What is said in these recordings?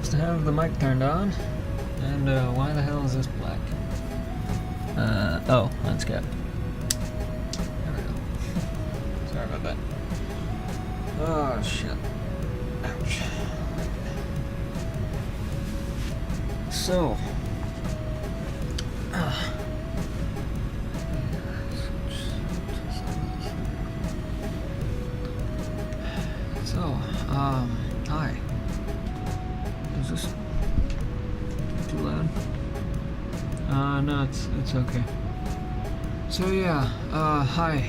helps to have the mic turned on. And why the hell is this black? Oh, that's cap. There we go. Sorry about that. Oh shit. Ouch. So. Hi. Is this too loud? No, it's okay. So yeah, hi.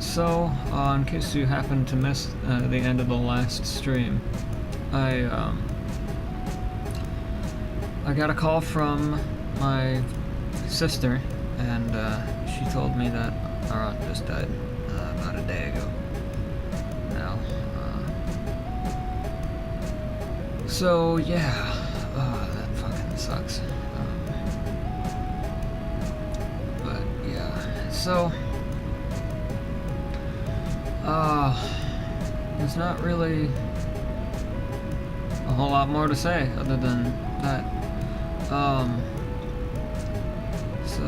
So, in case you happened to miss the end of the last stream, I got a call from my sister, and she told me that our aunt just died about a day ago. Now, so yeah, that fucking sucks. But yeah, so there's not really a whole lot more to say other than that. So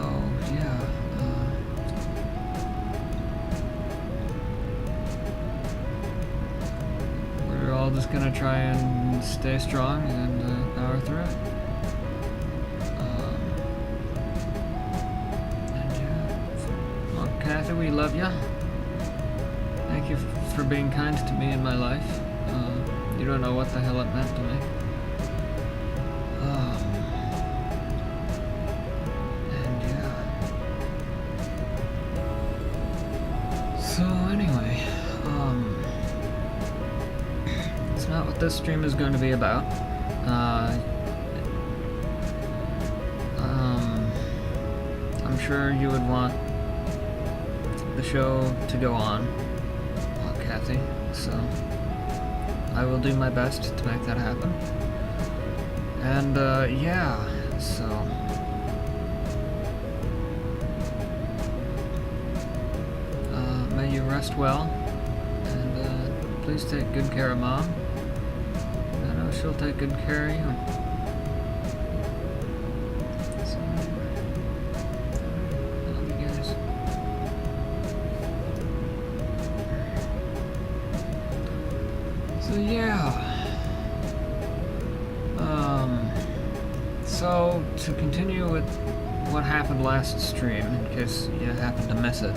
yeah. We're all just gonna try and stay strong and power through it. And yeah. Well, Kathy, we love ya. Thank you for being kind to me in my life. You don't know what the hell it meant to me. And yeah. So anyway, it's not what this stream is going to be about. I'm sure you would want the show to go on, Kathy, so I will do my best to make that happen. And yeah, so may you rest well, and please take good care of Mom. I know she'll take good care of you. So, I love you guys. So yeah. So to continue with what happened last stream, in case you happened to miss it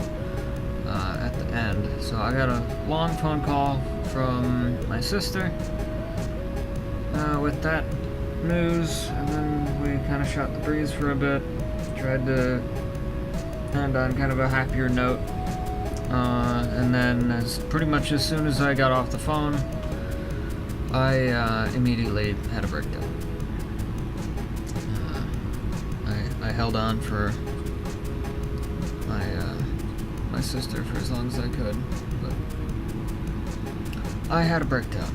at the end. So I got a long phone call from my sister with that news, and then we kind of shot the breeze for a bit, tried to end on kind of a happier note, and then pretty much as soon as I got off the phone, I immediately had a breakdown. I held on for my sister for as long as I could, but I had a breakdown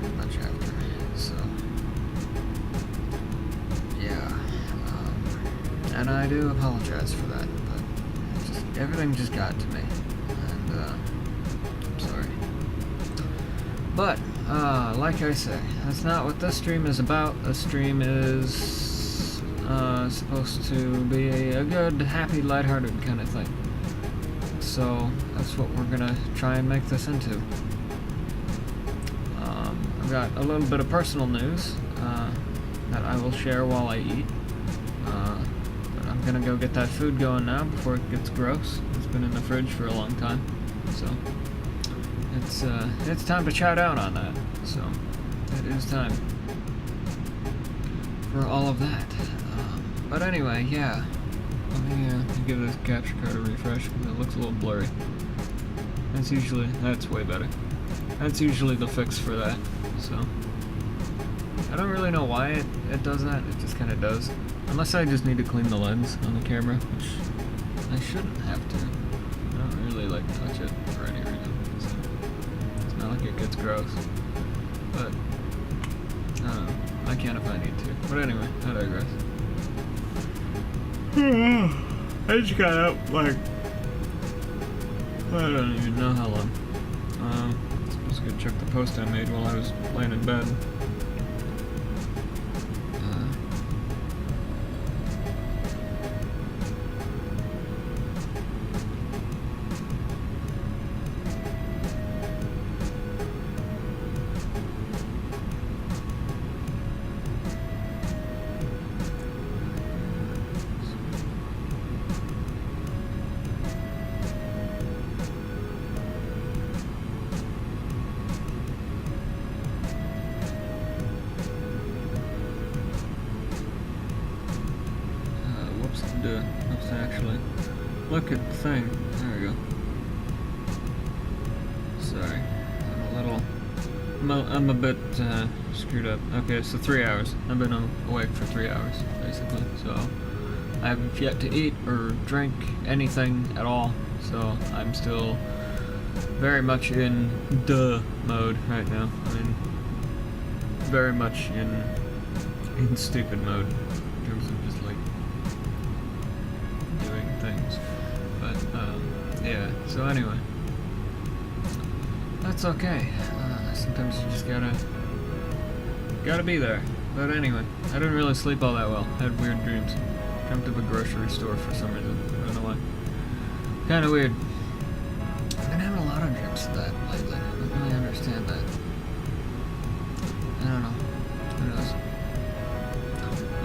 pretty much after. So yeah, and I do apologize for that, but everything just got to me, and I'm sorry. But like I say, that's not what this stream is about. This stream is supposed to be a good, happy, lighthearted kind of thing. So that's what we're gonna try and make this into. I've got a little bit of personal news that I will share while I eat. But I'm gonna go get that food going now before it gets gross. It's been in the fridge for a long time, so it's time to chow down on that. So it is time for all of that. But anyway, yeah. Let me give this capture card a refresh because it looks a little blurry. That's way better. That's usually the fix for that. So I don't really know why it does that. It just kind of does. Unless I just need to clean the lens on the camera, which I shouldn't have to. I don't really like touch it for any reason. So it's not like it gets gross. But I don't know. I can if I need to. But anyway, I digress. I just got up like I don't even know how long. Supposed to go check the post I made while I was laying in bed. Let's actually look at the thing. There we go. Sorry, I'm a bit screwed up. Okay, so 3 hours. I've been awake for 3 hours, basically. So I haven't yet to eat or drink anything at all. So I'm still very much in duh mode right now. I mean, very much in stupid mode in terms of just like doing things. But yeah. So anyway, that's okay. Sometimes you just gotta be there. But anyway, I didn't really sleep all that well. I had weird dreams. Dreamt of a grocery store for some reason. I don't know why. Kind of weird. I've been having a lot of dreams of that lately. I don't really understand that. I don't know. Who knows?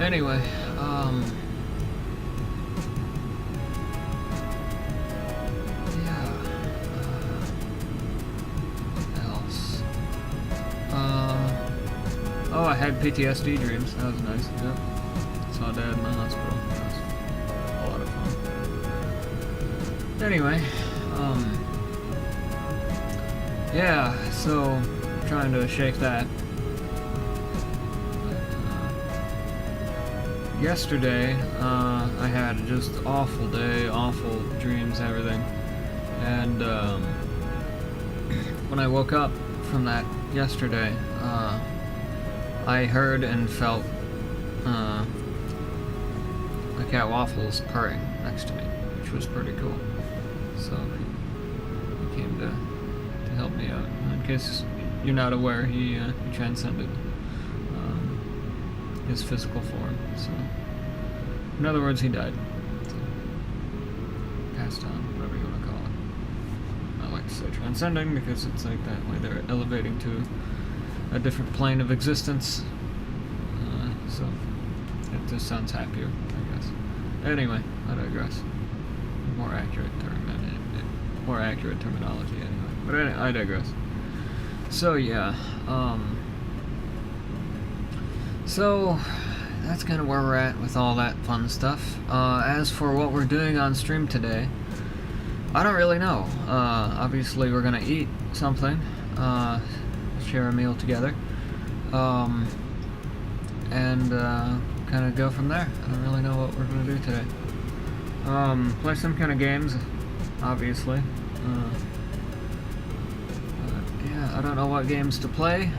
Anyway, yeah. What else? Oh, I had PTSD dreams. That was nice. Yep. Saw Dad in the hospital. That was a lot of fun. Anyway, yeah, so trying to shake that. Yesterday, I had a just awful day, awful dreams, everything. And when I woke up from that yesterday, I heard and felt a cat Waffles purring next to me, which was pretty cool. So he came to help me out. In case you're not aware, he transcended his physical form. So, in other words, he died. So, passed on, whatever you want to call it. I like to say transcending because it's like that way they're elevating to a different plane of existence. So it just sounds happier, I guess. Anyway, I digress. More accurate terminology anyway. But anyway, I digress. So yeah, so that's kind of where we're at with all that fun stuff. As for what we're doing on stream today, I don't really know. Obviously we're gonna eat something, share a meal together, and kind of go from there. I don't really know what we're gonna do today. Play some kind of games, obviously. Yeah, I don't know what games to play.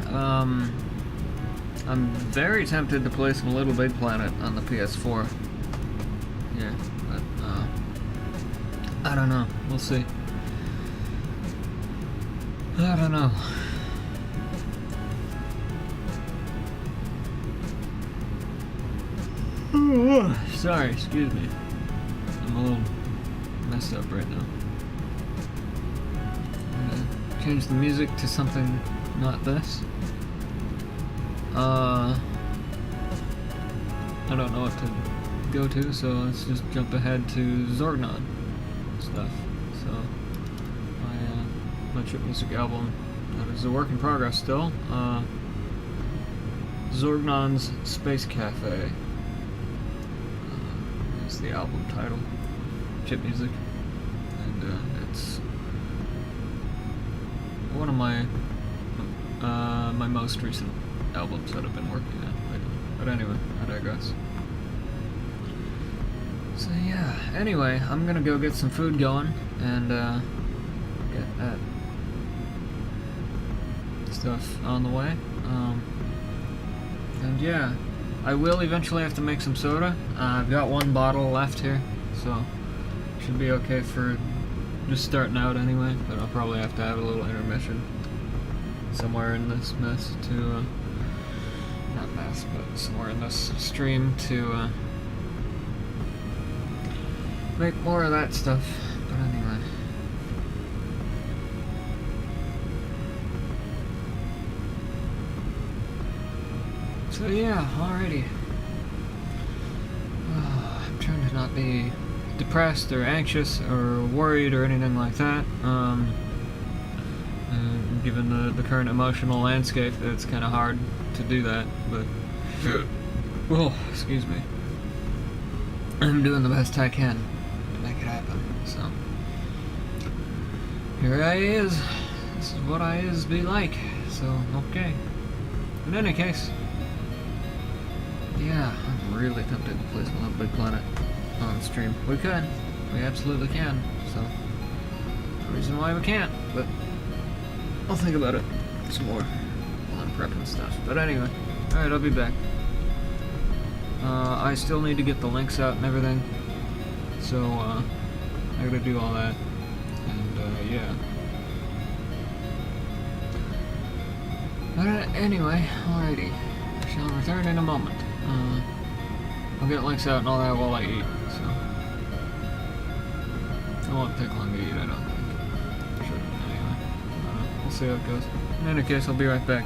I'm very tempted to play some Little Big Planet on the PS4. Yeah, but I don't know. We'll see. I don't know. Sorry, excuse me. I'm a little messed up right now. I'm gonna change the music to something not this. I don't know what to go to, so let's just jump ahead to Zorgnon stuff. So, my chip music album, that is a work in progress still. Zorgnon's Space Cafe is the album title. Chip music. And it's one of my my most recent albums that I've been working on lately. But anyway, I digress. So yeah, anyway, I'm gonna go get some food going and get that stuff on the way. And yeah, I will eventually have to make some soda. I've got one bottle left here, so should be okay for just starting out anyway, but I'll probably have to have a little intermission somewhere in this mess to, not mess, but somewhere in this stream to make more of that stuff. But anyway. So yeah, alrighty. I'm trying to not be depressed or anxious or worried or anything like that. Given the current emotional landscape, it's kind of hard to do that, but oh, excuse me. I'm doing the best I can to make it happen. So here I is. This is what I is be like. So okay. In any case, yeah, I'm really tempted to play some Little Big Planet on stream. We can. We absolutely can. So no reason why we can't, but I'll think about it some more while I'm prepping stuff. But anyway, alright, I'll be back. I still need to get the links out and everything, so I gotta do all that, and yeah. But anyway, alrighty, I shall return in a moment. I'll get links out and all that while I eat, so it won't take long to eat, I don't think. We'll see how it goes. In any case, I'll be right back.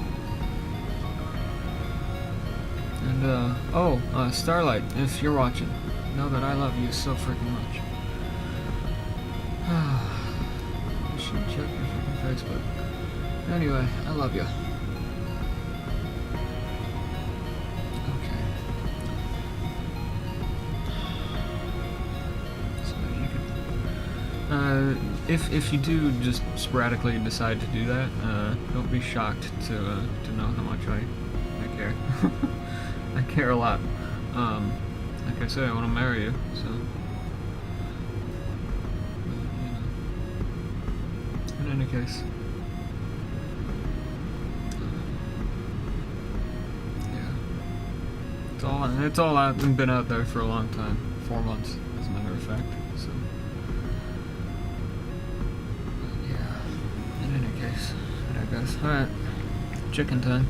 And, Starlight, if you're watching, know that I love you so freaking much. I should check your freaking Facebook. Anyway, I love you. Okay. So you could... If you do just sporadically decide to do that, don't be shocked to know how much I care. I care a lot. Like I said, I want to marry you, so. But, in any case. Yeah. It's all out and been out there for a long time. 4 months, as a matter of fact, so. There it goes. Alright. Chicken time.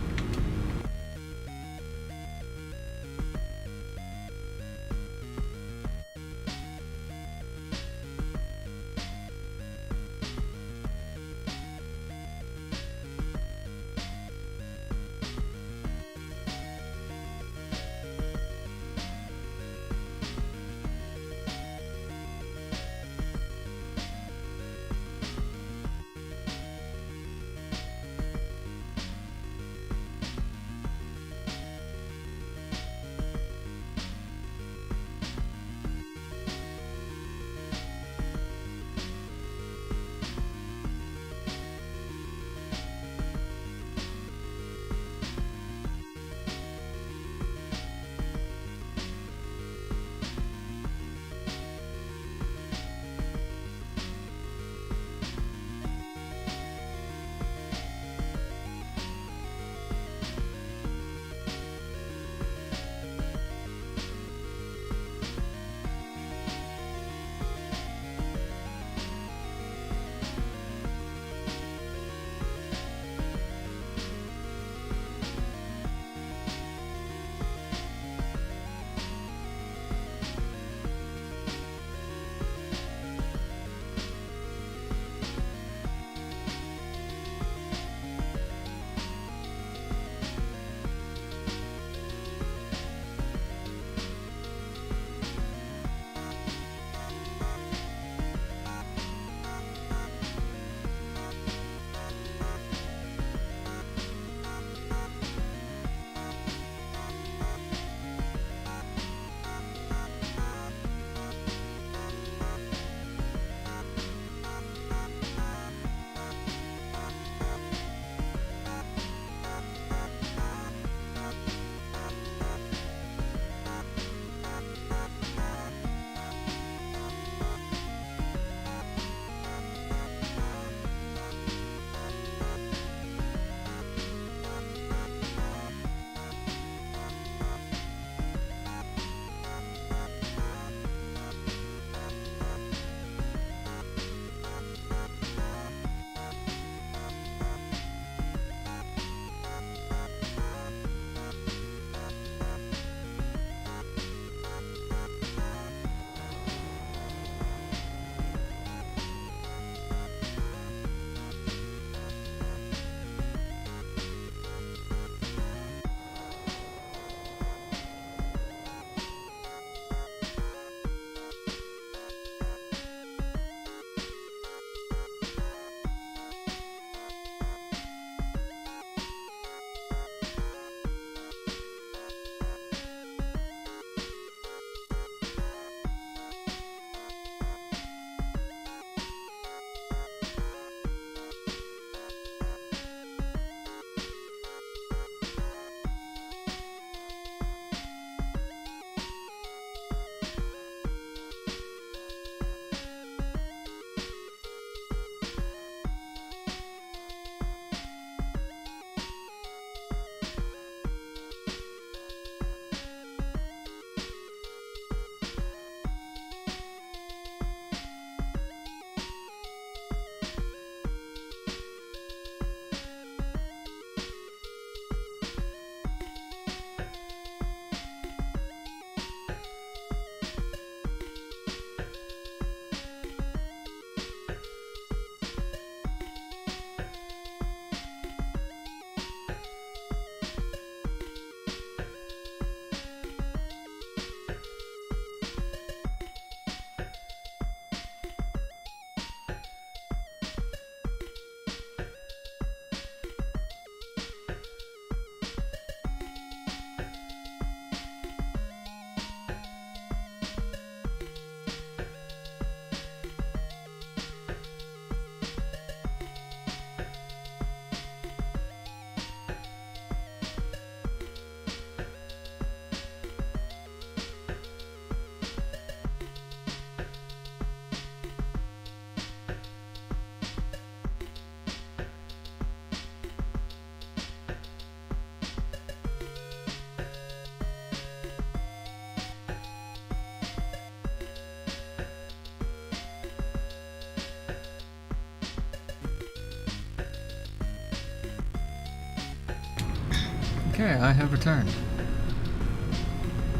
Okay, I have returned.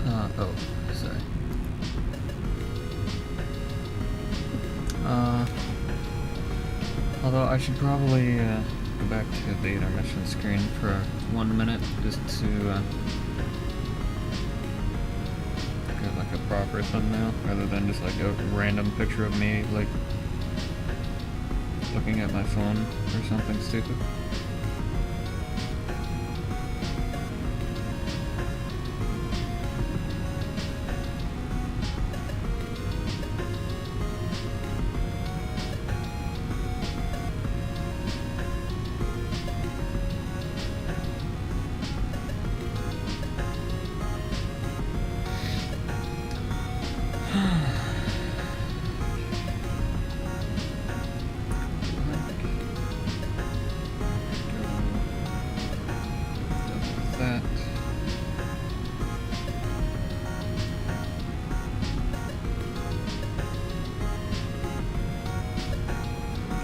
Oh, sorry. Although I should probably go back to the intermission screen for 1 minute just to get like a proper thumbnail rather than just like a random picture of me like looking at my phone or something stupid.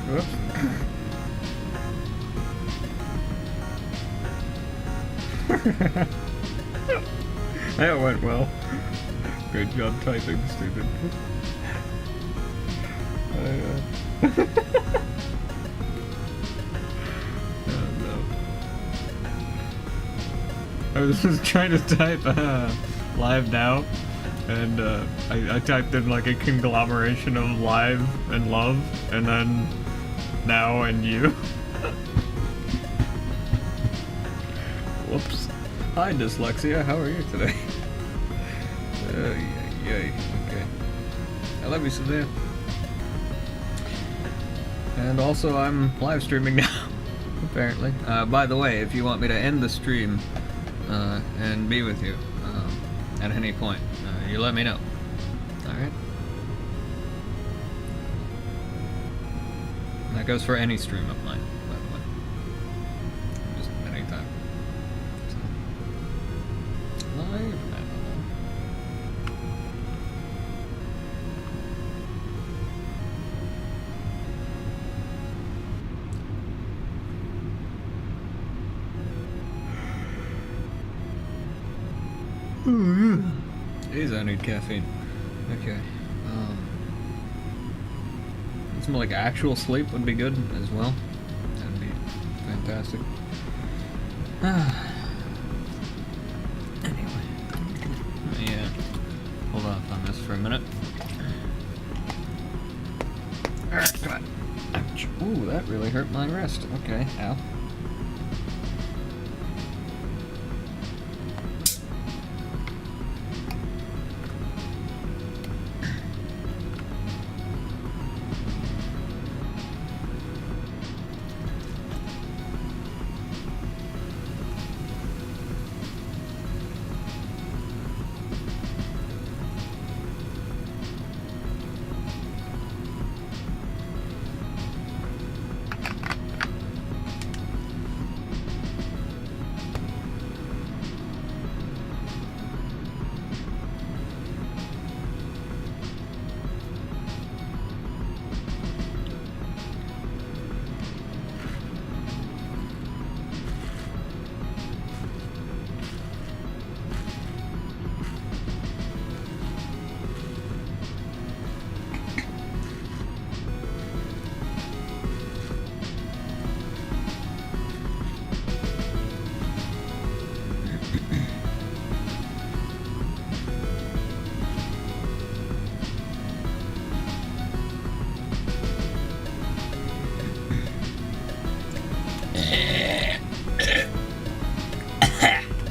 Whoops. That went well. Great job typing, stupid. Oh no. I was just trying to type live now, and I typed in like a conglomeration of live and love, and then now and you. Whoops. Hi, dyslexia. How are you today? Yay. Okay. I love you, Savannah. And also, I'm live streaming now, apparently. By the way, if you want me to end the stream and be with you at any point, you let me know. Alright? That goes for any stream of mine, by the way. Just anytime. So, live now. Jeez, I need caffeine. Okay. Some like actual sleep would be good as well. That'd be fantastic. Anyway. Yeah. Hold off on this for a minute. Alright, come on. Ouch. Ooh, that really hurt my wrist. Okay, ow.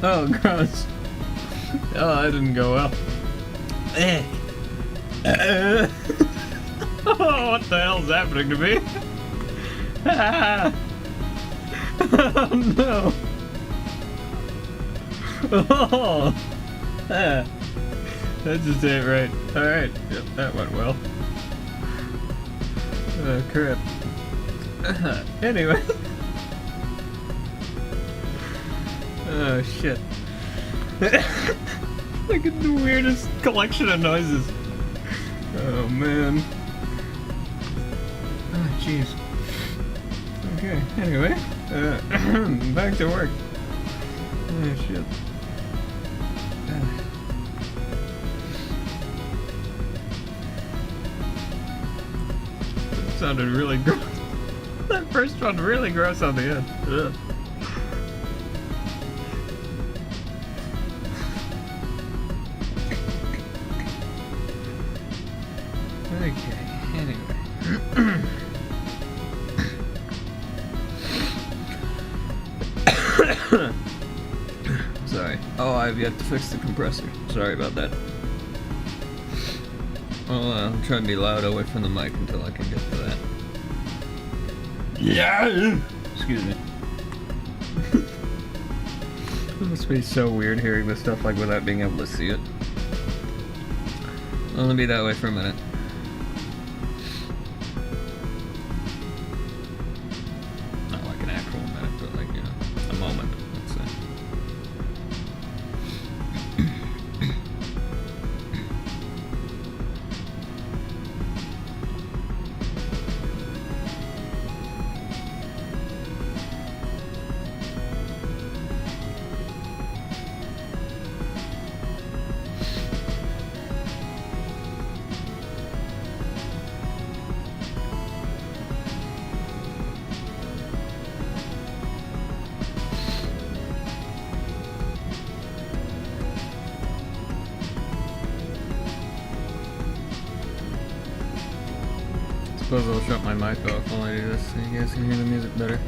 Oh, gross. Oh, that didn't go well. Oh, what the hell's happening to me? Oh, no. Oh. That just ain't right. Alright. Yep, that went well. Oh, crap. Anyway. Oh shit. Look at the weirdest collection of noises. Oh man. Oh jeez. Okay, anyway. Back to work. Oh shit. That sounded really gross. That first one really gross on the end. Ugh. Okay, anyway. Sorry. Oh, I've yet to fix the compressor. Sorry about that. Well, I'm trying to be loud away from the mic until I can get to that. Yeah! Excuse me. It must be so weird hearing this stuff like without being able to see it. I'll only be that way for a minute. Not like an actual minute, but like, you know, a moment, let's say. I suppose I'll shut my mic off while I do this so you guys can hear the music better.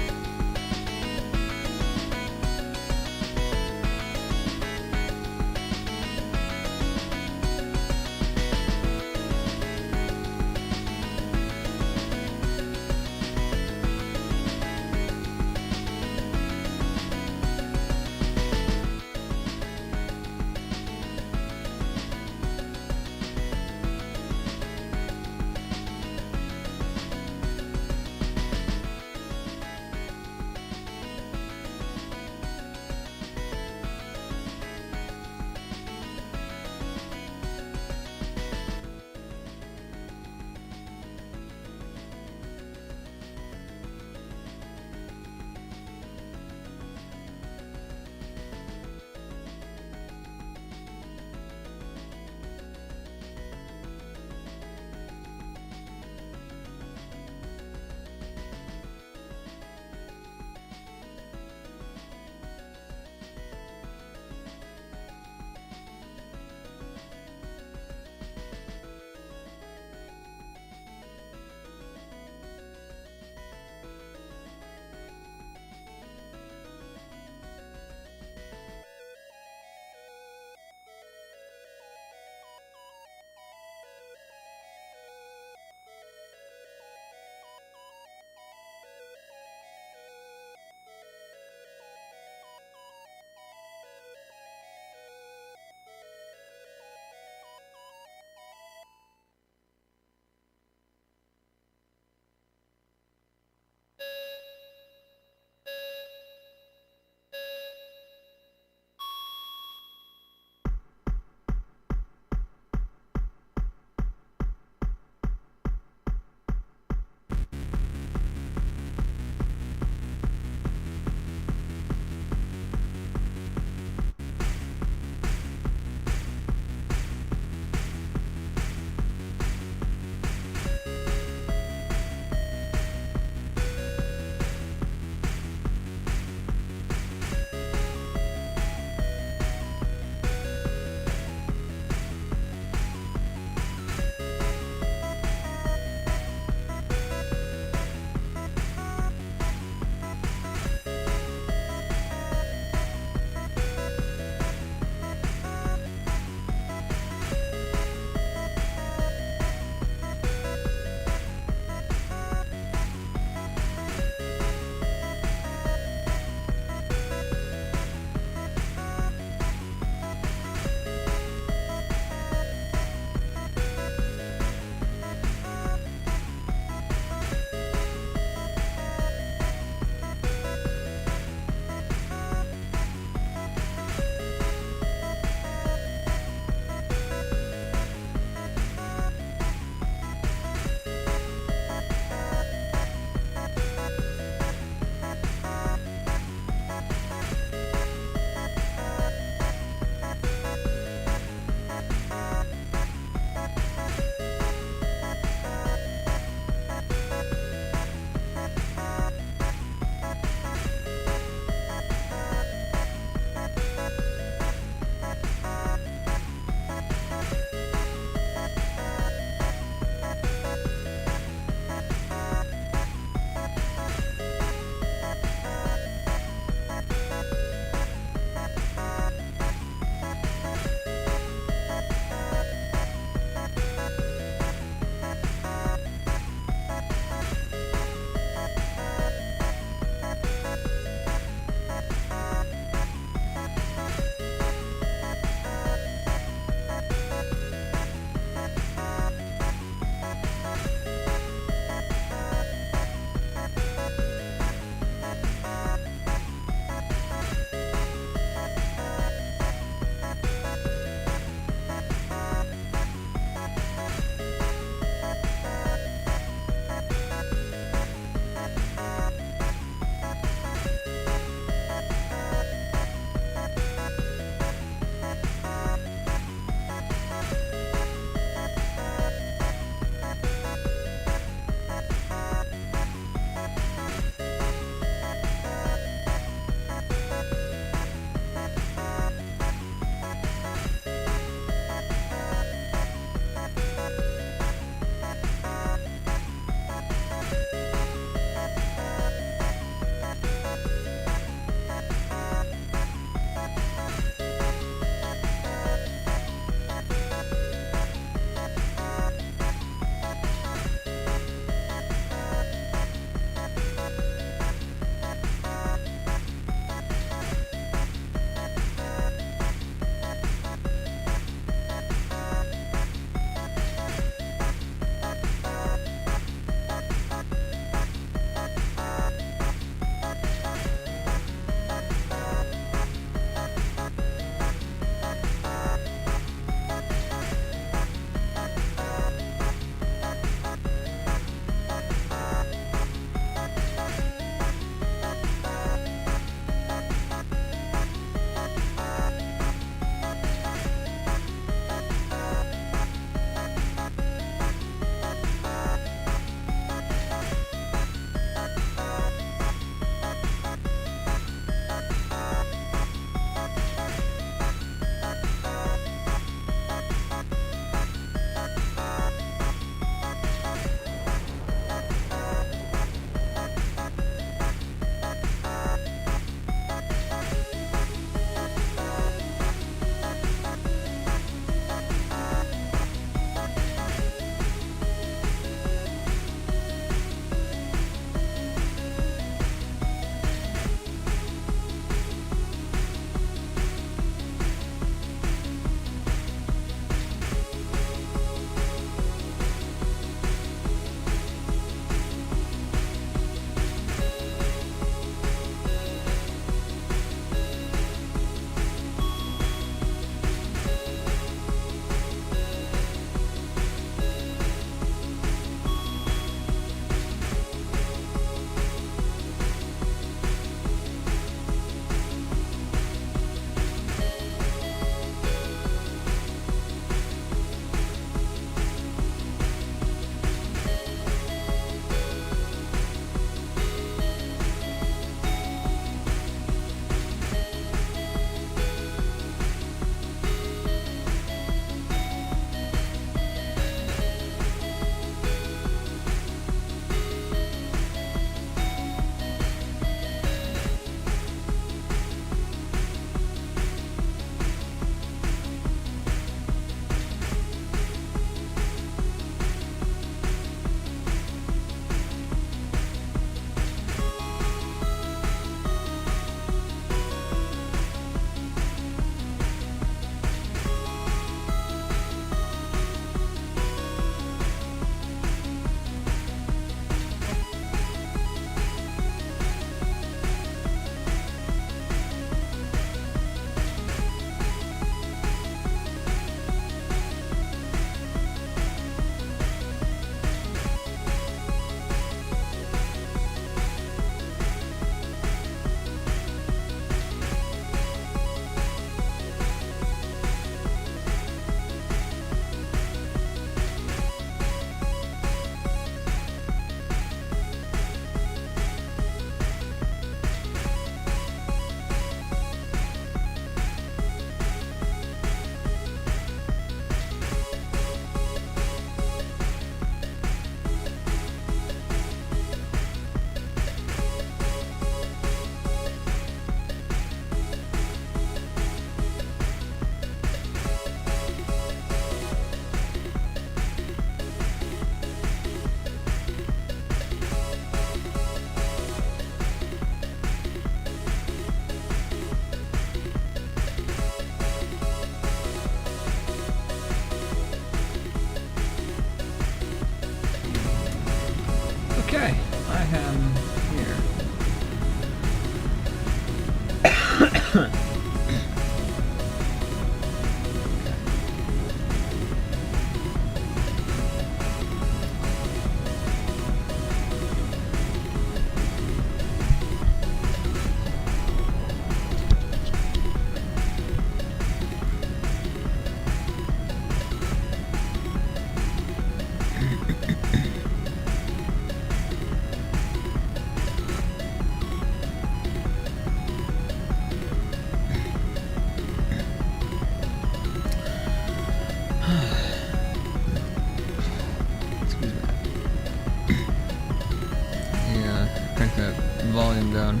Volume down.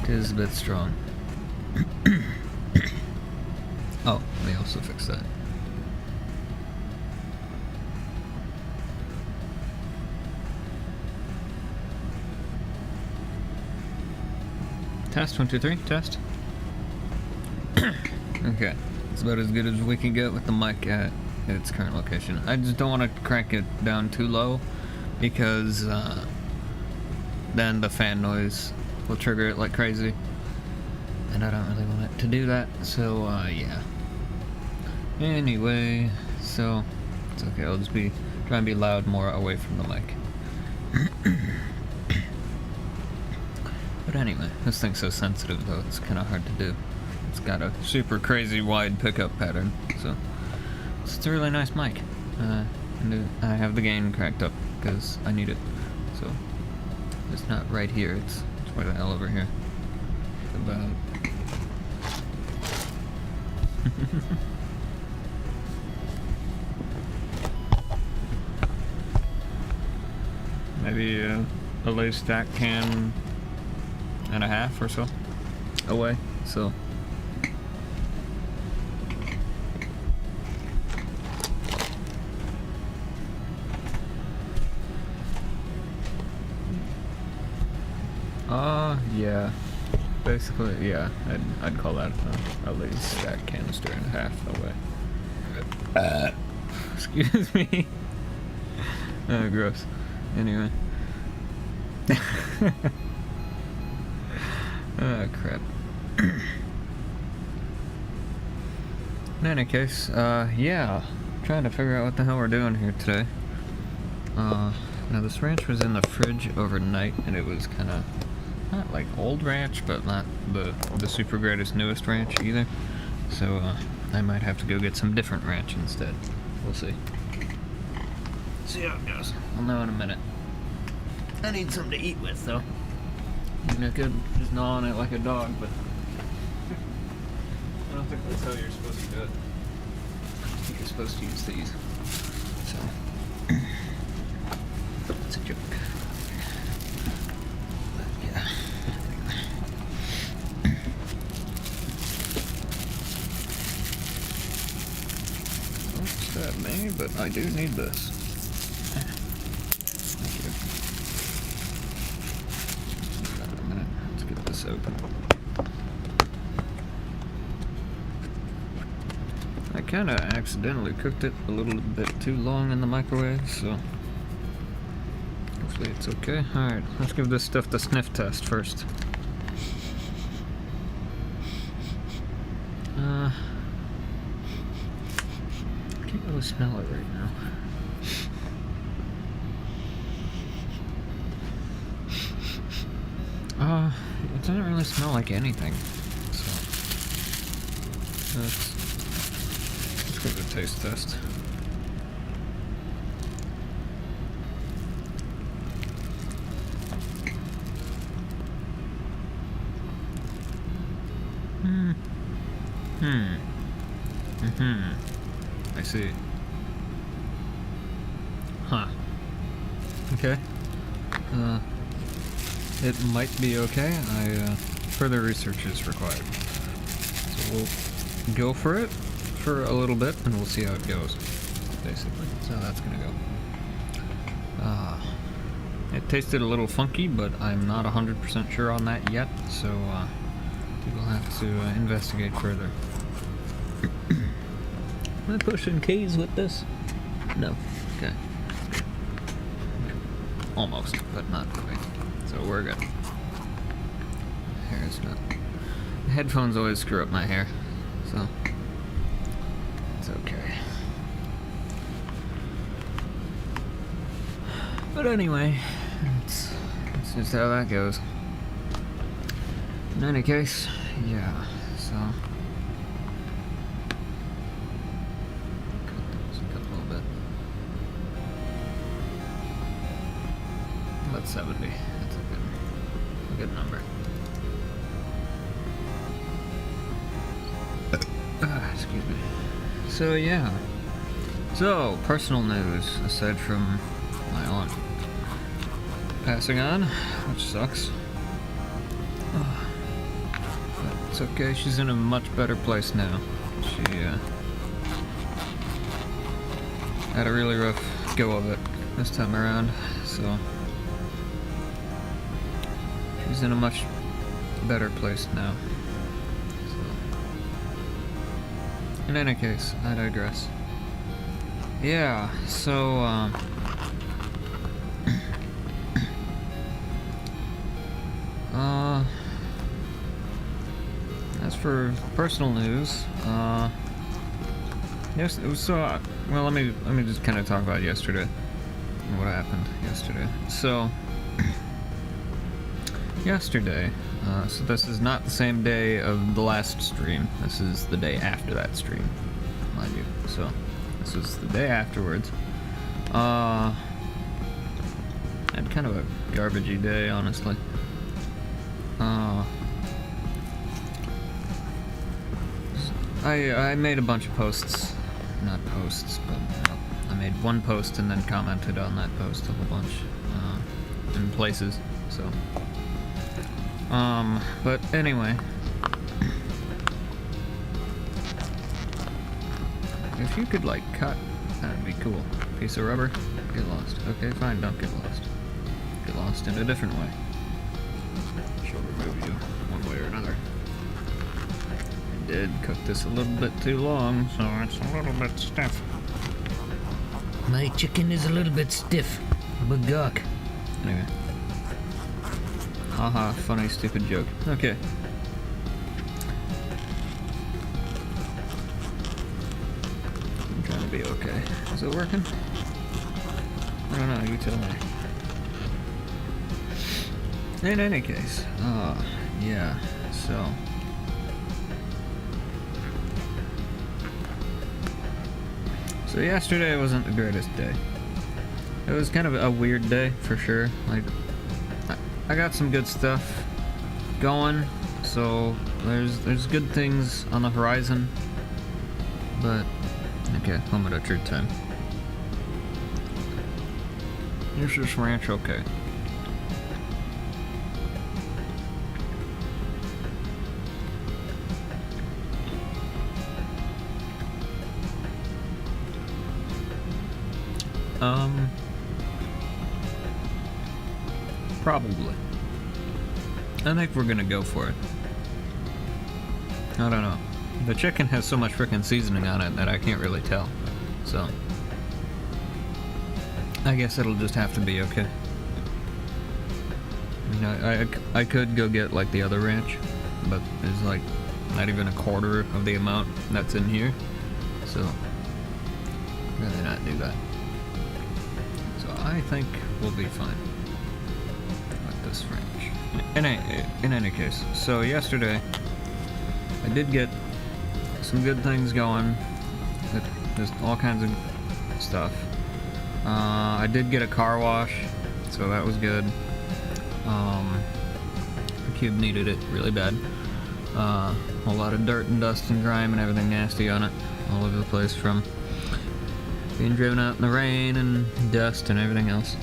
It is a bit strong. Oh, they also fixed that. Test 1 2 3. Test. Okay, it's about as good as we can get with the mic at its current location. I just don't want to crank it down too low because then the fan noise will trigger it like crazy, and I don't really want it to do that, so yeah. Anyway, so it's okay, I'll just try and be loud more away from the mic. But anyway, this thing's so sensitive though, it's kind of hard to do. It's got a super crazy wide pickup pattern, so it's a really nice mic. And I have the gain cranked up because I need it, so it's not right here, it's way the hell over here. About maybe a lay stack can and a half or so away, so yeah, basically, yeah, I'd call that a lay stack canister and a half away. Excuse me. Gross. Anyway. Crap. In any case, yeah, trying to figure out what the hell we're doing here today. Now this ranch was in the fridge overnight, and it was kind of not like old ranch, but not the super greatest newest ranch either. So I might have to go get some different ranch instead. We'll see. See how it goes. I'll know in a minute. I need something to eat with, though. I mean, I could just gnaw on it like a dog, but I don't think that's how you're supposed to do it. I think you're supposed to use these. So it's a joke. But yeah. Oops, that me, but I do need this. Open. I kind of accidentally cooked it a little bit too long in the microwave, so hopefully it's okay. Alright, let's give this stuff the sniff test first. I can't really smell it right now. It doesn't really smell like anything, so let's give it a taste test. I see. Huh. Okay. It might be okay. Further research is required. So we'll go for it for a little bit, and we'll see how it goes, basically. So that's gonna go. It tasted a little funky, but I'm not 100% sure on that yet, so we'll have to investigate further. Am I pushing keys with this? No. Okay. Almost, but not quite. So we're good. Hair's not headphones always screw up my hair, so it's okay. But anyway, it's just how that goes. In any case, yeah, so cut a little bit. About 70. That's a good number. Excuse me. So yeah. So personal news, aside from my aunt passing on, which sucks. But it's okay. She's in a much better place now. She had a really rough go of it this time around, so she's in a much better place now. In any case, I digress. Yeah, so, as for personal news, yes, it was so, well, let me just kind of talk about yesterday, and what happened yesterday. So, yesterday, so this is not the same day of the last stream. This is the day after that stream, mind you. So this was the day afterwards. Had kind of a garbagey day, honestly. I made a bunch of posts, not posts, but I made one post and then commented on that post a whole bunch in places. So. But anyway, if you could, like, cut, that'd be cool. Piece of rubber, get lost. Okay, fine, don't get lost. Get lost in a different way. She'll remove you one way or another. I did cook this a little bit too long, so it's a little bit stiff. My chicken is a little bit stiff. Bugok. Anyway. Haha, funny, stupid joke. Okay. I'm trying to be okay. Is it working? I don't know, you tell me. In any case, yeah, so. So yesterday wasn't the greatest day. It was kind of a weird day, for sure. Like, I got some good stuff going, so there's good things on the horizon, but okay, moment of truth time. Here's this ranch, okay. Probably. I think we're gonna go for it. I don't know. The chicken has so much frickin' seasoning on it that I can't really tell. So, I guess it'll just have to be okay. I mean, I could go get, like, the other ranch, but it's, like, not even a quarter of the amount that's in here. So, I'd rather not do that. So, I think we'll be fine. This ranch. In any case, so yesterday I did get some good things going with just all kinds of stuff. I did get a car wash, so that was good. The cube needed it really bad. A whole lot of dirt and dust and grime and everything nasty on it all over the place from being driven out in the rain and dust and everything else.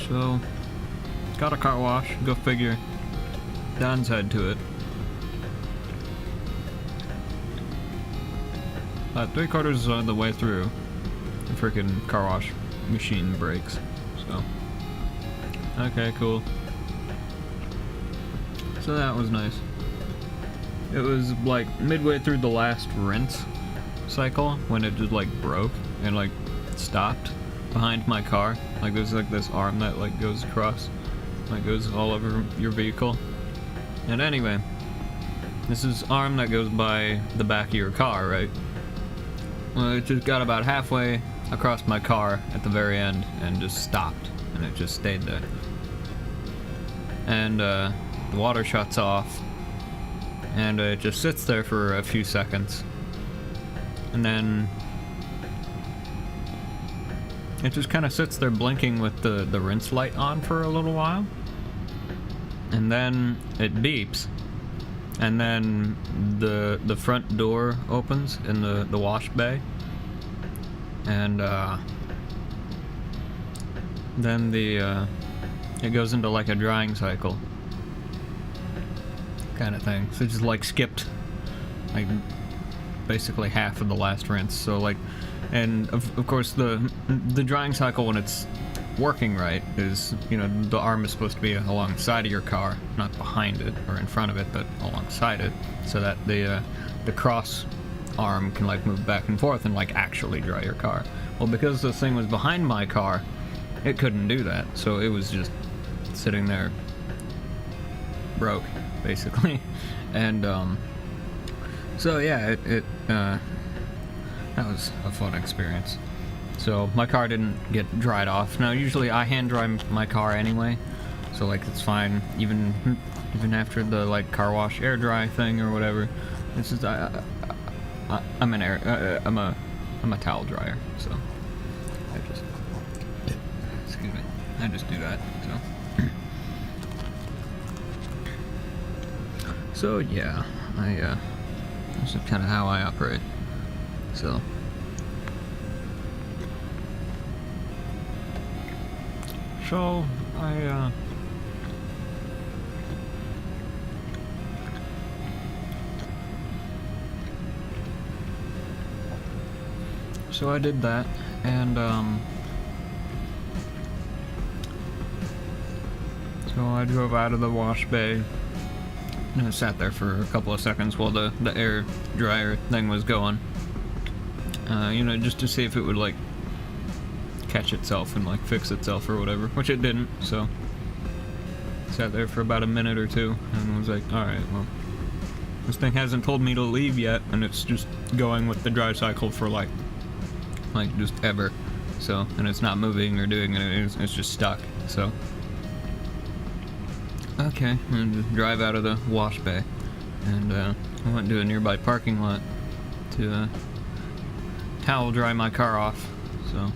So, got a car wash, go figure. Downside to it. About 3/4 of the way through, the freaking car wash machine breaks. So, okay, cool. So that was nice. It was like midway through the last rinse, cycle when it just like broke and like stopped behind my car. Like there's like this arm that like goes across, like goes all over your vehicle. And anyway, this is arm that goes by the back of your car, right? Well, it just got about halfway across my car at the very end and just stopped, and it just stayed there. And the water shuts off, and it just sits there for a few seconds, and then it just kind of sits there blinking with the rinse light on for a little while, and then it beeps, and then the front door opens in the wash bay, and then it goes into like a drying cycle kind of thing. So it just like skipped like basically half of the last rinse. So like, and of course the drying cycle when it's working right is, you know, the arm is supposed to be alongside of your car, not behind it or in front of it, but alongside it, so that the cross arm can like move back and forth and like actually dry your car. Well, because this thing was behind my car, it couldn't do that, so it was just sitting there broke basically. And so yeah, that was a fun experience. So my car didn't get dried off. Now usually I hand dry my car anyway, so like it's fine even after the like car wash air dry thing or whatever. It's just I'm a towel dryer, so I just do that. So yeah, that's kind of how I operate. So I did that, and so I drove out of the wash bay, and I sat there for a couple of seconds while the air dryer thing was going, you know, just to see if it would like catch itself and like fix itself or whatever, which it didn't. So sat there for about a minute or two and was like, alright, well, this thing hasn't told me to leave yet, and it's just going with the dry cycle for like just ever. So, and it's not moving or doing anything, it's just stuck. So okay, and just drive out of the wash bay, and I went to a nearby parking lot to towel dry my car off. So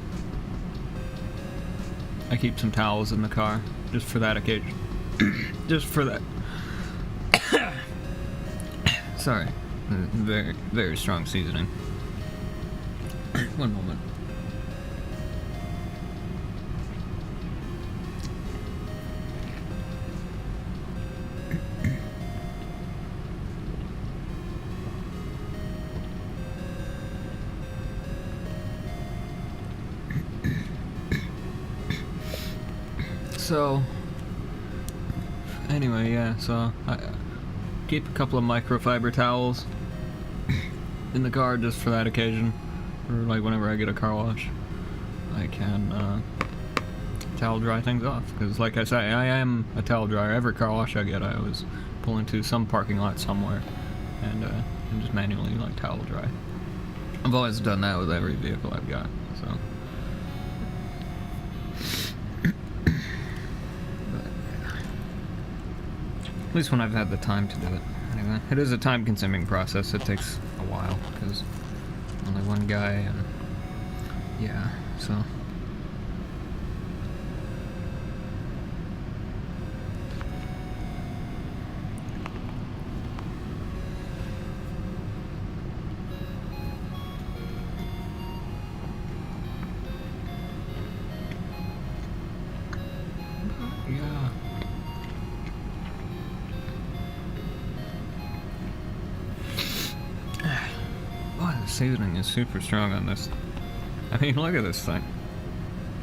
I keep some towels in the car just for that occasion. Just for that. Sorry, very, very strong seasoning. One moment. So, anyway, yeah, so I keep a couple of microfiber towels in the car just for that occasion, or like whenever I get a car wash, I can towel dry things off, because like I say, I am a towel dryer. Every car wash I get, I always pull into some parking lot somewhere and just manually like towel dry. I've always done that with every vehicle I've got, so. At least when I've had the time to do it. Anyway, it is a time-consuming process. It takes a while, because only one guy, and yeah, so. Yeah. Boy, the seasoning is super strong on this. I mean, look at this thing.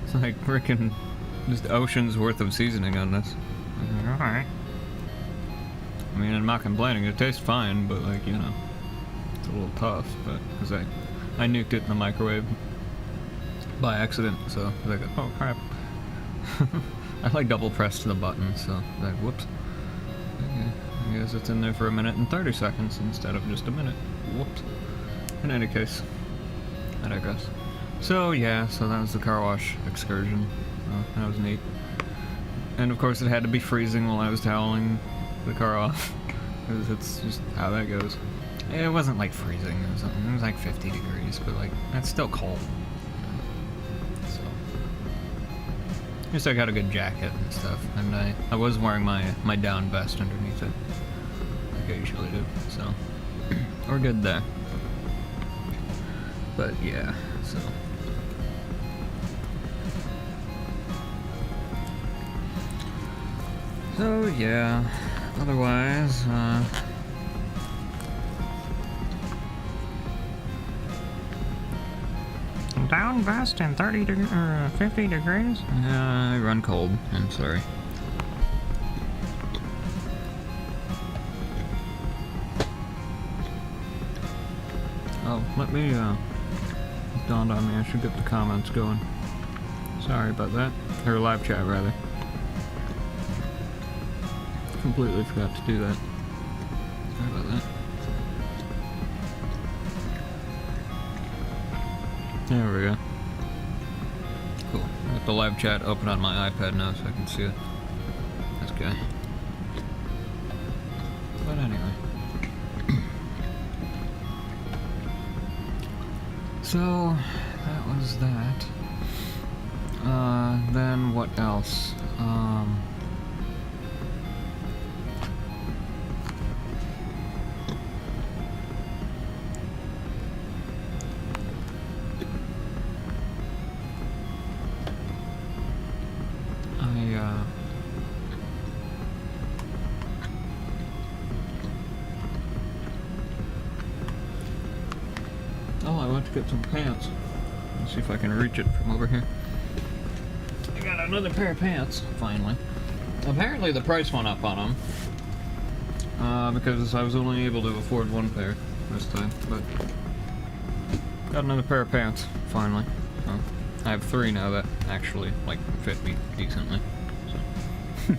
It's like freaking just ocean's worth of seasoning on this. Alright. I mean, I'm not complaining. It tastes fine, but like, you know, it's a little tough, but because I nuked it in the microwave by accident, so I was like, oh crap. I like double pressed the button, so I was like, whoops. Okay, I guess it's in there for 1 minute and 30 seconds instead of just a minute. Whoops. In any case, I digress. So yeah, so that was the car wash excursion. That was neat. And of course it had to be freezing while I was toweling the car off, because it's just how that goes. It wasn't like freezing, it was like 50 degrees, but like, that's still cold. So, at least I got a good jacket and stuff, and I was wearing my down vest underneath it, like I usually do, so we're good there. But yeah, so. So yeah, otherwise, down vest and 50 degrees? Yeah, I run cold, I'm sorry. Oh, let me, it dawned on me, I should get the comments going. Sorry about that. Or live chat, rather. Completely forgot to do that. Sorry about that. There we go. Cool. Got the live chat open on my iPad now so I can see it. That's good. But anyway. So, that was that. Then what else? Oh, I went to get some pants. Let's see if I can reach it from over here. I got another pair of pants, finally. Apparently the price went up on them. Because I was only able to afford one pair this time, but got another pair of pants, finally. I have 3 now that actually, like, fit me decently. So.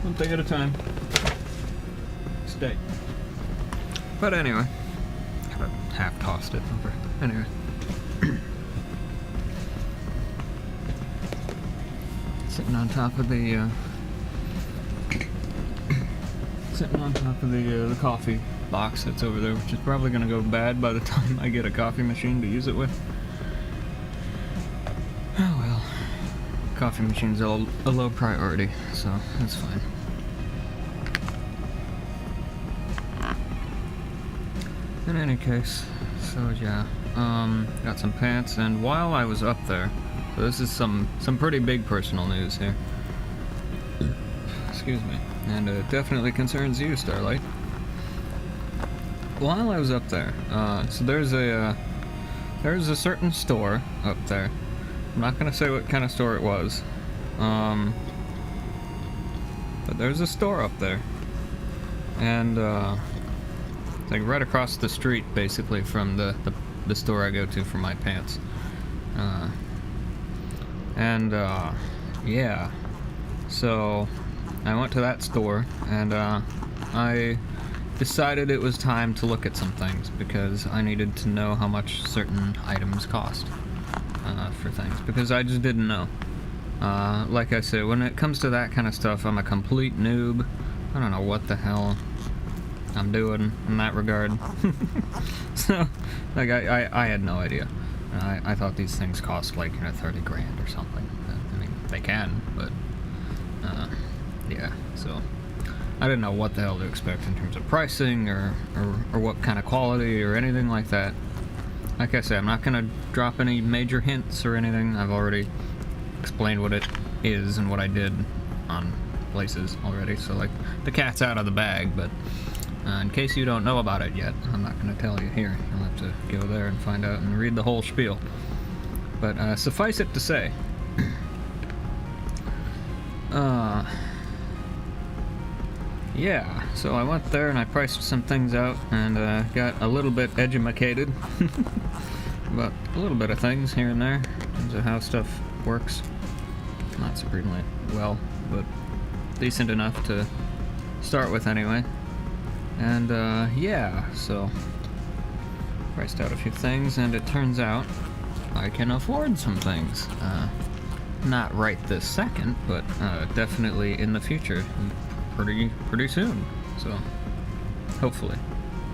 One thing at a time. Stay. But anyway. Half tossed it over. Anyway. Sitting on top of the the coffee box that's over there, which is probably gonna go bad by the time I get a coffee machine to use it with. Oh well. Coffee machine's a low priority, so that's fine. In any case, so yeah, got some pants, and while I was up there, so this is some pretty big personal news here. Excuse me, and it definitely concerns you, Starlight. While I was up there, so there's a certain store up there. I'm not gonna say what kind of store it was, but there's a store up there, and it's like right across the street, basically, from the store I go to for my pants. Yeah. So, I went to that store, and I decided it was time to look at some things, because I needed to know how much certain items cost for things, because I just didn't know. Like I said, when it comes to that kind of stuff, I'm a complete noob. I don't know what the hell I'm doing in that regard. So, like, I had no idea. I thought these things cost, like, 30 grand or something. I mean, they can, but, yeah, so I didn't know what the hell to expect in terms of pricing or what kind of quality or anything like that. Like I said, I'm not gonna drop any major hints or anything. I've already explained what it is and what I did on places already, so, like, the cat's out of the bag, but in case you don't know about it yet, I'm not going to tell you here. You'll have to go there and find out and read the whole spiel. But suffice it to say, yeah, so I went there and I priced some things out and got a little bit edumacated about a little bit of things here and there in terms of how stuff works. Not supremely well, but decent enough to start with anyway. And yeah, so priced out a few things, and it turns out I can afford some things. Not right this second, but definitely in the future, pretty soon. So hopefully.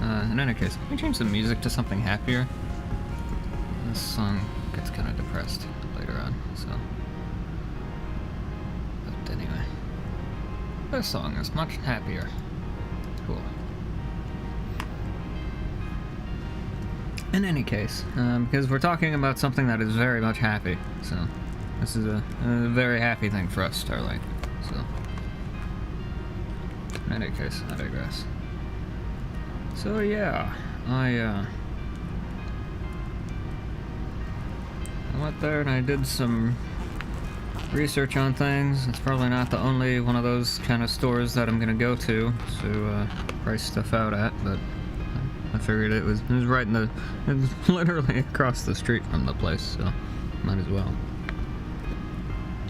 In any case, let me change the music to something happier. This song gets kind of depressed later on, so. But anyway, this song is much happier. Cool. In any case, because we're talking about something that is very much happy, so this is a very happy thing for us, Starlight. So, in any case, I digress. So yeah, I went there and I did some research on things. It's probably not the only one of those kind of stores that I'm gonna go to price stuff out at, but I figured it was right in it was literally across the street from the place, so might as well.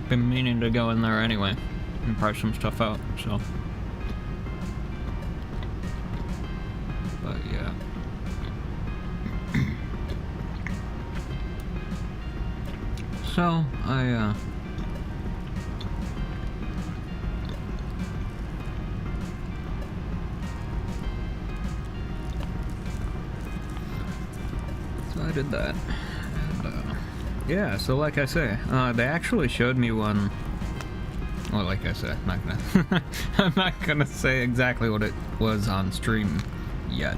Been meaning to go in there anyway and price some stuff out, so. But yeah. So I did that, and yeah. So like I say, they actually showed me one. Well, like I said, I'm not gonna say exactly what it was on stream yet.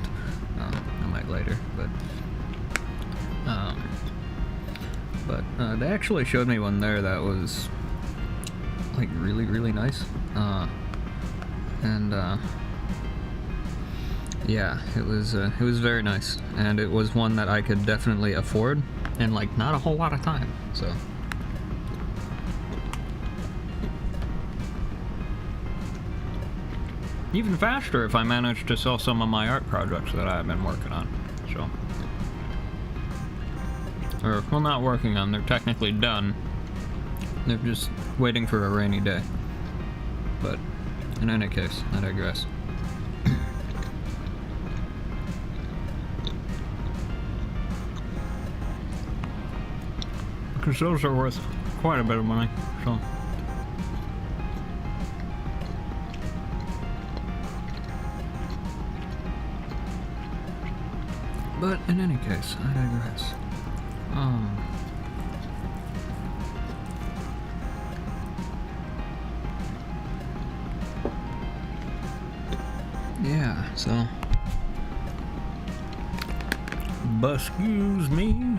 I might later, but they actually showed me one there that was like really nice, and yeah, it was very nice, and it was one that I could definitely afford in like not a whole lot of time, so. Even faster if I manage to sell some of my art projects that I've been working on, so. Or, well, not working on, they're technically done. They're just waiting for a rainy day. But, in any case, I digress. Because those are worth quite a bit of money, so. But in any case, I digress. Yeah, so. Excuse me.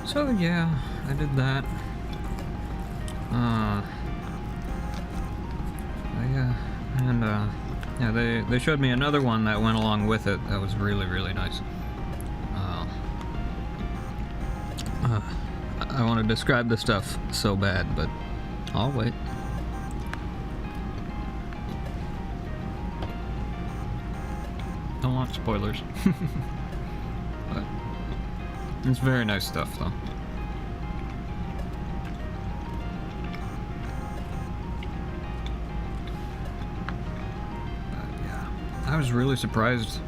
So yeah, I did that. Yeah, and yeah, they showed me another one that went along with it that was really nice. I want to describe the stuff so bad, but I'll wait. Don't want spoilers. But it's very nice stuff, though. But yeah, I was really surprised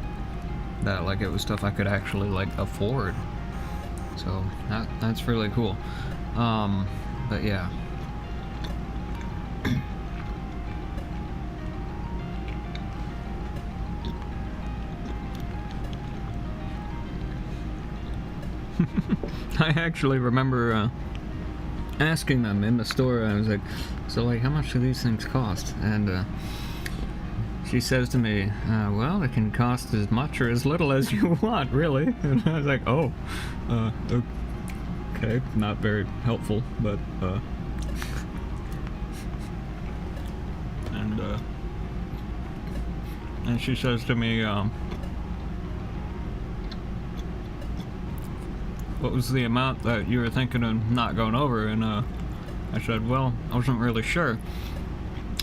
that like it was stuff I could actually like afford. So that's really cool. But yeah. I actually remember asking them in the store. I was like, so like how much do these things cost? And she says to me, well, it can cost as much or as little as you want, really. And I was like, oh, okay, not very helpful, but and she says to me, what was the amount that you were thinking of not going over? And I said, well, I wasn't really sure.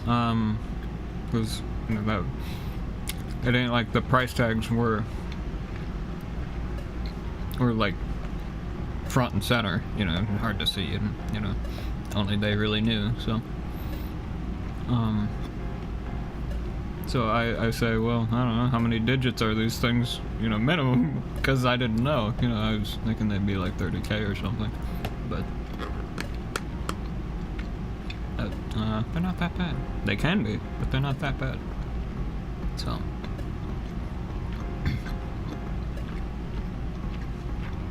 Because, you know, that it ain't like the price tags were like front and center, you know, hard to see, and, you know, only they really knew. So I say, well, I don't know, how many digits are these things, you know, minimum, because I didn't know, you know, I was thinking they'd be like 30K or something, but they're not that bad. They can be, but they're not that bad. So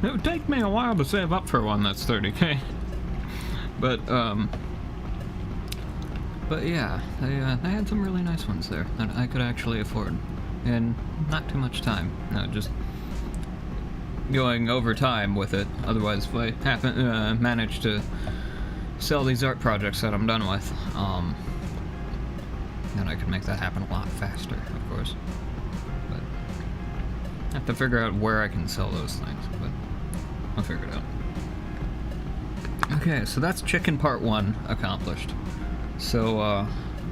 it would take me a while to save up for one that's 30K, but yeah, they had some really nice ones there that I could actually afford, in not too much time. No, just going over time with it. Otherwise, if I happen manage to sell these art projects that I'm done with, then I could make that happen a lot faster, of course. But I have to figure out where I can sell those things, but I'll figure it out. Okay, so that's chicken part 1 accomplished. So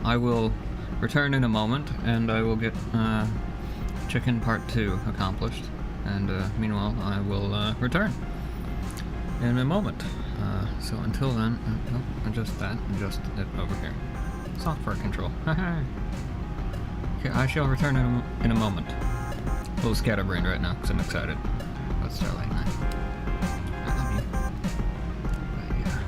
I will return in a moment, and I will get chicken part 2 accomplished. And meanwhile, I will return in a moment. So until then, adjust that, adjust it over here. Software control. Okay, I shall return in a moment. A little scatterbrained right now, because I'm excited about Starlight 9. I love you. But yeah.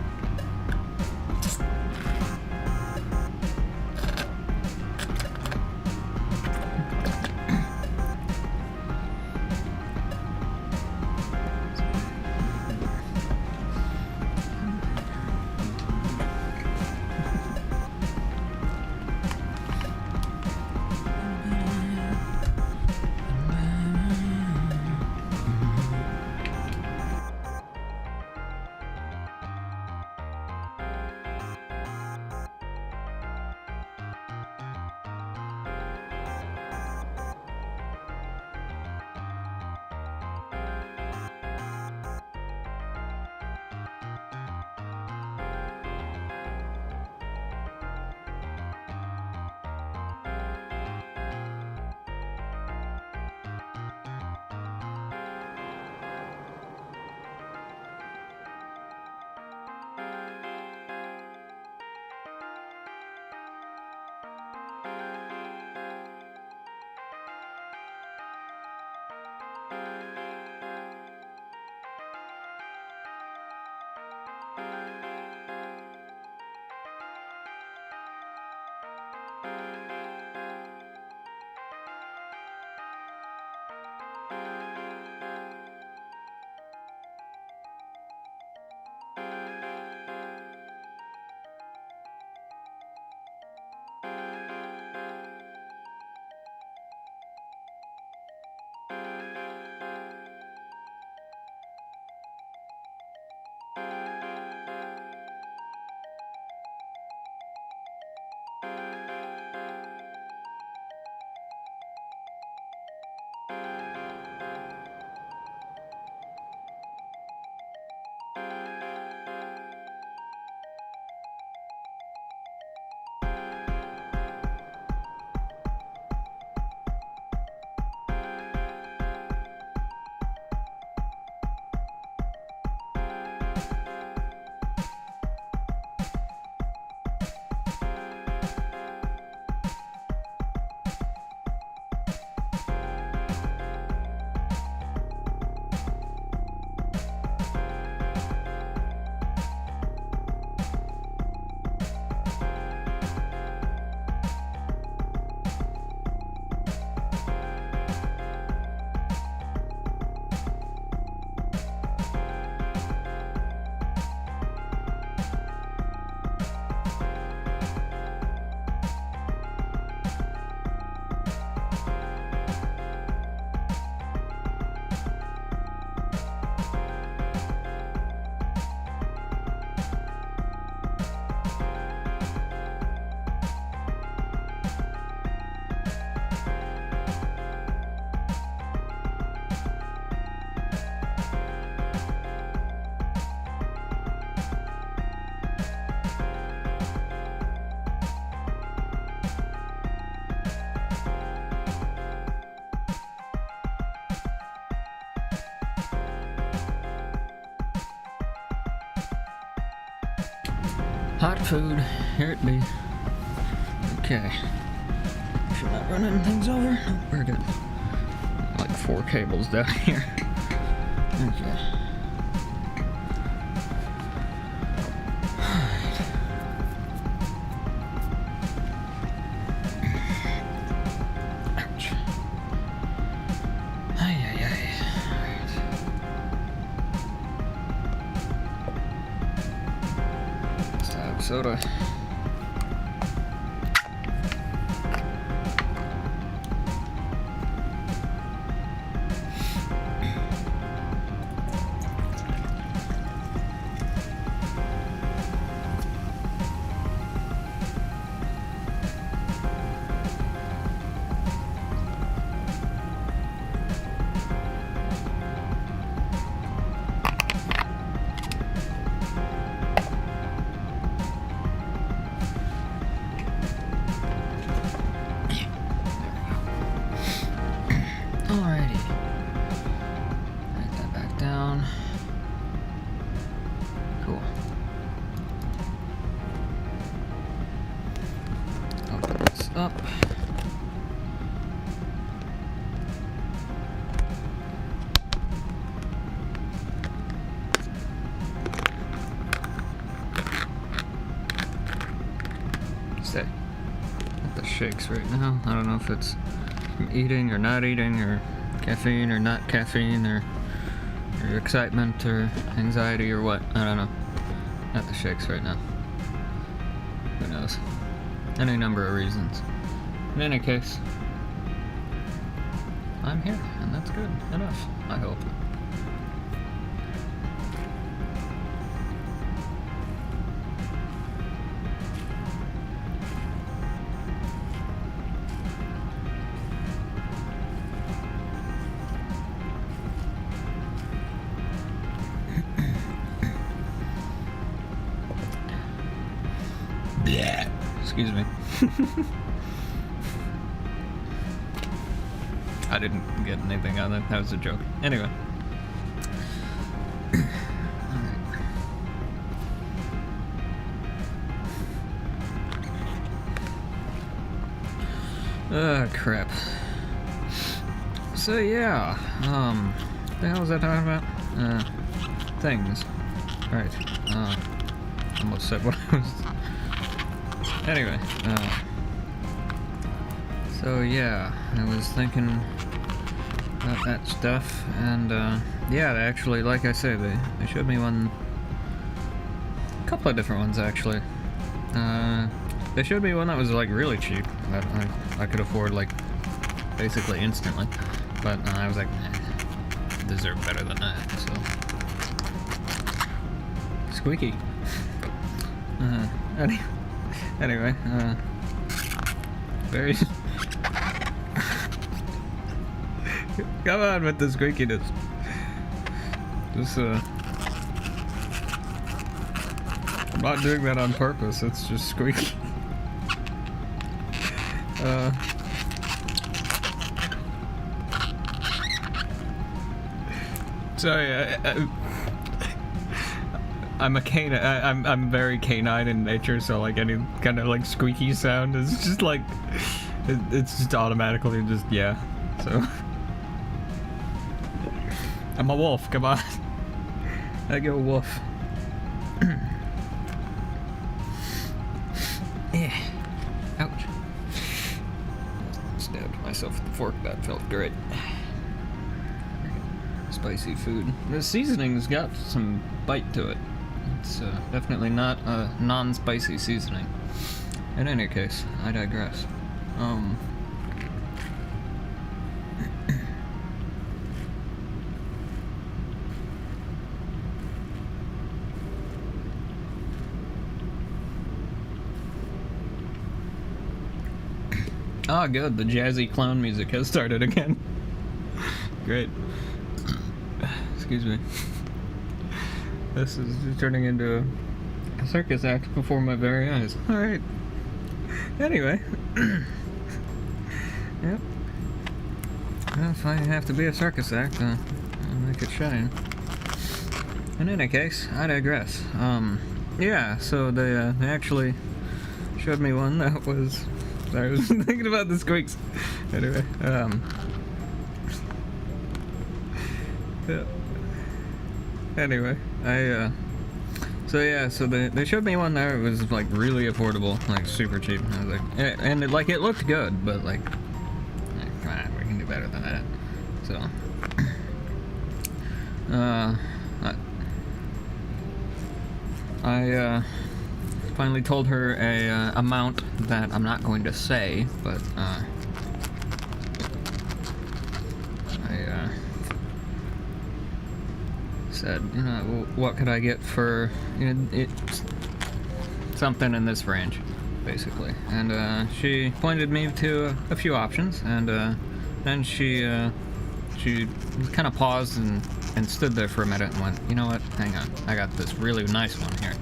Hot food, here it be. Okay. Should not run any things over. Nope, we're good. Like 4 cables down here. Okay. Ouch. Ay, ay, ay. Alright. Let's have soda. Alrighty. Write that back down. Cool. Open this up. Stay. Got the shakes right now. I don't know if it's from eating or not eating, or caffeine or not caffeine, or excitement or anxiety or what. I don't know. Got the shakes right now. Who knows? Any number of reasons. In any case, I'm here, and that's good enough, I hope. Yeah. Excuse me. I didn't get anything on that. That was a joke. Anyway. Crap. So yeah, the hell was I talking about? Things. Right. Almost said what I was. Anyway, so yeah, I was thinking about that stuff, and yeah, they actually, like I say, they showed me a couple of different ones actually. They showed me one that was like really cheap, that I could afford like basically instantly, but I was like, I deserve better than that, so. Squeaky. Anyway, very. Come on with the squeakiness. Just, I'm not doing that on purpose, it's just squeaky. Sorry, I'm a canine. I'm very canine in nature, so like any kind of like squeaky sound is just like it's just automatically just yeah. So I'm a wolf. Come on, I go wolf. Yeah. Ouch. Stabbed myself with the fork. That felt great. Spicy food. The seasoning's got some bite to it. It's definitely not a non-spicy seasoning. In any case, I digress. Ah, good. The jazzy clown music has started again. Great. Excuse me. This is turning into a circus act before my very eyes. Alright. Anyway. Yep. Well, if I have to be a circus act, I'll make it shine. In any case, I digress. Yeah, so they actually showed me one that was. I was thinking about the squeaks. Anyway, yeah. Anyway, so they showed me one there. It was like really affordable, like super cheap. I was like, and it looked good, but like, come on, we can do better than that. So, I finally told her a amount that I'm not going to say, but I said, you know, what could I get for, you know, something in this range, basically. And she pointed me to a few options, and then she kind of paused and stood there for a minute and went, you know what, hang on, I got this really nice one here.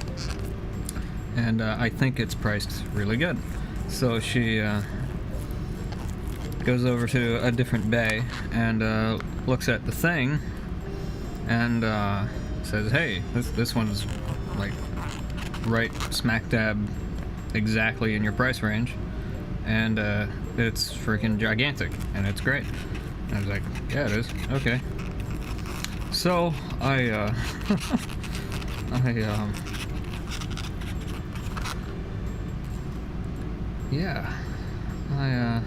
And I think it's priced really good. So she goes over to a different bay and looks at the thing and says, hey, this one's like right smack dab exactly in your price range, and it's freaking gigantic and it's great. And I was like, yeah, it is. Okay. So I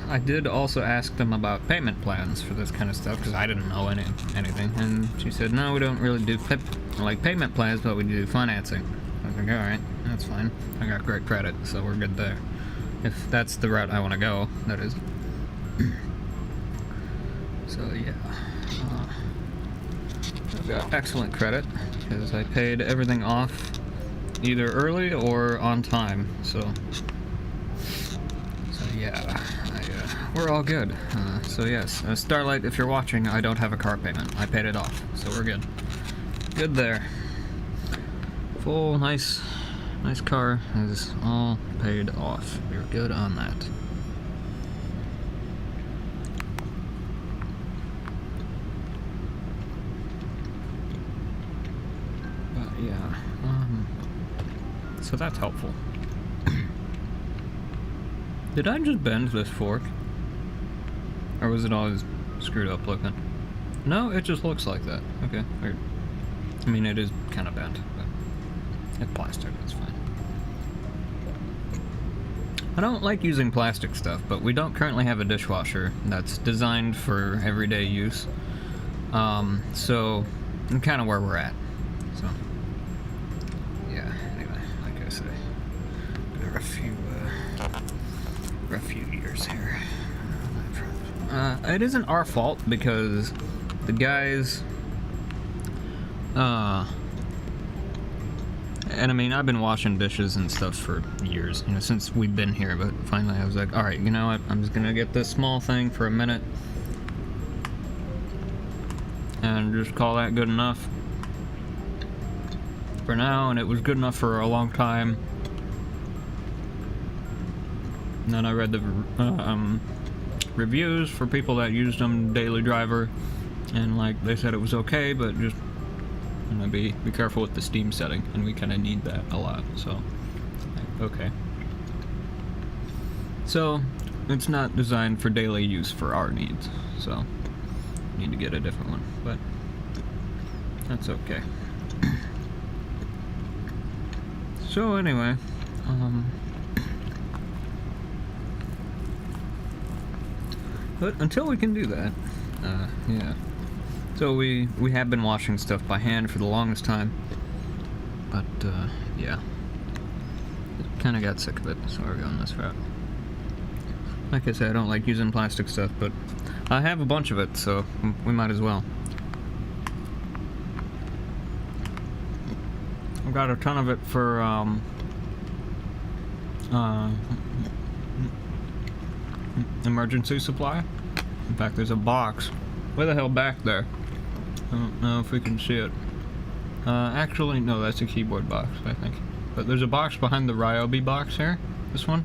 I did also ask them about payment plans for this kind of stuff, because I didn't know anything, and she said, no, we don't really do payment plans, but we do financing. I was like, alright, that's fine. I got great credit, so we're good there. If that's the route I want to go, that is. So yeah, I've got excellent credit, because I paid everything off either early or on time, so yeah, we're all good. So yes, Starlight, if you're watching, I don't have a car payment. I paid it off, so we're good. Good there. Full, nice car is all paid off. We're good on that. But yeah, so that's helpful. Did I just bend this fork? Or was it always screwed up looking? No, it just looks like that. Okay, weird. I mean, it is kind of bent, but it's plastic, it's fine. I don't like using plastic stuff, but we don't currently have a dishwasher that's designed for everyday use. So, I'm kind of where we're at. So, yeah, anyway, like I say, there are a few years here. It isn't our fault, because the guys, and I mean, I've been washing dishes and stuff for years, you know, since we've been here, but finally I was like, alright, you know what, I'm just gonna get this small thing for a minute, and just call that good enough for now, and it was good enough for a long time. And then I read the reviews for people that used them daily driver, and like they said it was okay, but just, you know, be careful with the steam setting, and we kind of need that a lot. So okay, so it's not designed for daily use for our needs, so need to get a different one, but that's okay. So anyway, but until we can do that, yeah. So we have been washing stuff by hand for the longest time, but yeah, kind of got sick of it, so we're going this route. Like I said, I don't like using plastic stuff, but I have a bunch of it, so we might as well. I've got a ton of it for emergency supply. In fact, there's a box way the hell back there. I don't know if we can see it. Actually, no, that's a keyboard box, I think. But there's a box behind the Ryobi box here. This one.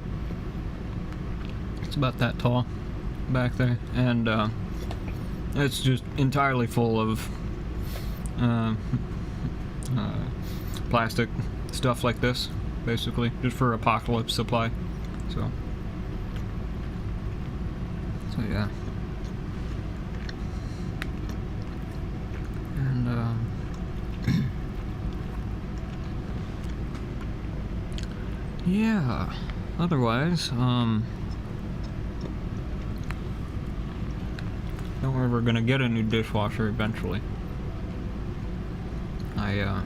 It's about that tall back there, and it's just entirely full of plastic stuff like this, basically, just for apocalypse supply. So yeah. And yeah. Otherwise, know we're gonna get a new dishwasher eventually. I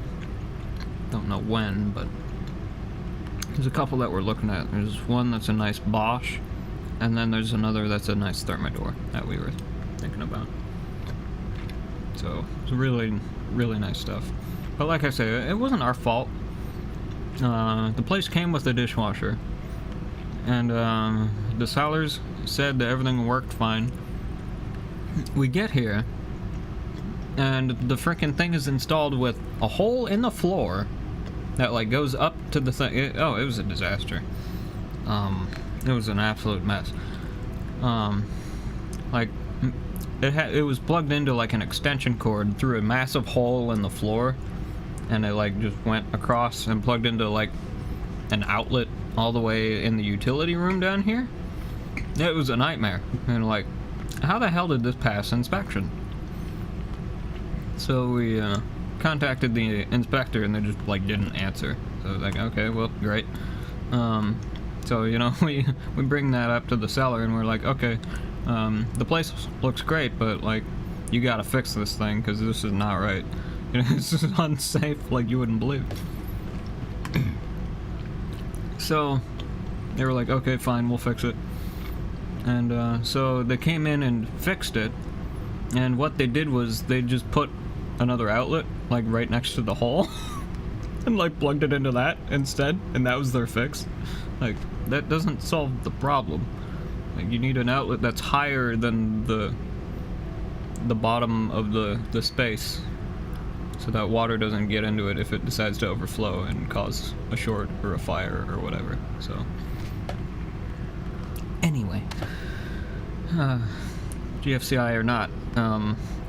don't know when, but there's a couple that we're looking at. There's one that's a nice Bosch, and then there's another that's a nice Thermador that we were thinking about. So it's really, really nice stuff. But like I say, it wasn't our fault. The place came with a dishwasher, and the sellers said that everything worked fine. We get here, and the frickin' thing is installed with a hole in the floor that like goes up to the thing. It was a disaster. It was an absolute mess. Like it was plugged into like an extension cord through a massive hole in the floor, and it like just went across and plugged into like an outlet all the way in the utility room down here. It was a nightmare, and like, how the hell did this pass inspection? So we contacted the inspector, and they just like didn't answer. So I was like, okay, well, great. So you know, we bring that up to the seller, and we're like, okay, the place looks great, but like, you gotta fix this thing because this is not right. You know, this is unsafe like you wouldn't believe. So they were like, okay, fine, we'll fix it. And so they came in and fixed it, and what they did was they just put another outlet like right next to the hole and like plugged it into that instead, and that was their fix. Like, that doesn't solve the problem. Like, you need an outlet that's higher than the bottom of the space, so that water doesn't get into it if it decides to overflow and cause a short or a fire or whatever. So anyway, GFCI or not,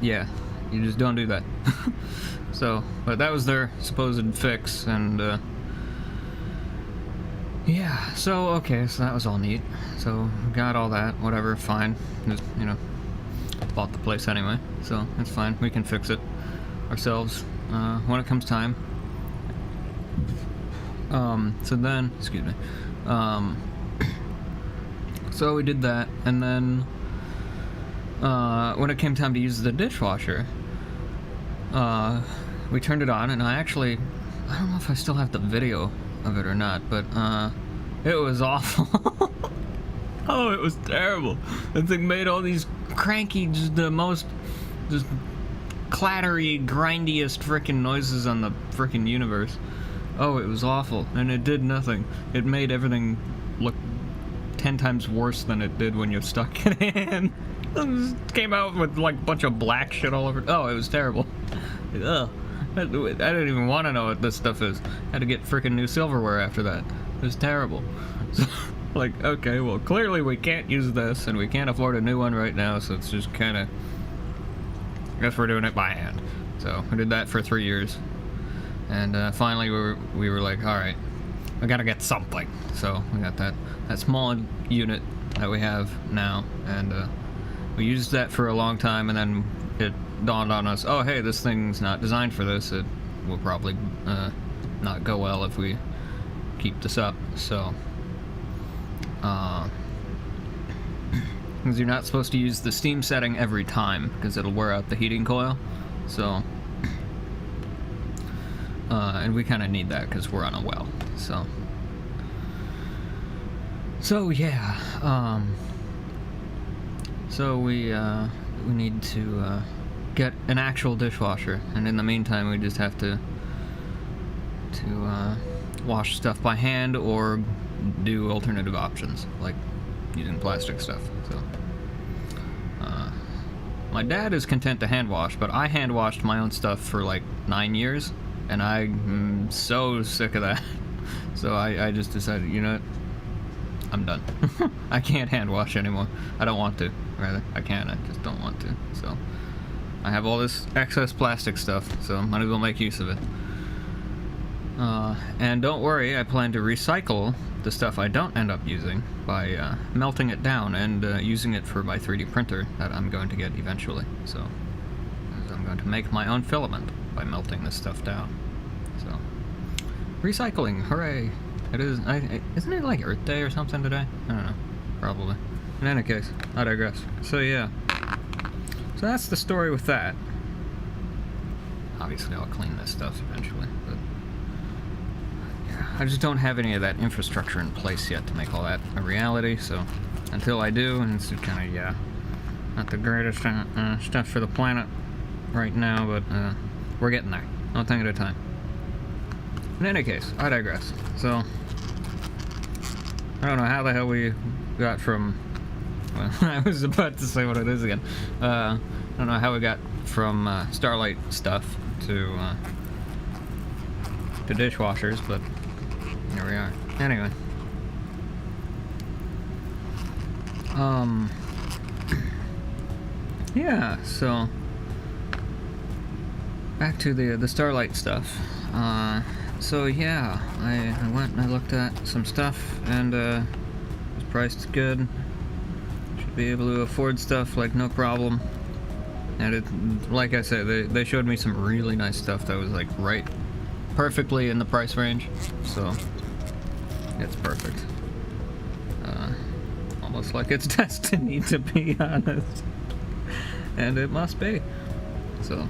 yeah, you just don't do that. So, but that was their supposed fix, and yeah, so okay, so that was all neat. So got all that, whatever, fine. Just, you know, bought the place anyway, so it's fine. We can fix it ourselves when it comes time. So then, excuse me. So we did that, and then when it came time to use the dishwasher, we turned it on, and I don't know if I still have the video of it or not, but it was awful. Oh, it was terrible. The thing made all these cranky, just the most just clattery, grindiest frickin' noises on the frickin' universe. Oh, it was awful, and it did nothing. It made everything look 10 times worse than it did when you stuck it in. It just came out with like a bunch of black shit all over. Oh, it was terrible. Ugh. I didn't even want to know what this stuff is. Had to get frickin' new silverware after that. It was terrible. So, like, okay, well, clearly we can't use this, and we can't afford a new one right now, so it's just kind of, I guess we're doing it by hand. So we did that for 3 years, and finally we were like, all right, we gotta get something. So we got that small unit that we have now, and we used that for a long time, and then it dawned on us, oh hey, this thing's not designed for this. It will probably not go well if we keep this up. So because you're not supposed to use the steam setting every time, because it'll wear out the heating coil. So and we kind of need that because we're on a well. So yeah, so we need to get an actual dishwasher, and in the meantime we just have to wash stuff by hand or do alternative options like using plastic stuff. So my dad is content to hand wash, but I hand washed my own stuff for like 9 years, and I'm so sick of that. So I just decided, you know what, I'm done. I can't hand wash anymore. I don't want to, rather. I can't, I just don't want to. So I have all this excess plastic stuff, so might as well make use of it. And don't worry, I plan to recycle the stuff I don't end up using by melting it down and using it for my 3D printer that I'm going to get eventually. So I'm going to make my own filament by melting this stuff down. So recycling, hooray! It is. Isn't it like Earth Day or something today? I don't know. Probably. In any case, I digress. So yeah. So that's the story with that. Obviously, I'll clean this stuff eventually, but yeah, I just don't have any of that infrastructure in place yet to make all that a reality. So until I do, and it's kind of, yeah, not the greatest stuff for the planet right now, but we're getting there. One thing at a time. In any case, I digress. So I don't know how the hell we got from. Well, I was about to say what it is again. I don't know how we got from Starlight stuff to dishwashers, but here we are. Anyway, yeah. So back to the Starlight stuff. So yeah, I went and I looked at some stuff, and it was priced good. Should be able to afford stuff like no problem. And it, like I said, they showed me some really nice stuff that was like right perfectly in the price range. So it's perfect. Almost like it's destiny, to be honest. And it must be. So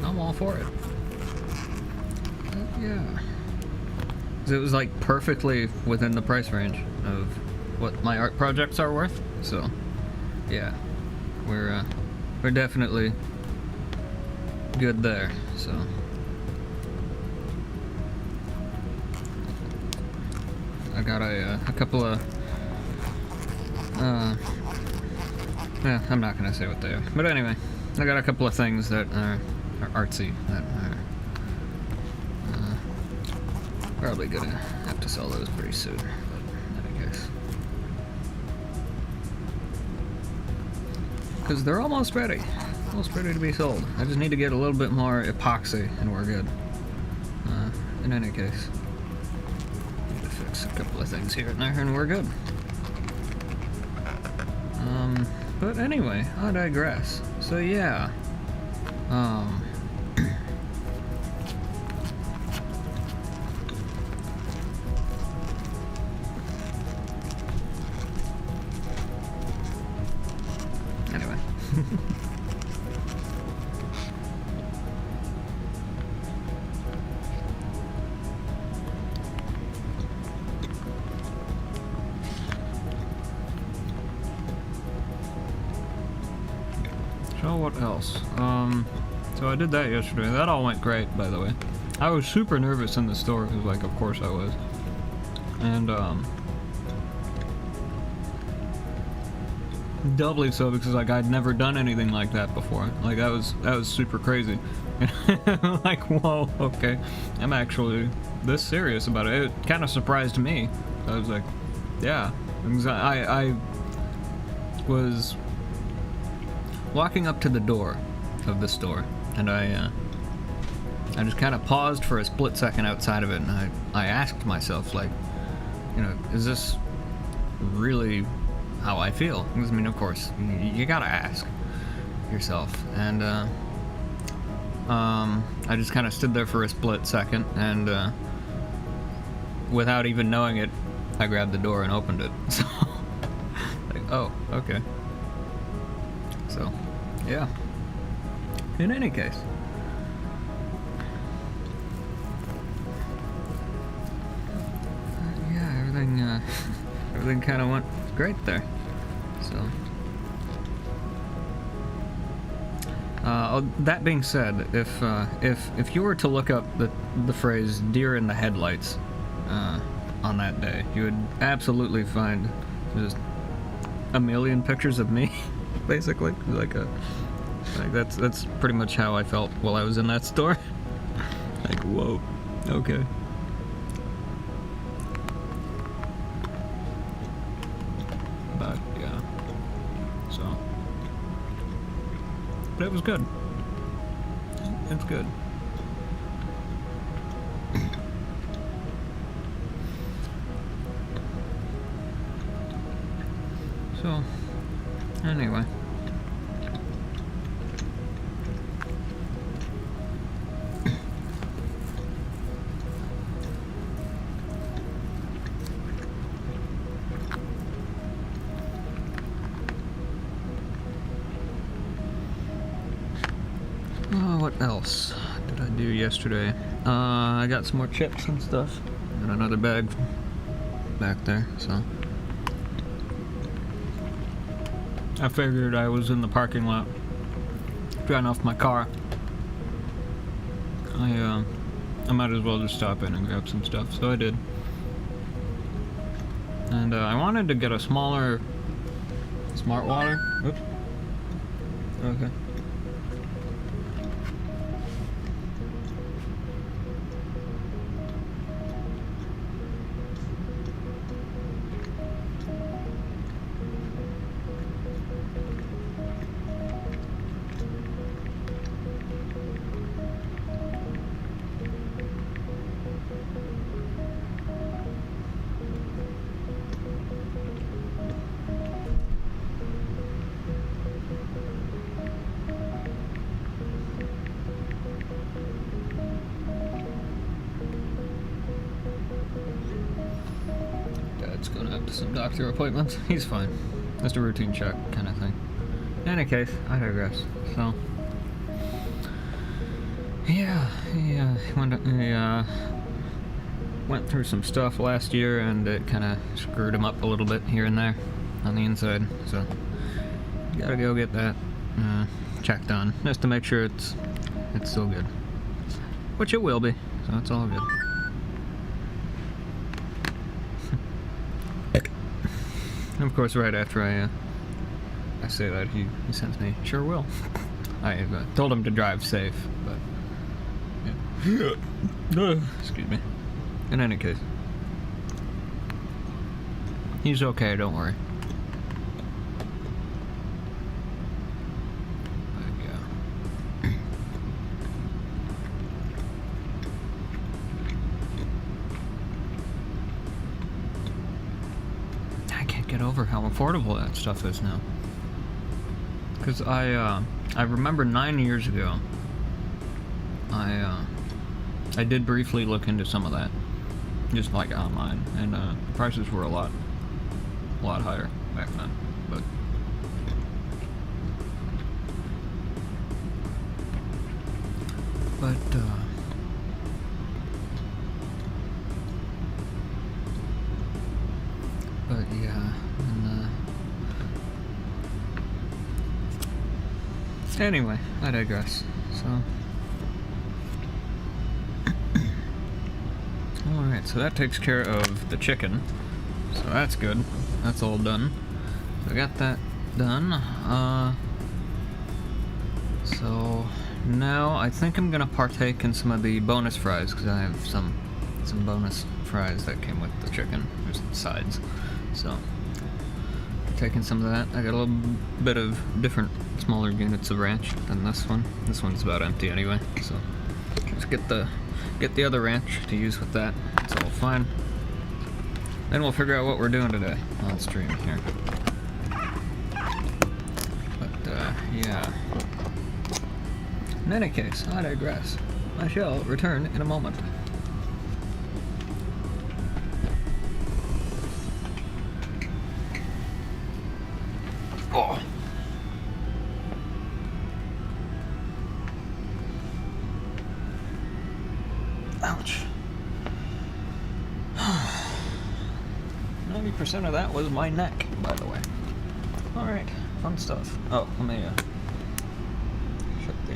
I'm all for it. Yeah. It was like perfectly within the price range of what my art projects are worth. So yeah, we're definitely good there. So I got a couple of yeah, I'm not gonna say what they are, but anyway, I got a couple of things that are artsy that are probably gonna have to sell those pretty soon, but in any case, because they're almost ready to be sold. I just need to get a little bit more epoxy and we're good. In any case, need to fix a couple of things here and there and we're good. But anyway, I digress. So yeah, anyway. So what else? So I did that yesterday. That all went great, by the way. I was super nervous in the store because, like, of course I was. And doubly so because, like, I'd never done anything like that before. Like, that was super crazy. Like, whoa, okay, I'm actually this serious about it. It kind of surprised me. I was like, yeah, because I was walking up to the door of the store, and I just kind of paused for a split second outside of it, and I asked myself, like, you know, is this really how I feel? Because, I mean, of course, you gotta ask yourself. And I just kind of stood there for a split second, and without even knowing it, I grabbed the door and opened it. So, like, oh, okay. So, yeah. In any case. Yeah, everything kind of went great there. So. That being said, if you were to look up the phrase "deer in the headlights" on that day, you would absolutely find just a million pictures of me, basically. Like that's pretty much how I felt while I was in that store. Like, whoa, okay. But yeah, so. But it was good. It's good. So, anyway. What else did I do yesterday? I got some more chips and stuff. Got another bag back there, so. I figured I was in the parking lot, drying off my car. I might as well just stop in and grab some stuff, so I did. And I wanted to get a smaller smart water. Oops. Okay. Dad's going up to some doctor appointments. He's fine. Just a routine check kind of thing. In any case, I digress. So, yeah, he went through some stuff last year, and it kind of screwed him up a little bit here and there on the inside. So, gotta go get that checked on just to make sure it's still good, which it will be. So it's all good. And of course, right after I say that, he sends me, sure will. I told him to drive safe, but yeah. Excuse me. In any case, he's okay, don't worry. But yeah. I can't get over how affordable that stuff is now. Because I remember 9 years ago, I did briefly look into some of that, just like online, and prices were a lot higher back then. But yeah, and anyway, I digress. So. Alright, so that takes care of the chicken. So that's good. That's all done. So I got that done. So now I think I'm gonna partake in some of the bonus fries, because I have some bonus fries that came with the chicken. There's sides. So taking some of that. I got a little bit of different smaller units of ranch than this one. This one's about empty anyway, so just get the other ranch to use with that. It's all fine. Then we'll figure out what we're doing today on stream here. But yeah. In any case, I digress. I shall return in a moment. Oh. Ouch. 90% of that was my neck, by the way. Alright, fun stuff. Oh, let me shut the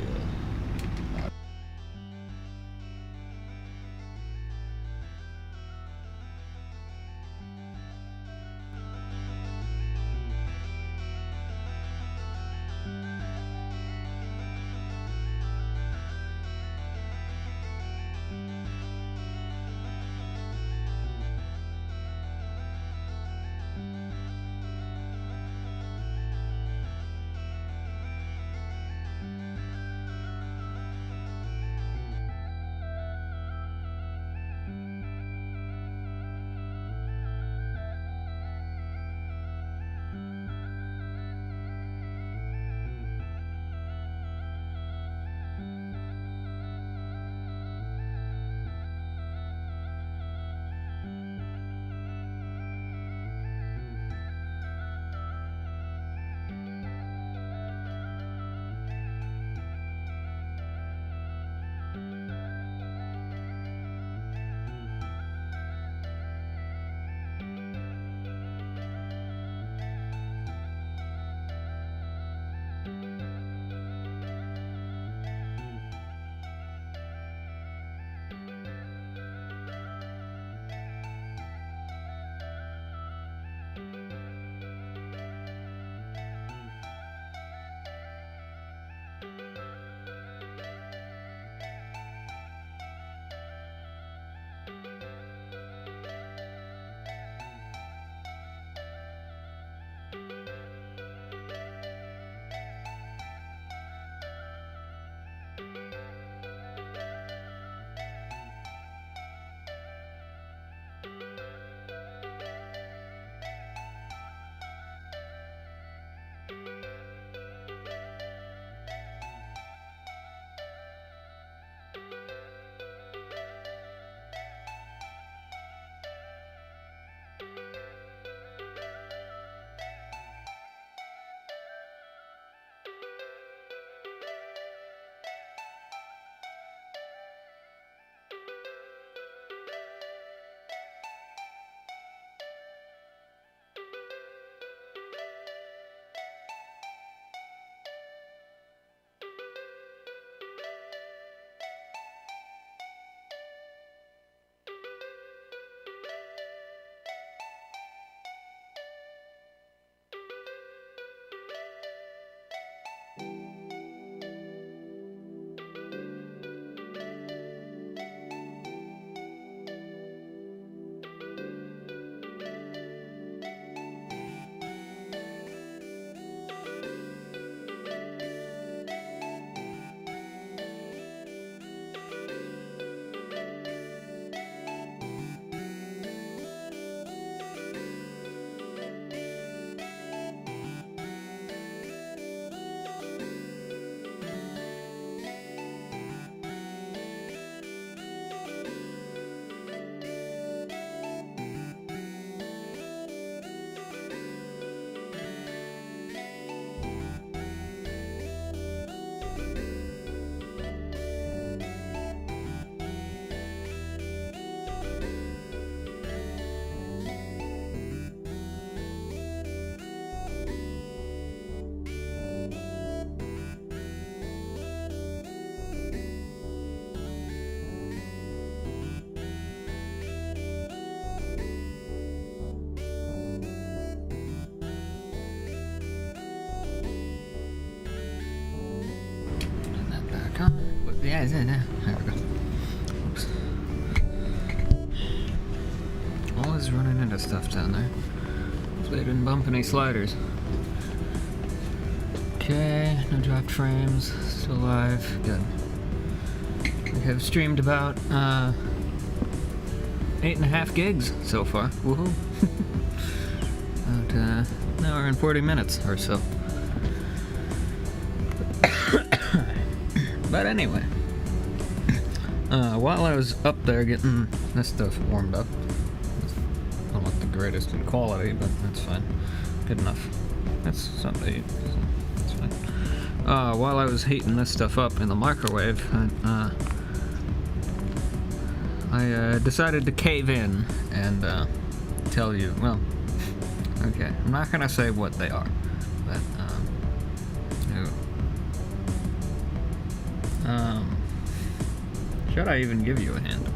There we go. Oops. Always running into stuff down there. Hopefully I didn't bump any sliders. Okay, no dropped frames. Still alive. Good. We have streamed about 8.5 gigs so far. Woohoo! About an hour and 40 minutes or so. But anyway, while I was up there getting this stuff warmed up, it's not the greatest in quality, but that's fine. Good enough. That's something to eat, so that's fine. While I was heating this stuff up in the microwave, I decided to cave in and tell you, well, okay, I'm not gonna say what they are, but should I even give you a hint?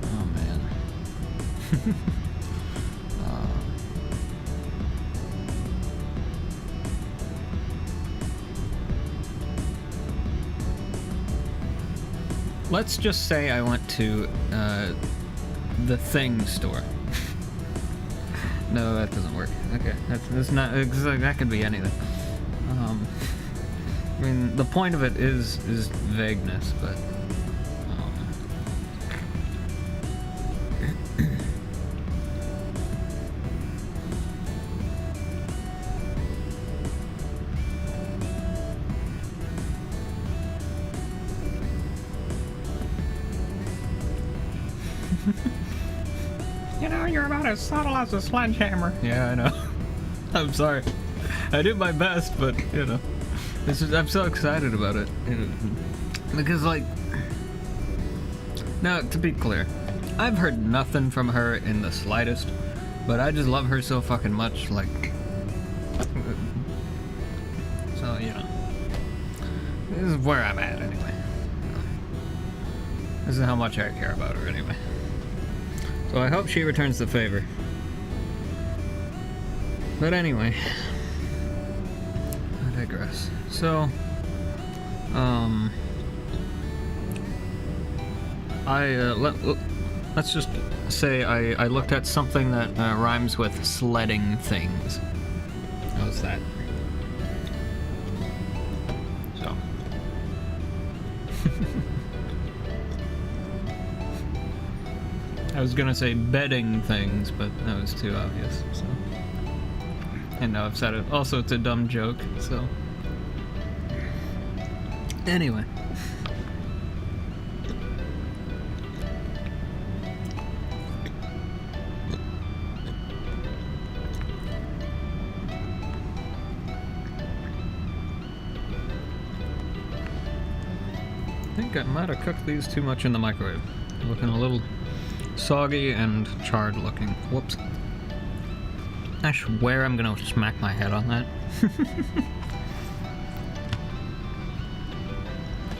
Oh man. Let's just say I went to the Thing store. No, that doesn't work. Okay, that's not. That could be anything. I mean, the point of it is vagueness, but. You know, you're about as subtle as a sledgehammer. Yeah, I know. I'm sorry. I did my best, but you know, I'm so excited about it because, like, now to be clear, I've heard nothing from her in the slightest, but I just love her so fucking much, like. So you know, this is where I'm at anyway. This is how much I care about her anyway. So I hope she returns the favor. But anyway, I digress. So, let's just say I looked at something that rhymes with sledding things. How's that? So. I was gonna say bedding things, but that was too obvious, so. And now I've said it. Also, it's a dumb joke, so. Anyway. I think I might have cooked these too much in the microwave. Looking a little soggy and charred looking. Whoops. I swear I'm gonna smack my head on that.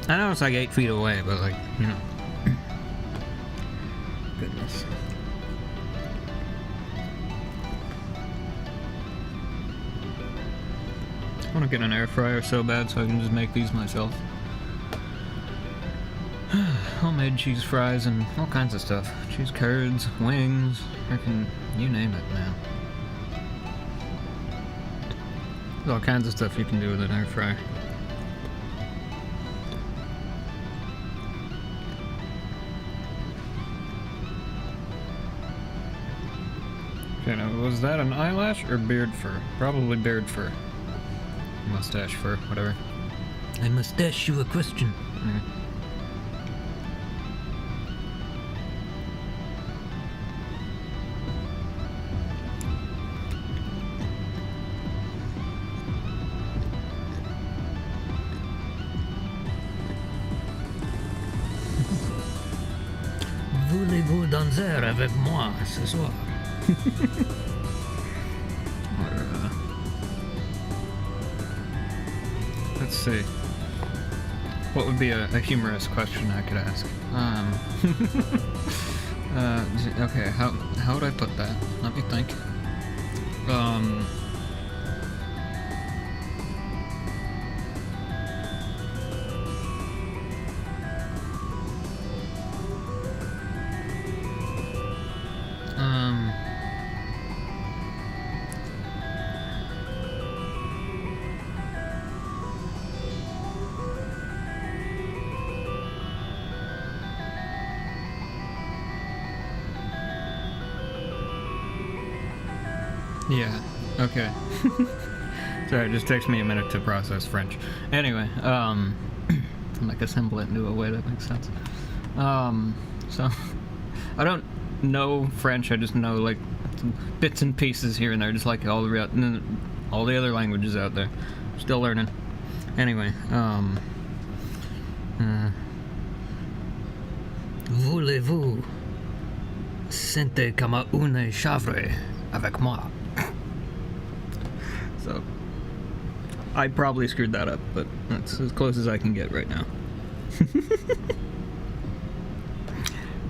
I know it's like 8 feet away, but like, you know. Goodness. I want to get an air fryer so bad so I can just make these myself. Homemade cheese fries and all kinds of stuff. Cheese curds, wings, freaking you name it, man. There's all kinds of stuff you can do with an air fryer. Okay, now was that an eyelash or beard fur? Probably beard fur. Mustache fur, whatever. I must ask you a question. Voulez-vous danser avec moi ce soir? Let's see. What would be a humorous question I could ask? Okay, how would I put that? Let me think. Yeah. Okay. Sorry, it just takes me a minute to process French. Anyway, like assemble it into a way that makes sense. So I don't know French. I just know like bits and pieces here and there, just like all the other languages out there. Still learning. Anyway, voulez-vous sentir comme une chèvre avec moi? So, I probably screwed that up, but that's as close as I can get right now.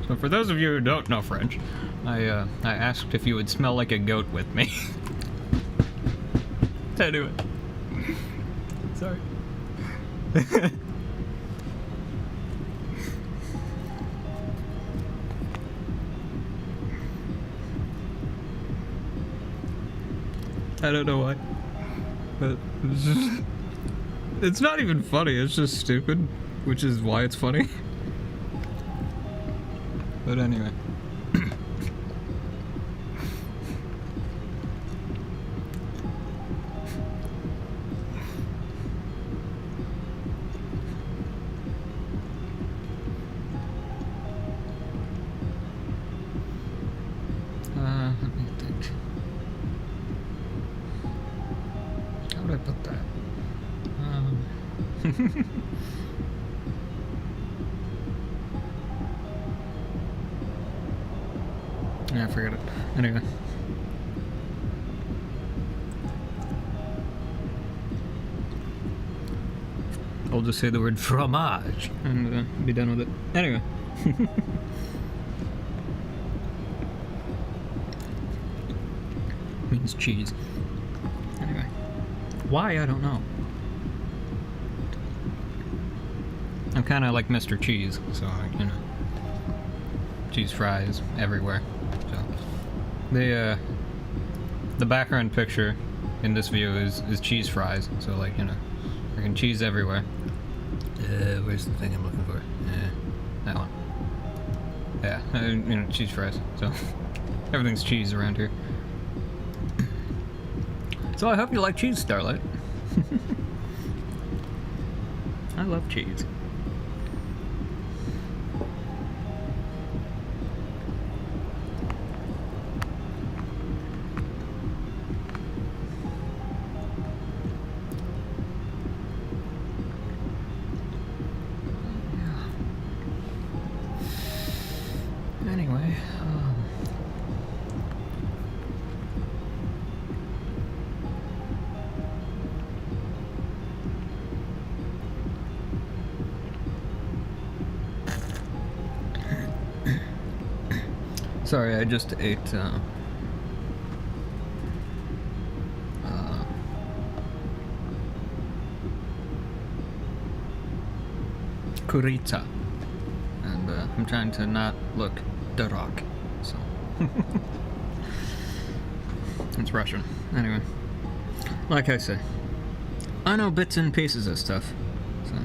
So for those of you who don't know French, I asked if you would smell like a goat with me. Anyway. Sorry. I don't know why. But it's not even funny, it's just stupid, which is why it's funny. But anyway. Let me think. How would I put that? Yeah, forget it. Anyway. I'll just say the word fromage and be done with it. Anyway. Means cheese. Anyway. Why? I don't know. I'm kind of like Mr. Cheese, so, you know. Cheese fries everywhere. So, the background picture in this view is cheese fries. So, like, you know, freaking cheese everywhere. Where's the thing I'm looking for? That one. Yeah, you know, cheese fries. So, everything's cheese around here. So I hope you like cheese, Starlight. I love cheese. Anyway, sorry, I just ate kurica, and I'm trying to not look dark, so it's Russian. Anyway, like I say, I know bits and pieces of stuff. So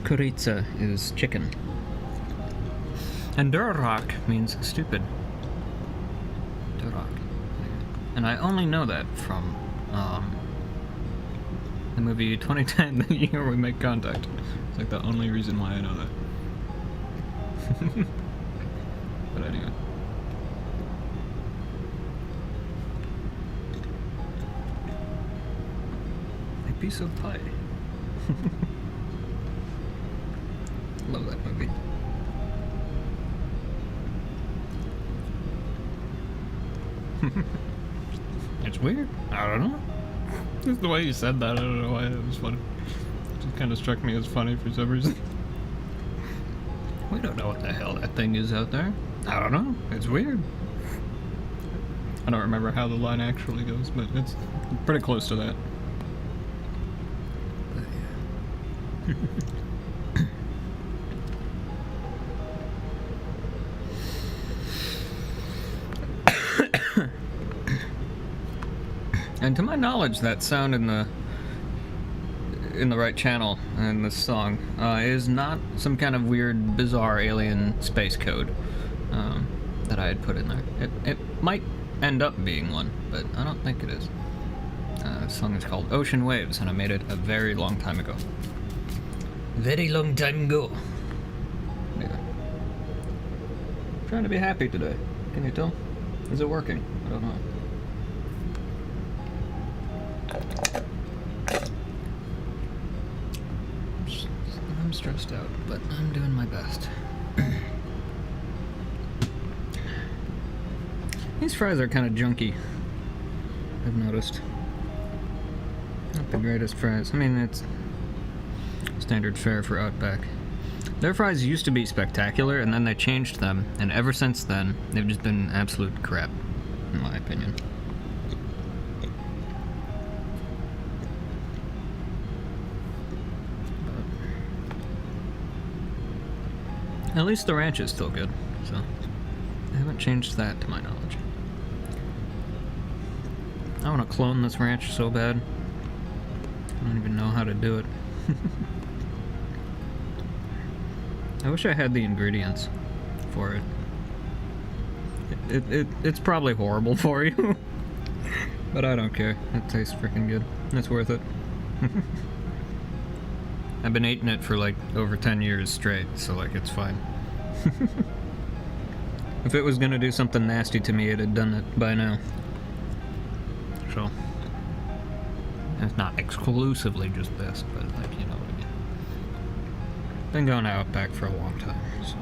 kurica is chicken. And Durak means stupid. Durak. And I only know that from the movie 2010, the year we make contact. It's like the only reason why I know that. But anyway. A piece of pie. Love that movie. It's weird. I don't know. Just the way you said that, I don't know why it was funny. It just kind of struck me as funny for some reason. We don't know what the hell that thing is out there. I don't know. It's weird. I don't remember how the line actually goes, but it's pretty close to that. But yeah. And to my knowledge, that sound in the right channel in this song is not some kind of weird, bizarre alien space code that I had put in there. It might end up being one, but I don't think it is. This song is called Ocean Waves, and I made it a very long time ago. Very long time ago. Yeah. Trying to be happy today. Can you tell? Is it working? I don't know. I'm stressed out, but I'm doing my best. These fries are kind of junky, I've noticed. Not the greatest fries. I mean, it's standard fare for Outback. Their fries used to be spectacular, and then they changed them, and ever since then, they've just been absolute crap, in my opinion. At least the ranch is still good, so I haven't changed that to my knowledge. I want to clone this ranch so bad. I don't even know how to do it. I wish I had the ingredients for it. It's probably horrible for you, but I don't care. It tastes freaking good. It's worth it. I've been eating it for like over 10 years straight, so like it's fine. If it was gonna do something nasty to me, it had done it by now. So, it's not exclusively just this, but like, you know what I mean. Been going Outback for a long time, so.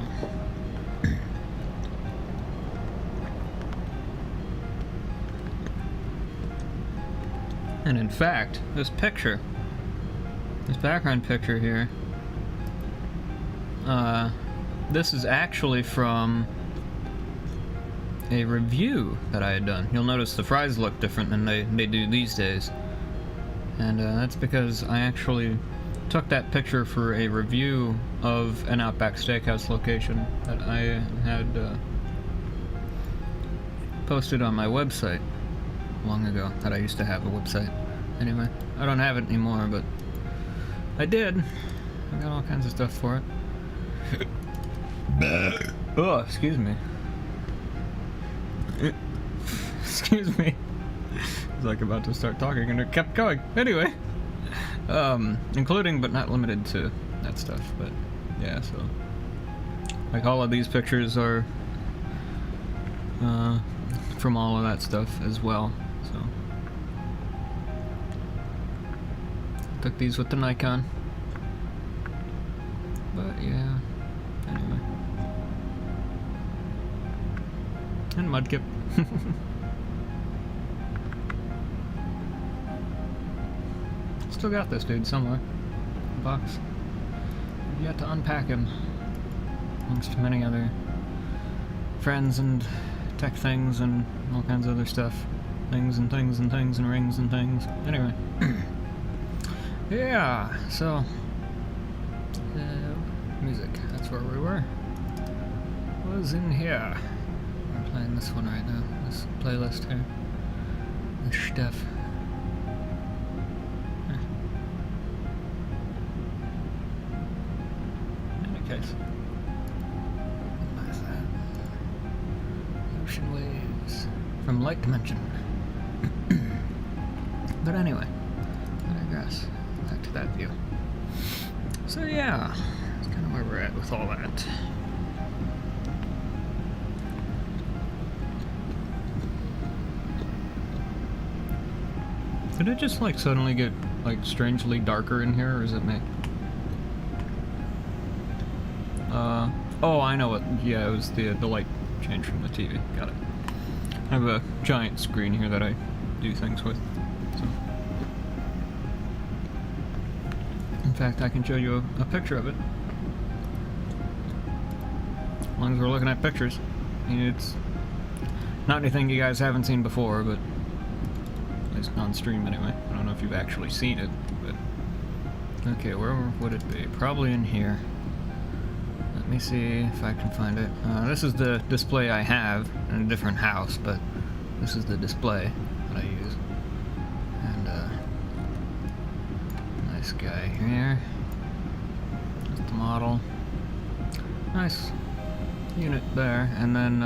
And in fact, this picture, this background picture here, this is actually from a review that I had done. You'll notice the fries look different than they do these days. And that's because I actually took that picture for a review of an Outback Steakhouse location that I had posted on my website long ago, that I used to have a website. Anyway, I don't have it anymore, but I did. I got all kinds of stuff for it. Oh, excuse me. Excuse me. I was like about to start talking and it kept going. Anyway. Including but not limited to that stuff, but yeah, so like all of these pictures are from all of that stuff as well. So took these with the Nikon. But yeah. Anyway. And Mudkip. Still got this dude somewhere. Box. I've yet to unpack him. Amongst many other friends and tech things and all kinds of other stuff. Things and things and things and rings and things. Anyway. Yeah, so music, that's where we were. Was in here. I'm playing this one right now, this playlist here. This stuff. In any case. What's that? Ocean waves. From Light Dimension. But anyway, I digress. Back to that view. So yeah, that's kind of where we're at with all that. Did it just like suddenly get like strangely darker in here, or is it me? Oh, I know what. Yeah, it was the light change from the TV. Got it. I have a giant screen here that I do things with. So. In fact, I can show you a picture of it. As long as we're looking at pictures. I mean, it's not anything you guys haven't seen before, but at least on stream anyway. I don't know if you've actually seen it, but okay, where would it be? Probably in here. Let me see if I can find it. This is the display I have in a different house, but this is the display that I use. And nice guy here. That's the model. Nice unit there, and then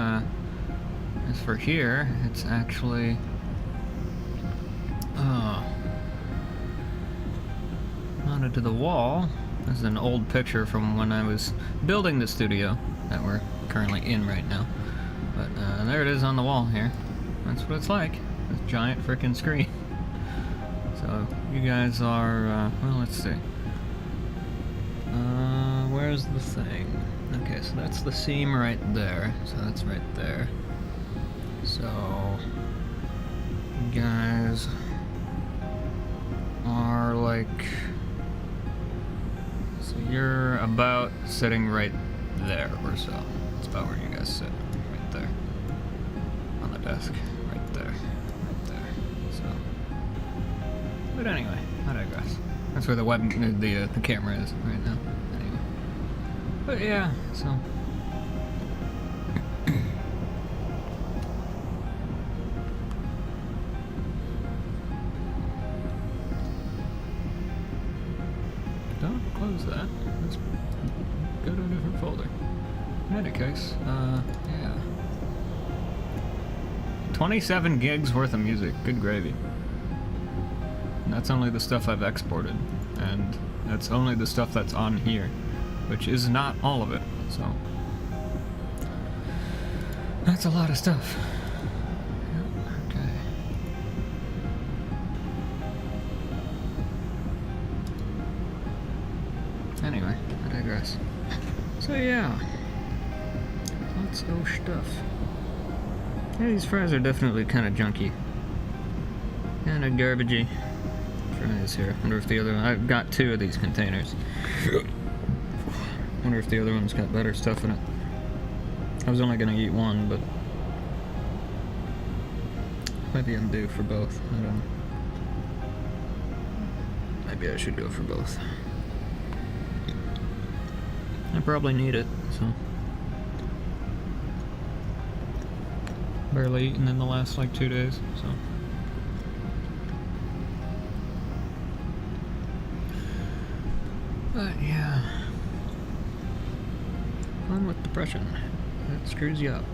as for here, it's actually mounted to the wall. This is an old picture from when I was building the studio that we're currently in right now. But there it is on the wall here. That's what it's like. This giant frickin' screen. So you guys are, well, let's see. Where's the thing? Okay, so that's the seam right there. So that's right there. So you guys are like, so you're about sitting right there or so. That's about where you guys sit, right there. On the desk, right there, right there. So, but anyway, I digress. That's where the the camera is right now. Anyway, but yeah, so. Don't close that. Let's go to a different folder. In any case, yeah. 27 gigs worth of music. Good gravy. And that's only the stuff I've exported. And that's only the stuff that's on here. Which is not all of it, so. That's a lot of stuff. Yep, okay. Anyway, I digress. So yeah, lots of stuff. Yeah, these fries are definitely kind of junky. Kind of garbagey. Fries here. Wonder if the other one, I've got 2 of these containers. Wonder if the other one's got better stuff in it. I was only gonna eat one, but maybe I'm due for both. I don't know. Maybe I should go for both. I probably need it, so. Barely eaten in the last like 2 days, so. But yeah. Fun with depression. That screws you up.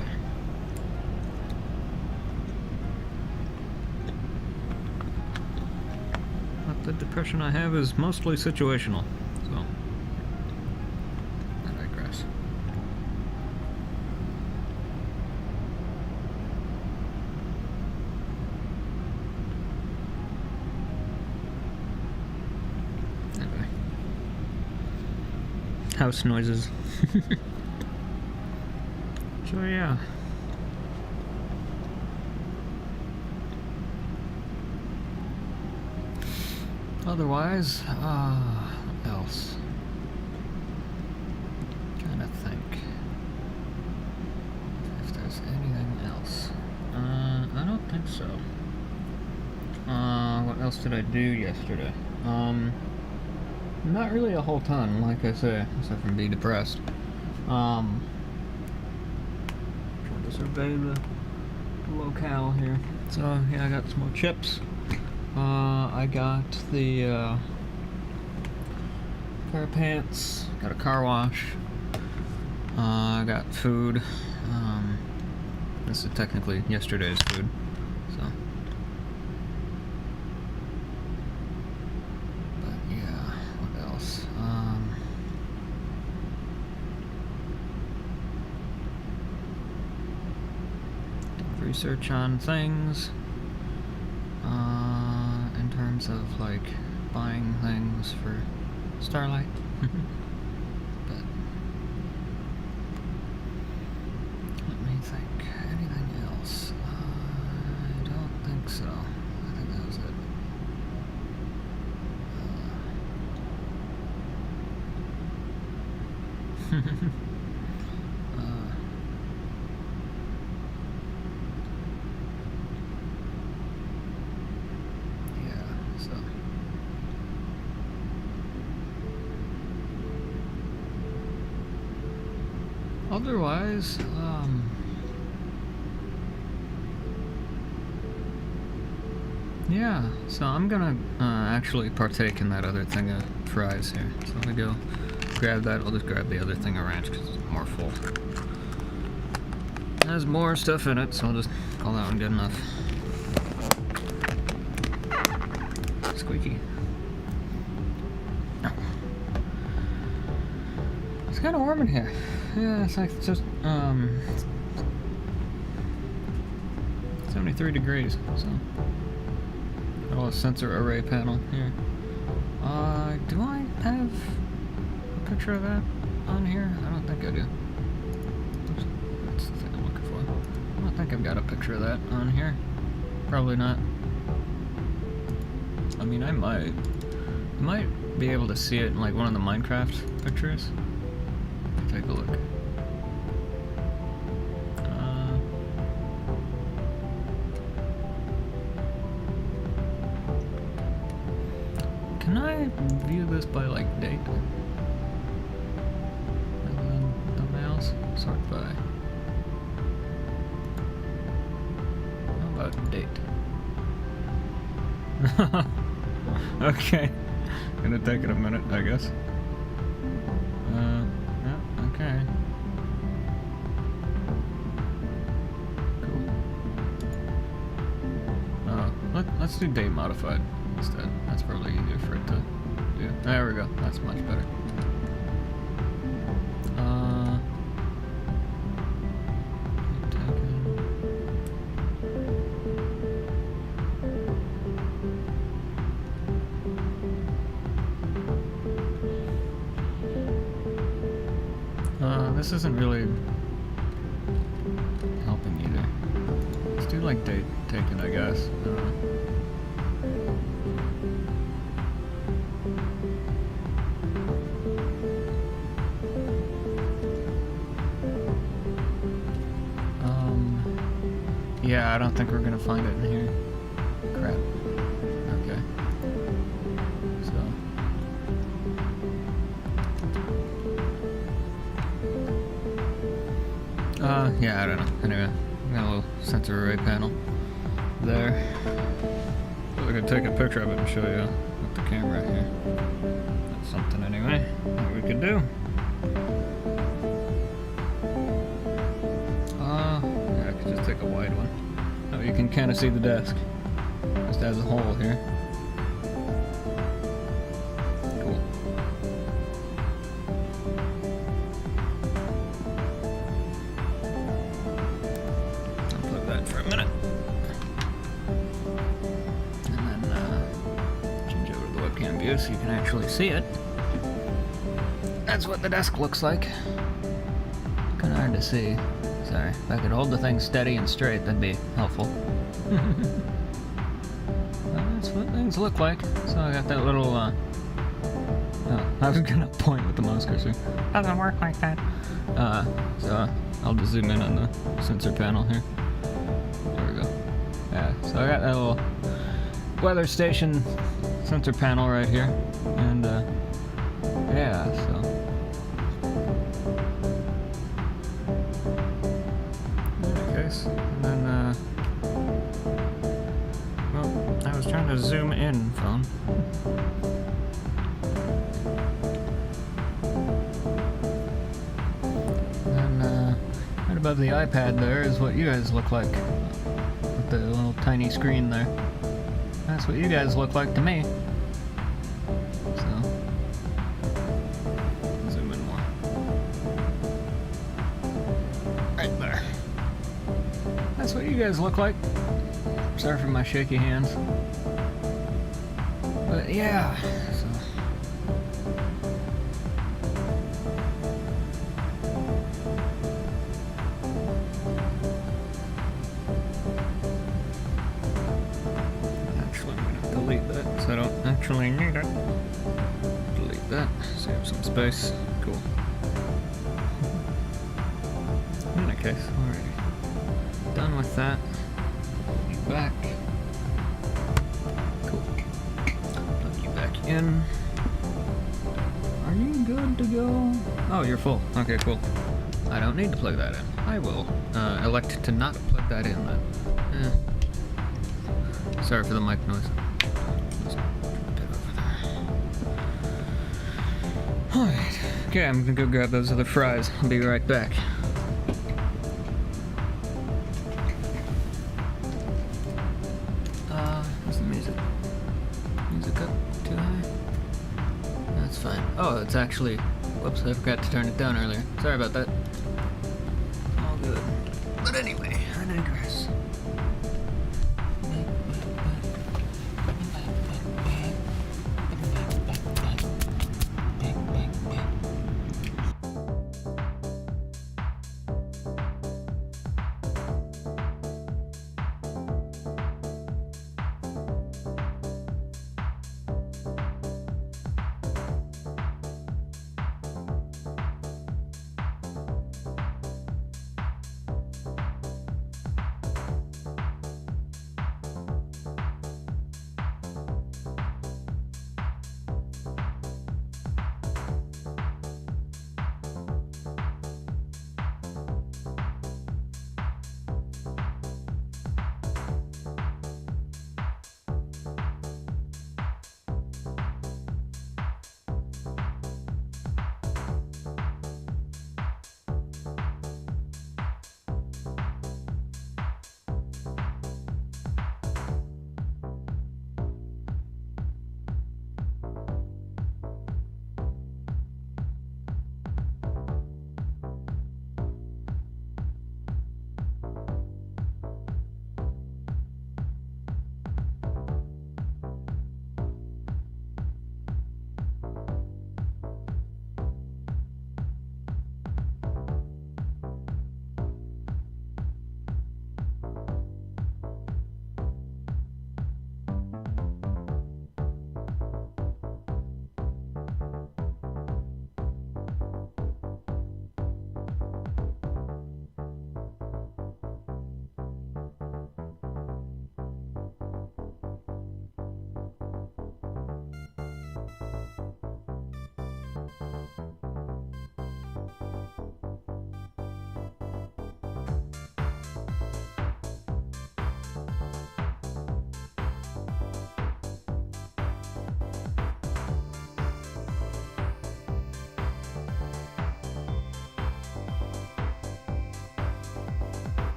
But the depression I have is mostly situational, so. I digress. Anyway. House noises. So yeah. Otherwise, what else? Trying to think if there's anything else. I don't think so. What else did I do yesterday? Not really a whole ton, like I say, except for be depressed. Trying to survey the locale here. So yeah, I got some more chips. I got the pair of pants, got a car wash, I got food. This is technically yesterday's food, so. But yeah, what else? Did research on things. In terms of like buying things for Starlight. But let me think. Anything else? I don't think so. I think that was it. Otherwise, yeah, so I'm gonna actually partake in that other thing of fries here. So I'm gonna go grab that. I'll just grab the other thing of ranch because it's more full. has more stuff in it, so I'll just call that one good enough. Squeaky. It's kind of warm in here. Yeah, it's like just 73 degrees. So, got a little sensor array panel here. Do I have a picture of that on here? I don't think I do. Oops, that's the thing I'm looking for. I don't think I've got a picture of that on here. Probably not. I mean, I might be able to see it in like one of the Minecraft pictures. Take a look. Can I view this by like date? And then thumbnails, sort by. How about date? Okay, gonna take it a minute, I guess. Yeah, okay. Cool. Let's do date modified instead. That's probably easier for it to do. There we go. That's much better. This isn't really helping either. Let's do like date taken, I guess. Yeah, I don't think we're gonna find it in here. Crap. Okay. So. Yeah, I don't know. Anyway, got a little sensor array panel there. I could take a picture of it and show you with the camera here. That's something anyway that we could do. Yeah, I could just take a wide one. Oh, you can kind of see the desk. Just has a hole here. Cool. Unplug that for a minute. And then change over to the webcam view so you can actually see it. That's what the desk looks like. Kind of hard to see. Sorry, if I could hold the thing steady and straight, that'd be helpful. That's what things look like. So I got that little, oh, I was gonna point with the mouse cursor. Doesn't work like that. So I'll just zoom in on the sensor panel here. There we go. Yeah, so I got that little weather station sensor panel right here. And, yeah, so. And then, well, I was trying to zoom in, phone. And then, right above the iPad there is what you guys look like. With the little tiny screen there. That's what you guys look like to me. So, zoom in more. Right there. That's what you guys look like. Sorry for my shaky hands. But yeah, so. Actually, I'm gonna delete that so I don't actually need it. Delete that, save some space. Cool. In that case, alrighty. Done with that. Plug you back. Cool. Plug you back in. Are you good to go? Oh, you're full. Okay, cool. I don't need to plug that in. I will elect to not plug that in then. Sorry for the mic noise. Just put it over there. Alright. Okay, I'm gonna go grab those other fries. I'll be right back. Oh, it's actually... Whoops, I forgot to turn it down earlier. Sorry about that. All good. But anyway, I digress.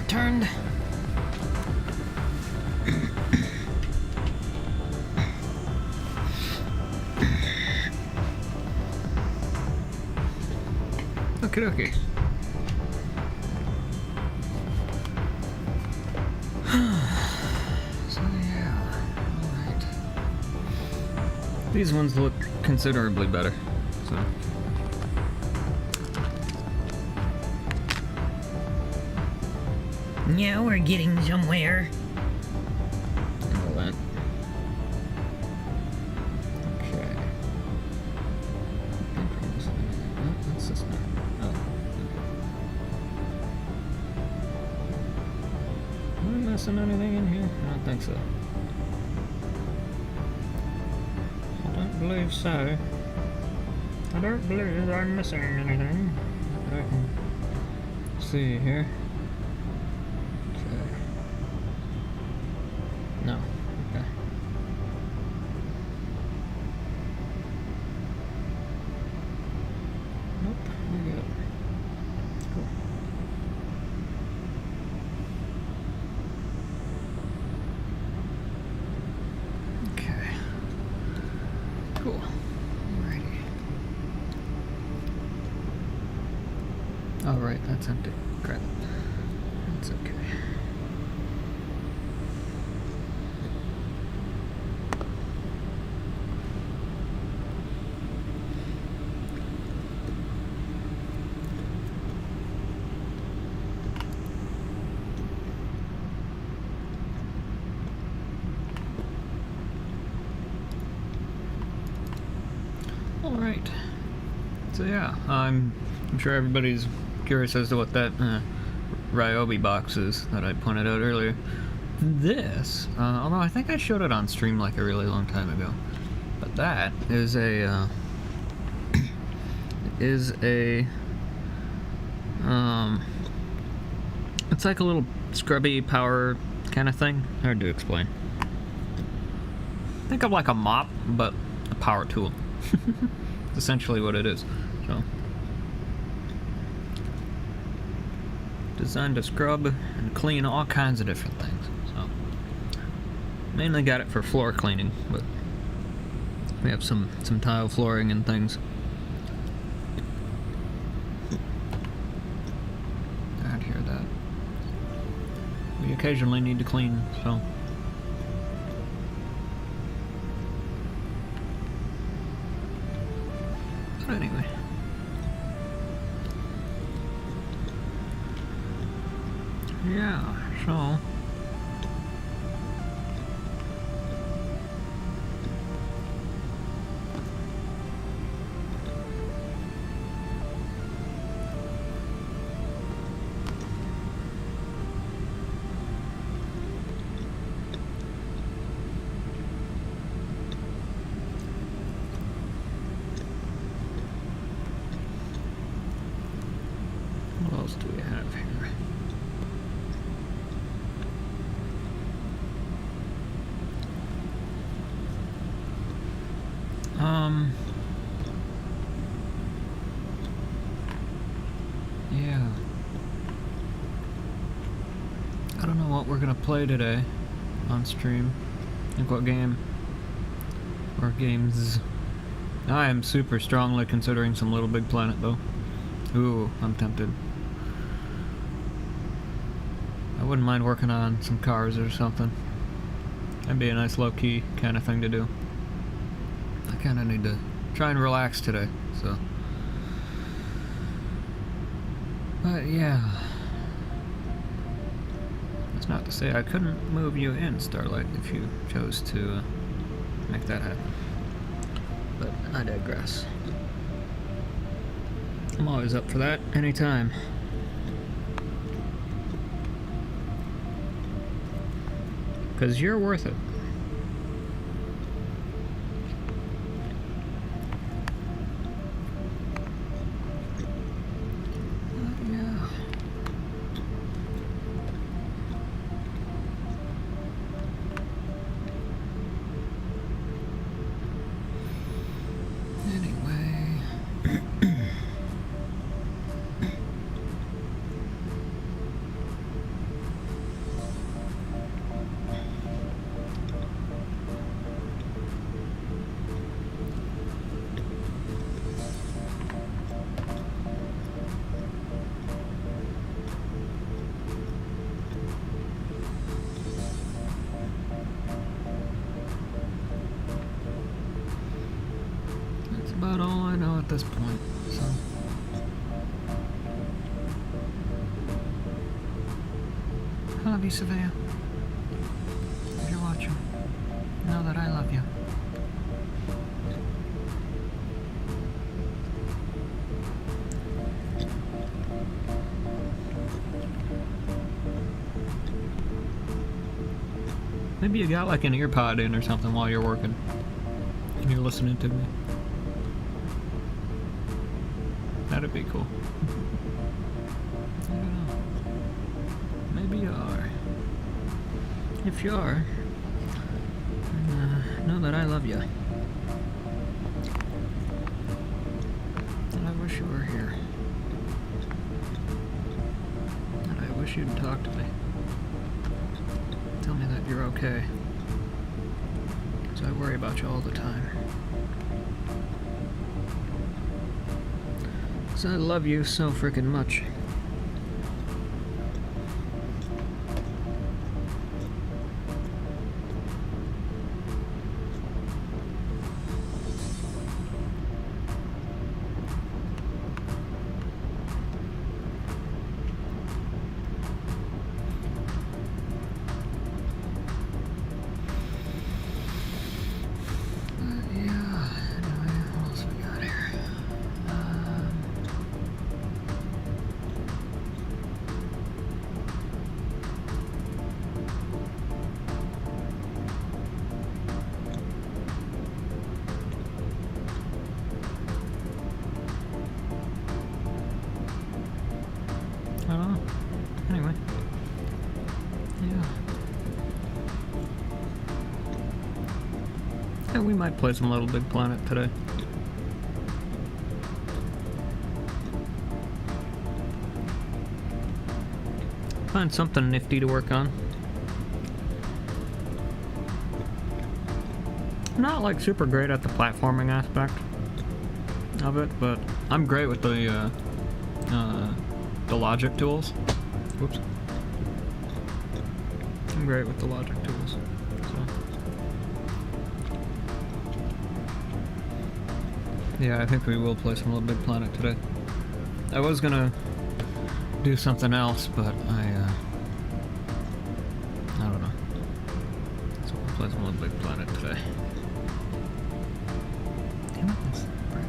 Turned. Okie dokie. So yeah, alright. These ones look considerably better, so. Yeah, we're getting somewhere. All that. Okay. Oh, what's this now? Oh. Am I missing anything in here? I don't think so. I don't believe so. I don't believe I'm missing anything. I can see here. No. Okay. Nope. We're good. Cool. Okay. Cool. Alrighty. Oh, right. That's empty. Crap. That's okay. Alright. So yeah, I'm sure everybody's curious as to what that Ryobi boxes that I pointed out earlier. This, although I think I showed it on stream like a really long time ago, but that is a it's like a little scrubby power kind of thing. Hard to explain. Think of like a mop, but a power tool. It's essentially what it is. So, designed to scrub and clean all kinds of different things. So, mainly got it for floor cleaning, but we have some tile flooring and things. I'd hear that. We occasionally need to clean, so. But anyway. Yeah, so. What else do we have here? Yeah. I don't know what we're gonna play today on stream. Like what game? Or games. I am super strongly considering some Little Big Planet though. Ooh, I'm tempted. I wouldn't mind working on some cars or something. That'd be a nice low-key kind of thing to do. I kind of need to try and relax today, so. But yeah. That's not to say I couldn't move you in, Starlight, if you chose to make that happen. But I digress. I'm always up for that, anytime. Because you're worth it. Yeah. Anyway. That's about all I know at this point, so. I love you, Savannah. If you're watching, know that I love you. Maybe you got like an ear pod in or something while you're working and you're listening to me. That'd be cool. I don't know. Maybe you are. If you are, then, know that I love you. And I wish you were here. And I wish you'd talk to me. Tell me that you're okay. Because I worry about you all the time. Because I love you so freaking much. we might play some Little Big Planet today. Find something nifty to work on. Not like super great at the platforming aspect of it, but I'm great with the logic tools. Whoops. I'm great with the logic tools. So. Yeah, I think we will play some Little Big Planet today. I was gonna do something else, but I don't know. So we'll play some Little Big Planet today. Damn it, this brick.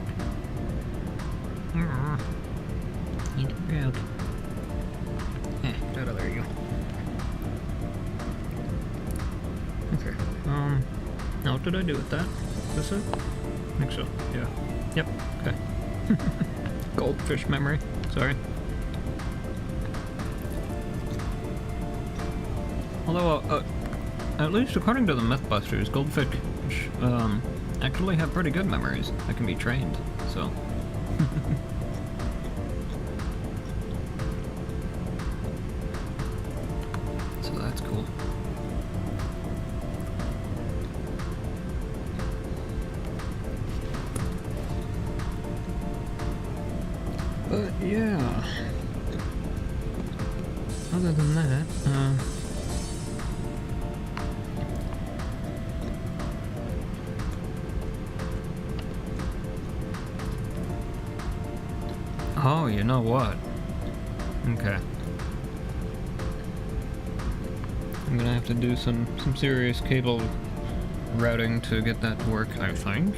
Need to get out. Get out of there, you. Okay. Now what did I do with that? Is this it? I think so. Yeah. Yep. Okay. Goldfish memory. Sorry. Although, at least according to the Mythbusters, goldfish actually have pretty good memories that can be trained, so. So that's cool. But yeah. Other than that, oh, you know what? Okay. I'm gonna have to do some serious cable routing to get that to work, I think.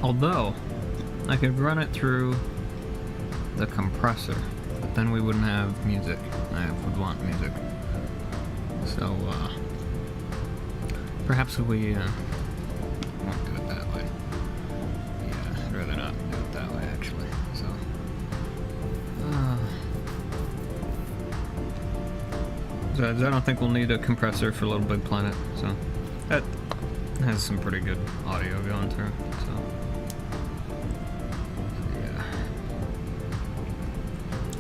Although, I could run it through the compressor, but then we wouldn't have music. I would want music. So, perhaps we won't do it that way. Yeah, I'd rather not do it that way, actually. So, I don't think we'll need a compressor for Little Big Planet, so that has some pretty good audio going through, so.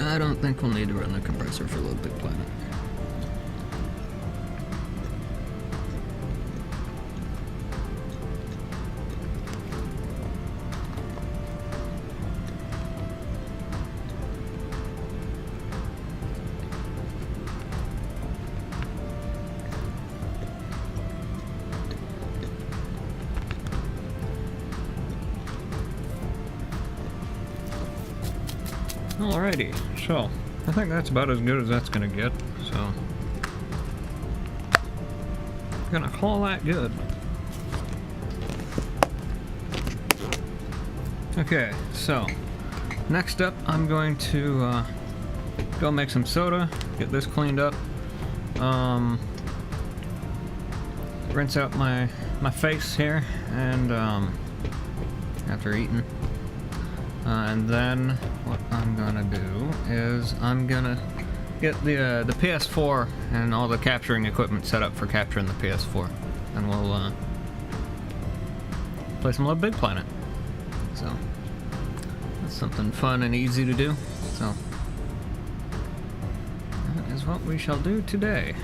I don't think we'll need to run the compressor for Little Big Planet. Alrighty, so I think that's about as good as that's gonna get, so gonna call that good. Okay, so next up I'm going to go make some soda, get this cleaned up, rinse out my face here, and after eating. And then what I'm gonna do is I'm gonna get the PS4 and all the capturing equipment set up for capturing the PS4, and we'll play some Little Big Planet. So that's something fun and easy to do. So that is what we shall do today.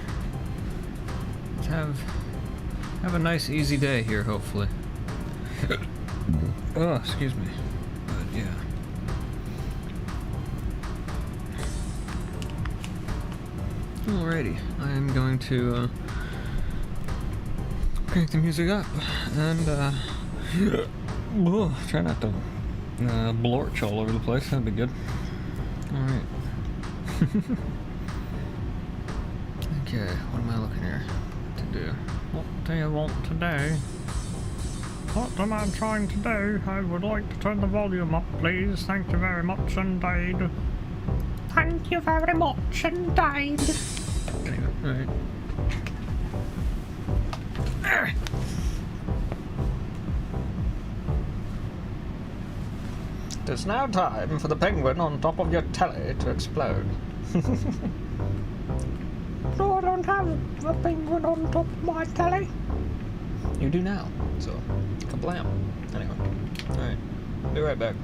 Let's have a nice easy day here, hopefully. Oh, excuse me. Yeah. Alrighty, I am going to crank the music up and try not to blorch all over the place. That'd be good. Alright. Okay, what am I looking here to do? What do you want today? What am I trying to do? I would like to turn the volume up, please. Thank you very much indeed. Thank you very much indeed. Anyway, alright. It is now time for the penguin on top of your telly to explode. no, I don't have a penguin on top of my telly. You do now, so kablam. Anyway, alright, be right back.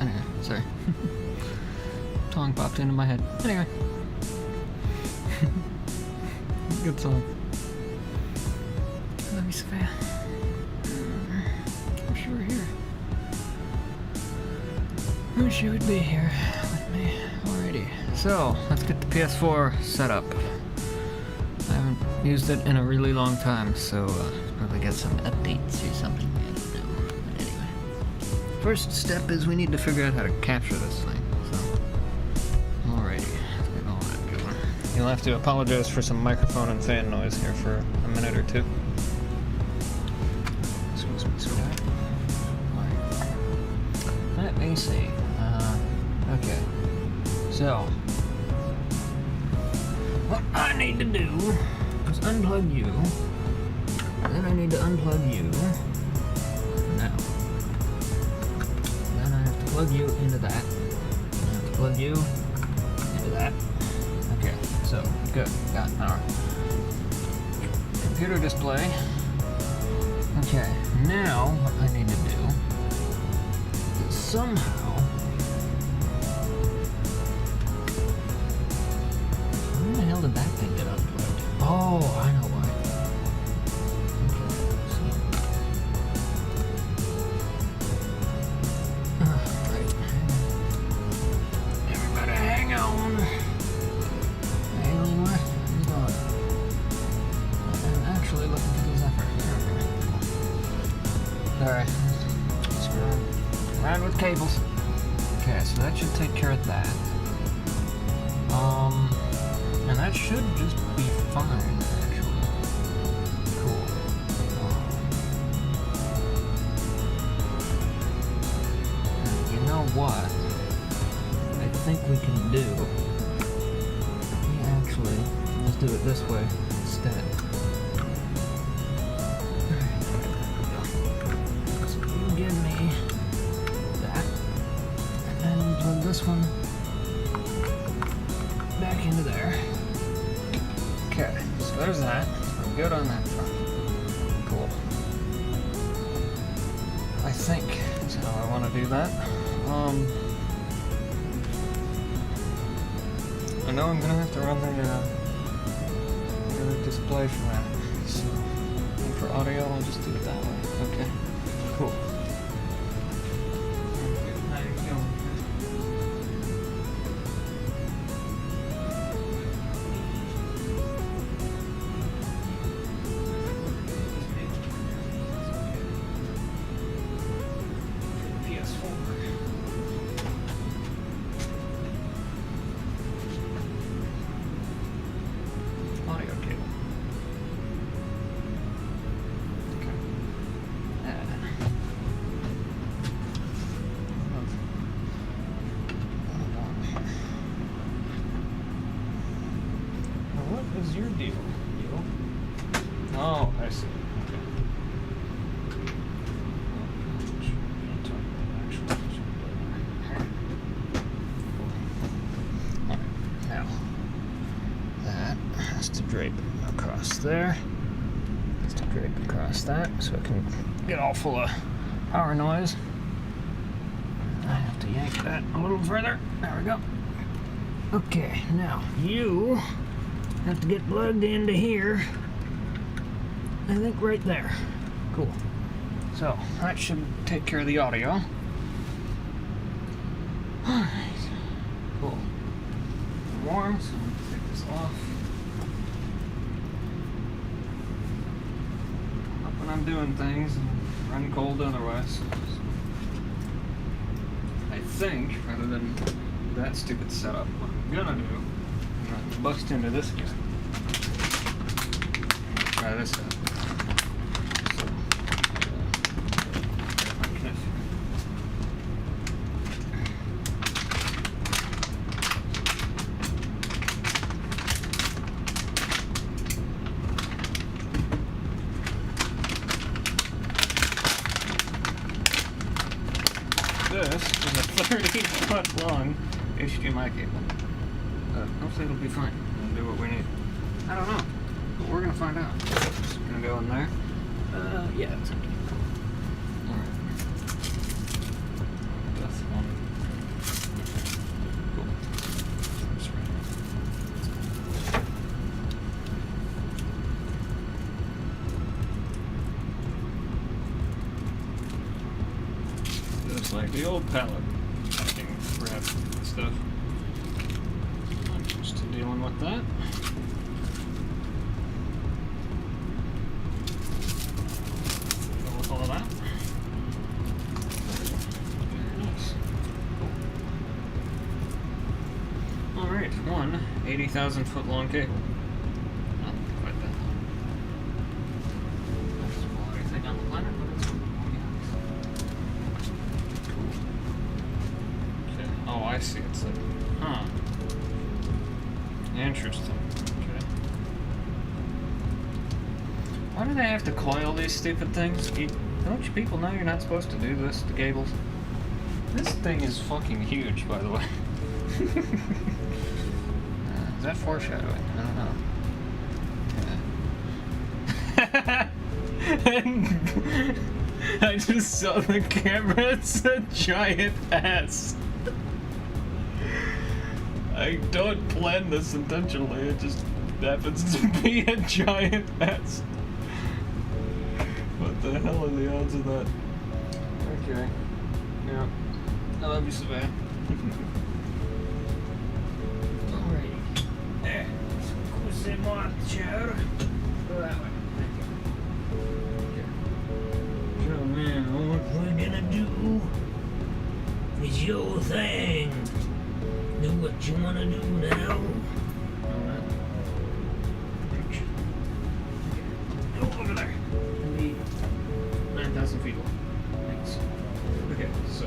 Anyway, sorry. Song popped into my head. Anyway. Good song. I love you, Sophia. Wish you were here. Wish you would be here with me. Alrighty. So, let's get the PS4 set up. I haven't used it in a really long time, so probably get some updates or something. I don't know. But anyway. First step is we need to figure out how to capture this thing. So, alrighty. Let's get all that going. You'll have to apologize for some microphone and fan noise here for a minute or two. Excuse me, sweetheart. Alright. Let me see. Okay. So, what I need to do is unplug you. Then I need to unplug you. Now. Then I have to plug you into that. I have to plug you into that. Okay, so good. Got our computer display. Okay, now what I need to do is somehow. Where the hell did that thing get unplugged? Oh, I know why. Okay, so. Right. Everybody hang on. Alien, where are you going? I'm actually looking for the Zephyr. Alright. Screw around with cables. Okay, so that should take care of that. And that should just be fine, actually. Cool. And you know what? I think we can do. Actually, let's do it this way instead. So you give me that, and then plug this one back into there. Okay, so there's that. I'm good on that front. Cool. I think that's how I want to do that. I know I'm gonna have to run the display for that. So for audio, I'll just do it that way. Okay. Cool. How you feeling? Your deal. Oh, I see. Okay. Alright, now that has to drape across there. Has to drape across that so it can get all full of power noise. I have to yank that a little further. There we go. Okay, now you have to get plugged into here. I think right there. Cool. So that should take care of the audio. Alright. Cool. Warm, so I'm gonna take this off. Up when I'm doing things and run cold otherwise. I think, rather than that stupid setup, what I'm gonna do, I'm gonna bust into this again. Try this out. So, my knife. This is a 30-foot long HDMI cable. Hopefully it'll be fine. It'll do what we need. I don't know. But we're gonna find out. Just gonna go in there. Yeah, it's empty. Alright. That's one. Cool. That's right. Looks like the old pallet packing wrap stuff. I'm used to dealing with that. Go with all of that. Very nice. Cool. Alright, one 80,000 foot long cable. Not quite that long. That's the smallest thing on the planet, but it's cool. Okay. Oh, I see. It's like, huh. Interesting. Okay. Why do they have to coil these stupid things? Don't you people know you're not supposed to do this to cables? This thing is fucking huge, by the way. Is that foreshadowing? I don't know. And I just saw the camera. It's a giant ass. I don't plan this intentionally, it just happens to be a giant ass. What the hell are the odds of that? Okay. Yeah. I love you, Savannah. Alrighty. There. Scusi mucho. Go that way. Thank you. So now, what we're gonna do is your thing. Do what you want to do now. Alright. Go over there. Maybe 9,000 feet long. Thanks. Okay, so.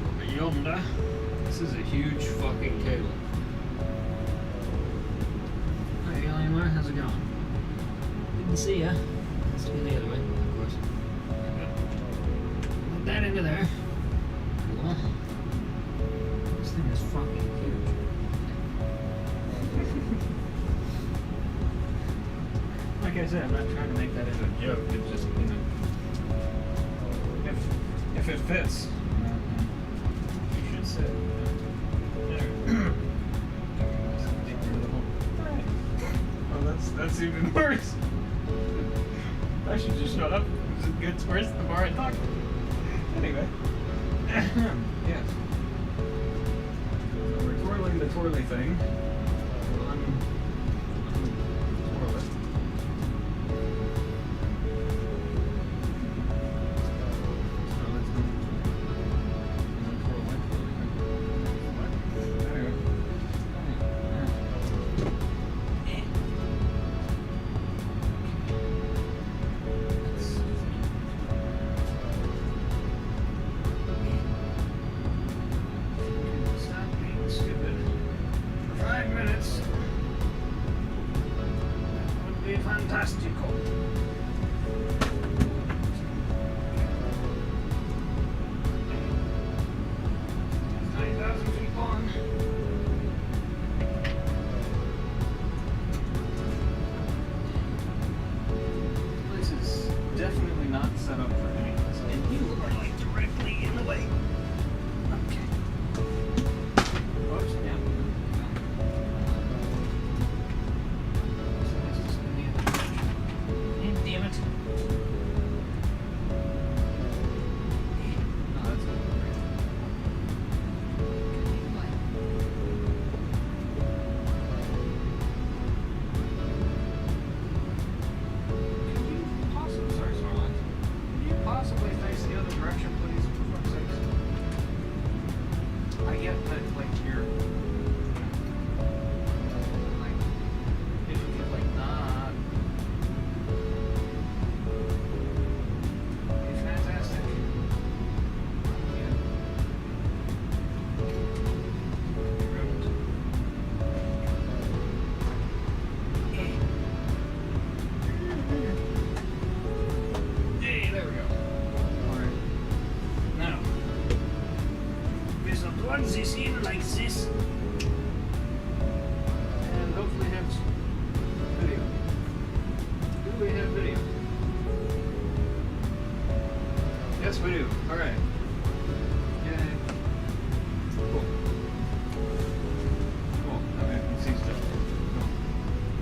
Over yonder. This is a huge fucking cable. Hi, Alienware. How's it going? Good to see ya. Let's go the other way, of course. Put that into there. Cool. This thing is fucking huge. Like I said, I'm not trying to make that into a joke. It's just, you know, if it fits, you should sit. There. Oh, that's even worse. I should just shut up. It gets worse the more I talk. Anyway. Yes. We're twirling the twirly thing. Twirl it. Fantastico. 9,000 feet long. This is definitely not set up for any of this, and you are like directly in the way. Okay. Oops, yeah. Damn it. No, that's not great. Could you possibly, sorry, Starlight, could you possibly face the other direction, please, for fuck's sake? I get that, like, you're, like, if you could, like, not. Fantastic. Yeah. Hey, there we go. Alright. Now, we shall plug this in like this. And hopefully have we have video. Yes, we do. All right. Yay. Cool. Cool. Now we can see stuff. Cool.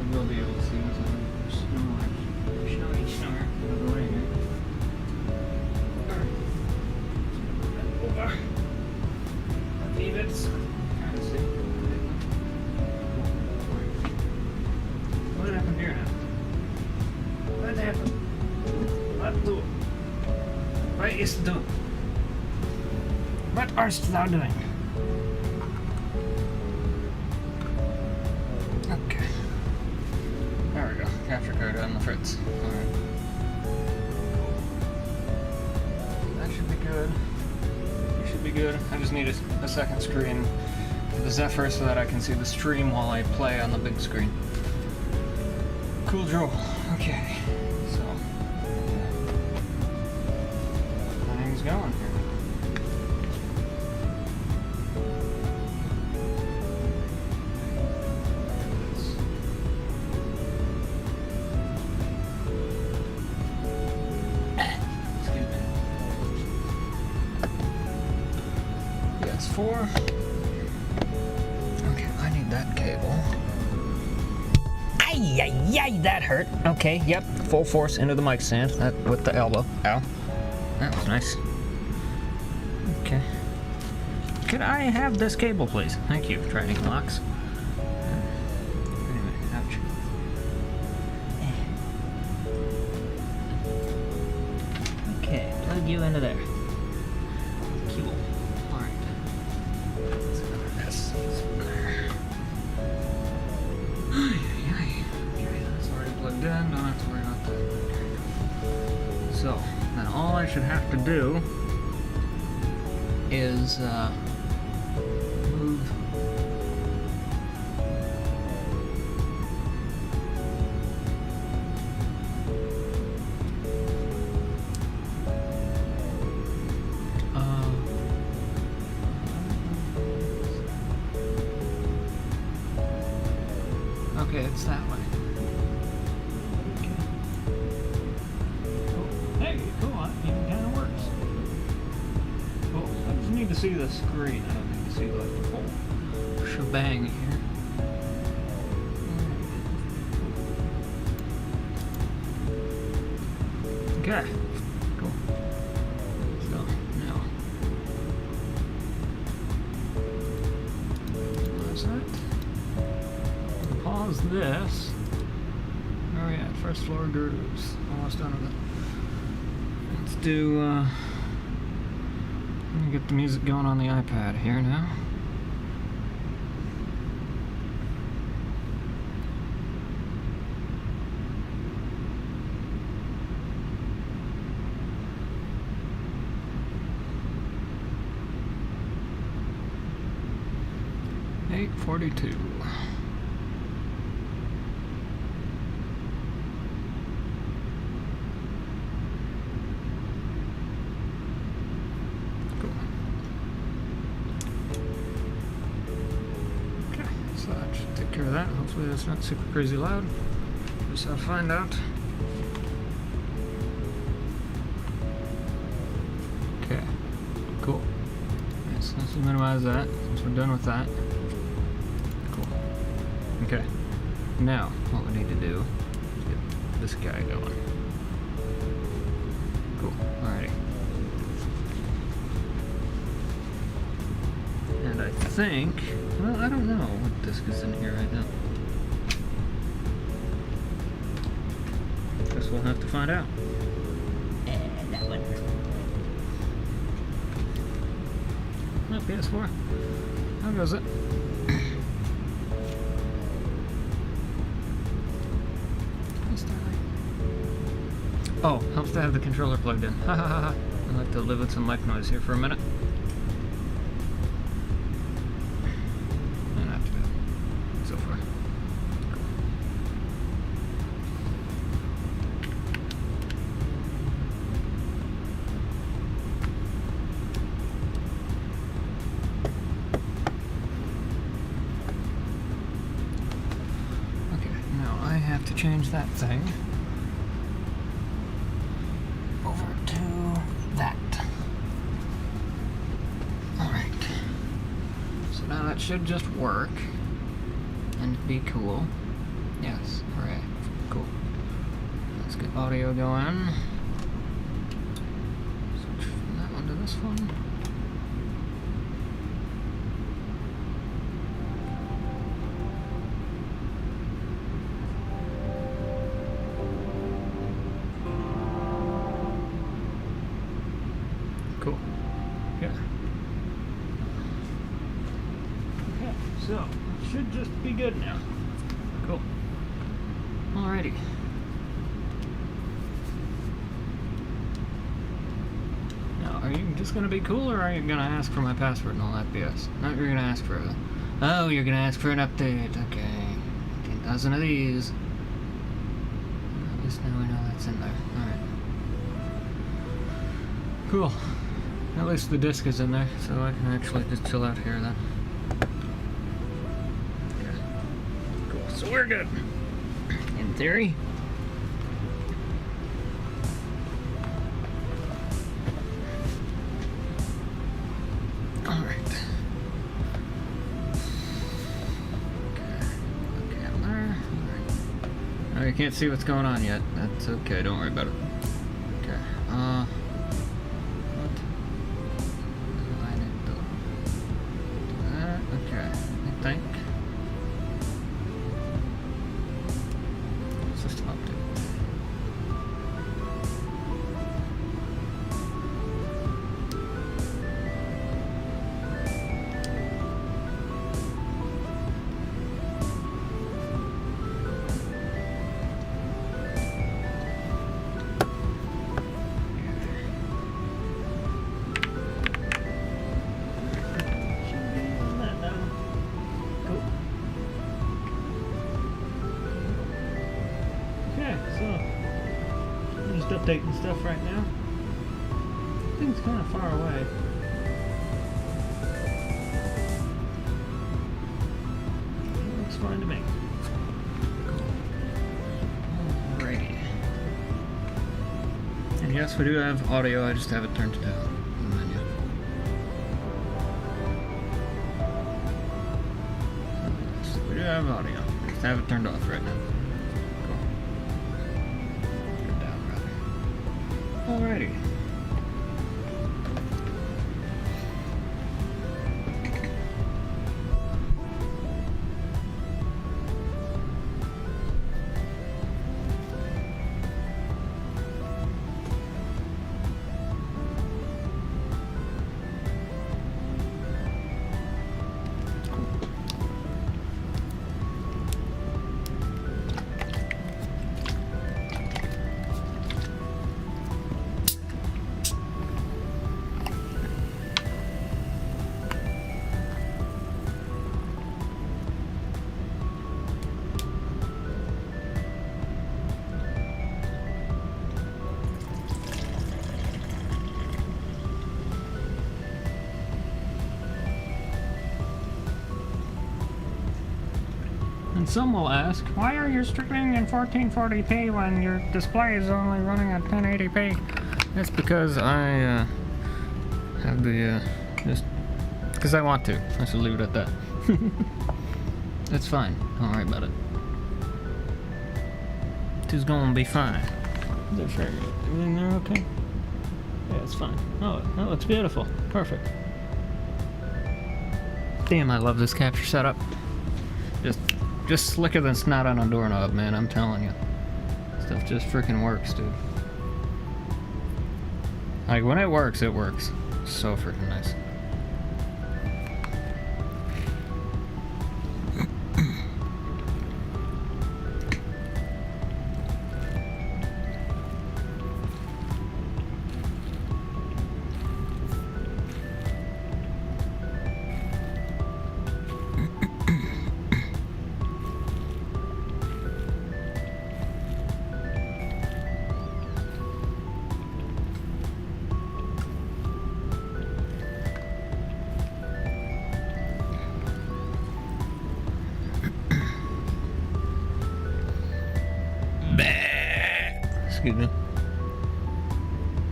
We will be able to see what's on the snowy snore of the rain here. Over. A few bits. Kind of see. What happened here now? What happened? What do? What is doing? What art thou doing? Okay. There we go. Capture card on the fritz. Alright. That should be good. It should be good. I just need a second screen for the Zephyr so that I can see the stream while I play on the big screen. Cool, Joe. Okay. So. Things going here. Excuse me. PS4. Okay, I need that cable. Ay, ay, ay, that hurt. Okay, yep, full force into the mic stand. That with the elbow. Ow. That was nice. Okay. Could I have this cable, please? Thank you, Trading Locks. Anyway, ouch. Okay, plug you into there. Cool. Alright. Let's go with this. There. Okay, that's already plugged in. Don't have to worry about that. So. And all I should have to do is move okay, it's that way. To see the screen, I don't need to see like the whole shebang here. Okay, cool. So now, pause that. Pause this. Where are we at? First floor grooves. Almost done with it. Let's do. Let me get the music going on the iPad here now. $8:42. Care of that. Hopefully that's not super crazy loud. Just have to find out. Okay, cool. Alright, so let's minimize that since we're done with that. Cool. Okay. Now, what we need to do is get this guy going. Cool. Alrighty. And I think, well, I don't know what disc is in here right now. Guess we'll have to find out. And that one. Oh, PS4. How goes it? Oh, helps to have the controller plugged in. Ha ha ha ha. I'll have to live with some mic noise here for a minute. Not too bad so far. Okay, now I have to change that thing. should just work and be cool. Yes, hooray. Cool. Let's get audio going. Switch from that one to this one. Cool. Yeah. Okay, so it should just be good now. Cool. Alrighty. Now, are you just gonna be cool, or are you gonna ask for my password and all that BS? No, you're gonna ask for a... Oh, you're gonna ask for an update. Okay. 10,000 of these. At least now we know that's in there. Alright. Cool. At least the disc is in there, so I can actually just chill out here then. Okay. Cool. So we're good. In theory. Alright. Okay. Okay, I'm there. Alright. Oh, you can't see what's going on yet. That's okay, don't worry about it. Okay. What? Do I need to do that? Okay. I think. System update. Should be on that now. Cool. Okay, so I'm just updating stuff right now. Thing's kind of far away. It looks fine to me. Alrighty. And yes, we do have audio, I just have it turned down in the menu. Yes, we do have audio. Just have it turned off right now. Cool. Down, rather. Alrighty. And some will ask, why are you streaming in 1440p when your display is only running at 1080p? That's because I have the, just because I want to. I should leave it at that. It's fine. Don't worry about it. It's gonna be fine. Is that fair? Everything there okay? Yeah, it's fine. Oh, that looks beautiful. Perfect. Damn, I love this capture setup. Just slicker than snot on a doorknob, man, I'm telling you. Stuff just freaking works, dude. Like, when it works, it works. So freaking nice. Excuse me.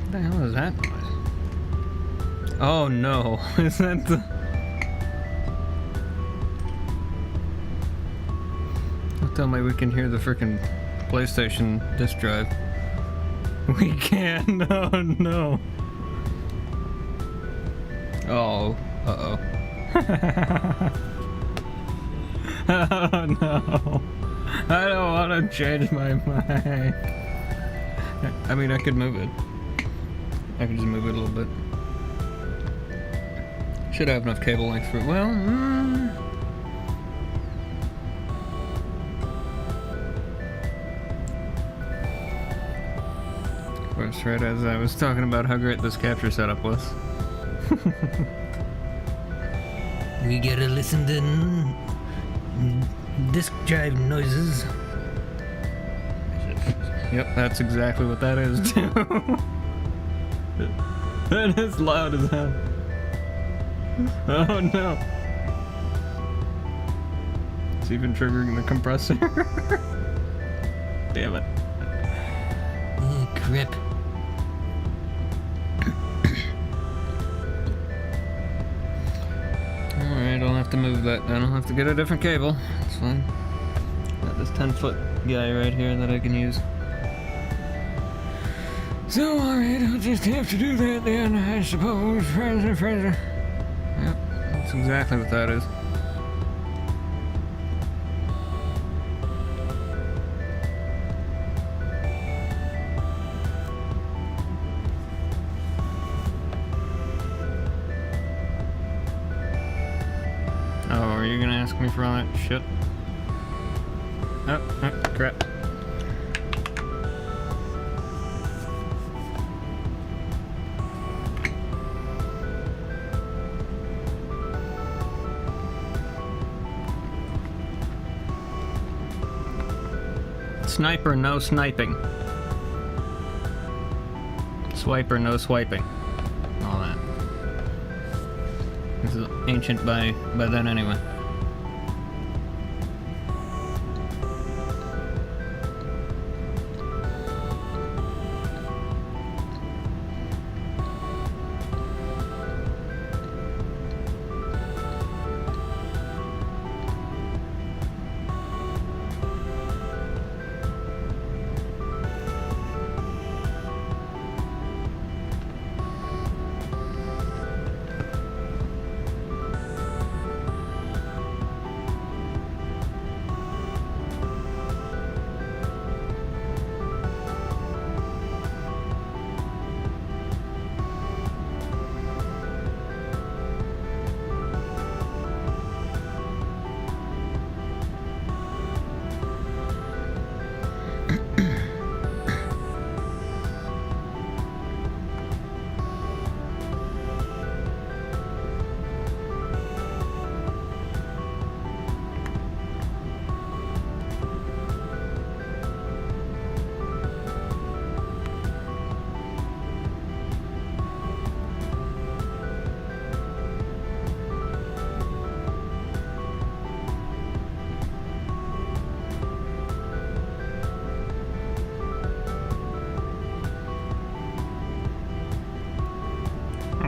What the hell is that noise? Oh no, is that the... tell me we can hear the frickin' PlayStation disk drive. We can. Oh no. Oh. Uh-oh. Oh no. I don't want to change my mind. I mean, I could move it. I could just move it a little bit. Should have enough cable length for it. Well, of course, right as I was talking about how great this capture setup was. We gotta listen to disk drive noises. Yep, that's exactly what that is too. That is loud as hell. Oh no. It's even triggering the compressor. Damn it. Oh, crap. Alright, I'll have to move that then. I'll have to get a different cable. It's fine. Got this 10-foot guy right here that I can use. So, alright, I'll just have to do that then, I suppose. Fraser. Yep, that's exactly what that is. Oh, are you gonna ask me for all that shit? Oh, crap. Sniper, no sniping. Swiper, no swiping. All that. This is ancient by then anyway.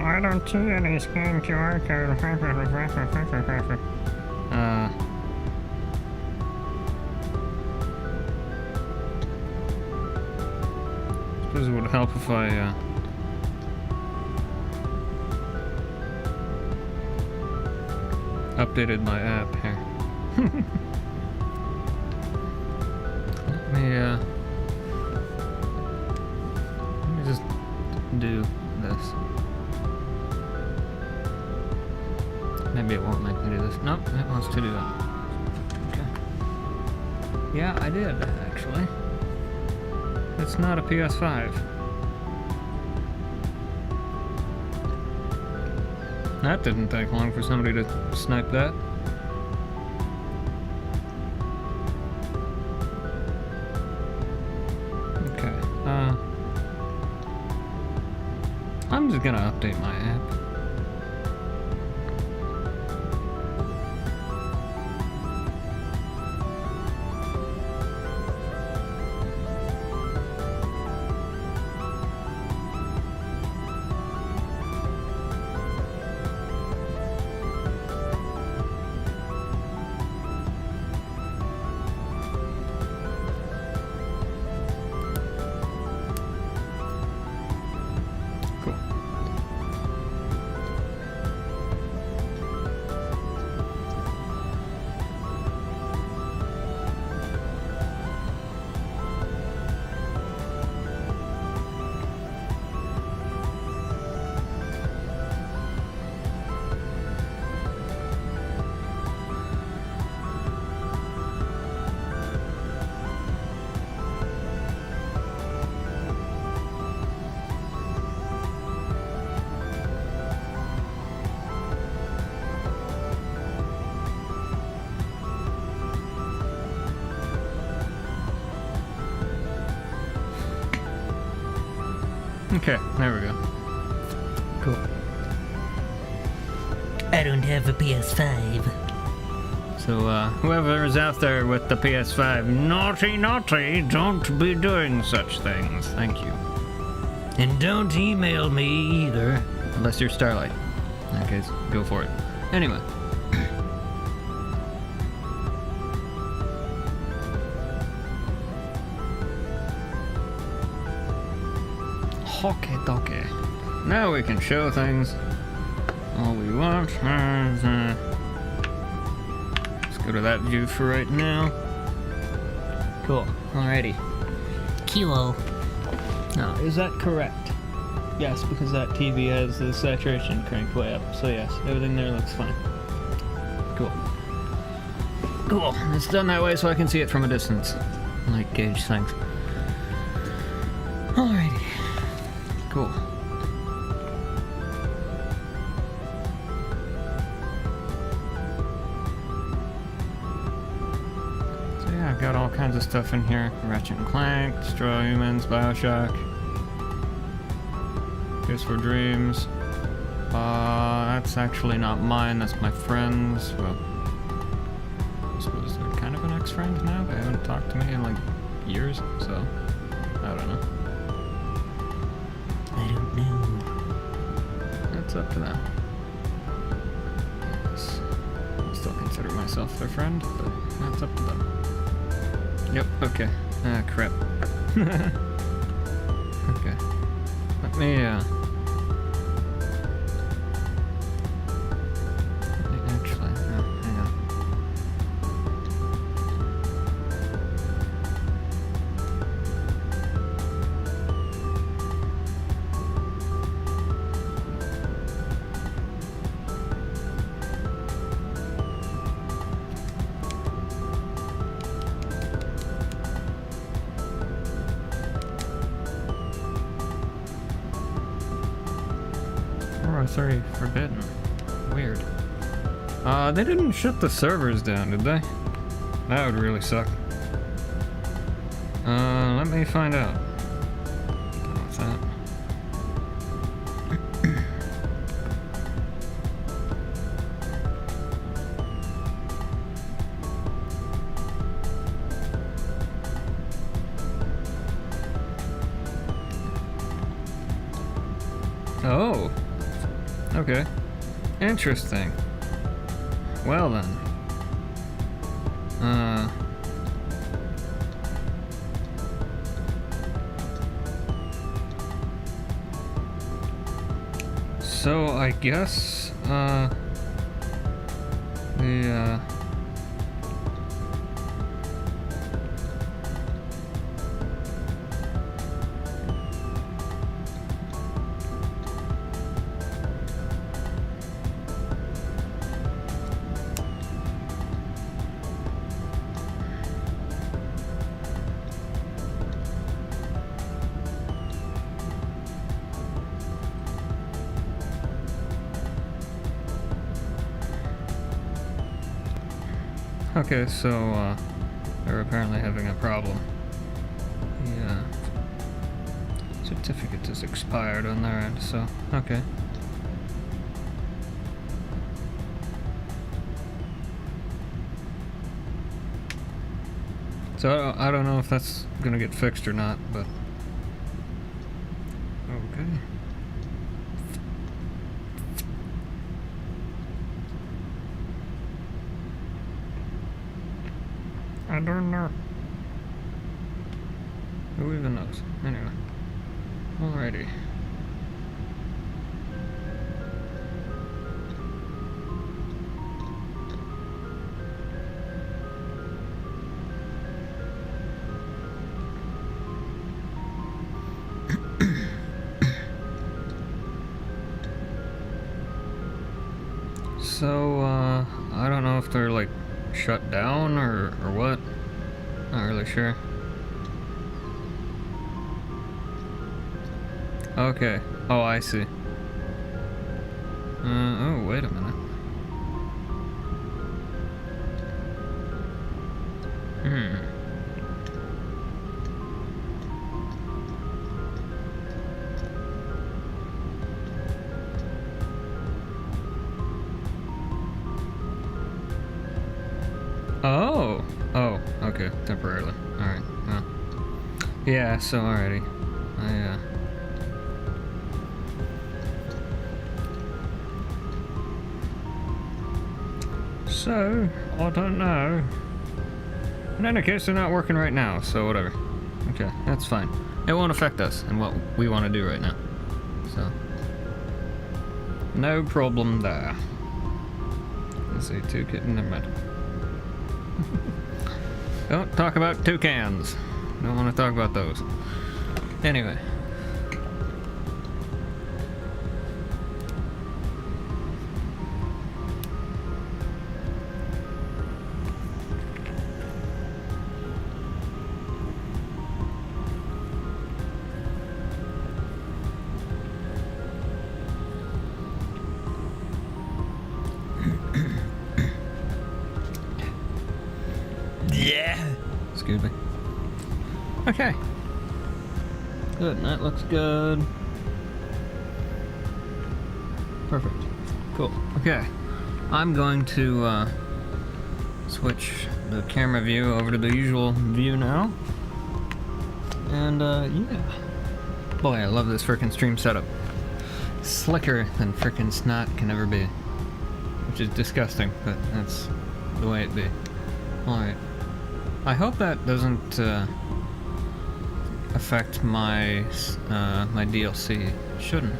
I don't see any scan QR code. Suppose it would help if I, updated my app here. Let me just do this. Maybe it won't make me do this. Nope, it wants to do that. Okay. Yeah, I did, actually. It's not a PS5. That didn't take long for somebody to snipe that. Okay, I'm just gonna update my app. Okay, there we go. Cool. I don't have a PS5. So, whoever is out there with the PS5, naughty, naughty, don't be doing such things. Thank you. And don't email me either. Unless you're Starlight. In that case, go for it. Anyway. Okay, okay. Now we can show things all we want. Let's go to that view for right now. Cool. Alrighty. Kilo. Now, is that correct? Yes, because that TV has the saturation cranked way up. So yes, everything there looks fine. Cool. Cool. It's done that way so I can see it from a distance. Like gauge things. Alrighty. Cool. So yeah, I've got all kinds of stuff in here. Ratchet and Clank, Destroy Humans, Bioshock. Kiss for Dreams. That's actually not mine, that's my friend's. Well, I suppose they're kind of an ex-friend now. They haven't talked to me in like years, so I don't know. I don't know. That's up to them. Yes. I still consider myself their friend, but that's up to them. Yep, okay. Ah, crap. Okay. Let me actually, oh, hang on. Oh, sorry, forbidden. Weird. They didn't shut the servers down, did they? That would really suck. Let me find out. What's that? Oh. Okay. Interesting. Well then. So I guess, okay, so, they're apparently having a problem. The, certificate is expired on their end, so, okay. So, I don't know if that's gonna get fixed or not, but... Okay. I don't know. Who even knows? Anyway. Alrighty. So, I don't know if they're like shut down or what. Not really sure. Okay. Oh, I see. Oh, wait a minute. temporarily. Alright, well. Yeah, so alrighty. So, I don't know. In any case, they're not working right now, so whatever. Okay, that's fine. It won't affect us and what we want to do right now. So, no problem there. Let's see, never mind. Don't talk about toucans. Don't want to talk about those. Anyway. Yeah. Excuse me. Okay. Good, that looks good. Perfect. Cool. Okay. I'm going to switch the camera view over to the usual view now. And yeah. Boy, I love this frickin' stream setup. Slicker than frickin' snot can ever be. Which is disgusting, but that's the way it be. Alright. I hope that doesn't affect my my DLC. It shouldn't.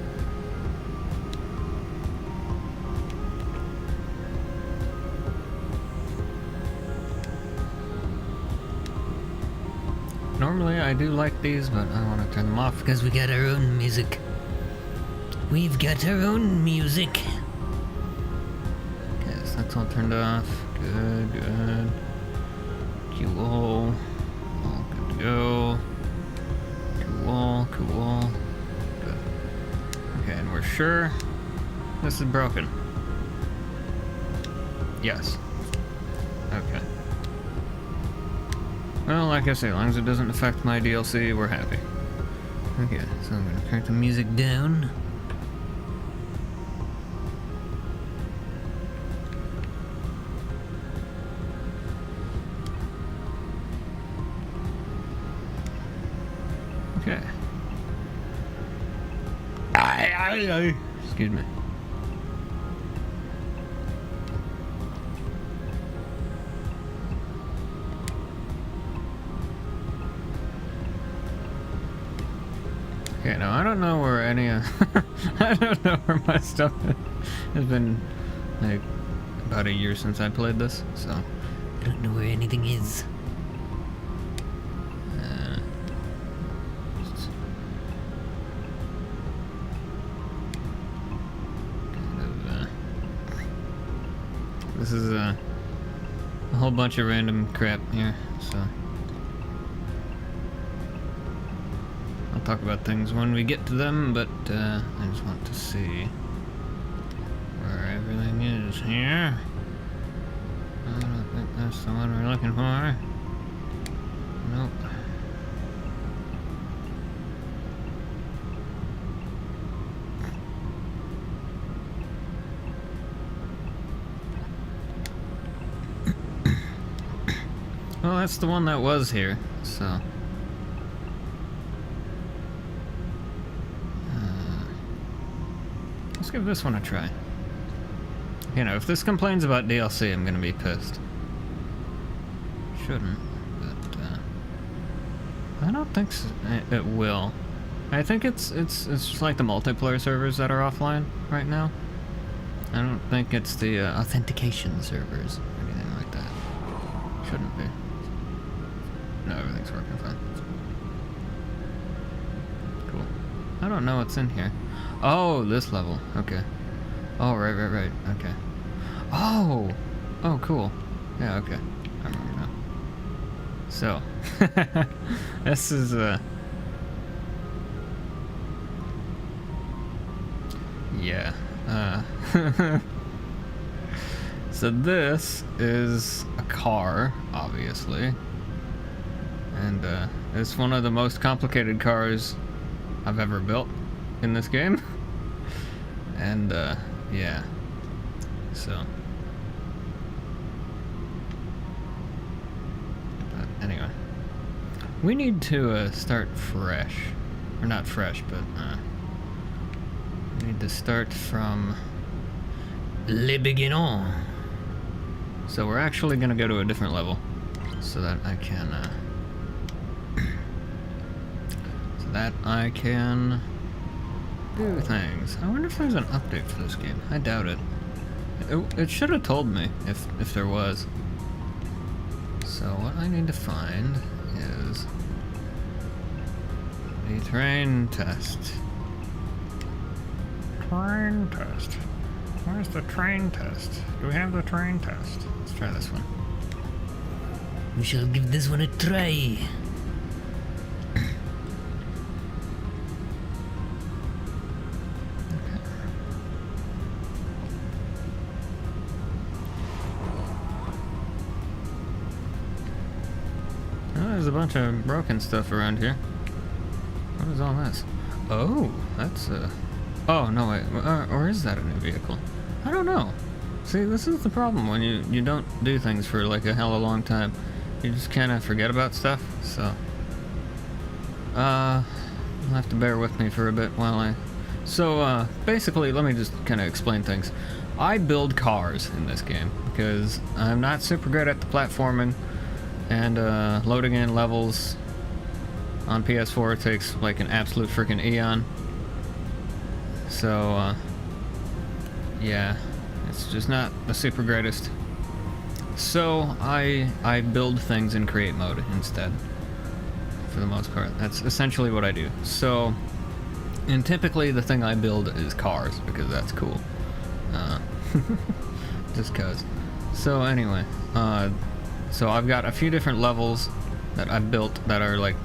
Normally I do like these, but I want to turn them off Because we got our own music. We've got our own music. Okay, so that's all turned off. Good, good. Cool. All good to go. Cool, cool. Good. Okay, and we're sure this is broken. Yes. Okay. Well, like I say, as long as it doesn't affect my DLC, we're happy. Okay, so I'm gonna crank the music down. Okay. Excuse me. Okay, now I don't know where any I don't know where my stuff has been. Like about a year since I played this, so I don't know where anything is. This is a whole bunch of random crap here, so I'll talk about things when we get to them, but I just want to see where everything is here. I don't think that's the one we're looking for. Nope. Well, that's the one that was here, so. Let's give this one a try. You know, if this complains about DLC, I'm gonna be pissed. Shouldn't, but I don't think it will. I think it's just like the multiplayer servers that are offline right now. I don't think it's the authentication servers or anything like that. Shouldn't be. No, everything's working fine. Cool. I don't know what's in here. Oh, this level. Okay. Oh, right. Okay. Oh! Oh, cool. Yeah, okay. I remember now. So. This is, yeah. So this is a car, obviously. And it's one of the most complicated cars I've ever built in this game. And yeah. So anyway. We need to start fresh. Or not fresh, but we need to start from Le beginning. so we're actually gonna go to a different level so that I can do things. I wonder if there's an update for this game. I doubt it. It should have told me if there was. So what I need to find is the terrain test. Train test. Where's the train test? Do we have the train test? Let's try this one. We shall give this one a try. Oh, there's a bunch of broken stuff around here. What is all this? Oh, that's oh, no, wait. Or is that a new vehicle? I don't know. See, this is the problem when you don't do things for like a hella long time. You just kind of forget about stuff, so... you'll have to bear with me for a bit while I... So, basically, let me just kind of explain things. I build cars in this game, because I'm not super good at the platforming, and loading in levels on PS4 takes like an absolute freaking eon. So, yeah, it's just not the super greatest. So, I build things in create mode instead, for the most part. That's essentially what I do. So, and typically the thing I build is cars, because that's cool. Just cause. So anyway, so I've got a few different levels that I've built that are like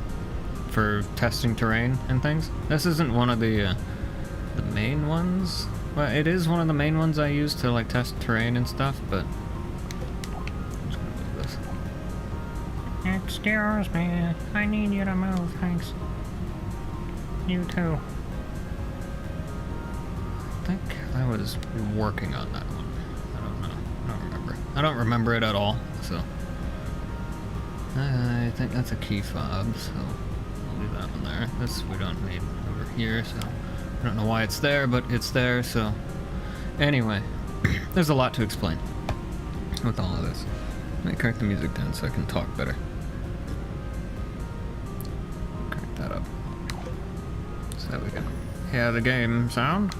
for testing terrain and things. This isn't one of the main ones. Well, it is one of the main ones I use to like test terrain and stuff, but I'm just gonna move this. Excuse me. I need you to move, thanks. You too. I think I was working on that one. I don't know. I don't remember. I don't remember it at all, so. I think that's a key fob, so I'll leave that one there. This we don't need over here, so I don't know why it's there, but it's there, so. Anyway, there's a lot to explain with all of this. Let me crank the music down so I can talk better. Crank that up. So that we can hear the game sound.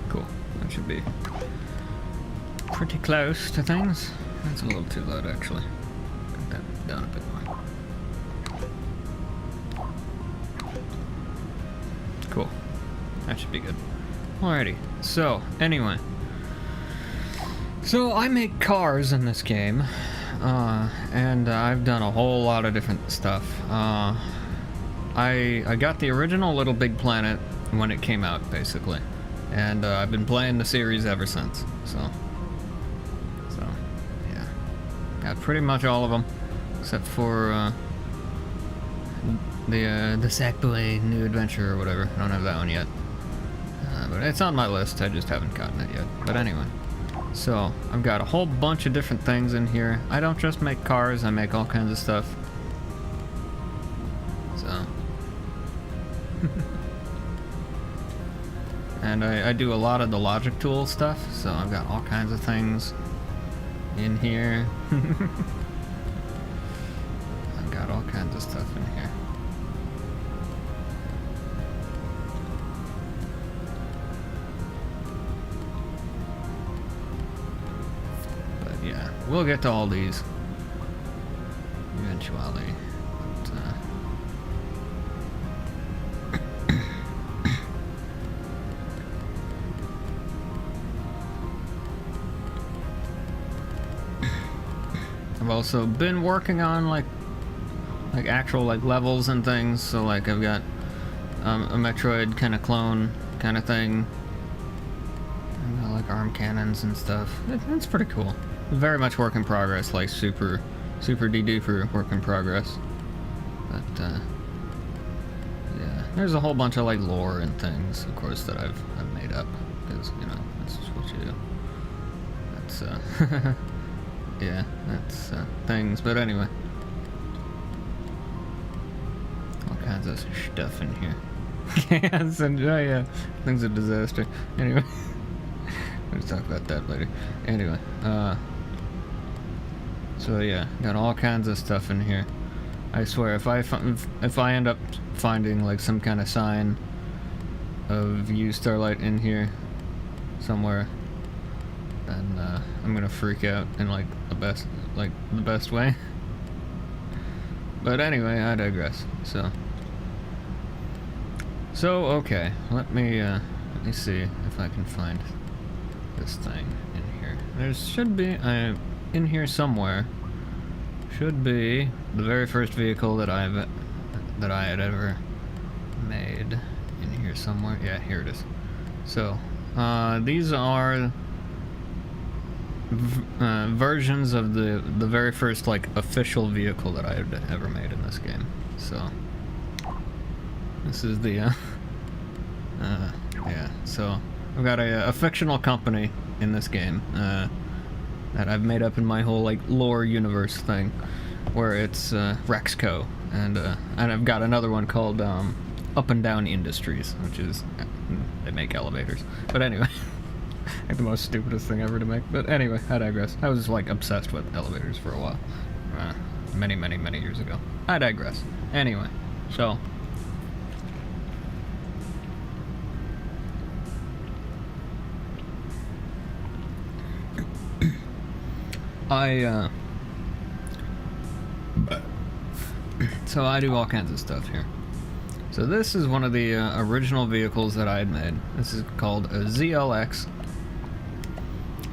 Cool. That should be pretty close to things. That's a little too loud, actually. Crank that down a bit more. Cool. That should be good. Alrighty. So, anyway. So, I make cars in this game. And I've done a whole lot of different stuff. I got the original Little Big Planet when it came out, basically. And I've been playing the series ever since. So yeah. Got pretty much all of them. Except for the Sackboy New Adventure or whatever. I don't have that one yet. But it's on my list, I just haven't gotten it yet. But anyway. So, I've got a whole bunch of different things in here. I don't just make cars, I make all kinds of stuff. So. And I do a lot of the logic tool stuff, so I've got all kinds of things in here. I've got all kinds of stuff in here. Yeah, we'll get to all these eventually. But, I've also been working on like actual like levels and things. So like I've got a Metroid kind of clone kind of thing. I've got like arm cannons and stuff. It's pretty cool. Very much work in progress, like super de-duper work in progress. But yeah, there's a whole bunch of like lore and things, of course, that I've made up because, you know, that's just what you do. That's, yeah, that's, things, but anyway. All kinds of stuff in here. Cans and, oh yeah, things a disaster. Anyway. We'll talk about that later. Anyway, so yeah, got all kinds of stuff in here. I swear, if I end up finding like some kind of sign of Use Starlight in here somewhere, then I'm gonna freak out in like the best way. But anyway, I digress. So okay, let me see if I can find this thing in here. There should be in here somewhere. Should be the very first vehicle that I had ever made in here somewhere. Yeah, here it is. So these are versions of the very first like official vehicle that I had ever made in this game. So this is the yeah. So I've got a fictional company in this game that I've made up in my whole like lore universe thing, where it's Rexco, and I've got another one called Up and Down Industries, which is they make elevators. But anyway, like the most stupidest thing ever to make. But anyway, I digress. I was like obsessed with elevators for a while, many years ago. I digress. Anyway, so. So I do all kinds of stuff here. So this is one of the original vehicles that I had made. This is called a ZLX,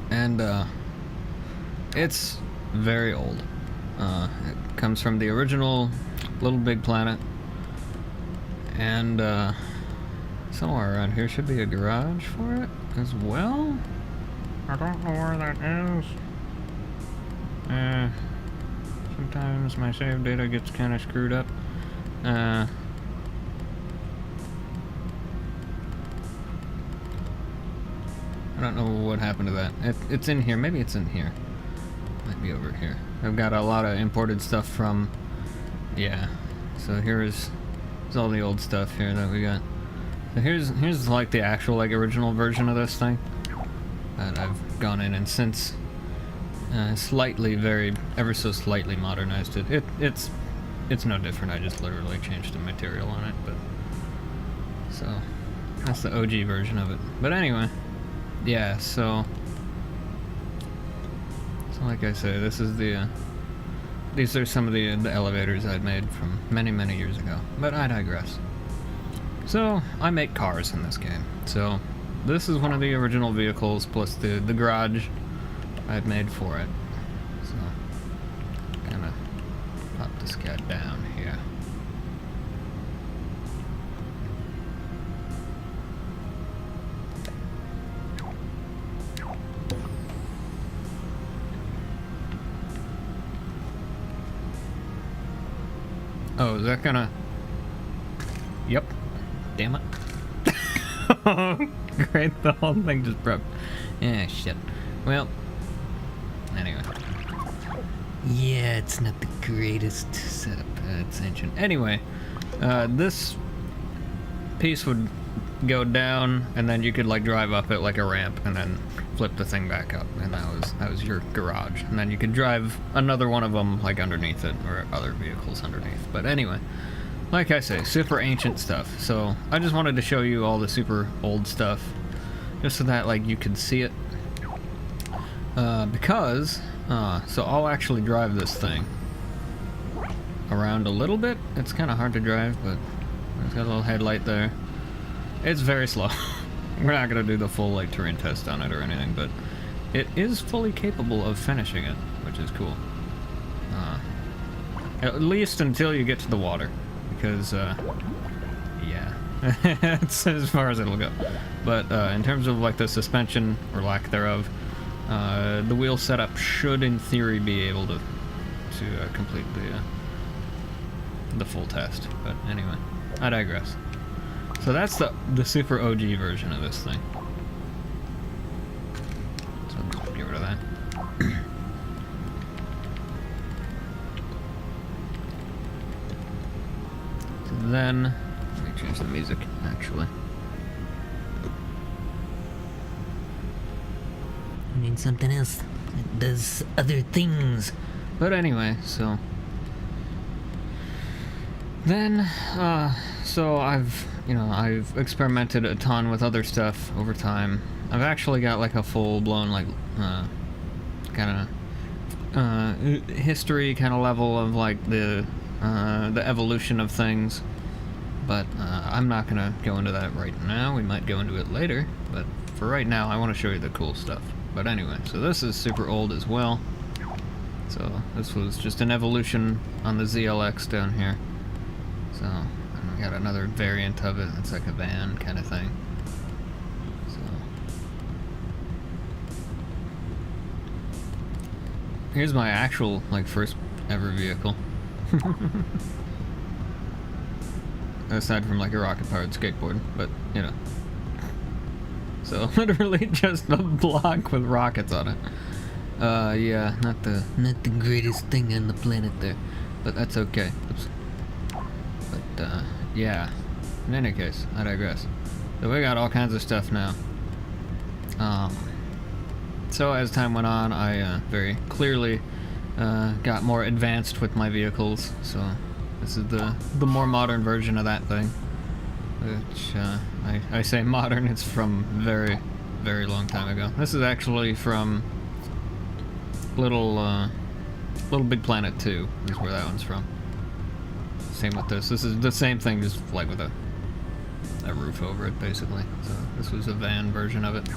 and it's very old. It comes from the original Little Big Planet, and somewhere around here should be a garage for it as well. I don't know where that is. Sometimes my save data gets kind of screwed up. I don't know what happened to that. It's in here. Maybe it's in here. Might be over here. I've got a lot of imported stuff from... Yeah. So here's all the old stuff here that we got. So here's like the actual like original version of this thing that I've gone in and since slightly, ever so slightly modernized it. It's no different. I just literally changed the material on it. But so that's the OG version of it. But anyway, yeah. So like I say, this is these are some of the elevators I'd made from many years ago. But I digress. So I make cars in this game. So this is one of the original vehicles plus the garage I'd made for it. So kind of pop this guy down here. Oh, is that gonna... Yep. Damn it. Great, the whole thing just broke. Yeah, shit. Well, anyway. Yeah, it's not the greatest setup. It's ancient. Anyway, this piece would go down, and then you could like drive up it like a ramp, and then flip the thing back up, and that was your garage. And then you could drive another one of them like underneath it, or other vehicles underneath. But anyway, like I say, super ancient stuff. So I just wanted to show you all the super old stuff, just so that like you could see it. So I'll actually drive this thing around a little bit. It's kind of hard to drive, but it's got a little headlight there. It's very slow. We're not gonna do the full like terrain test on it or anything, but it is fully capable of finishing it, which is cool. At least until you get to the water, because yeah, that's as far as it'll go. But in terms of like the suspension or lack thereof, the wheel setup should, in theory, be able to complete the full test. But anyway, I digress. So that's the super OG version of this thing. then let me change the music actually. I need something else that does other things. But anyway, so then, so I've experimented a ton with other stuff over time. I've actually got like a full-blown like kind of history kind of level of like the evolution of things. But I'm not gonna go into that right now. We might go into it later, but for right now, I want to show you the cool stuff. But anyway, so this is super old as well. So this was just an evolution on the ZLX down here. So and we got another variant of it. It's like a van kind of thing. So here's my actual like first ever vehicle. Aside from like a rocket-powered skateboard, but you know. So literally just a block with rockets on it. Yeah, not the greatest thing on the planet there. but that's okay. Oops. But yeah. In any case, I digress. So we got all kinds of stuff now. So as time went on, I very clearly got more advanced with my vehicles. So this is the more modern version of that thing. Which I say modern, it's from very, very long time ago. This is actually from Little Big Planet 2 is where that one's from. Same with this. This is the same thing, just like with a roof over it, basically. So this was a van version of it.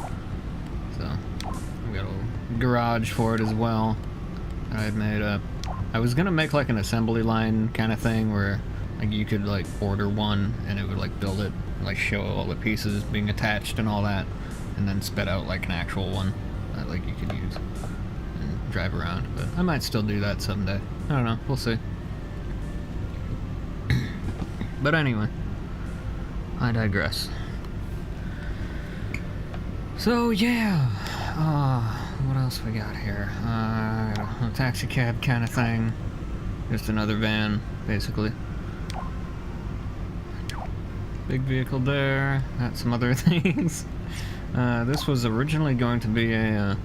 So we got a little garage for it as well. I had made up. I was gonna make like an assembly line kind of thing where like you could like order one and it would like build it, like show all the pieces being attached and all that, and then spit out like an actual one that like you could use and drive around. But I might still do that someday. I don't know. We'll see. But anyway, I digress. So yeah, what else we got here? A taxi cab kind of thing. Just another van, basically. Big vehicle there. Got some other things. This was originally going to be a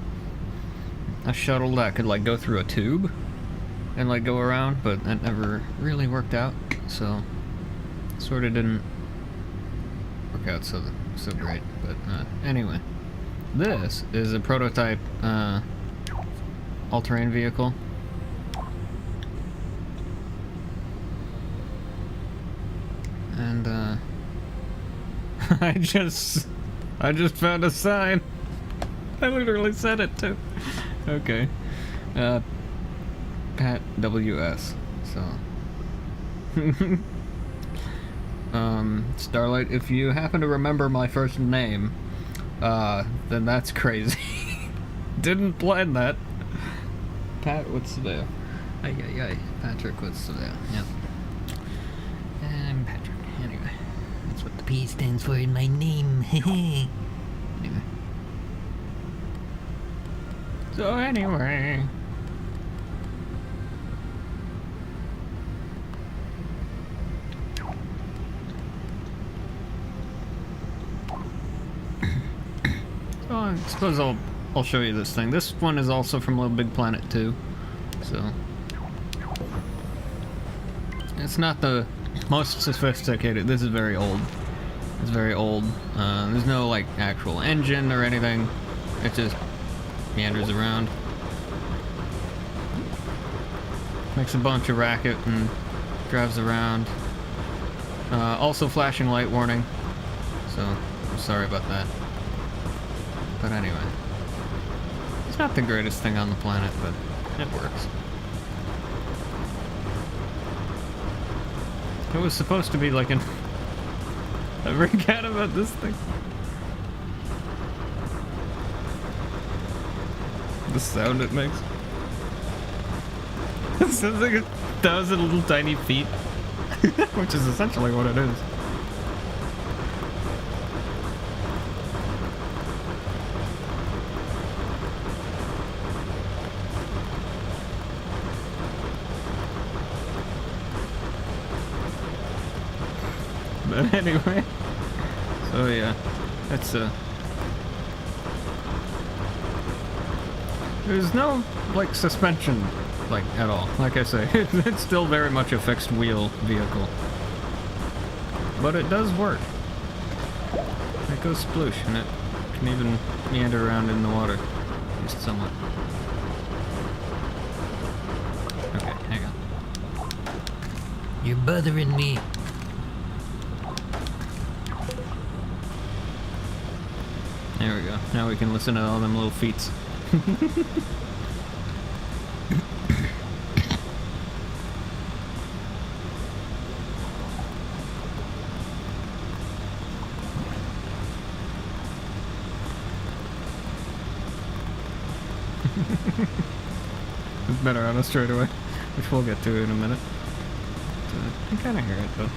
shuttle that could like go through a tube and like go around, but that never really worked out. So sort of didn't work out so great. But anyway, this is a prototype all-terrain vehicle. And I just found a sign. I literally said it too. Okay. Pat WS. So Starlight, if you happen to remember my first name, then that's crazy. Didn't plan that. Pat, what's the Patrick, what's the Yep. And Patrick. Anyway, that's what the P stands for in my name. anyway. So anyway. So I suppose I'll show you this thing. This one is also from Little Big Planet 2. So it's not the most sophisticated. This is very old. It's very old. There's no like actual engine or anything. It just meanders around. Makes a bunch of racket and drives around. Also flashing light warning. So I'm sorry about that. But anyway. It's not the greatest thing on the planet, but it works. It was supposed to be like an... I forgot about this thing. The sound it makes. It sounds like 1,000 little tiny feet. Which is essentially what it is. But anyway, so yeah, that's there's no like suspension like at all. Like I say, it's still very much a fixed wheel vehicle, but it does work. It goes sploosh, and it can even meander around in the water, just somewhat. Okay, hang on. You're bothering me. There we go. Now we can listen to all them little feets. It's better on a straightaway, which we'll get to in a minute. I can kind of hear it though.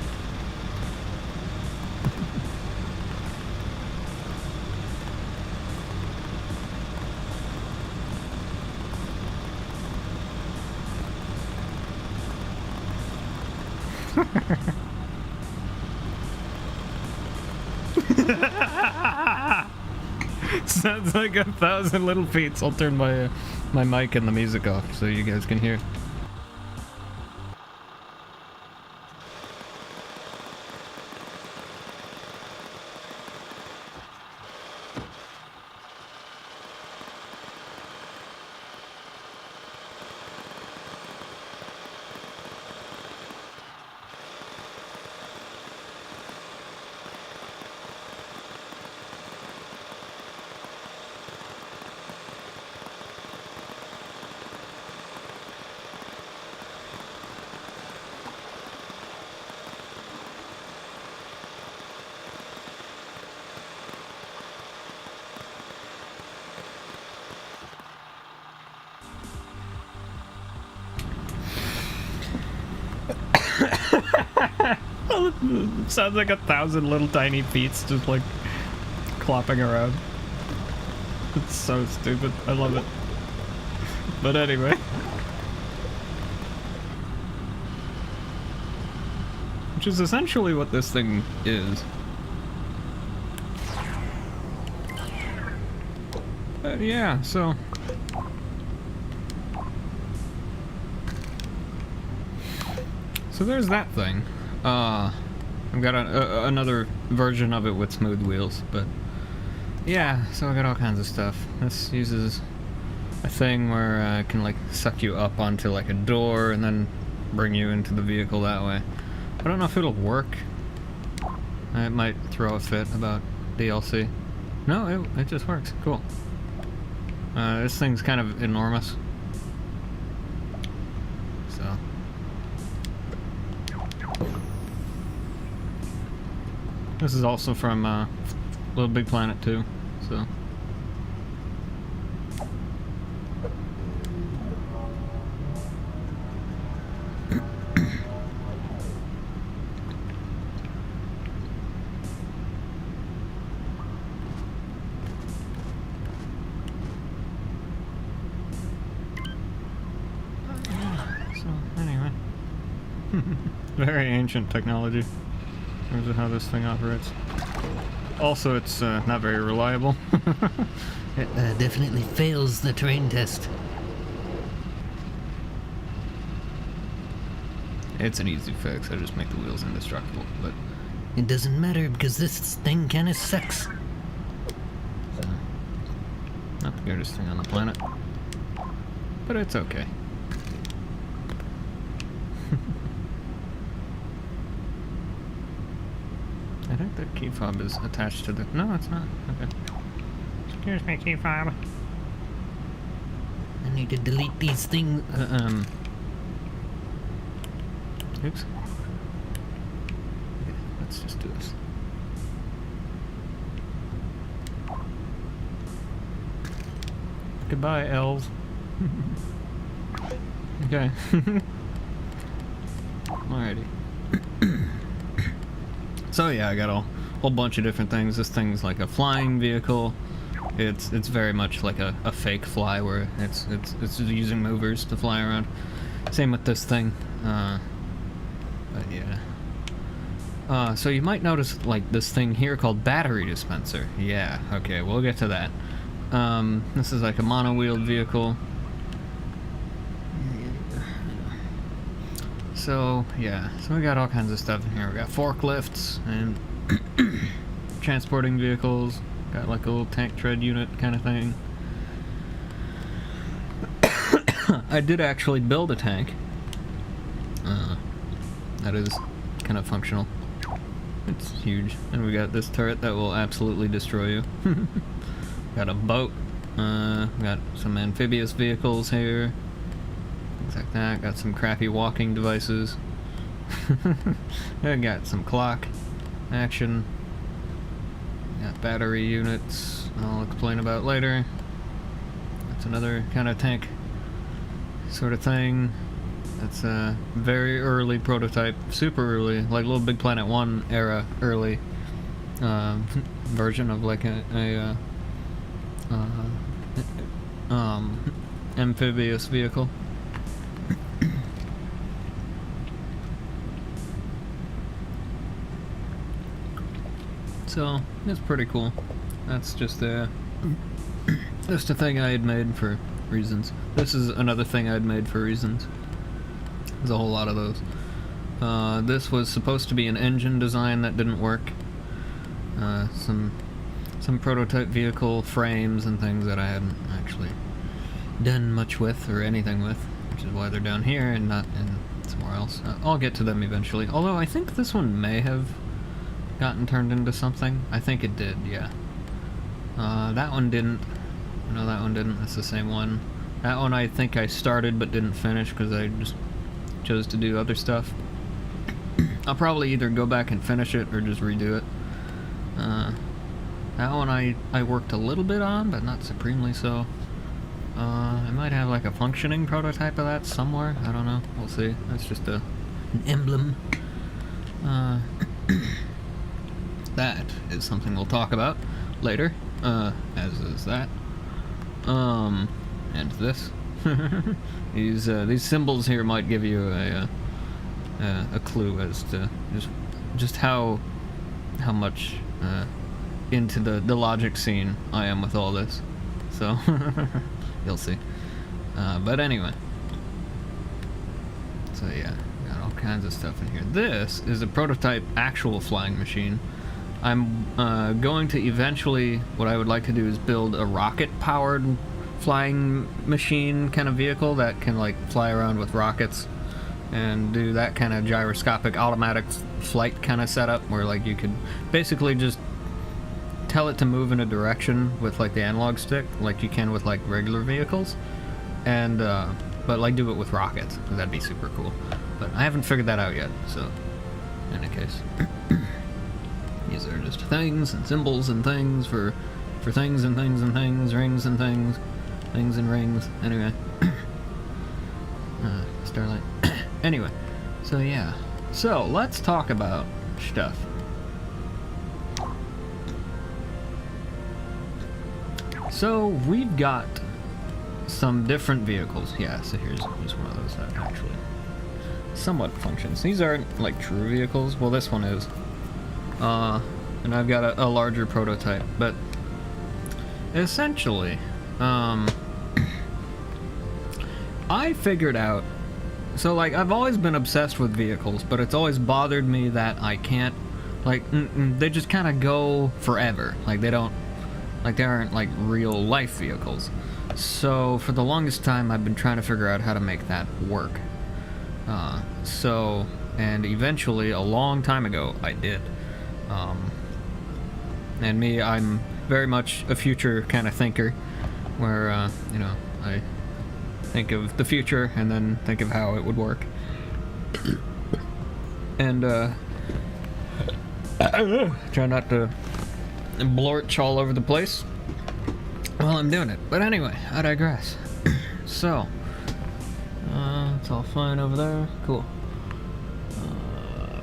Sounds like 1,000 little feet. I'll turn my my mic and the music off so you guys can hear. Sounds like 1,000 little tiny feet just like clopping around. It's so stupid. I love it. But anyway. Which is essentially what this thing is. Yeah, so... So there's that thing. I've got another version of it with smooth wheels, but yeah, so I got all kinds of stuff. This uses a thing where it can like suck you up onto like a door and then bring you into the vehicle that way. I don't know if it'll work. It might throw a fit about DLC. No, it just works. Cool. This thing's kind of enormous. So... This is also from Little Big Planet 2, so... Very ancient technology in terms of how this thing operates. Also, it's not very reliable. It definitely fails the terrain test. It's an easy fix. I just make the wheels indestructible, but... It doesn't matter because this thing kinda sucks. So, not the greatest thing on the planet. But it's okay. I think the key fob is attached to the... No, it's not. Okay. Excuse me, key fob. I need to delete these things. Oops. Okay, let's just do this. Goodbye, elves. Okay. Alrighty. So yeah, I got a whole bunch of different things. This thing's like a flying vehicle. It's very much like a fake fly where it's using movers to fly around. Same with this thing. But yeah. So you might notice like this thing here called battery dispenser. Yeah, okay, we'll get to that. This is like a mono-wheeled vehicle. So, yeah, so we got all kinds of stuff in here. We got forklifts and transporting vehicles. Got like a little tank tread unit kind of thing. I did actually build a tank. That is kind of functional. It's huge. And we got this turret that will absolutely destroy you. Got a boat. Got some amphibious vehicles here. Things like that. Got some crappy walking devices. I got some clock action. Got battery units I'll explain about later. That's another kind of tank sort of thing. That's a very early prototype, super early, like Little Big Planet 1 era early version of like a amphibious vehicle. So it's pretty cool. That's just a thing I had made for reasons. This is another thing I'd made for reasons. There's a whole lot of those. This was supposed to be an engine design that didn't work. Some prototype vehicle frames and things that I hadn't actually done much with or anything with, which is why they're down here and not in somewhere else. I'll get to them eventually. Although I think this one may have gotten turned into something. I think it did, yeah. That one didn't. No, that one didn't. That's the same one. That one I think I started but didn't finish because I just chose to do other stuff. I'll probably either go back and finish it or just redo it. That one I worked a little bit on, but not supremely so. I might have like a functioning prototype of that somewhere. I don't know. We'll see. That's just an emblem. That is something we'll talk about later. As is that. And this. These symbols here might give you a clue as to just how much into the logic scene I am with all this. So you'll see. But anyway. So yeah, got all kinds of stuff in here. This is a prototype actual flying machine. I'm going to eventually, what I would like to do is build a rocket-powered flying machine kind of vehicle that can like fly around with rockets and do that kind of gyroscopic automatic flight kind of setup where like you could basically just tell it to move in a direction with like the analog stick like you can with like regular vehicles, and but like do it with rockets. That'd be super cool, but I haven't figured that out yet. So in any case, these are just things and symbols and things for things and things and things, rings and things and rings. Anyway, Starlight. Anyway, so yeah. So let's talk about stuff. So we've got some different vehicles. Yeah, so here's one of those that actually somewhat functions. These aren't like true vehicles. Well, this one is. And I've got a larger prototype, but essentially, I figured out, so like I've always been obsessed with vehicles, but it's always bothered me that I can't, like, they just kind of go forever. Like they don't, like they aren't like real life vehicles. So for the longest time I've been trying to figure out how to make that work. And eventually a long time ago I did. And me, I'm very much a future kind of thinker, where, you know, I think of the future and then think of how it would work. And, try not to blorch all over the place while I'm doing it. But anyway, I digress. So, it's all fine over there. Cool.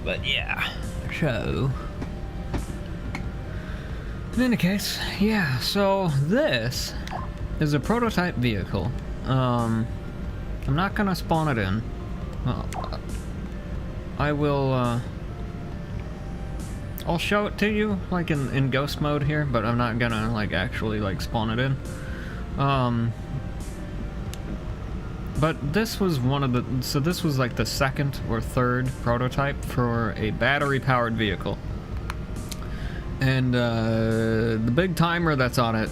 But yeah, so... in any case, yeah, so this is a prototype vehicle. I'm not gonna spawn it in. Well, I will, I'll show it to you like in ghost mode here, but I'm not gonna like actually like spawn it in. But this was one of the, so this was like the second or third prototype for a battery powered vehicle. And the big timer that's on it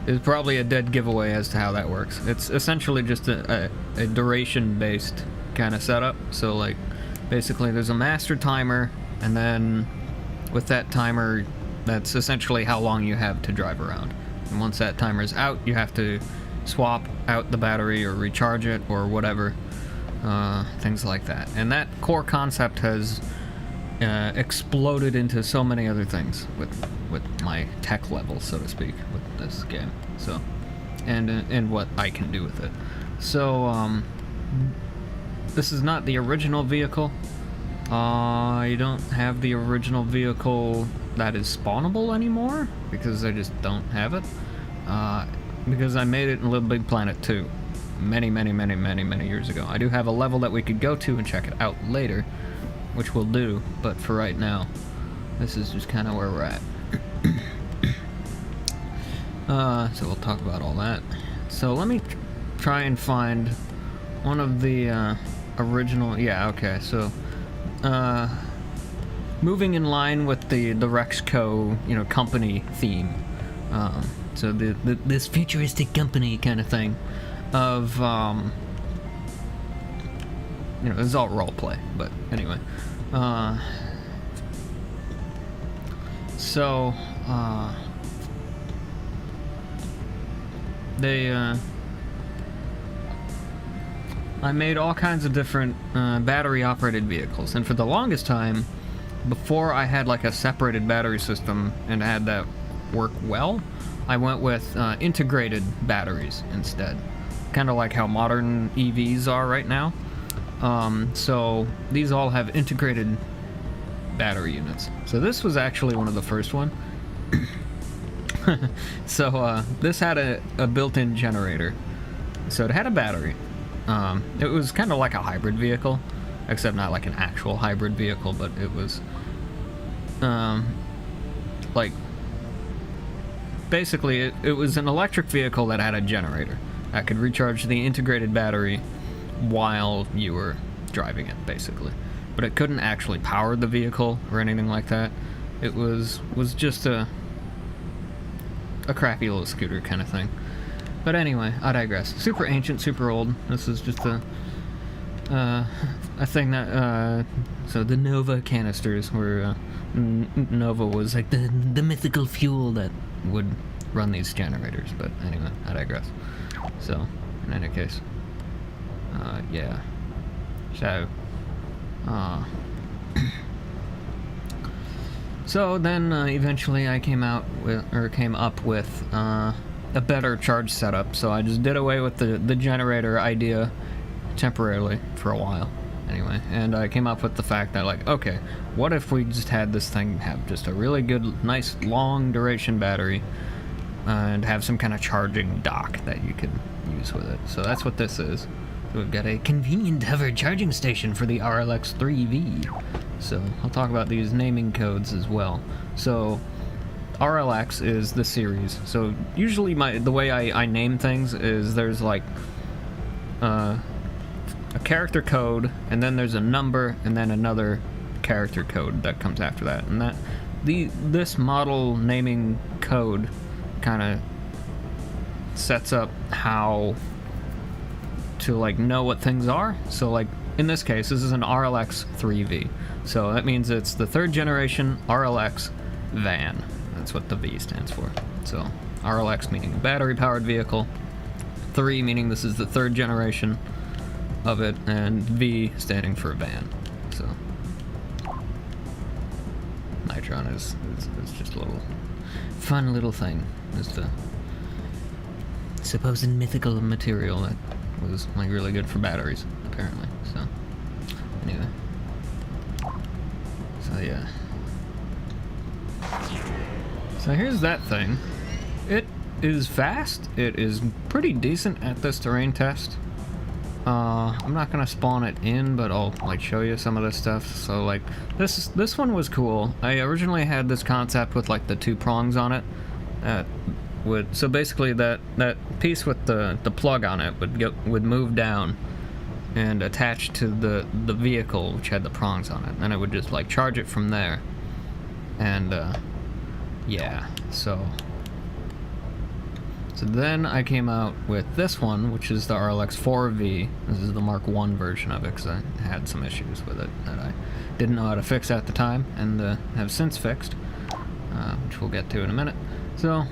is probably a dead giveaway as to how that works. It's essentially just a duration based kind of setup. So like basically there's a master timer, and then with that timer, that's essentially how long you have to drive around. And once that timer's out, you have to swap out the battery or recharge it or whatever, things like that. And that core concept has exploded into so many other things with my tech level, so to speak, with this game. So, and what I can do with it. So, this is not the original vehicle. I don't have the original vehicle that is spawnable anymore because I just don't have it. Because I made it in Little Big Planet 2 many years ago. I do have a level that we could go to and check it out later, which we'll do, but for right now, this is just kind of where we're at. So we'll talk about all that. So let me try and find one of the original, yeah, okay, so moving in line with the Rexco, you know, company theme. So this futuristic company kind of thing of, you know, it's all role play, but anyway. So, I made all kinds of different battery operated vehicles, and for the longest time, before I had like a separated battery system and had that work well, I went with integrated batteries instead, kind of like how modern EVs are right now. So these all have integrated battery units. So this was actually one of the first one. So this had a built-in generator. So it had a battery. It was kind of like a hybrid vehicle, except not like an actual hybrid vehicle, but it was like basically it was an electric vehicle that had a generator that could recharge the integrated battery while you were driving it, basically. But it couldn't actually power the vehicle or anything like that. It was just a crappy little scooter kind of thing. But anyway, I digress. Super ancient, super old. This is just a thing that so the Nova canisters were Nova was like the mythical fuel that would run these generators. But anyway, I digress. So in any case, yeah. So, so then eventually I came up with a better charge setup. So I just did away with the generator idea temporarily for a while, anyway. And I came up with the fact that, like, okay, what if we just had this thing have just a really good, nice, long duration battery, and have some kind of charging dock that you could use with it. So that's what this is. We've got a convenient hover charging station for the RLX 3V. So I'll talk about these naming codes as well. So RLX is the series. So usually the way I name things is there's like a character code, and then there's a number, and then another character code that comes after that. And that this model naming code kind of sets up how to like know what things are. So like in this case, this is an RLX 3V. So that means it's the third generation RLX van. That's what the V stands for. So RLX meaning a battery powered vehicle, 3 meaning this is the third generation of it, and V standing for van. So Nitron is just a little fun little thing. Just a supposed mythical material that was like really good for batteries, apparently. So anyway, so yeah, so here's that thing. It is fast. It is pretty decent at this terrain test. I'm not gonna spawn it in, but I'll like show you some of this stuff. So like this one was cool. I originally had this concept with like the 2 prongs on it. So basically that piece with the plug on it would move down and attach to the vehicle, which had the prongs on it, and it would just like charge it from there. And yeah, so then I came out with this one, which is the RLX-4V. This is the Mark I version of it, because I had some issues with it that I didn't know how to fix at the time, and have since fixed, which we'll get to in a minute. So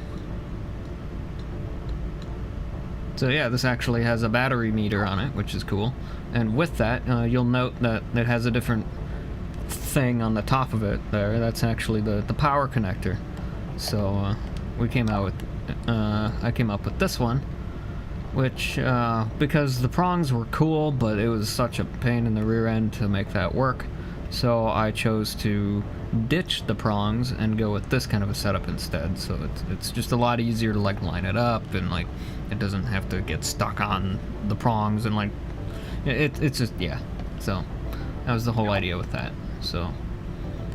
yeah, this actually has a battery meter on it, which is cool. And with that, you'll note that it has a different thing on the top of it there. That's actually the power connector. So we came out with I came up with this one, which because the prongs were cool, but it was such a pain in the rear end to make that work, so I chose to ditch the prongs and go with this kind of a setup instead. So it's just a lot easier to like line it up, and like it doesn't have to get stuck on the prongs, and like it's just, yeah. So that was the whole idea with that. So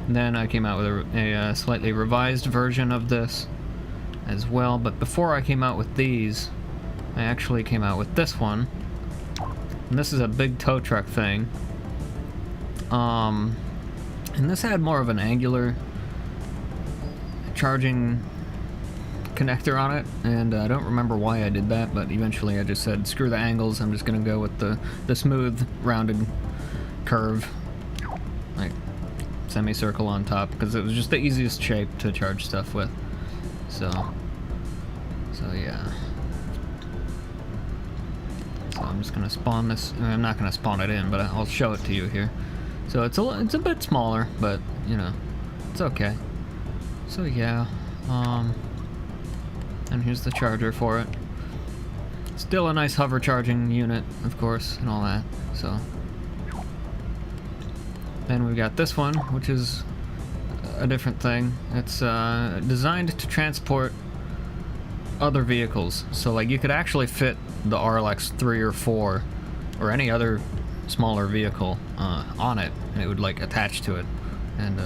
then I came out with a slightly revised version of this as well. But before I came out with these, I actually came out with this one, and this is a big tow truck thing. And this had more of an angular charging connector on it, and I don't remember why I did that, but eventually I just said screw the angles, I'm just gonna go with the smooth rounded curve, like semicircle on top, because it was just the easiest shape to charge stuff with. So yeah. So I'm just gonna spawn this. I'm not gonna spawn it in, but I'll show it to you here. So it's a bit smaller, but you know, it's okay. So yeah, and here's the charger for it. Still a nice hover charging unit, of course, and all that. So then we've got this one, which is a different thing. It's designed to transport other vehicles. So like you could actually fit the RLX 3 or 4 or any other smaller vehicle on it, and it would like attach to it and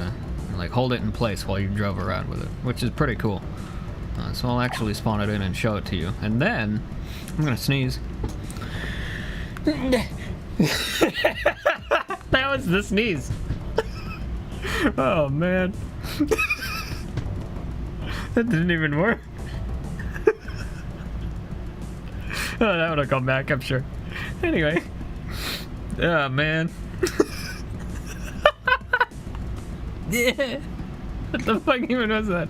like hold it in place while you drove around with it, which is pretty cool. So I'll actually spawn it in and show it to you, and then I'm gonna sneeze. That was the sneeze. Oh man. That didn't even work. Oh, that would have come back, I'm sure. Anyway. Oh man. What the fuck even was that?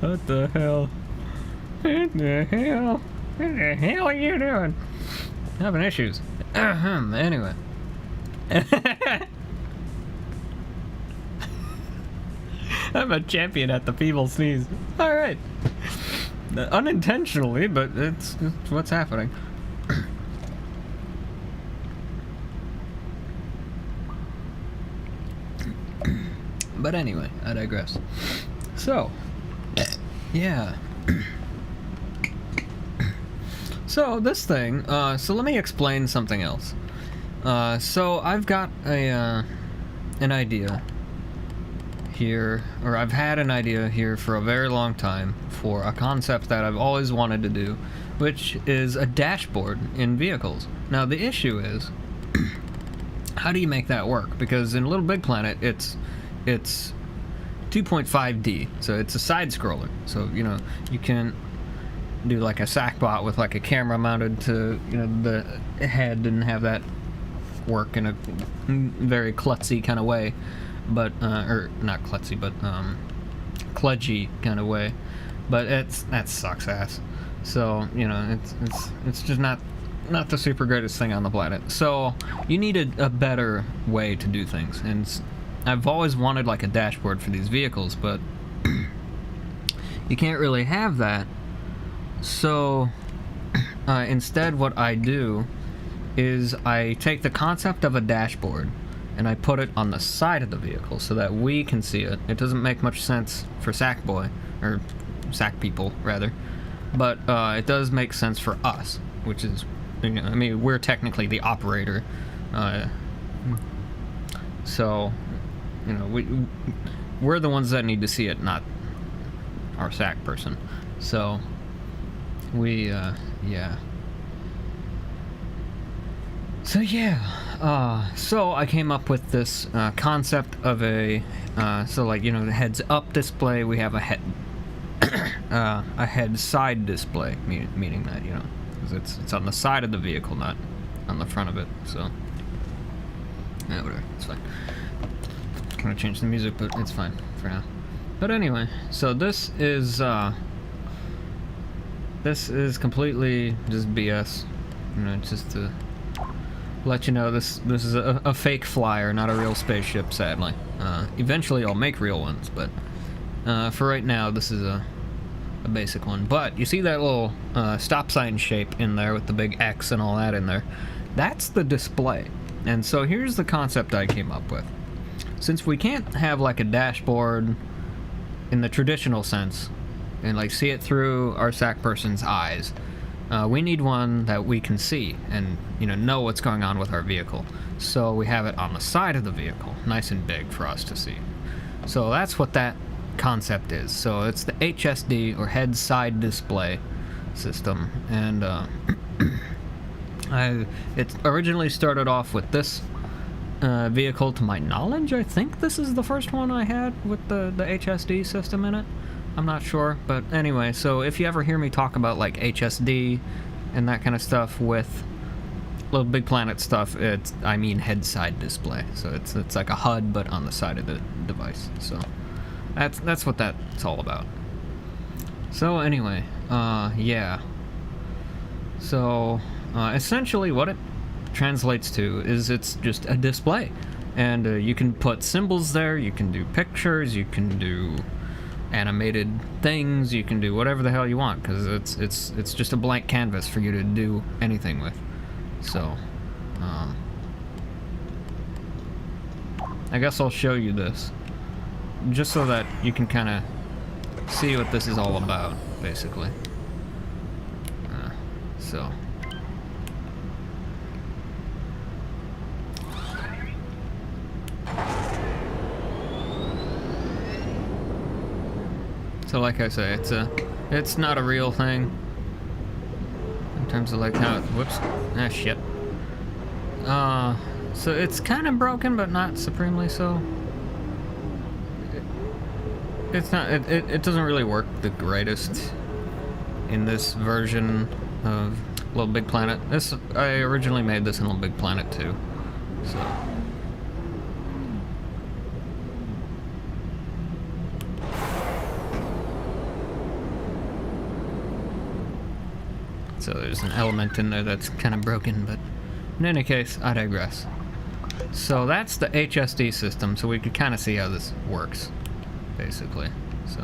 What the hell? What the hell? What the hell are you doing? Having issues. Anyway. I'm a champion at the feeble sneeze. Alright. Unintentionally, but it's what's happening. But anyway, I digress. So, yeah. So this thing, so let me explain something else. So I've got an idea here, or I've had an idea here for a very long time for a concept that I've always wanted to do, which is a dashboard in vehicles. Now the issue is, how do you make that work? Because in Little Big Planet, it's 2.5D, so it's a side scroller. So you know you can do like a Sackbot with like a camera mounted to, you know, the head, and have that work in a very klutzy kind of way, but or not klutzy, but kludgy kind of way. But that sucks ass. So you know it's just not the super greatest thing on the planet. So you need a better way to do things, and I've always wanted like a dashboard for these vehicles, but you can't really have that. So instead what I do is I take the concept of a dashboard and I put it on the side of the vehicle so that we can see it. It doesn't make much sense for Sackboy, or Sack people rather, but it does make sense for us, which is I mean, we're technically the operator. So, you know, we're the ones that need to see it, not our SAC person. So, yeah. So yeah, so I came up with this concept of a, so like, you know, the heads-up display, we have a head side display, meaning that, you know, 'cause it's on the side of the vehicle, not on the front of it, so, yeah, whatever, it's fine. Gonna change the music, but it's fine for now. But anyway, so this is completely just BS, you know, just to let you know, this is a fake flyer, not a real spaceship, sadly. Eventually I'll make real ones, but for right now, this is a basic one. But you see that little stop sign shape in there with the big X and all that in there? That's the display. And so here's the concept I came up with. Since we can't have like a dashboard in the traditional sense and like see it through our SAC person's eyes, we need one that we can see and, you know what's going on with our vehicle. So we have it on the side of the vehicle, nice and big for us to see. So that's what that concept is. So it's the HSD, or head side display system, and it originally started off with this vehicle. To my knowledge, I think this is the first one I had with the HSD system in it. I'm not sure, but anyway, so if you ever hear me talk about like HSD and that kind of stuff with Little Big Planet stuff, I mean head side display. So it's like a HUD but on the side of the device. So that's what that's all about. So anyway, yeah. So essentially what it translates to is it's just a display, and you can put symbols there, you can do pictures, you can do animated things, you can do whatever the hell you want, because it's just a blank canvas for you to do anything with. So I guess I'll show you this just so that you can kind of see what this is all about, basically. So like I say, it's not a real thing in terms of like how whoops, shit. So it's kind of broken, but not supremely so. It's not. It doesn't really work the greatest in this version of Little Big Planet. I originally made this in Little Big Planet too, so. So there's an element in there that's kind of broken, but in any case, I digress. So that's the HSD system, so we could kind of see how this works, basically. So,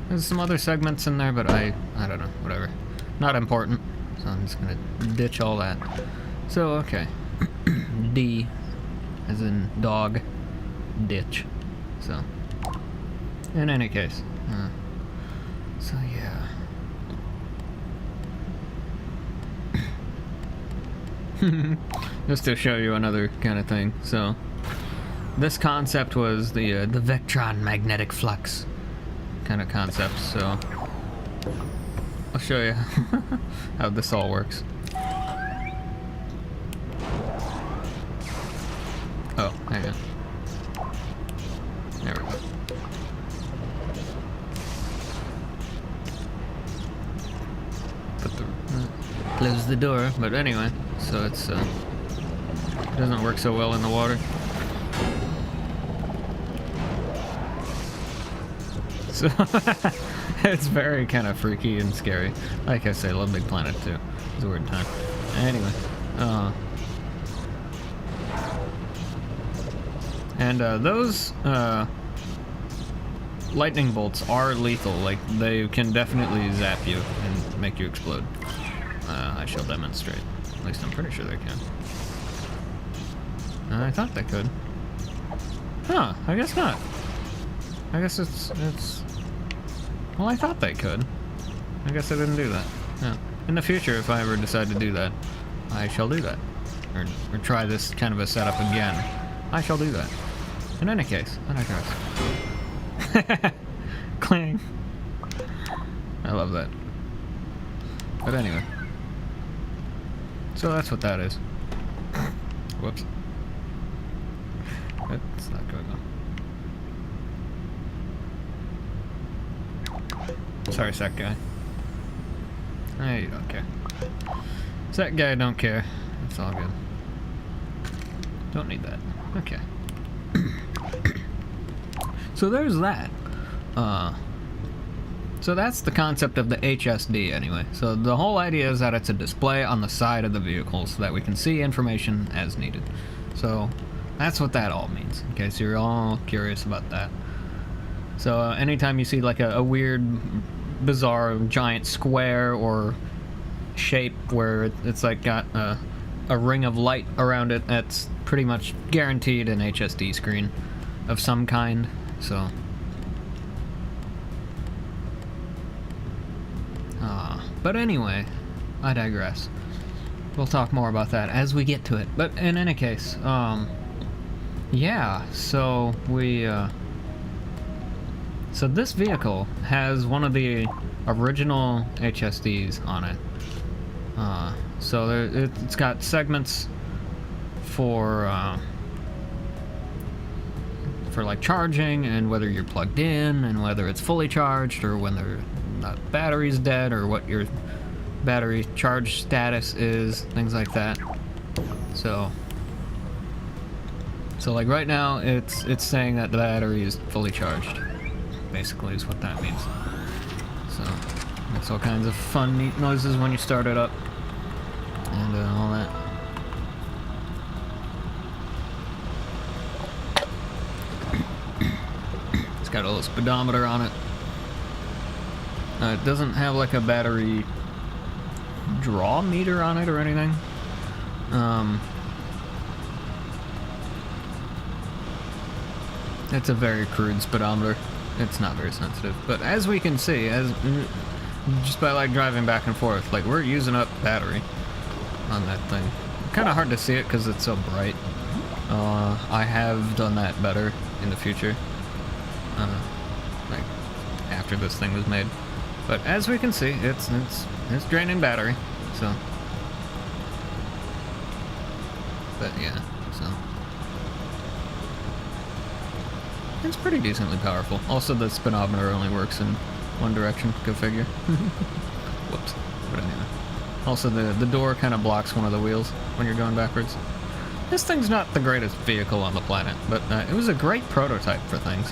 there's some other segments in there, but I don't know, whatever. Not important, so I'm just gonna ditch all that. So, okay. D, as in dog, ditch. So, in any case, so yeah. Just to show you another kind of thing. So this concept was the Vectron magnetic flux kind of concept. So I'll show you how this all works. Oh, hang on. There we go. Close the door, but anyway, so it doesn't work so well in the water. So it's very kind of freaky and scary. Like I say, Little Big Planet too. It's a weird time. Anyway, and those lightning bolts are lethal. Like, they can definitely zap you and make you explode. I shall demonstrate. At least I'm pretty sure they can. I thought they could. Huh, I guess not. I guess it's... Well, I thought they could. I guess I didn't do that. Yeah. In the future, if I ever decide to do that, I shall do that. Or try this kind of a setup again. I shall do that. In any case, I digress. Clang. I love that. But anyway. So that's what that is. Whoops. That's not going on. Sorry, Sec guy. Hey, you don't care. Sec guy don't care. It's all good. Don't need that. Okay. So there's that. So that's the concept of the HSD anyway. So the whole idea is that it's a display on the side of the vehicle so that we can see information as needed. So that's what that all means, in case you're all curious about that. So anytime you see like a weird, bizarre, giant square or shape where it's like got a ring of light around it, that's pretty much guaranteed an HSD screen of some kind. So but anyway, I digress. We'll talk more about that as we get to it. But in any case, yeah, so so this vehicle has one of the original HSDs on it. So it's got segments for like charging and whether you're plugged in and whether it's fully charged or when the battery's dead or what your battery charge status is, things like that. So like right now it's saying that the battery is fully charged, basically is what that means. So makes all kinds of fun, neat noises when you start it up and all that. It's got a little speedometer on it. It doesn't have like a battery draw meter on it or anything. It's a very crude speedometer. It's not very sensitive, but as we can see, just by like driving back and forth, like we're using up battery on that thing. Kind of hard to see it because it's so bright. I have done that better in the future, like after this thing was made. But as we can see, it's draining battery. So, but yeah, so it's pretty decently powerful. Also, the speedometer only works in one direction. Go figure. Whoops. But anyway. Also, the door kind of blocks one of the wheels when you're going backwards. This thing's not the greatest vehicle on the planet, but it was a great prototype for things.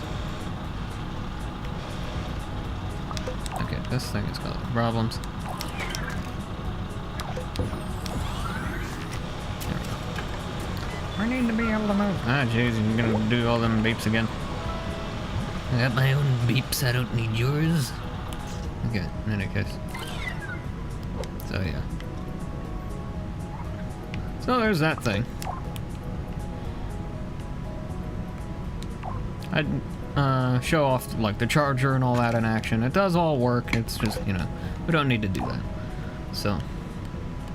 Okay, this thing is causing problems. I need to be able to move. Ah, jeez, you're gonna do all them beeps again. I got my own beeps, I don't need yours. Okay, in any case. So, yeah. So, there's that thing. I'd show off, like, the charger and all that in action. It does all work, it's just, you know, we don't need to do that. So,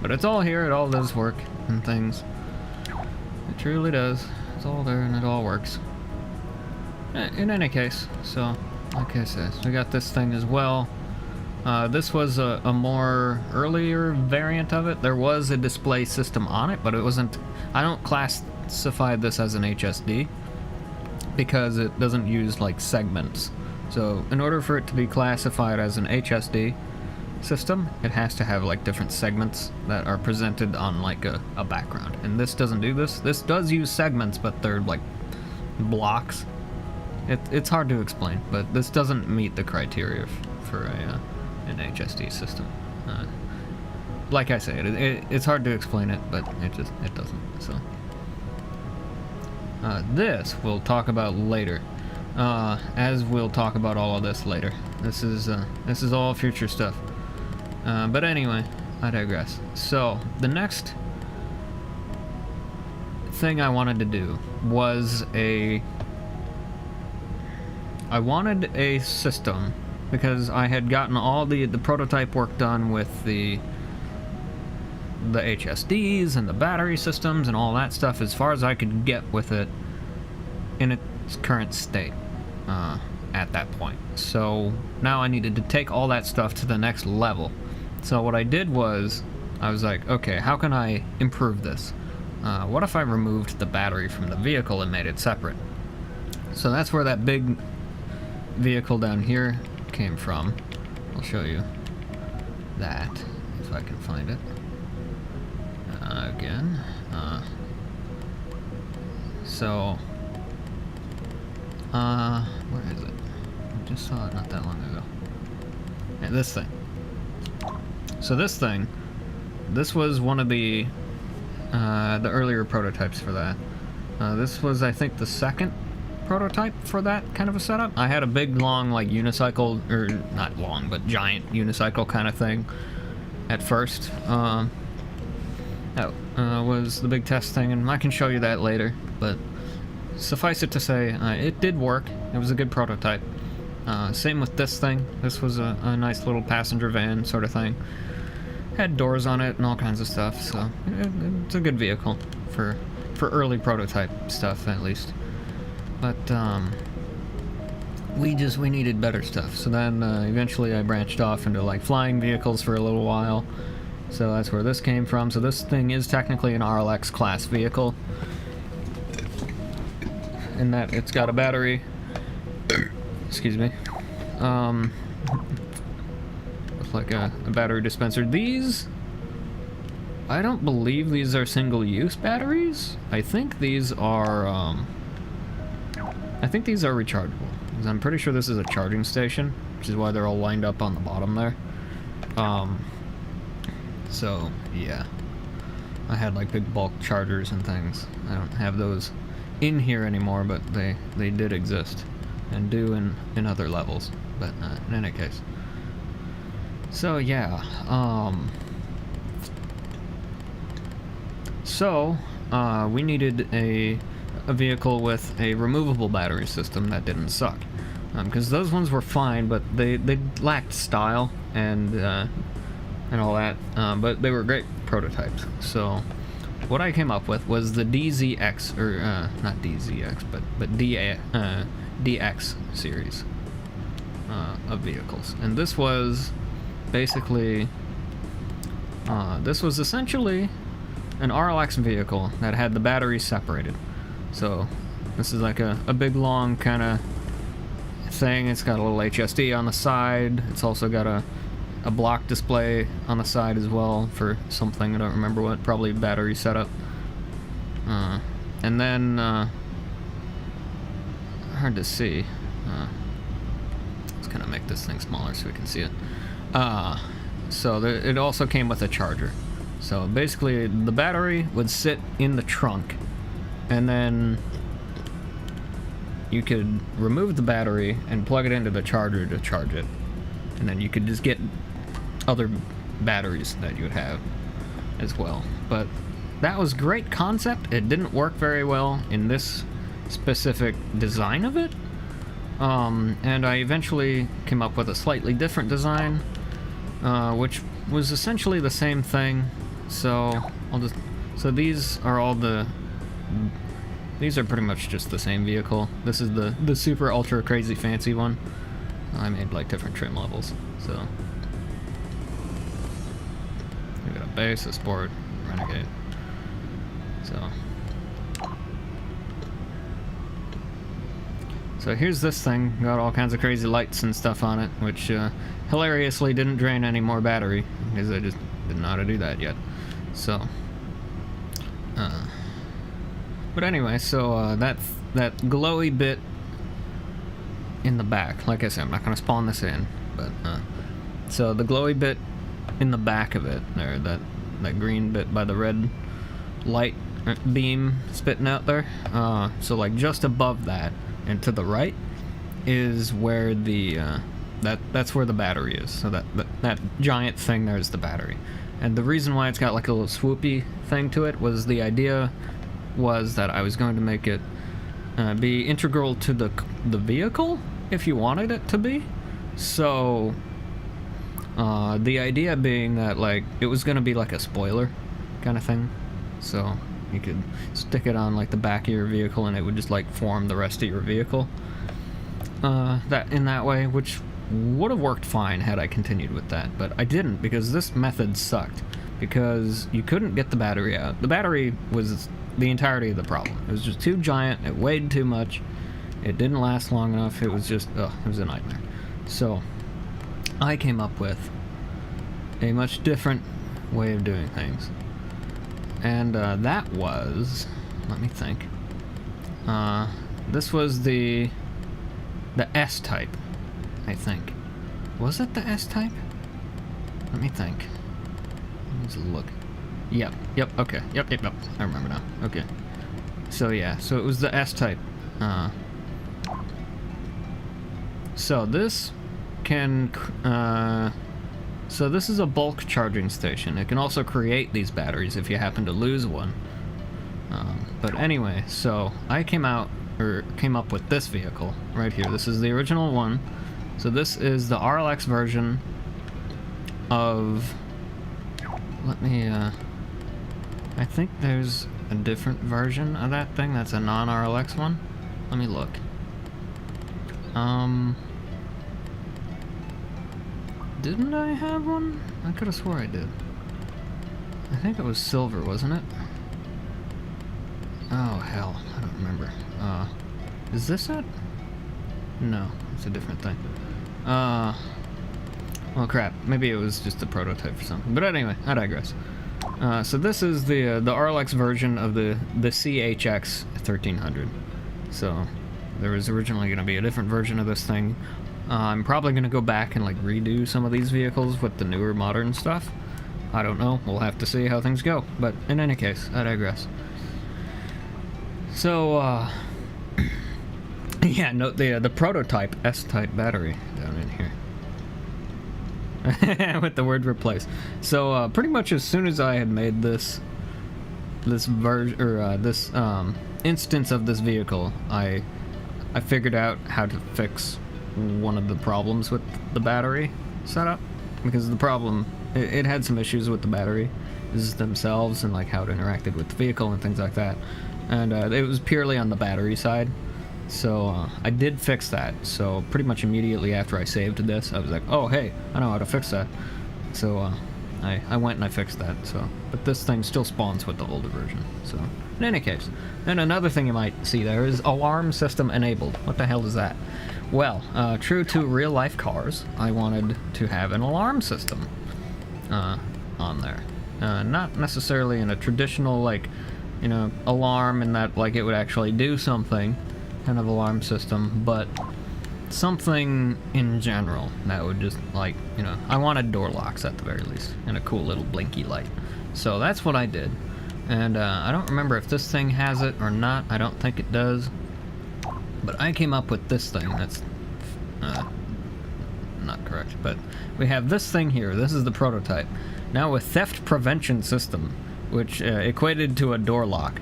but it's all here, it all does work and things. It truly does. It's all there and it all works. In any case, so, like I said, we got this thing as well. This was a more earlier variant of it. There was a display system on it, but it wasn't... I don't classify this as an HSD because it doesn't use, like, segments. So, in order for it to be classified as an HSD system, it has to have, like, different segments that are presented on, like, a background. And this doesn't do this. This does use segments, but they're, like, blocks. It's hard to explain, but this doesn't meet the criteria for an HSD system. Like I say, it's hard to explain it, but it doesn't. So this we'll talk about later, as we'll talk about all of this later. This is all future stuff. But anyway, I digress. So the next thing I wanted to do was I wanted a system, because I had gotten all the prototype work done with the HSDs and the battery systems and all that stuff as far as I could get with it in its current state at that point. So now I needed to take all that stuff to the next level. So what I did was, I was like, okay, how can I improve this? What if I removed the battery from the vehicle and made it separate? So that's where that big vehicle down here came from. I'll show you that if I can find it again. Where is it? I just saw it not that long ago. Yeah, this thing. So this was one of the earlier prototypes for that. This was, I think, the second prototype for that kind of a setup. I had a big, long, like, unicycle, or not long, but giant unicycle kind of thing at first. That was the big test thing, and I can show you that later, but suffice it to say, it did work. It was a good prototype. Same with this thing. This was a nice little passenger van sort of thing. Had doors on it and all kinds of stuff, so it's a good vehicle for early prototype stuff, at least. But we needed better stuff. So then eventually I branched off into like flying vehicles for a little while. So that's where this came from. So this thing is technically an RLX class vehicle, in that it's got a battery. Excuse me. With like a battery dispenser. These, I don't believe these are single-use batteries. I think these are rechargeable, because I'm pretty sure this is a charging station, which is why they're all lined up on the bottom there. So yeah, I had like big bulk chargers and things. I don't have those in here anymore, but they did exist and do in other levels. But in any case, so yeah, we needed a vehicle with a removable battery system that didn't suck, because those ones were fine, but they lacked style and all that, but they were great prototypes. So what I came up with was the DZX, or not DZX, but DX series of vehicles. And this was basically, this was essentially an RLX vehicle that had the batteries separated. So this is like a big long kind of thing. It's got a little HSD on the side. It's also got a block display on the side as well for something, I don't remember what, probably battery setup. And then, hard to see. Let's kind of make this thing smaller so we can see it. So it also came with a charger. So basically the battery would sit in the trunk, and then you could remove the battery and plug it into the charger to charge it. And then you could just get other batteries that you would have as well. But that was great concept. It didn't work very well in this specific design of it. And I eventually came up with a slightly different design, which was essentially the same thing. So these are pretty much just the same vehicle. This is the super ultra crazy fancy one. I made like different trim levels. So we got a base, a sport, renegade. So here's this thing. Got all kinds of crazy lights and stuff on it, which hilariously didn't drain any more battery, because I just didn't know how to do that yet. So but anyway, so that glowy bit in the back, like I said, I'm not going to spawn this in, but so the glowy bit in the back of it there, that green bit by the red light beam spitting out there, so like just above that and to the right is where the that's where the battery is. So that giant thing there is the battery. And the reason why it's got like a little swoopy thing to it was, the idea was that I was going to make it be integral to the vehicle, if you wanted it to be. So, the idea being that, like, it was going to be like a spoiler kind of thing. So, you could stick it on, like, the back of your vehicle and it would just, like, form the rest of your vehicle. In that way, which would have worked fine had I continued with that. But I didn't, because this method sucked. Because you couldn't get the battery out. The battery was the entirety of the problem. It was just too giant, it weighed too much, it didn't last long enough, it was just, it was a nightmare. So, I came up with a much different way of doing things. And that was, let me think, this was the S-type, I think. Was it the S-type? Let me think. Let's look. Yep, okay. Yep. I remember now. Okay. So yeah, so it was the S-type. So this can, so this is a bulk charging station. It can also create these batteries if you happen to lose one. But anyway, so I came up with this vehicle right here. This is the original one. So this is the RLX version of, let me, I think there's a different version of that thing that's a non-RLX one. Let me look. Didn't I have one? I could have swore I did. I think it was silver, wasn't it? Oh, hell. I don't remember. Is this it? No, it's a different thing. Well, crap. Maybe it was just a prototype or something. But anyway, I digress. So this is the RLX version of the CHX 1300. So there was originally going to be a different version of this thing. I'm probably going to go back and like redo some of these vehicles with the newer modern stuff. I don't know. We'll have to see how things go. But in any case, I digress. So, yeah, note the prototype S-type battery down in here. With the word replace. So pretty much as soon as I had made this version, or this instance of this vehicle, I figured out how to fix one of the problems with the battery setup, because the problem, it had some issues with the batteries themselves and like how it interacted with the vehicle and things like that, and it was purely on the battery side. So I did fix that. So pretty much immediately after I saved this, I was like, oh hey, I know how to fix that. So I went and I fixed that. So, but this thing still spawns with the older version. So in any case, then another thing you might see there is alarm system enabled. What the hell is that? Well, true to real life cars, I wanted to have an alarm system on there. Not necessarily in a traditional, like, you know, alarm in that like it would actually do something kind of alarm system, but something in general that would just, like, you know, I wanted door locks at the very least and a cool little blinky light. So that's what I did. And I don't remember if this thing has it or not. I don't think it does. But I came up with this thing. That's not correct. But we have this thing here. This is the prototype. Now with theft prevention system, which equated to a door lock.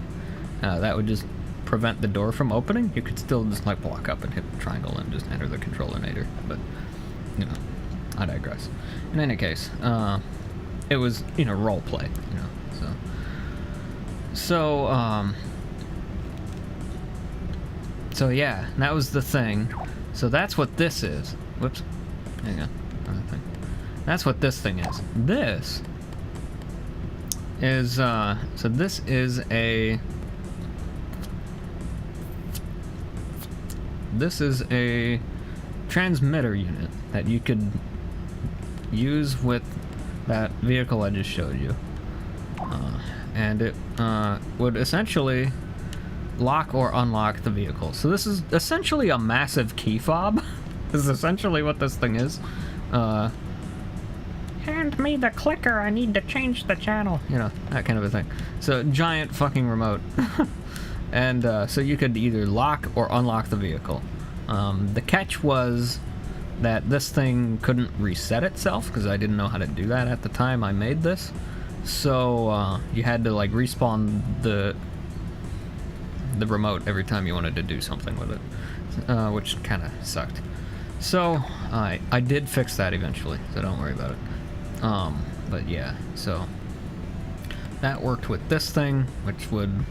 That would just prevent the door from opening. You could still just like walk up and hit the triangle and just enter the controller-nator. But, you know, I digress. In any case, it was, you know, role play, you know, so yeah, that was the thing. So that's what this is. Whoops. Hang on. Other thing. That's what this thing is. This is, so this is a transmitter unit that you could use with that vehicle I just showed you. And it would essentially lock or unlock the vehicle. So this is essentially a massive key fob. This is essentially what this thing is. Hand me the clicker, I need to change the channel. You know, that kind of a thing. So, giant fucking remote. And so you could either lock or unlock the vehicle. The catch was that this thing couldn't reset itself, because I didn't know how to do that at the time I made this. So you had to like respawn the remote every time you wanted to do something with it, which kind of sucked. So I did fix that eventually, so don't worry about it. But yeah, so that worked with this thing, which would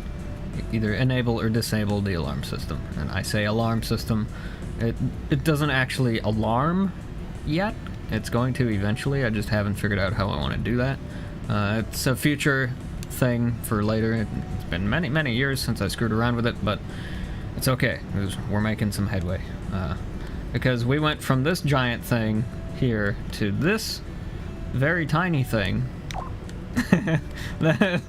either enable or disable the alarm system. And I say alarm system, it doesn't actually alarm yet. It's going to eventually. I just haven't figured out how I want to do that. It's a future thing for later. It's been many years since I screwed around with it, but it's okay, because we're making some headway. Because we went from this giant thing here to this very tiny thing. That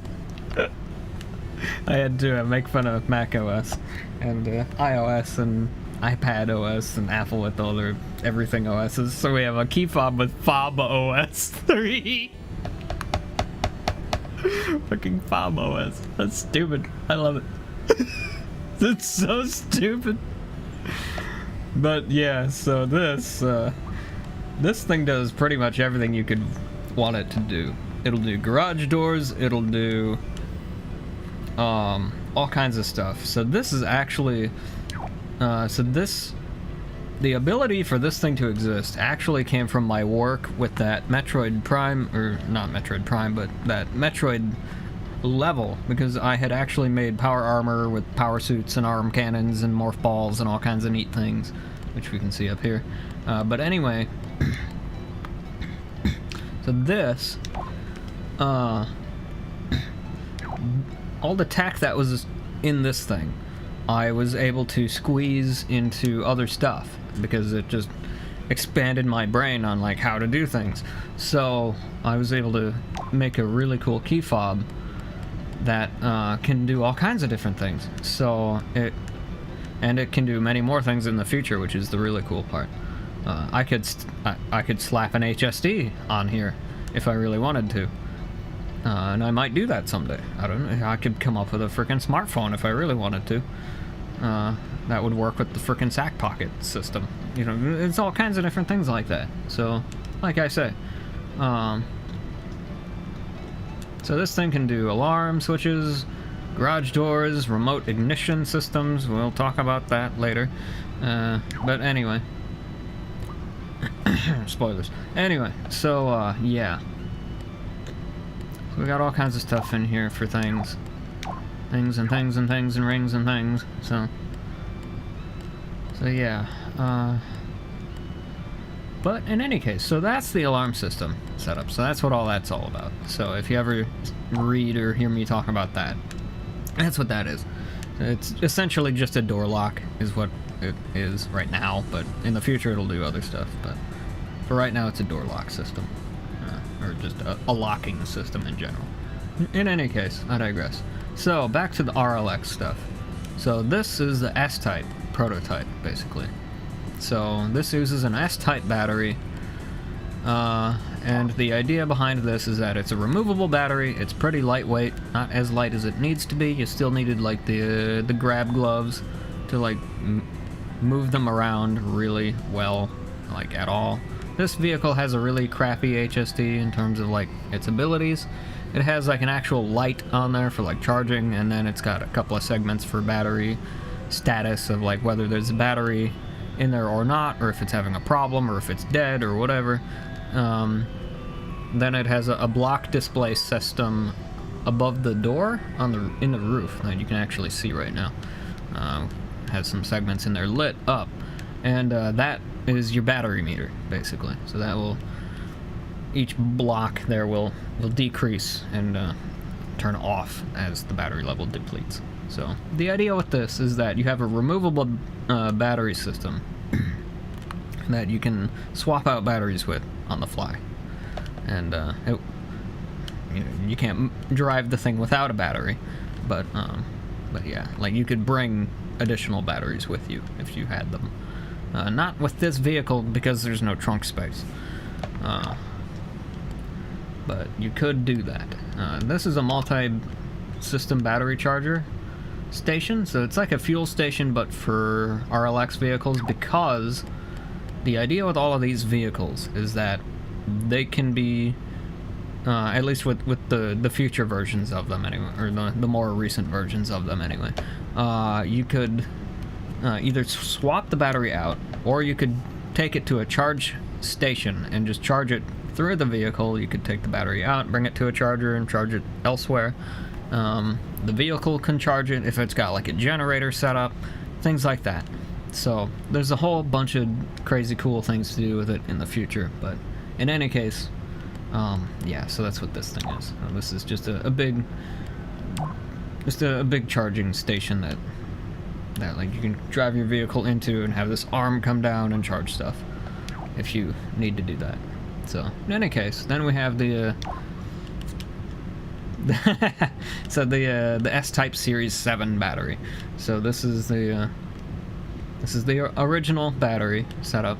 I had to make fun of Mac OS and iOS and iPad OS and Apple with all their everything OSs. So we have a key fob with Fob OS 3. Fucking Fob OS. That's stupid. I love it. It's so stupid. But yeah, so this thing does pretty much everything you could want it to do. It'll do garage doors, it'll do all kinds of stuff. So this is actually the ability for this thing to exist actually came from my work with that Metroid Prime, or not Metroid Prime, but that Metroid level, because I had actually made power armor with power suits and arm cannons and morph balls and all kinds of neat things, which we can see up here. But anyway, so this, all the tech that was in this thing, I was able to squeeze into other stuff because it just expanded my brain on like how to do things. So I was able to make a really cool key fob that can do all kinds of different things. So it can do many more things in the future, which is the really cool part. I could slap an HSD on here if I really wanted to. And I might do that someday. I don't know. I could come up with a freaking smartphone if I really wanted to. That would work with the freaking sack pocket system. You know, it's all kinds of different things like that. So, like I say, so this thing can do alarm switches, garage doors, remote ignition systems. We'll talk about that later. But anyway, spoilers. Anyway, so yeah. So we got all kinds of stuff in here for things and things and things and rings and things. So yeah. But in any case, so that's the alarm system setup. So that's what all that's all about. So if you ever read or hear me talk about that, that's what that is. It's essentially just a door lock is what it is right now, but in the future it'll do other stuff. But for right now, it's a door lock system. Or just a locking system in general. In any case, I digress. So, back to the RLX stuff. So, this is the S-type prototype, basically. So, this uses an S-type battery. And the idea behind this is that it's a removable battery. It's pretty lightweight, not as light as it needs to be. You still needed, like, the grab gloves to, like, move them around really well, like, at all. This vehicle has a really crappy HSD in terms of like its abilities. It has like an actual light on there for like charging, and then it's got a couple of segments for battery status of like whether there's a battery in there or not, or if it's having a problem, or if it's dead or whatever. Then it has a block display system above the door in the roof that you can actually see right now. Has some segments in there lit up, and that is your battery meter, basically. So that will, each block there will decrease and turn off as the battery level depletes. So the idea with this is that you have a removable battery system that you can swap out batteries with on the fly. And you can't drive the thing without a battery, but yeah, like you could bring additional batteries with you if you had them. Not with this vehicle because there's no trunk space. But you could do that. This is a multi-system battery charger station, so it's like a fuel station but for RLX vehicles, because the idea with all of these vehicles is that they can be, at least with the future versions of them anyway, or the more recent versions of them anyway, you could either swap the battery out, or you could take it to a charge station and just charge it through the vehicle. You could take the battery out, bring it to a charger, and charge it elsewhere. The vehicle can charge it if it's got like a generator set up, things like that. So there's a whole bunch of crazy cool things to do with it in the future, but in any case, yeah, so that's what this thing is. This is just a big charging station that like you can drive your vehicle into and have this arm come down and charge stuff if you need to do that. So in any case, then we have the the S-Type Series 7 battery. So this is the original battery setup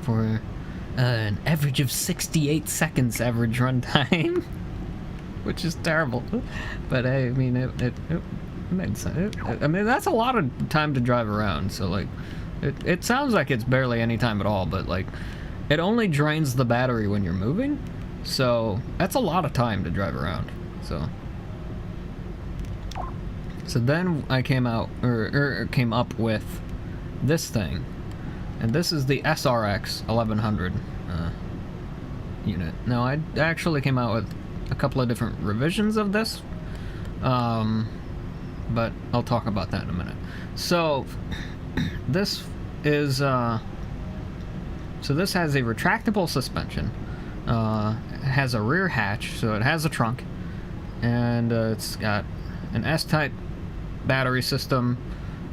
for an average of 68 seconds average runtime, which is terrible. But hey, I mean it made sense. I mean that's a lot of time to drive around. So like it sounds like it's barely any time at all, but like it only drains the battery when you're moving. So that's a lot of time to drive around. So then I came out came up with this thing, and this is the SRX 1100 unit. Now I actually came out with a couple of different revisions of this, but I'll talk about that in a minute. So this is this has a retractable suspension. It has a rear hatch, so it has a trunk, and it's got an S-Type battery system,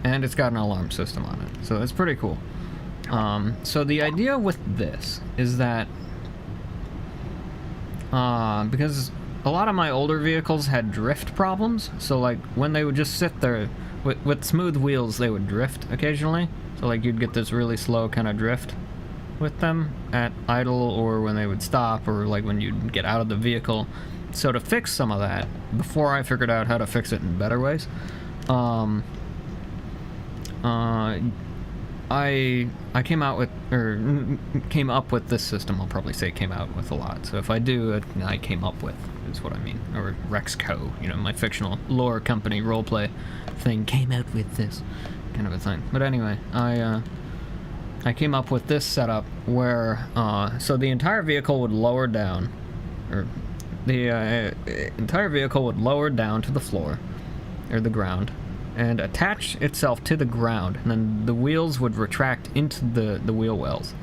and it's got an alarm system on it, so it's pretty cool. So the idea with this is that because a lot of my older vehicles had drift problems, so like when they would just sit there with smooth wheels, they would drift occasionally, so like you'd get this really slow kind of drift with them at idle, or when they would stop, or like when you'd get out of the vehicle. So to fix some of that, before I figured out how to fix it in better ways, I came up with this system. I'll probably say came out with a lot. So if I do, I came up with is what I mean, or Rexco, you know, my fictional lore company roleplay thing came out with this kind of a thing. But anyway, I came up with this setup where, so the entire vehicle would lower down, or the entire vehicle would lower down to the floor, or the ground, and attach itself to the ground, and then the wheels would retract into the wheel wells.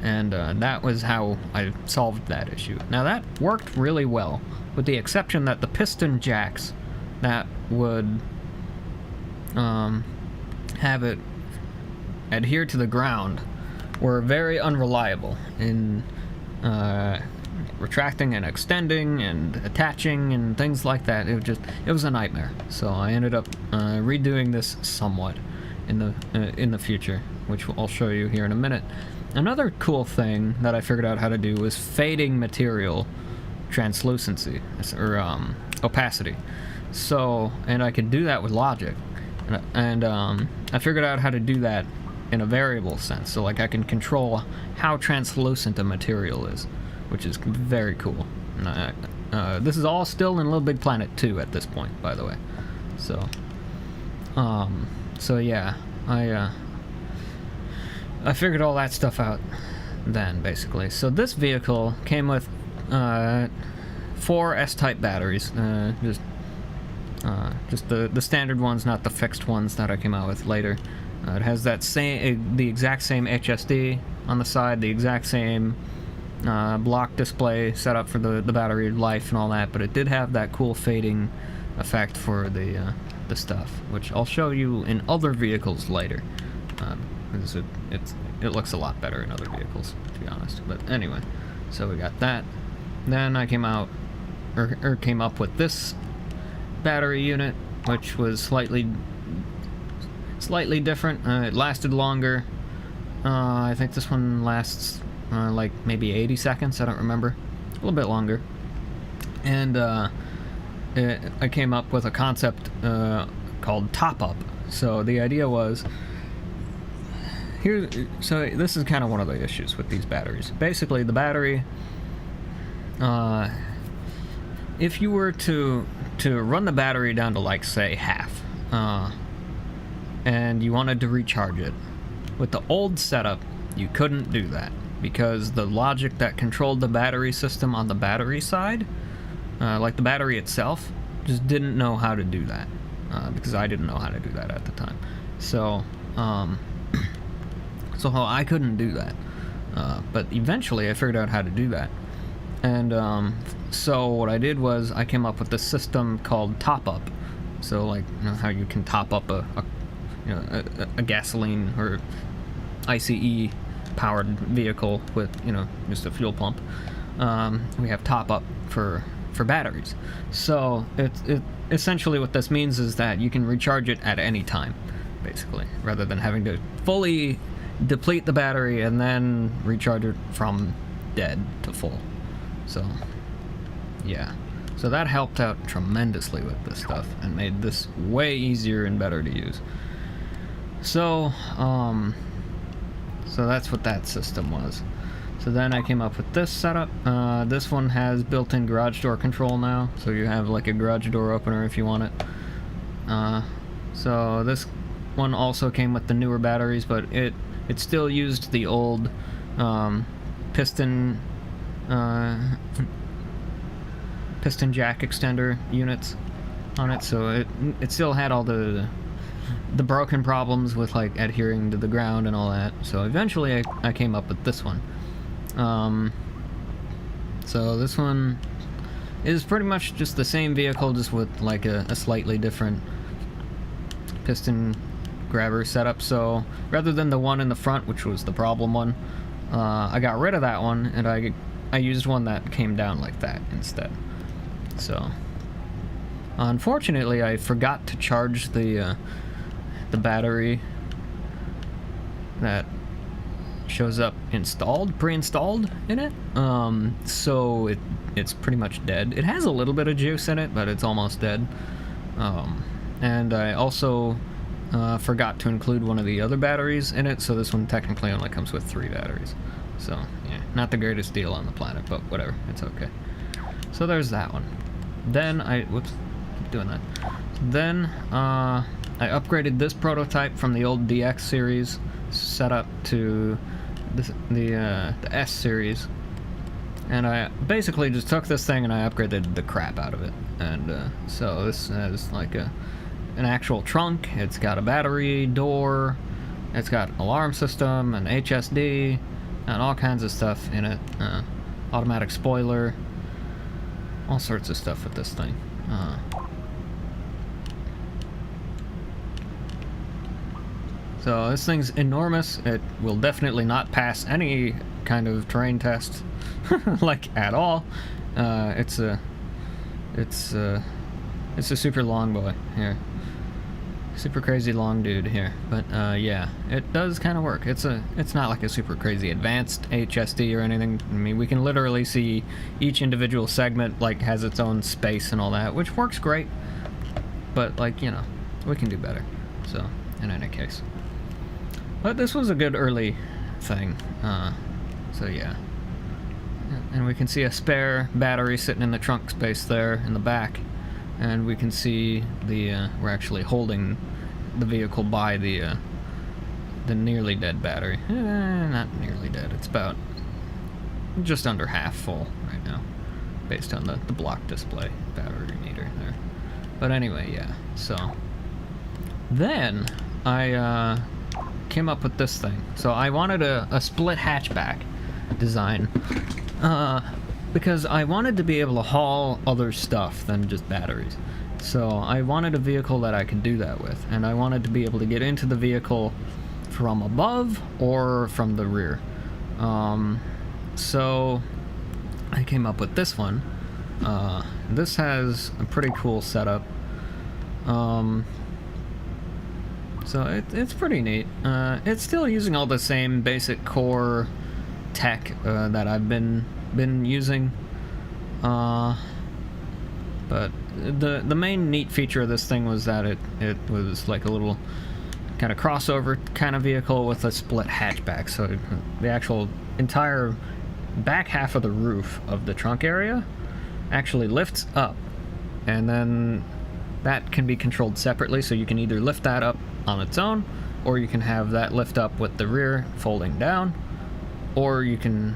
And that was how I solved that issue. Now that worked really well, with the exception that the piston jacks that would have it adhere to the ground were very unreliable in retracting and extending and attaching and things like that. It was a nightmare. So I ended up redoing this somewhat in the future, which I'll show you here in a minute. Another cool thing that I figured out how to do was fading material translucency, or opacity. So, and I could do that with logic, and I figured out how to do that in a variable sense. So like I can control how translucent a material is, which is very cool. And this is all still in Little Big Planet 2 at this point, by the way. So yeah, I figured all that stuff out then, basically. So this vehicle came with 4 S-Type batteries, just the standard ones, not the fixed ones that I came out with later. It has that the exact same HSD on the side, the exact same block display set up for the battery life and all that, but it did have that cool fading effect for the stuff, which I'll show you in other vehicles later. Because it looks a lot better in other vehicles, to be honest. But anyway, so we got that. Then I came out, or came up with this battery unit, which was slightly different. It lasted longer. I think this one lasts like maybe 80 seconds. I don't remember. A little bit longer. And I came up with a concept called top up. So the idea was, so this is kind of one of the issues with these batteries. Basically, the battery, if you were to run the battery down to, like, say, half, and you wanted to recharge it, with the old setup, you couldn't do that because the logic that controlled the battery system on the battery side, like the battery itself, just didn't know how to do that, because I didn't know how to do that at the time. So so I couldn't do that, but eventually I figured out how to do that. And so what I did was I came up with this system called top up. So like, you know how you can top up a gasoline or ICE powered vehicle with, you know, just a fuel pump. We have top up for batteries. So it essentially what this means is that you can recharge it at any time, basically, rather than having to fully deplete the battery and then recharge it from dead to full. So yeah, so that helped out tremendously with this stuff and made this way easier and better to use. So so that's what that system was. So then I came up with this setup. This one has built-in garage door control now, so you have like a garage door opener if you want it. So this one also came with the newer batteries, but it still used the old piston jack extender units on it, so it still had all the broken problems with like adhering to the ground and all that. So eventually I came up with this one. So this one is pretty much just the same vehicle, just with like a slightly different piston grabber setup. So rather than the one in the front, which was the problem one, I got rid of that one and I used one that came down like that instead. So unfortunately I forgot to charge the battery that shows up pre-installed in it. So it's pretty much dead. It has a little bit of juice in it, but it's almost dead. And I also forgot to include one of the other batteries in it, so this one technically only comes with 3 batteries. So yeah, not the greatest deal on the planet, but whatever, it's okay. So there's that one. Then whoops, keep doing that. Then I upgraded this prototype from the old DX series setup to the S series, and I basically just took this thing and I upgraded the crap out of it. And so this has like an actual trunk. It's got a battery door. It's got an alarm system, an HSD, and all kinds of stuff in it. Automatic spoiler, all sorts of stuff with this thing. So this thing's enormous. It will definitely not pass any kind of terrain test, like at all. It's a super long boy here, super crazy long dude here. But yeah, it does kind of work. It's not like a super crazy advanced HSD or anything. I mean, we can literally see each individual segment like has its own space and all that, which works great. But like, you know, we can do better. So in any case. But this was a good early thing, so yeah. And we can see a spare battery sitting in the trunk space there in the back, and we can see we're actually holding the vehicle by the nearly dead battery. Not nearly dead, it's about just under half full right now, based on the block display battery meter there. But anyway, yeah, so then I came up with this thing. So I wanted a split hatchback design, because I wanted to be able to haul other stuff than just batteries. So I wanted a vehicle that I could do that with, and I wanted to be able to get into the vehicle from above or from the rear. So I came up with this one. This has a pretty cool setup. So it's pretty neat. It's still using all the same basic core tech that I've been using. But the main neat feature of this thing was that it was like a little kind of crossover kind of vehicle with a split hatchback. So the actual entire back half of the roof of the trunk area actually lifts up, and then that can be controlled separately. So you can either lift that up on its own, or you can have that lift up with the rear folding down, or you can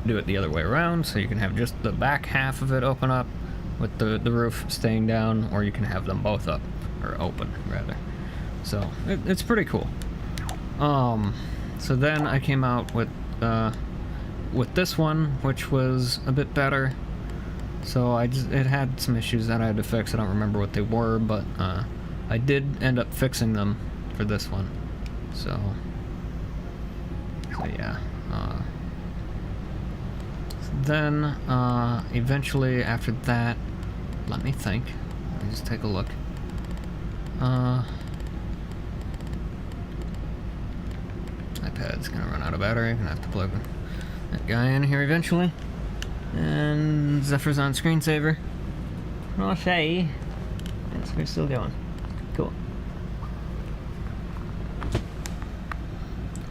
do it the other way around, so you can have just the back half of it open up with the roof staying down, or you can have them both up, or open rather. So it's pretty cool. So then I came out with this one, which was a bit better. So it had some issues that I had to fix. I don't remember what they were, but I did end up fixing them for this one. So yeah. Then eventually after that, let me think. Let me just take a look. iPad's gonna run out of battery. I'm gonna have to plug that guy in here eventually. And Zephyr's on screensaver. Okay. Yes, we're still going. Cool.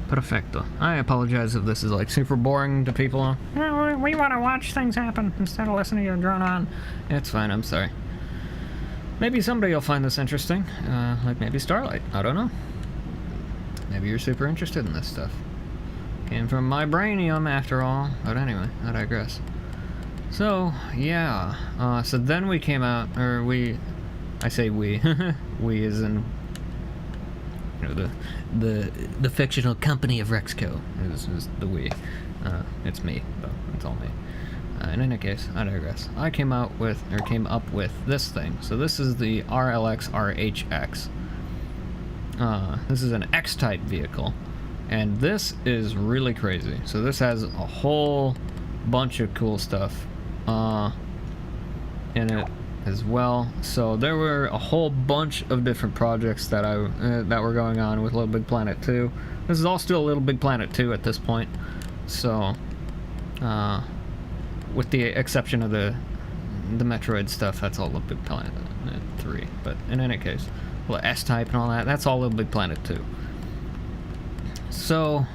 Perfecto. I apologize if this is like super boring to people. We want to watch things happen instead of listening to you drone on. It's fine, I'm sorry. Maybe somebody will find this interesting. Like maybe Starlight. I don't know. Maybe you're super interested in this stuff. Came from my brainium after all. But anyway, I digress. So, yeah. So then we came out, or we... I say we. We as in... You know, the fictional company of Rexco is the we. It's me, though. It's all me. In any case, I digress. I came up with this thing. So this is the RLX RHX. This is an X-type vehicle, and this is really crazy. So this has a whole bunch of cool stuff in it as well. So there were a whole bunch of different projects that that were going on with Little Big Planet 2. This is all still Little Big Planet 2 at this point. So, with the exception of the Metroid stuff, that's all Little Big Planet 3. But in any case, well, S-Type and all that, that's all Little Big Planet 2. So,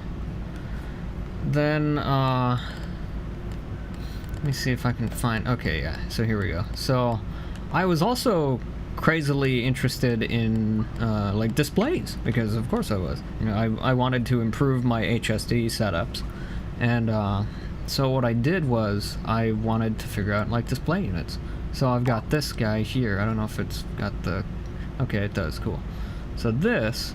then, let me see if I can find... Okay, yeah, so here we go. So, I was also crazily interested in, like, displays, because of course I was. You know, I wanted to improve my HSD setups, and, so what I did was, I wanted to figure out, like, display units. So I've got this guy here. I don't know if it's got the... Okay, it does. Cool. So this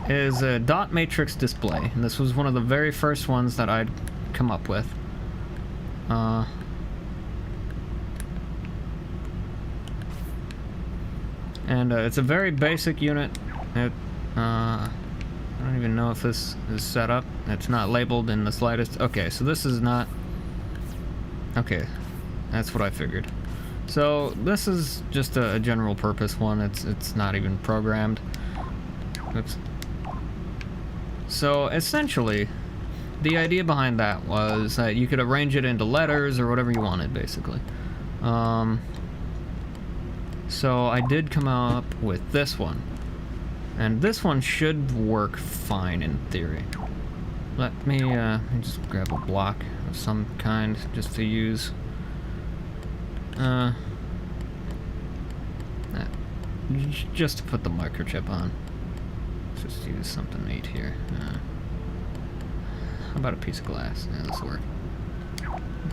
is a dot matrix display, and this was one of the very first ones that I'd come up with. And it's a very basic unit. I don't even know if this is set up. It's not labeled in the slightest. Okay, so this is not... Okay, that's what I figured. So this is just a general purpose one. It's not even programmed. Oops. So essentially, the idea behind that was that you could arrange it into letters or whatever you wanted, basically. So I did come up with this one. And this one should work fine in theory. Let me just grab a block of some kind just to use. Just to put the microchip on. Let's just use something neat here. How about a piece of glass? Yeah, this will work.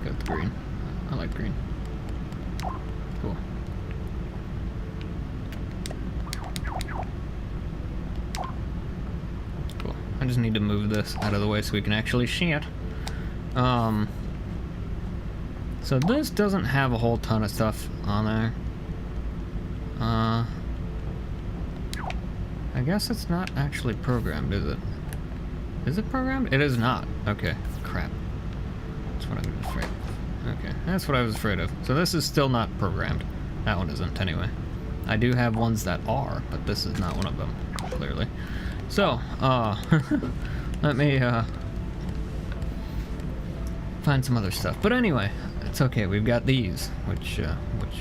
Got the green. I like green. Cool. Cool. I just need to move this out of the way so we can actually see it. So this doesn't have a whole ton of stuff on there. I guess it's not actually programmed, is it? Is it programmed? It is not. Okay. Crap. That's what I was afraid of. Okay. That's what I was afraid of. So this is still not programmed. That one isn't, anyway. I do have ones that are, but this is not one of them, clearly. So, let me, find some other stuff. But anyway, it's okay. We've got these, which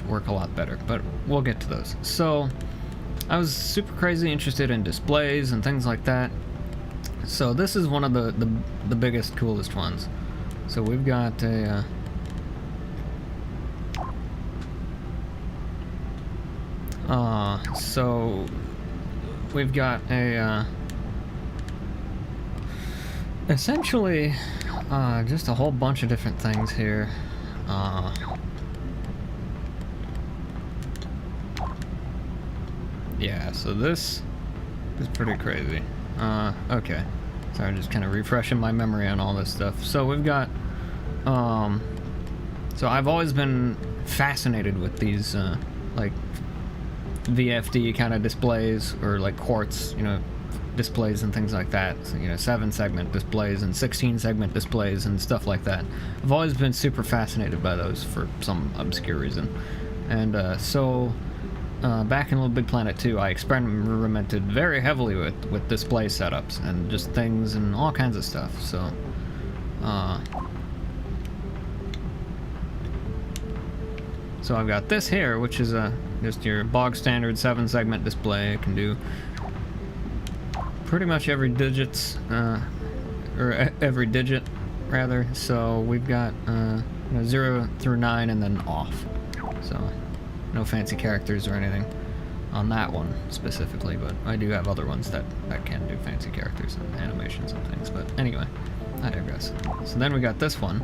work a lot better, but we'll get to those. So, I was super crazy interested in displays and things like that. So this is one of the biggest, coolest ones. So we've got a... so we've got a essentially, just a whole bunch of different things here. Yeah, so this is pretty crazy. Okay. Sorry, just kind of refreshing my memory on all this stuff. So we've got, so I've always been fascinated with these, like, VFD kind of displays, or like quartz, you know, displays and things like that. So, you know, 7-segment displays and 16-segment displays and stuff like that. I've always been super fascinated by those for some obscure reason. And back in Little Big Planet 2, I experimented very heavily with display setups and just things and all kinds of stuff. So, so I've got this here, which is just your bog standard 7-segment display. It can do pretty much every digits, or every digit rather. So we've got you know, 0 through 9 and then off. So no fancy characters or anything on that one specifically, but I do have other ones that can do fancy characters and animations and things. But anyway, I digress. So then we got this one,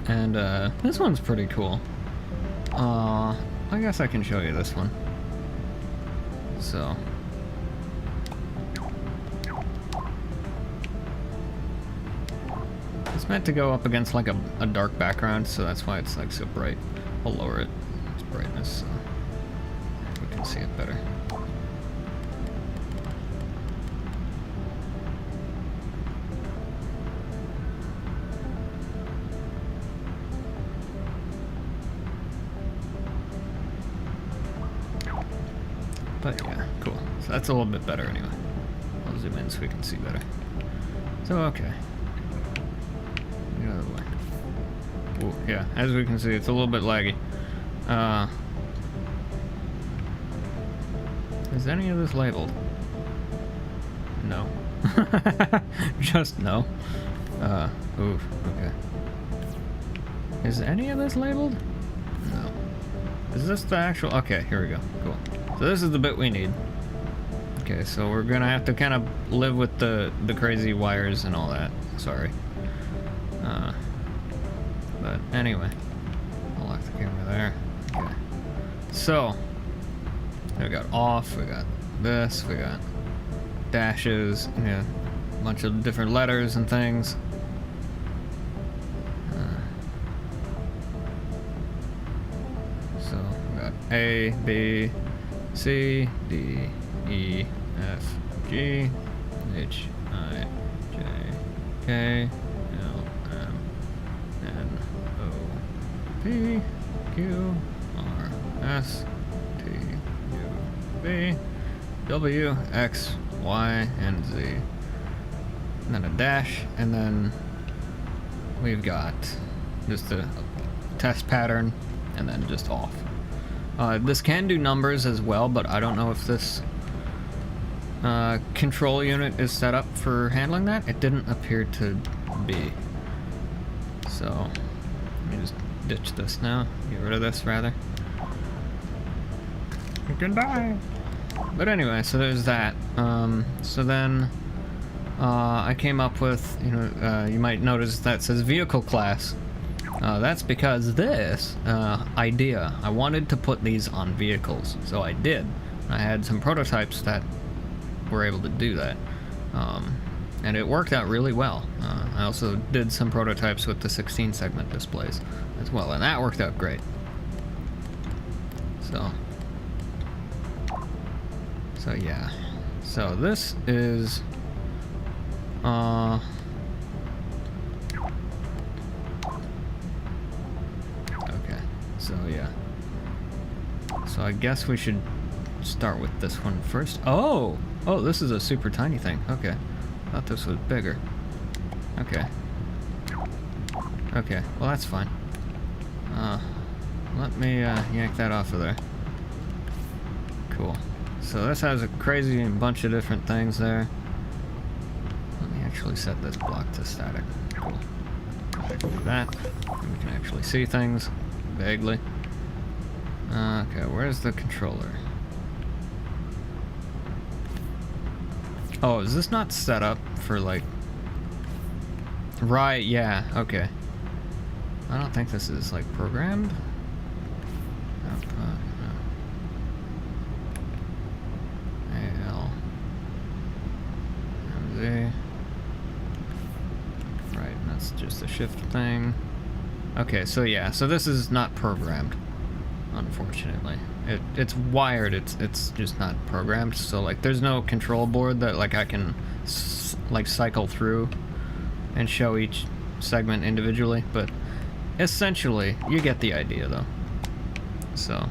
and this one's pretty cool. I guess I can show you this one. So it's meant to go up against like a dark background, so that's why it's like so bright. I'll lower its brightness so we can see it better. But yeah, cool. So that's a little bit better anyway. I'll zoom in so we can see better. So okay. The other way. Ooh, yeah, as we can see, it's a little bit laggy. Is any of this labeled? No. Just no. Oof, okay. Is any of this labeled? No. Is this the actual? Okay, here we go. Cool. So this is the bit we need. Okay, so we're gonna have to kind of live with the crazy wires and all that. Sorry. But anyway, I'll lock the camera there. Okay. So we got off, we got this, we got dashes, you know, a bunch of different letters and things. So we got A, B, C, D, E, F, G, H, I, J, K, L, M, N, O, P, Q, R, S, T, U, V, W, X, Y, and Z. And then a dash, and then we've got just a test pattern, and then just off. This can do numbers as well, but I don't know if this control unit is set up for handling that. It didn't appear to be. So let me just ditch this now. Get rid of this rather. Goodbye. But anyway, so there's that. So then I came up with, you know, you might notice that says vehicle class. That's because this idea, I wanted to put these on vehicles, so I did. I had some prototypes that were able to do that, and it worked out really well. I also did some prototypes with the 16-segment displays as well, and that worked out great. So yeah. So this is so yeah. So I guess we should start with this one first. Oh, this is a super tiny thing. Okay, thought this was bigger. Okay. Okay, well that's fine. Let me yank that off of there. Cool. So this has a crazy bunch of different things there. Let me actually set this block to static. Cool. Do that. We can actually see things vaguely. Okay, where's the controller? Oh, is this not set up for like Right, yeah, okay. I don't think this is like programmed. Output, no. AL. MZ. Right, that's just a shift thing. Okay, so yeah, so this is not programmed, unfortunately. It's wired, it's just not programmed, so like there's no control board that like I can like cycle through and show each segment individually, but essentially you get the idea though. So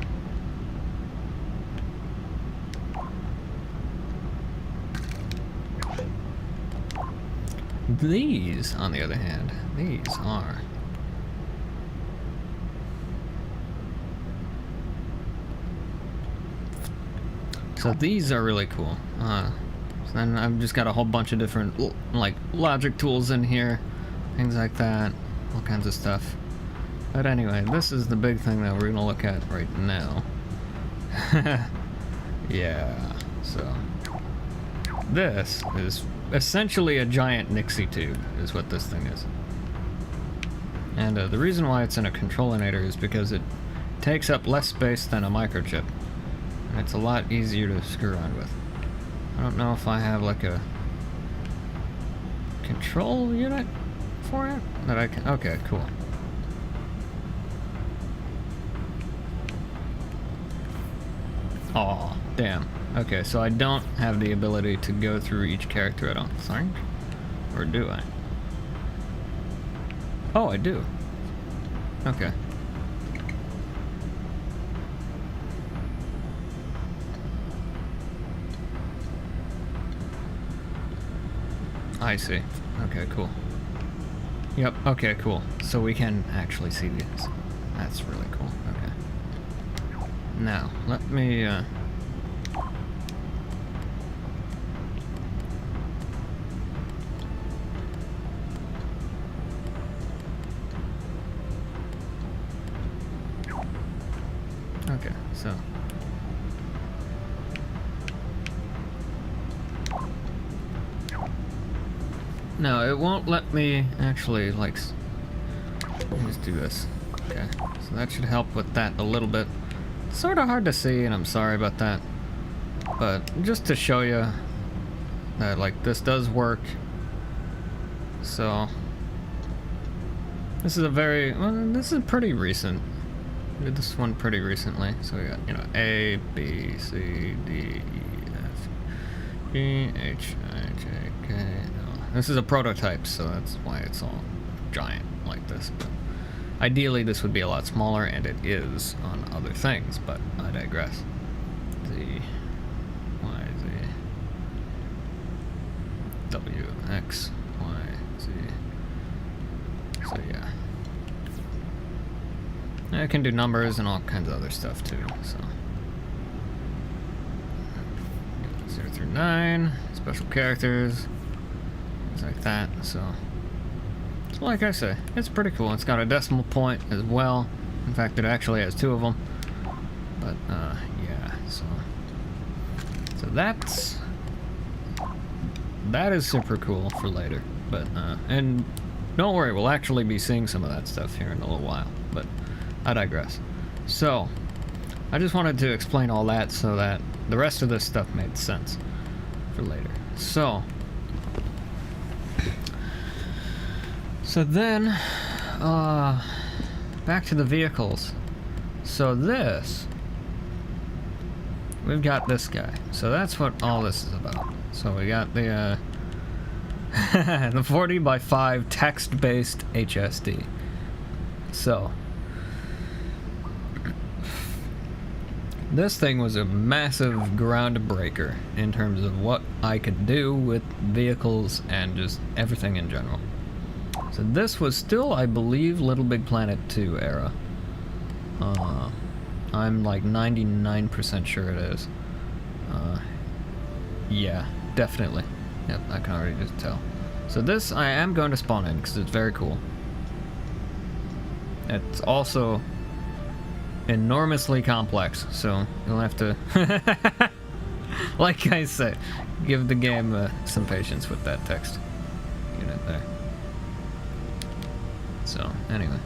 these, on the other hand, these are so these are really cool. So then I've just got a whole bunch of different like logic tools in here, things like that, all kinds of stuff. But anyway, this is the big thing that we're gonna look at right now. Yeah, so this is essentially a giant Nixie tube, is what this thing is. And the reason why it's in a controlinator is because it takes up less space than a microchip. And it's a lot easier to screw around with. I don't know if I have like a control unit for it that I can. Okay, cool. Aw, damn. Okay, so I don't have the ability to go through each character, I don't think. Or do I? Oh, I do. Okay. I see. Okay, cool. Yep, okay, cool. So we can actually see these. That's really cool. Okay. Now, let me, okay, so... No, it won't let me actually, like... Let me just do this. Okay, so that should help with that a little bit. It's sort of hard to see, and I'm sorry about that. But just to show you that, like, this does work. So... This is a very... Well, this is pretty recent. We did this one pretty recently. So we got, you know, A, B, C, D, E, F, G, H, I, J, K, L. This is a prototype, so that's why it's all giant like this. But ideally, this would be a lot smaller, and it is on other things, but I digress. Z, Y, Z, W, X, Y, Z. So yeah. I can do numbers and all kinds of other stuff too, so. 0 through 9, special characters, things like that, so like I say, it's pretty cool. It's got a decimal point as well. In fact, it actually has 2 of them. But, yeah, so that is super cool for later. But, and don't worry, we'll actually be seeing some of that stuff here in a little while. But I digress. So, I just wanted to explain all that so that the rest of this stuff made sense for later. So then, back to the vehicles. So this, we've got this guy. So that's what all this is about. So we got the, the 40 by 5 text-based HSD. So, this thing was a massive groundbreaker in terms of what I could do with vehicles and just everything in general. So this was still, I believe, Little Big Planet 2 era. I'm like 99% sure it is. Yeah, definitely. Yep, I can already just tell. So this I am going to spawn in because it's very cool. It's also enormously complex, so you'll have to, like I said, give the game some patience with that text unit there. So, anyway.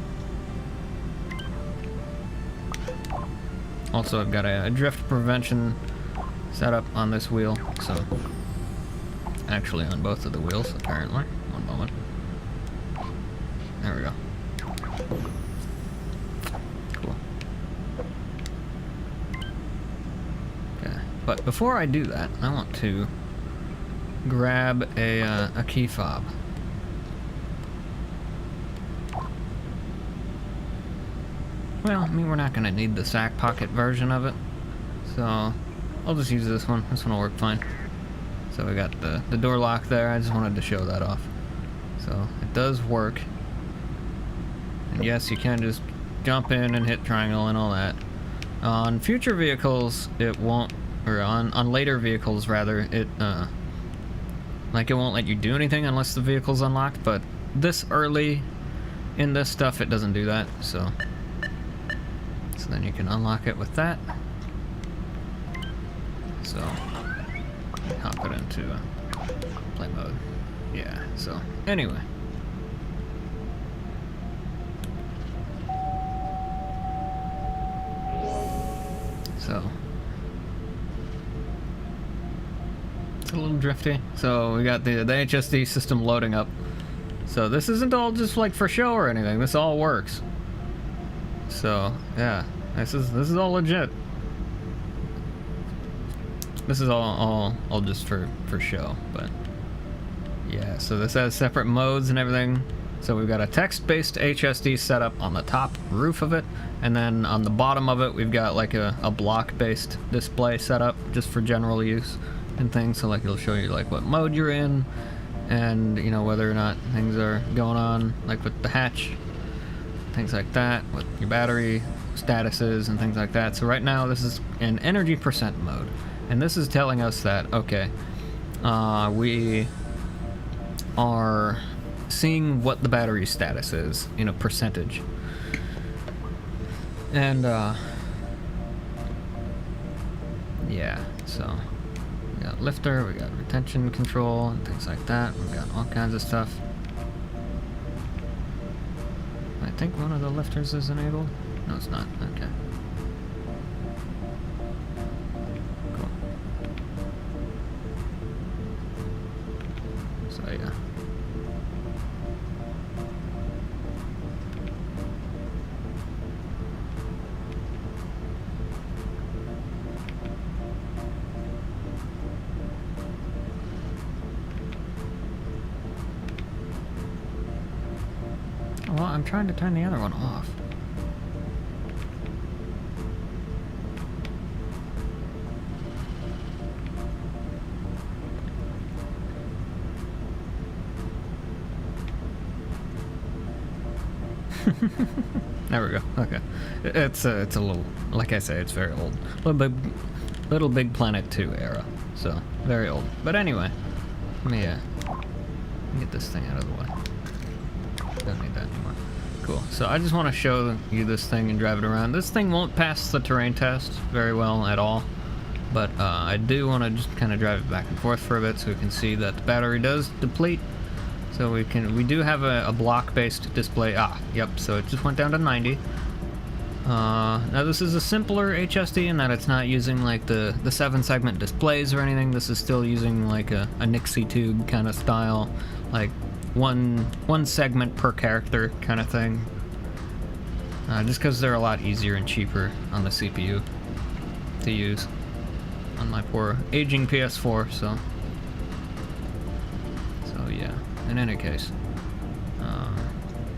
Also, I've got a drift prevention set up on this wheel, so actually on both of the wheels, apparently. One moment. There we go. Cool. Okay, but before I do that, I want to grab a key fob. Well, I mean, we're not going to need the sack pocket version of it, so I'll just use this one. This one will work fine. So we got the door lock there. I just wanted to show that off. So it does work. And yes, you can just jump in and hit triangle and all that. On future vehicles, it won't, or on later vehicles rather, it like it won't let you do anything unless the vehicle's unlocked, but this early in this stuff it doesn't do that, so then you can unlock it with that. So hop it into play mode. Yeah, so anyway. So it's a little drifty. So we got the HSD system loading up. So this isn't all just like for show or anything. This all works. So yeah, this is all legit. This is all just for show, but yeah. So this has separate modes and everything. So we've got a text-based HSD setup on the top roof of it, and then on the bottom of it we've got like a block-based display setup just for general use and things. So like it'll show you like what mode you're in, and you know whether or not things are going on, like with the hatch, things like that, what your battery status is and things like that. So right now this is in energy percent mode, and this is telling us that okay, we are seeing what the battery status is in a percentage. And yeah, so we got lifter, we got retention control and things like that. We've got all kinds of stuff. I think one of the lifters is enabled. No, it's not. Okay. Cool. So yeah. Well, I'm trying to turn the other one off. There we go. Okay, it's a little, like I say, it's very old. Little Big Planet 2 era, so very old. But anyway, let me get this thing out of the way. Don't need that anymore. Cool. So I just want to show you this thing and drive it around. This thing won't pass the terrain test very well at all, but I do want to just kind of drive it back and forth for a bit so we can see that the battery does deplete. So we do have a block-based display. Yep. So it just went down to 90. Now this is a simpler HSD in that it's not using like the 7-segment displays or anything. This is still using like a Nixie tube kind of style, like one segment per character kind of thing. Just because they're a lot easier and cheaper on the CPU to use on my poor aging PS4. So yeah. In any case,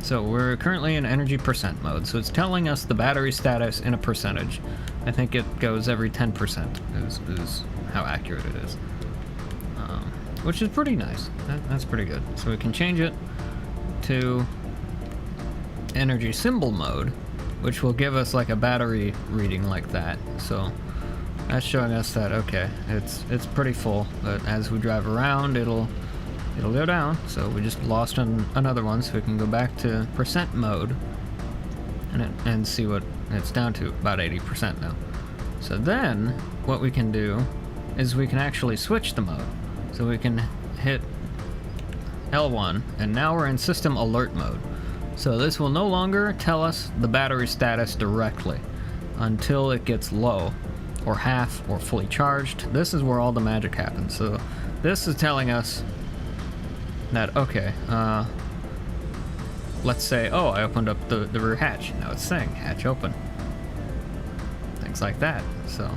so we're currently in energy percent mode. So it's telling us the battery status in a percentage. I think it goes every 10% is how accurate it is. Which is pretty nice. That's pretty good. So we can change it to energy symbol mode, which will give us like a battery reading like that. So that's showing us that okay, it's pretty full, but as we drive around, it'll go down. So we just lost another one, so we can go back to percent mode and see what it's down to, about 80% now. So then what we can do is we can actually switch the mode. So we can hit L1, and now we're in system alert mode. So this will no longer tell us the battery status directly until it gets low, or half, or fully charged. This is where all the magic happens. So this is telling us that, okay, let's say, oh, I opened up the rear hatch. Now it's saying hatch open. Things like that. So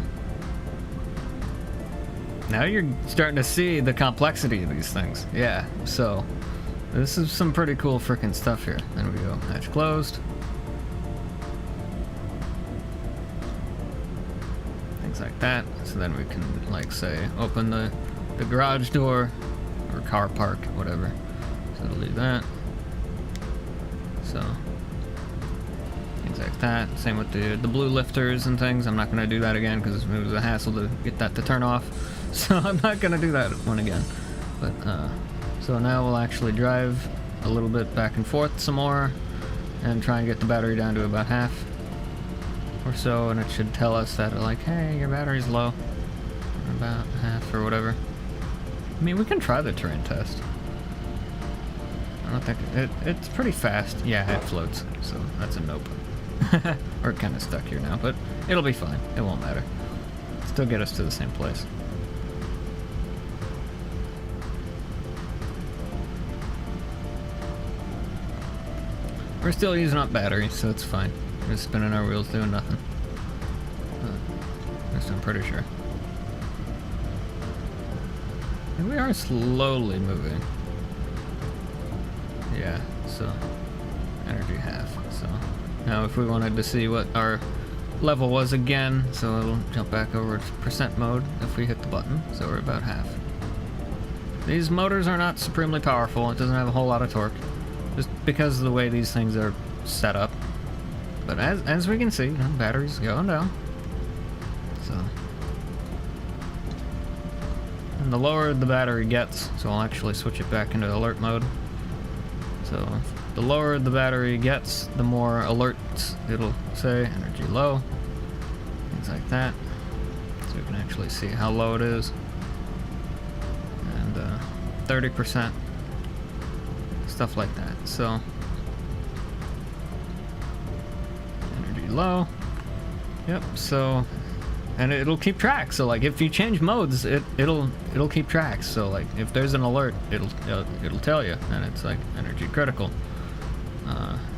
now you're starting to see the complexity of these things. Yeah, so this is some pretty cool freaking stuff here. Then we go hatch closed. Things like that. So then we can, like, say, open the garage door or car park, whatever. So it'll do that. So things like that. Same with the blue lifters and things. I'm not going to do that again because it was a hassle to get that to turn off. So I'm not going to do that one again. But so now we'll actually drive a little bit back and forth some more and try and get the battery down to about half or so, and it should tell us that, like, hey, your battery's low, or about half or whatever. I mean, we can try the terrain test. I don't think it's pretty fast. Yeah, it floats, so that's a nope. We're kind of stuck here now, but it'll be fine. It won't matter. Still get us to the same place. We're still using up battery, so it's fine. We're just spinning our wheels doing nothing. At least I'm pretty sure. And we are slowly moving. Yeah, so energy half. So now if we wanted to see what our level was again, so it'll jump back over to percent mode if we hit the button. So we're about half. These motors are not supremely powerful. It doesn't have a whole lot of torque, just because of the way these things are set up. But as we can see, you know, battery's going down. So, and the lower the battery gets, so I'll actually switch it back into alert mode. So the lower the battery gets, the more alerts it'll say, energy low, things like that. So we can actually see how low it is. And 30%, stuff like that. So energy low. Yep. So, and it'll keep track. So like if you change modes, it'll keep track. So like if there's an alert, it'll tell you, and it's like energy critical.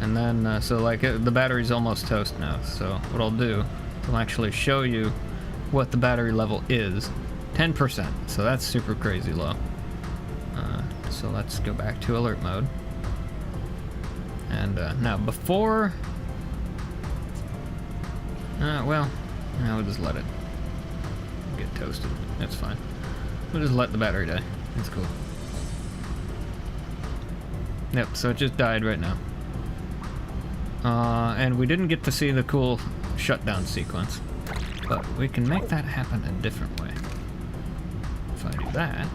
And then so like the battery's almost toast now. So what I'll do, I'll actually show you what the battery level is. 10%. So that's super crazy low. So let's go back to alert mode. And now before, well, we'll just let it get toasted. That's fine. We'll just let the battery die. It's cool. Yep, so it just died right now. And we didn't get to see the cool shutdown sequence, but we can make that happen a different way. If I do that.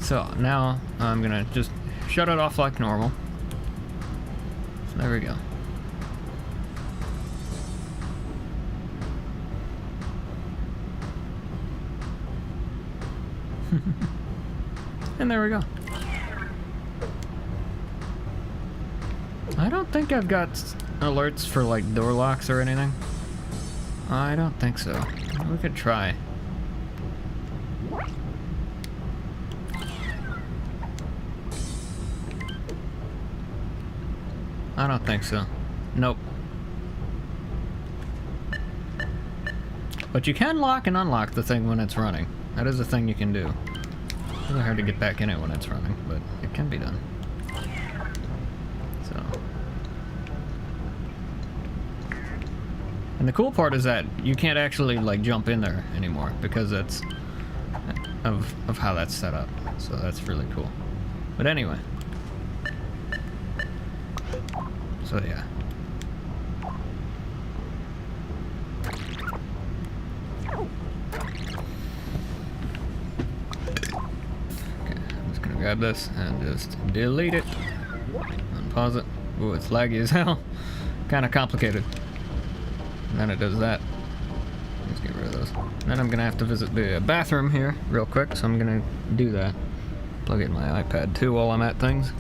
So now I'm gonna just shut it off like normal. So there we go. And there we go. I don't think I've got alerts for like door locks or anything. I don't think so. We could try. I don't think so. Nope. But you can lock and unlock the thing when it's running. That is a thing you can do. It's really hard to get back in it when it's running, but it can be done. So. And the cool part is that you can't actually like jump in there anymore because that's of how that's set up. So that's really cool. But anyway. So yeah. Grab this and just delete it. Unpause it. Ooh, it's laggy as hell. Kind of complicated. And then it does that. Let's get rid of those. Then I'm gonna have to visit the bathroom here real quick, so I'm gonna do that. Plug in my iPad too while I'm at things.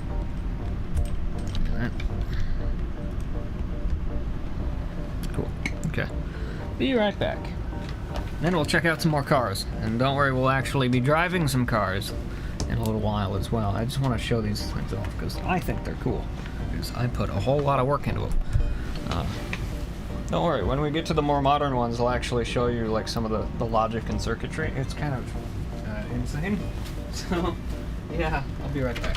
Okay. Be right back. Then we'll check out some more cars. And don't worry, we'll actually be driving some cars in a little while as well. I just want to show these things off because I think they're cool. Because I put a whole lot of work into them. Don't worry, when we get to the more modern ones, I'll actually show you like some of the logic and circuitry. It's kind of insane. So, yeah, I'll be right back.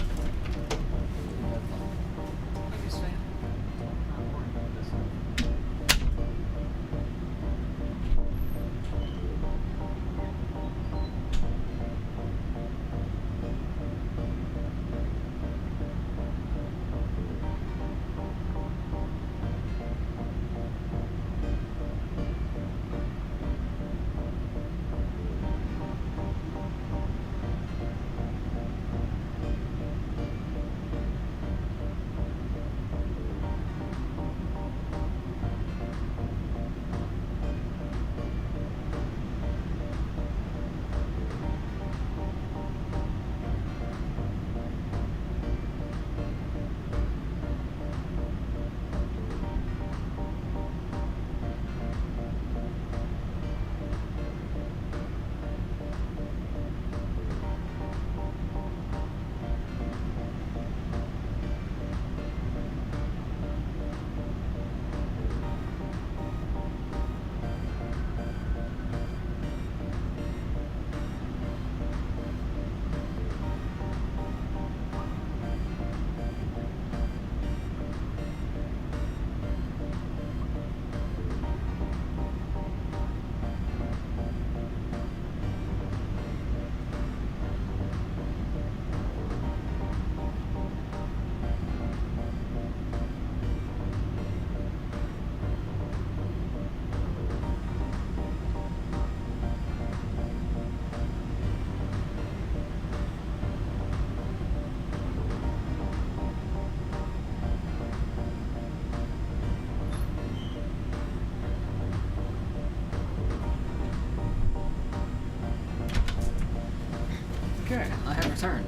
Okay, I have returned.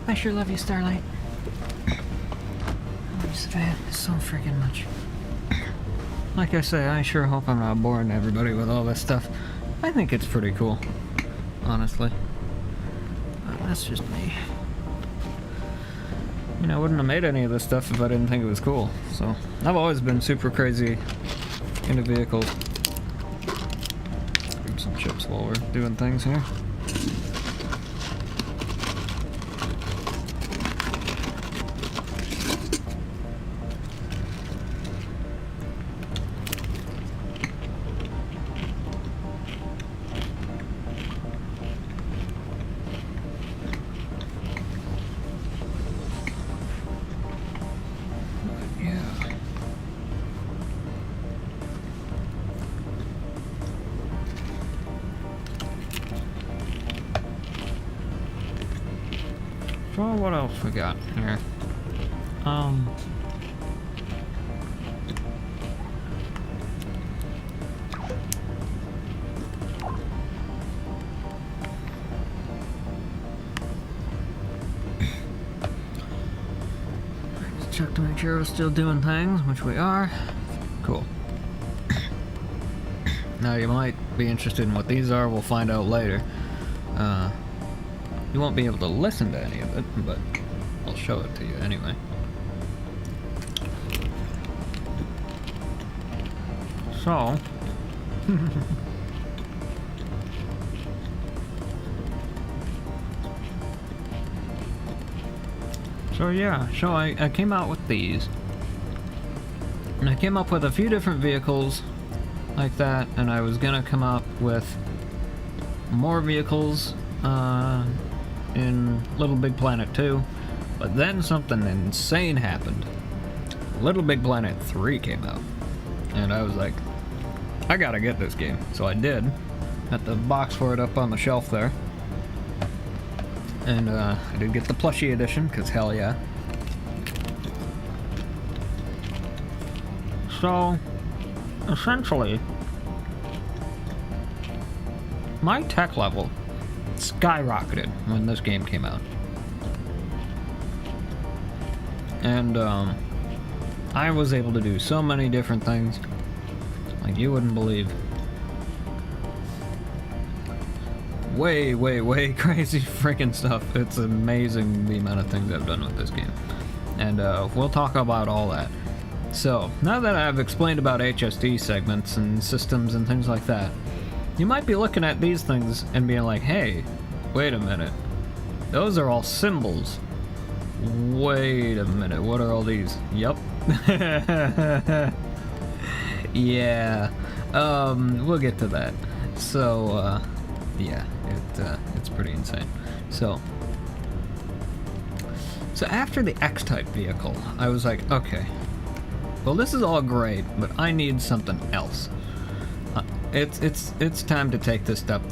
I sure love you, Starlight. I love you, Savannah, so freaking much. Like I say, I sure hope I'm not boring everybody with all this stuff. I think it's pretty cool, honestly. But that's just me. You know, I wouldn't have made any of this stuff if I didn't think it was cool. So, I've always been super crazy into vehicles. Grab some chips while we're doing things here. So what else we got here? Just check to make sure we're still doing things, which we are. Cool. Now you might be interested in what these are, we'll find out later. You won't be able to listen to any of it, but I'll show it to you anyway. So, so I came out with these. And I came up with a few different vehicles like that, and I was gonna come up with more vehicles, in Little Big Planet 2, but then something insane happened. Little Big Planet 3 came out, and I was like, I gotta get this game. So I did. Got the box for it up on the shelf there. And I did get the plushie edition, because hell yeah. So, essentially, my tech level skyrocketed when this game came out. And I was able to do so many different things like you wouldn't believe. Way crazy freaking stuff. It's amazing the amount of things I've done with this game. And we'll talk about all that. So, now that I've explained about HSD segments and systems and things like that, you might be looking at these things and being like, hey, wait a minute. Those are all symbols. Wait a minute, what are all these? Yup. Yeah. We'll get to that. So, yeah, it's pretty insane. So after the X-type vehicle, I was like, okay, well, this is all great, but I need something else. It's time to take this step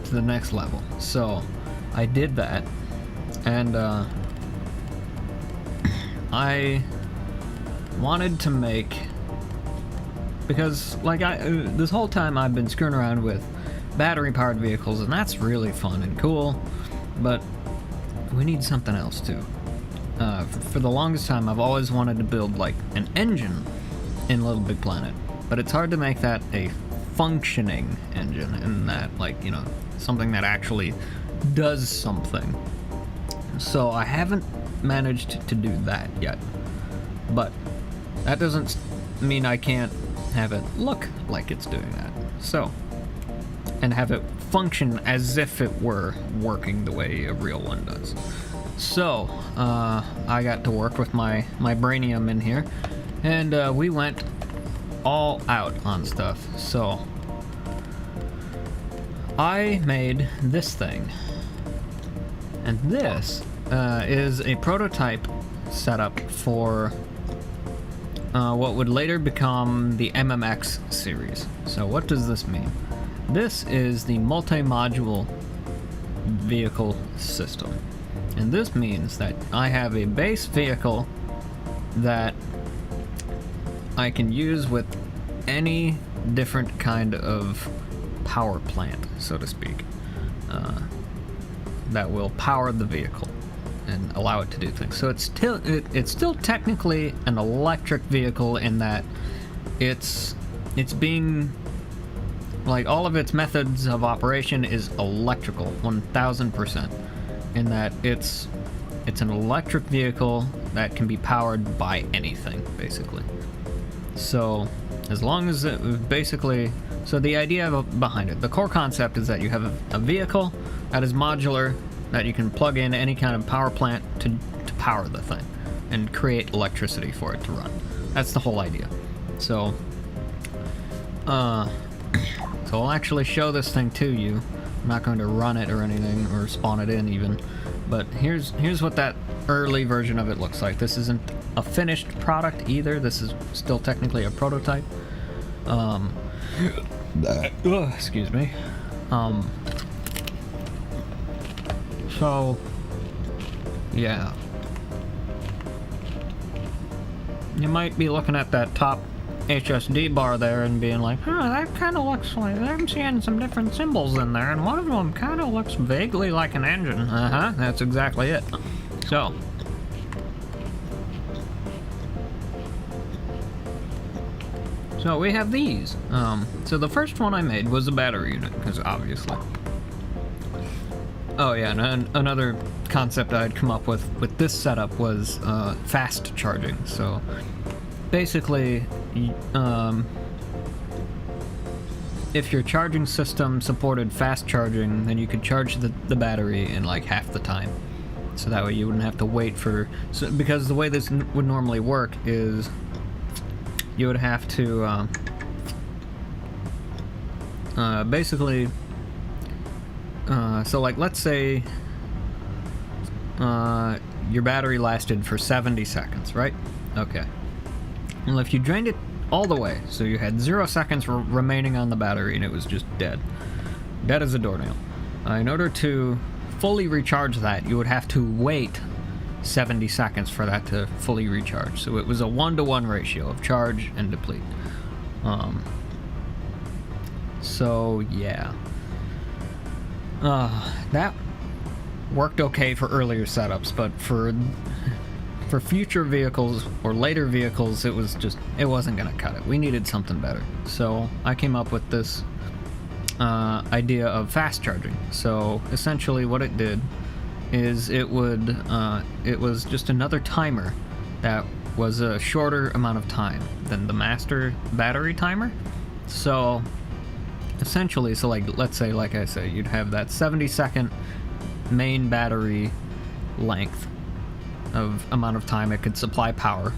to the next level. So I did that, and I wanted to make, because like this whole time I've been screwing around with battery-powered vehicles, and that's really fun and cool, but we need something else too. For the longest time, I've always wanted to build like an engine in Little Big Planet, but it's hard to make that a functioning engine, and that, like, you know, something that actually does something. So I haven't managed to do that yet, but that doesn't mean I can't have it look like it's doing that. So, and have it function as if it were working the way a real one does. So, I got to work with my Brainium in here, and we went all out on stuff. So, I made this thing, and this is a prototype setup for what would later become the MMX series. So what does this mean? This is the multi-module vehicle system. And this means that I have a base vehicle that I can use with any different kind of power plant, so to speak, that will power the vehicle and allow it to do things. So it's still technically an electric vehicle in that it's being, like, all of its methods of operation is electrical, 1000%, in that it's an electric vehicle that can be powered by anything, basically. So as long as it basically, so the idea behind it, the core concept is that you have a vehicle that is modular, that you can plug in any kind of power plant to power the thing and create electricity for it to run. That's the whole idea. So so I'll actually show this thing to you. I'm not going to run it or anything, or spawn it in even, but here's what that early version of it looks like. This isn't a finished product either. This is still technically a prototype. Excuse me. So yeah, you might be looking at that top HSD bar there and being like, huh, that kind of looks like, I'm seeing some different symbols in there, and one of them kind of looks vaguely like an engine. That's exactly it. So we have these. So the first one I made was a battery unit, because obviously. Oh yeah, and another concept I'd come up with this setup was fast charging. So basically, if your charging system supported fast charging, then you could charge the battery in like half the time. So that way you wouldn't have to wait for, because the way this would normally work is you would have to basically, so like let's say your battery lasted for 70 seconds, right? Okay. Well, if you drained it all the way, so you had 0 seconds remaining on the battery and it was just dead as a doornail, in order to fully recharge that, you would have to wait 70 seconds for that to fully recharge. So it was a 1-to-1 ratio of charge and deplete. So yeah, that worked okay for earlier setups, but for for future vehicles or later vehicles, it wasn't gonna cut it. We needed something better. So I came up with this idea of fast charging. So essentially what it did is it was just another timer that was a shorter amount of time than the master battery timer. So essentially, so like, let's say, like I say, you'd have that 70-second main battery length of amount of time it could supply power,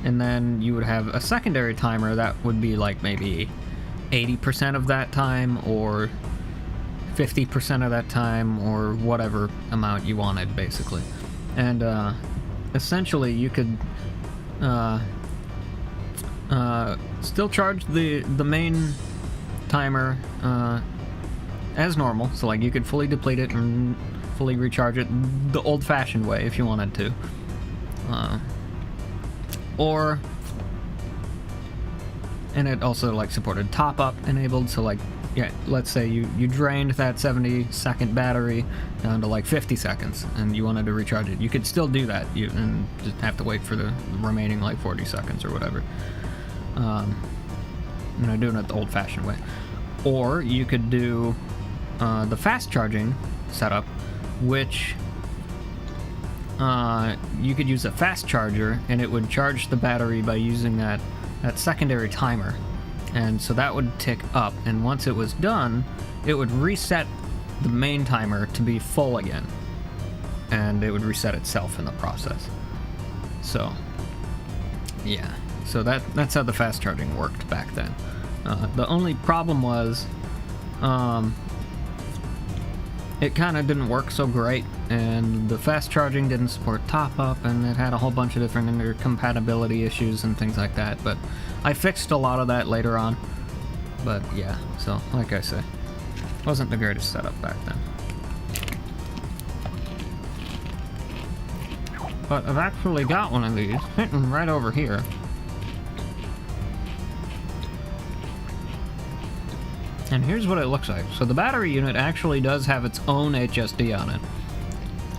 and then you would have a secondary timer that would be like maybe 80% of that time or 50% of that time or whatever amount you wanted, basically. And essentially you could still charge the main timer as normal, so like you could fully deplete it and fully recharge it the old-fashioned way if you wanted to, and it also like supported top-up enabled, so like, yeah, let's say you drained that 70-second battery down to like 50 seconds and you wanted to recharge it, you could still do that, and just have to wait for the remaining like 40 seconds or whatever, doing it the old-fashioned way. Or you could do the fast charging setup, which you could use a fast charger and it would charge the battery by using that secondary timer, and so that would tick up, and once it was done it would reset the main timer to be full again, and it would reset itself in the process. So yeah, so that's how the fast charging worked back then. The only problem was it kind of didn't work so great, and the fast charging didn't support top-up, and it had a whole bunch of different intercompatibility issues and things like that, but I fixed a lot of that later on. But yeah, so like I say, wasn't the greatest setup back then. But I've actually got one of these sitting right over here. And here's what it looks like. So the battery unit actually does have its own HSD on it,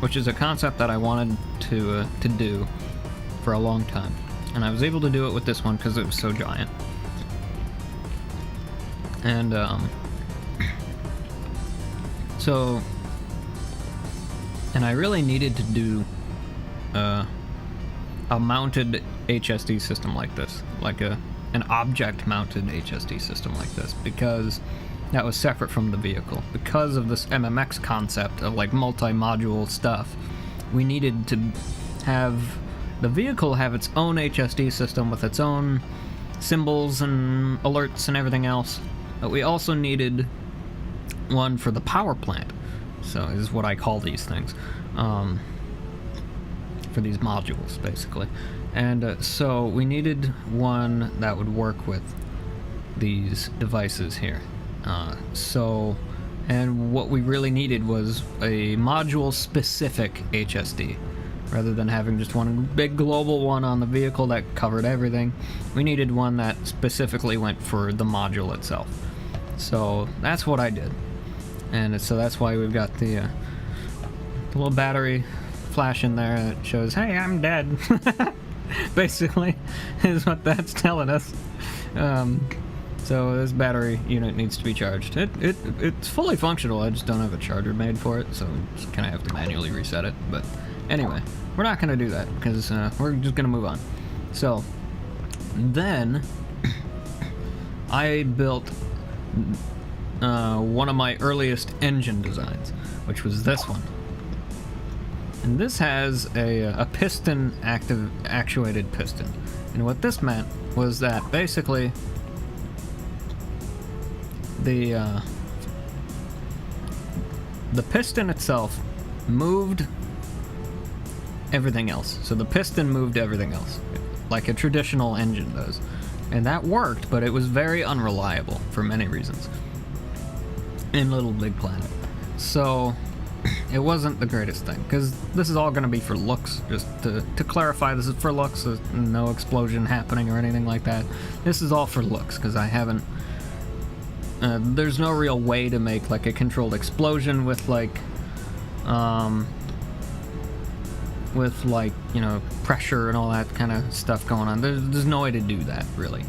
which is a concept that I wanted to do for a long time. And I was able to do it with this one because it was so giant. And and I really needed to do a mounted HSD system like this, like an object-mounted HSD system like this, because that was separate from the vehicle. Because of this MMX concept of like multi-module stuff, we needed to have the vehicle have its own HSD system with its own symbols and alerts and everything else, but we also needed one for the power plant. So is what I call these things, for these modules, basically. And so we needed one that would work with these devices here. And what we really needed was a module-specific HSD. Rather than having just one big global one on the vehicle that covered everything, we needed one that specifically went for the module itself. So that's what I did. And so that's why we've got the little battery flash in there that shows, hey, I'm dead. Basically, is what that's telling us. So this battery unit needs to be charged. It's fully functional, I just don't have a charger made for it, so just kind of have to manually reset it. But anyway, we're not going to do that, because we're just going to move on. So then I built one of my earliest engine designs, which was this one. And this has a piston actuated piston. And what this meant was that basically the piston itself moved everything else. So the piston moved everything else, like a traditional engine does. And that worked, but it was very unreliable for many reasons in Little Big Planet. So it wasn't the greatest thing, because this is all going to be for looks. Just to clarify, this is for looks. There's no explosion happening or anything like that. This is all for looks, because I haven't... there's no real way to make like a controlled explosion with like with, like, you know, pressure and all that kind of stuff going on. There's no way to do that, really.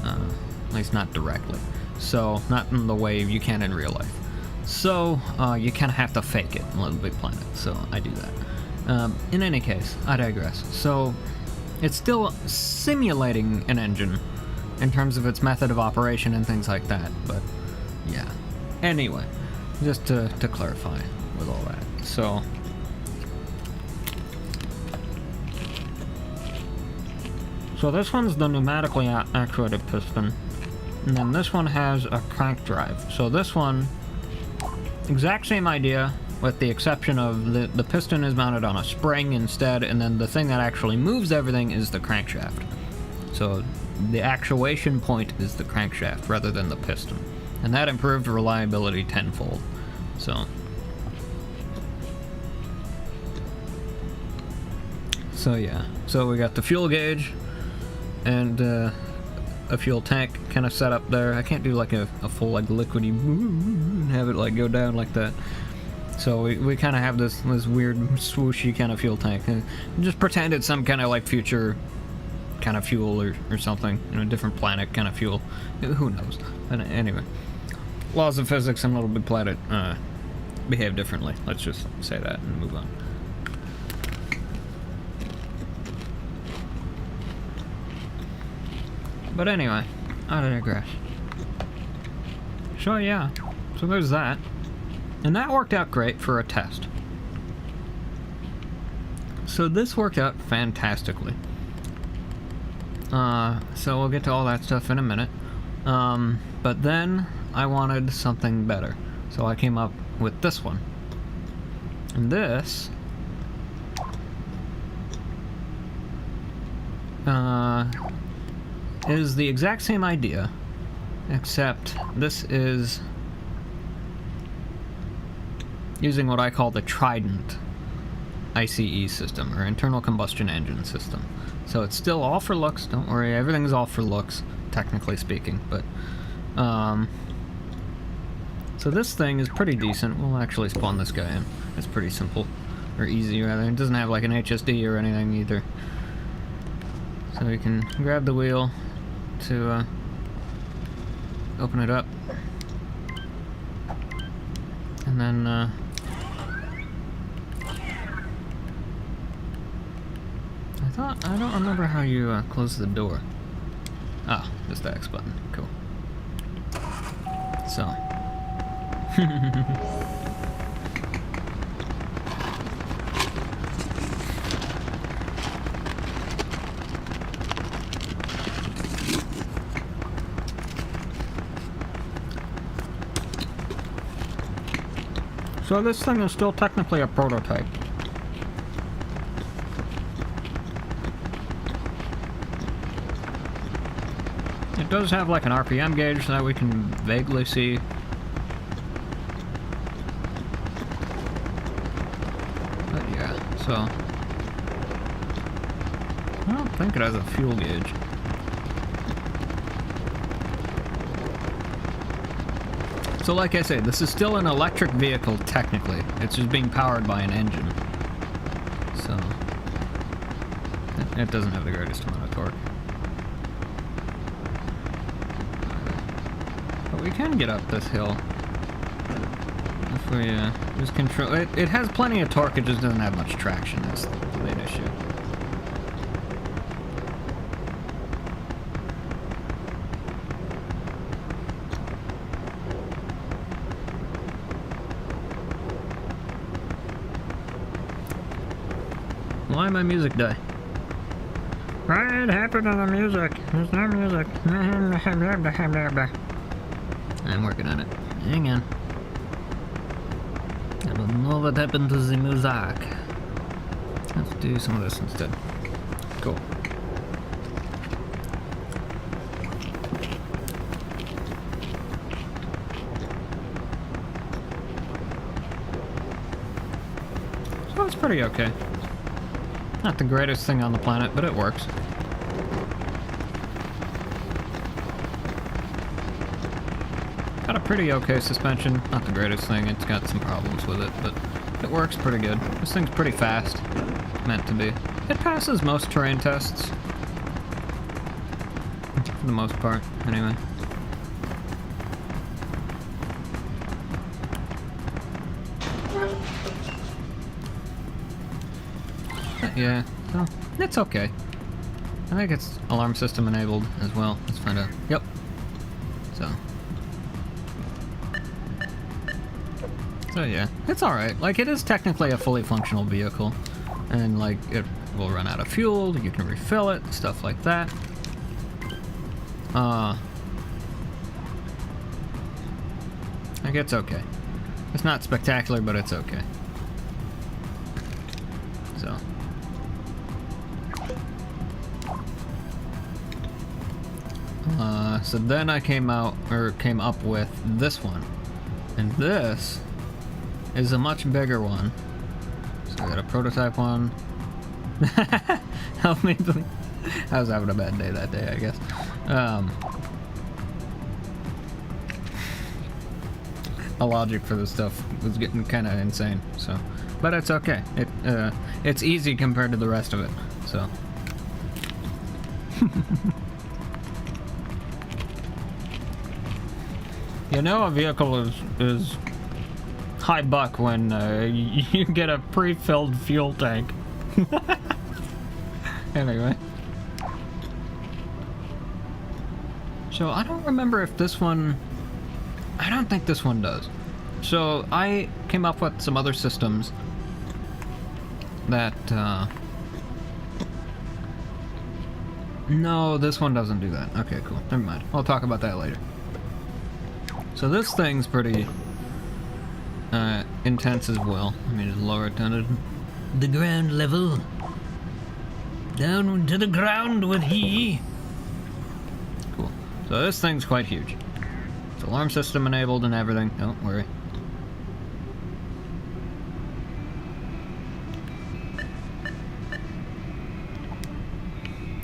At least not directly. So, not in the way you can in real life. So, you kind of have to fake it in Little Big Planet. So, I do that. In any case, I digress. So, it's still simulating an engine in terms of its method of operation and things like that. But, yeah. Anyway, just to clarify with all that. So... So this one's the pneumatically actuated piston, and then this one has a crank drive. So this one, exact same idea, with the exception of the piston is mounted on a spring instead, and then the thing that actually moves everything is the crankshaft. So the actuation point is the crankshaft rather than the piston, and that improved reliability tenfold. So yeah, so we got the fuel gauge and a fuel tank kind of set up there. I can't do like a full like liquidy and have it like go down like that. So we kind of have this weird swooshy kind of fuel tank, and just pretend it's some kind of like future kind of fuel or something, you know, different planet kind of fuel. Who knows? But anyway, laws of physics in Little Big Planet behave differently. Let's just say that and move on. But anyway, I digress. So yeah, so there's that. And that worked out great for a test. So this worked out fantastically. So we'll get to all that stuff in a minute. But then I wanted something better. So I came up with this one. And this... is the exact same idea, except this is using what I call the Trident ICE system, or internal combustion engine system. So it's still all for looks, don't worry, everything's all for looks, technically speaking, but so this thing is pretty decent. We'll actually spawn this guy in. It's pretty simple, or easy rather. It doesn't have like an HSD or anything either. So you can grab the wheel to open it up, and then I don't remember how you close the door. Ah, just the X button. Cool. So So this thing is still technically a prototype. It does have like an RPM gauge that we can vaguely see. But yeah, so I don't think it has a fuel gauge. So like I say, this is still an electric vehicle technically. It's just being powered by an engine. So it doesn't have the greatest amount of torque. But we can get up this hill. If we just control it. It has plenty of torque, it just doesn't have much traction. That's the main issue. Why my music die? What happened to the music? There's no music. I'm working on it. Hang on. I don't know what happened to the music. Let's do some of this instead. Cool. So it's pretty okay. Not the greatest thing on the planet, but it works. Got a pretty okay suspension. Not the greatest thing. It's got some problems with it, but it works pretty good. This thing's pretty fast. meant to be. It passes most terrain tests. For the most part, anyway. But yeah, so it's okay. I think it's alarm system enabled as well. Let's find out. Yep. So yeah, it's alright. Like, it is technically a fully functional vehicle. And like, it will run out of fuel, you can refill it, stuff like that. Like, it's okay. It's not spectacular, but it's okay. So. So then I came up with this one. And this is a much bigger one. So I got a prototype one. Help me, please. I was having a bad day that day, I guess. The logic for this stuff was getting kind of insane, so. But it's okay. It's easy compared to the rest of it, so. You know a vehicle is high buck when you get a pre-filled fuel tank. Anyway. So I don't remember if this one... I don't think this one does. So I came up with some other systems that... No, this one doesn't do that. Okay, cool. Never mind. I'll talk about that later. So this thing's pretty intense as well. Let me just lower it down to the ground level. Down to the ground with he. Cool. So this thing's quite huge. It's alarm system enabled and everything. Don't worry.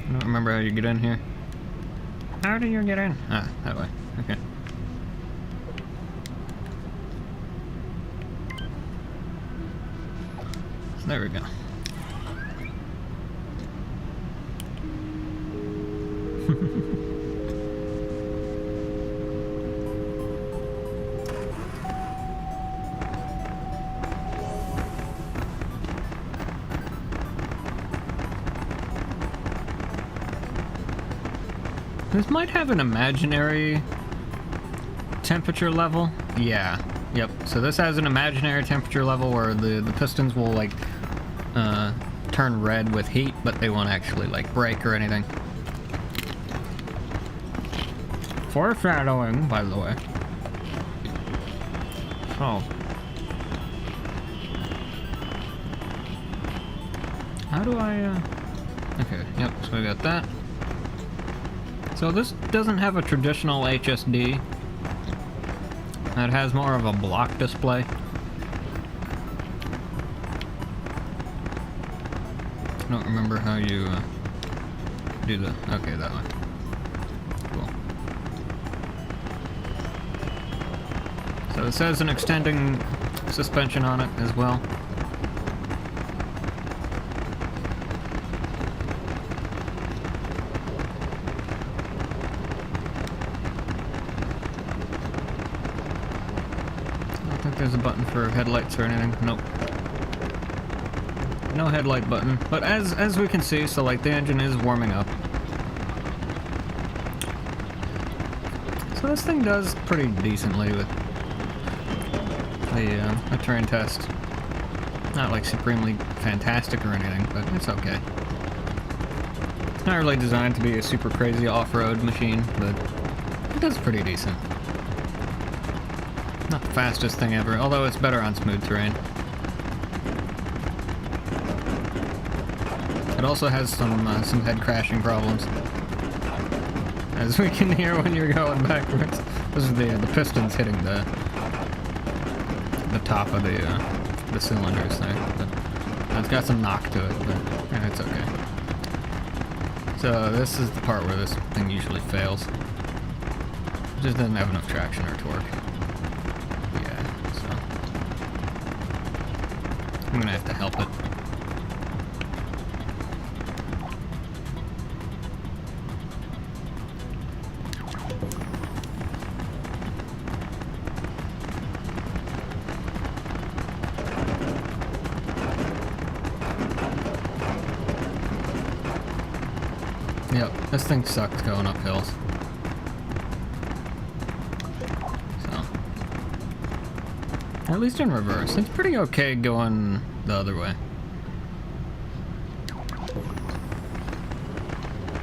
I don't remember how you get in here. How do you get in? Ah, that way. Okay. So there we go. This might have an imaginary temperature level. Yeah. Yep. So this has an imaginary temperature level where the pistons will like turn red with heat, but they won't actually like break or anything. Foreshadowing, by the way. Oh. How do I, okay, yep, so we got that. So this doesn't have a traditional HSD. It has more of a block display. I don't remember how you do the... Okay, that one. Cool. So this has an extending suspension on it as well. I don't think there's a button for headlights or anything. Nope. No headlight button, but as we can see, so like the engine is warming up. So this thing does pretty decently with the terrain test. Not like supremely fantastic or anything, but it's okay. It's not really designed to be a super crazy off-road machine, but it does pretty decent. Not the fastest thing ever, although it's better on smooth terrain. It also has some head crashing problems, as we can hear when you're going backwards. This is the pistons hitting the top of the cylinders there. But it's got some knock to it, but yeah, it's okay. So this is the part where this thing usually fails. It just doesn't have enough traction or torque. Yeah, so I'm gonna have to help it. Yep, this thing sucks going up hills. So, at least in reverse, it's pretty okay going the other way.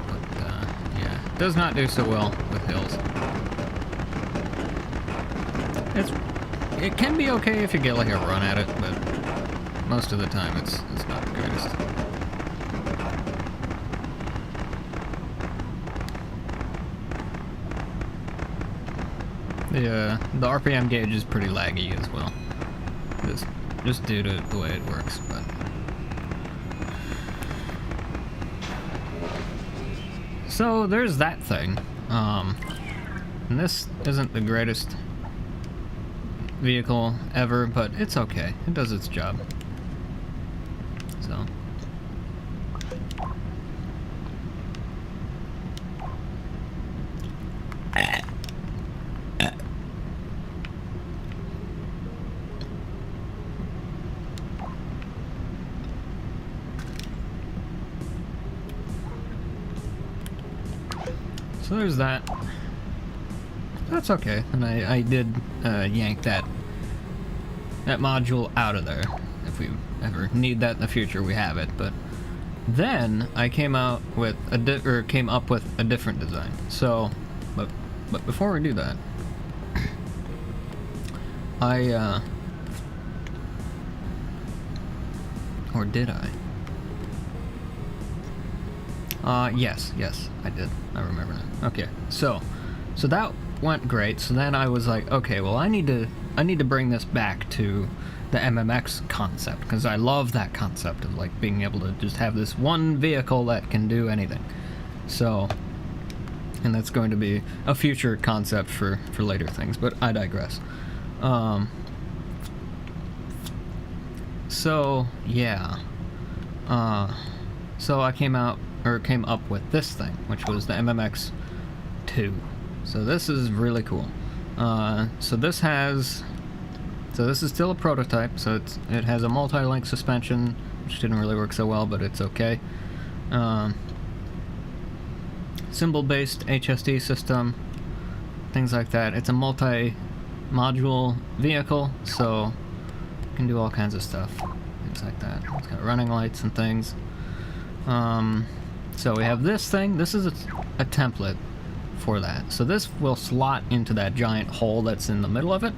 But yeah, it does not do so well with hills. It can be okay if you get like a run at it, but most of the time it's not the greatest. The RPM gauge is pretty laggy as well. Just due to the way it works, but so there's that thing. And this isn't the greatest vehicle ever, but it's okay. It does its job. So so there's that. That's okay, and I did yank that module out of there. If we ever need that in the future, we have it. But then I came out with came up with a different design. So, but before we do that, or did I? Yes, I did. I remember now. Okay, so that went great. So then I was like, okay, well, I need to bring this back to the MMX concept, because I love that concept of like being able to just have this one vehicle that can do anything. So, and that's going to be a future concept for later things, but I digress. So yeah, so I came up with this thing, which was the MMX 2. So this is really cool. So this is still a prototype, so it has a multi-link suspension, which didn't really work so well, but it's okay. Symbol-based HSD system, things like that. It's a multi-module vehicle, so you can do all kinds of stuff, things like that. It's got running lights and things. So we have this thing. This is a template for that. So this will slot into that giant hole that's in the middle of it.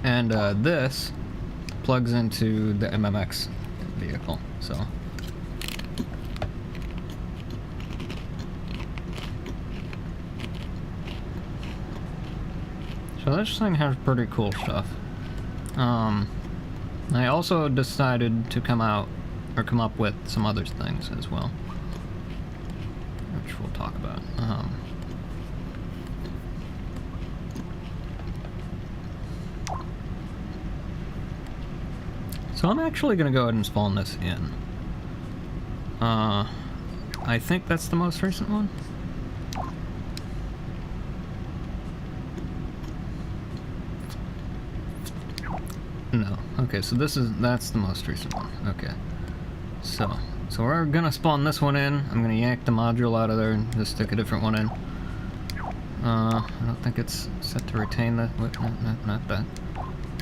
And this plugs into the MMX vehicle. So this thing has pretty cool stuff. I also decided to come up with some other things as well, which we'll talk about. So I'm actually going to go ahead and spawn this in. I think that's the most recent one. No. Okay, so that's the most recent one. Okay. So we're gonna spawn this one in. I'm gonna yank the module out of there and just stick a different one in. I don't think it's set to retain the... Wait, no, not that.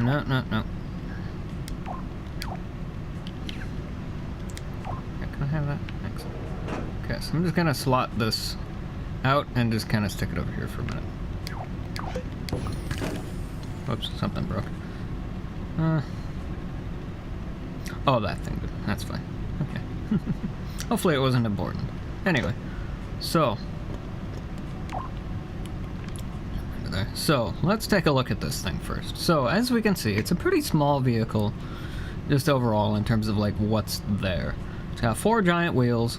No. Yeah, can I have that? Thanks. Okay, so I'm just gonna slot this out and just kind of stick it over here for a minute. Whoops, something broke. Oh, that thing. That's fine. Okay. Hopefully it wasn't important. Anyway, so let's take a look at this thing first. So as we can see, it's a pretty small vehicle, just overall in terms of like what's there. It's got 4 giant wheels,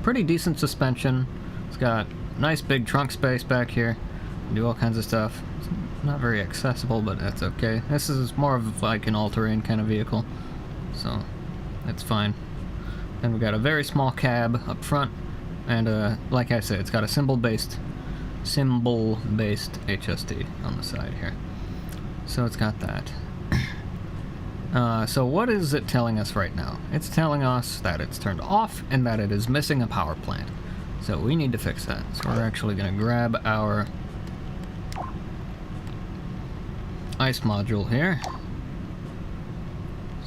pretty decent suspension. It's got nice big trunk space back here. Do all kinds of stuff. It's not very accessible, but that's okay. This is more of like an all-terrain kind of vehicle, so that's fine. Then we got a very small cab up front, and like I said, it's got a symbol-based HSD on the side here. So it's got that. So what is it telling us right now? It's telling us that it's turned off and that it is missing a power plant. So we need to fix that. So we're actually going to grab our ice module here.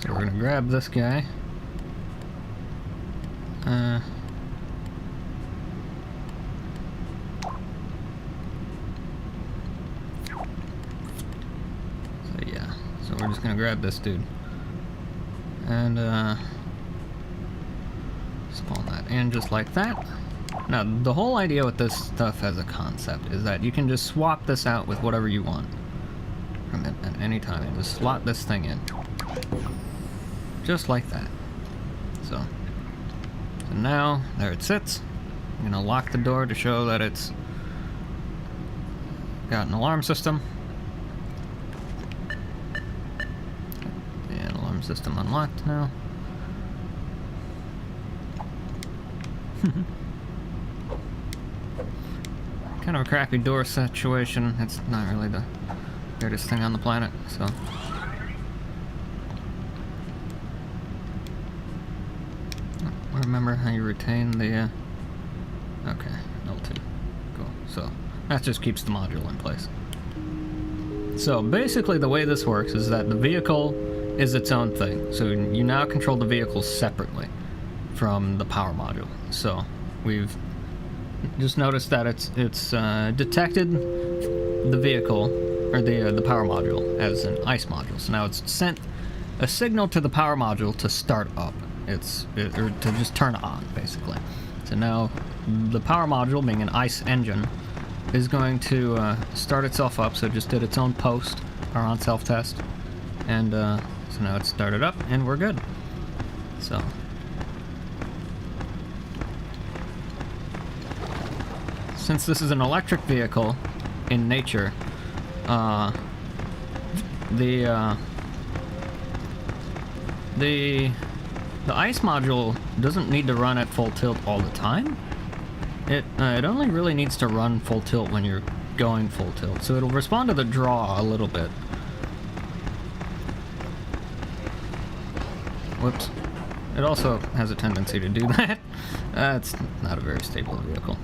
So we're going to grab this guy. So yeah, so we're just going to grab this dude. And spawn that in just like that. Now, the whole idea with this stuff as a concept is that you can just swap this out with whatever you want from it at any time. And just slot this thing in. Just like that. So now, there it sits. I'm going to lock the door to show that it's got an alarm system. Yeah, alarm system unlocked now. Kind of a crappy door situation. It's not really the greatest thing on the planet, so. Remember how you retain the, okay, L2. Cool. So, that just keeps the module in place. So, basically the way this works is that the vehicle is its own thing. So, you now control the vehicle separately from the power module. So, we've just noticed that it's detected the vehicle, or the power module, as an ice module. So now it's sent a signal to the power module to start up. Or to just turn on, basically. So now the power module, being an ice engine, is going to start itself up. So it just did its own post, or on self-test. And so now it's started up, and we're good. So. Since this is an electric vehicle in nature, the ice module doesn't need to run at full tilt all the time. It only really needs to run full tilt when you're going full tilt, so it'll respond to the draw a little bit. Whoops. It also has a tendency to do that. It's not a very stable vehicle.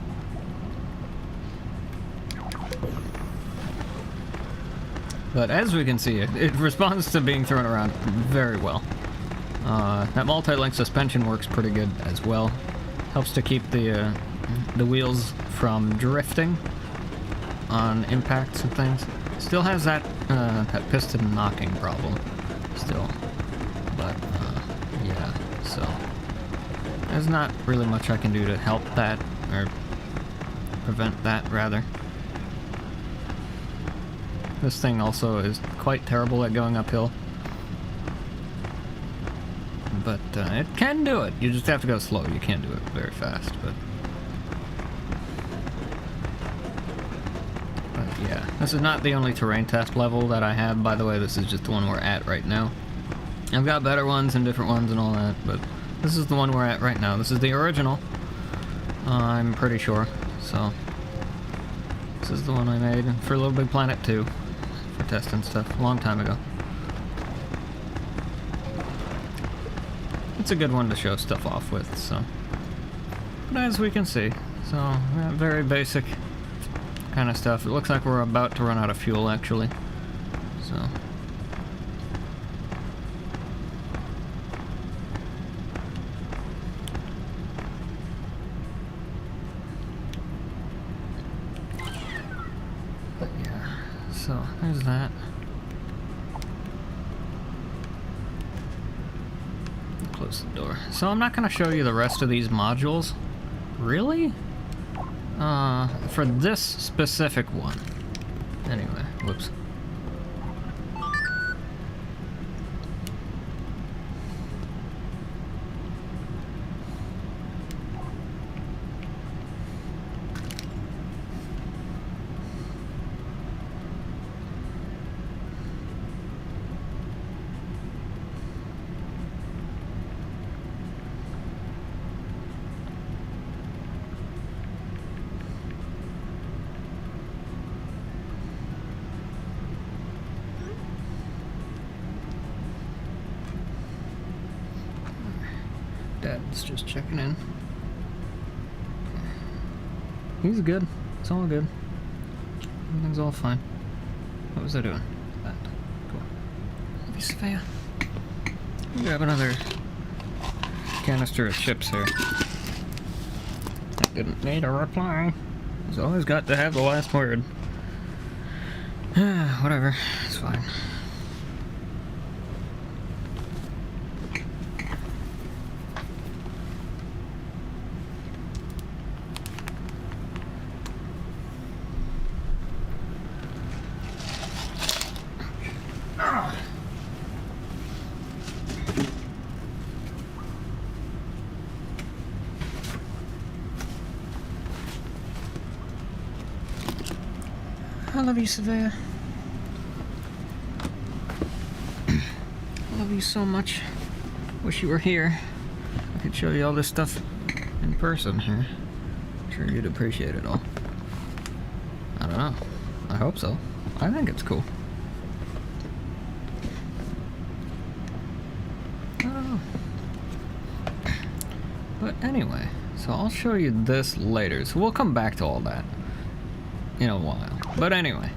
But as we can see, it responds to being thrown around very well. That multi-link suspension works pretty good as well. Helps to keep the wheels from drifting on impacts and things. Still has that piston knocking problem still, but yeah. So there's not really much I can do to help that, or prevent that rather. This thing also is quite terrible at going uphill. But it can do it. You just have to go slow. You can't do it very fast. But yeah, this is not the only terrain test level that I have, by the way. This is just the one we're at right now. I've got better ones and different ones and all that, but this is the one we're at right now. This is the original, I'm pretty sure. So this is the one I made for Little Big Planet 2 for testing stuff a long time ago. It's a good one to show stuff off with, so. But as we can see, so yeah, very basic kind of stuff. It looks like we're about to run out of fuel, actually. So. But yeah, so there's that. Close the door. So I'm not going to show you the rest of these modules. Really? For this specific one. Anyway, whoops. It's just checking in. He's good. It's all good. Everything's all fine. What was I doing? That. Cool. Love you, Sophia. Grab another canister of chips here. That didn't need a reply. He's always got to have the last word. Whatever. It's fine. I love you, Sophia. I love you so much. Wish you were here. I could show you all this stuff in person here. I'm sure you'd appreciate it all. I don't know. I hope so. I think it's cool. I don't know. But anyway, so I'll show you this later. So we'll come back to all that in a while. But anyway,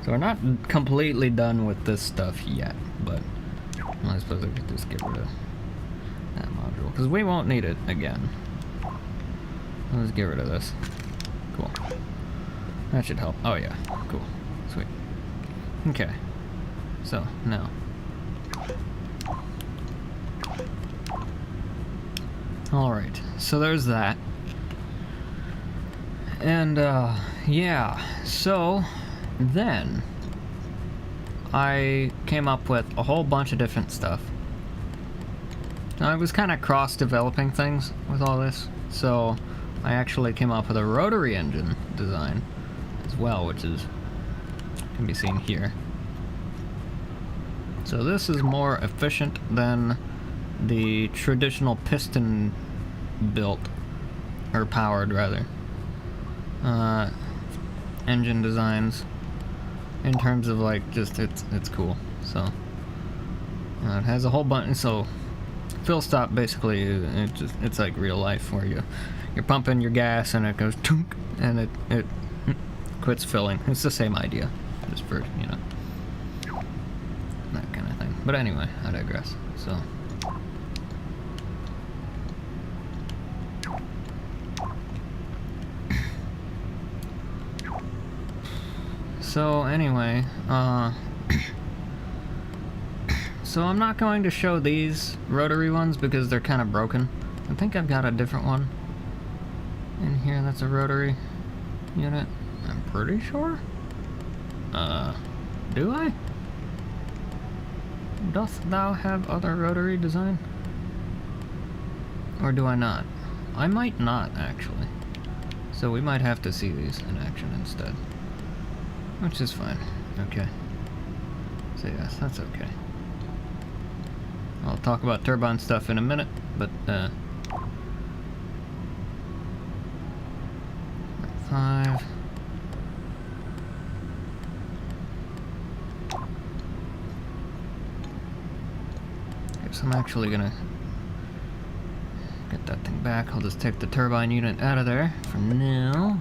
so we're not completely done with this stuff yet, but I suppose I could just get rid of that module, because we won't need it again. Let's get rid of this. Cool. That should help. Oh yeah, cool. Sweet. Okay. So, now. Alright, so there's that. And, yeah, so then I came up with a whole bunch of different stuff. I was kind of cross-developing things with all this, so I actually came up with a rotary engine design as well, which can be seen here. So this is more efficient than the traditional piston built, or powered rather, engine designs, in terms of like just it's cool. So it has a whole bunch. So fill stop basically it's like real life, where you're pumping your gas and it goes tunk and it quits filling. It's the same idea, just for that kind of thing. But anyway, I digress. So anyway, so I'm not going to show these rotary ones because they're kind of broken. I think I've got a different one in here that's a rotary unit. I'm pretty sure. Do I? Doth thou have other rotary design? Or do I not? I might not, actually. So we might have to see these in action instead. Which is fine. Okay. So yes, that's okay. I'll talk about turbine stuff in a minute, but Mark 5. Guess I'm actually gonna get that thing back. I'll just take the turbine unit out of there for now.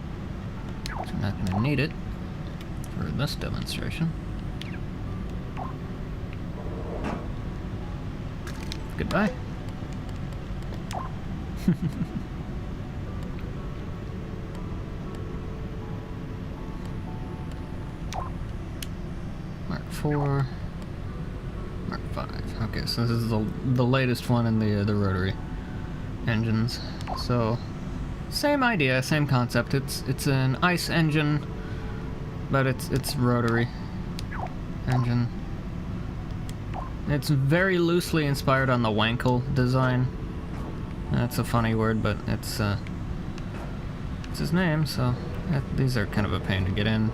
So I'm not gonna need it for this demonstration. Goodbye. Mark 4. Mark 5. Okay, so this is the latest one in the rotary engines. So same idea, same concept. It's an ICE engine, but it's rotary engine. It's very loosely inspired on the Wankel design. That's a funny word, but it's his name, so these are kind of a pain to get in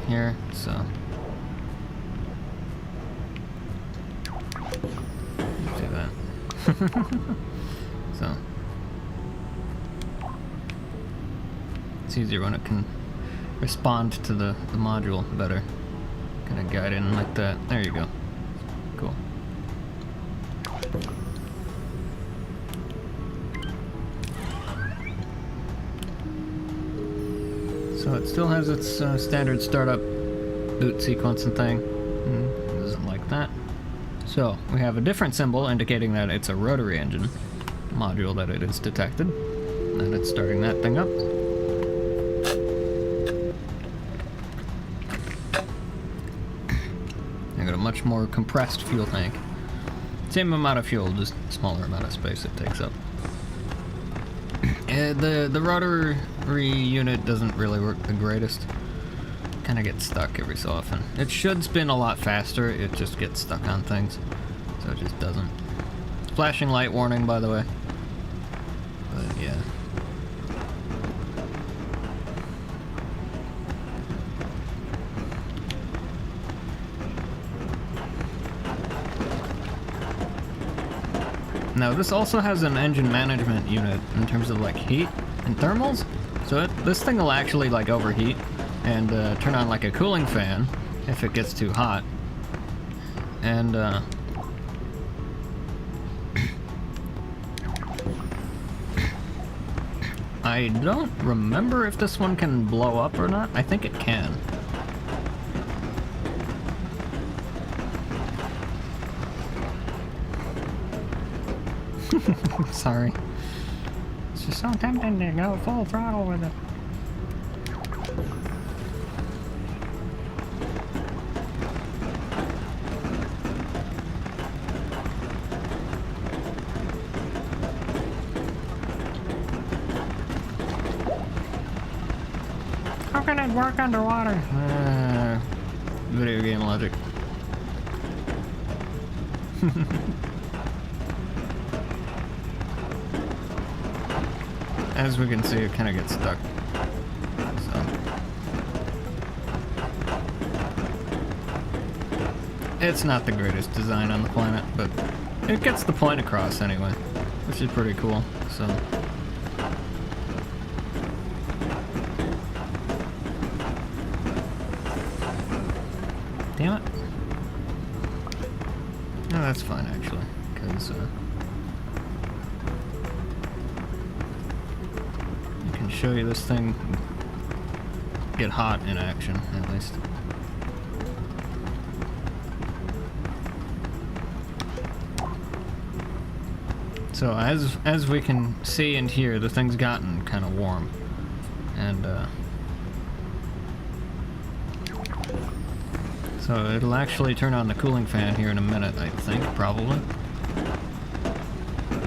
here, so do that. So it's easier when it can respond to the module better. Kind of guide in like that. There you go. Cool. So it still has its standard startup boot sequence and thing. It doesn't like that. So we have a different symbol indicating that it's a rotary engine module that it is detected. And it's starting that thing up. I got a much more compressed fuel tank. Same amount of fuel, just smaller amount of space it takes up. The rotary unit doesn't really work the greatest. Kind of gets stuck every so often. It should spin a lot faster, it just gets stuck on things. So it just doesn't. Flashing light warning, by the way. But yeah. Now this also has an engine management unit in terms of like heat and thermals. So this thing will actually like overheat and turn on like a cooling fan if it gets too hot. And I don't remember if this one can blow up or not. I think it can. Sorry. It's just so tempting to go full throttle with it. How can it work underwater? Video game logic. As we can see, it kind of gets stuck. So. It's not the greatest design on the planet, but it gets the point across anyway, which is pretty cool. So. Damn it. No, that's fine actually, because show you this thing get hot in action, at least. So as we can see and hear, the thing's gotten kind of warm, and so it'll actually turn on the cooling fan here in a minute, I think, probably.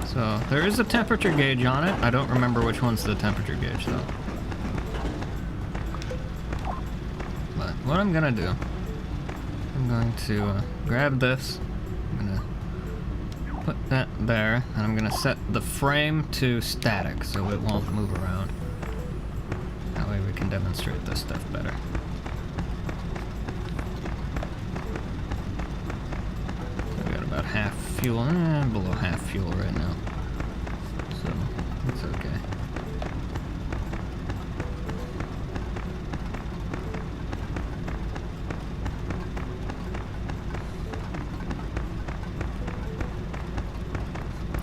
So, there is a temperature gauge on it. I don't remember which one's the temperature gauge, though. But what I'm gonna do, I'm going to grab this, I'm gonna put that there, and I'm gonna set the frame to static so it won't move around. That way we can demonstrate this stuff better. I've got about half fuel, below half fuel right now. So, it's okay.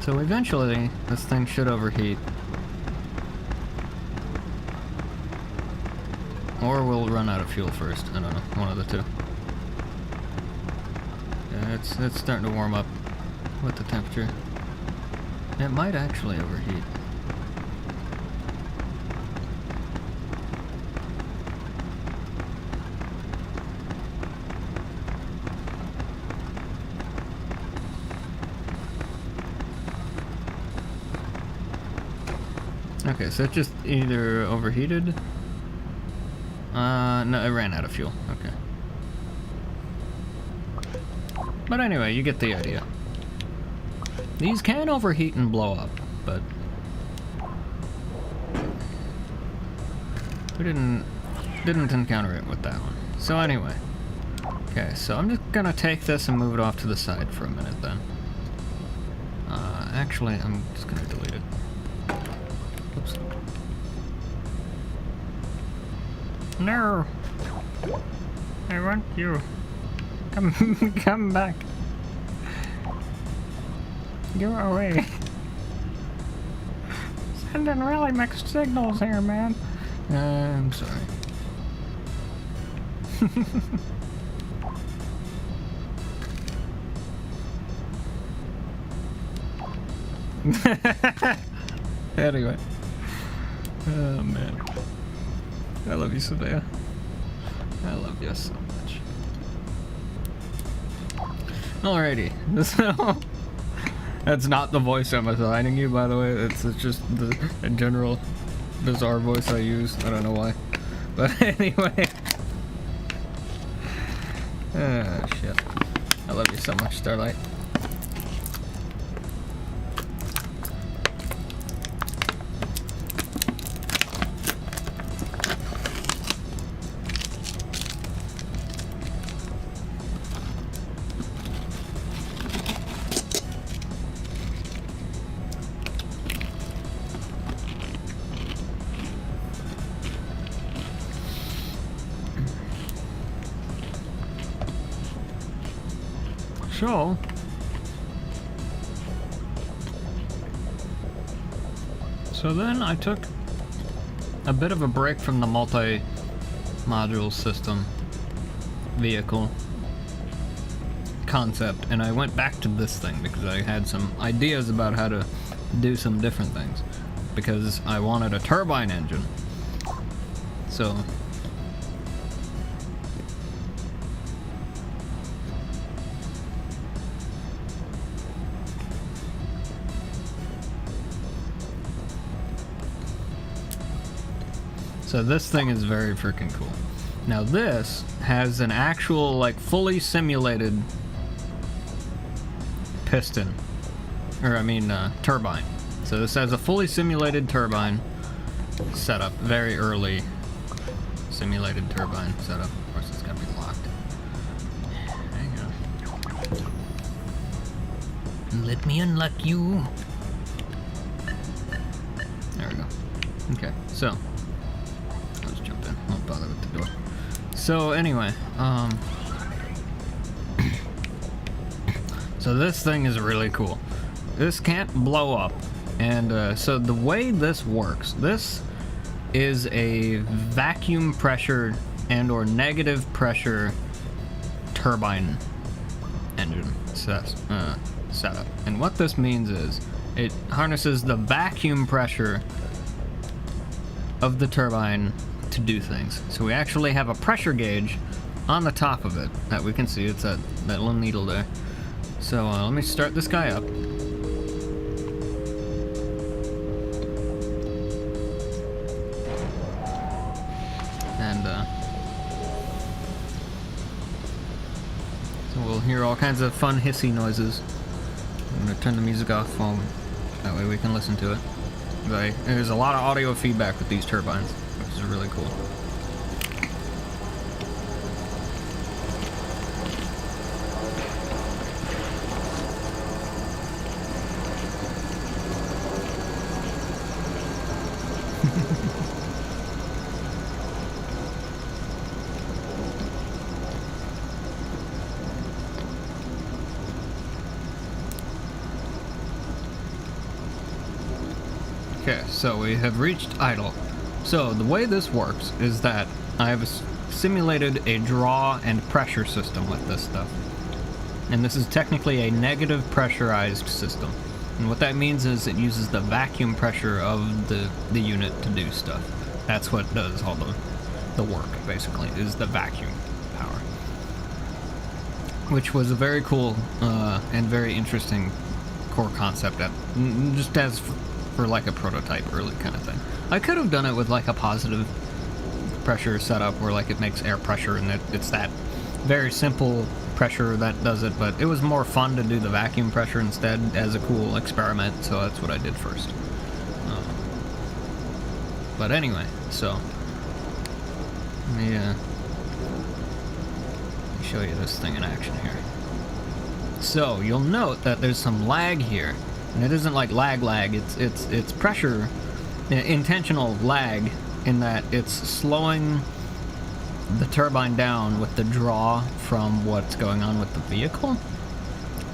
So eventually, this thing should overheat. Or we'll run out of fuel first. I don't know, one of the two. Yeah, it's starting to warm up with the temperature. It might actually overheat. Okay, so it just either overheated. No, it ran out of fuel. Okay. But anyway, you get the idea. These can overheat and blow up, but we didn't encounter it with that one. So anyway, okay, so I'm just gonna take this and move it off to the side for a minute then. Actually, I'm just gonna delete it. Oops. No, I want you. Come back. Go away. Sending really mixed signals here, man. I'm sorry. Anyway. Oh man. I love you, Savea. I love you so much. Alrighty. So, that's not the voice I'm assigning you, by the way. It's just the general bizarre voice I use. I don't know why. But anyway. Ah, shit. I love you so much, Starlight. So then I took a bit of a break from the multi-module system vehicle concept, and I went back to this thing because I had some ideas about how to do some different things, because I wanted a turbine engine. So this thing is very freaking cool. Now this has an actual, like, fully simulated piston. Or, I mean, turbine. So this has a fully simulated turbine setup. Very early simulated turbine setup. Of course, it's gotta be locked. Hang on. Let me unlock you. There we go. Okay, so won't bother with the door. So anyway, so this thing is really cool. This can't blow up, and so the way this works, this is a vacuum pressure and or negative pressure turbine engine setup. And what this means is it harnesses the vacuum pressure of the turbine to do things. So we actually have a pressure gauge on the top of it that we can see. It's that little needle there. So let me start this guy up. And so we'll hear all kinds of fun hissy noises. I'm gonna turn the music off that way we can listen to it. There's a lot of audio feedback with these turbines, which is really cool. Okay, so we have reached idle. So the way this works is that I have simulated a draw and pressure system with this stuff. And this is technically a negative pressurized system. And what that means is it uses the vacuum pressure of the unit to do stuff. That's what does all the work, basically, is the vacuum power. Which was a very cool and very interesting core concept, just as for like a prototype early kind of thing. I could have done it with like a positive pressure setup where like it makes air pressure and it's that very simple pressure that does it, but it was more fun to do the vacuum pressure instead as a cool experiment, so that's what I did first. But anyway, so let me show you this thing in action here. So you'll note that there's some lag here. And it isn't like lag, it's pressure, intentional lag, in that it's slowing the turbine down with the draw from what's going on with the vehicle.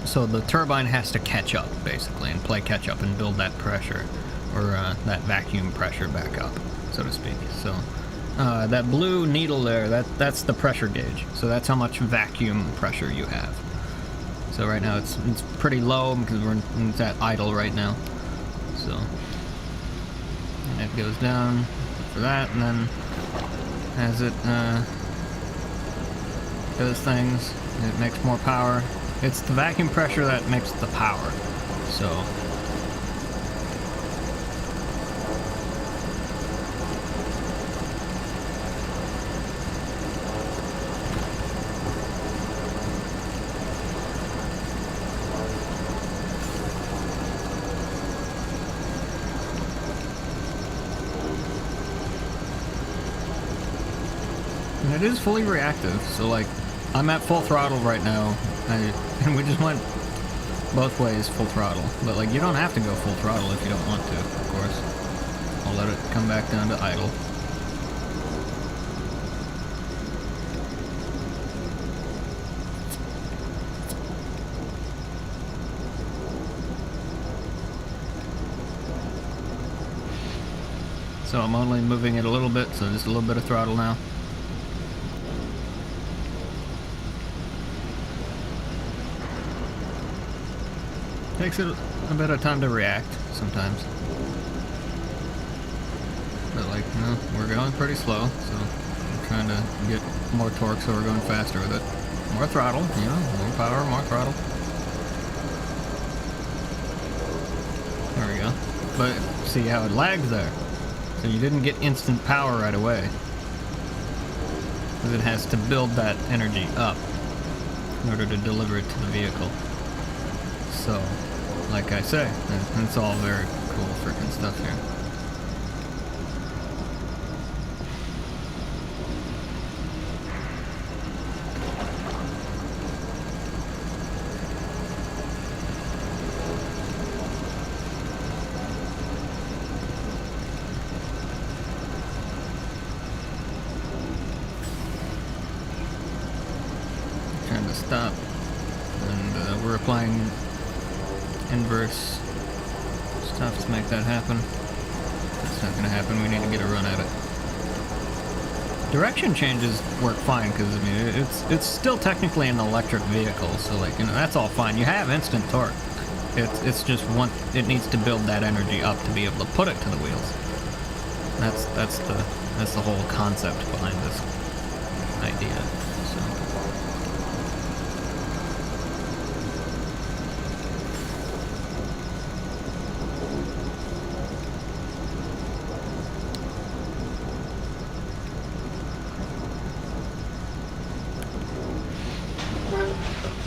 So the turbine has to catch up, basically, and play catch up and build that pressure, or that vacuum pressure back up. so to speak. So that blue needle there, that's the pressure gauge. So that's how much vacuum pressure you have. So right now it's pretty low because it's at idle right now. So and it goes down for that, and then as it does things, it makes more power. It's the vacuum pressure that makes the power. So and it is fully reactive, so like I'm at full throttle right now, and we just went both ways full throttle, but like you don't have to go full throttle if you don't want to, of course. I'll let it come back down to idle. So I'm only moving it a little bit, so just a little bit of throttle now. Takes it a bit of time to react sometimes. But like, you know, we're going pretty slow, so I'm trying to get more torque, so we're going faster with it. More throttle, you know, more power, more throttle. There we go. But see how it lags there? So you didn't get instant power right away. Because it has to build that energy up in order to deliver it to the vehicle. So, like I say, it's all very cool freaking stuff here. Trying to stop, and we're applying inverse stuff to make that happen. That's not gonna happen. We need to get a run at it. Direction changes work fine because I mean it's still technically an electric vehicle, so like, you know, that's all fine. You have instant torque. It's just it needs to build that energy up to be able to put it to the wheels. That's the whole concept behind this idea.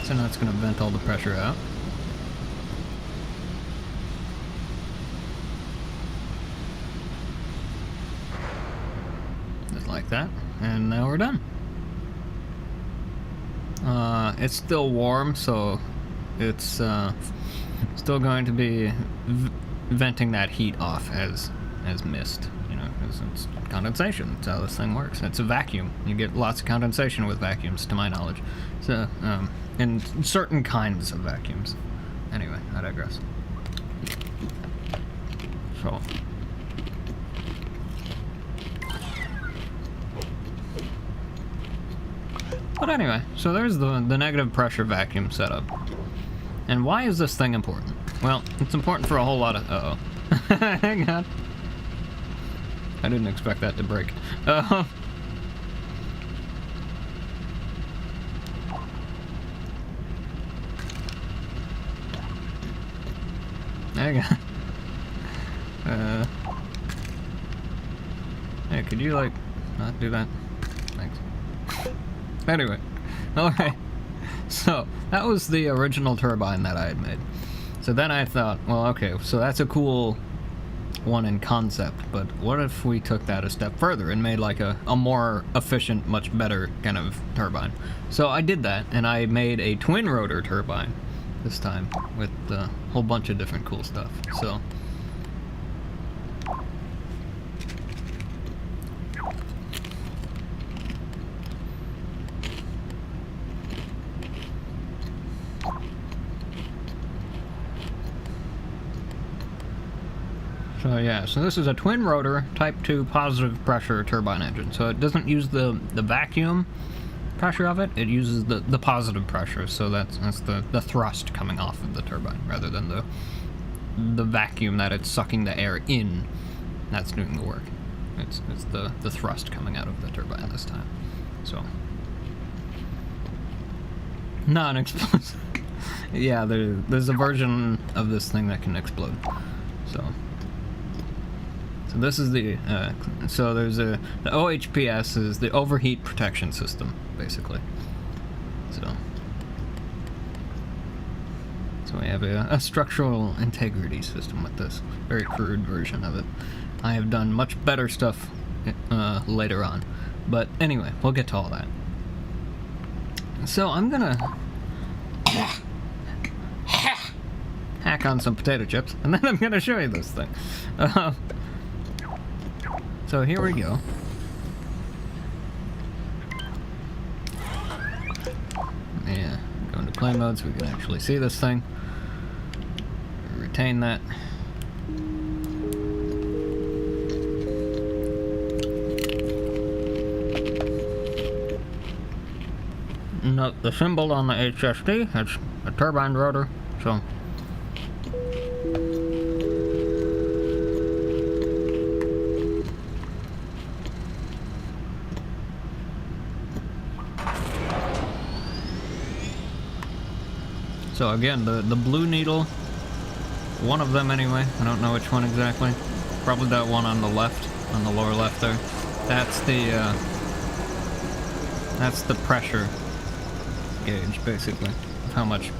So now it's going to vent all the pressure out. Just like that. And now we're done. It's still warm, so it's still going to be venting that heat off as mist. You know, because it's condensation. That's how this thing works. It's a vacuum. You get lots of condensation with vacuums, to my knowledge. So, in certain kinds of vacuums. Anyway, I digress. So. But anyway, so there's the negative pressure vacuum setup. And why is this thing important? Well, it's important for a whole lot of... Uh-oh. Hang on. I didn't expect that to break. Hang on. Hey, could you, like, not do that? Thanks. Anyway. Alright. So, that was the original turbine that I had made. So then I thought, well, okay, so that's a cool one in concept, but what if we took that a step further and made like a more efficient, much better kind of turbine? So I did that, and I made a twin rotor turbine this time with a whole bunch of different cool stuff. So So yeah, so this is a twin rotor type 2 positive pressure turbine engine. So it doesn't use the vacuum pressure of it, it uses the positive pressure. So that's the thrust coming off of the turbine rather than the vacuum that it's sucking the air in that's doing the work. It's the thrust coming out of the turbine this time. So non-explosive. Yeah, there's a version of this thing that can explode. So this is the so there's the OHPS is the overheat protection system, basically. So we have a structural integrity system with this very crude version of it. I have done much better stuff later on, but anyway, we'll get to all that. So I'm gonna hack on some potato chips, and then I'm gonna show you this thing. So here we go. Yeah, go into play mode so we can actually see this thing. Retain that. Note the symbol on the HSD, it's a turbine rotor, so. So again, the blue needle, one of them anyway, I don't know which one exactly, probably that one on the left, on the lower left there. That's the pressure gauge, basically, of how much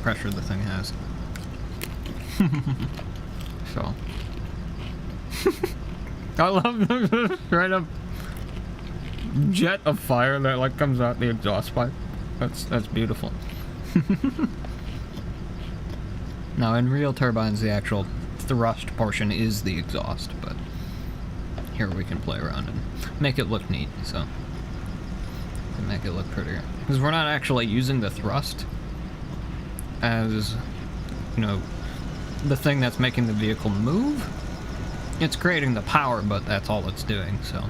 pressure the thing has. So. I love the straight up jet of fire that like comes out the exhaust pipe. That's beautiful. Now, in real turbines, the actual thrust portion is the exhaust, but here we can play around and make it look neat, so to make it look prettier. Because we're not actually using the thrust as, you know, the thing that's making the vehicle move. It's creating the power, but that's all it's doing, so.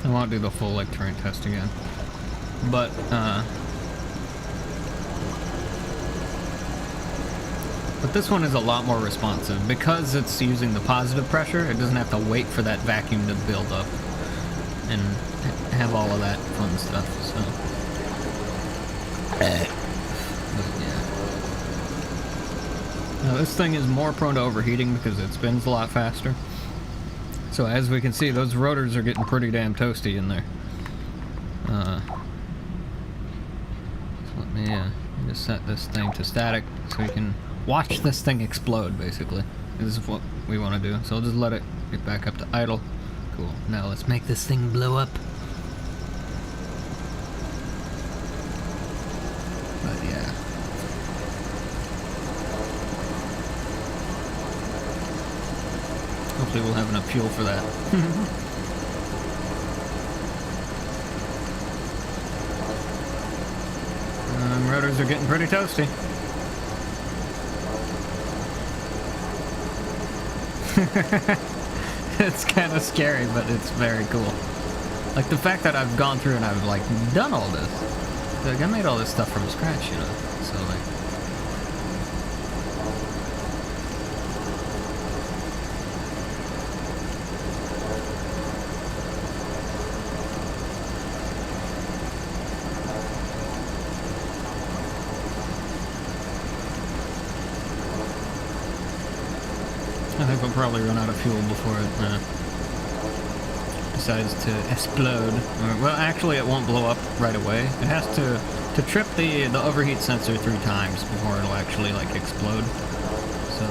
I won't do the full like Turing test again, but this one is a lot more responsive because it's using the positive pressure. It doesn't have to wait for that vacuum to build up and have all of that fun stuff. So, but, yeah. Now this thing is more prone to overheating because it spins a lot faster. So as we can see, those rotors are getting pretty damn toasty in there. So let me just set this thing to static so we can watch this thing explode, basically. This is what we want to do. So I'll just let it get back up to idle. Cool. Now let's make this thing blow up. But yeah. Hopefully we'll have enough fuel for that. Rotors are getting pretty toasty. It's kind of scary, but it's very cool. Like the fact that I've gone through and I've like done all this. Like I made all this stuff from scratch, you know. So like. I think we'll probably run out of fuel before it decides to explode. Well, actually, it won't blow up right away. It has to trip the overheat sensor 3 times before it'll actually like explode. So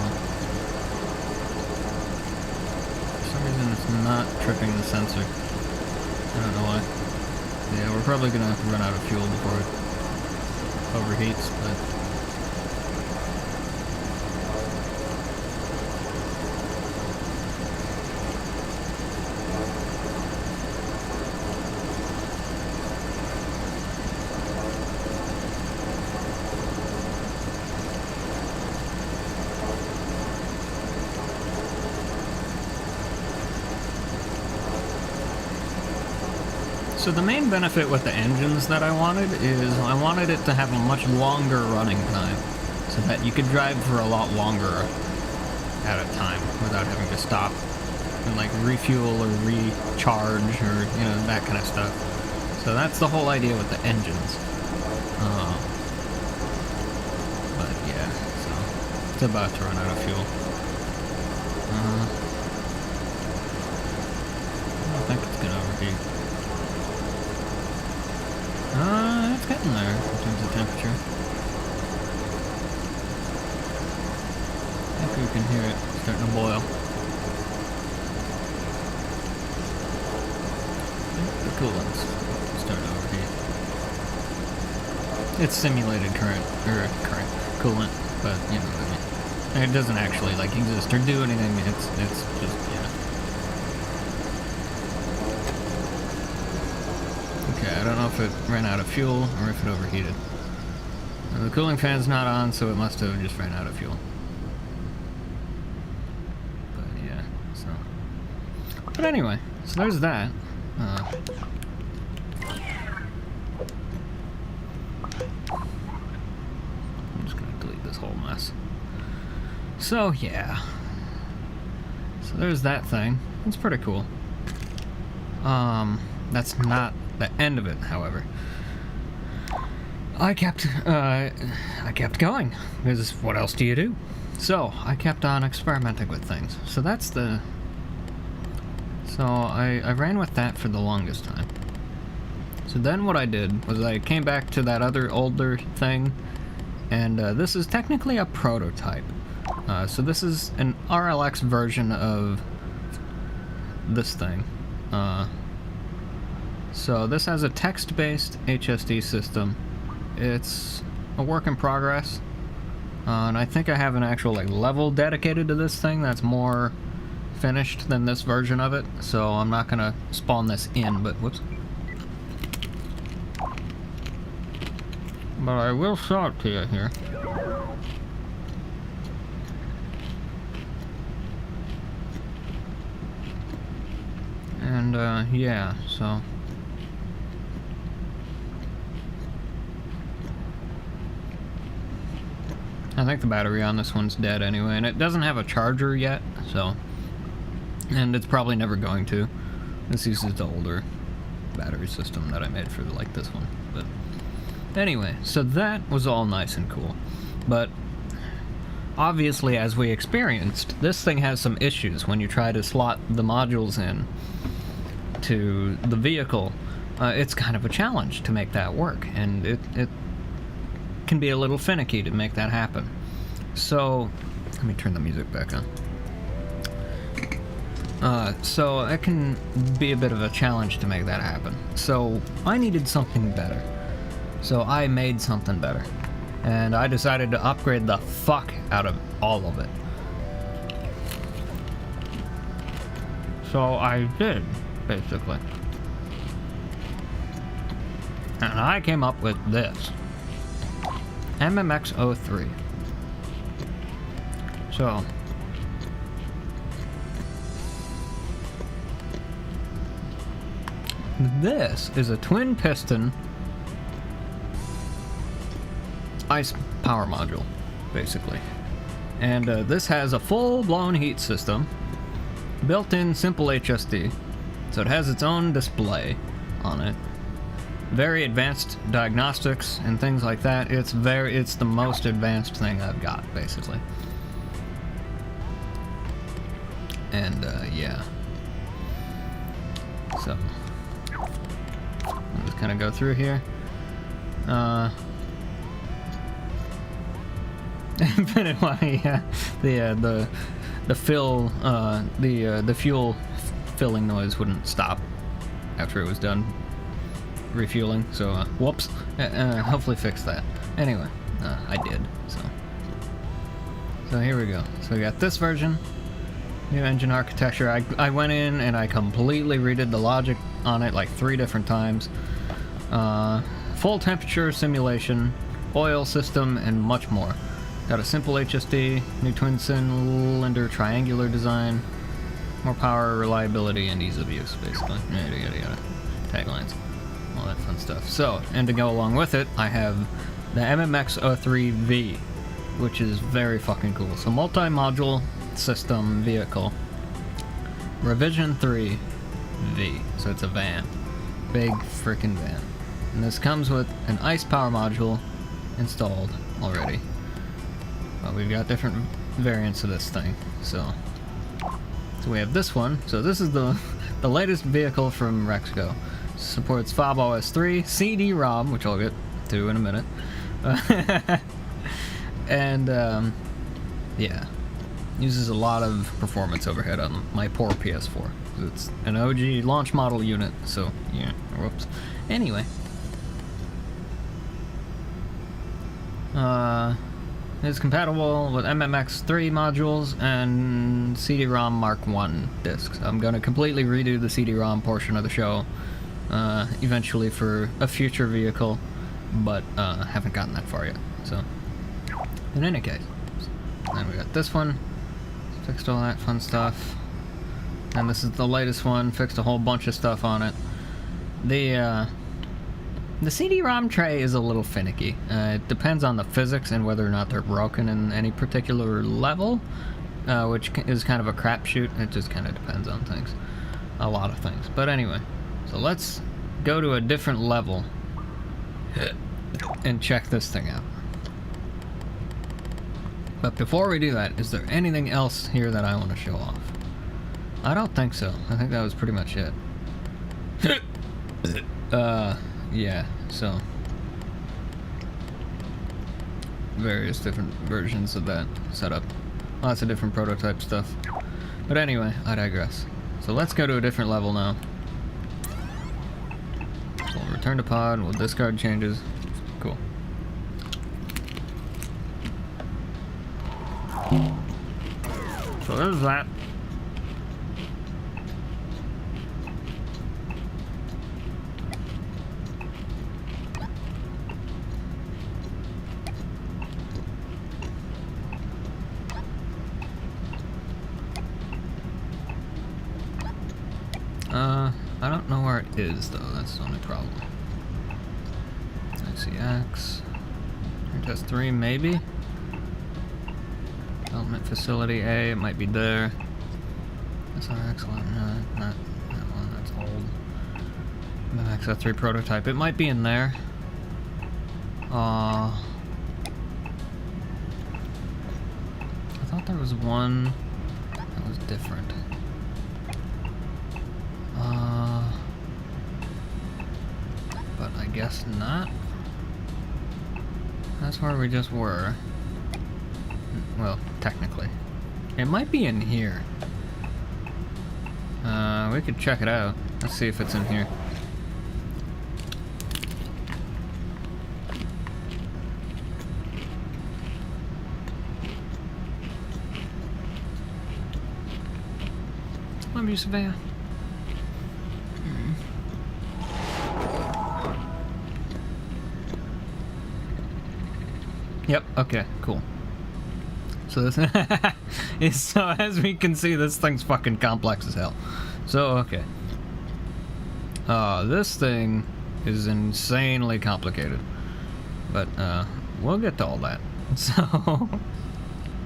for some reason, it's not tripping the sensor. I don't know why. Yeah, we're probably gonna run out of fuel before it overheats, but... So the main benefit with the engines that I wanted is I wanted it to have a much longer running time so that you could drive for a lot longer at a time without having to stop and like refuel or recharge or, you know, that kind of stuff. So that's the whole idea with the engines. But yeah, so it's about to run out of fuel. I don't think it's gonna overheat. It's getting there in terms of temperature. I think we can hear it starting to boil. The coolant's starting to overheat. It's simulated coolant, but you know what I mean. It doesn't actually like exist or do anything. It's just, yeah. Okay, I don't know if it ran out of fuel or if it overheated. The cooling fan's not on, so it must have just ran out of fuel. But yeah, so. But anyway, so there's that. I'm just gonna delete this whole mess. So yeah. So there's that thing. It's pretty cool. That's not the end of it, however. I kept going, because what else do you do? So, I kept on experimenting with things. So that's the... So, I ran with that for the longest time. So then what I did was I came back to that other older thing, and this is technically a prototype. So this is an RLX version of this thing. So this has a text-based HSD system. It's a work in progress, and I think I have an actual like level dedicated to this thing that's more finished than this version of it. So I'm not gonna spawn this in, but whoops. But I will show it to you here. And yeah, so. I think the battery on this one's dead anyway, and it doesn't have a charger yet, so... And it's probably never going to. This uses the older battery system that I made for, like, this one. But anyway, so that was all nice and cool. But obviously, as we experienced, this thing has some issues when you try to slot the modules in to the vehicle. It's kind of a challenge to make that work, and it can be a little finicky to make that happen. So let me turn the music back on. So it can be a bit of a challenge to make that happen. So I needed something better. So I made something better. And I decided to upgrade the fuck out of all of it. So I did, basically. And I came up with this. MMX03. So this is a twin piston ice power module, basically. And this has a full-blown heat system, built-in simple HSD, so it has its own display on it. Very advanced diagnostics and things like that. It's the most advanced thing I've got, basically. And yeah. So I'll just kind of go through here. Yeah, the fuel filling noise wouldn't stop after it was done refueling. So, whoops. Hopefully fix that. Anyway, I did. So here we go. So we got this version, new engine architecture. I went in and I completely redid the logic on it like 3 different times. Full temperature simulation, oil system, and much more. Got a simple HSD, new twin cylinder triangular design, more power, reliability, and ease of use, basically. Yada yada yada. Taglines, all that fun stuff. So, and to go along with it, I have the MMX-03V, which is very fucking cool. So, multi-module system vehicle, revision 3V. So it's a van, big freaking van. And this comes with an ICE power module installed already. But we've got different variants of this thing. So we have this one. So this is the latest vehicle from Rexco. Supports FOB OS 3, CD-ROM, which I'll get to in a minute. And yeah, uses a lot of performance overhead on my poor PS4. It's an OG launch model unit, so yeah, whoops. Anyway. It's compatible with MMX3 modules and CD-ROM Mark 1 discs. I'm going to completely redo the CD-ROM portion of the show eventually for a future vehicle, but haven't gotten that far yet. So, in any case, then we got this one, fixed all that fun stuff, and this is the latest one, fixed a whole bunch of stuff on it. The CD-ROM tray is a little finicky. It depends on the physics and whether or not they're broken in any particular level, which is kind of a crapshoot. It just kind of depends on things. A lot of things. But anyway, so let's go to a different level and check this thing out. But before we do that, is there anything else here that I want to show off? I don't think so. I think that was pretty much it. Yeah, so various different versions of that setup. Lots of different prototype stuff. But anyway, I digress. So let's go to a different level now. So we'll return to pod, we'll discard changes. Cool. So there's that. I don't know where it is though, that's the only problem. ICX. Test 3 maybe? Development facility A, it might be there. SRX, no, not that one, that's old. MX-3 prototype, it might be in there. I thought there was one that was different. But I guess not. That's where we just were. Well, technically. It might be in here. We could check it out. Let's see if it's in here. Love you, Savannah. Yep, okay, cool. So this is, so as we can see, this thing's fucking complex as hell. So, okay. This thing is insanely complicated. But, we'll get to all that. So,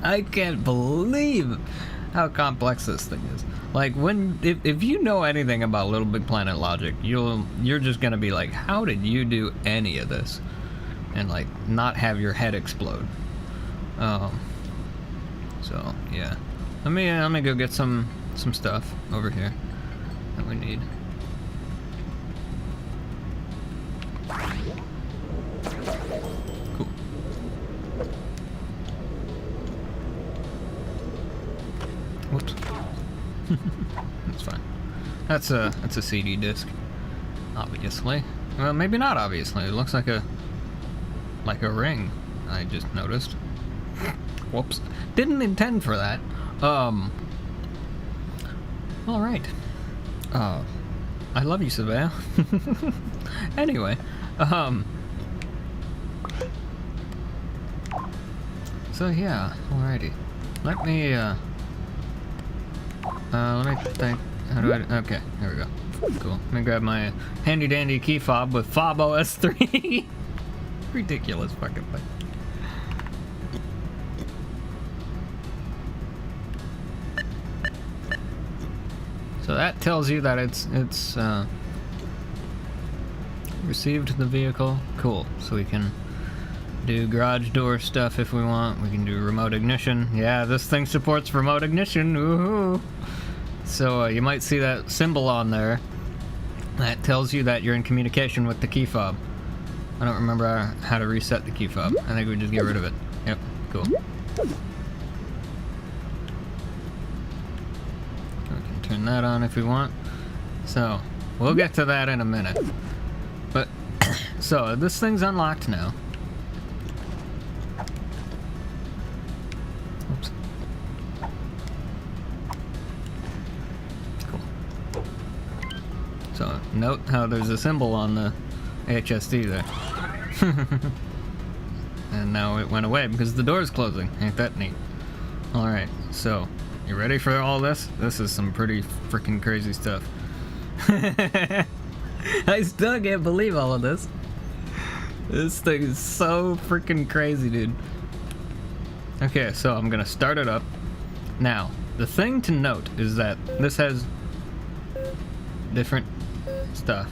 I can't believe how complex this thing is. Like, if you know anything about Little Big Planet logic, you're just gonna be like, how did you do any of this? And like not have your head explode. So yeah, let me go get some stuff over here that we need. Cool. Whoops. That's fine. That's a CD disc. Obviously. Well, maybe not obviously. It looks like a ring, I just noticed. Whoops. Didn't intend for that. Alright. I love you, Savannah. Anyway, so yeah, alrighty. Let me think. How do I, okay, there we go. Cool. Let me grab my handy dandy key fob with Fob OS 3. Ridiculous fucking thing. So that tells you that it's received the vehicle. Cool. So we can do garage door stuff if we want. We can do remote ignition. Yeah, this thing supports remote ignition. Woohoo! So you might see that symbol on there. That tells you that you're in communication with the key fob. I don't remember how to reset the key fob. I think we just get rid of it. Yep, cool. We can turn that on if we want. So, we'll get to that in a minute. But, so, this thing's unlocked now. Oops. Cool. So, note how there's a symbol on the HSD there. And now it went away because the door's closing. Ain't that neat? Alright, so, you ready for all this? This is some pretty freaking crazy stuff. I still can't believe all of this. This thing is so freaking crazy, dude. Okay, so I'm gonna start it up. Now, the thing to note is that this has different stuff.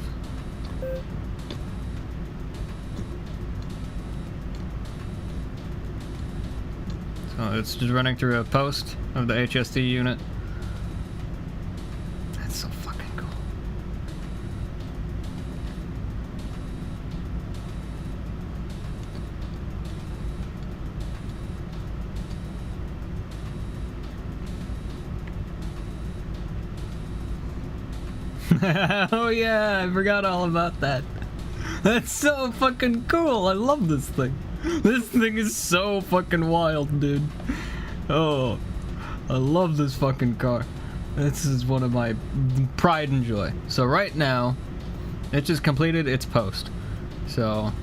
So it's just running through a post of the HSD unit. That's so fucking cool. Oh yeah, I forgot all about that. That's so fucking cool. I love this thing. This thing is so fucking wild, dude. Oh, I love this fucking car. This is one of my pride and joy. So right now, it just completed its post. So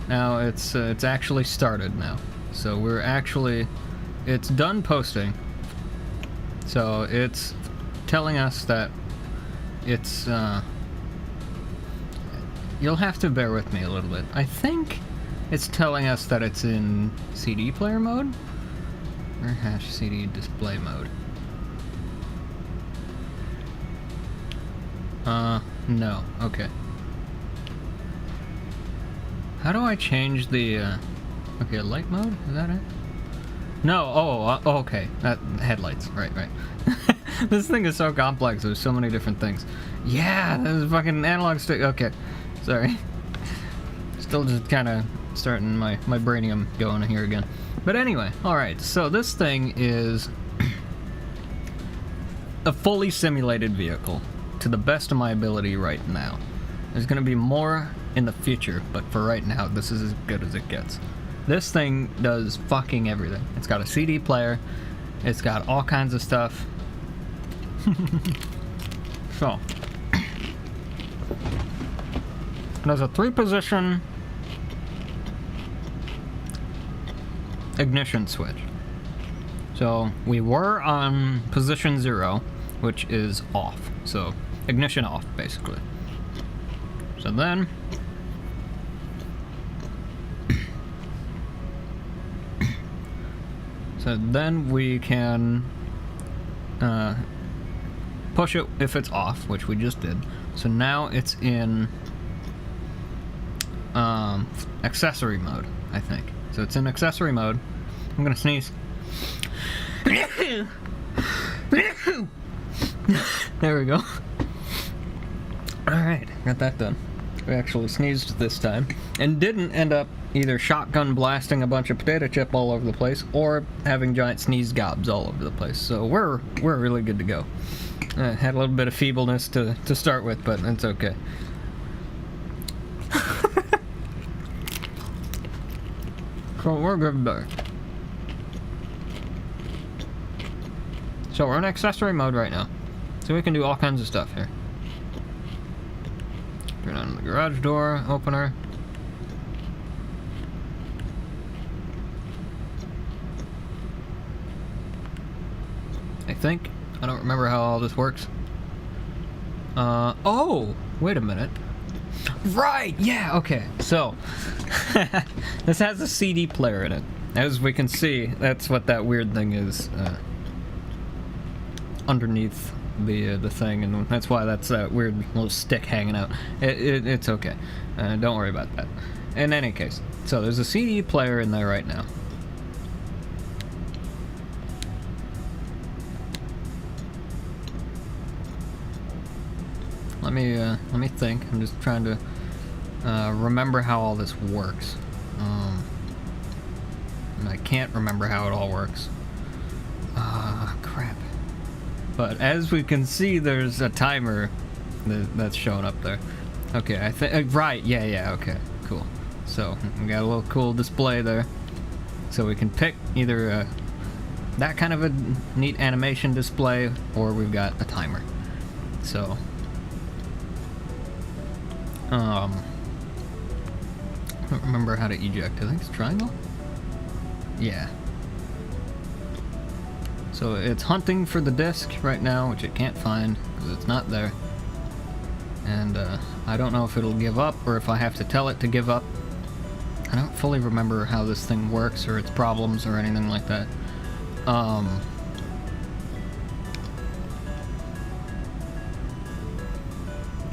now it's actually started now. So it's done posting. So it's telling us that it's you'll have to bear with me a little bit. I think it's telling us that it's in CD player mode or hash CD display mode. No. Okay. How do I change the okay, light mode? Is that it? No. Oh, okay. Headlights. Right. This thing is so complex. There's so many different things. Yeah, there's a fucking analog stick. Okay. Sorry. Still just kind of starting my brainium going here again. But anyway, alright, so this thing is a fully simulated vehicle to the best of my ability right now. There's going to be more in the future, but for right now, this is as good as it gets. This thing does fucking everything. It's got a CD player, it's got all kinds of stuff. So, there's a 3-position ignition switch. So we were on position 0, which is off. So ignition off, basically. So then we can push it if it's off, which we just did. So now it's in accessory mode, I think. So it's in accessory mode. I'm gonna sneeze. There we go. Alright, got that done. We actually sneezed this time. And didn't end up either shotgun blasting a bunch of potato chip all over the place or having giant sneeze gobs all over the place. So we're really good to go. Had a little bit of feebleness to start with, but it's okay. So we're good there. So we're in accessory mode right now. So we can do all kinds of stuff here. Turn on the garage door opener. I think. I don't remember how all this works. Oh! Wait a minute. Right! Yeah, okay. So, this has a CD player in it. As we can see, that's what that weird thing is underneath the thing, and that's why that's that weird little stick hanging out. It's okay. Don't worry about that. In any case, so there's a CD player in there right now. Let me think. I'm just trying to remember how all this works. And I can't remember how it all works. Crap. But as we can see, there's a timer that's showing up there. Okay, I think right. Yeah. Okay, cool. So we got a little cool display there, so we can pick either that kind of a neat animation display, or we've got a timer. So. I don't remember how to eject. I think it's triangle? Yeah. So it's hunting for the disc right now, which it can't find because it's not there. And I don't know if it'll give up or if I have to tell it to give up. I don't fully remember how this thing works or its problems or anything like that.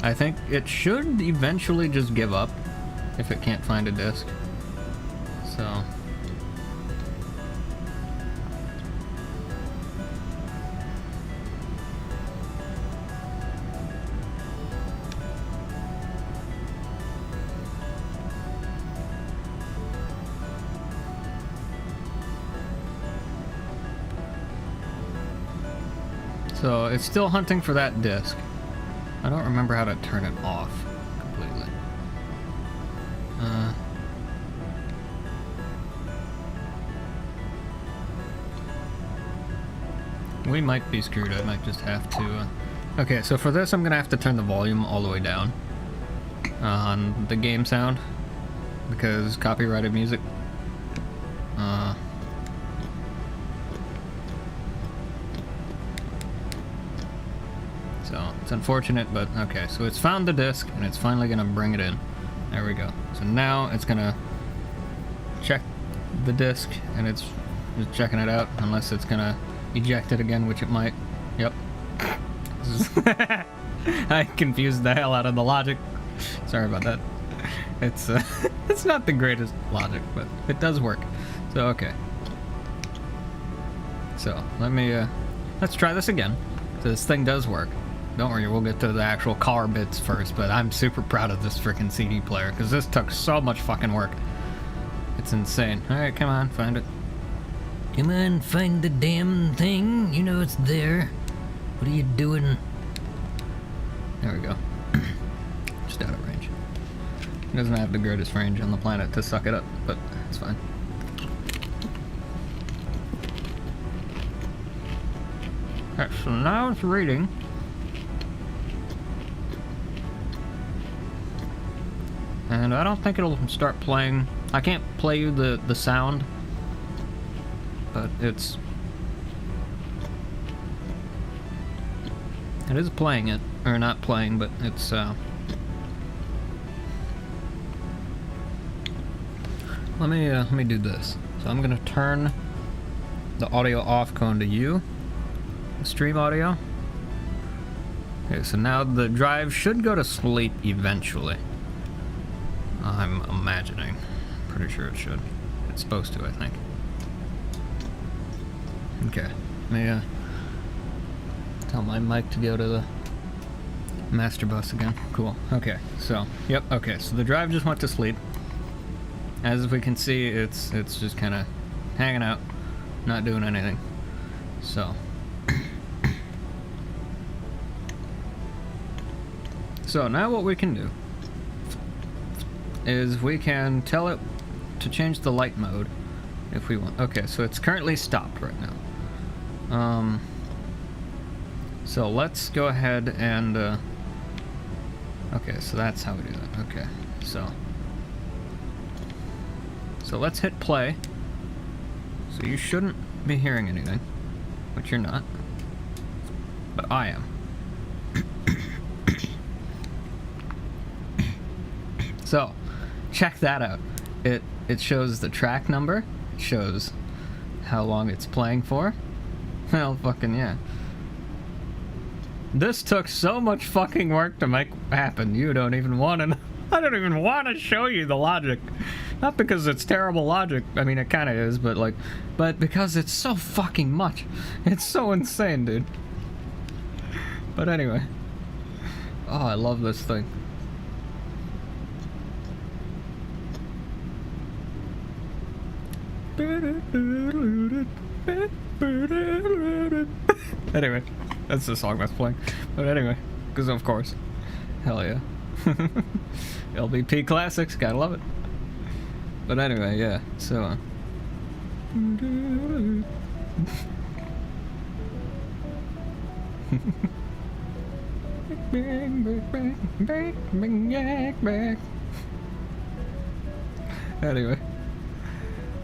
I think it should eventually just give up if it can't find a disc. So. So it's still hunting for that disc. I don't remember how to turn it off completely. We might be screwed. I might just have to... Okay, so for this I'm gonna have to turn the volume all the way down on the game sound because copyrighted music. So it's unfortunate, but okay. So it's found the disc and it's finally gonna bring it in. There we go. So now it's gonna check the disc and it's just checking it out, unless it's gonna eject it again, which it might. Yep. I confused the hell out of the logic. Sorry about that. It's it's not the greatest logic, but it does work. So okay. So let's try this again. So this thing does work. Don't worry, we'll get to the actual car bits first, but I'm super proud of this freaking CD player because this took so much fucking work. It's insane. All right, come on, find it. Come on, find the damn thing. You know it's there. What are you doing? There we go. Just out of range. It doesn't have the greatest range on the planet to suck it up, but it's fine. Okay, so now it's reading. And I don't think it'll start playing. I can't play you the sound, but it is playing it, or not playing, but it's let me do this. So I'm gonna turn the audio off, going to you, stream audio. Okay, so now the drive should go to sleep eventually. I'm imagining. Pretty sure it should. It's supposed to, I think. Okay. Let me tell my mic to go to the master bus again. Cool. Okay. So, yep. Okay. So the drive just went to sleep. As we can see, it's just kind of hanging out, not doing anything. So. So now what we can do is we can tell it to change the light mode if we want. Okay, so it's currently stopped right now. So let's go ahead and okay, so that's how we do that. Okay, so let's hit play. So you shouldn't be hearing anything, which you're not, but I am. So check that out. It shows the track number, it shows how long it's playing for. Well, fucking yeah. This took so much fucking work to make happen. You don't even want to. I don't even want to show you the logic. Not because it's terrible logic. I mean, it kind of is, but because it's so fucking much. It's so insane, dude. But anyway. Oh, I love this thing. Anyway, that's the song that's playing. But anyway, because of course. Hell yeah. LBP Classics, gotta love it. But anyway, yeah, so anyway,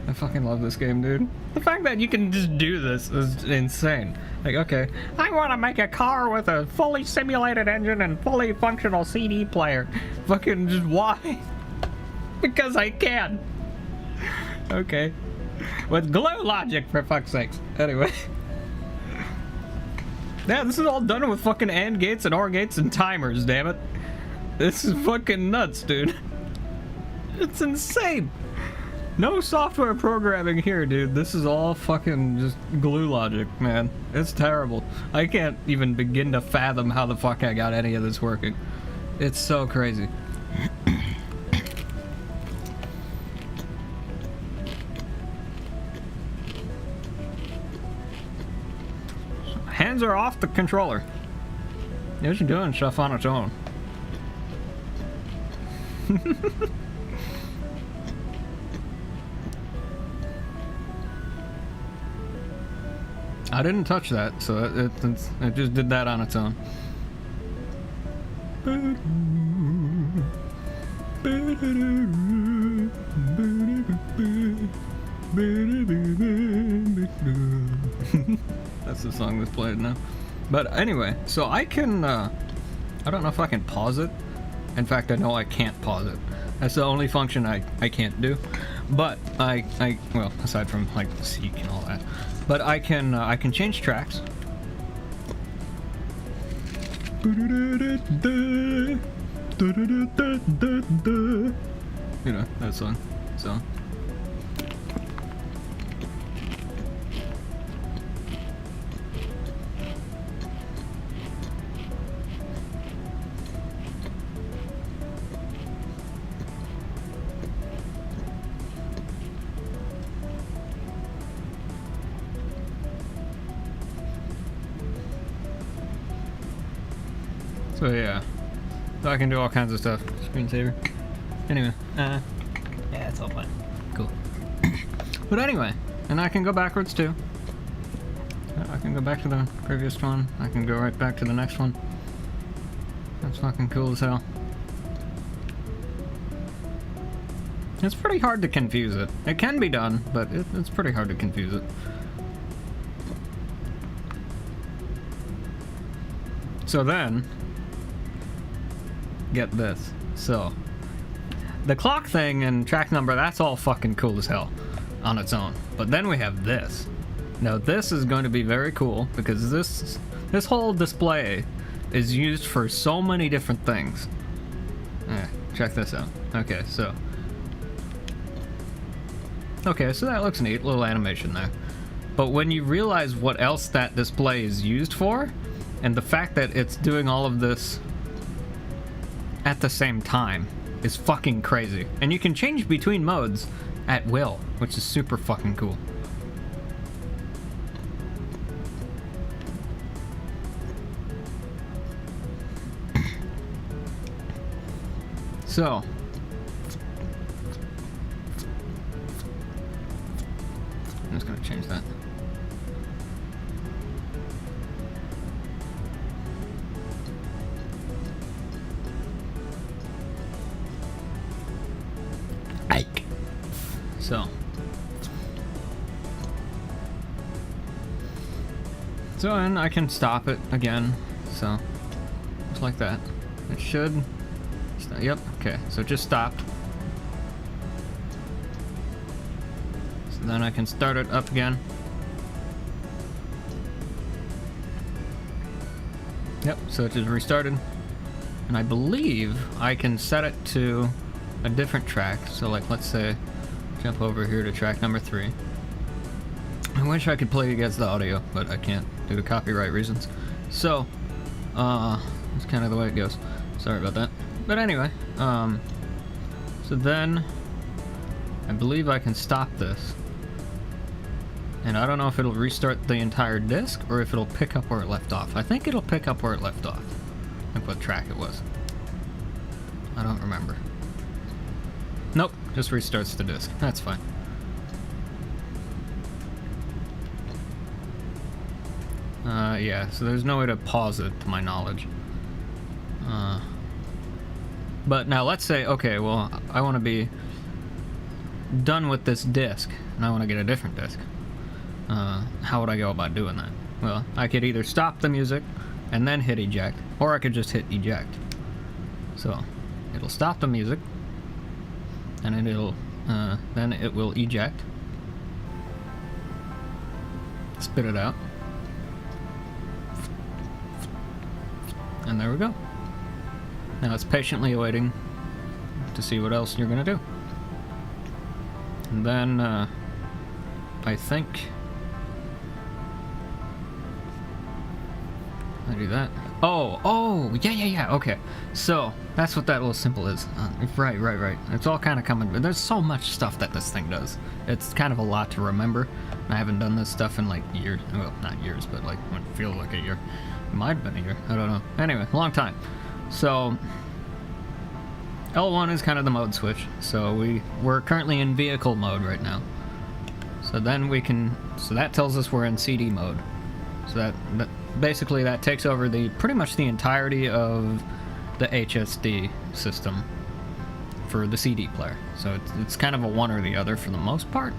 I fucking love this game, dude. The fact that you can just do this is insane. Like, okay, I want to make a car with a fully simulated engine and fully functional CD player. fucking just why? Because I can. Okay. With glue logic, for fuck's sakes. Anyway. Yeah, this is all done with fucking AND gates and OR gates and timers, damn it. This is fucking nuts, dude. It's insane. No software programming here, dude. This is all fucking just glue logic, man. It's terrible. I can't even begin to fathom how the fuck I got any of this working. It's so crazy. Hands are off the controller. It's doing stuff on its own. I didn't touch that, so it just did that on its own. That's the song that's played now. But anyway, so I can, I don't know if I can pause it. In fact, I know I can't pause it. That's the only function I can't do. But well, aside from like seek and all that. But I can change tracks. You know, that song. So. So yeah, so I can do all kinds of stuff. Screensaver. Anyway, yeah, it's all fine. Cool. But anyway, and I can go backwards too. I can go back to the previous one. I can go right back to the next one. That's fucking cool as hell. It's pretty hard to confuse it. It can be done, but it's pretty hard to confuse it. So then, get this. So, the clock thing and track number, that's all fucking cool as hell on its own. But then we have this. Now this is going to be very cool because this whole display is used for so many different things. Check this out. Okay, so that looks neat, little animation there. But when you realize what else that display is used for, and the fact that it's doing all of this at the same time is fucking crazy. And you can change between modes at will, which is super fucking cool. So, just gonna change that. Ike. So then I can stop it again. So just like that. It should. Yep. Okay. So it just stopped. So then I can start it up again. Yep. So it just restarted. And I believe I can set it to a different track. So like, let's say, jump over here to track number 3. I wish I could play you guys the audio, but I can't due to copyright reasons. So, that's kind of the way it goes. Sorry about that. But anyway, so then I believe I can stop this. And I don't know if it'll restart the entire disc or if it'll pick up where it left off. I think it'll pick up where it left off. Like what track it was. I don't remember. Nope, just restarts the disc. That's fine. Yeah, so there's no way to pause it, to my knowledge. But now let's say, okay, well, I want to be done with this disc, and I want to get a different disc. How would I go about doing that? Well, I could either stop the music and then hit eject, or I could just hit eject. So, it'll stop the music, and then it will eject. Spit it out. And there we go. Now it's patiently awaiting to see what else you're gonna do. And then, I think I do that. Oh, yeah, okay. So, that's what that little symbol is. Right. It's all kind of coming, but there's so much stuff that this thing does. It's kind of a lot to remember. I haven't done this stuff in like years. Well, not years, but like, it feels like a year. It might have been a year. I don't know. Anyway, long time. So, L1 is kind of the mode switch. So we're currently in vehicle mode right now. So then we can, so that tells us we're in CD mode. So that basically that takes over pretty much the entirety of the HSD system for the CD player. So it's kind of a one or the other for the most part.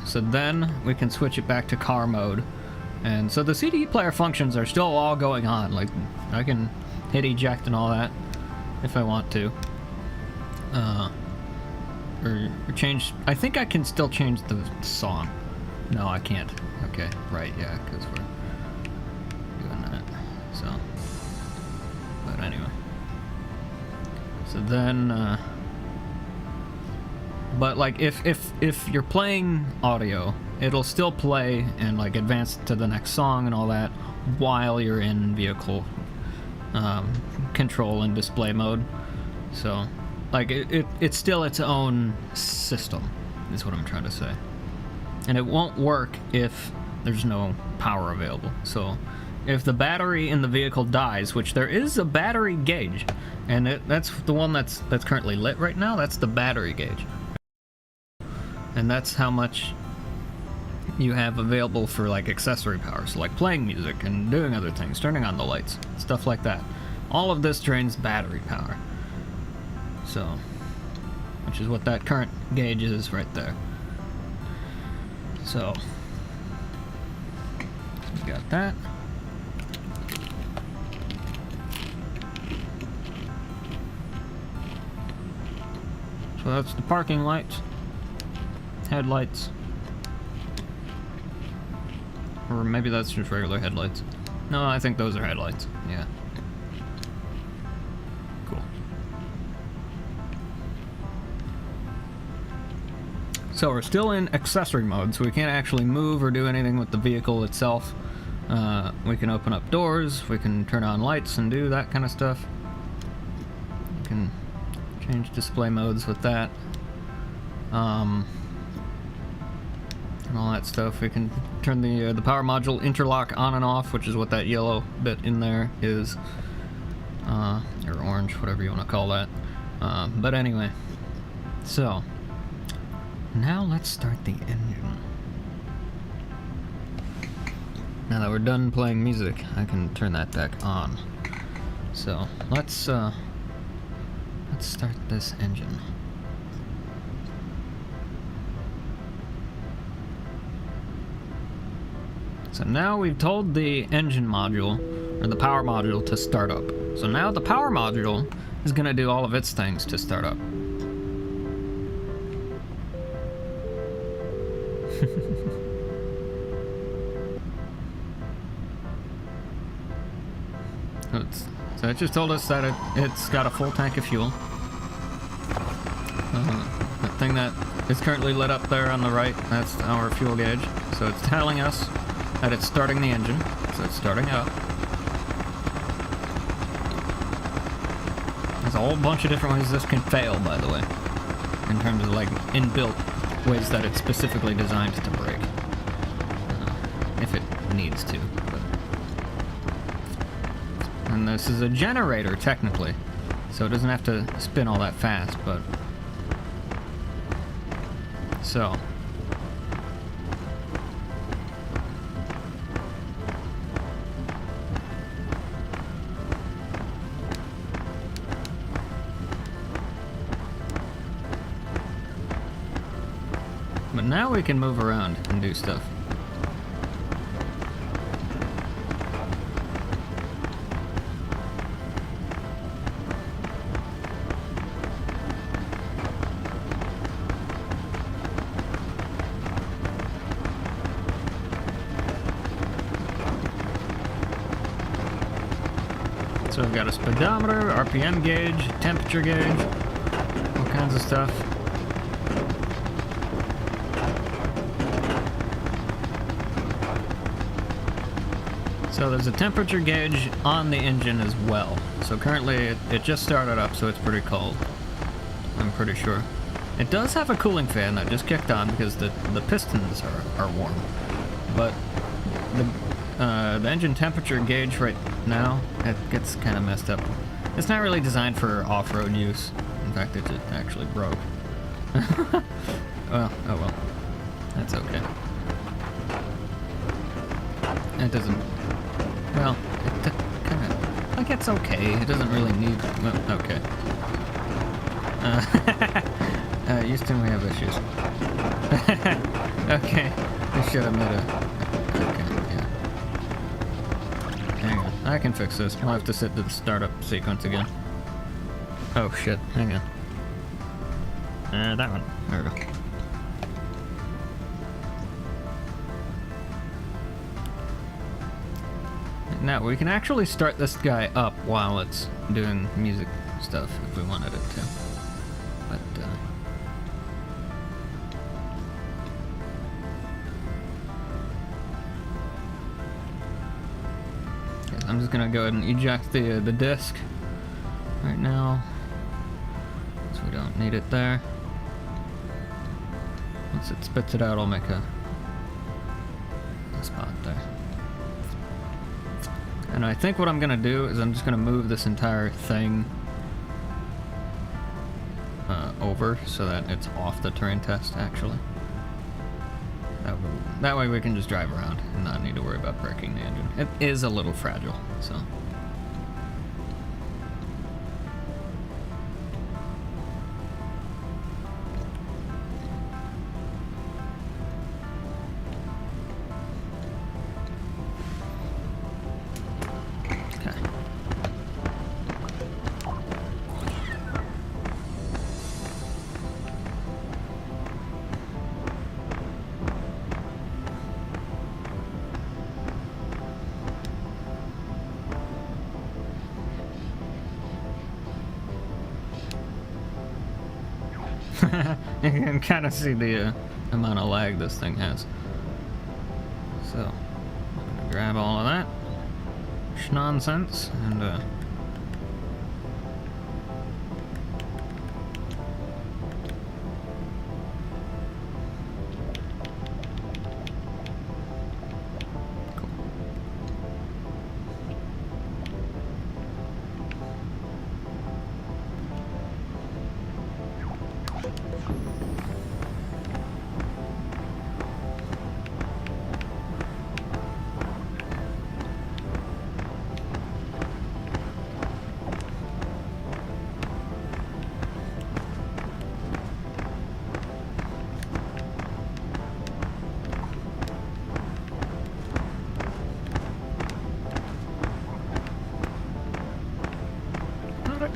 So then we can switch it back to car mode. And so the CD player functions are still all going on. Like, I can hit eject and all that if I want to. Or change, I think I can still change the song. No, I can't. Okay, right, yeah, because we're doing that. So, but anyway. So then, but like if you're playing audio, it'll still play and like advance to the next song and all that while you're in vehicle control and display mode. So like it's still its own system is what I'm trying to say. And it won't work if there's no power available. So if the battery in the vehicle dies, which there is a battery gauge, and that's the one that's currently lit right now, that's the battery gauge. And that's how much you have available for like accessory power, so like playing music and doing other things, turning on the lights, stuff like that. All of this drains battery power. So, which is what that current gauge is right there. So, we got that. So that's the parking lights. Headlights. Or maybe that's just regular headlights. No, I think those are headlights. Yeah. Cool. So we're still in accessory mode, so we can't actually move or do anything with the vehicle itself. We can open up doors, we can turn on lights and do that kind of stuff. We can change display modes with that. And all that stuff. We can turn the power module interlock on and off, which is what that yellow bit in there is, or orange, whatever you want to call that. But anyway, so now let's start the engine. Now that we're done playing music, I can turn that back on. So let's start this engine. So now we've told the engine module, or the power module, to start up. So now the power module is going to do all of its things to start up. So it just told us that it's got a full tank of fuel. That thing that is currently lit up there on the right, that's our fuel gauge. So it's telling us that it's starting the engine. So it's starting up. There's a whole bunch of different ways this can fail, by the way. In terms of like inbuilt ways that it's specifically designed to break. If it needs to. And this is a generator, technically. So it doesn't have to spin all that fast, but... So... But now we can move around and do stuff. So we've got a speedometer, RPM gauge, temperature gauge, all kinds of stuff. So there's a temperature gauge on the engine as well. So currently it just started up, so it's pretty cold. I'm pretty sure. It does have a cooling fan that just kicked on because the pistons are warm. But the engine temperature gauge right now, it gets kind of messed up. It's not really designed for off-road use. In fact, it just actually broke. Well, oh well. That's okay. It doesn't... Well, it kind of... Like, it's okay. It doesn't really need... Well, okay. Houston, we have issues. Okay. We should have made a... Hang on, I can fix this. We'll have to sit to the startup sequence again. Oh shit, hang on. That one. There we go. Now, we can actually start this guy up while it's doing music stuff if we wanted it to. But, I'm just gonna go ahead and eject the disc right now, so we don't need it there. Once it spits it out, I'll make a spot there. And I think what I'm gonna do is I'm just gonna move this entire thing over so that it's off the terrain test, actually. That way we can just drive around and not need to worry about breaking the engine. It is a little fragile, so. You can kind of see the amount of lag this thing has. So, I'm gonna grab all of that nonsense and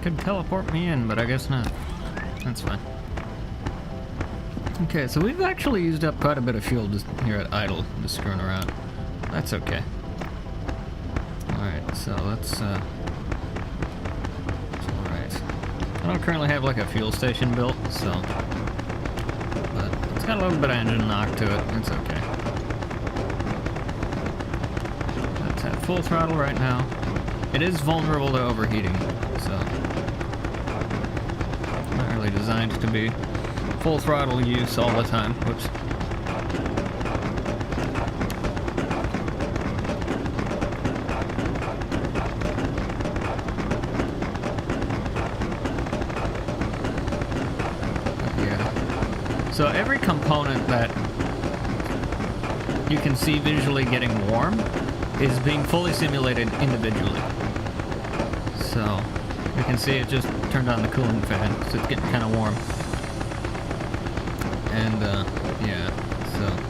could teleport me in, but I guess not. That's fine. Okay, so we've actually used up quite a bit of fuel just here at idle, just screwing around. That's okay. Alright, so let's, alright. I don't currently have like a fuel station built, so... But it's got a little bit of engine knock to it, it's okay. That's at full throttle right now. It is vulnerable to overheating, so... Not really designed to be full throttle use all the time. Whoops. Yeah. So every component that you can see visually getting warm is being fully simulated individually. So you can see it just turned on the cooling fan, so it's getting kind of warm. And, yeah, so...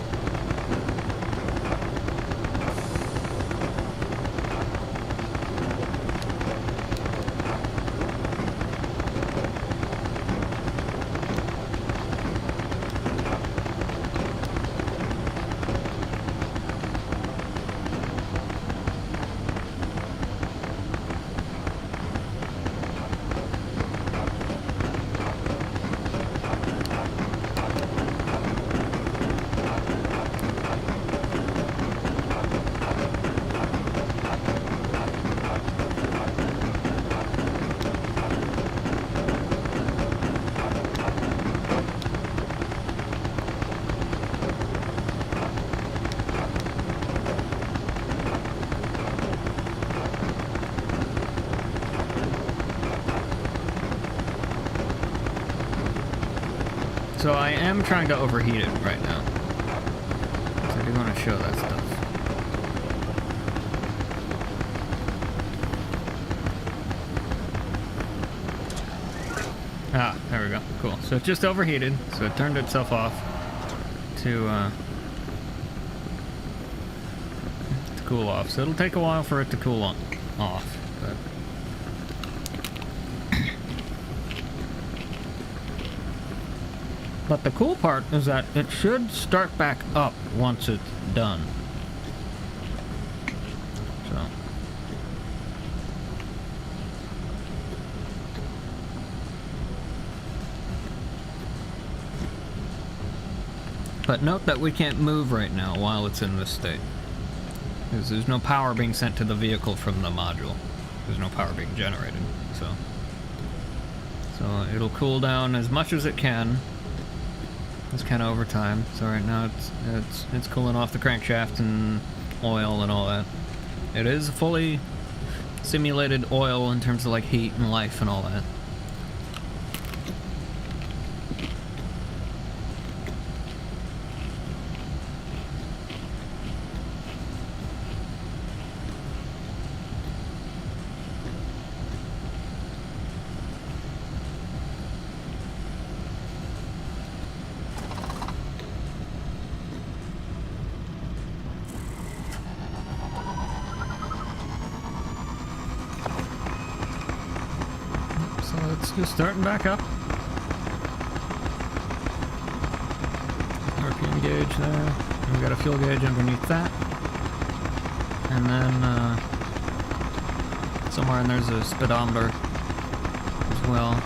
So I am trying to overheat it right now. So I do want to show that stuff. Ah, there we go. Cool. So it just overheated, so it turned itself off to cool off. So it'll take a while for it to cool off. But But the cool part is that it should start back up once it's done. So. But note that we can't move right now while it's in this state. Because there's no power being sent to the vehicle from the module. There's no power being generated, so it'll cool down as much as it can. It's kind of over time. So right now it's cooling off the crankshaft and oil and all that. It is fully simulated oil in terms of like heat and life and all that. It's just starting back up. RPM gauge there. And we got a fuel gauge underneath that. And then somewhere in there's a speedometer as well.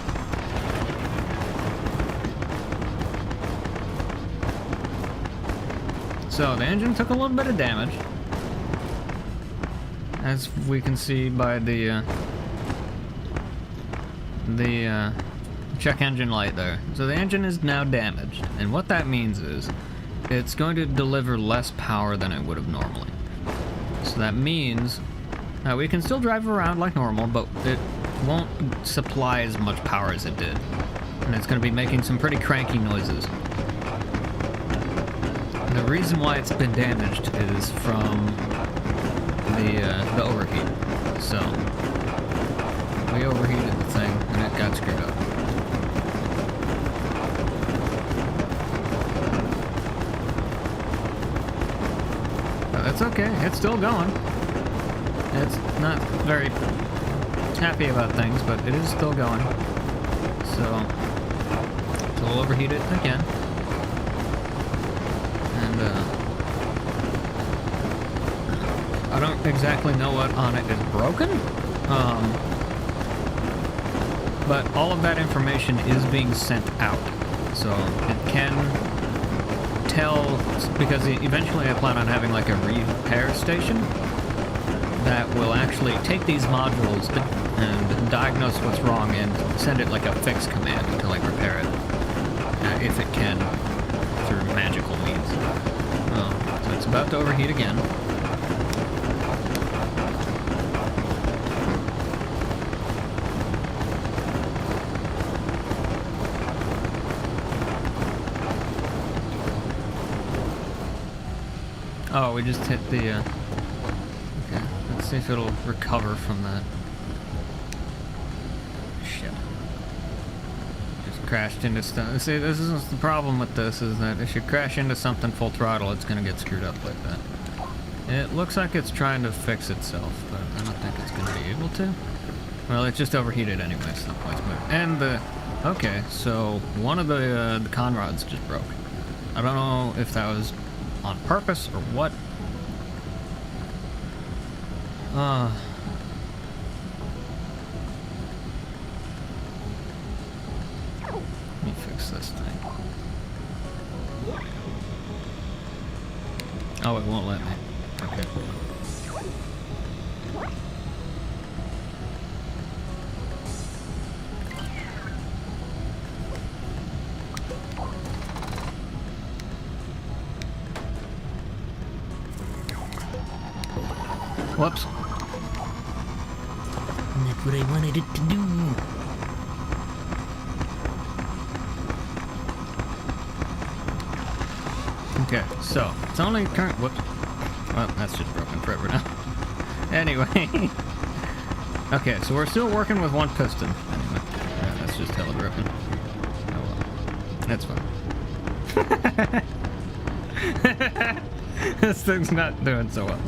So the engine took a little bit of damage, as we can see by the check engine light there. So the engine is now damaged, and what that means is it's going to deliver less power than it would have normally. So that means that we can still drive around like normal, but it won't supply as much power as it did, and it's going to be making some pretty cranky noises. And the reason why it's been damaged is from the overheat. So we overheated the thing and it got screwed up. But that's okay, it's still going. It's not very happy about things, but it is still going. So we'll overheat it again. And I don't exactly know what on it is broken. But all of that information is being sent out. So it can tell, because eventually I plan on having like a repair station that will actually take these modules and diagnose what's wrong and send it like a fix command to like repair it, if it can, through magical means. So it's about to overheat again. Oh, we just hit the, okay, let's see if it'll recover from that. Shit. Just crashed into stuff. See, this is the problem with this, is that if you crash into something full throttle, it's gonna get screwed up like that. It looks like it's trying to fix itself, but I don't think it's gonna be able to. Well, it just overheated anyway, so and okay, so one of the con rods just broke. I don't know if that was on purpose or what. Let me fix this thing. Oh, it won't let me. Okay. Whoops. That's what I wanted it to do. Okay, so it's only current. Whoops. Well, that's just broken forever now. Anyway. Okay, so we're still working with one piston. Anyway, yeah, that's just hella broken. Oh well. That's fine. This thing's not doing so well.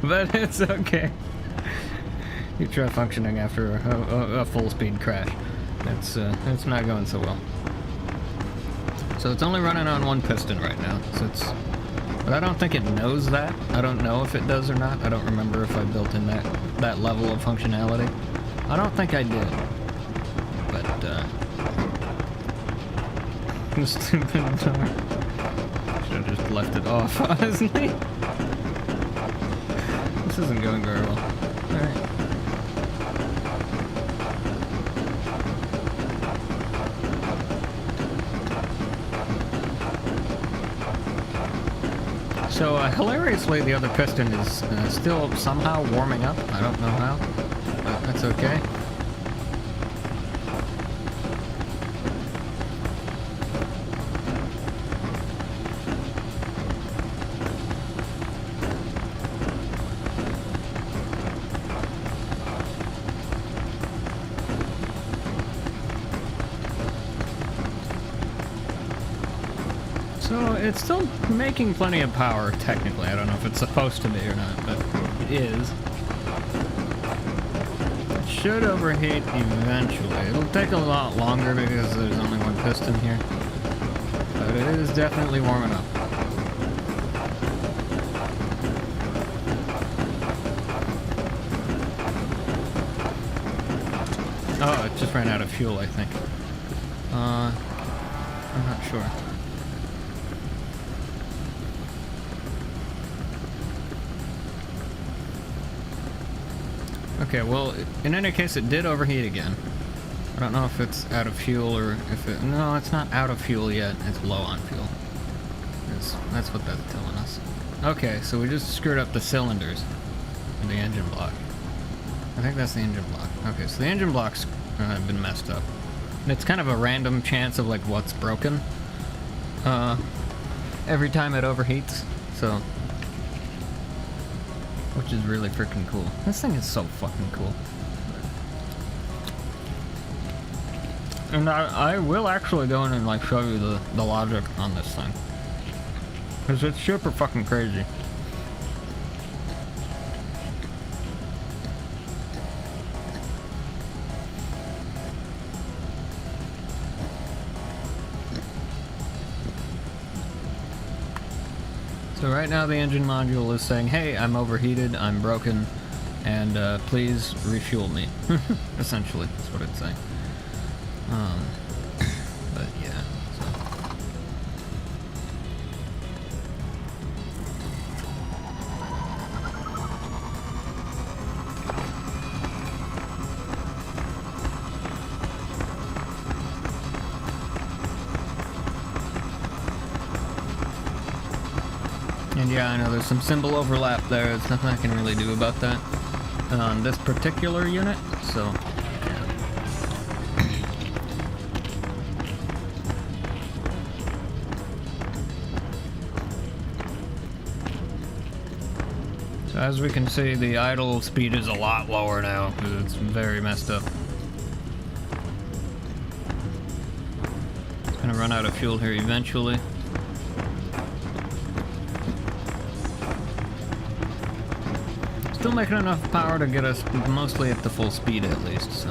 But it's okay. You try functioning after a full speed crash. It's not going so well. So it's only running on one piston right now. So but I don't think it knows that. I don't know if it does or not. I don't remember if I built in that level of functionality. I don't think I did. But stupid car. Should have just left it off, honestly. This isn't going very well. Alright. So, hilariously, the other piston is still somehow warming up. I don't know how, but that's okay. So it's still making plenty of power, technically. I don't know if it's supposed to be or not, but it is. It should overheat eventually. It'll take a lot longer because there's only one piston here. But it is definitely warming up. Oh, it just ran out of fuel, I think. I'm not sure. Okay, well, in any case, it did overheat again. I don't know if it's out of fuel or if it... No, it's not out of fuel yet. It's low on fuel. That's what that's telling us. Okay, so we just screwed up the cylinders in the engine block. I think that's the engine block. Okay, so the engine block's been messed up. And it's kind of a random chance of, like, what's broken. Every time it overheats, so... Which is really freaking cool. This thing is so fucking cool. And I will actually go in and like show you the logic on this thing. Because it's super fucking crazy. So right now the engine module is saying, hey, I'm overheated, I'm broken, and please refuel me. Essentially, that's what it's saying. But yeah. So. And yeah, I know there's some symbol overlap there. There's nothing I can really do about that on this particular unit, so yeah. So as we can see, the idle speed is a lot lower now because it's very messed up. It's gonna run out of fuel here eventually. Still making enough power to get us mostly up to full speed at least, so.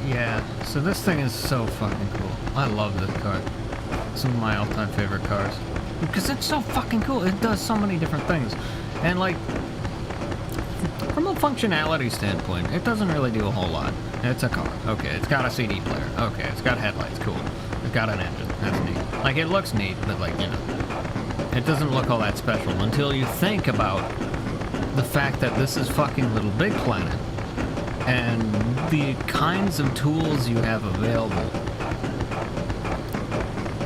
Yeah, so this thing is so fucking cool. I love this car. It's one of my all-time favorite cars. Because it's so fucking cool. It does so many different things. And like, from a functionality standpoint, it doesn't really do a whole lot. It's a car. Okay, it's got a CD player. Okay, it's got headlights. Cool. It's got an engine. That's neat. Like, it looks neat, but like, you know, it doesn't look all that special until you think about the fact that this is fucking Little Big Planet. And the kinds of tools you have available.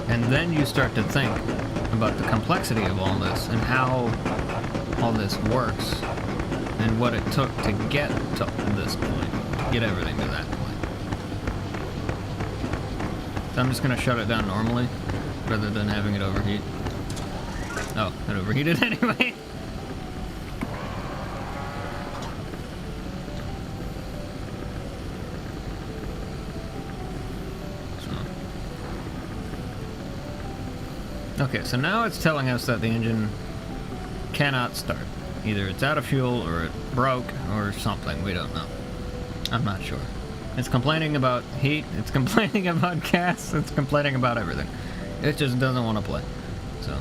And then you start to think about the complexity of all this and how all this works and what it took to get to this point, to get everything to that point. So I'm just gonna shut it down normally rather than having it overheat. Oh, it overheated anyway. Okay, so now it's telling us that the engine cannot start. Either it's out of fuel, or it broke, or something. We don't know. I'm not sure. It's complaining about heat, it's complaining about gas, it's complaining about everything. It just doesn't want to play. So,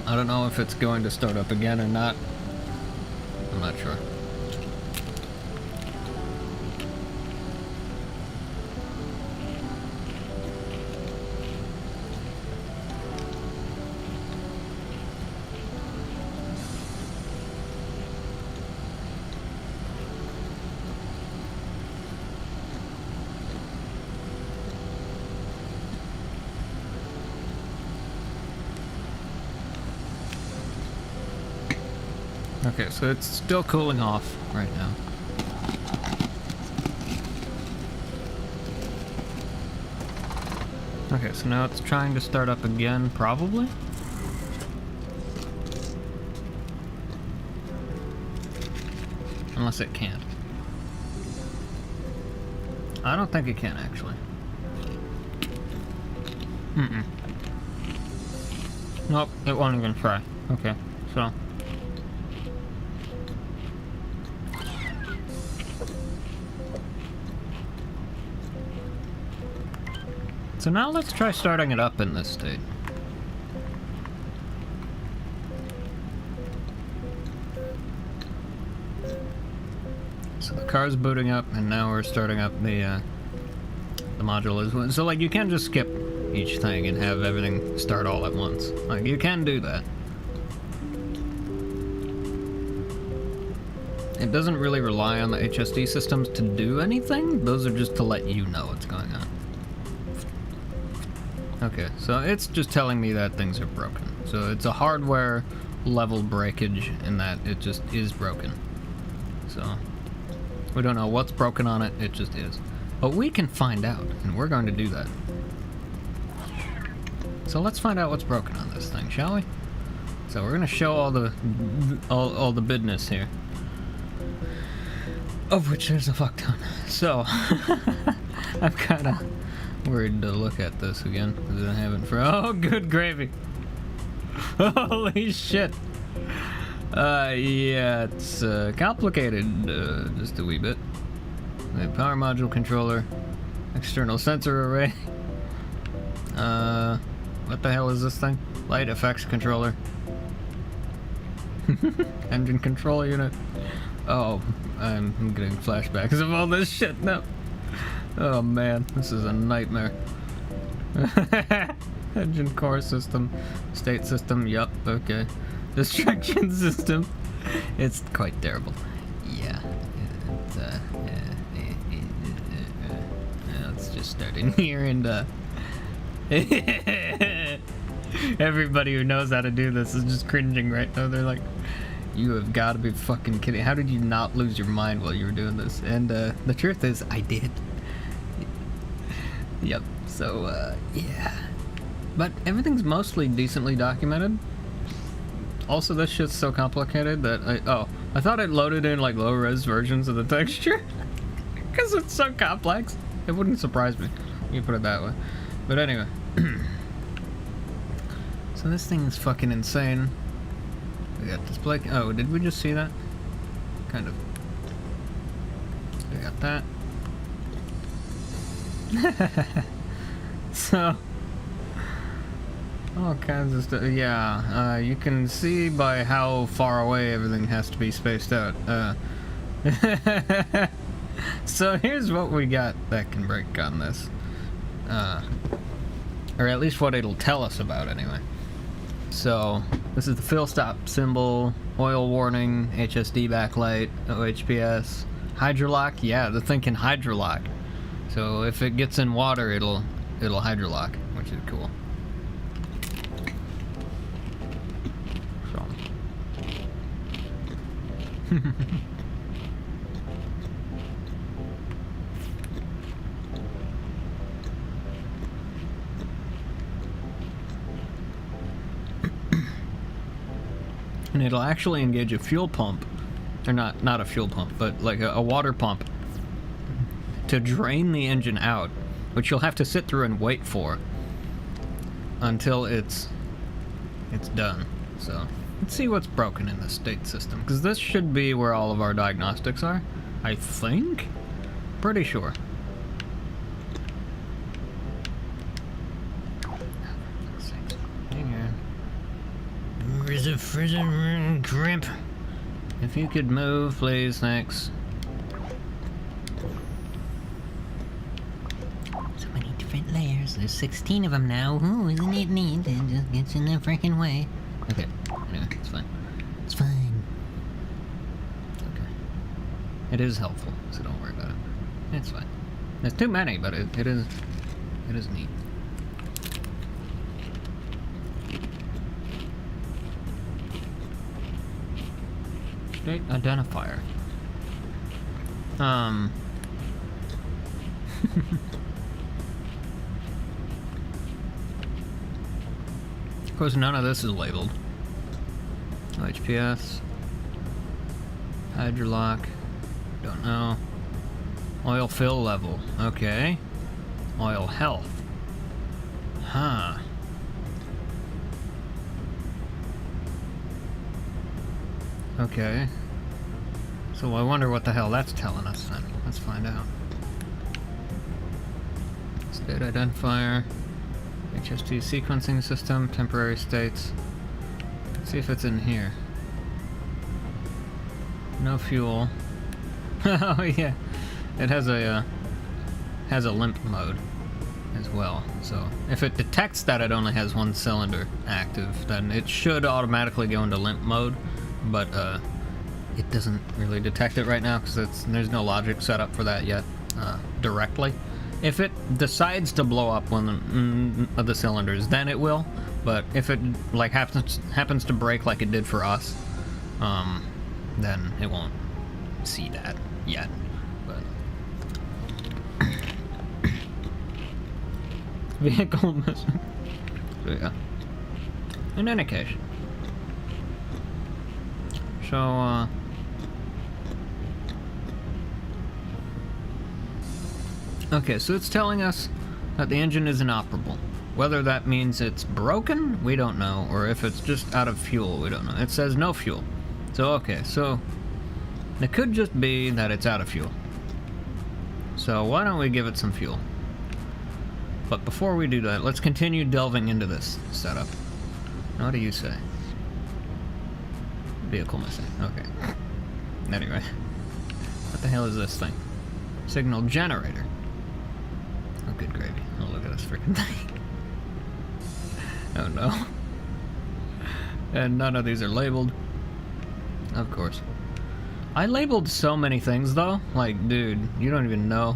I don't know if it's going to start up again or not. I'm not sure. Okay, so it's still cooling off right now. Okay, so now it's trying to start up again, probably? Unless it can't. I don't think it can, actually. Mm-mm. Nope, it won't even try. Okay, so... So now let's try starting it up in this state. So the car's booting up, and now we're starting up the module as well. So like you can just skip each thing and have everything start all at once. Like you can do that. It doesn't really rely on the HSD systems to do anything. Those are just to let you know what's going on. Okay, so it's just telling me that things are broken. So it's a hardware level breakage in that it just is broken. So we don't know what's broken on it. It just is. But we can find out, and we're going to do that. So let's find out what's broken on this thing, shall we? So we're gonna show all the business here, of which there's a fuck ton. So I'm kind of worried to look at this again because I haven't for good gravy. Holy shit. Yeah, it's complicated just a wee bit. The power module controller, external sensor array. What the hell is this thing? Light effects controller. Engine control unit. Oh, I'm getting flashbacks of all this shit now. Oh man, this is a nightmare. Engine core system, state system, yup, okay. Distraction system. It's quite terrible. Yeah. Let's just start in here and everybody who knows how to do this is just cringing right now. They're like, you have got to be fucking kidding. How did you not lose your mind while you were doing this? And the truth is, I did. Yep. So, yeah. But everything's mostly decently documented. Also, this shit's so complicated that I thought it loaded in like low-res versions of the texture. Because it's so complex. It wouldn't surprise me. You put it that way. But anyway. So this thing is fucking insane. We got display. Oh, did we just see that? Kind of. We got that. So, all kinds of stuff. Yeah, you can see by how far away everything has to be spaced out. So here's what we got that can break on this. Or at least what it'll tell us about anyway. So, this is the fill stop symbol, oil warning, HSD backlight, OHPS, hydrolock. Yeah, the thing can hydrolock. So if it gets in water, it'll hydrolock, which is cool. So. And it'll actually engage a fuel pump, or not a fuel pump, but like a water pump to drain the engine out, which you'll have to sit through and wait for until it's done. So let's see what's broken in the state system, because this should be where all of our diagnostics are, I think. Pretty sure. Where's the freaking crimp? If you could move, please, thanks. So many different layers. There's 16 of them now. Ooh, isn't it neat? It just gets in the freaking way. Okay, anyway, it's fine. It's fine. Okay. It is helpful, so don't worry about it. It's fine. There's too many, but it is neat. State identifier. Of course, none of this is labeled. OHPS. Hydrolock. Don't know. Oil fill level. Okay. Oil health. Huh. Okay. So I wonder what the hell that's telling us then. Let's find out. State identifier. HST sequencing system. Temporary states. Let's see if it's in here. No fuel. Oh yeah. It has a limp mode as well. So if it detects that it only has one cylinder active, then it should automatically go into limp mode. But it doesn't really detect it right now because there's no logic set up for that yet directly. If it decides to blow up one of the cylinders, then it will. But if it like happens to break like it did for us, then it won't. see that yet, but vehicle missing. So yeah. In any case, so okay, so it's telling us that the engine is inoperable. Whether that means it's broken, we don't know, or if it's just out of fuel, we don't know. It says no fuel. So okay, so it could just be that it's out of fuel. So why don't we give it some fuel? But before we do that, let's continue delving into this setup. Now, what do you say? Vehicle missing. Okay. Anyway. What the hell is this thing? Signal generator. Oh, good gravy. Oh, look at this freaking thing. Oh, no. And none of these are labeled. Of course. I labeled so many things, though. Like, dude, you don't even know.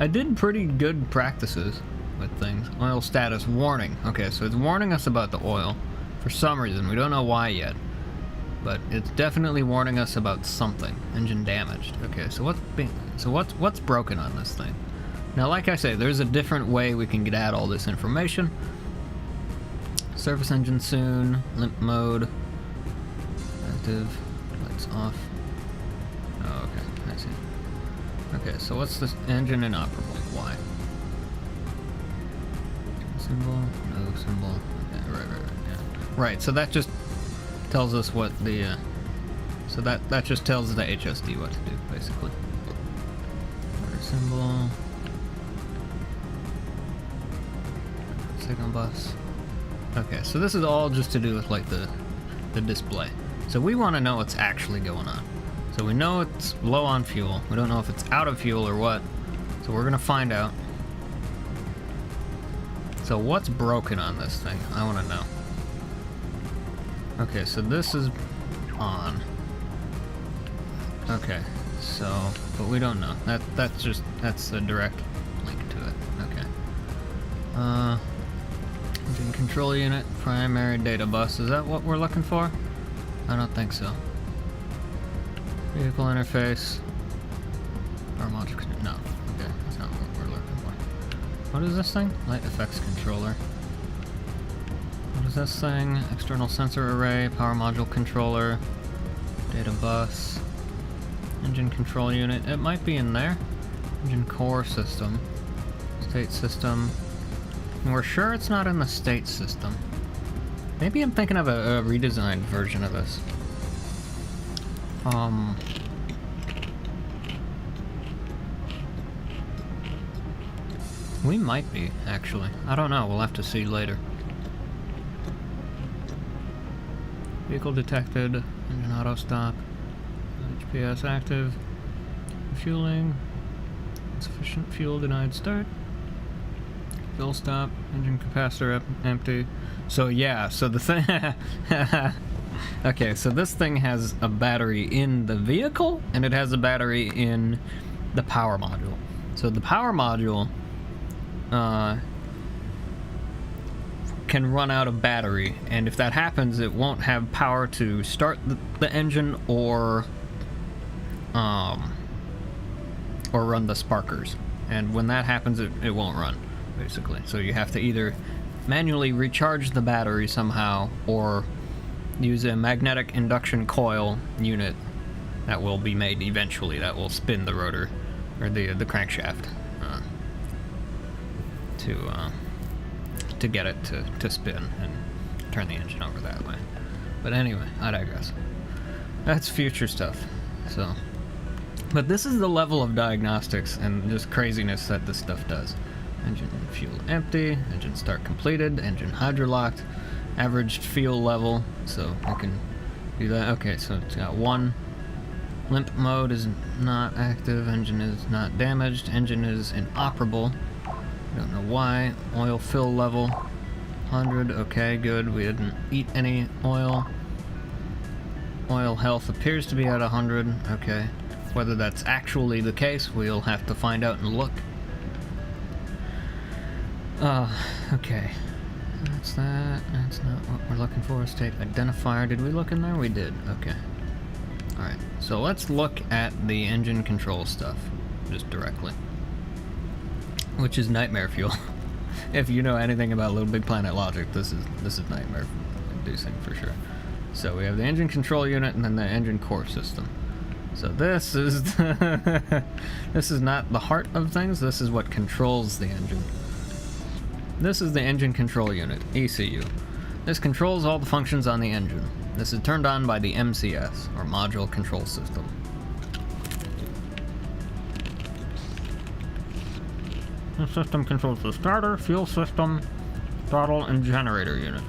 I did pretty good practices with things. Oil status warning. Okay, so it's warning us about the oil. For some reason, we don't know why yet. But it's definitely warning us about something. Engine damaged. Okay, so what's broken on this thing? Now, like I say, there's a different way we can get at all this information. Service engine soon. Limp mode. Active. Lights off. Oh, okay. I see. Okay, so what's this engine inoperable? Why? Symbol? No symbol. Okay, right, yeah. Right, so that just tells us what the, so that just tells the HSD what to do, basically. Order symbol. Signal bus. Okay, so this is all just to do with, like, the display. So we want to know what's actually going on. So we know it's low on fuel. We don't know if it's out of fuel or what. So we're gonna find out. So what's broken on this thing? I want to know. Okay, so this is on. Okay, so, but we don't know. That's a direct link to it. Okay. Engine control unit, primary data bus. Is that what we're looking for? I don't think so. Vehicle interface. Power module. No. Okay, that's not what we're looking for. What is this thing? Light effects controller. What is this thing? External sensor array, power module controller, data bus, engine control unit. It might be in there. Engine core system, state system. And we're sure it's not in the state system. Maybe I'm thinking of a redesigned version of this. We might be, actually. I don't know, we'll have to see later. Vehicle detected, engine auto stop, HPS active, refueling, insufficient fuel denied start, fuel stop, engine capacitor empty. So yeah, so the thing, okay, so this thing has a battery in the vehicle, and it has a battery in the power module. So the power module can run out of battery, and if that happens, it won't have power to start the engine or run the sparkers. And when that happens, it won't run, basically. So you have to either manually recharge the battery somehow, or use a magnetic induction coil unit that will be made eventually that will spin the rotor, or the crankshaft, to get it to spin and turn the engine over that way. But anyway, I digress. That's future stuff. So, but this is the level of diagnostics and just craziness that this stuff does. Engine fuel empty, engine start completed, engine hydrolocked, averaged fuel level, so we can do that. Okay, so it's got one. Limp mode is not active, engine is not damaged, engine is inoperable. Don't know why. Oil fill level 100. Okay, good. We didn't eat any oil. Oil health appears to be at 100. Okay. Whether that's actually the case, we'll have to find out and look. Okay. That's that. That's not what we're looking for. State identifier. Did we look in there? We did. Okay. Alright. so let's look at the engine control stuff just directly, which is nightmare fuel. If you know anything about Little Big Planet logic, this is nightmare inducing for sure. So we have the engine control unit and then the engine core system. So this is this is not the heart of things. This is what controls the engine. This is the engine control unit, ECU. This controls all the functions on the engine. This is turned on by the MCS, or Module Control System. The system controls the starter, fuel system, throttle, and generator unit.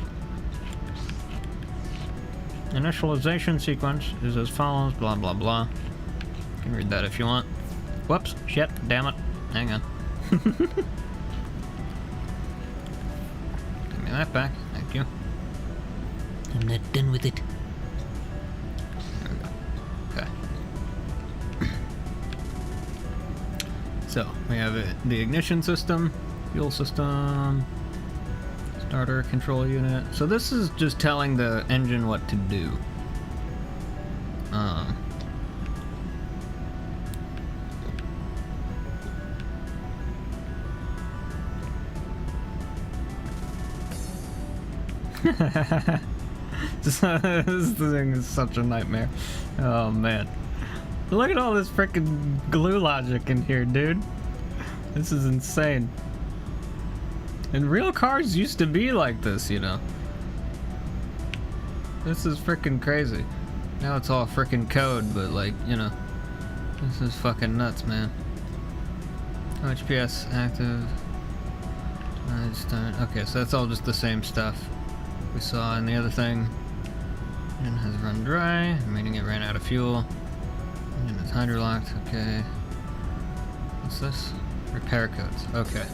Initialization sequence is as follows, blah blah blah. You can read that if you want. Whoops, shit, damn it. Hang on. Give me that back, thank you. I'm not done with it. There we go. Okay. So, we have the ignition system, fuel system, starter control unit. So this is just telling the engine what to do. This thing is such a nightmare. Oh man. Look at all this freaking glue logic in here, dude. This is insane. And real cars used to be like this, you know. This is freaking crazy. Now it's all freaking code, but like, you know. This is fucking nuts, man. OHPS active. Okay, so that's all just the same stuff we saw in the other thing. Engine has run dry, meaning it ran out of fuel. Engine is hydrolocked, okay. What's this? Repair codes, okay.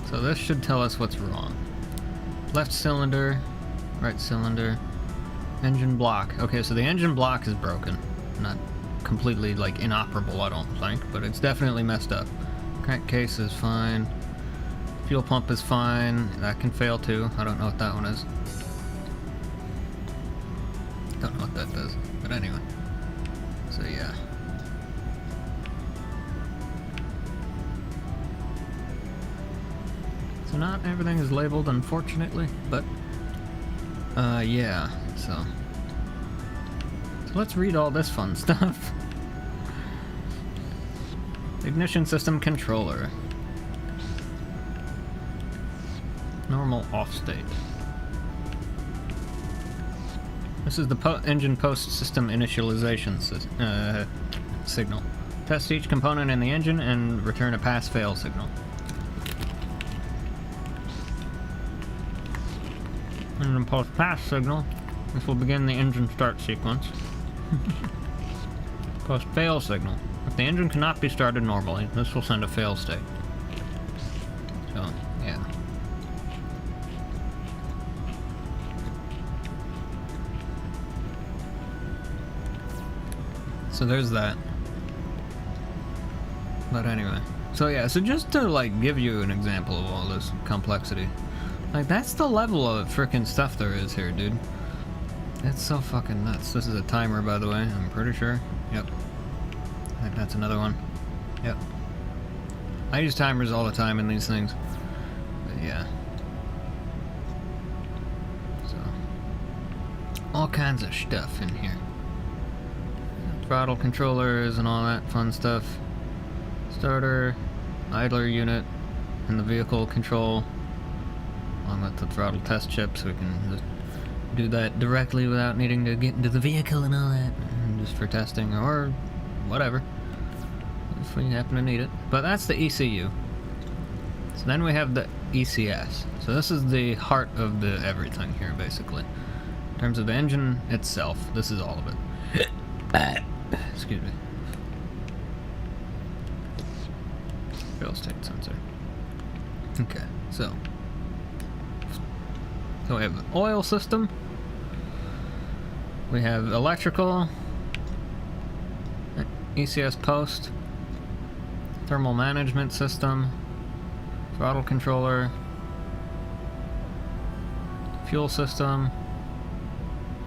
So this should tell us what's wrong. Left cylinder, right cylinder, engine block. Okay, so the engine block is broken. Not completely, like, inoperable, I don't think, but it's definitely messed up. Crankcase is fine. Fuel pump is fine. That can fail too. I don't know what that one is. Don't know what that does. But anyway. So yeah. So not everything is labeled, unfortunately, but yeah. So let's read all this fun stuff. Ignition system controller. Normal off state. This is the engine post system initialization signal. Test each component in the engine and return a pass-fail signal. Engine post pass signal. This will begin the engine start sequence. Post fail signal. If the engine cannot be started normally, this will send a fail state. So, yeah. So there's that. But anyway. So yeah, so just to like give you an example of all this complexity. Like that's the level of frickin' stuff there is here, dude. It's so fucking nuts. This is a timer, by the way, I'm pretty sure. Yep. I think that's another one. Yep. I use timers all the time in these things. But yeah. So. All kinds of stuff in here. Throttle controllers and all that fun stuff. Starter, idler unit, and the vehicle control. Along with the throttle test chip, so we can just do that directly without needing to get into the vehicle and all that. And just for testing or whatever. If we happen to need it. But that's the ECU. So then we have the ECS. So this is the heart of the everything here, basically. In terms of the engine itself, this is all of it. Excuse me. Fail state sensor. Okay, so we have the oil system. We have electrical, ECS post, thermal management system, throttle controller, fuel system,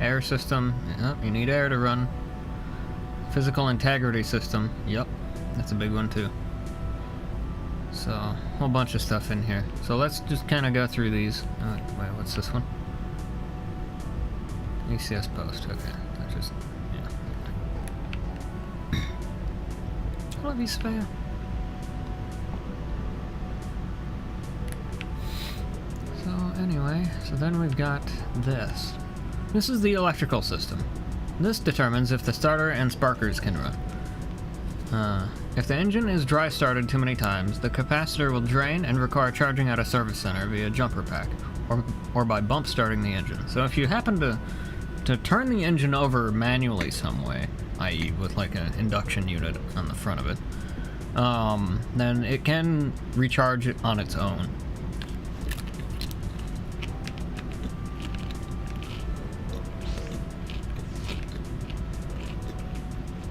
Air system. Yep, you need air to run. Physical integrity system. Yep, that's a big one too. So, a whole bunch of stuff in here. So let's just kind of go through these. Wait, what's this one? ECS post. Okay, that's just, yeah. I love you, Sophia. So anyway, so then we've got this. This is the electrical system. This determines if the starter and sparkers can run. If the engine is dry started too many times, the capacitor will drain and require charging at a service center via jumper pack, or by bump starting the engine. So if you happen to turn the engine over manually some way, i.e. with like an induction unit on the front of it, then it can recharge it on its own.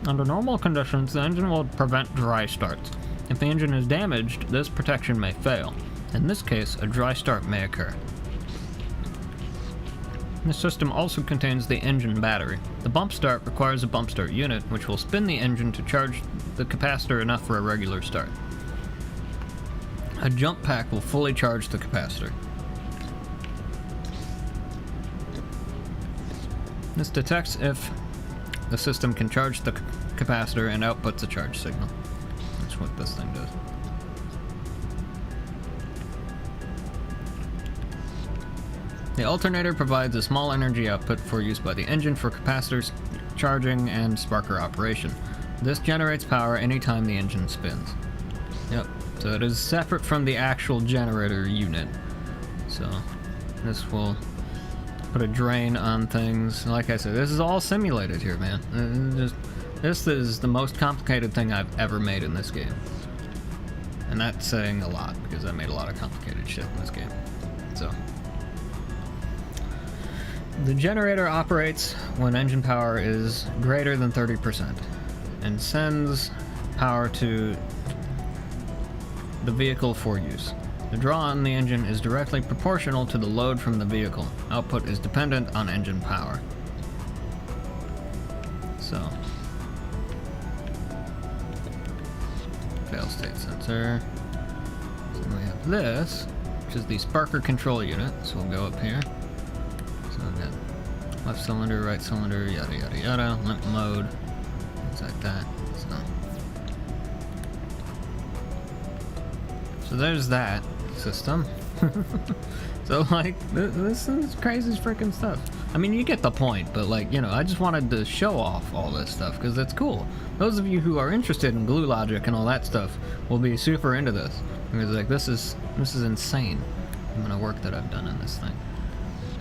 Under normal conditions, the engine will prevent dry starts. If the engine is damaged, this protection may fail. In this case, a dry start may occur. This system also contains the engine battery. The bump start requires a bump start unit, which will spin the engine to charge the capacitor enough for a regular start. A jump pack will fully charge the capacitor. This detects if the system can charge the capacitor and outputs a charge signal. That's what this thing does. The alternator provides a small energy output for use by the engine for capacitors charging and sparker operation. This generates power anytime the engine spins. Yep, so it is separate from the actual generator unit. So this will put a drain on things. Like I said, this is all simulated here, man. This is the most complicated thing I've ever made in this game. And that's saying a lot, because I made a lot of complicated shit in this game. So, the generator operates when engine power is greater than 30% and sends power to the vehicle for use. The draw on the engine is directly proportional to the load from the vehicle. Output is dependent on engine power. So, fail state sensor. So we have this, which is the sparker control unit. So we'll go up here. So we've got left cylinder, right cylinder, yada yada yada, limp mode, things like that. So there's that system. So like this is crazy freaking stuff. I mean, you get the point, but like, you know, I just wanted to show off all this stuff because it's cool. Those of you who are interested in glue logic and all that stuff will be super into this because like this is insane, the amount of work that I've done in this thing.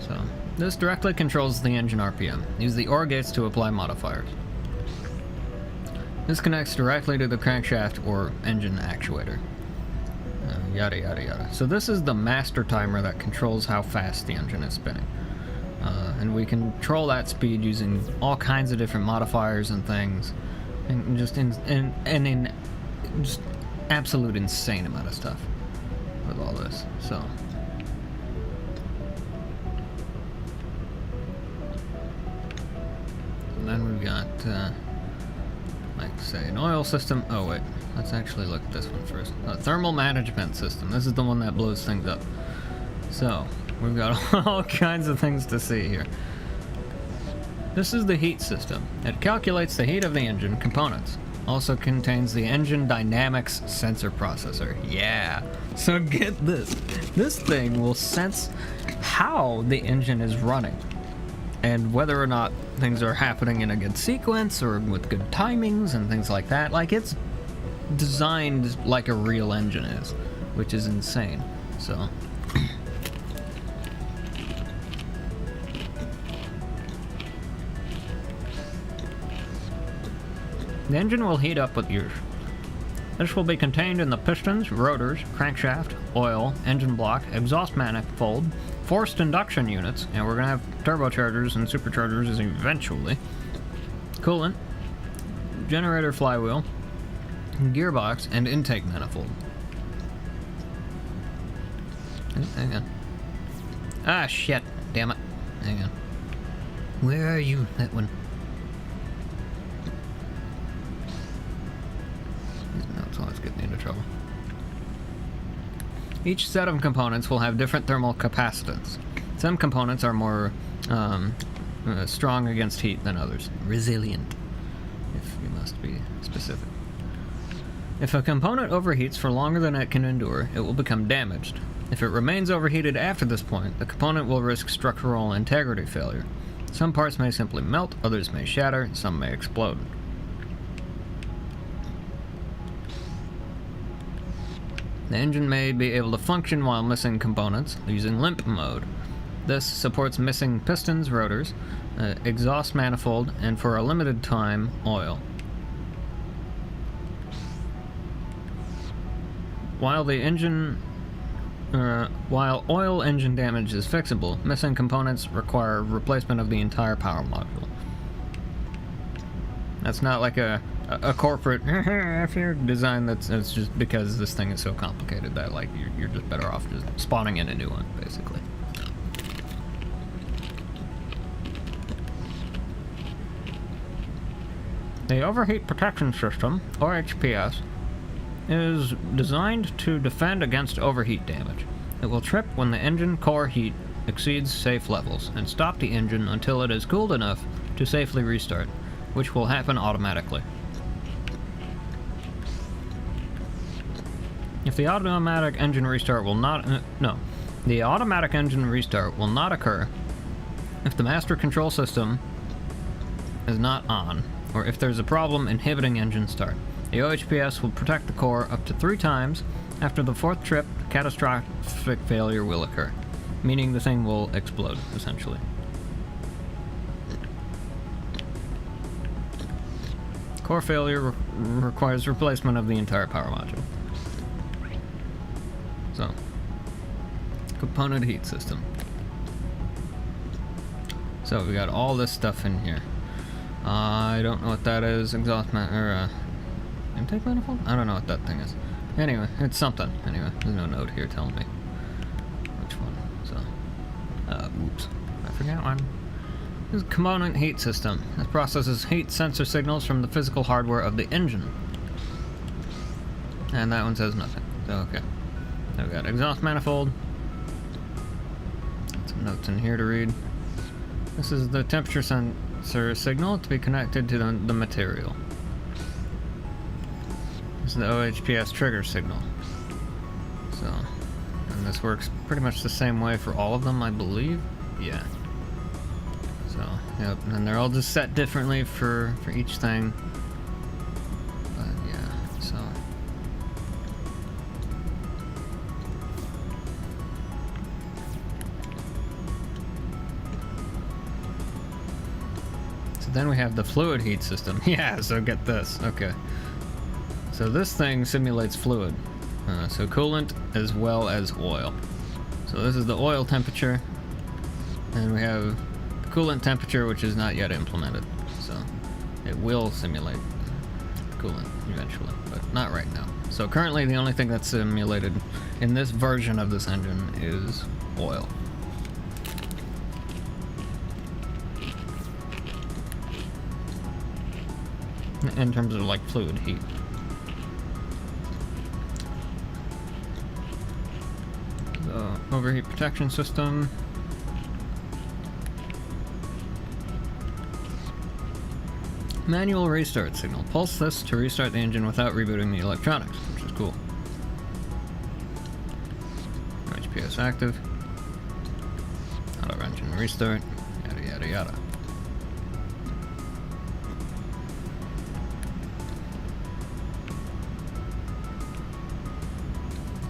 So this directly controls the engine RPM. Use the OR gates to apply modifiers. This connects directly to the crankshaft or engine actuator. Yada yada yada. So this is the master timer that controls how fast the engine is spinning. And we control that speed using all kinds of different modifiers and things. And just in just absolute insane amount of stuff with all this. So and then we've got like say an oil system. Oh wait, let's actually look at this one first. A thermal management system. This is the one that blows things up. So we've got all kinds of things to see here. This is the heat system. It calculates the heat of the engine components. Also contains the engine dynamics sensor processor. Yeah. So get this. This thing will sense how the engine is running and whether or not things are happening in a good sequence or with good timings and things like that. Like, it's designed like a real engine is, which is insane. So the engine will heat up with use. This will be contained in the pistons, rotors, crankshaft, oil, engine block, exhaust manifold, forced induction units, and we're going to have turbochargers and superchargers eventually, coolant, generator flywheel, gearbox, and intake manifold. Hang on. Ah, shit. Damn it. Hang on. Where are you? That one. No, it's always getting into trouble. Each set of components will have different thermal capacitance. Some components are more strong against heat than others. Resilient, if you must be specific. If a component overheats for longer than it can endure, it will become damaged. If it remains overheated after this point, the component will risk structural integrity failure. Some parts may simply melt, others may shatter, some may explode. The engine may be able to function while missing components using limp mode. This supports missing pistons, rotors, exhaust manifold, and for a limited time, oil. While oil engine damage is fixable, missing components require replacement of the entire power module. That's not like a corporate design. It's just because this thing is so complicated that like you're just better off just spawning in a new one, basically. The Overheat Protection System, or HPS, is designed to defend against overheat damage. It will trip when the engine core heat exceeds safe levels and stop the engine until it is cooled enough to safely restart, which will happen automatically. If the automatic engine restart will not the automatic engine restart will not occur if the master control system is not on, or if there's a problem inhibiting engine start. The OHPS will protect the core up to 3 times. After the 4th trip, catastrophic failure will occur, meaning the thing will explode, essentially. Core failure requires replacement of the entire power module. So, component heat system. So we got all this stuff in here. I don't know what that is. Exhaust intake manifold? I don't know what that thing is. Anyway, it's something. Anyway, there's no note here telling me which one. So, oops, I forgot one. This is component heat system. This processes heat sensor signals from the physical hardware of the engine. And that one says nothing. So, okay. So we got exhaust manifold. Some notes in here to read. This is the temperature sensor signal to be connected to the material. This is the OHPS trigger signal. So, and this works pretty much the same way for all of them, I believe. Yeah. So, yep, and they're all just set differently for each thing. But yeah, so. So then we have the fluid heat system. Yeah, so get this. Okay. So this thing simulates fluid. So coolant as well as oil. So this is the oil temperature. And we have coolant temperature, which is not yet implemented. So it will simulate coolant eventually, but not right now. So currently the only thing that's simulated in this version of this engine is oil. In terms of like fluid heat. So overheat protection system. Manual restart signal. Pulse this to restart the engine without rebooting the electronics, which is cool. HPS active. Auto engine restart. Yada yada yada.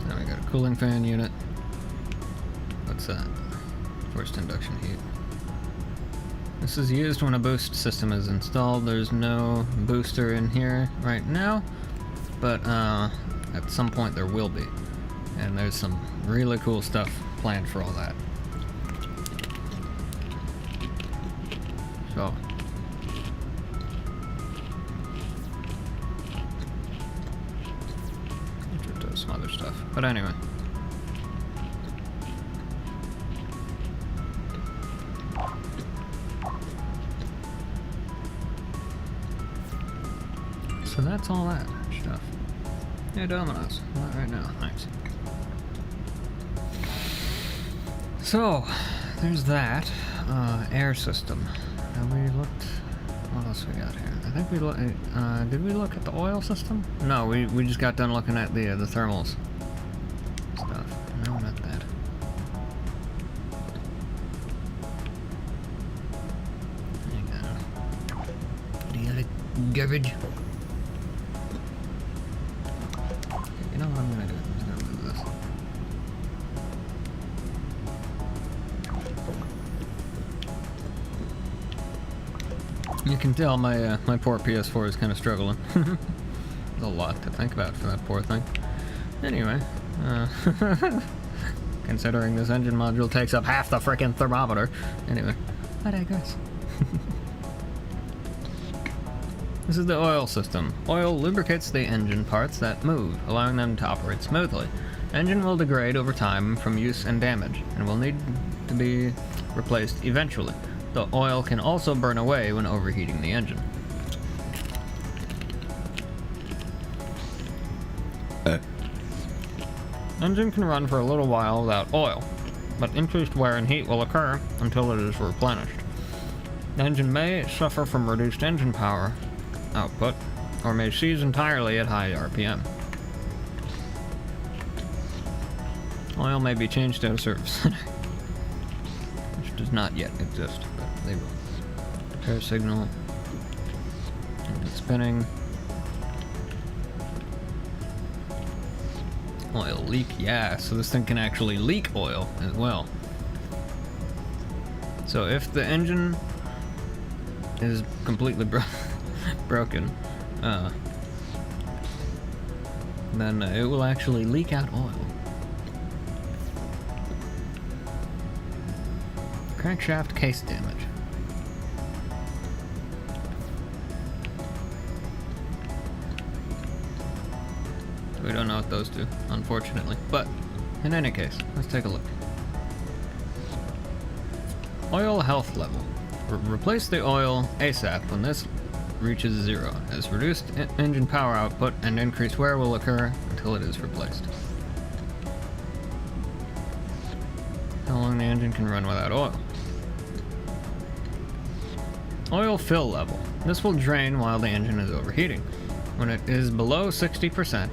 Now we got a cooling fan unit. What's that? Forced induction heat. This is used when a boost system is installed. There's no booster in here right now, but at some point there will be. And there's some really cool stuff planned for all that. So. Some other stuff. But anyway. so that's all that stuff. Yeah, Domino's. Not right now. Thanks. So, there's that. Air system. Have we looked? What else we got here? I think we looked. Did we look at the oil system? No, we just got done looking at the thermals stuff. No, not that. Idiotic garbage. You know what I'm gonna do? I'm just gonna move this. You can tell my my poor PS4 is kind of struggling. There's a lot to think about for that poor thing. Anyway, considering this engine module takes up half the frickin' thermometer. Anyway, I digress. This is the oil system. Oil lubricates the engine parts that move, allowing them to operate smoothly. Engine will degrade over time from use and damage, and will need to be replaced eventually. The oil can also burn away when overheating the engine. Engine can run for a little while without oil, but increased wear and heat will occur until it is replenished. The engine may suffer from reduced engine power output, or may seize entirely at high RPM. Oil may be changed at a service center, which does not yet exist, but they will. Repair signal. Engine spinning. Oil leak, yeah, so this thing can actually leak oil as well. So if the engine is completely broken, then it will actually leak out oil. Crankshaft case damage. We don't know what those do, unfortunately. But, in any case, let's take a look. Oil health level. Replace the oil ASAP when this reaches 0, as reduced engine power output and increased wear will occur until it is replaced. How long the engine can run without oil. Oil fill level. This will drain while the engine is overheating. When it is below 60%,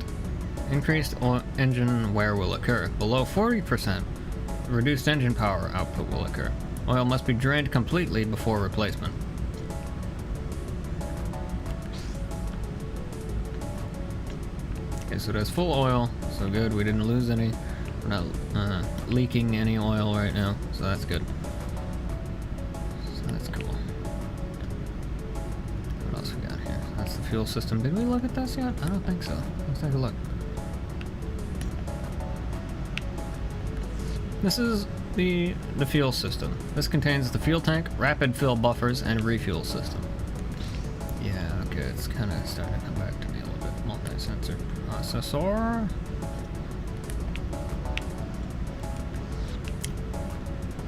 increased engine wear will occur. Below 40%, reduced engine power output will occur. Oil must be drained completely before replacement. Okay, so that's full oil, so good, we didn't lose any. We're not leaking any oil right now, so that's good. So that's cool. What else we got here? That's the fuel system. Did we look at this yet? I don't think so. Let's take a look. This is the fuel system. This contains the fuel tank, rapid fill buffers, and refuel system. Yeah, okay, it's kind of starting to come back to me a little bit. Multi-sensor processor.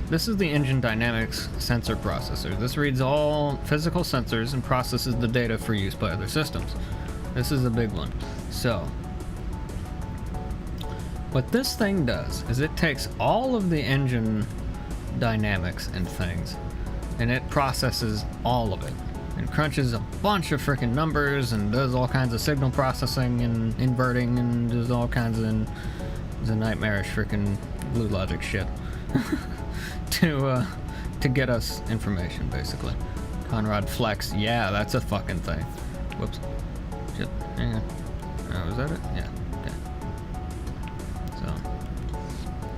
This is the engine dynamics sensor processor. This reads all physical sensors and processes the data for use by other systems. This is a big one. So, what this thing does is it takes all of the engine dynamics and things, and it processes all of it, and crunches a bunch of freaking numbers, and does all kinds of signal processing and inverting, and does all kinds of nightmarish freaking blue logic shit to get us information, basically. Conrad Flex, yeah, that's a fucking thing. Whoops. Shit. Hang on. Was that it? Yeah.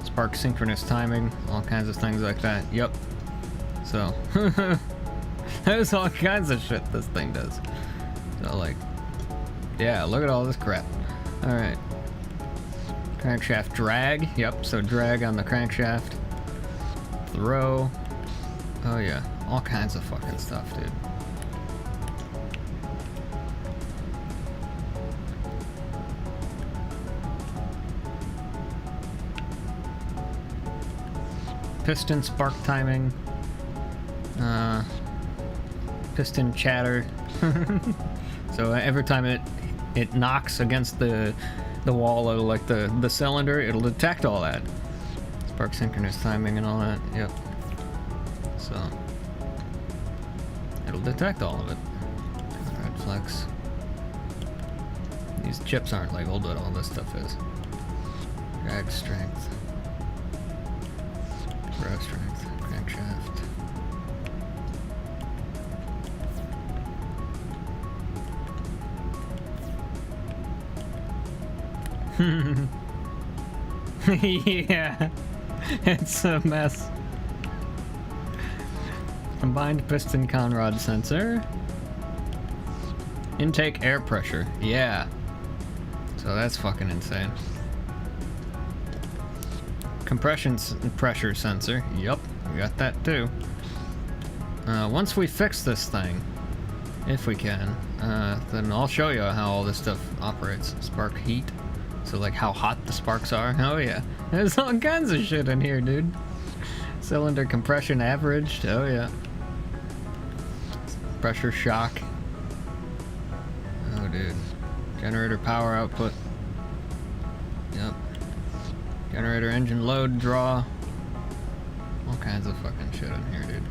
Spark synchronous timing, all kinds of things like that. Yep. So, there's all kinds of shit this thing does. So, like, yeah, look at all this crap. Alright. Crankshaft drag. Yep, so drag on the crankshaft. Throw. Oh, yeah. All kinds of fucking stuff, dude. Piston spark timing. piston chatter. So every time it knocks against the wall of like the cylinder, it'll detect all that. Spark synchronous timing and all that. Yep. So it'll detect all of it. Red flex. These chips aren't labeled, but all this stuff is. Drag strength. Row strength. Crankshaft. Yeah, it's a mess. Combined piston conrod sensor. Intake air pressure. Yeah. So that's fucking insane. Compression pressure sensor. Yup, we got that too. Once we fix this thing, if we can, then I'll show you how all this stuff operates. Spark heat. So like how hot the sparks are. Oh yeah. There's all kinds of shit in here, dude. Cylinder compression averaged. Oh yeah. Pressure shock. Oh dude. Generator power output. Yep. Generator engine load draw. All kinds of fucking shit in here, dude.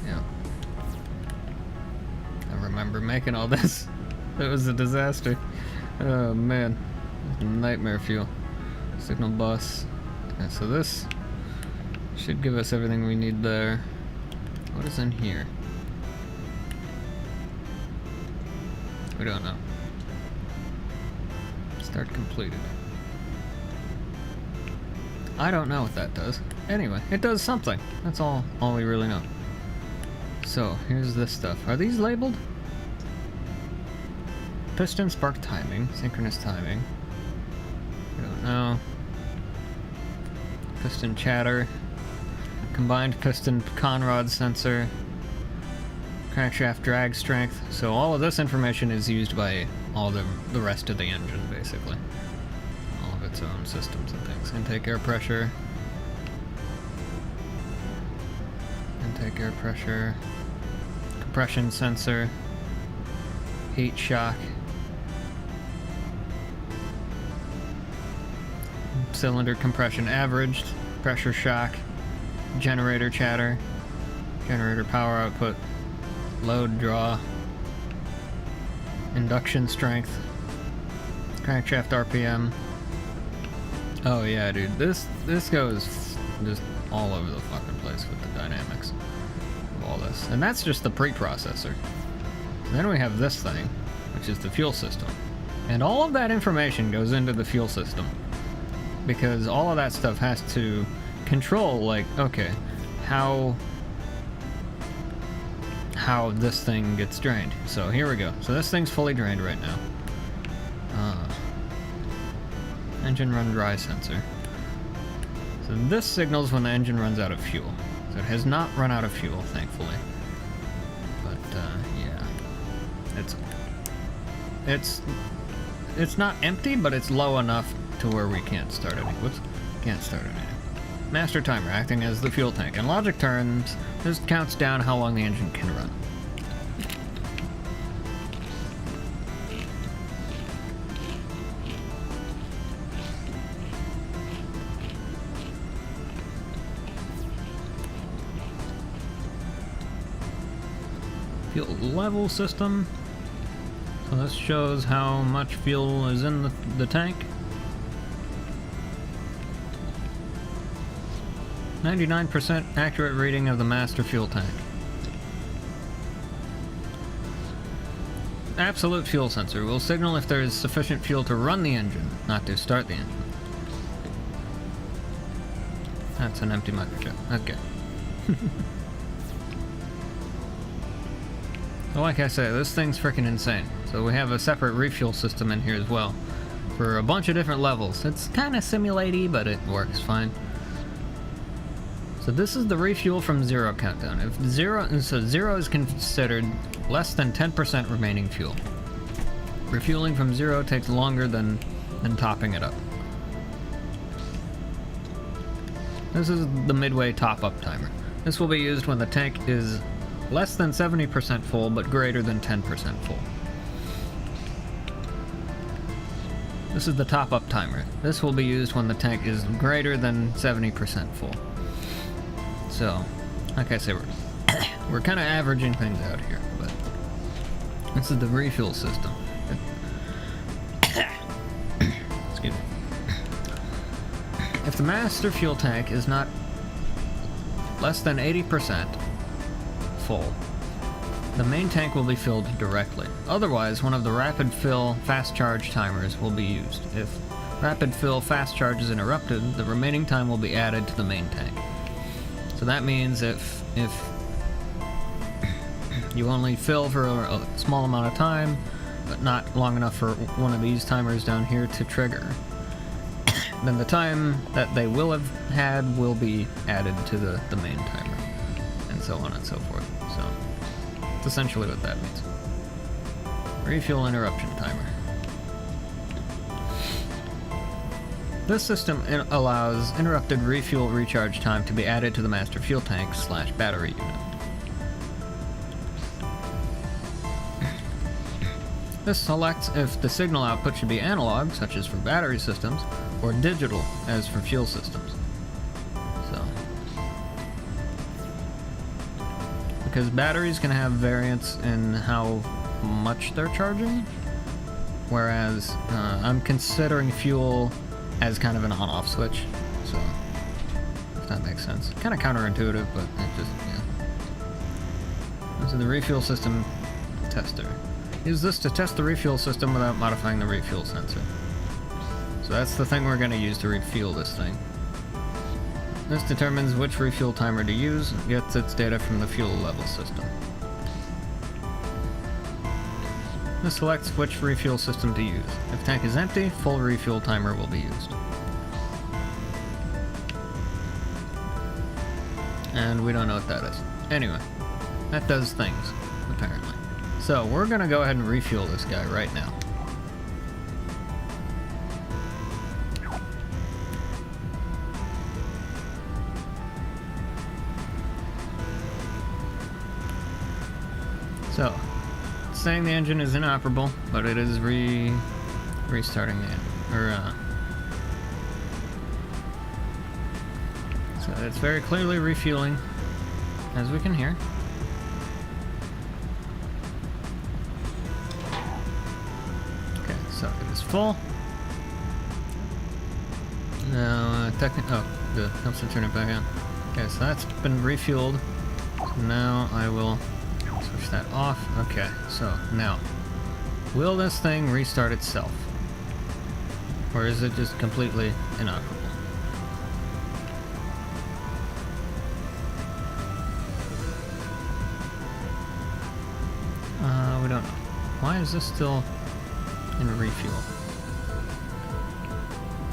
Yep. I remember making all this. It was a disaster. Oh man, nightmare fuel. Signal bus. Okay, so this should give us everything we need there. What is in here? We don't know. Start completed. I don't know what that does. Anyway, it does something. That's all we really know. So here's this stuff. Are these labeled? Piston spark timing, synchronous timing. I don't know. Piston chatter. Combined piston conrod sensor. Crankshaft drag strength. So all of this information is used by all the rest of the engine, basically. All of its own systems and things. Intake air pressure. Intake air pressure. Compression sensor. Heat shock. Cylinder compression averaged, pressure shock, generator chatter, generator power output, load draw, induction strength, crankshaft RPM. Oh yeah, dude, this goes just all over the fucking place with the dynamics of all this. And that's just the preprocessor. Then we have this thing, which is the fuel system. And all of that information goes into the fuel system. Because all of that stuff has to control, like, okay, how this thing gets drained. So here we go. So this thing's fully drained right now. Engine run dry sensor. So this signals when the engine runs out of fuel. So it has not run out of fuel, thankfully. But yeah, it's not empty, but it's low enough to where we can't start any. Whoops, can't start any. Master timer acting as the fuel tank. In logic terms, this counts down how long the engine can run. Fuel level system. So this shows how much fuel is in the tank. 99% accurate reading of the master fuel tank. Absolute fuel sensor will signal if there is sufficient fuel to run the engine, not to start the engine. That's an empty microchip. Okay. So like I said, this thing's freaking insane. So we have a separate refuel system in here as well for a bunch of different levels. It's kind of simulate-y, but it works fine. So this is the refuel from zero countdown. If zero is considered less than 10% remaining fuel. Refueling from zero takes longer than topping it up. This is the midway top-up timer. This will be used when the tank is less than 70% full, but greater than 10% full. This is the top-up timer. This will be used when the tank is greater than 70% full. So, like I say, we're kind of averaging things out here, but this is the refuel system. Excuse me. If the master fuel tank is not less than 80% full, the main tank will be filled directly. Otherwise, one of the rapid fill fast charge timers will be used. If rapid fill fast charge is interrupted, the remaining time will be added to the main tank. So that means if you only fill for a small amount of time, but not long enough for one of these timers down here to trigger, then the time that they will have had will be added to the main timer, and so on and so forth. So that's essentially what that means. Refuel interruption timer. This system allows interrupted refuel recharge time to be added to the master fuel tank / battery unit. This selects if the signal output should be analog, such as for battery systems, or digital, as for fuel systems. So, because batteries can have variance in how much they're charging, whereas I'm considering fuel as kind of an on-off switch, so if that makes sense. Kind of counterintuitive, but it just, yeah. This is the refuel system tester. Use this to test the refuel system without modifying the refuel sensor. So that's the thing we're going to use to refuel this thing. This determines which refuel timer to use and gets its data from the fuel level system. This selects which refuel system to use. If tank is empty, full refuel timer will be used. And we don't know what that is. Anyway, that does things, apparently. So we're gonna go ahead and refuel this guy right now. So, it's saying the engine is inoperable, but it is restarting the engine. So it's very clearly refueling, as we can hear. Okay, so it is full. Now, good. Helps to turn it back on. Okay, so that's been refueled. So now I will switch that off. Okay, so now, will this thing restart itself? Or is it just completely inoperable? We don't know. Why is this still in refuel?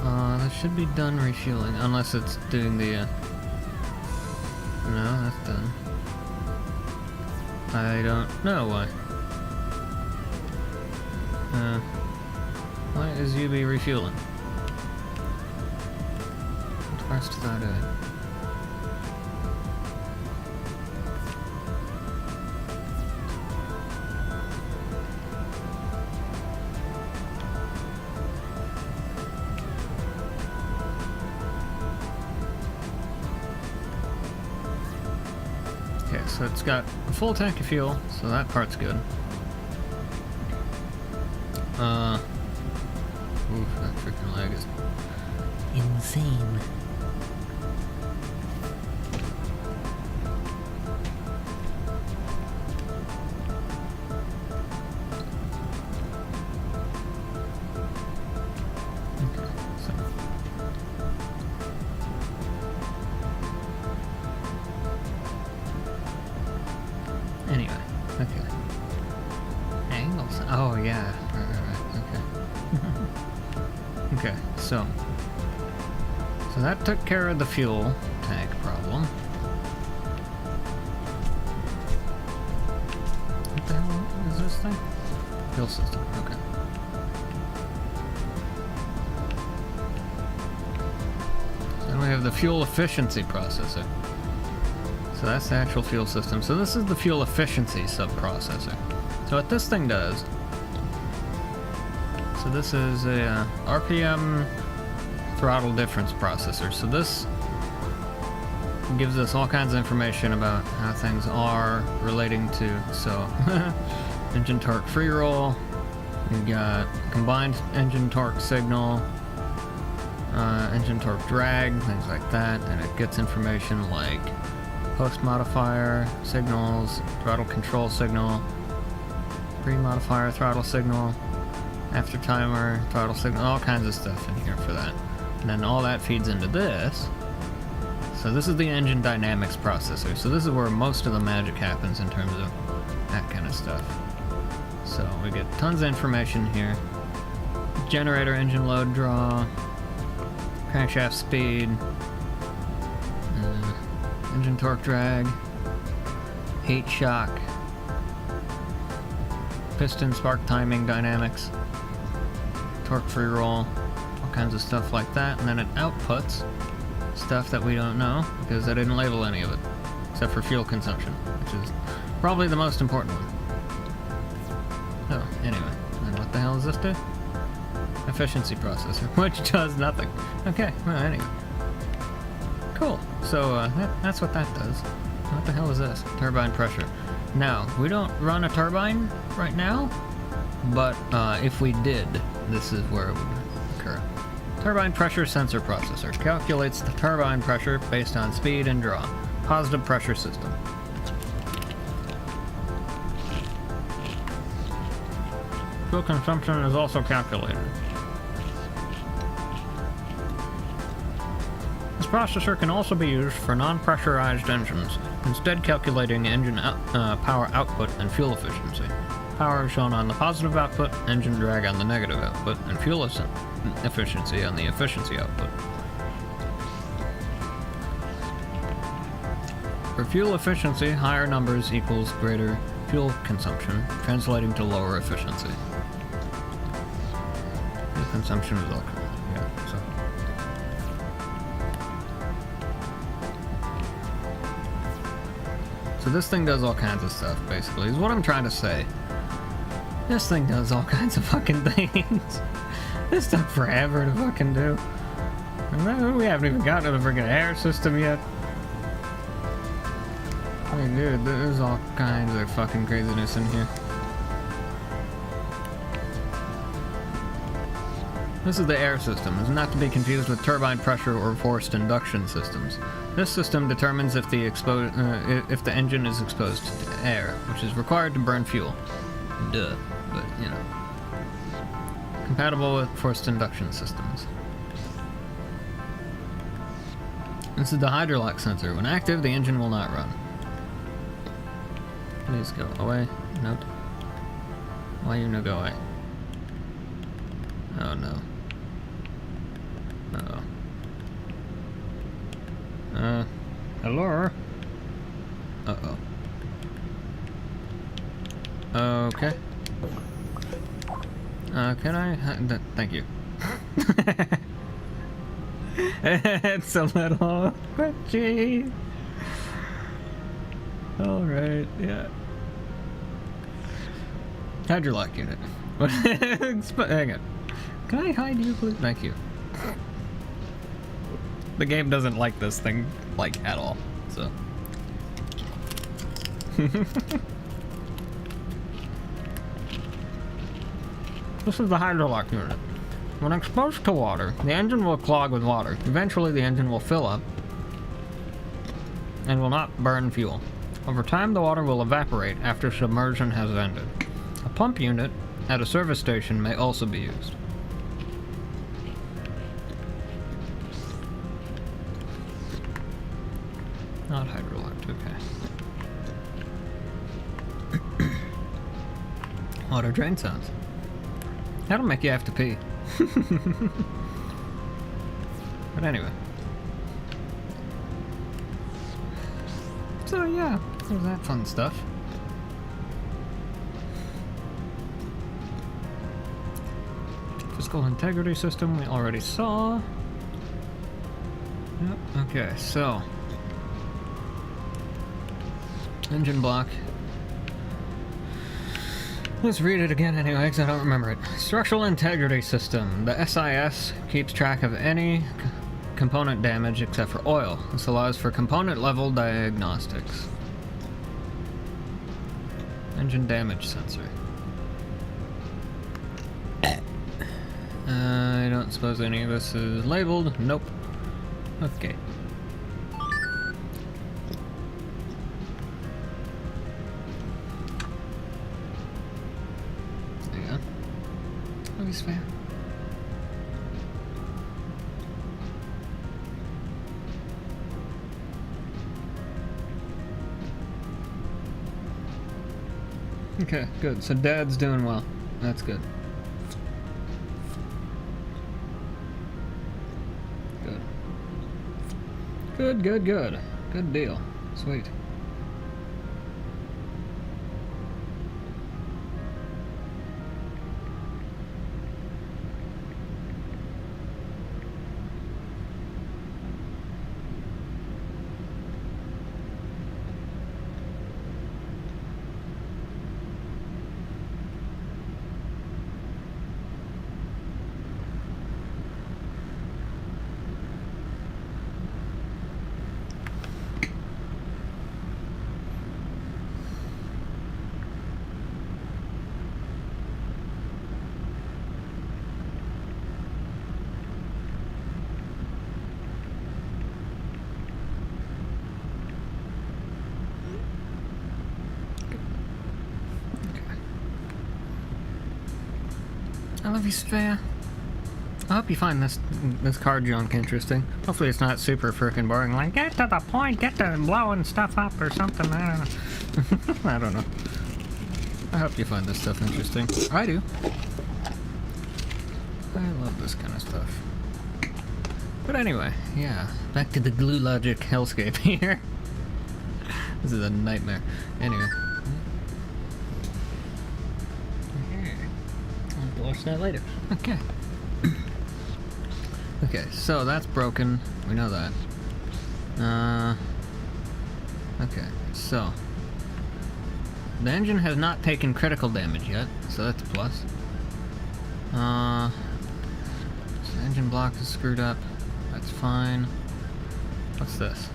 That should be done refueling, unless it's doing the, no, that's done. I don't know why. Why is UB refueling? What the rest of that doing? Okay, so it's got a full tank of fuel, so that part's good. Oof, that freaking lag is insane. Okay, so. Anyway, okay. Angles. Oh, yeah. Right. Okay. Okay, so that took care of the fuel tank problem. What the hell is this thing? Fuel system, okay. So then we have the fuel efficiency processor. So that's the actual fuel system. So this is the fuel efficiency subprocessor. So what this thing does, so this is a RPM throttle difference processor. So this gives us all kinds of information about how things are relating to, so engine torque free roll, we've got combined engine torque signal, engine torque drag, things like that, and it gets information like post modifier signals, throttle control signal, pre-modifier throttle signal, after timer throttle signal, all kinds of stuff in here for that. And then all that feeds into this. So this is the engine dynamics processor. So this is where most of the magic happens in terms of that kind of stuff. So we get tons of information here. Generator engine load draw, crankshaft speed, engine torque drag, heat shock, piston spark timing dynamics, torque free roll, all kinds of stuff like that. And then it outputs stuff that we don't know because I didn't label any of it except for fuel consumption, which is probably the most important one. So anyway, and what the hell does this do? Efficiency processor, which does nothing. Okay, well anyway. Cool, so that's what that does. What the hell is this? Turbine pressure. Now, we don't run a turbine right now, but if we did, this is where it would occur. Turbine pressure sensor processor calculates the turbine pressure based on speed and draw. Positive pressure system. Fuel consumption is also calculated. This processor can also be used for non-pressurized engines, instead calculating engine power output and fuel efficiency. Power is shown on the positive output, engine drag on the negative output, and fuel efficiency on the efficiency output. For fuel efficiency, higher numbers equals greater fuel consumption, translating to lower efficiency. Fuel consumption is all so. So this thing does all kinds of stuff, basically, is what I'm trying to say. This thing does all kinds of fucking things. This took forever to fucking do. And then we haven't even gotten to the freaking air system yet. I mean, dude, there's all kinds of fucking craziness in here. This is the air system. It's not to be confused with turbine pressure or forced induction systems. This system determines if the engine is exposed to air, which is required to burn fuel. Duh, but you know. Compatible with forced induction systems. This is the hydrolock sensor. When active, the engine will not run. Please go away. Nope. Why you no go away? Oh no. Uh-oh. Hello? Uh-oh. Okay. Can I? Thank you. It's a little glitchy. Alright, yeah. Hydrolock unit. Hang on. Can I hide you, please? Thank you. The game doesn't like this thing, like, at all, so. This is the hydrolock unit. When exposed to water, the engine will clog with water. Eventually, the engine will fill up and will not burn fuel. Over time, the water will evaporate after submersion has ended. A pump unit at a service station may also be used. Not hydrolocked, okay. Water drain sounds. That'll make you have to pee. But anyway. So yeah, there's that fun stuff. Fiscal integrity system we already saw. Yep, okay, so Engine block. Let's read it again anyway, because I don't remember it. Structural integrity system. The SIS keeps track of any component damage except for oil. This allows for component level diagnostics. Engine damage sensor. I don't suppose any of this is labeled. Nope. Okay. There you go. That was fair. Okay, good. So Dad's doing well. That's good. Good. Good, good, good. Good deal. Sweet. I love you, Sophia. I hope you find this car junk interesting. Hopefully it's not super frickin' boring, like, Get to the point, get to blowing stuff up or something, I don't know. I don't know. I hope you find this stuff interesting. I do. I love this kind of stuff. But anyway, yeah, back to the glue logic hellscape here. This is a nightmare. Anyway. I'll watch that later. Okay. Okay, so that's broken. We know that. Okay, so the engine has not taken critical damage yet, so that's a plus. So the engine block is screwed up. That's fine. What's this?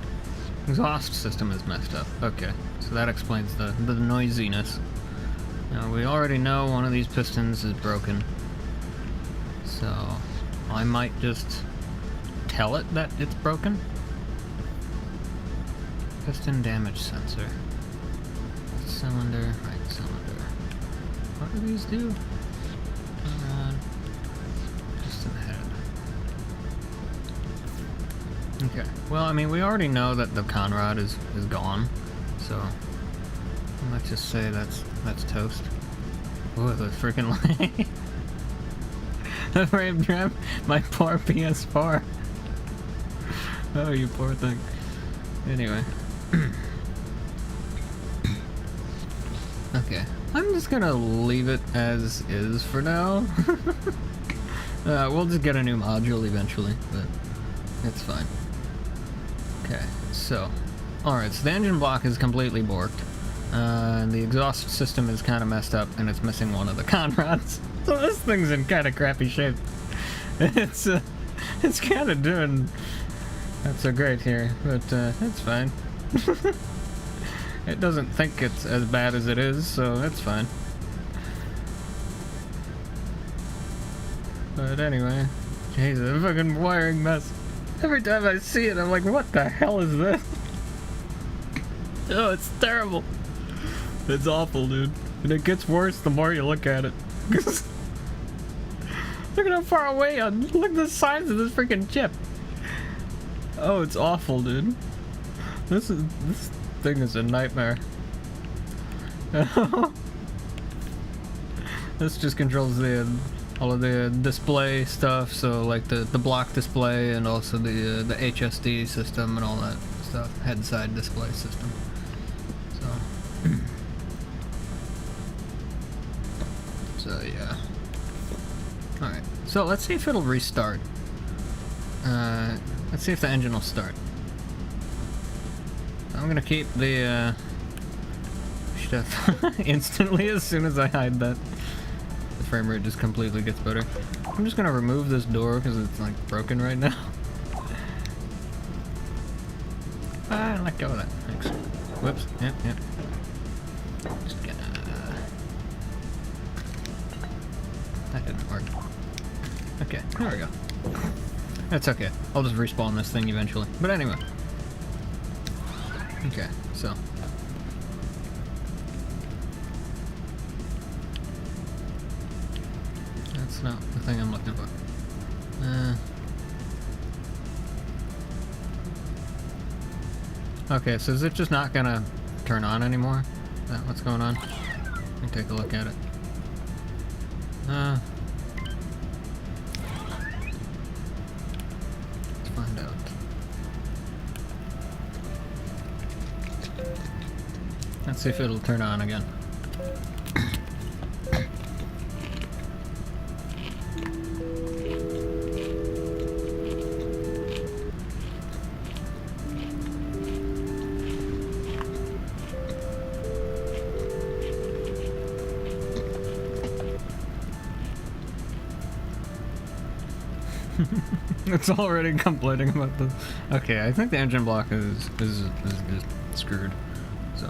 Exhaust system is messed up. Okay, so that explains the noisiness. Now we already know one of these pistons is broken, so I might just tell it that it's broken. Piston damage sensor. Left cylinder, right cylinder. What do these do? Piston head. Okay. Well, I mean, we already know that the conrod is gone, so let's just say that's toast. Oh, the freaking light. The frame trap. My poor PS4. Oh, you poor thing. Anyway. Okay. I'm just gonna leave it as is for now. We'll just get a new module eventually, but it's fine. Okay, so. Alright, so the engine block is completely borked. The exhaust system is kind of messed up, and it's missing one of the conrods. So this thing's in kind of crappy shape. It's kind of doing not so great here, but it's fine. It doesn't think it's as bad as it is, so it's fine. But anyway, Jesus, a fucking wiring mess. Every time I see it, I'm like, what the hell is this? Oh, it's terrible. It's awful, dude. And it gets worse the more you look at it. Look at how far away I am. Look at the size of this freaking chip. Oh, it's awful, dude. This thing is a nightmare. This just controls all of the display stuff, so like the block display and also the HSD system and all that stuff, head side display system. So yeah. Alright, so let's see if it'll restart. Let's see if the engine will start. I'm gonna keep the stuff instantly as soon as I hide that. The frame rate just completely gets better. I'm just gonna remove this door because it's like broken right now. Ah, let go of that. Thanks. Whoops. Yep. Just gonna. That didn't work. Okay, there we go. That's okay. I'll just respawn this thing eventually. But anyway. Okay, so. That's not the thing I'm looking for. Okay, so is it just not gonna turn on anymore? Is that what's going on? Let me take a look at it. Let's find out. Let's see if it'll turn on again. It's already complaining about the. Okay, I think the engine block is just screwed. So.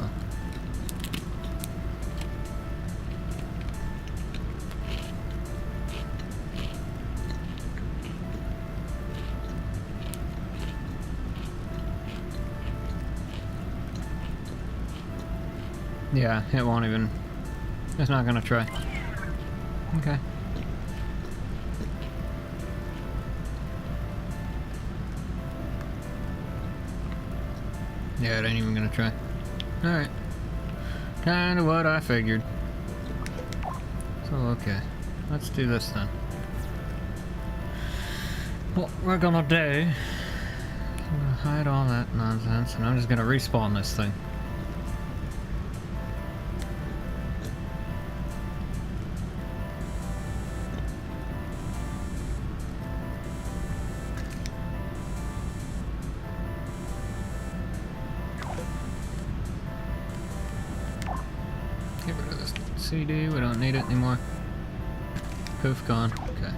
Yeah, it won't even. It's not gonna try. Okay. Yeah, it ain't even gonna try. Alright. Kinda what I figured. So, okay. Let's do this then. What we're gonna do... I'm gonna hide all that nonsense, and I'm just gonna respawn this thing. Get rid of this CD, we don't need it anymore. Poof, gone. Okay.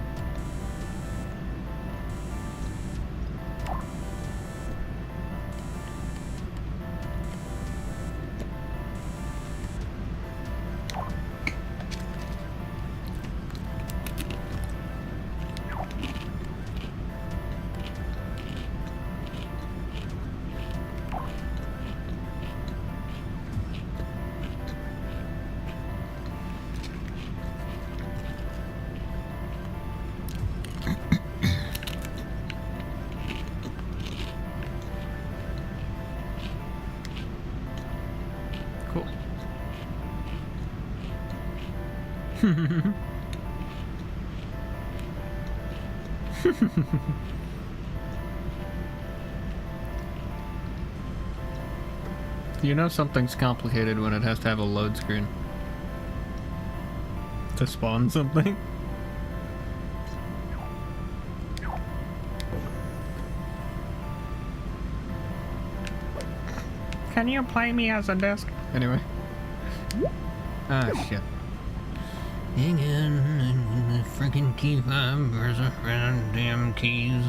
Cool. You know something's complicated when it has to have a load screen to spawn something. Can you play me as a disc? Anyway. Ah, shit. Hang on, the freaking key fob versus damn keys.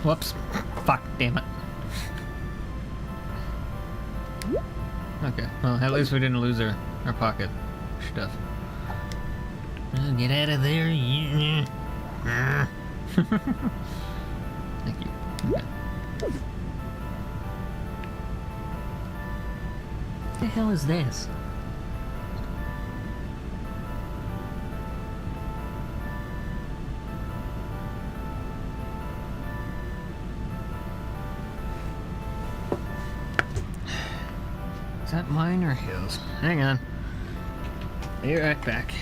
Whoops. Fuck, damn it. Okay, well, at least we didn't lose our pocket stuff. Get out of there, you. Thank you. Okay. What the hell is this? Is that mine or his? Hang on. Be right back.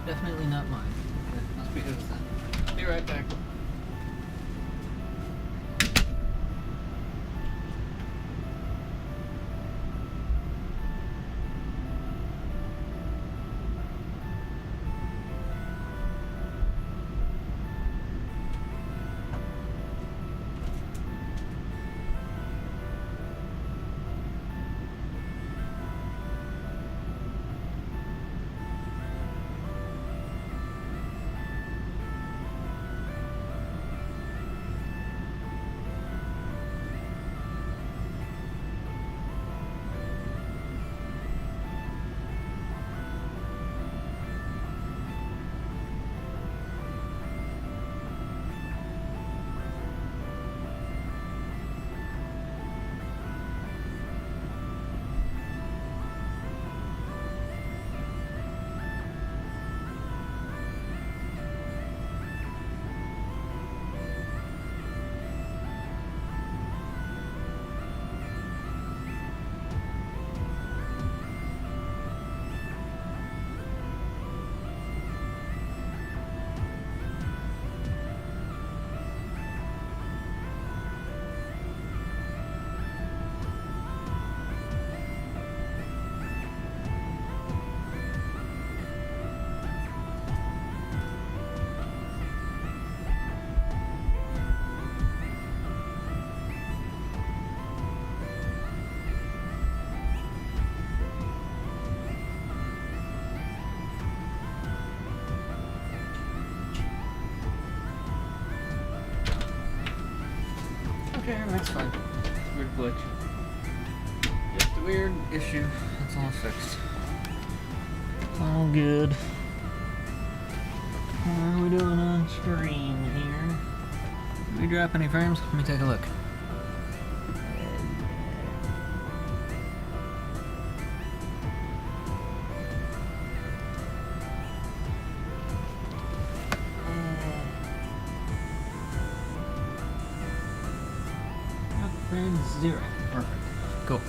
Definitely not mine. Okay, must be his then. Be right back. Okay, that's fine. Weird glitch. Just a weird issue. That's all fixed. All good. How are we doing on stream here? Did we drop any frames? Let me take a look. Frame 0. Perfect. Cool.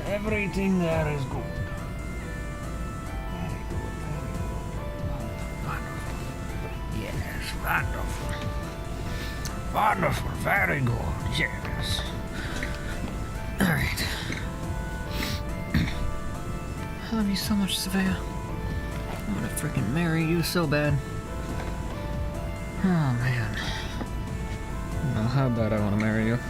Everything there is good. Very good, very good. Wonderful. Yes, wonderful. Wonderful, very good, yes. Alright. I love you so much, Savea. I'm gonna freaking marry you so bad. Oh man. I don't know how bad I want to marry you. Alright.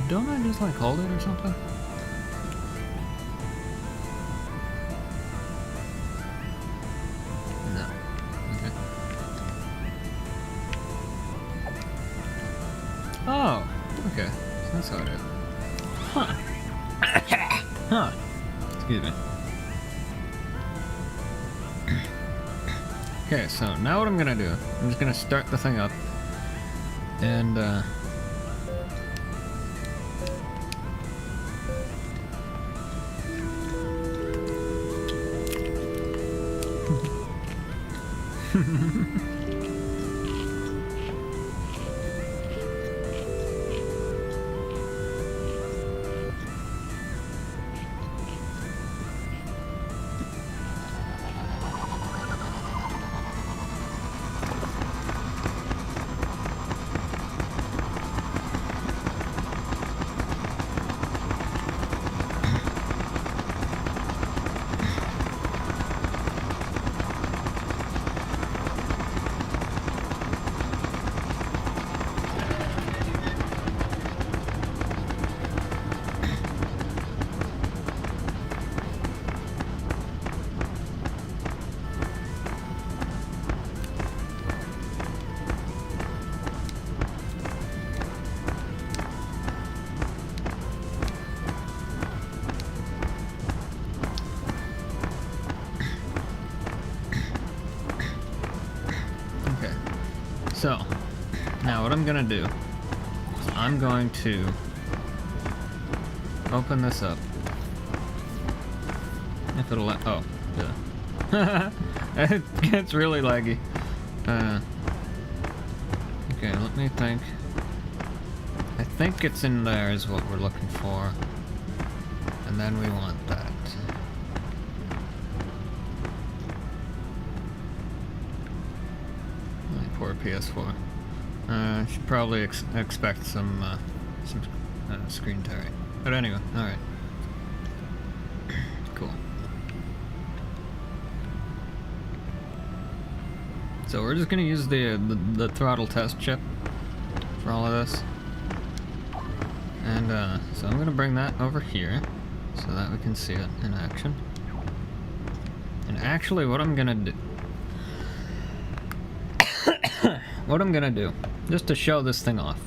Don't I just like hold it or something? No. Okay. Oh, okay. So that's how it is. Huh. Huh. Excuse me. Okay, so now what I'm gonna do, I'm just gonna start the thing up and So, now what I'm gonna do is I'm going to open this up. If it'll let, oh, yeah. It gets really laggy. Okay, let me think. I think it's in there is what we're looking for. And then we want that. My poor PS4. Should probably expect some screen tearing. But anyway, alright. Cool. So we're just gonna use the throttle test chip for all of this. And so I'm gonna bring that over here so that we can see it in action. And actually what I'm gonna do just to show this thing off,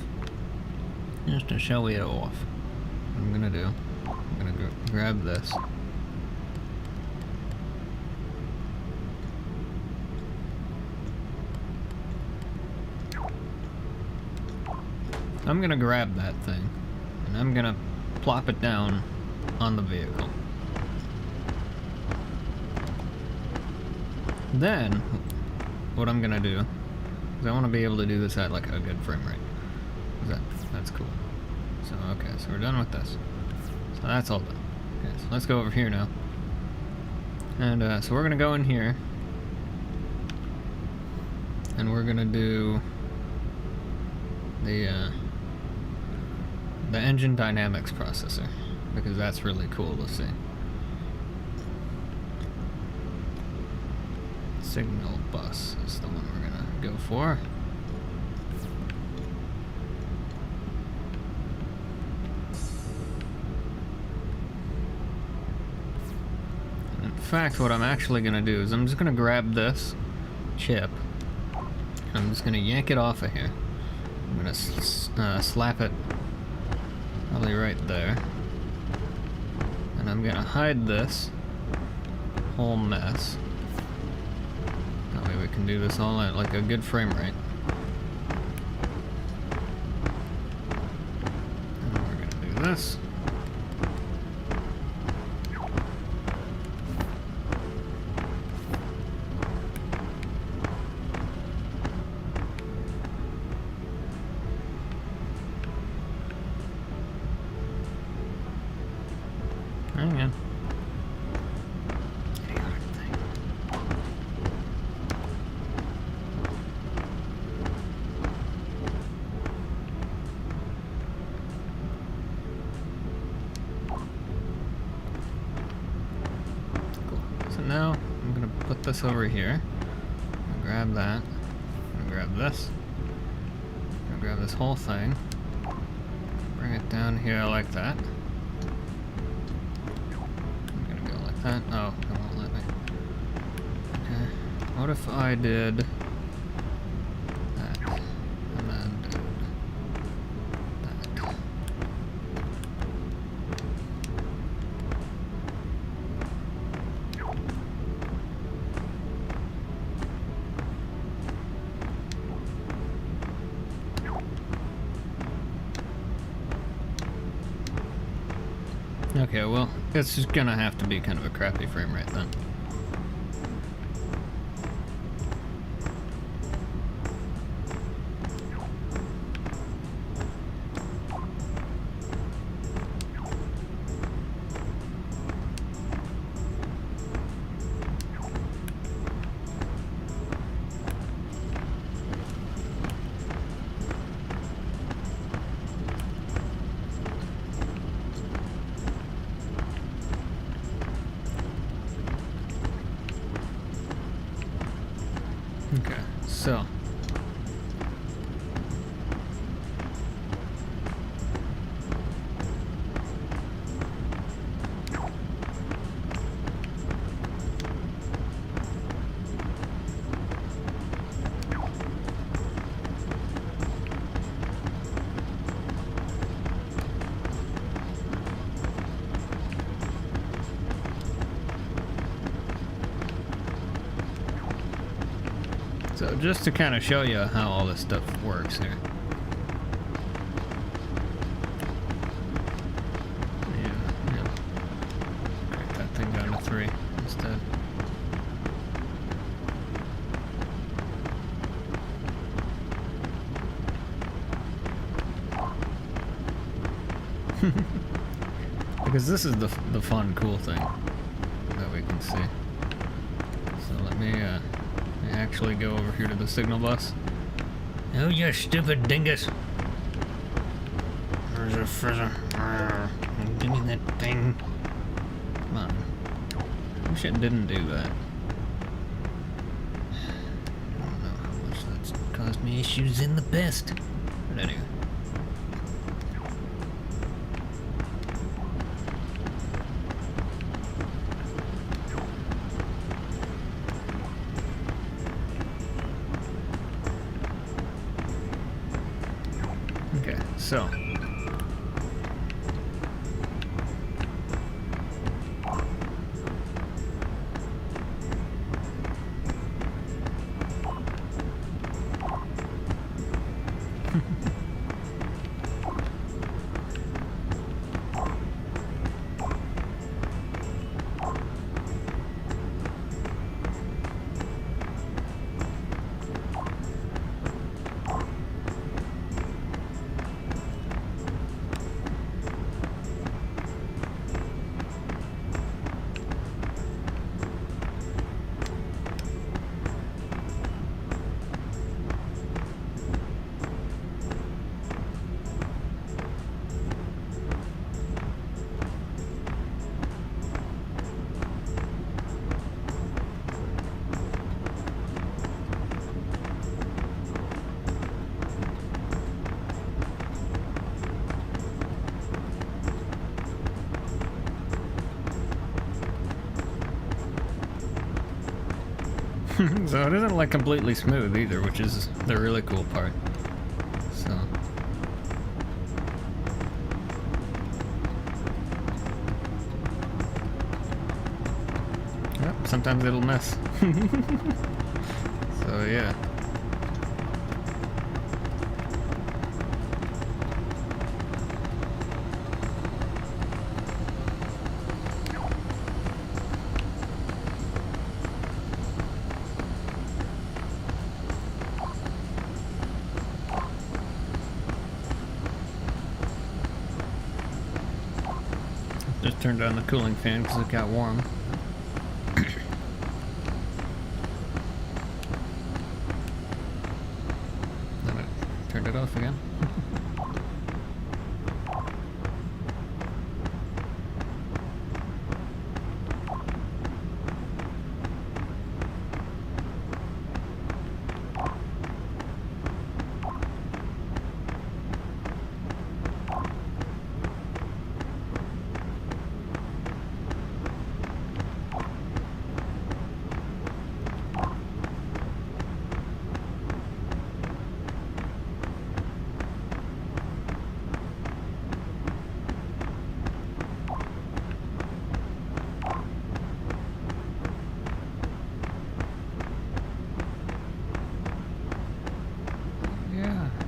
just to show it off, what I'm gonna do, I'm gonna grab this. I'm gonna grab that thing and I'm gonna plop it down on the vehicle. Then what I'm gonna do is I want to be able to do this at like a good frame rate. That's cool. So okay, so we're done with this. So that's all done. Okay, so let's go over here now. And so we're gonna go in here and we're gonna do the engine dynamics processor, because that's really cool to see. Signal bus is the one we're gonna go for. In fact, what I'm actually gonna do is I'm just gonna grab this chip. I'm just gonna yank it off of here. I'm gonna slap it probably right there. And I'm gonna hide this whole mess. That way we can do this all at like a good frame rate. And we're gonna do this. Hang on. Idiotic thing. Cool. So now I'm gonna put this over here. I'm gonna grab that. I'm gonna grab this. I'm gonna grab this whole thing. Bring it down here like that. That, oh, it won't let me. Okay. What if I did that? And then did that. Okay, well, it's just gonna have to be kind of a crappy frame rate then. Okay, so So just to kind of show you how all this stuff works here. Yeah. Crank that thing down to 3 instead. Because this is the fun, cool thing that we can see. So let me actually go over here to the signal bus. Oh, you stupid dingus! Where's your frizzer? Give me that thing. Come on. I wish it didn't do that. I don't know how much that's caused me issues in the past. But anyway. Okay, so so it isn't like completely smooth either, which is the really cool part. So yep, sometimes it'll miss. So yeah. Just turned down the cooling fan because it got warm. Then I turned it off again.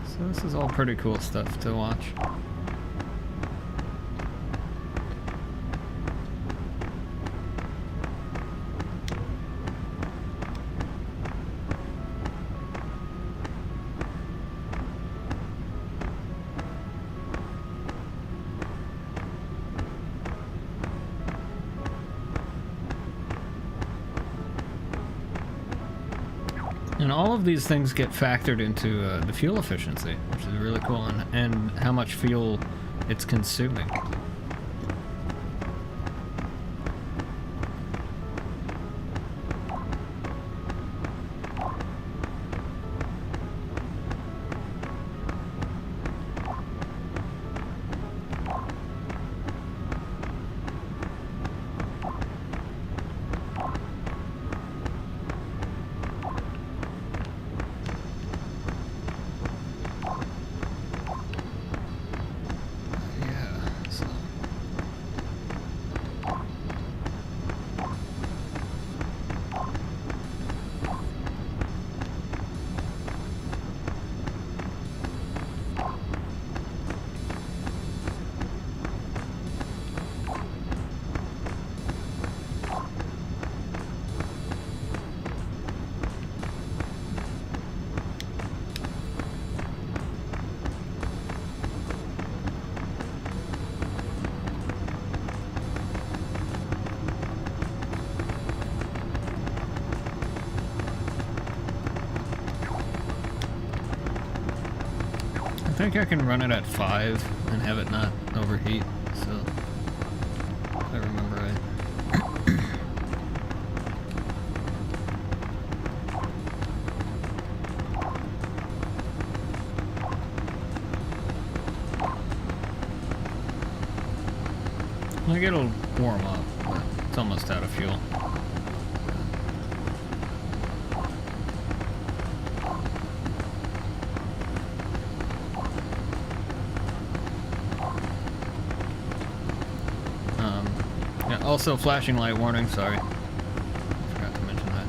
So this is all pretty cool stuff to watch. And all of these things get factored into the fuel efficiency, which is really cool, and how much fuel it's consuming. think I can run it at 5 and have it not overheat, so if I remember right. Like it'll warm up, but it's almost out of fuel. Yeah, also flashing light warning, sorry. Forgot to mention that.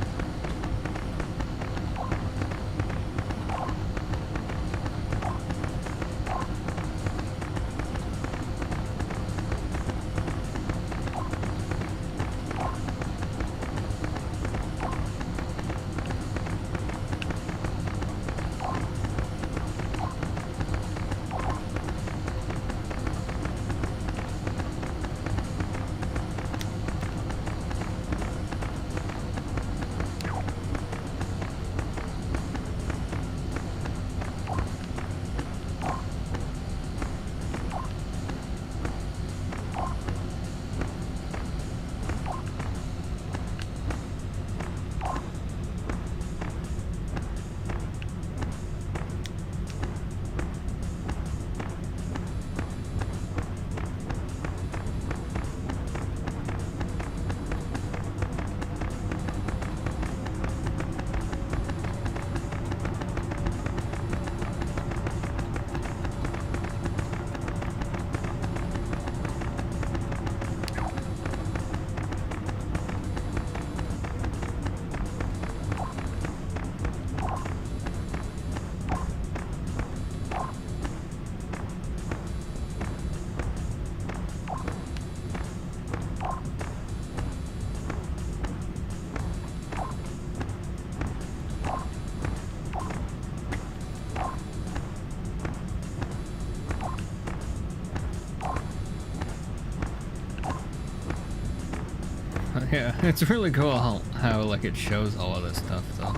Yeah, it's really cool how like it shows all of this stuff though.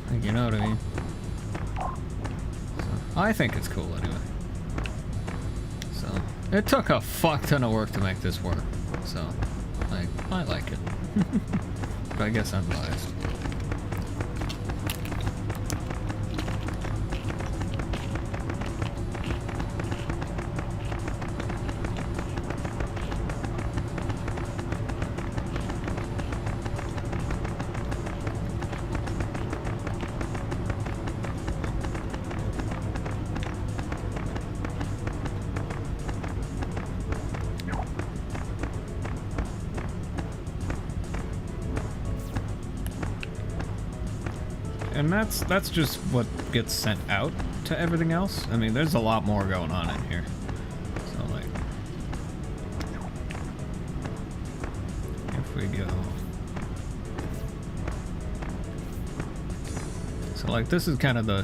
Like, you know what I mean? So, I think it's cool anyway. So, it took a fuck ton of work to make this work. So, like, I like it. But I guess I'm biased. And that's just what gets sent out to everything else. I mean, there's a lot more going on in here. So, like, if we go... So, like, this is kind of the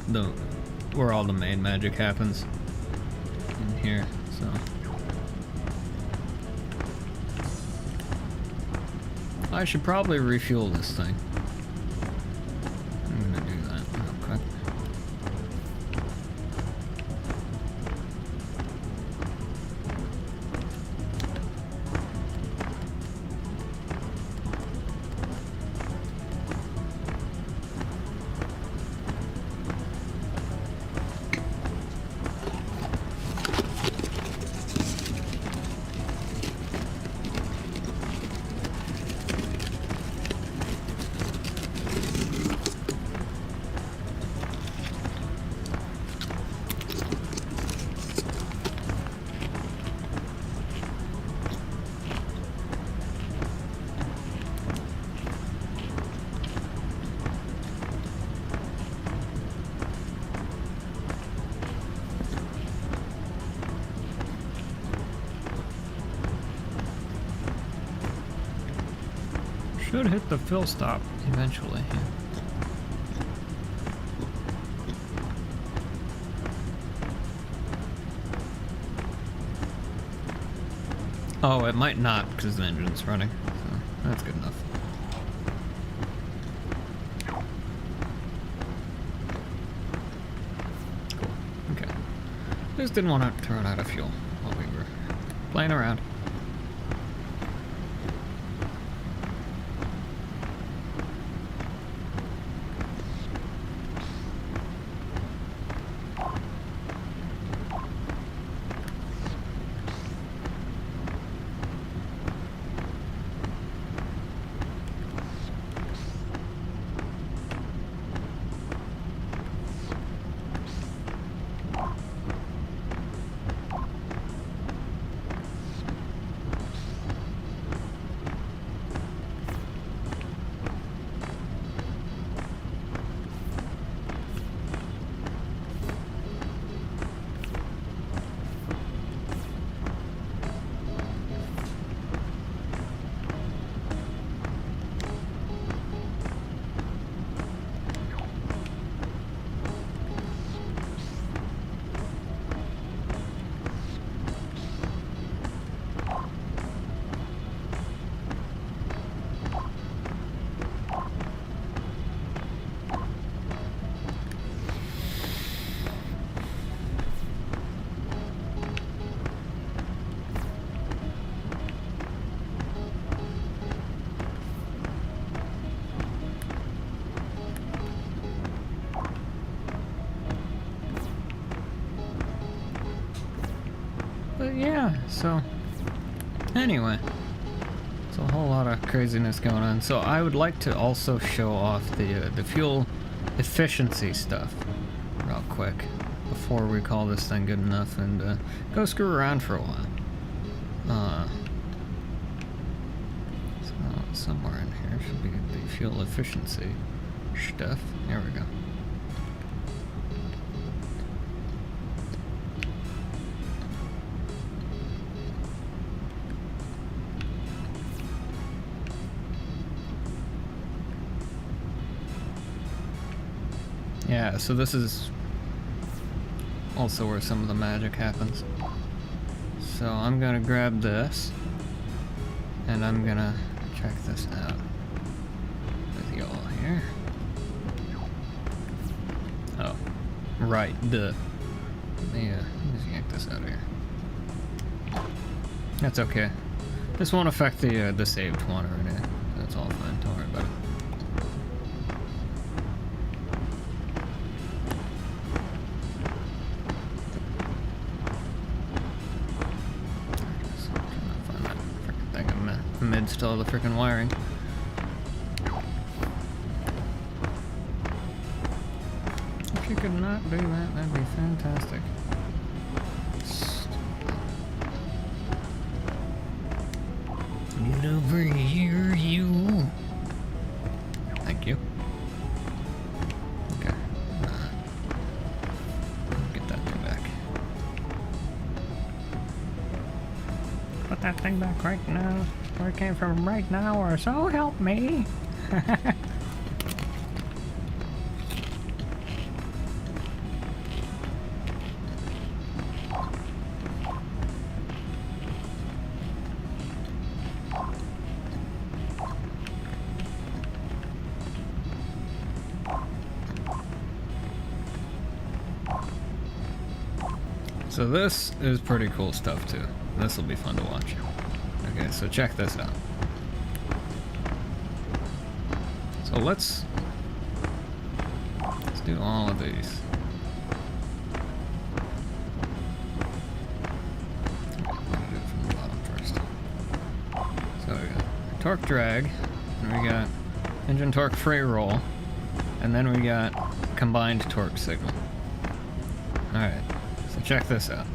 where all the main magic happens in here, so... I should probably refuel this thing. Should hit the fill stop eventually. Yeah. Oh, it might not because the engine's running. So that's good enough. Cool. Okay. Just didn't want to throw it out of fuel while we were playing around. But yeah, so anyway, it's a whole lot of craziness going on. So I would like to also show off the fuel efficiency stuff real quick before we call this thing good enough and go screw around for a while. So somewhere in here should be the fuel efficiency stuff. There we go. Yeah, so this is also where some of the magic happens. So I'm gonna grab this, and I'm gonna check this out with y'all here. Oh, right, let me just yank this out of here. That's okay. This won't affect the saved one or anything. That's all fine, don't worry about it. Amidst all the freaking wiring. If you could not do that, that'd be fantastic. Get over here, you. Thank you. Okay. Get that thing back. Put that thing back right now. Where it came from right now, or so help me. So this is pretty cool stuff too. This will be fun to watch. Okay, so check this out. So let's do all of these. I'm gonna do it from the bottom first. So we got torque drag, and we got engine torque free roll, and then we got combined torque signal. Alright, so check this out.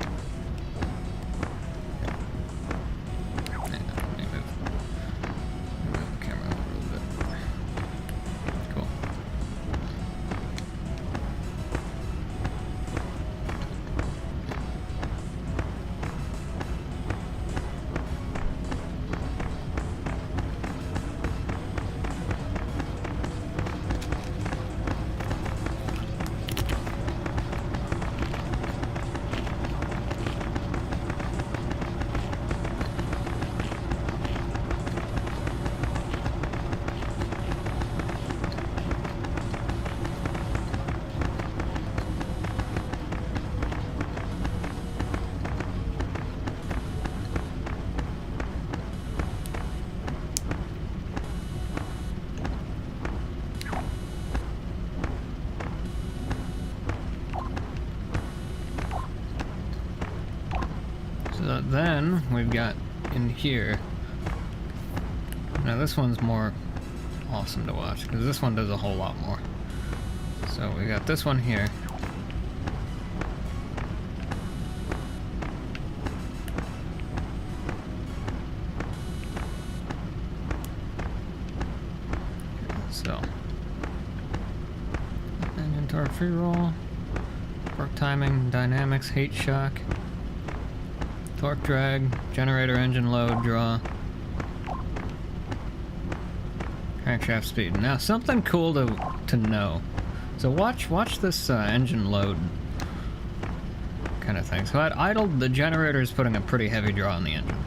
then we've got in here. Now this one's more awesome to watch because this one does a whole lot more. So we got this one here. So engine torque free roll, torque timing, dynamics, heat shock, torque drag, generator engine load, draw, crankshaft speed. Now something cool to know. So watch this engine load kind of thing. So at idle, the generator is putting a pretty heavy draw on the engine.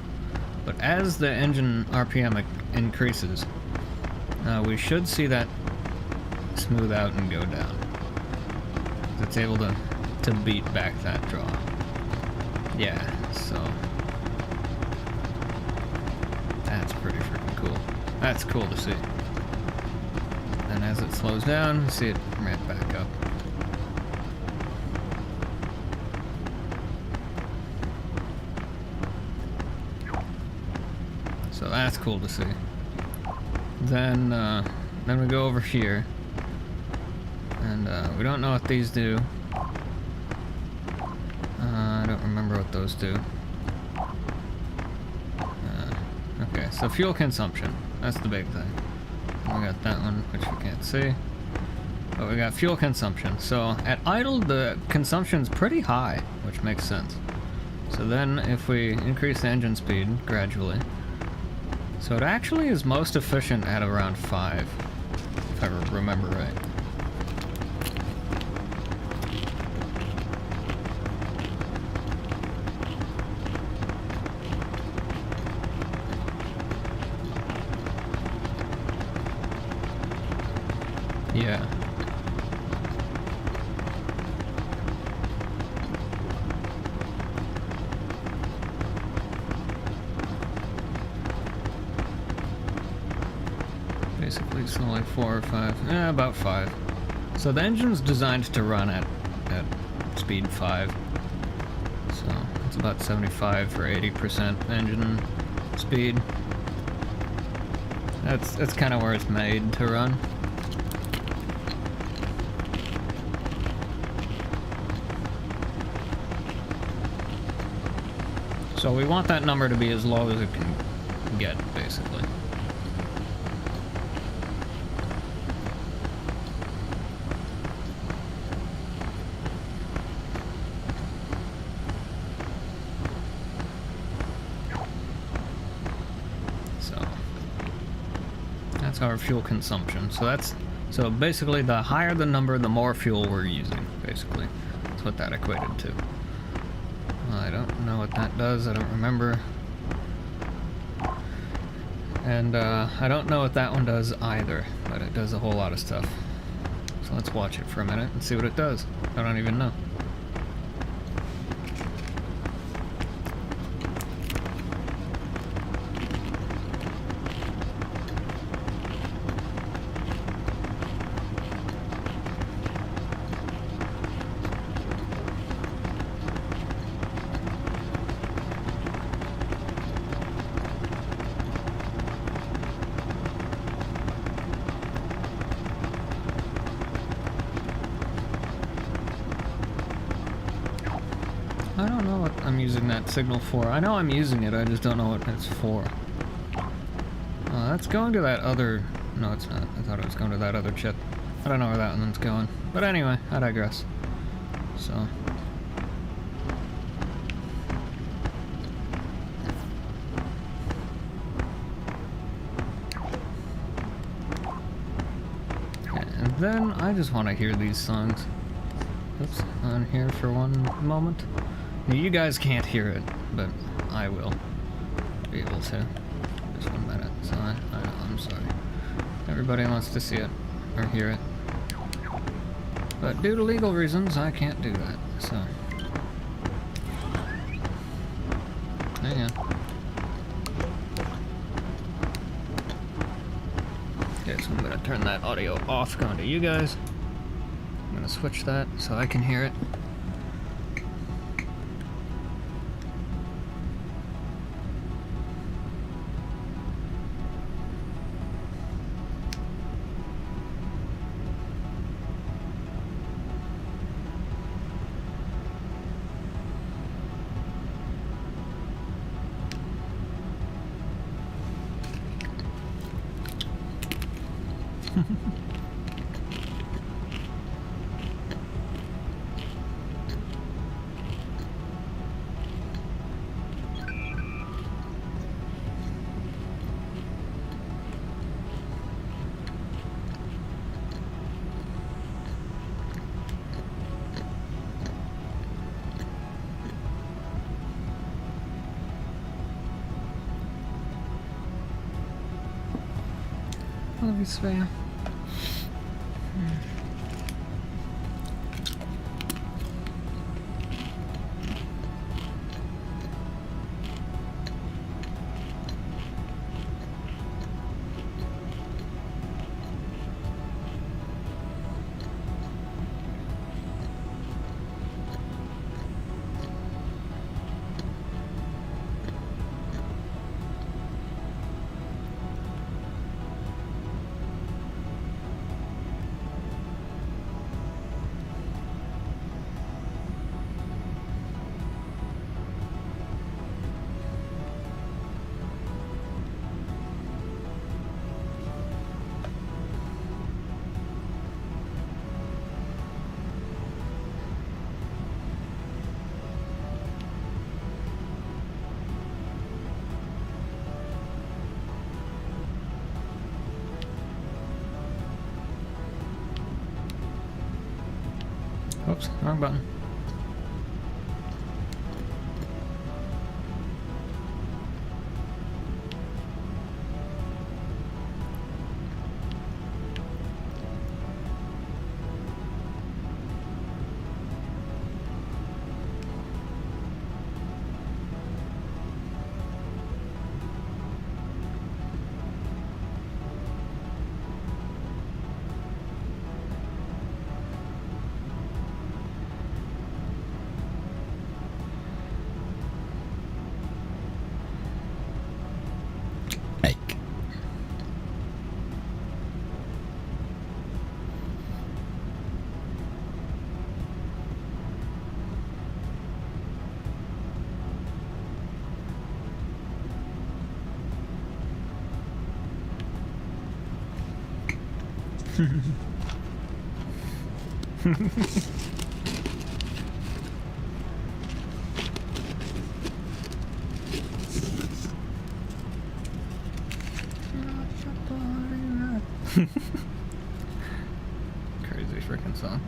But as the engine RPM increases, we should see that smooth out and go down. It's able to beat back that draw. Yeah, so that's pretty freaking cool. That's cool to see. And as it slows down, see it ramp back up. So that's cool to see. Then we go over here, and we don't know what these do. I don't remember what those do. Okay, so fuel consumption. That's the big thing. We got that one, which we can't see. But we got fuel consumption. So at idle, the consumption's pretty high, which makes sense. So then if we increase the engine speed gradually, so it actually is most efficient at around 5, if I remember right. Yeah. Basically, it's only 4 or 5. Yeah, about 5. So the engine's designed to run at speed 5. So it's about 75 or 80% engine speed. That's kind of where it's made to run. So we want that number to be as low as it can get, basically. So that's our fuel consumption. So basically the higher the number, the more fuel we're using, basically. That's what that equated to. I don't know what that does, I don't remember. And I don't know what that one does either, but it does a whole lot of stuff. So let's watch it for a minute and see what it does. I don't even know. I don't know what I'm using that signal for. I know I'm using it, I just don't know what it's for. That's going to that other... No, it's not. I thought it was going to that other chip. I don't know where that one's going. But anyway, I digress. So... and then I just want to hear these songs. Oops, on here for one moment. You guys can't hear it, but I will be able to. Just 1 minute. So I'm sorry. Everybody wants to see it or hear it, but due to legal reasons, I can't do that. So hang on. Okay, so I'm gonna turn that audio off, going to you guys. I'm gonna switch that so I can hear it. LHG. Oops, wrong button. Crazy freaking song.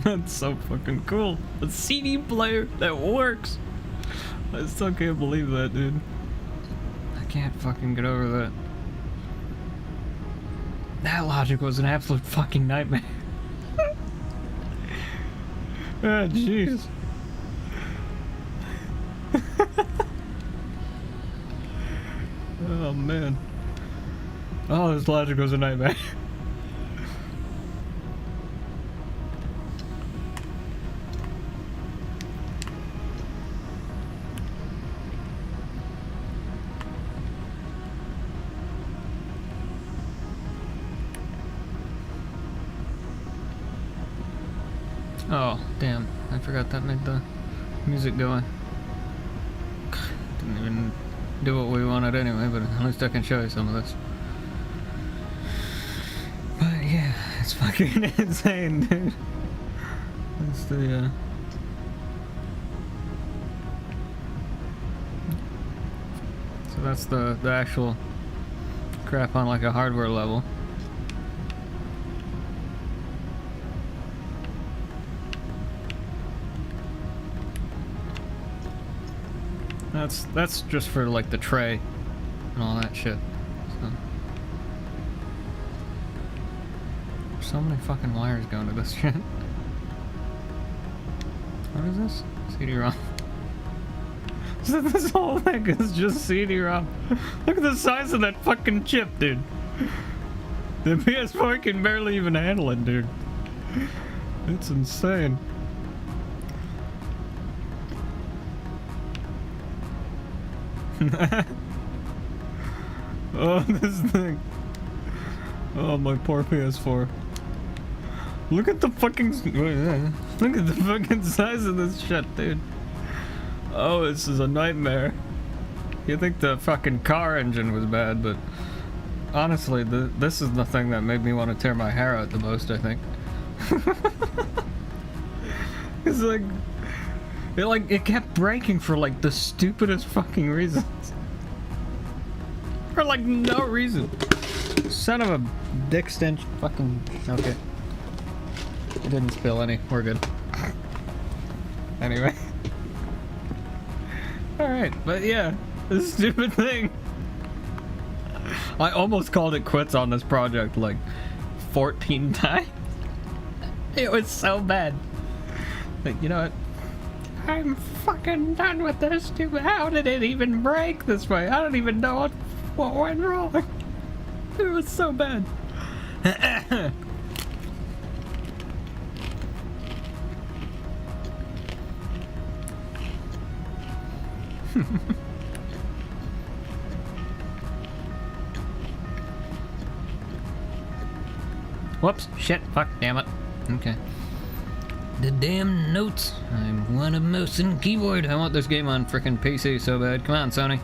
That's so fucking cool. A CD player that works. I still can't believe that, dude. I can't fucking get over that. That logic was an absolute fucking nightmare. Ah, jeez. Oh, man. Oh, this logic was a nightmare. Oh, damn. I forgot that made the music going. Didn't even do what we wanted anyway, but at least I can show you some of this. But yeah, it's fucking insane, dude. That's the, So that's the actual crap on like a hardware level. That's just for like the tray and all that shit. So, there's so many fucking wires going to this shit. What is this? CD-ROM. So this whole thing is just CD-ROM. Look at the size of that fucking chip, dude. The PS4 can barely even handle it, dude. It's insane. Oh, this thing. Oh, my poor PS4. Look at the fucking... Look at the fucking size of this shit, dude. Oh, this is a nightmare. You think the fucking car engine was bad, but... Honestly, this is the thing that made me want to tear my hair out the most, I think. It's like... It kept breaking for like the stupidest fucking reasons. For like no reason. Son of a dick stench fucking... Okay. It didn't spill any. We're good. Anyway. Alright, but yeah. This stupid thing. I almost called it quits on this project like 14 times. It was so bad. But you know what? I'm fucking done with this stupid. How did it even break this way? I don't even know what went wrong. It was so bad. Whoops, shit, fuck, damn it. Okay. The damn notes. I want a mouse and keyboard. I want this game on frickin' PC so bad. Come on, Sony.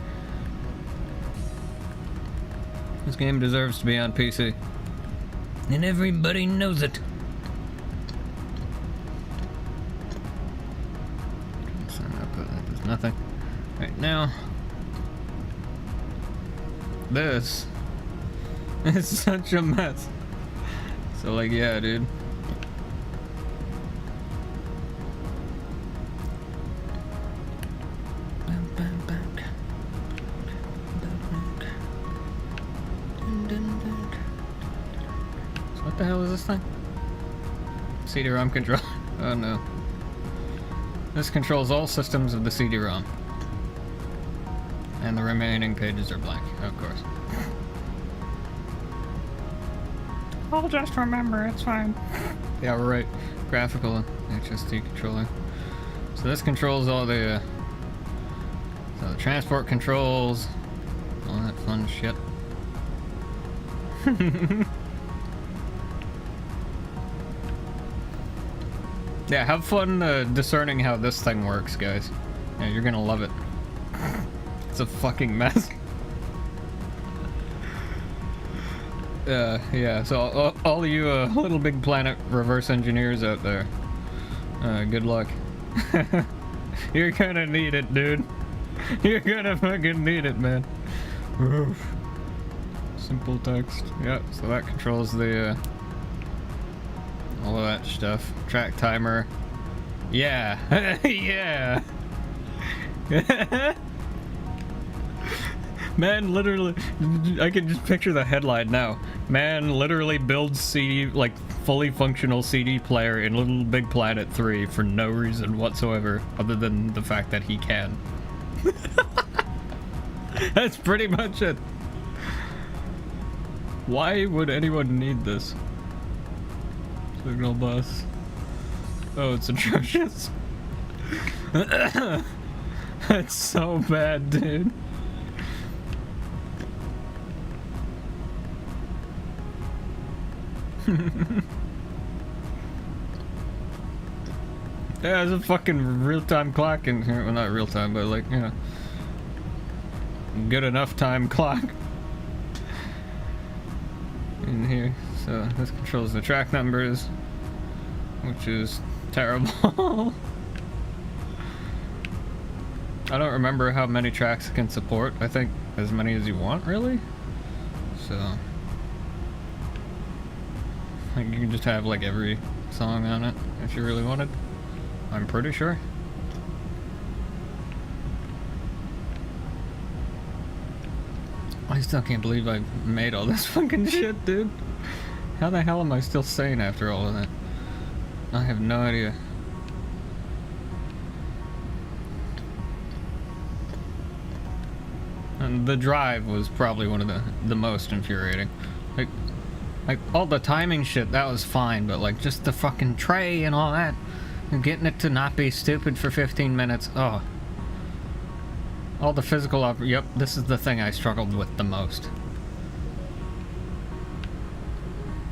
This game deserves to be on PC. And everybody knows it. Sign up, but that does nothing. Right now. This is such a mess. So like, yeah, dude. So what the hell is this thing? CD-ROM control. Oh no. This controls all systems of the CD-ROM. And the remaining pages are blank, of course. I'll just remember, it's fine. Yeah, we're right. Graphical HSD controller. So this controls all the transport controls, all that fun shit. Yeah, have fun discerning how this thing works, guys. Yeah, you're gonna love it. It's a fucking mess. Yeah, so all you Little Big Planet reverse engineers out there, good luck. You're gonna need it, dude. You're gonna fucking need it, man. Simple text. Yep, so that controls the, all of that stuff. Track timer. Yeah. Yeah. Man literally, I can just picture the headline now. Man literally builds CD, like fully functional CD player in Little Big Planet 3 for no reason whatsoever other than the fact that he can. That's pretty much it. Why would anyone need this? Signal bus. Oh, it's atrocious. That's so bad, dude. Yeah, there's a fucking real-time clock in here. Well, not real-time, but like, you know. good enough time clock in here. So this controls the track numbers, which is terrible. I don't remember how many tracks it can support. I think as many as you want, really. So like you can just have like every song on it if you really wanted. I'm pretty sure. I still can't believe I made all this fucking shit, dude. How the hell am I still sane after all of that? I have no idea. And the drive was probably one of the most infuriating. Like all the timing shit, that was fine, but like just the fucking tray and all that, and getting it to not be stupid for 15 minutes. Oh. All the physical yep, this is the thing I struggled with the most.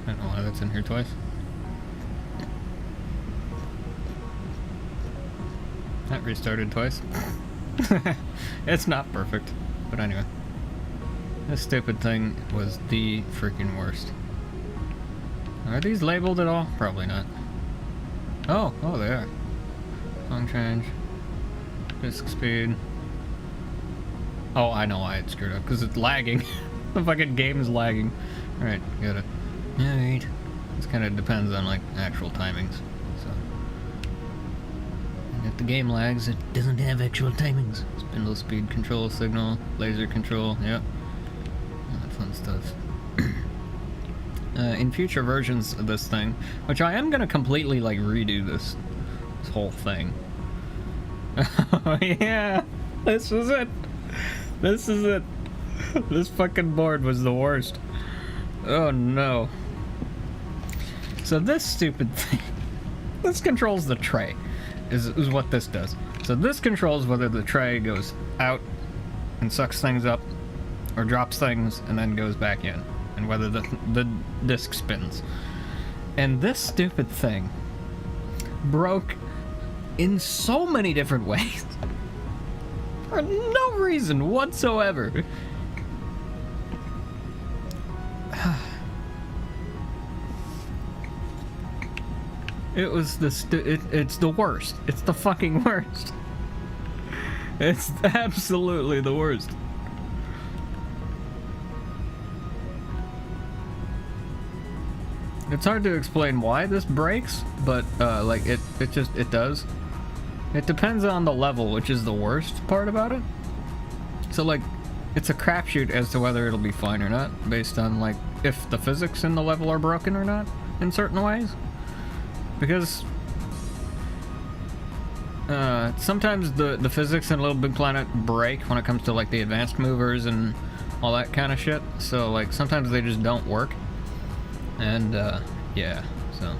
I don't know why that's in here twice. That restarted twice. It's not perfect, but anyway. This stupid thing was the freaking worst. Are these labeled at all? Probably not. Oh, they are. Song change. Disc speed. Oh, I know why it's screwed up, because it's lagging. The fucking game is lagging. Alright, got it. Alright. This kind of depends on, like, actual timings, so. And if the game lags, it doesn't have actual timings. Spindle speed control signal, laser control, yep. All that fun stuff. In future versions of this thing, which I am gonna completely, like, redo this whole thing. Oh, yeah! This was it! This is it. This fucking board was the worst. Oh no. So this stupid thing, this controls the tray, is what this does. So this controls whether the tray goes out and sucks things up, or drops things and then goes back in, and whether the disc spins. And this stupid thing broke in so many different ways. For no reason whatsoever. It was it's the worst. It's the fucking worst. It's absolutely the worst. It's hard to explain why this breaks, but like it does. It depends on the level, which is the worst part about it. So, like, it's a crapshoot as to whether it'll be fine or not, based on, like, if the physics in the level are broken or not, in certain ways. Because sometimes the physics in Little Big Planet break when it comes to, like, the advanced movers and all that kind of shit. So, like, sometimes they just don't work. And, yeah, so...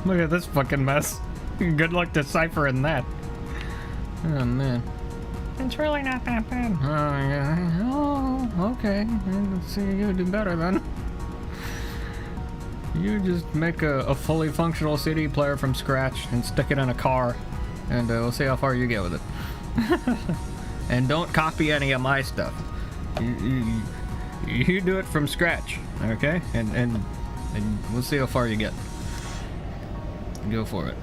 Look at this fucking mess. Good luck deciphering that. Oh, man. It's really not that bad. Oh, yeah. Oh, okay. Let's see you do better then. You just make a fully functional CD player from scratch and stick it in a car, and we'll see how far you get with it. And don't copy any of my stuff. You do it from scratch, okay? And we'll see how far you get. Go for it.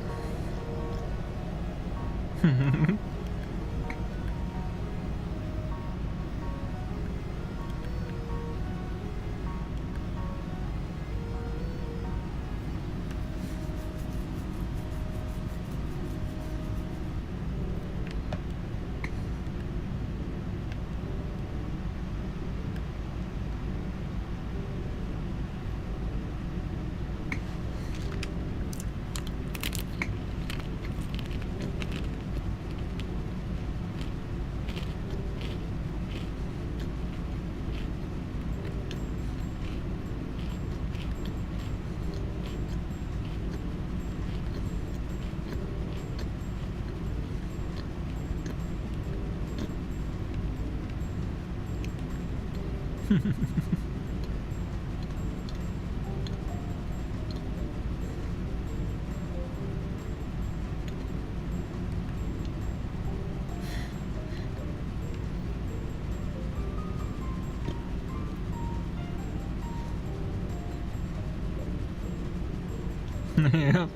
Yeah.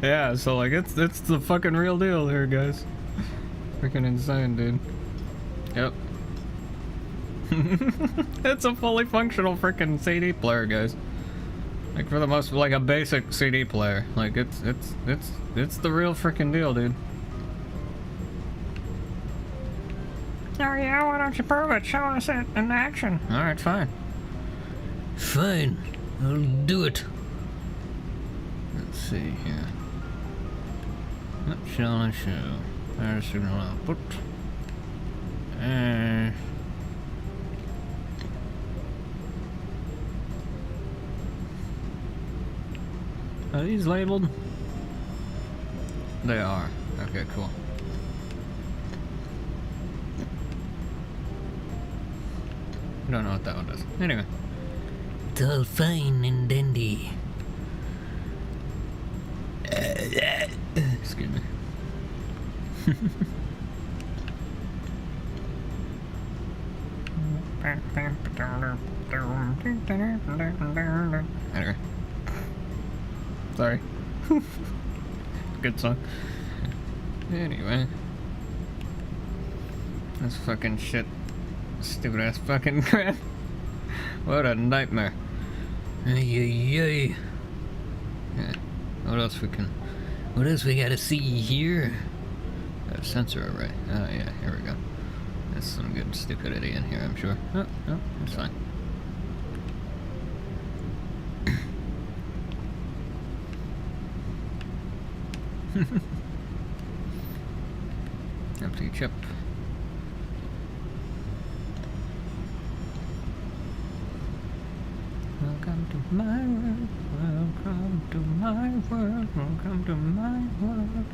Yeah, so like it's the fucking real deal here, guys. Freaking insane, dude. Yep. It's a fully functional freaking CD player, guys. Like for the most, like a basic CD player. Like it's the real freaking deal, dude. Oh yeah, why don't you prove it? Show us it in action. All right, fine. Fine, I'll do it. Let's see here. What shall I show? Power signal output. Are these labeled? They are. Okay, cool. I don't know what that one does. Anyway. It's all fine and dandy. Excuse me. Anyway. Sorry. Good song. Anyway. This fucking shit. Stupid ass fucking crap. What a nightmare. Ay. Yeah. What else we gotta see here? A sensor array. Oh yeah, here we go. There's some good stupidity in here, I'm sure. Oh, no, it's fine. Empty chip. Welcome to my world, welcome to my world, welcome to my world.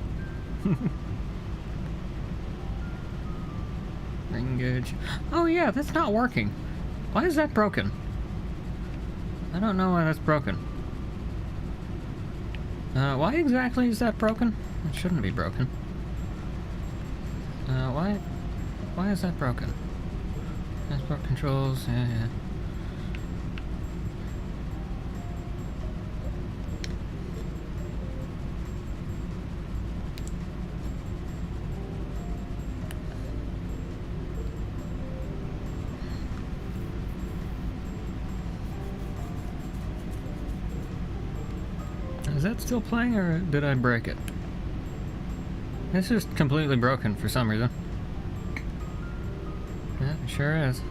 Engage. Oh yeah, that's not working. Why is that broken? I don't know why that's broken. Why exactly is that broken? It shouldn't be broken. Why is that broken? Transport controls, yeah. Is that still playing, or did I break it? It's just completely broken for some reason. Yeah, it sure is.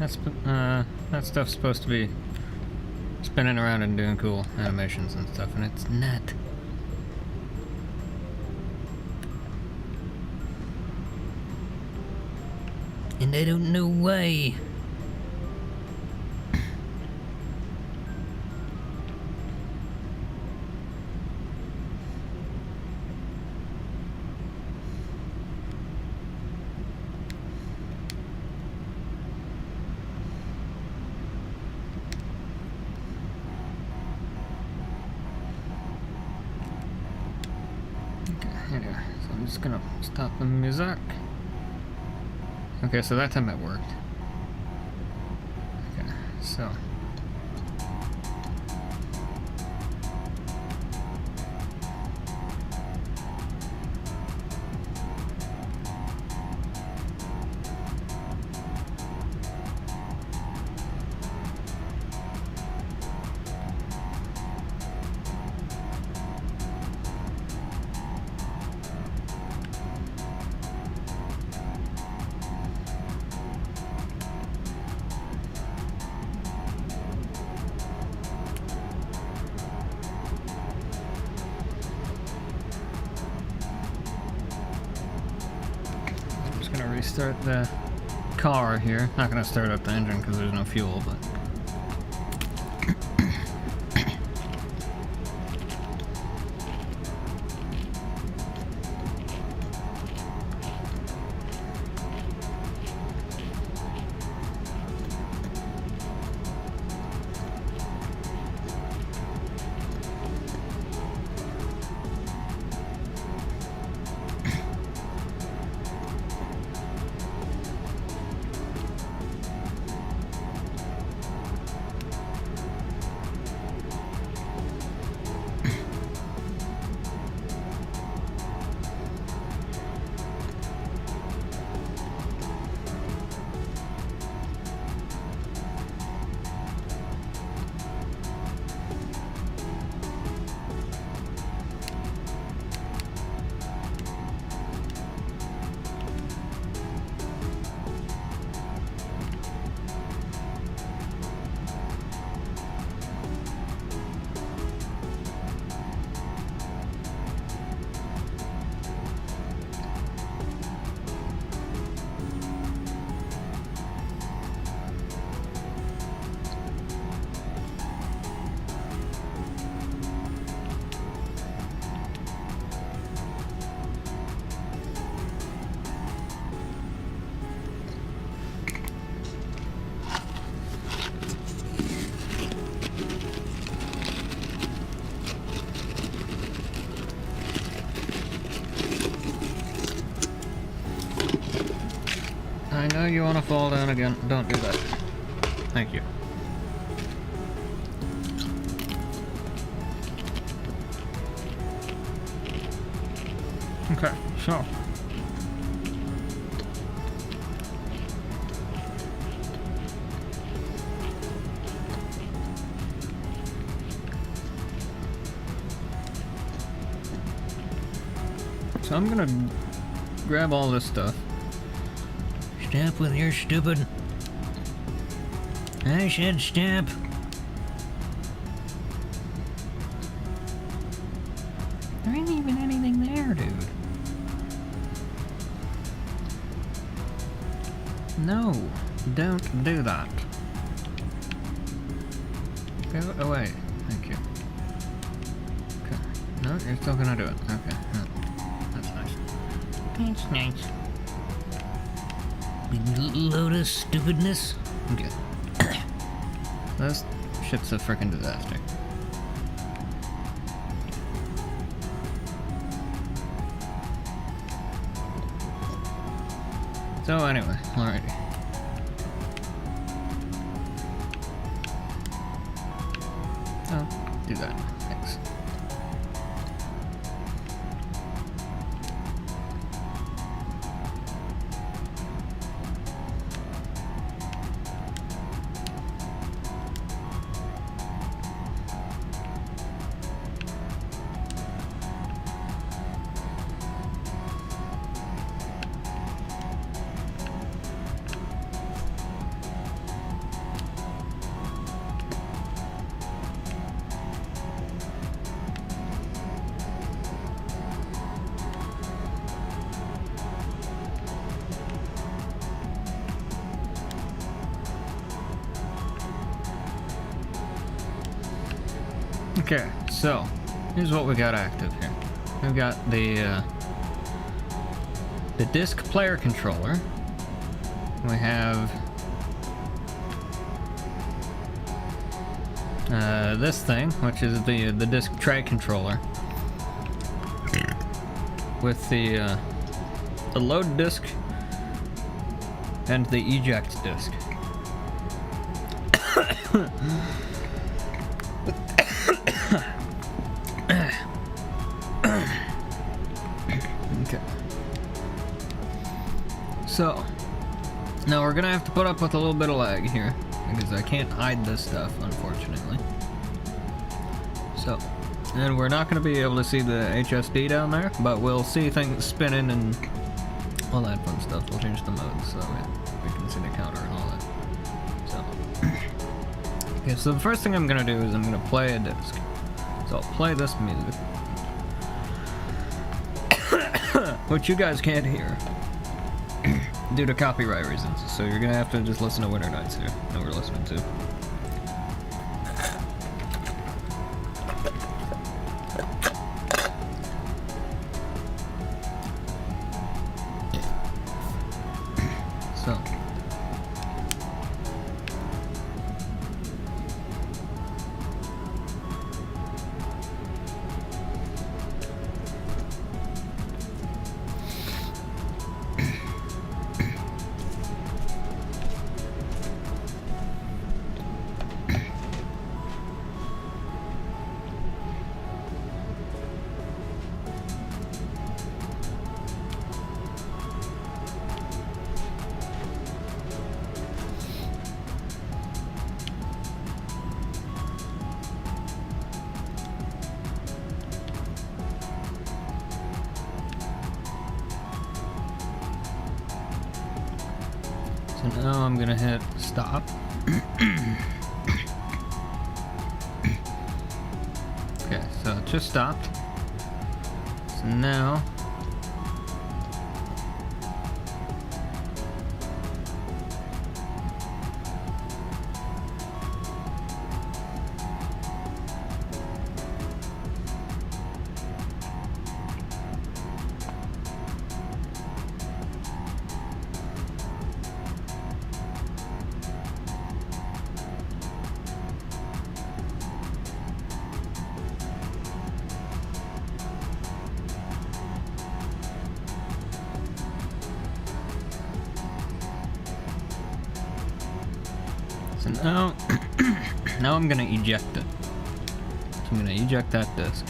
That stuff's supposed to be spinning around and doing cool animations and stuff, and it's not. And I don't know why. Anyway, so I'm just gonna stop the music. Okay, so that time it worked. Okay, so. Gonna restart the car here. Not gonna start up the engine because there's no fuel, but. I know you want to fall down again. Don't do that. Thank you. Okay, so. So I'm gonna grab all this stuff. Stop with your stupid. I said stop. There ain't even anything there, dude. No, don't do that. Go away. Thank you. Okay. No, you're still gonna do it. Okay. No. That's nice. That's nice. Big load of stupidness. Okay. This shit's a freaking disaster. So anyway, alrighty. Oh, do that. Thanks. Okay, so here's what we got active here. We've got the disc player controller. We have this thing, which is the disc tray controller, with the load disc and the eject disc. Okay. So, now we're gonna have to put up with a little bit of lag here, because I can't hide this stuff, unfortunately. So, and we're not gonna be able to see the HSD down there, but we'll see things spinning and all that fun stuff. We'll change the modes so we can see the counter and all that. So, okay, so the first thing I'm gonna do is I'm gonna play a disc. So I'll play this music, which you guys can't hear due to copyright reasons. So you're gonna have to just listen to Winter Nights here that we're listening to. So. So now I'm gonna hit stop. Okay, so it just stopped. So now So now, now I'm gonna eject it. So I'm gonna eject that disc.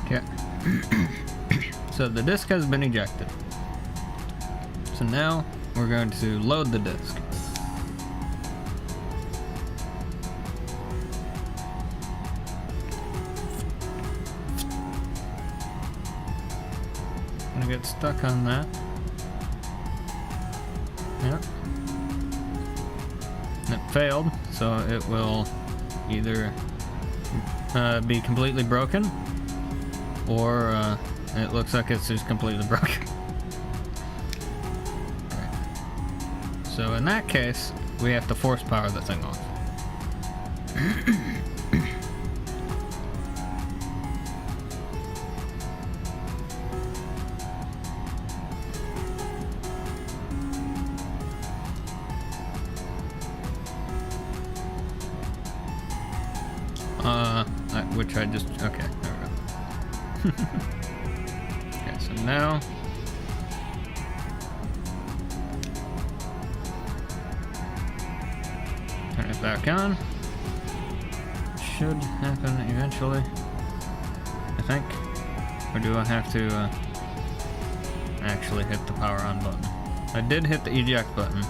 Okay. So the disc has been ejected. So now we're going to load the disc. Gonna get stuck on that. Yep. It failed, so it will either be completely broken, or it looks like it's just completely broken. Okay. So in that case, we have to force power the thing off. Which I just, okay, there we go. Okay, so now, turn it back on. Should happen eventually, I think. Or do I have to actually hit the power on button? I did hit the eject button.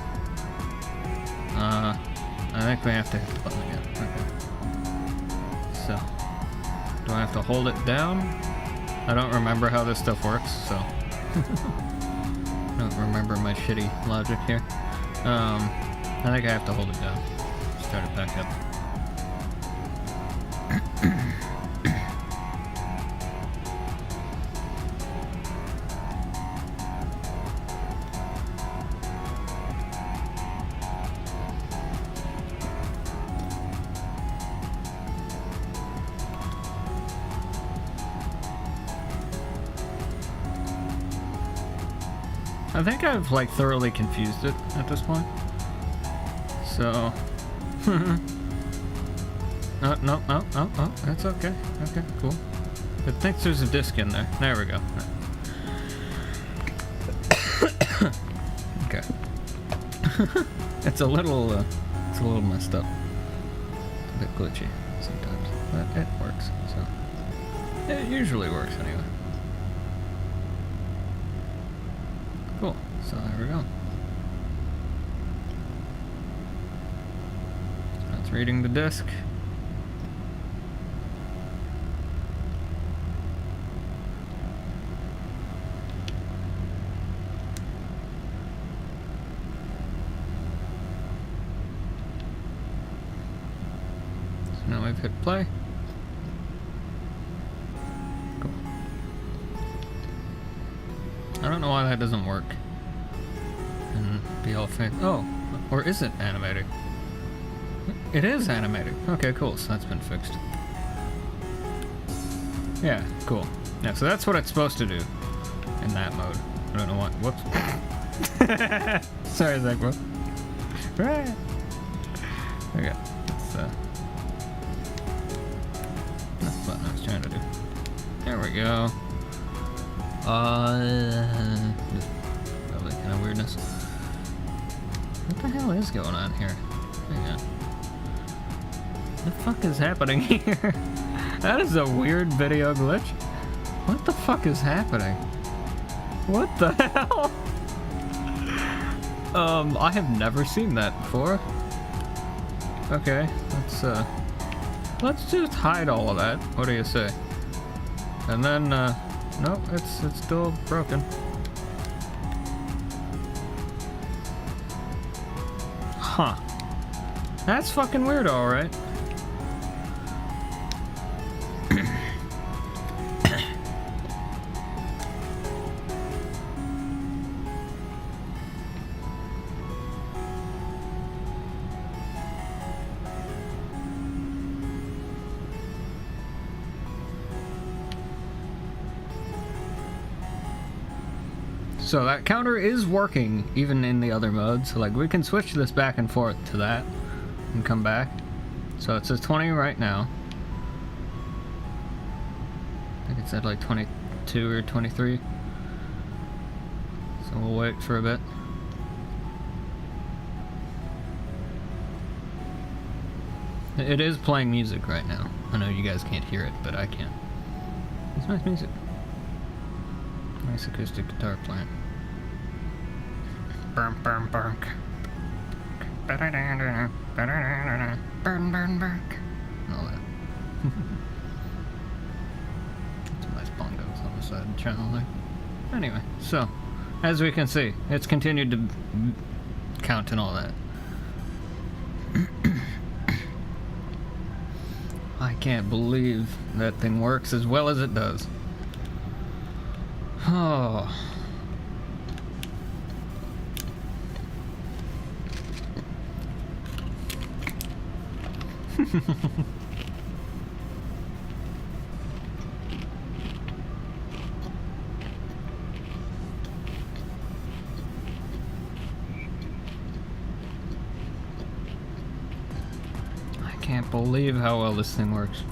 I think we have to hit the button again. Okay. So, do I have to hold it down? I don't remember how this stuff works, so I don't remember my shitty logic here. I think I have to hold it down. Start it back up. I think I've like thoroughly confused it at this point. So, no, that's okay. Okay, cool. It thinks there's a disc in there. There we go. Okay. It's a little messed up. A bit glitchy sometimes, but it works. So, it usually works anyway. Cool, so there we go. So it's reading the disk. So now I've hit play. Cool. I don't know why that doesn't work. And be all fake. Oh, or is it animating? It is animating. Okay, cool. So that's been fixed. Yeah, cool. Yeah, so that's what it's supposed to do in that mode. I don't know what. Whoops. Sorry, Zach. What? Right. Okay. That's what I was trying to do. There we go. Probably kind of weirdness. What the hell is going on here? Hang on. What the fuck is happening here? That is a weird video glitch. What the fuck is happening? What the hell? I have never seen that before. Okay, let's just hide all of that. What do you say? And then, no, it's still broken. Huh. That's fucking weird, alright. So that counter is working even in the other modes. So like we can switch this back and forth to that and come back. So it says 20 right now. I think it said like 22 or 23. So we'll wait for a bit. It is playing music right now. I know you guys can't hear it, but I can. It's nice music. Nice acoustic guitar playing. Burn, burn, burn. Burn, burn, burn. And all that. Some nice bongos on the side of the channel there. Anyway, so, as we can see, it's continued to count and all that. I can't believe that thing works as well as it does. Oh. I can't believe how well this thing works.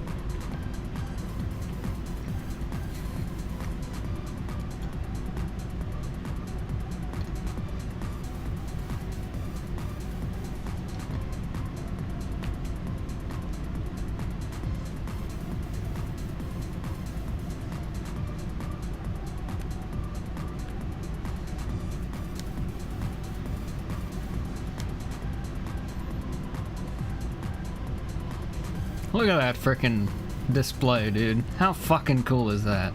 Look at that frickin' display, dude. How fucking cool is that?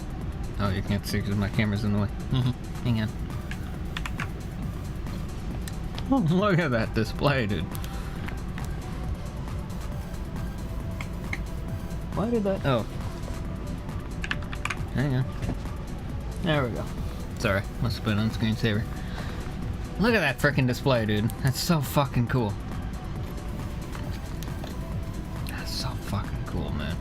Oh, you can't see because my camera's in the way. Hang on. Oh, look at that display, dude. Why did that? Oh. Hang on. There we go. Sorry, must have been on screensaver. Look at that frickin' display, dude. That's so fucking cool. Fucking cool, man.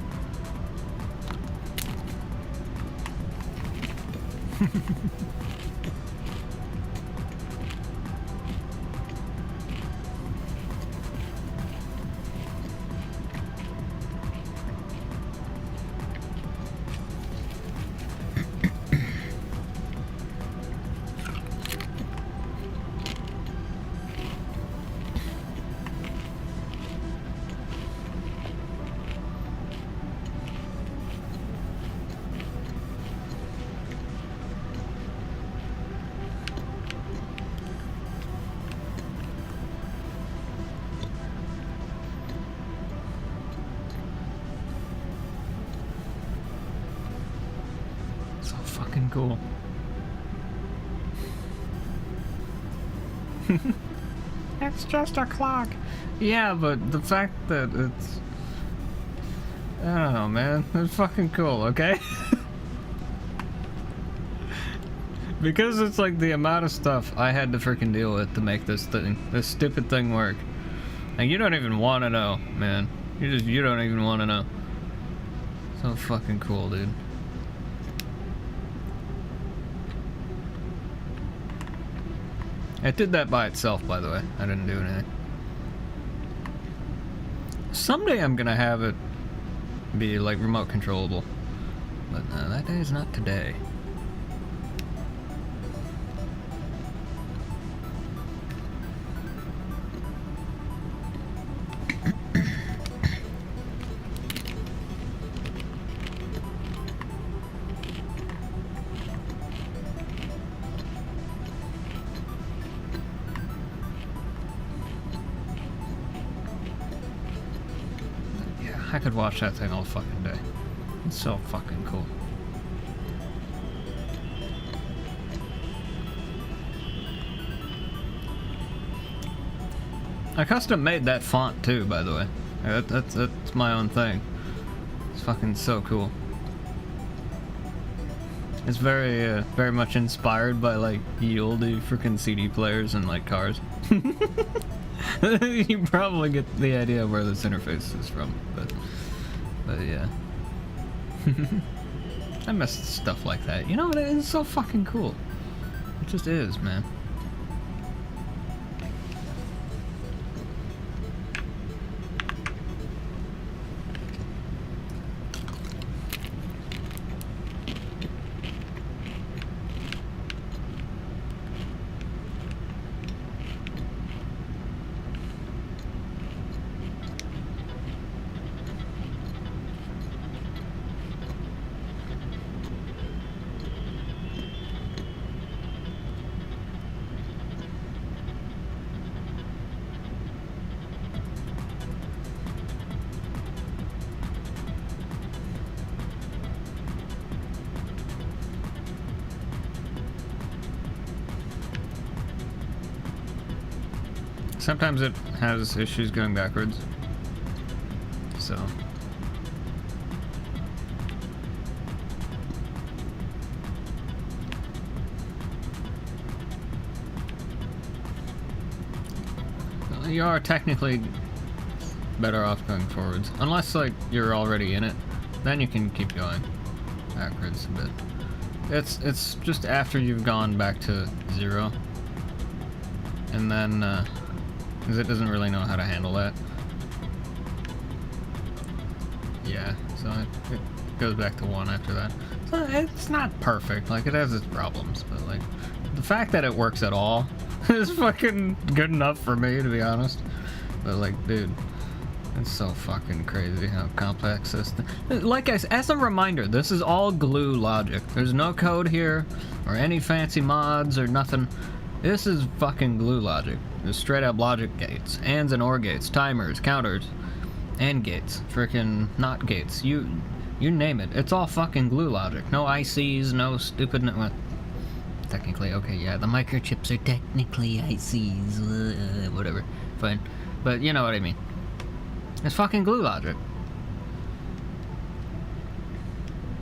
Fucking cool. It's just a clock. Yeah, but the fact that it's... I don't know, man. It's fucking cool, okay? Because it's like the amount of stuff I had to freaking deal with to make this stupid thing work. And you don't even want to know, man. You don't even want to know. So fucking cool, dude. It did that by itself, by the way. I didn't do anything. Someday I'm gonna have it be like remote controllable. But that day is not today. I could watch that thing all fucking day. It's so fucking cool. I custom made that font too, by the way. That's my own thing. It's fucking so cool. It's very much inspired by like ye olde freaking CD players and like cars. You probably get the idea of where this interface is from, but yeah. I miss stuff like that. You know, it is so fucking cool. just is, man. Sometimes it has issues going backwards. So. Well, you are technically better off going forwards. Unless, like, you're already in it. Then you can keep going backwards a bit. It's just after you've gone back to 0. And then, because it doesn't really know how to handle that. Yeah, so it goes back to 1 after that. So it's not perfect, like it has its problems, but like the fact that it works at all is fucking good enough for me, to be honest. But like, dude, it's so fucking crazy how complex this thing. Like as a reminder, this is all glue logic. There's no code here or any fancy mods or nothing. This is fucking glue logic. There's straight up logic gates, ands and or gates, timers, counters, and gates. Frickin' not gates. You name it. It's all fucking glue logic. No ICs, no stupid. Well, technically, okay, yeah, the microchips are technically ICs. Whatever, fine. But you know what I mean. It's fucking glue logic.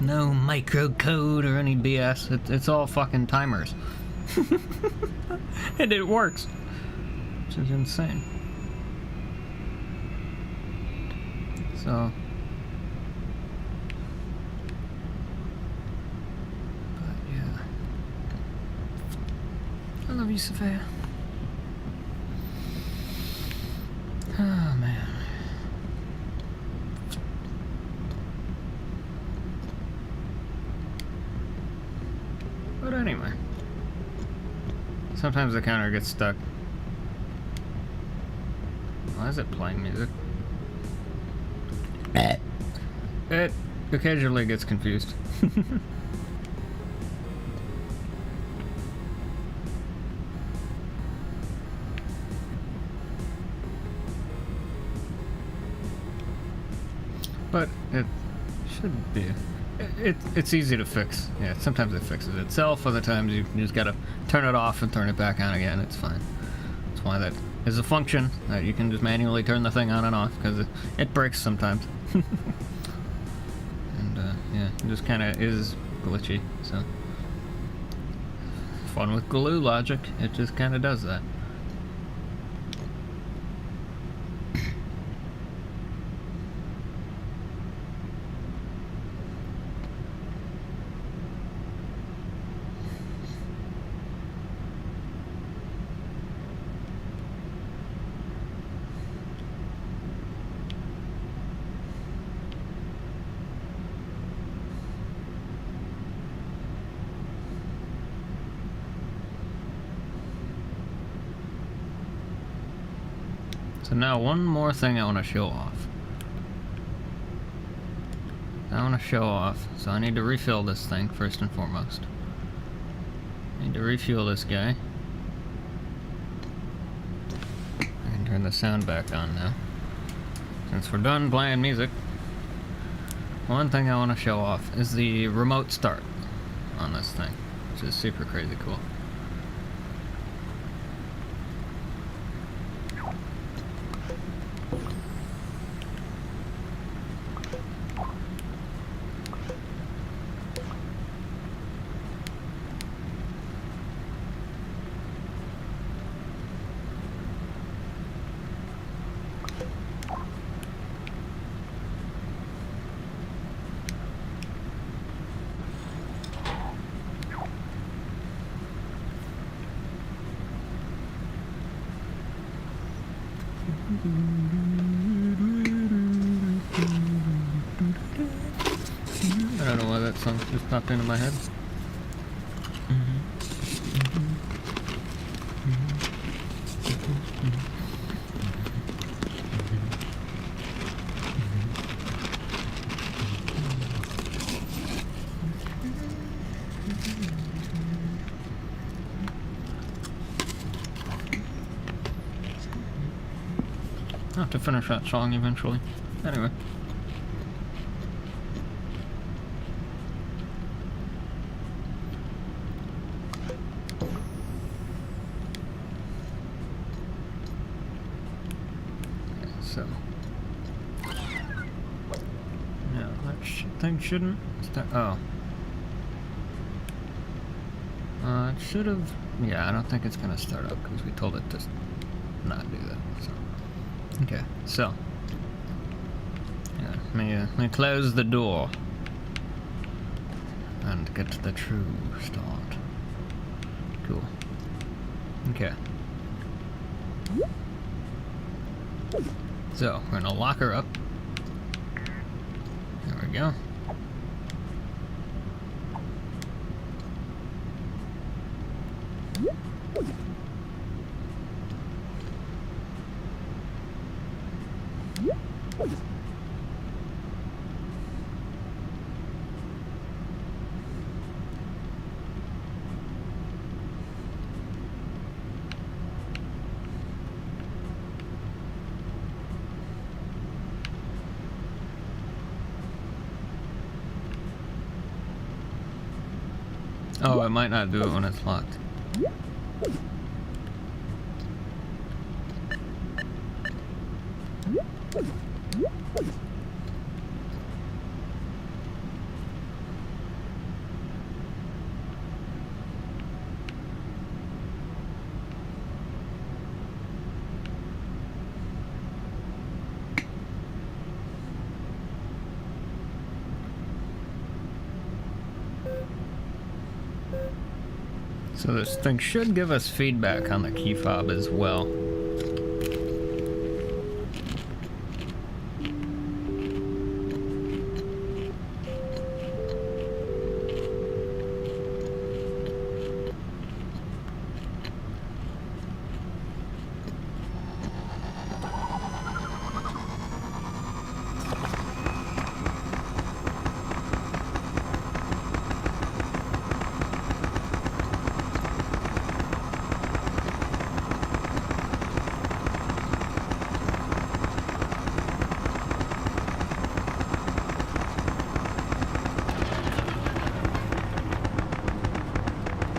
No microcode or any BS. It's all fucking timers. And it works, which is insane. So, but yeah, I love you, Sophia. Oh man. But anyway. Sometimes the counter gets stuck. Why is it playing music? It occasionally gets confused. But it should be. It's easy to fix. Yeah, sometimes it fixes itself. Other times you just gotta turn it off and turn it back on again. It's fine. That's why that is a function that you can just manually turn the thing on and off, because it breaks sometimes. And yeah, it just kind of is glitchy. So fun with glue logic. It just kind of does that. So now one more thing I want to show off. So I need to refill this thing first and foremost. I need to refuel this guy. I can turn the sound back on now. Since we're done playing music, one thing I want to show off is the remote start on this thing, which is super crazy cool. I don't know why that song just popped into my head. I'll have to finish that song eventually. Anyway. So. No, that thing shouldn't start. Oh. It should have. Yeah, I don't think it's gonna start up because we told it to not do that. So. Okay, so. Yeah, let me close the door and get to the true start. Cool. Okay. So, we're gonna lock her up. There we go. Oh, it might not do it when it's locked. So this thing should give us feedback on the key fob as well.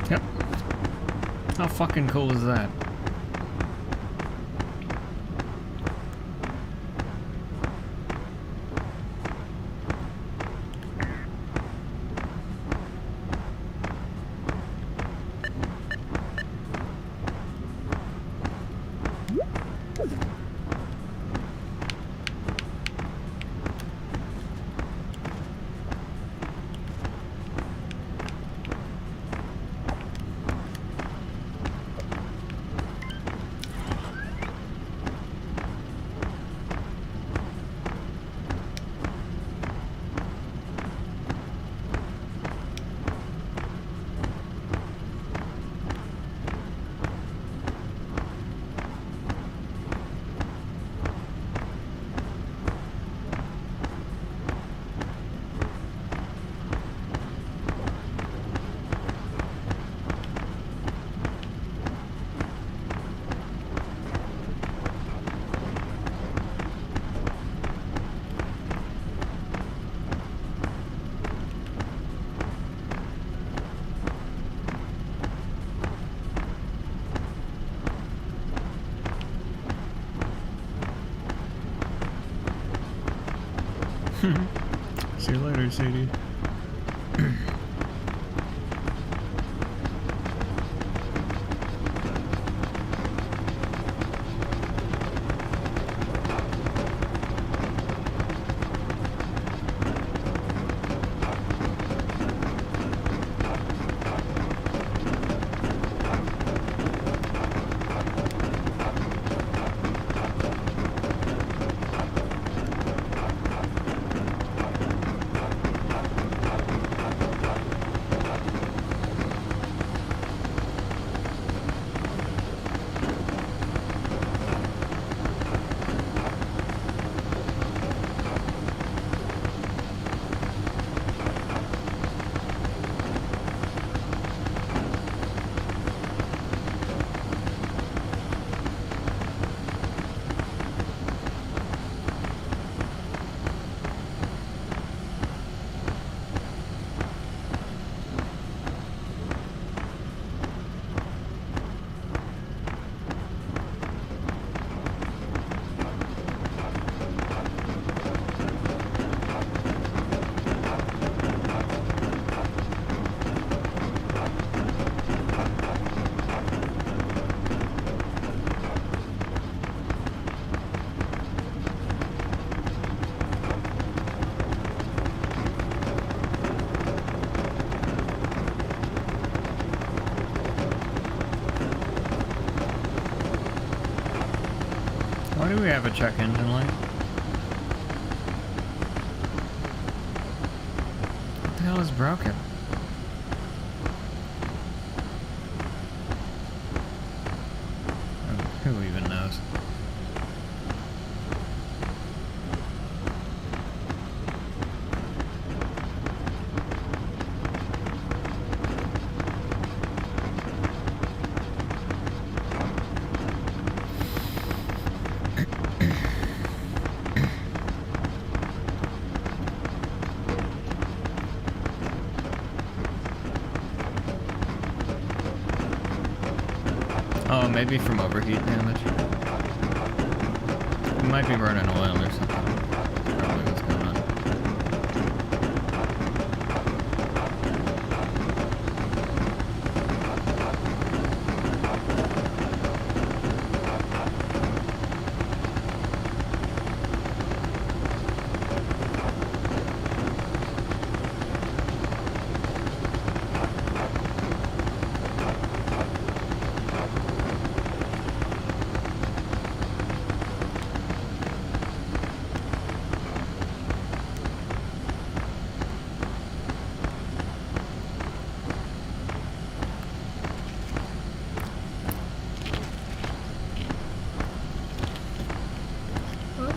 Yep. How fucking cool is that? See you later, Sadie. Why do we have a check engine light? What the hell is broken? Who even knows? Oh, maybe from overheat damage. It might be running oil or something. That's probably what's going on.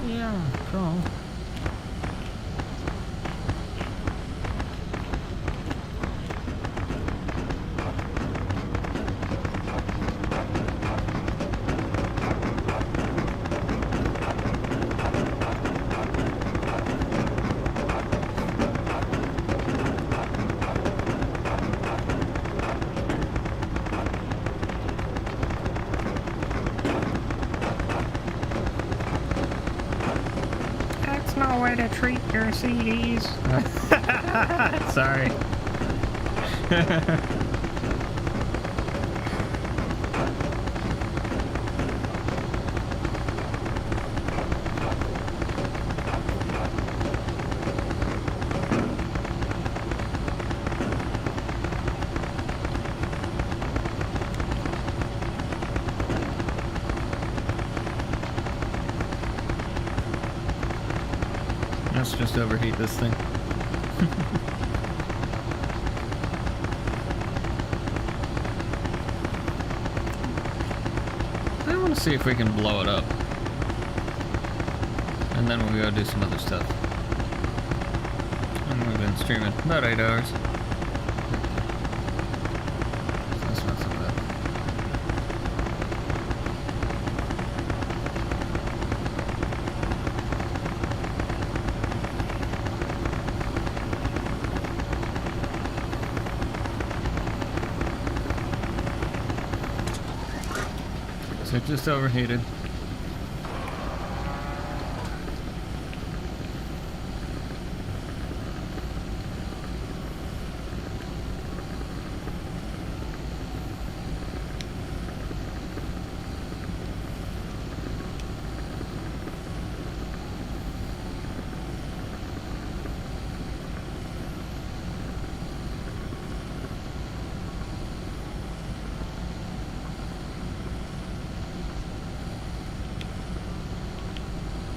Yeah, cool. That's no way to treat your CDs. Sorry. Let's just overheat this thing. I want to see if we can blow it up. And then we'll go do some other stuff. And we've been streaming about 8 hours. That's not so bad. So it just overheated.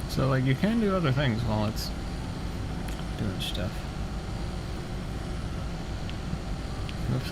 So, like, you can do other things while it's doing stuff. Oops.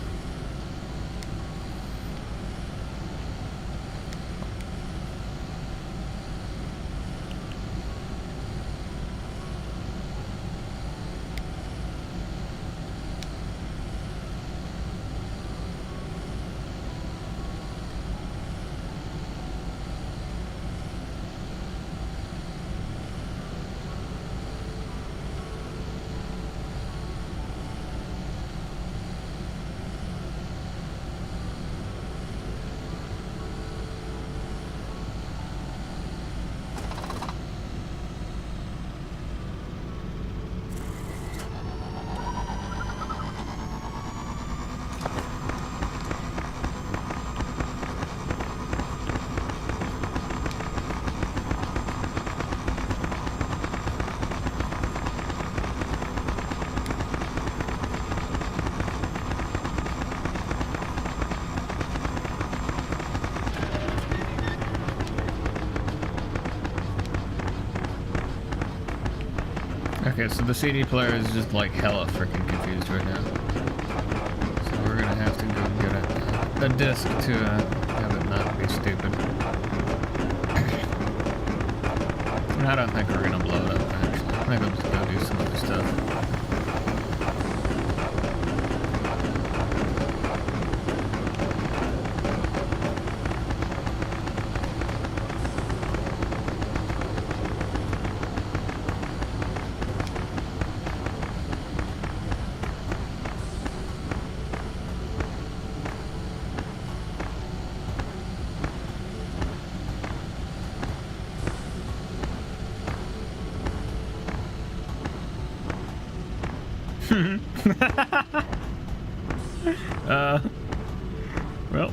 Okay, so the CD player is just like hella freaking confused right now. So we're gonna have to go get a disc to have it not be stupid. And I don't think we're gonna blow it up actually. I think I'm just gonna do some other stuff. Well.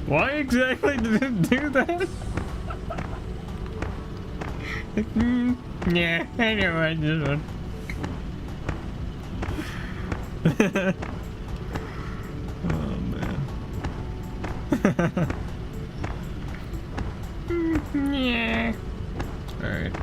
Why exactly did it do that? Yeah, I know I just one. Oh man. Yeah. Alright.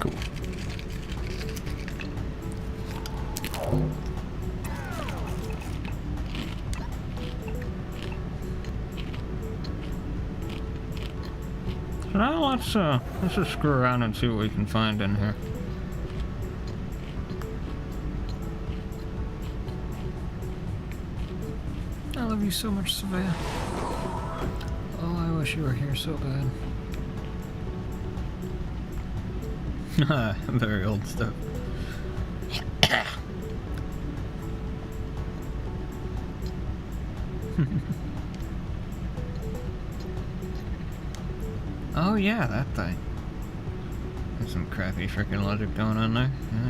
Cool. So now let's just screw around and see what we can find in here. I love you so much, Savannah. Oh, I wish you were here so bad. Very old stuff. Oh yeah, that thing. There's some crappy freaking logic going on there. Oh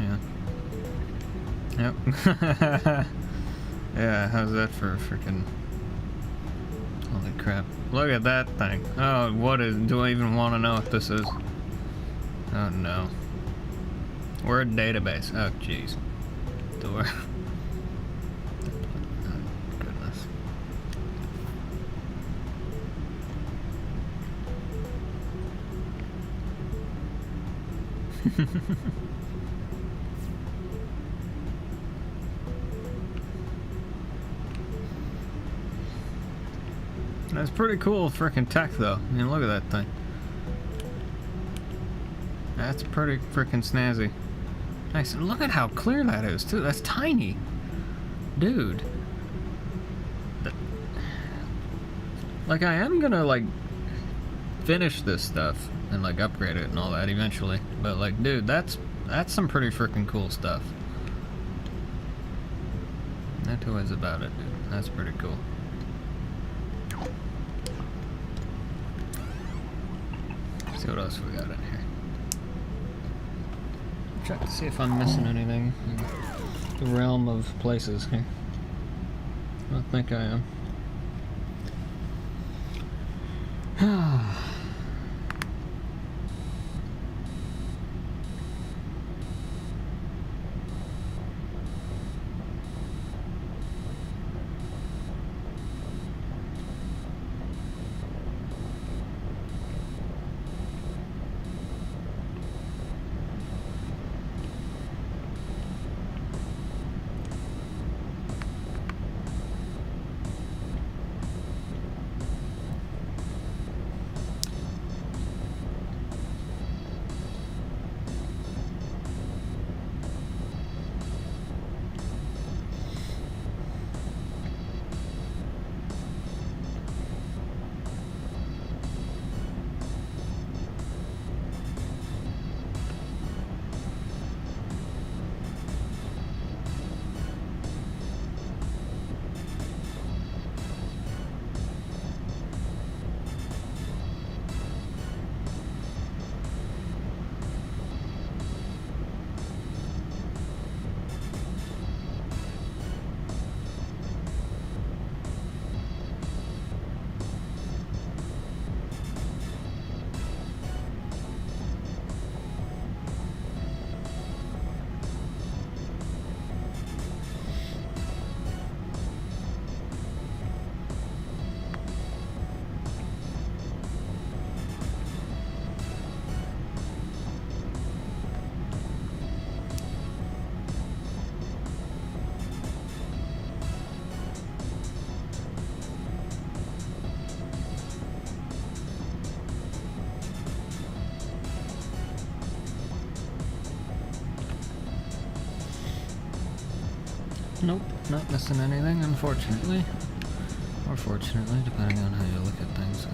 yeah. Yep. Yeah, how's that for freaking... Holy crap. Look at that thing. Oh, what is... Do I even want to know what this is? Oh no. Word database. Oh jeez. Door. Oh goodness. That's pretty cool freaking tech though. I mean, look at that thing. That's pretty freaking snazzy. Nice. Look at how clear that is too. That's tiny. Dude. Like, I am gonna like finish this stuff and like upgrade it and all that eventually. But like, dude, that's some pretty freaking cool stuff. No two ways about it, dude. That's pretty cool. See what else we got in here. Check to see if I'm missing anything in the realm of places here. I don't think I am. Nope, not missing anything, unfortunately. Or fortunately, depending on how you look at things.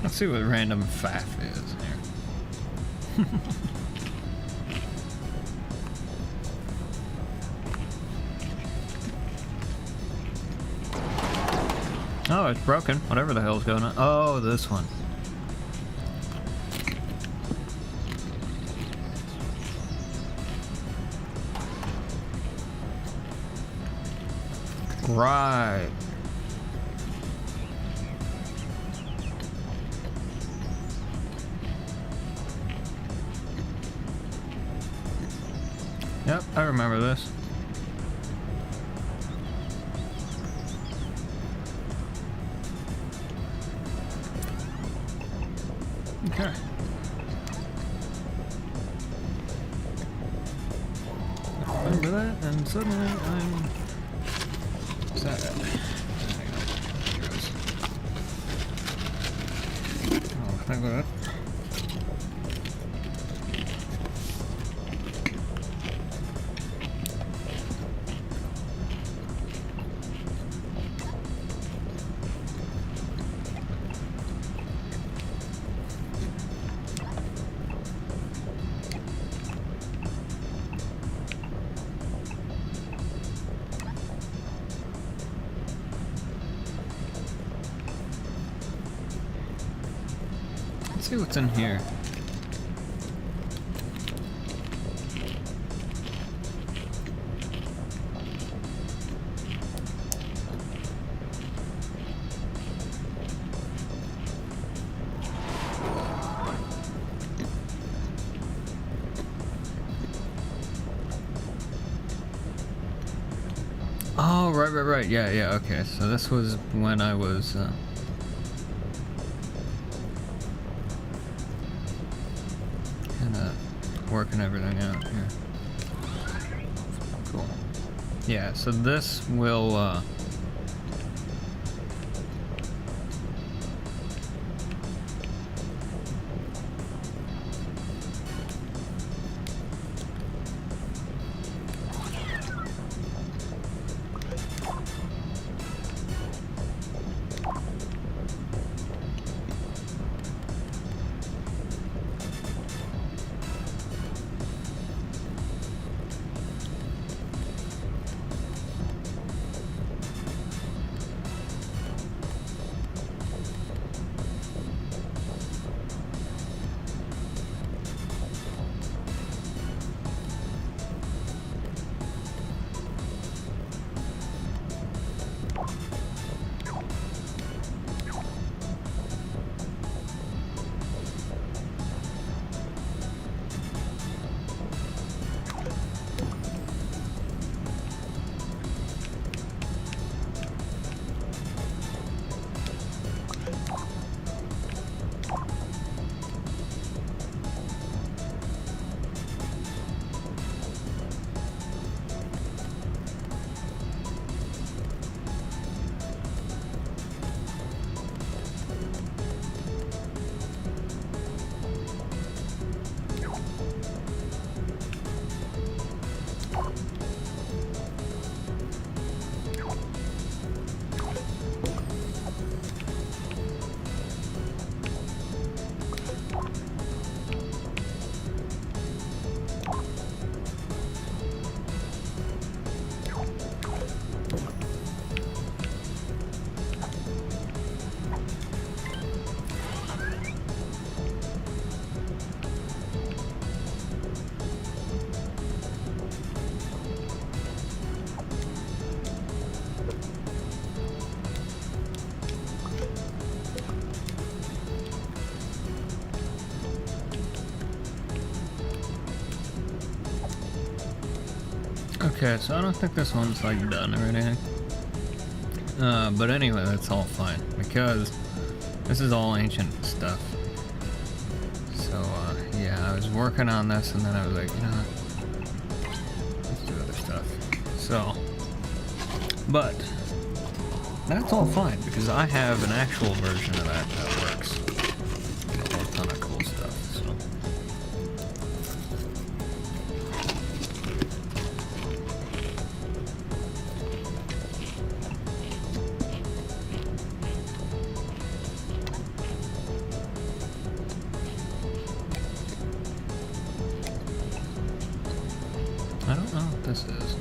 Let's see what random faff is here. Oh, it's broken. Whatever the hell's going on. Oh, this one. Right. Yep, I remember this. Okay. Remember that, and suddenly I'm sad. Hang on. Here it goes. Oh, thank God. Let's see what's in here. Oh, right. Yeah, okay. So this was when I was, kinda working everything out here. Cool. Yeah, so this will, Okay, so I don't think this one's like done or anything. But anyway, that's all fine because this is all ancient stuff. So yeah, I was working on this and then I was like, you know what? Let's do other stuff. So, but that's all fine because I have an actual version of that works. A whole ton of cool stuff. So. I don't know what this is.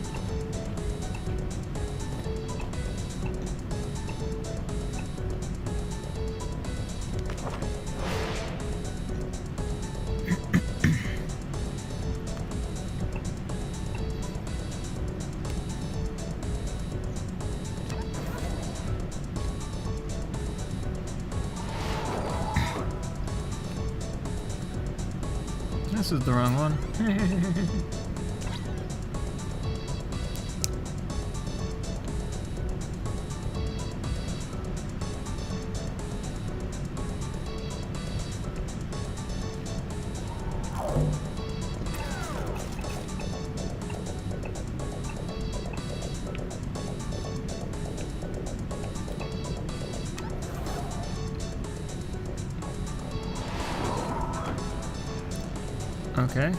This is the wrong one. Okay,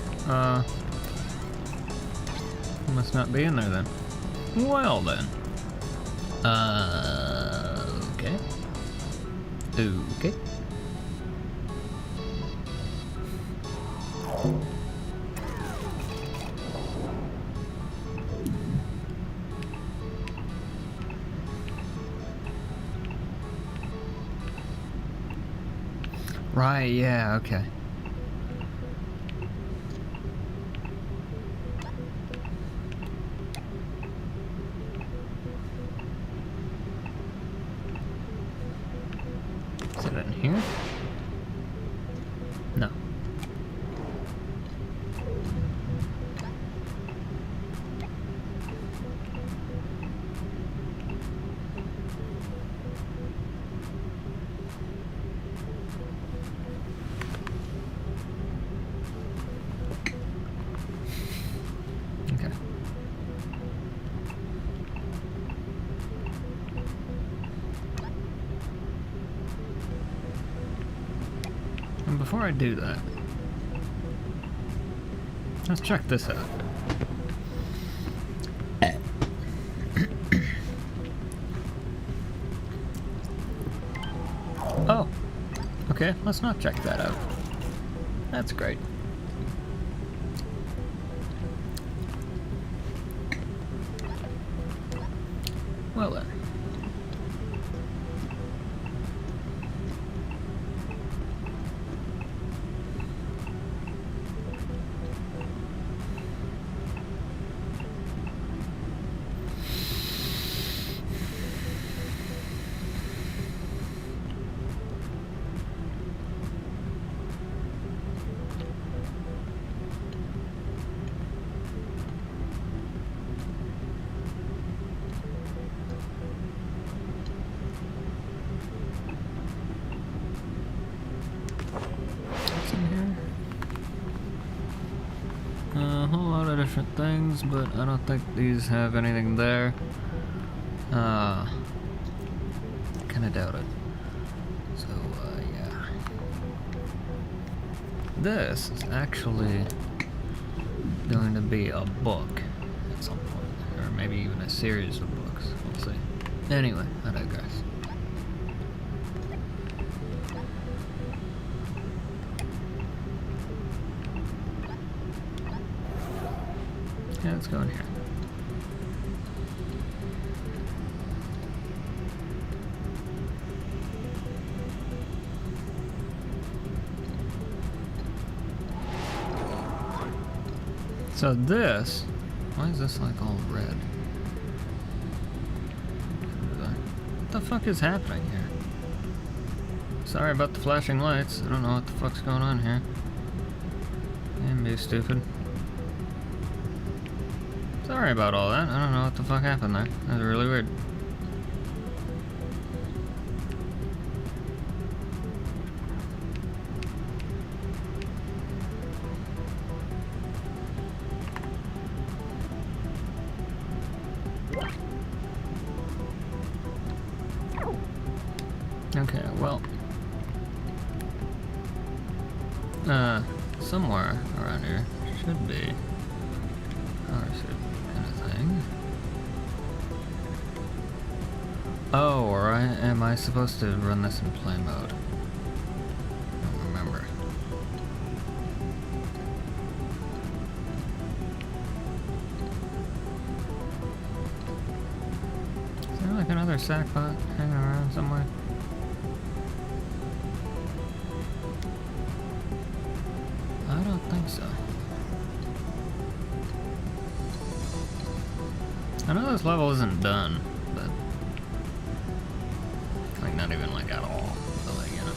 must not be in there then. Well then. Okay. Okay. Right, yeah, okay. Is it in here? No. Okay. And before I do that, let's check this out. Oh, okay, let's not check that out. That's great. Well then. A whole lot of different things, but I don't think these have anything there. Kinda doubt it. So, yeah. This is actually going to be a book at some point, or maybe even a series of books. We'll see. Anyway, I digress. Yeah, let's go in here. So this, why is this like all red? What the fuck is happening here? Sorry about the flashing lights. I don't know what the fuck's going on here. I'm being stupid. Sorry about all that. I don't know what the fuck happened there. That was really weird. Okay, well, somewhere around here should be power suit kind of thing. Oh, or am I supposed to run this in play mode? I don't remember. Is there like another sackbot hanging around somewhere? I don't think so. I know this level isn't done, but like not even like at all. But like, you know.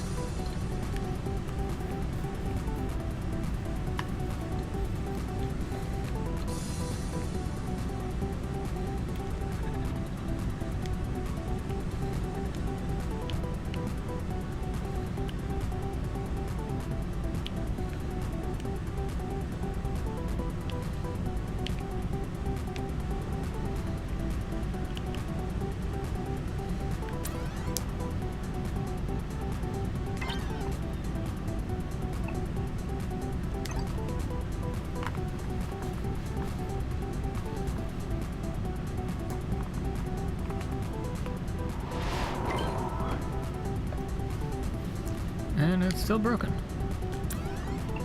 And it's still broken.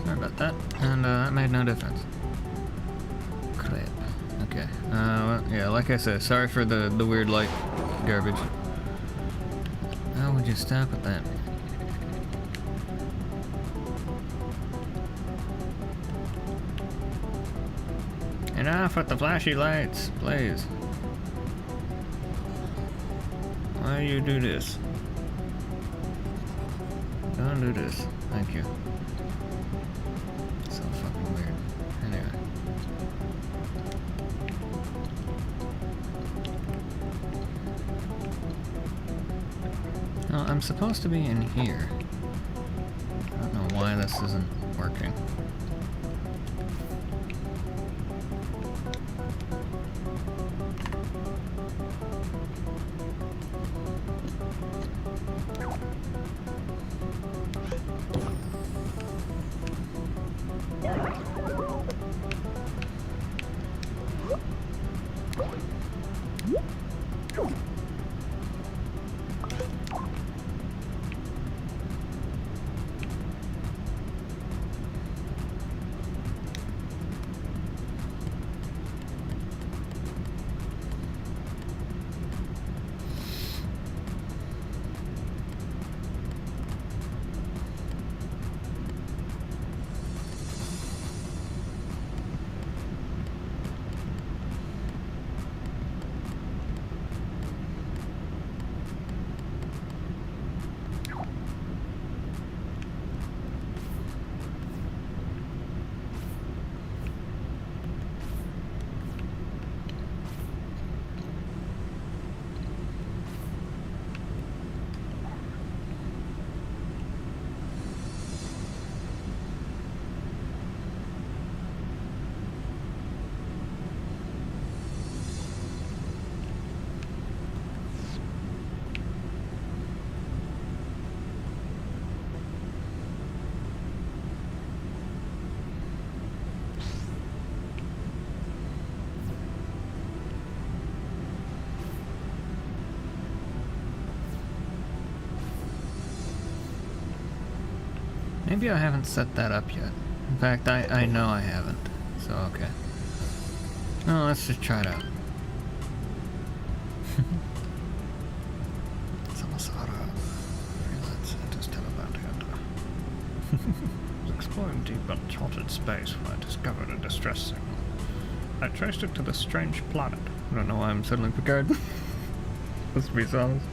Sorry about that. And that made no difference. Crap. Okay. Well, yeah, like I said, sorry for the weird light garbage. How would you stop at that? And off with the flashy lights, please. Why you do this? Don't do this. Thank you. So fucking weird. Anyway. Well, I'm supposed to be in here. I don't know why this isn't working. Maybe I haven't set that up yet. In fact, I know I haven't. So, okay. No, let's just try it out. Exploring deep uncharted space when I discovered a distress signal. I traced it to the strange planet. I don't know why I'm suddenly Picard. Supposed to be songs.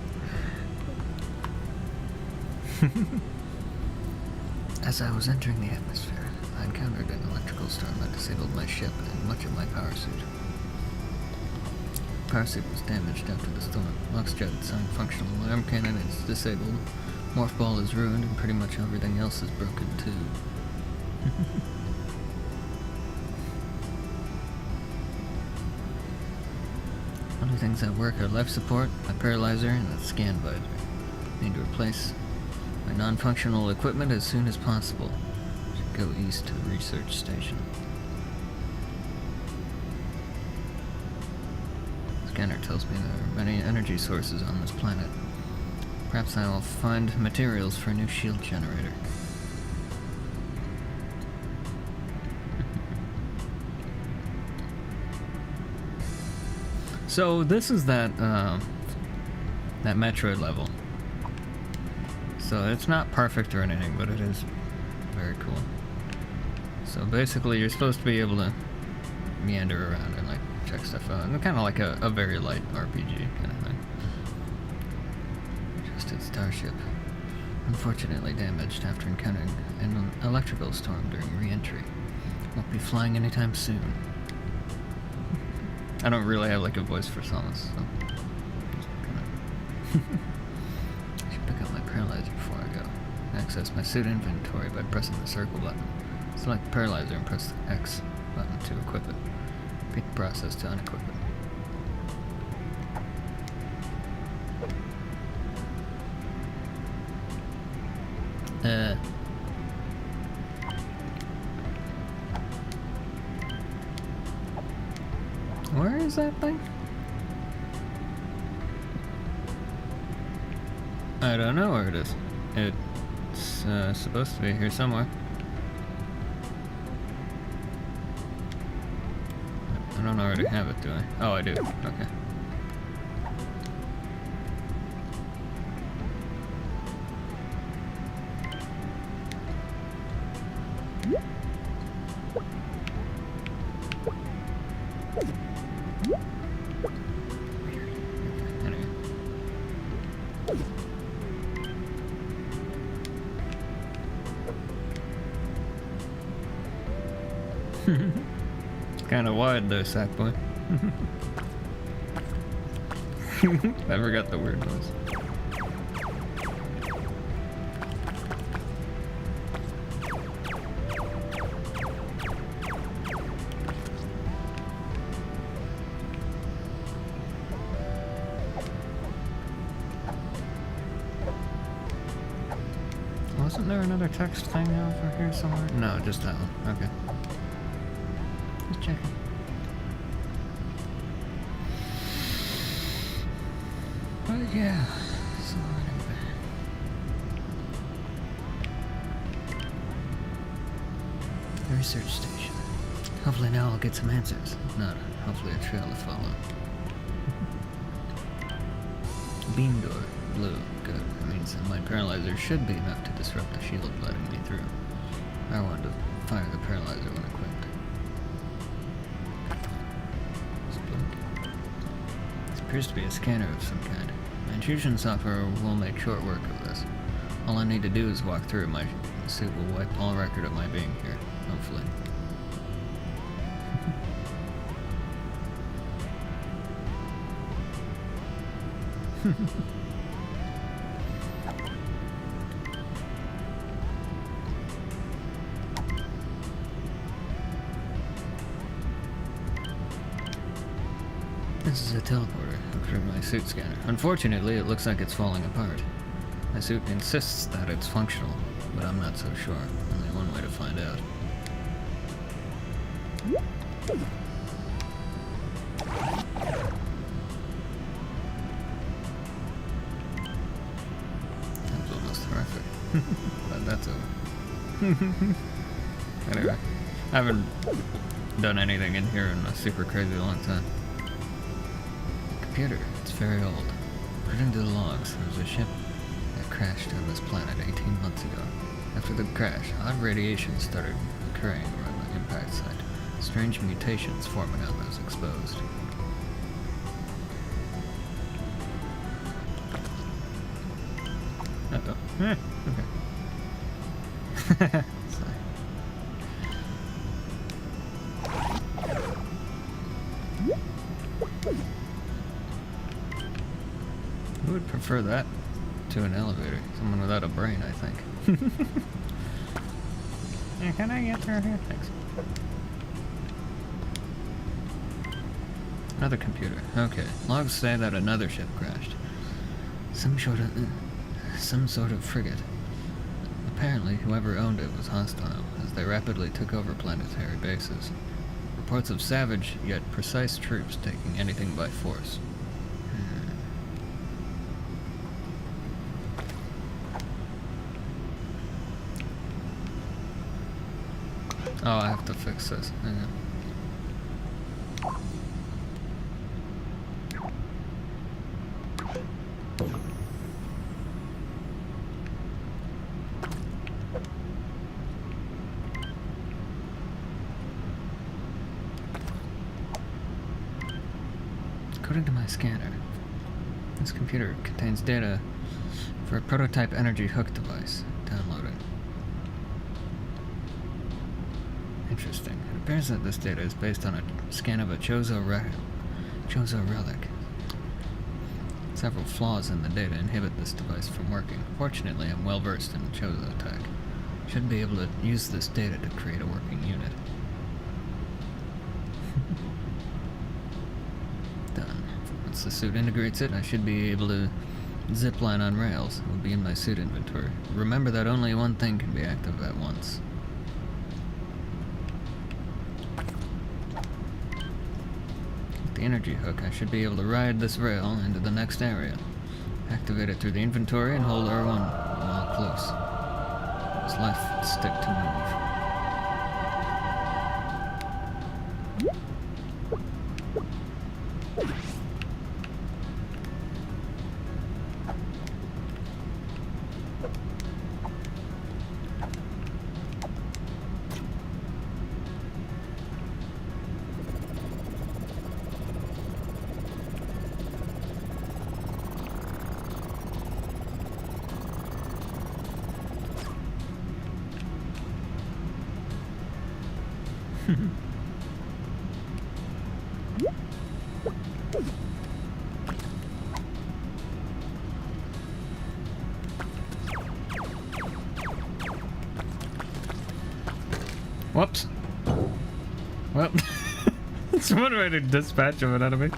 As I was entering the atmosphere, I encountered an electrical storm that disabled my ship and much of my power suit. Parsi was damaged after the storm. Lockjet's functional alarm cannon is disabled. Morph ball is ruined, and pretty much everything else is broken too. Only things that work are life support, my paralyzer, and the scan visor. Need to replace my non-functional equipment as soon as possible. Should go east to the research station. Scanner tells me there are many energy sources on this planet. Perhaps I will find materials for a new shield generator. So this is that Metroid level. So it's not perfect or anything, but it is very cool. So basically you're supposed to be able to meander around and like check stuff out. And kind of like a very light RPG kind of thing. Trusted starship. Unfortunately damaged after encountering an electrical storm during re-entry. Won't be flying anytime soon. I don't really have like a voice for Samus, so just kinda I should pick up my paralyzer before I go. Access my suit inventory by pressing the circle button. Select the paralyzer and press the X button to equip it. Repeat the process to unequip it. Where is that thing? I don't know where it is. It's supposed to be here somewhere. I don't already have it, do I? Oh, I do. Okay. Kind of wide there, Sackboy. I forgot the weird noise. Wasn't there another text thing over here somewhere? No, just that one. Okay. Just checking. But yeah, so anyway. The research station. Hopefully now I'll get some answers. If not, hopefully a trail to follow. Beam door. Blue. Good. That means that my paralyzer should be enough to disrupt the shield letting me through. I wanted to fire the paralyzer when equipped. This appears to be a scanner of some kind. My intrusion software will make short work of this. All I need to do is walk through. My suit will wipe all record of my being here, hopefully. This is a teleporter for my suit scanner. Unfortunately, it looks like it's falling apart. My suit insists that it's functional, but I'm not so sure. Only one way to find out. That was almost horrific. But that's over. Anyway, I haven't done anything in here in a super crazy long time. Computer, it's very old. According to the logs, there was a ship that crashed on this planet 18 months ago. After the crash, odd radiation started occurring around the impact site. Strange mutations forming on those exposed. Uh-oh. Okay. Sorry. prefer that to an elevator. Someone without a brain, I think. Yeah, can I get through here? Thanks. Another computer. Okay. Logs say that another ship crashed. Some sort of frigate. Apparently, whoever owned it was hostile, as they rapidly took over planetary bases. Reports of savage, yet precise troops taking anything by force. Oh, I have to fix this. Hang on. According to my scanner, this computer contains data for a prototype energy hook device. Downloading. Interesting. It appears that this data is based on a scan of a Chozo relic. Several flaws in the data inhibit this device from working. Fortunately, I'm well versed in Chozo tech. Should be able to use this data to create a working unit. Done. Once the suit integrates it, I should be able to zipline on rails. It will be in my suit inventory. Remember that only one thing can be active at once. With the energy hook, I should be able to ride this rail into the next area. Activate it through the inventory and hold R1 while close. Use left stick to move. Whoops. Well, it's one way to dispatch of an enemy.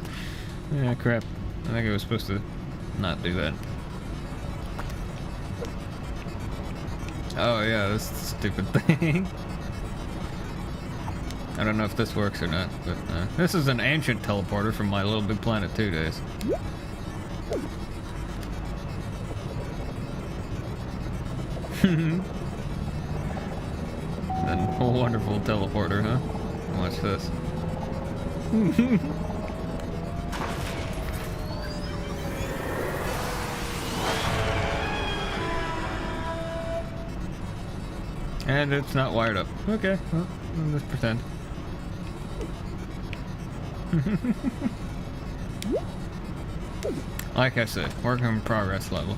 Yeah, crap. I think I was supposed to not do that. Oh yeah, this stupid thing. I don't know if this works or not, but this is an ancient teleporter from my Little Big Planet 2 days. A wonderful teleporter, huh? Watch this. And it's not wired up. Okay, well, I'll just pretend. Like I said, working in progress level.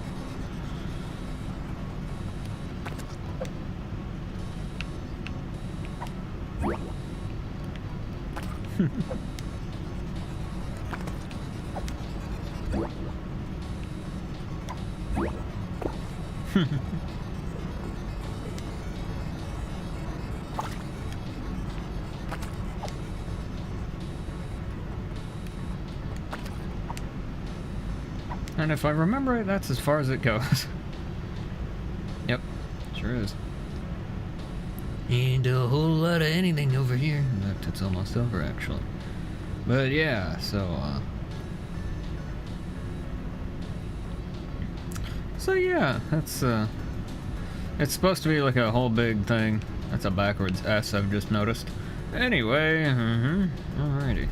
And if I remember it, that's as far as it goes. Yep, sure is. And a whole lot of anything over here. In fact, it's almost over, actually. But yeah, so yeah, that's, it's supposed to be like a whole big thing. That's a backwards S, I've just noticed. Anyway, alrighty.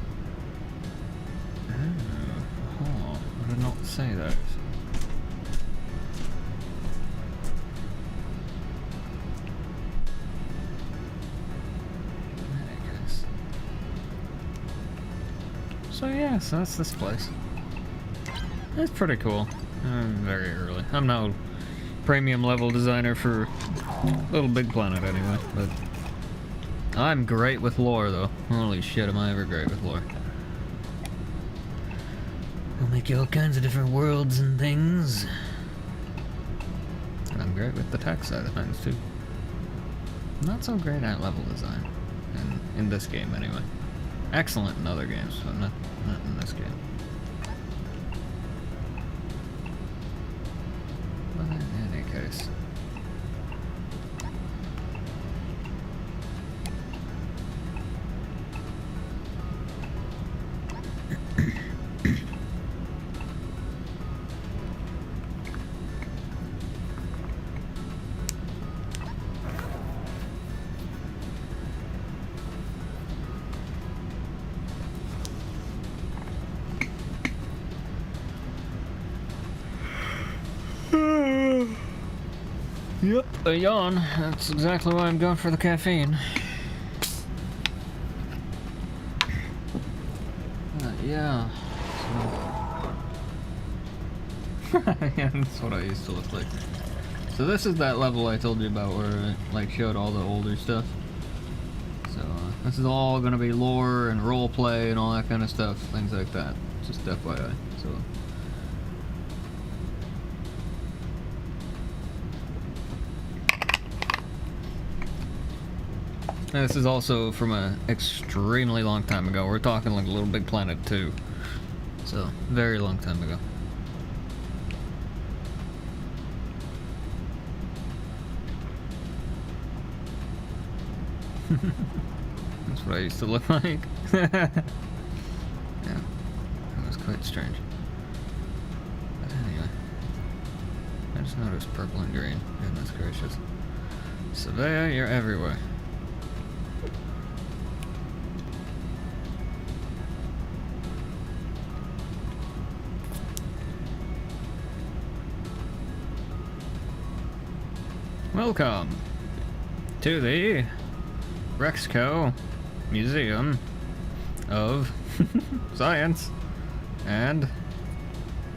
Oh, I did not say that. So yeah, so that's this place. It's pretty cool. Very early. I'm no premium level designer for Little Big Planet anyway, but I'm great with lore though. Holy shit, am I ever great with lore. We'll make you all kinds of different worlds and things. And I'm great with the tech side of things too. Not so great at level design. In this game anyway. Excellent in other games, but not in this game. But in any case. Yep, a yawn. That's exactly why I'm going for the caffeine. Yeah. So. Yeah, that's what I used to look like. So this is that level I told you about where it like showed all the older stuff. So this is all gonna be lore and role play and all that kind of stuff, things like that. Just FYI. So. And this is also from an extremely long time ago. We're talking like Little Big Planet 2. So, very long time ago. That's what I used to look like. Yeah, it was quite strange. But anyway, I just noticed purple and green. Goodness gracious. Savea, you're everywhere. Welcome to the Rexco Museum of Science and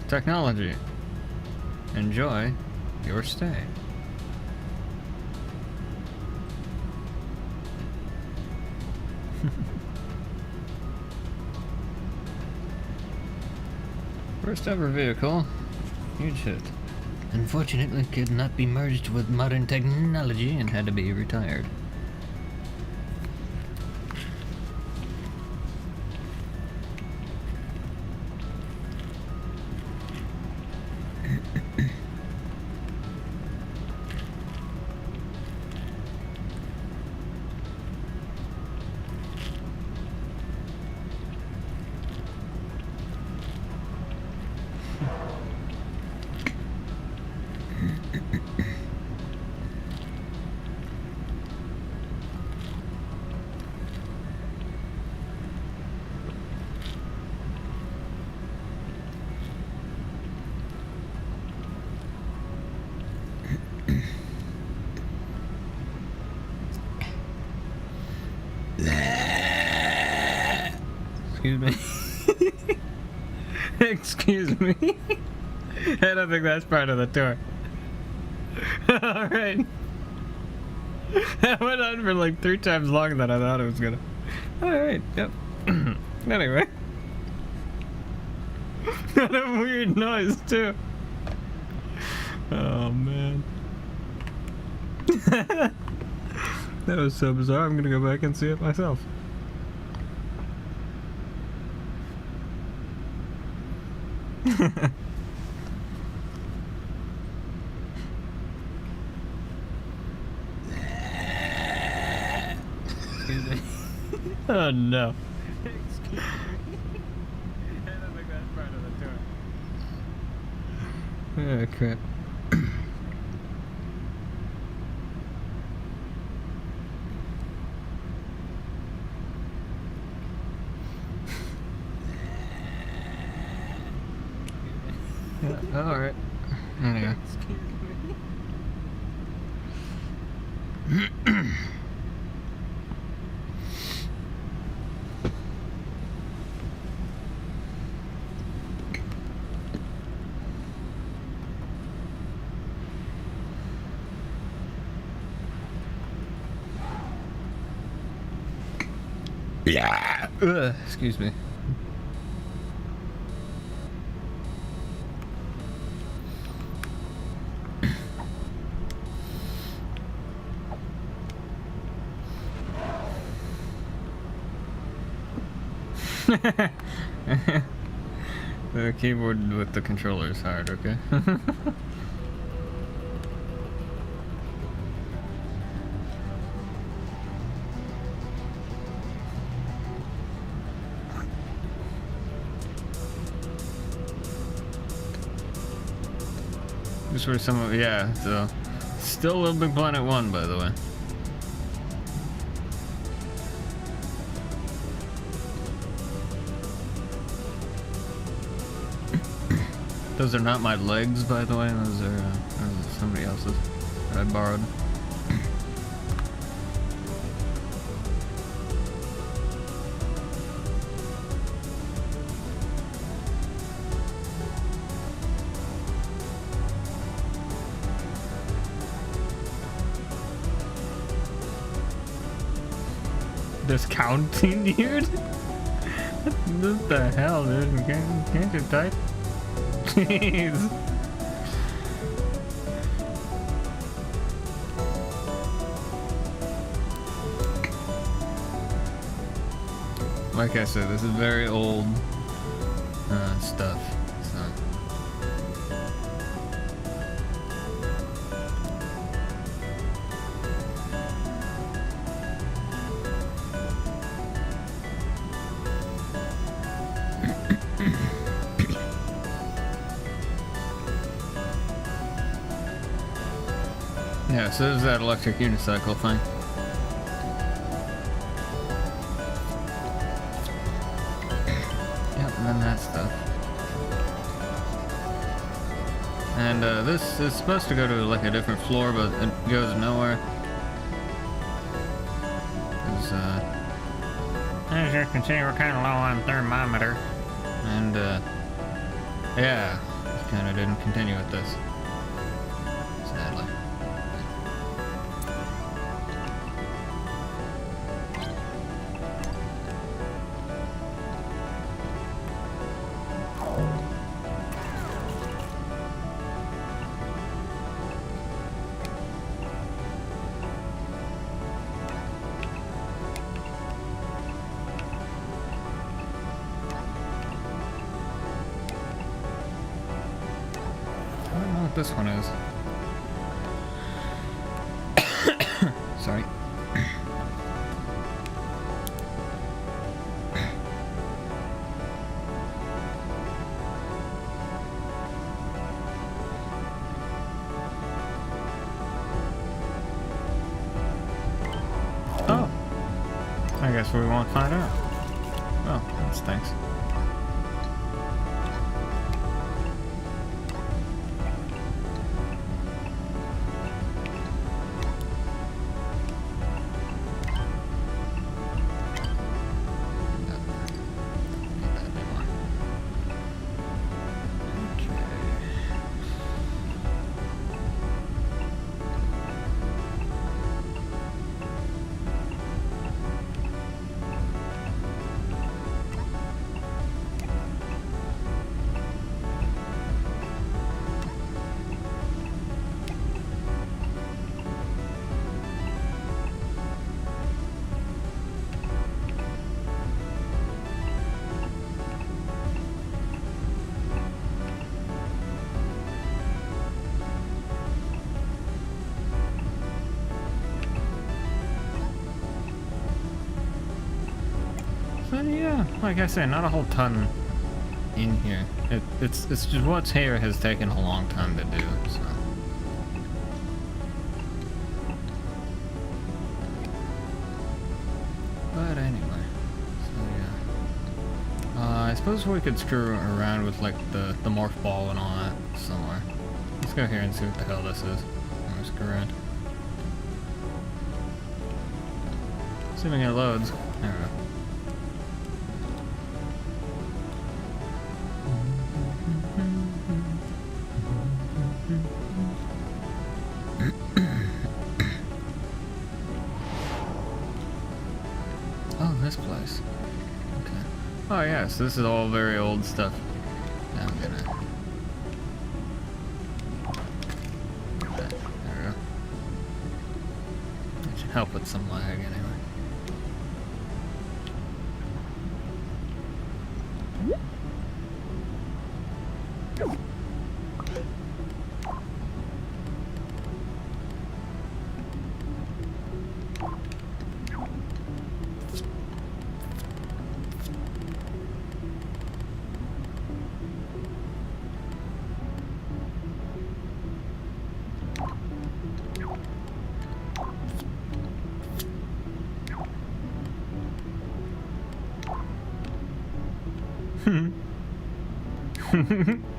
Technology. Enjoy your stay. First ever vehicle, huge hit. Unfortunately, could not be merged with modern technology and had to be retired. Excuse me. Excuse me. I don't think that's part of the tour. Alright. That went on for like 3 times longer than I thought it was gonna. Alright, yep. Anyway. What a weird noise, too. Oh, man. That was so bizarre, I'm gonna go back and see it myself. Excuse me. Oh no. Excuse me. I don't think that's part of the tour. Oh crap. Yeah, alright. Anyway. Yeah. Excuse me. The keyboard with the controller is hard, okay? Just where some of, yeah, so still Little Big Planet 1, by the way. Those are not my legs, by the way. Those are somebody else's that I borrowed. Discounting, dude? What the hell, dude? Can't you type? Jeez. Like I said, this is very old stuff. So. Yeah, so there's that electric unicycle thing. Yep, and then that stuff. And this is supposed to go to like a different floor, but it goes nowhere. As you can see, we're kind of low on thermometer. And yeah, just kind of didn't continue with this. Sadly. I don't know what this one is. Sorry. Oh. I guess we won't find out. Oh, that stinks. So yeah, like I said, not a whole ton in here. It's just what's here has taken a long time to do, so. But anyway, so yeah. I suppose we could screw around with like the morph ball and all that somewhere. Let's go here and see what the hell this is. I'm gonna screw around. Assuming it loads. There we go. Oh, this place. Okay. Oh yes, this is all very old stuff. Now I'm gonna... Okay, there we go. That should help with some lag anyway.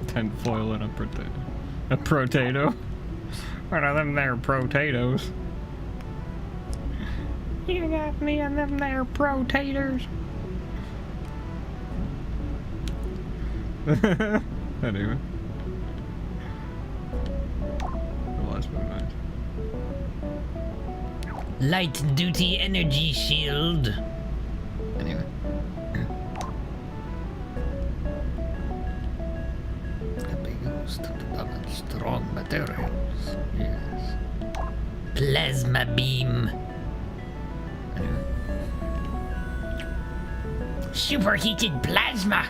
Tinfoil and a potato. A potato? What are them there potatoes? You got me and them there pro-taters. Anyway. The last one, Light duty energy shield. anyway. Can be used to damage strong materials. Yes. Plasma beam. Anyway. Superheated plasma.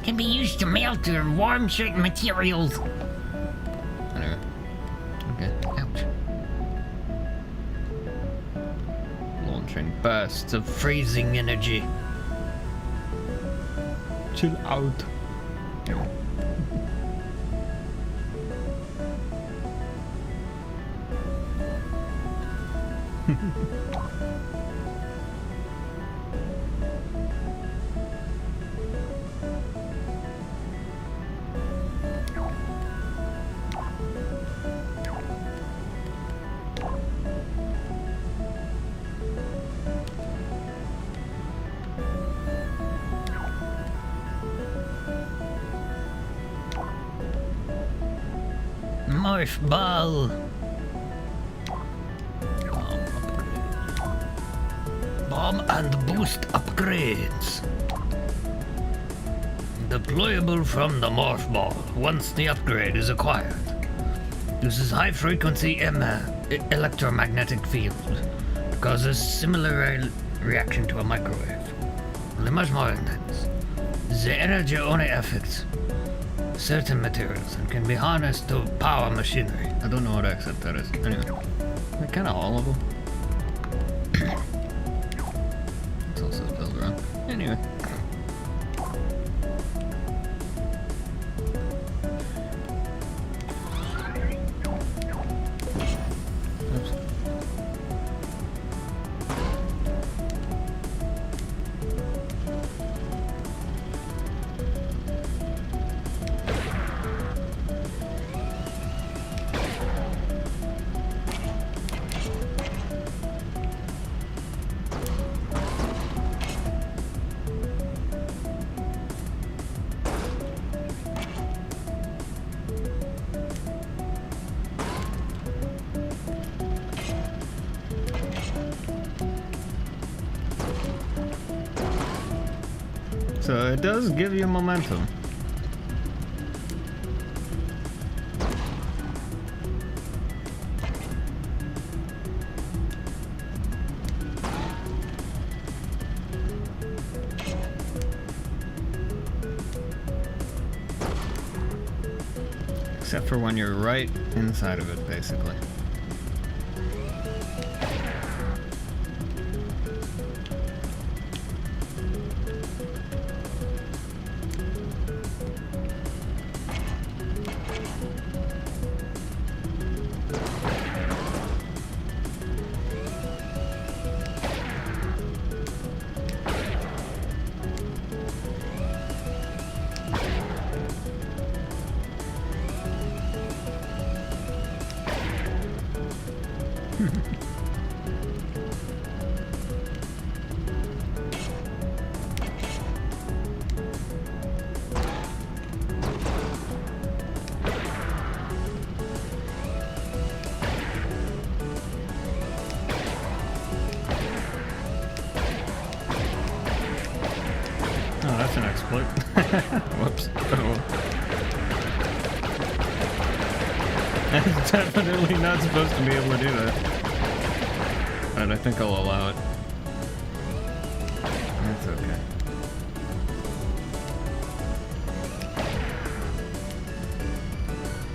Can be used to melt or warm certain materials. Anyway. Okay. Ouch. Launching bursts of Freezing energy. chill out. Anyway. Morph ball. Bomb and boost upgrades. Deployable from the morph ball once the upgrade is acquired. Uses high frequency electromagnetic field. Causes similar reaction to a microwave. Only much more intense. The energy only affects certain materials and can be harnessed to power machinery. I don't know what exit that is. Anyway. They're kinda all of them. It's also build around. Anyway. Oops. So it does give you momentum. Except for when you're right inside of it, basically. Oh, that's an exploit. Whoops. Oh. That's definitely not supposed to be able to do that. But I think I'll allow it. That's okay.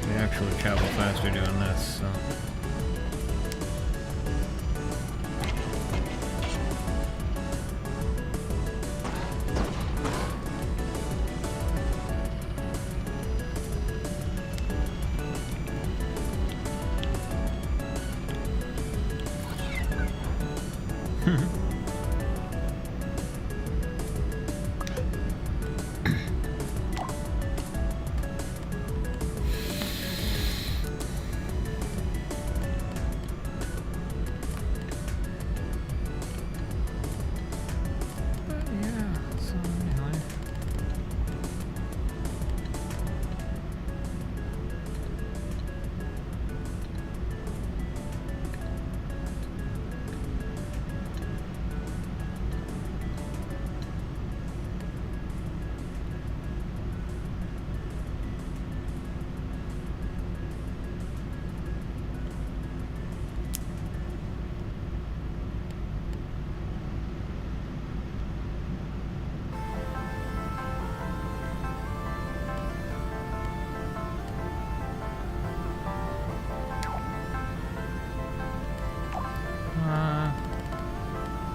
You actually travel faster doing this, so... Yeah, so anyway.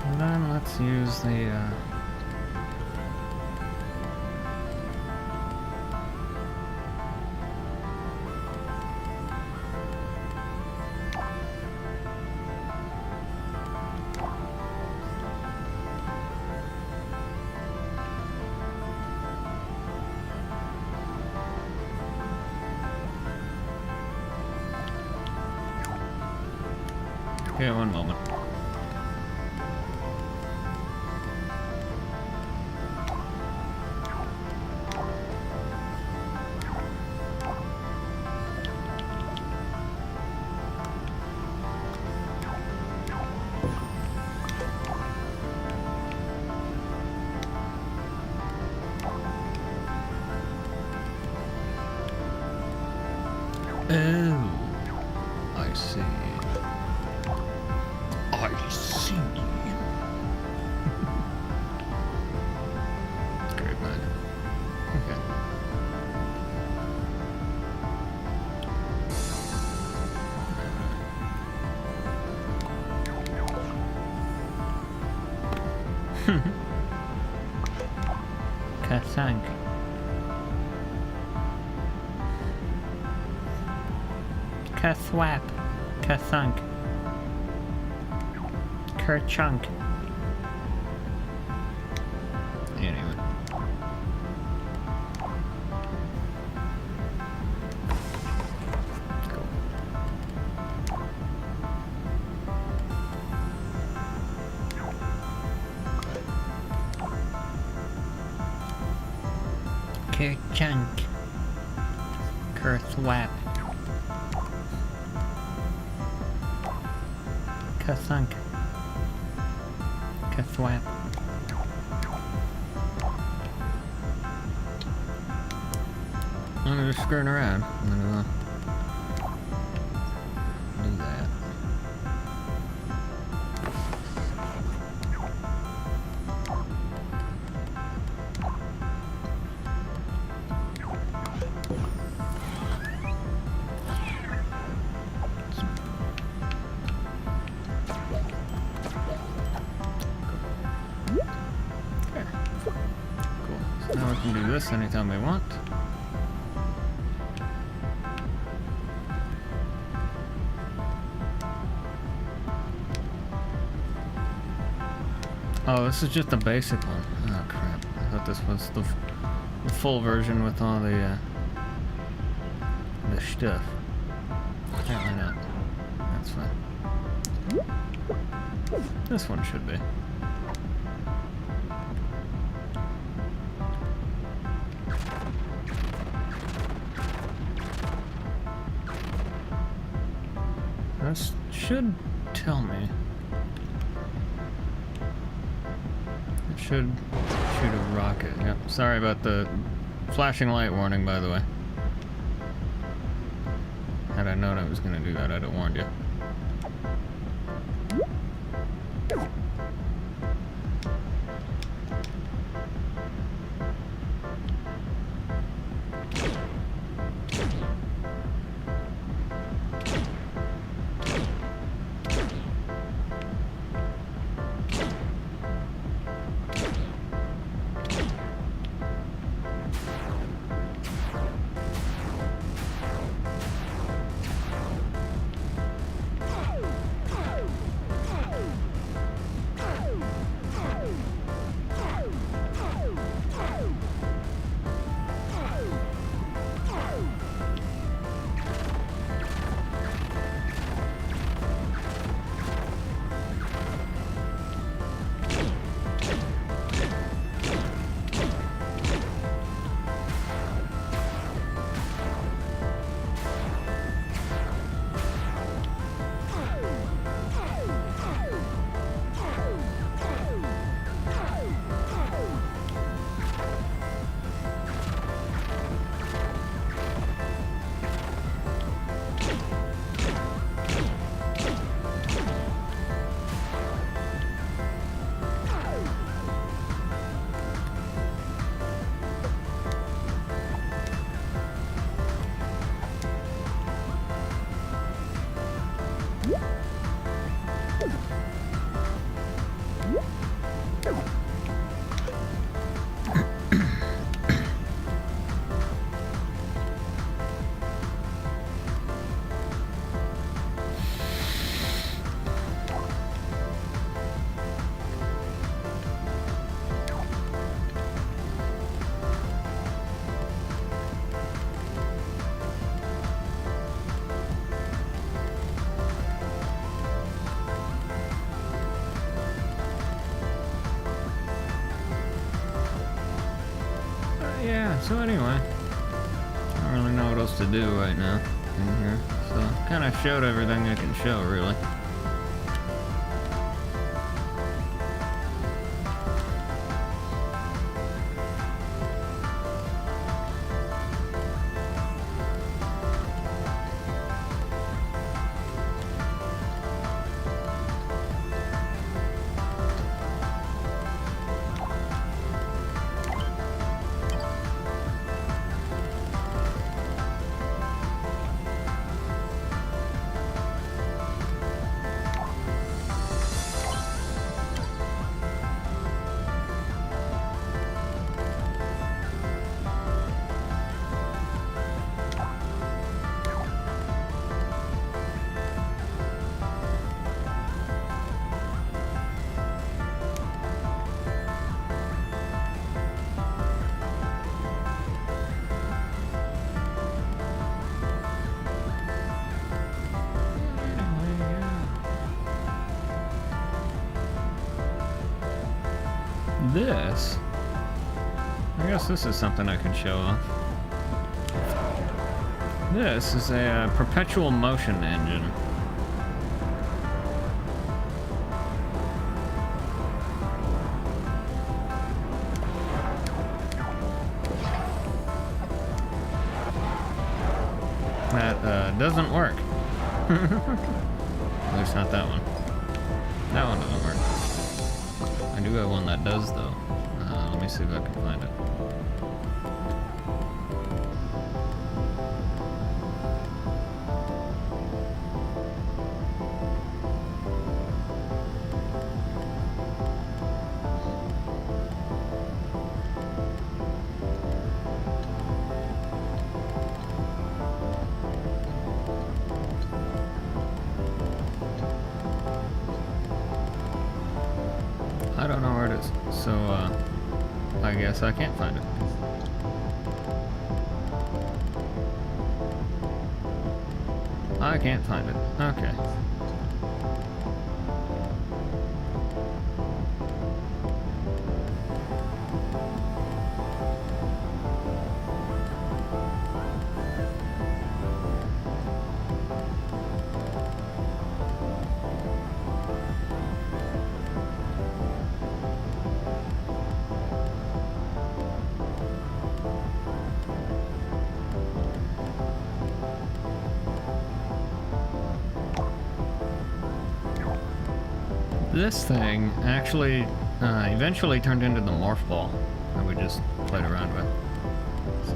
And then let's use the okay, one moment. Oh, I see. I see. Great man. Okay. Kathank. Kathwap. Kathunk. Kerchunk. Anyway. Cool. Kerchunk. Kerthwap. Kathunk. Kathwap. I'm just screwing around. I'm gonna do that. Now we can do this anytime we want. Oh, this is just the basic one. Oh crap! I thought this was the full version with all the stuff. Apparently not. That's fine. This one should be. This should tell me. It should shoot a rocket. Yep. Sorry about the flashing light warning, by the way. Had I known I was going to do that, I'd have warned you. So anyway, I don't really know what else to do right now in here. So kind of showed everything I can show, really. This, I guess this is something I can show off. This is a perpetual motion engine. That doesn't work. At least not that one. That one doesn't work. I do have one that does, though. Let me see if I can find it. I don't know where it is, so I guess I can't find it. I can't find it. Okay. This thing actually eventually turned into the morph ball that we just played around with. So.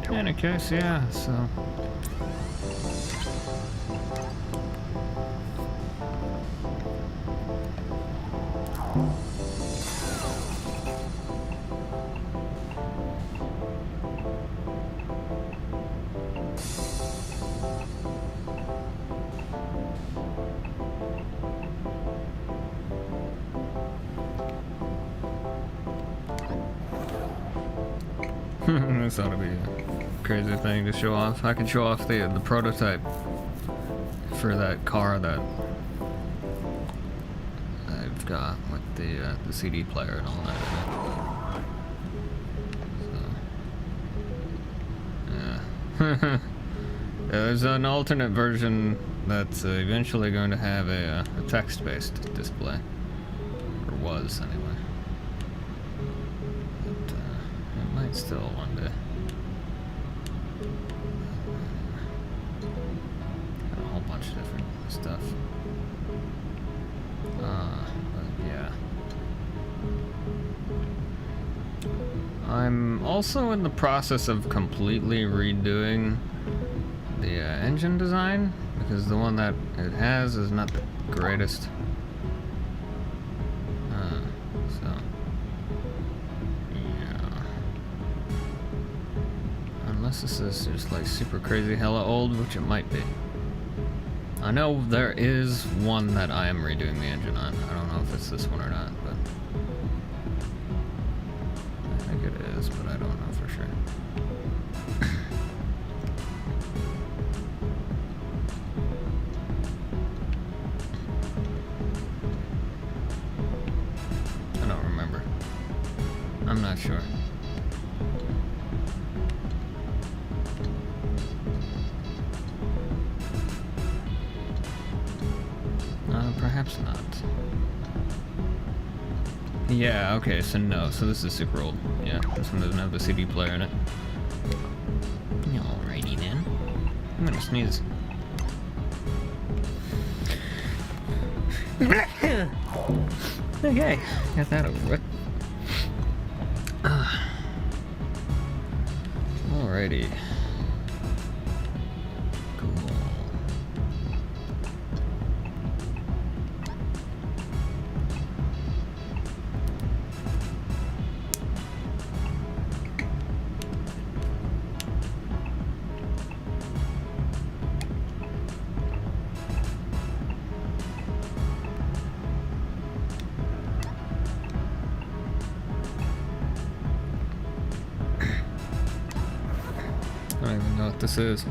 In any case, yeah, so. This ought to be a crazy thing to show off. I can show off the prototype for that car that I've got with the CD player and all that. So, yeah. There's an alternate version that's eventually going to have a text-based display, or was anyway. Still one day. Got a whole bunch of different stuff. But yeah. I'm also in the process of completely redoing the engine design, because the one that it has is not the greatest. So, yeah. Unless this is just like super crazy hella old, which it might be. I know there is one that I am redoing the engine on. I don't know if it's this one or not, but I think it is, but I don't know for sure. I don't remember. I'm not sure. Perhaps not. Yeah, okay, so no. So this is super old. Yeah, this one doesn't have the CD player in it. Alrighty then. I'm gonna sneeze. Okay, got that over with. Alrighty. Cool. I don't even know what this is.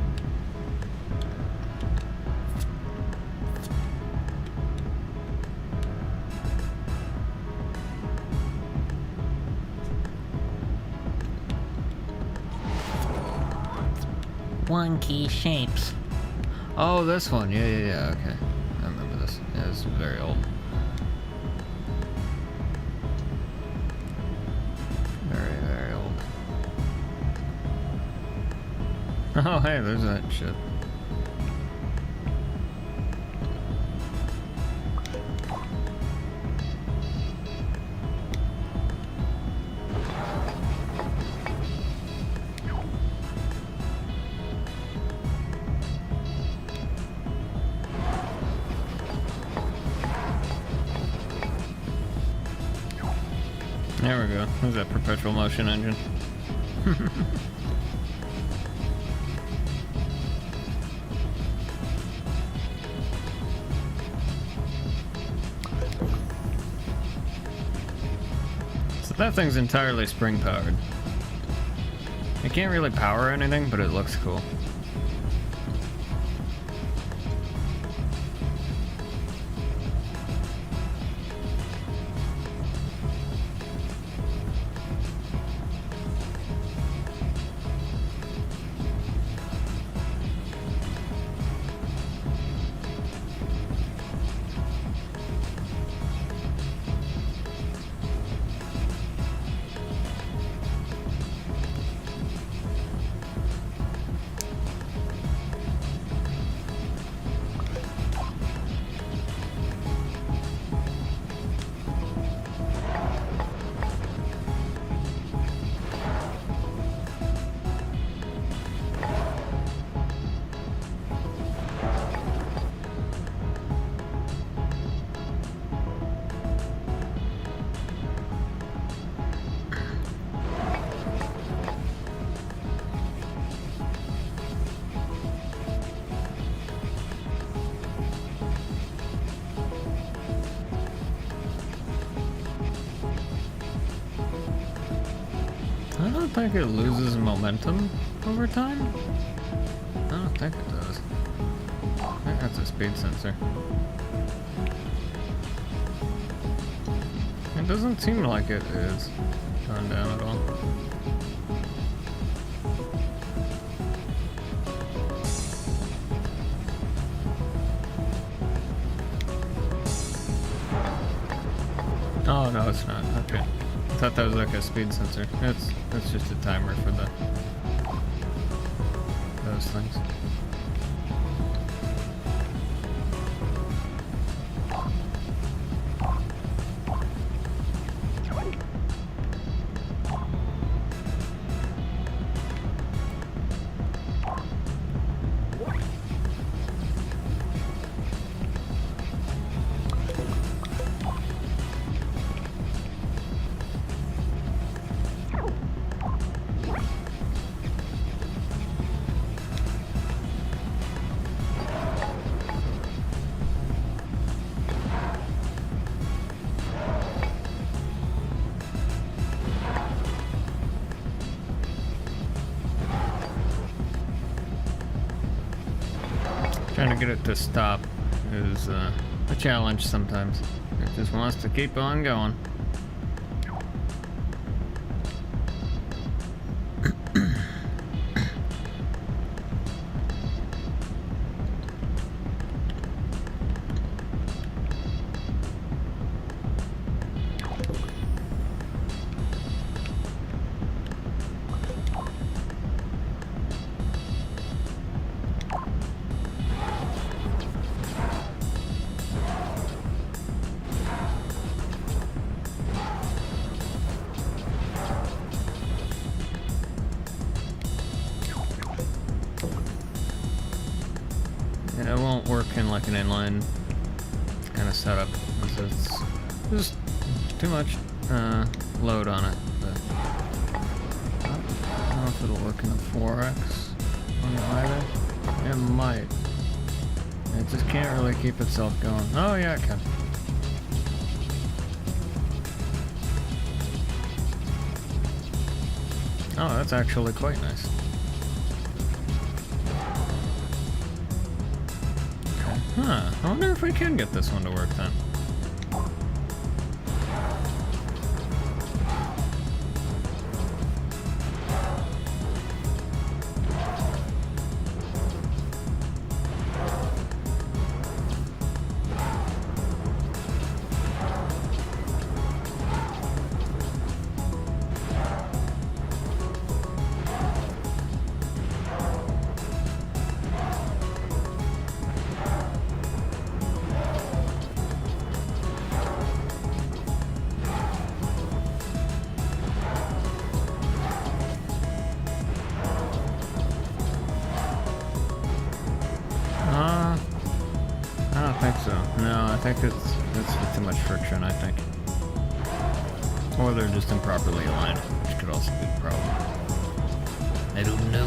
Wonky shapes. Oh, this one. Yeah, okay. I remember this. Yeah, this is very old. Very, very old. Oh, hey, there's that shit. There we go. There's that perpetual motion engine. So that thing's entirely spring powered. It can't really power anything, but it looks cool. I don't think it loses momentum over time. I don't think it does. I think that's a speed sensor. It doesn't seem like it is going down at all. Oh no, it's not. Okay. I thought that was like a speed sensor. That's just a timer for those things. Trying to get it to stop is a challenge sometimes. It just wants to keep on going. It won't work in like an inline kind of setup. It's just too much load on it. But I don't know if it'll work in the 4X on the either. It might. It just can't really keep itself going. Oh yeah, it can. Oh, that's actually quite nice. Huh, I wonder if we can get this one to work then. I think so. No, I think it's too much friction, I think. Or they're just improperly aligned, which could also be a problem. I don't know.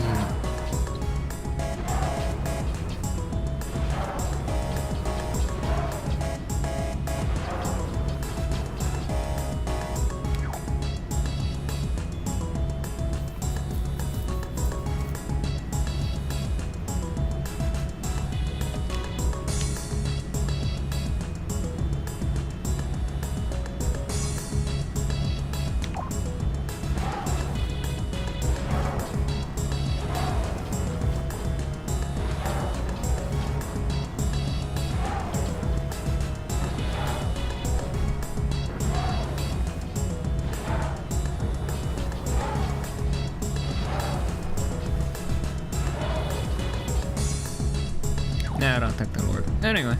Nah, I don't think that'll work. Anyway.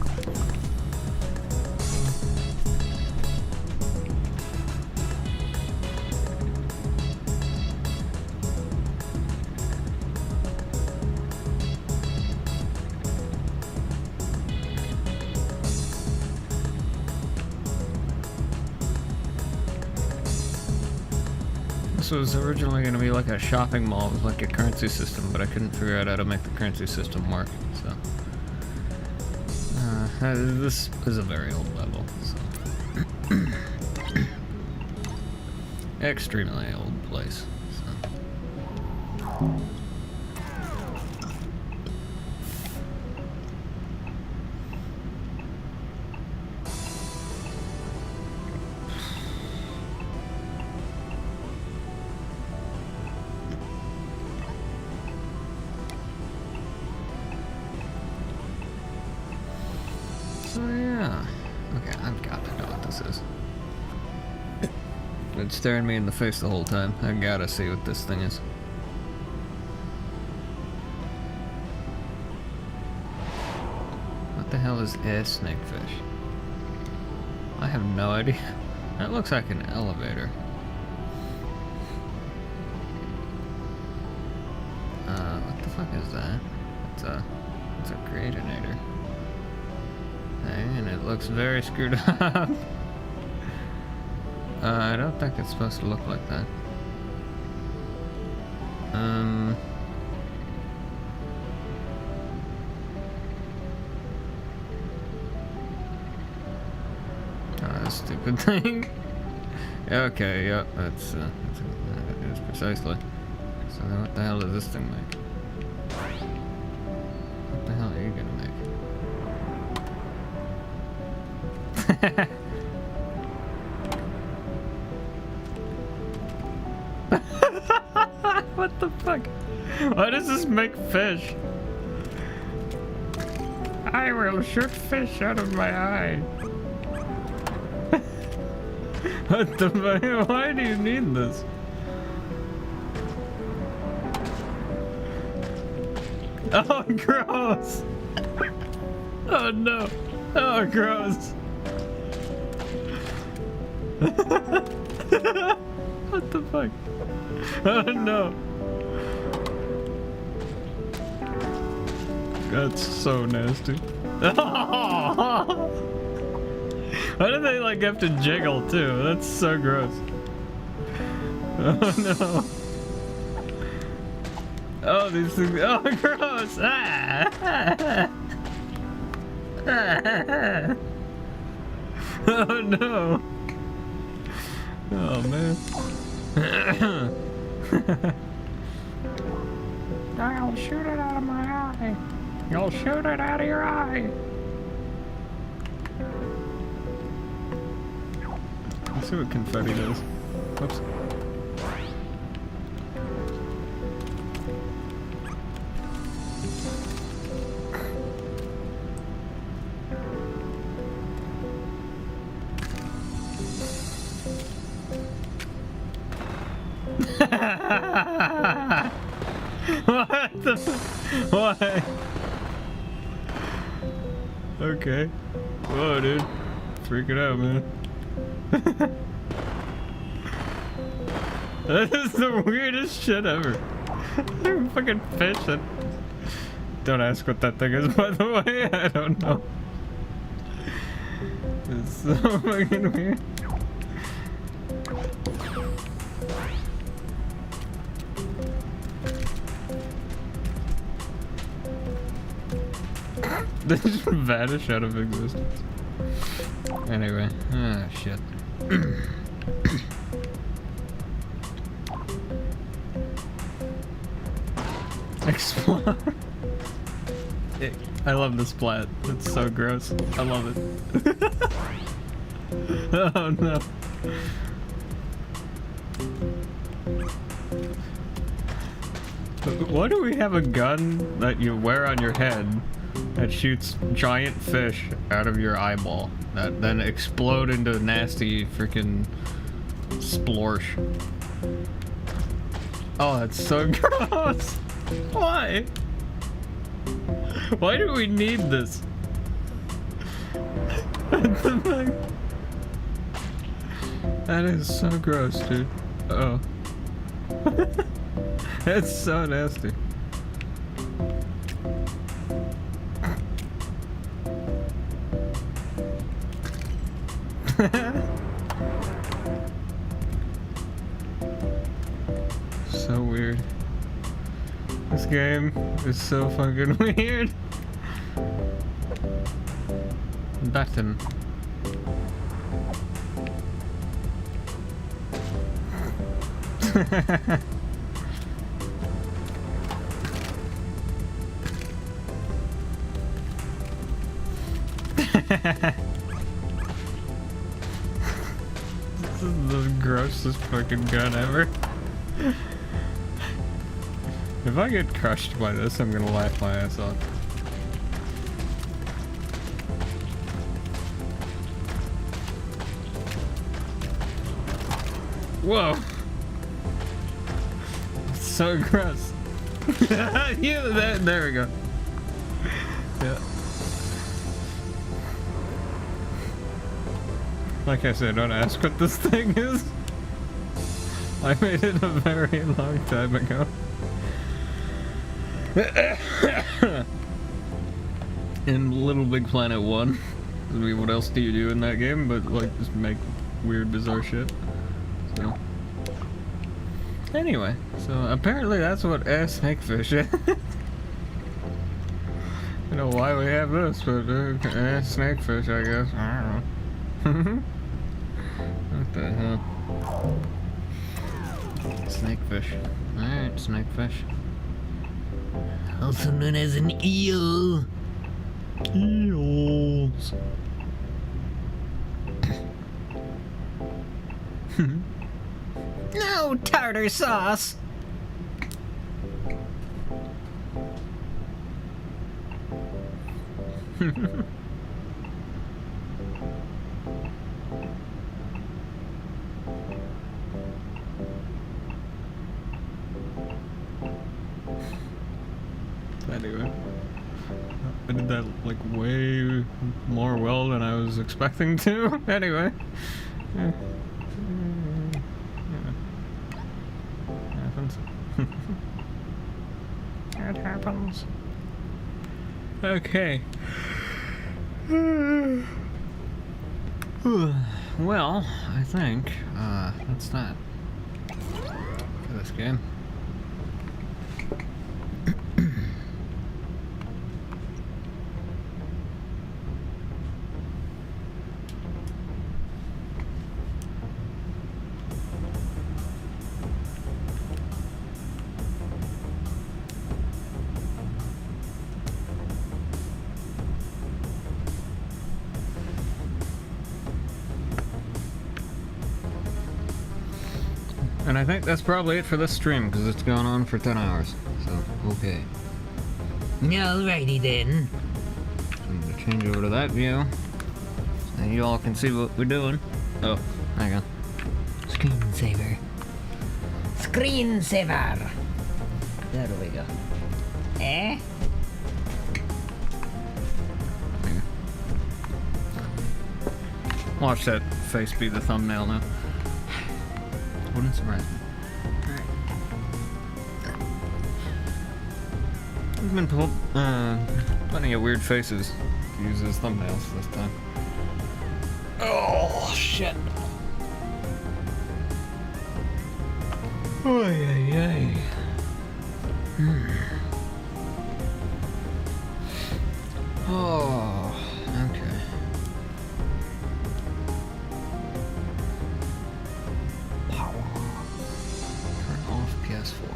This was originally going to be like a shopping mall with like a currency system, but I couldn't figure out how to make the currency system work, so. This is a very old level, so. Extremely old place, so. So yeah, okay, I've got to know what this is. It's staring me in the face the whole time. I gotta see what this thing is. What the hell is a snakefish? I have no idea. That looks like an elevator. What the fuck is that? It's a creatinator. And it looks very screwed up. I don't think it's supposed to look like that. Oh, this stupid thing. Okay, yep, that's it is precisely. So then what the hell does this thing make? What the hell are you gonna make? What the fuck? Why does this make fish? I will shoot fish out of my eye. What the fuck? Why do you need this? Oh, gross! Oh no! Oh, gross! What the fuck? Oh no! That's so nasty. Why do they like have to jiggle too? That's so gross. Oh no. Oh, these things. Oh, gross. Ah. Oh no. Oh man. I'll shoot it out of my eye. You'll shoot it out of your eye. Let's see what confetti does. Whoops. What the? Why? Okay. Whoa, dude. Freaking out, man. That is the weirdest shit ever. They're fucking fishing. Don't ask what that thing is, by the way. I don't know. It's so fucking weird. They just vanish out of existence. Anyway, ah, shit. Explode. I love this plat. It's so gross. I love it. Oh no. Why do we have a gun that you wear on your head that shoots giant fish out of your eyeball that then explode into nasty freaking splorsh? Oh, that's so gross. Why? Why do we need this? What the fuck? That is so gross, dude. Oh. That's so nasty. So weird. This game is so fucking weird. Button. This is the grossest fucking gun ever. If I get crushed by this, I'm gonna laugh my ass off. Whoa! It's so gross. Yeah, there we go. Yeah. Like I said, don't ask what this thing is. I made it a very long time ago. In Little Big Planet 1. I mean, what else do you do in that game but like just make weird bizarre shit? So anyway, so apparently that's what snakefish is. I don't know why we have this, but snakefish, I guess. I don't know. What the hell? Snakefish. Alright, snakefish. Also known as an eel. Eels. tartar sauce. Anyway, I did that like way more well than I was expecting to. Anyway. Happens. It happens. Okay. Well, I think that's that for this game. And I think that's probably it for this stream, because it's gone on for 10 hours. So, okay. Alrighty then. I'm going to change over to that view, so you all can see what we're doing. Oh, there you go. Screensaver. Screensaver. There we go. Eh? There. Watch that face be the thumbnail now. Wouldn't surprise me. There's been plenty of weird faces to use as thumbnails this time. Oh, shit. Oh, yeah. Oh, okay. Power. Turn off PS4.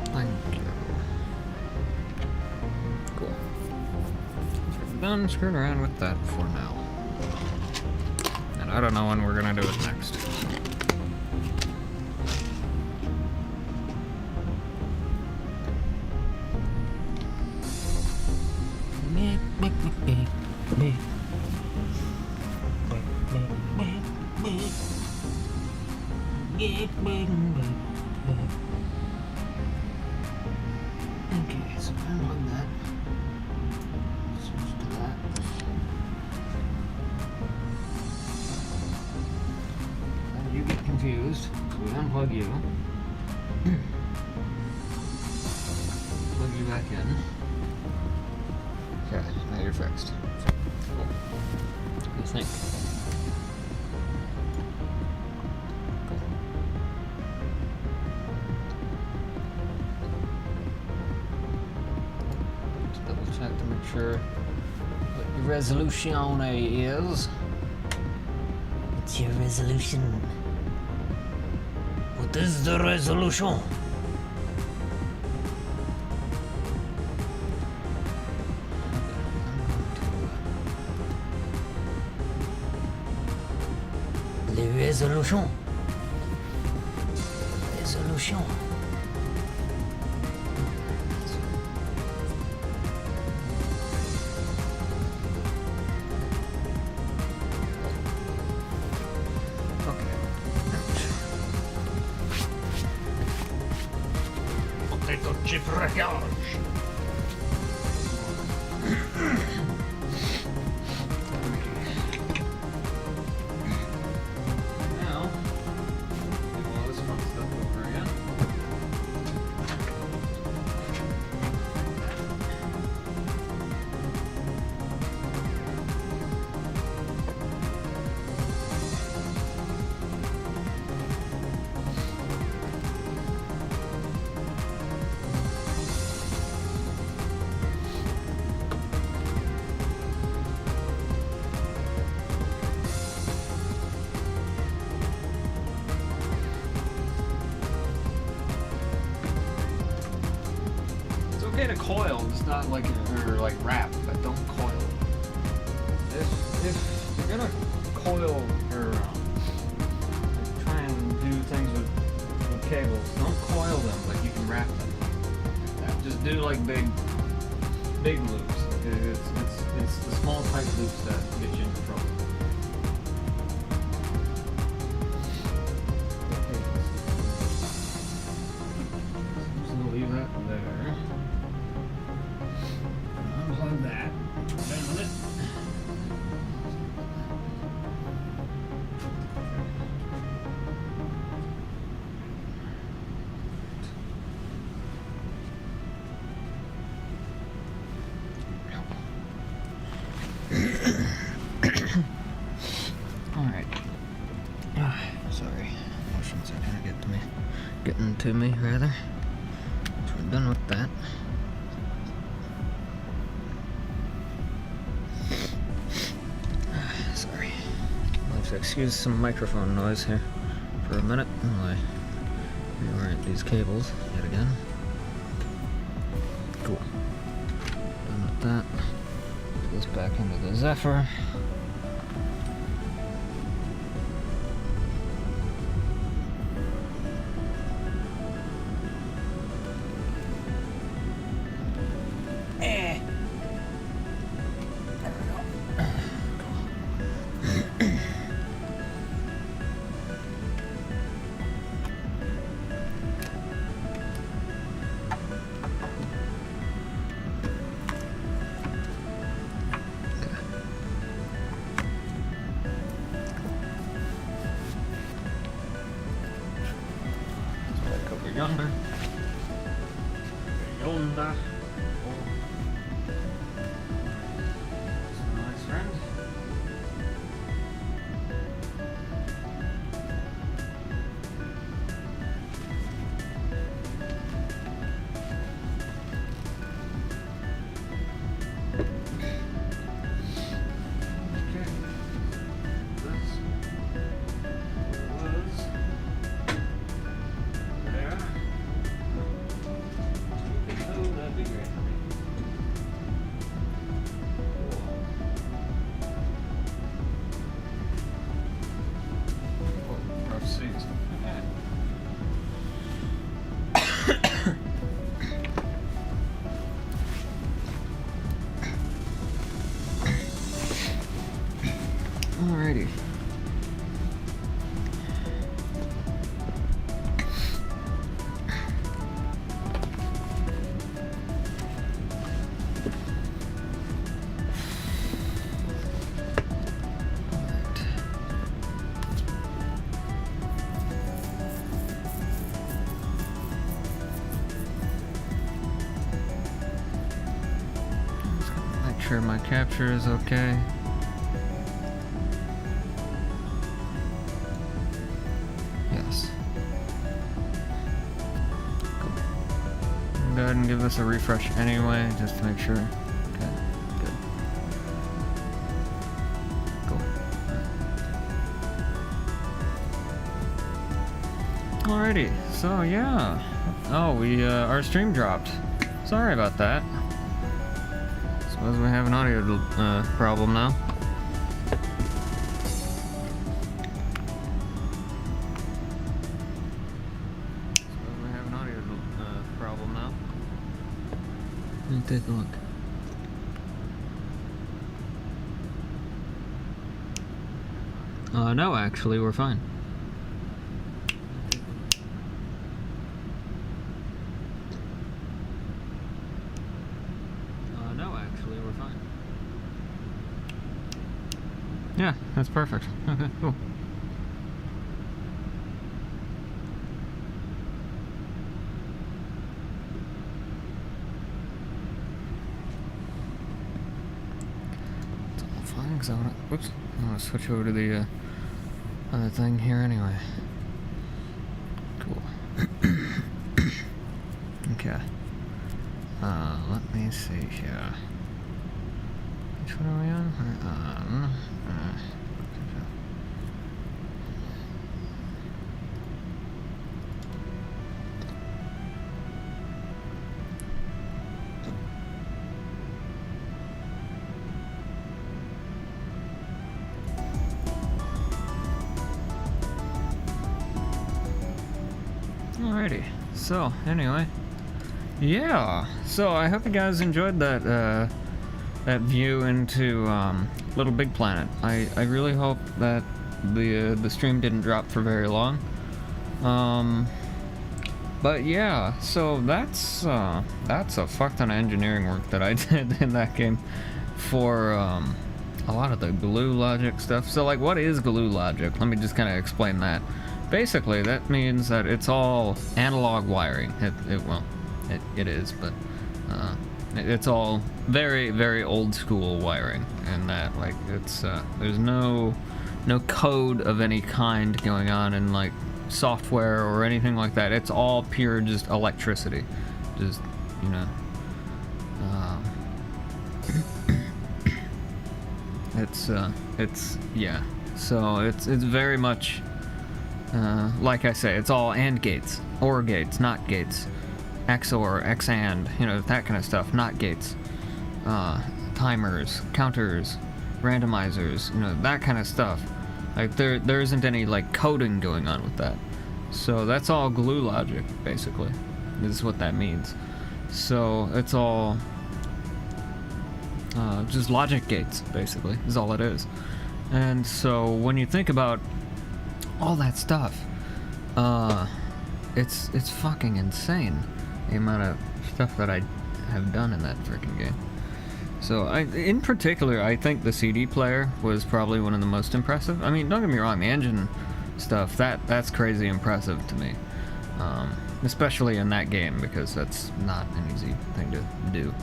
Thank you. Cool. So we're done screwing around with that for now. And I don't know when we're gonna do it next. Okay, so unplug that. Switch to that. And you get confused, so we unplug you. Plug you back in. Okay, now you're fixed. Cool. What do you think? Check to make sure what your resolution is. What's your resolution? What is the resolution? Le resolution. Resolution. Potato chip wreckage. Now, do all this fun stuff over again. It's okay to coil, just not like or like wrap, but don't coil. If you're gonna coil or try and do things with cables. Don't coil them, but you can wrap them. Just do like big loops. It's the small tight loops that get you into trouble. I'm just gonna leave that there. Unplug that. Down with it. Alright. Sorry. Emotions are gonna getting to me, rather. So we're done with that. Sorry. I'll have to excuse some microphone noise here for a minute while I reorient these cables yet again. Cool. Done with that. Put this back into the Zephyr. Yonder. Yonder. That's a nice friend. Okay. This was there. Oh, that'd be great. Oh, rough seats. Alrighty. Make sure my capture is okay. Yes. Cool. Go ahead and give this a refresh anyway, just to make sure. Okay, good. Cool. Alrighty, so yeah. Oh, our stream dropped. Sorry about that. Suppose we have an audio problem now. Suppose we have an audio problem now. Let me take a look. No, actually, we're fine. We're fine. Yeah, that's perfect. Okay, cool. It's all fine, because I want to switch over to the other thing here anyway. Cool. Okay. Let me see here. Which one are we on? We're on. Alrighty. So, anyway. Yeah. So, I hope you guys enjoyed that, that view into, Little Big Planet. I really hope that the stream didn't drop for very long. But yeah, so that's a fuck ton of engineering work that I did in that game for, a lot of the glue logic stuff. So, like, what is glue logic? Let me just kind of explain that. Basically, that means that it's all analog wiring. It is, but it's all very, very old school wiring, and that, like, it's there's no code of any kind going on in, like, software or anything like that. It's all pure just electricity, just, you know. Yeah. So it's very much like I say, it's all AND gates, OR gates, NOT gates, XOR, XAND, you know, that kind of stuff, NOT gates, timers, counters, randomizers, you know, that kind of stuff. Like there isn't any like coding going on with that. So that's all glue logic, basically. This is what that means. So it's all just logic gates, basically, is all it is. And so when you think about all that stuff, it's fucking insane, the amount of stuff that I have done in that freaking game. So in particular, I think the CD player was probably one of the most impressive. I mean, don't get me wrong, the engine stuff, that's crazy impressive to me. Especially in that game, because that's not an easy thing to do.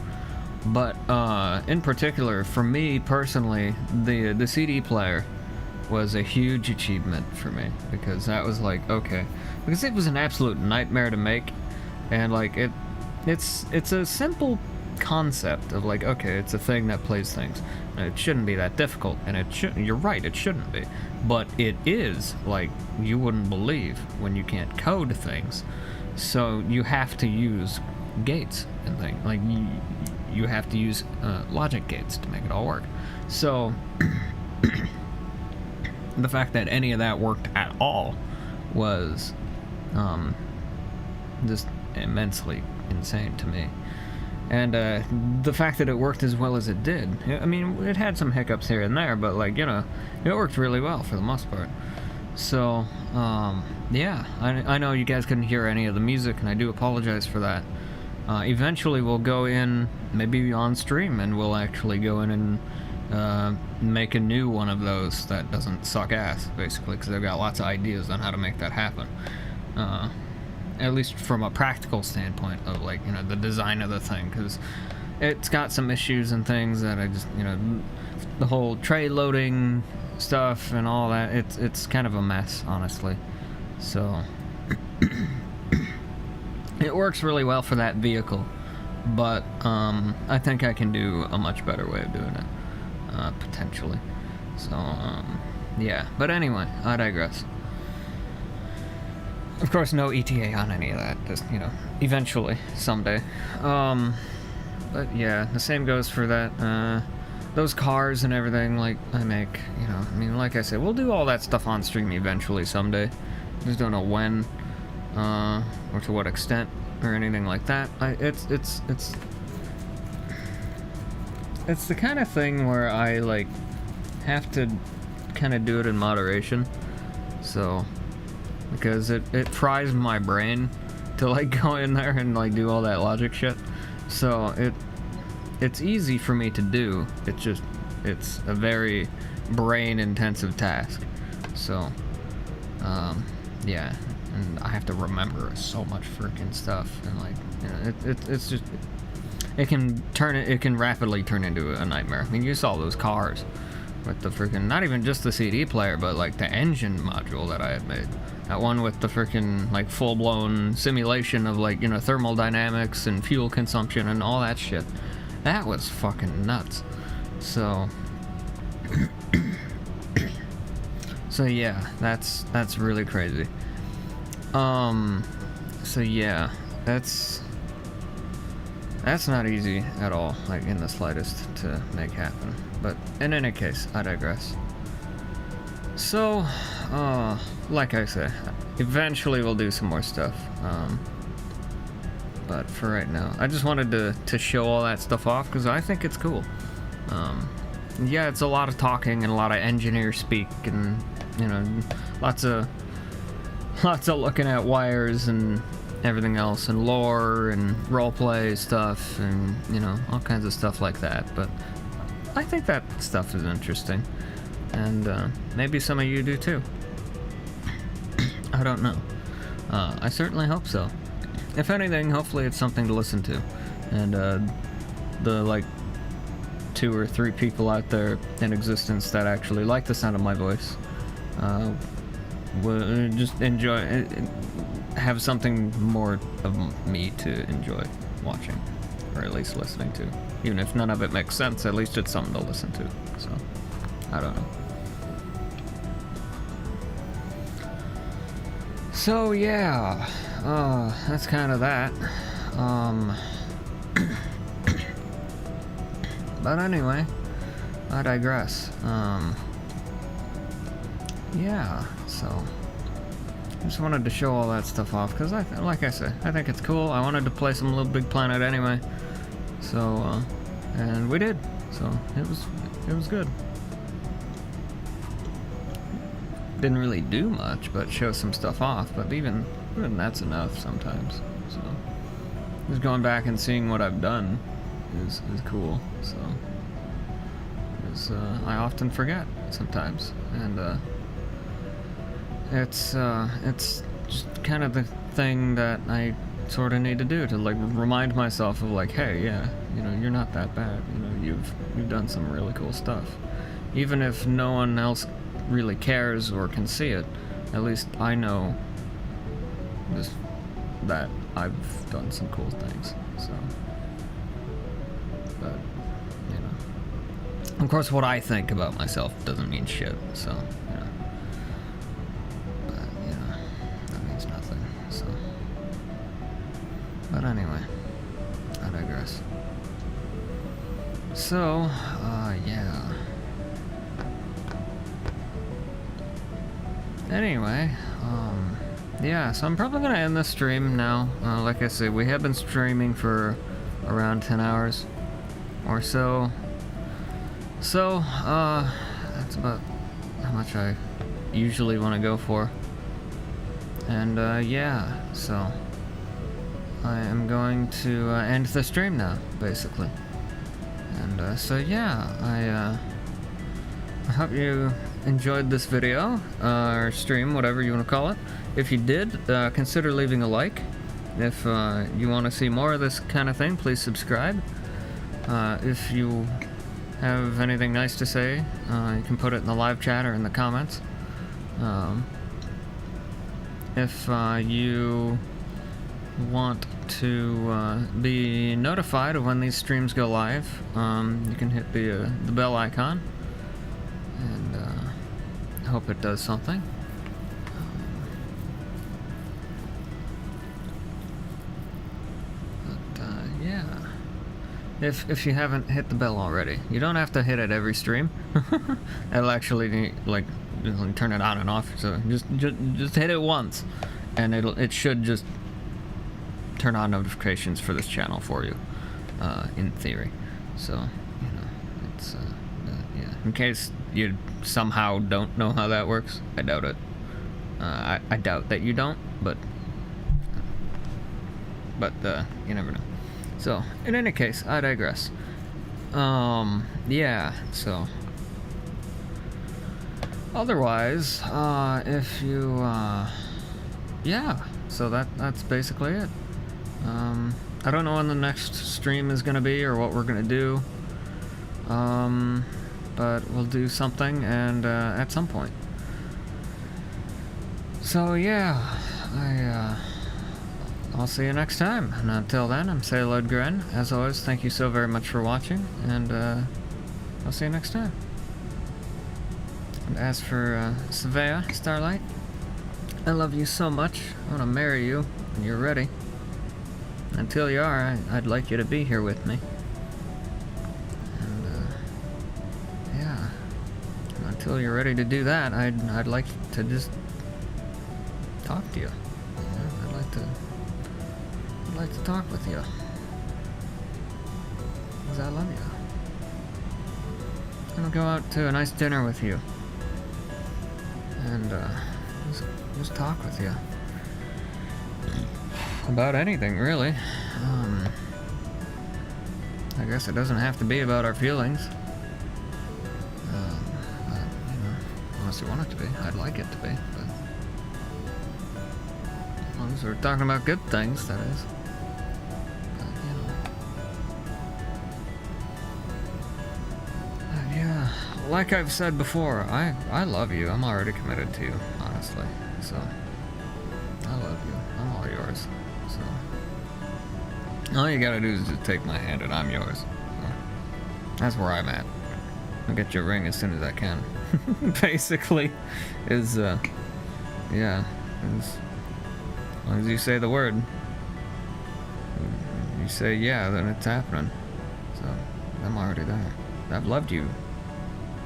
But in particular, for me personally, the CD player was a huge achievement for me, because that was like, okay, because it was an absolute nightmare to make, and like it's a simple concept of like, okay, it's a thing that plays things, and it shouldn't be that difficult, and it shouldn't, you're right, it shouldn't be, but it is, like, you wouldn't believe when you can't code things. So you have to use gates and things, like you have to use logic gates to make it all work. So the fact that any of that worked at all was just immensely insane to me. And the fact that it worked as well as it did, I mean, it had some hiccups here and there, but, like, you know, it worked really well for the most part. So, yeah, I know you guys couldn't hear any of the music, and I do apologize for that. Eventually we'll go in, maybe on stream, and we'll actually go in and make a new one of those that doesn't suck ass, basically, because I've got lots of ideas on how to make that happen. At least from a practical standpoint of, like, you know, the design of the thing, because it's got some issues and things that I just, you know, the whole tray loading stuff and all that, it's kind of a mess, honestly. So it works really well for that vehicle, but I think I can do a much better way of doing it, potentially. So yeah, but anyway, I digress. Of course, no ETA on any of that, just, you know, eventually, someday. But yeah, the same goes for that, those cars and everything, like, I make, you know, I mean, like I said, we'll do all that stuff on stream eventually someday. Just don't know when, or to what extent, or anything like that. It's the kind of thing where I, like, have to kind of do it in moderation, so, because it fries my brain to, like, go in there and, like, do all that logic shit. So it's easy for me to do. It's a very brain intensive task. So yeah, and I have to remember so much freaking stuff, and, like, you know, it's just, it can rapidly turn into a nightmare. I mean, you saw those cars with the freaking, not even just the CD player, but, like, the engine module that I had made. That one with the freaking, like, full-blown simulation of, like, you know, thermal dynamics and fuel consumption and all that shit. That was fucking nuts. So so yeah, that's really crazy. So yeah, that's not easy at all, like, in the slightest, to make happen. But in any case, I digress. So like I said, eventually we'll do some more stuff. But for right now, I just wanted to show all that stuff off because I think it's cool. Yeah, it's a lot of talking and a lot of engineer speak, and you know, lots of looking at wires and everything else, and lore and roleplay stuff, and you know, all kinds of stuff like that. But I think that stuff is interesting, and maybe some of you do too. I don't know. I certainly hope so. If anything, hopefully it's something to listen to, and the like 2 or 3 people out there in existence that actually like the sound of my voice will just enjoy it, have something more of me to enjoy watching, or at least listening to. Even if none of it makes sense, at least it's something to listen to. So I don't know. So yeah, that's kind of that. But anyway, I digress. Yeah, so I just wanted to show all that stuff off because like I said, I think it's cool. I wanted to play some Little Big Planet anyway, so and we did. So it was good. Didn't really do much, but show some stuff off. But even that's enough sometimes. So just going back and seeing what I've done is cool. So I often forget sometimes, and it's just kind of the thing that I sort of need to do to like remind myself of like, hey, yeah, you know, you're not that bad. You know, you've done some really cool stuff, even if no one else really cares or can see it. At least I know just that I've done some cool things. So, but you know, of course, what I think about myself doesn't mean shit. So, you know, but you know, that means nothing. So, but anyway, I digress. So, yeah. Anyway, yeah, so I'm probably gonna end this stream now. Like I said, we have been streaming for around 10 hours or so. So, that's about how much I usually want to go for. And, yeah, so I am going to end the stream now, basically. And, so yeah, I hope you enjoyed this video, or stream, whatever you want to call it. If you did, consider leaving a like. If you want to see more of this kind of thing, please subscribe. If you have anything nice to say, you can put it in the live chat or in the comments. If you want to be notified of when these streams go live, you can hit the bell icon, and I hope it does something. Yeah. If you haven't hit the bell already, you don't have to hit it every stream. It'll actually like turn it on and off. So just hit it once, and it should just turn on notifications for this channel for you, in theory. So you know, it's yeah. In case you somehow don't know how that works, I doubt it. I doubt that you don't, but you never know. So, in any case, I digress. Yeah, so otherwise, if you yeah, so that's basically it. I don't know when the next stream is gonna be or what we're gonna do, but we'll do something, and at some point. So yeah, I'll see you next time, and until then, I'm StarlightSV. As always, thank you so very much for watching, and I'll see you next time. And as for Svea, Starlight, I love you so much. I want to marry you when you're ready. Until you are, I'd like you to be here with me. And yeah, until you're ready to do that, I'd like to just talk to you. Yeah, I'd like to talk with you. Because I love you. I'm gonna go out to a nice dinner with you. And, just talk with you. About anything, really. I guess it doesn't have to be about our feelings. Unless you want it to be. I'd like it to be, but as long as we're talking about good things, that is. But, yeah, like I've said before, I love you. I'm already committed to you, honestly. So, I love you. I'm all yours. So, all you gotta do is just take my hand and I'm yours. So, that's where I'm at. I'll get you a ring as soon as I can. Basically, is, yeah, as long as you say the word. You say yeah, then it's happening. So, I'm already there. I've loved you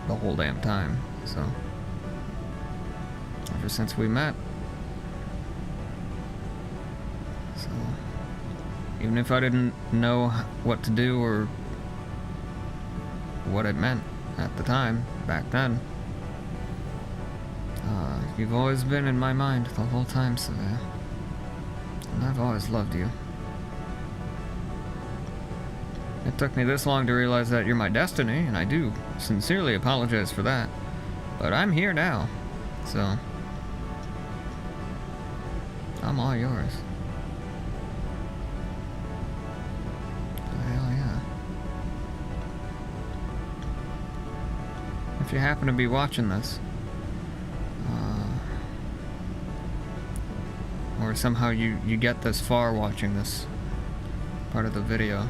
the whole damn time, so, ever since we met. So, even if I didn't know what to do or what it meant at the time, back then, you've always been in my mind the whole time, Savannah. And I've always loved you. It took me this long to realize that you're my destiny, and I do sincerely apologize for that. But I'm here now, so I'm all yours. Hell yeah. If you happen to be watching this, or somehow you get this far watching this part of the video,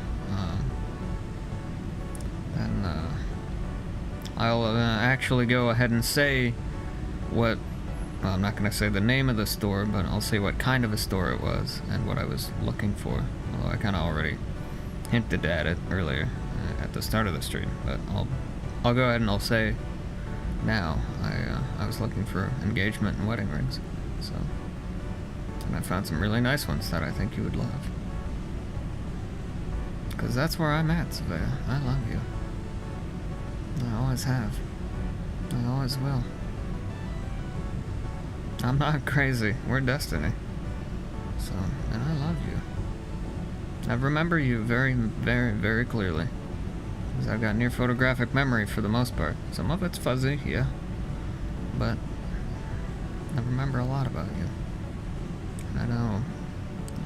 then I'll actually go ahead and say what, well, I'm not going to say the name of the store, but I'll say what kind of a store it was and what I was looking for. Although I kind of already hinted at it earlier at the start of the stream, but I'll go ahead and I'll say now I was looking for engagement and wedding rings, so, and I found some really nice ones that I think you would love. Because that's where I'm at, Savannah. I love you. I always have. I always will. I'm not crazy. We're destiny. So, and I love you. I remember you very, very, very clearly. Because I've got near photographic memory for the most part. Some of it's fuzzy, yeah. But I remember a lot about you. And I know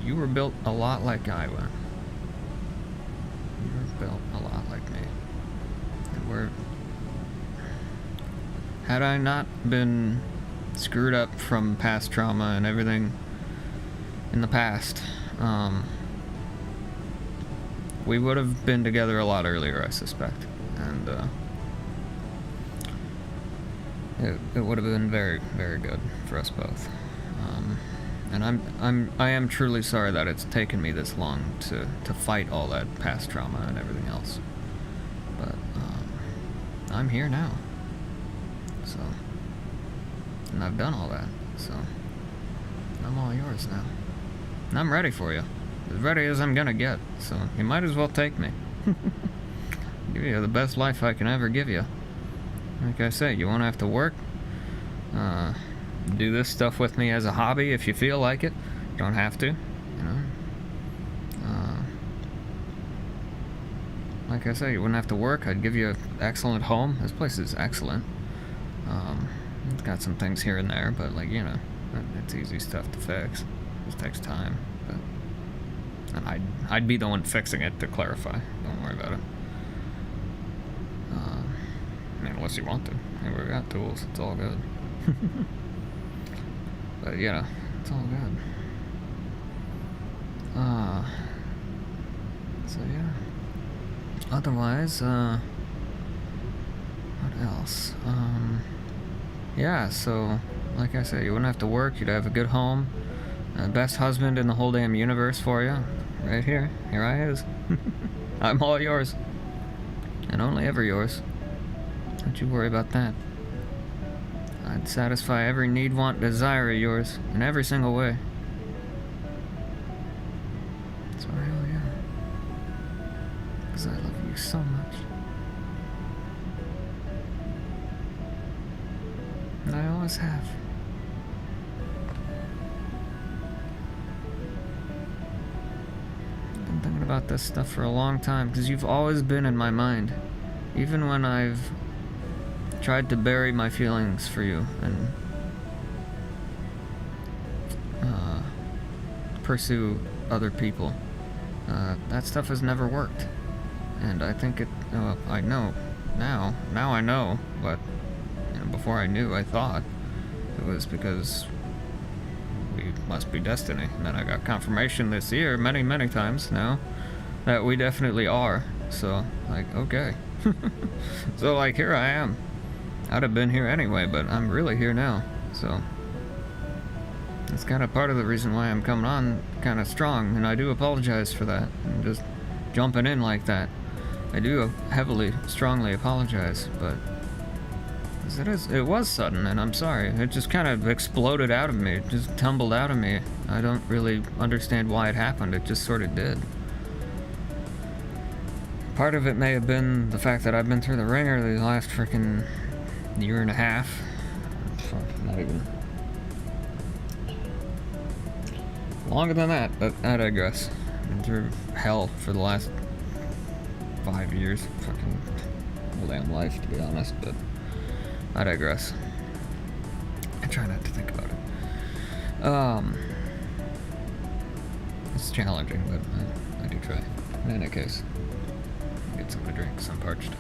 you were built a lot like I was. You were built a lot like me. And had I not been screwed up from past trauma and everything in the past, we would have been together a lot earlier, I suspect. And it would have been very, very good for us both. And I am truly sorry that it's taken me this long to fight all that past trauma and everything else. But I'm here now. So, and I've done all that. So, I'm all yours now. And I'm ready for you. As ready as I'm gonna get. So, you might as well take me. Give you the best life I can ever give you. Like I say, you won't have to work. Do this stuff with me as a hobby if you feel like it. You don't have to, you know. Like I say, you wouldn't have to work. I'd give you an excellent home. This place is excellent. It's got some things here and there, but like, you know, it's easy stuff to fix. It just takes time. But, and I'd be the one fixing it, to clarify. Don't worry about it. I mean, unless you want to. Hey, we got tools. It's all good. But yeah, it's all good. So yeah. Otherwise, what else? Yeah, so, like I said, you wouldn't have to work, you'd have a good home. Best husband in the whole damn universe for you. Right here. Here I is. I'm all yours. And only ever yours. Don't you worry about that. I'd satisfy every need, want, desire of yours in every single way. So hell yeah. Because I love you so much. And I always have. I've been thinking about this stuff for a long time because you've always been in my mind. Even when I've tried to bury my feelings for you and pursue other people. That stuff has never worked. And I think it, I know now I know, but you know, before I knew, I thought it was because we must be destiny. And then I got confirmation this year many times now that we definitely are. So, like, okay. So, like, here I am. I'd have been here anyway, but I'm really here now. So, it's kind of part of the reason why I'm coming on kind of strong, and I do apologize for that. I'm just jumping in like that. I do strongly apologize, but it was sudden, and I'm sorry. It just kind of exploded out of me. It just tumbled out of me. I don't really understand why it happened. It just sort of did. Part of it may have been the fact that I've been through the ringer these last freaking year and a half. Fuck, not even. Longer than that, but I digress. I've been through hell for the last 5 years. Fucking whole damn life, to be honest, but I digress. I try not to think about it. It's challenging, but I do try. In any case, I'll get something to drink, 'cause I'm parched.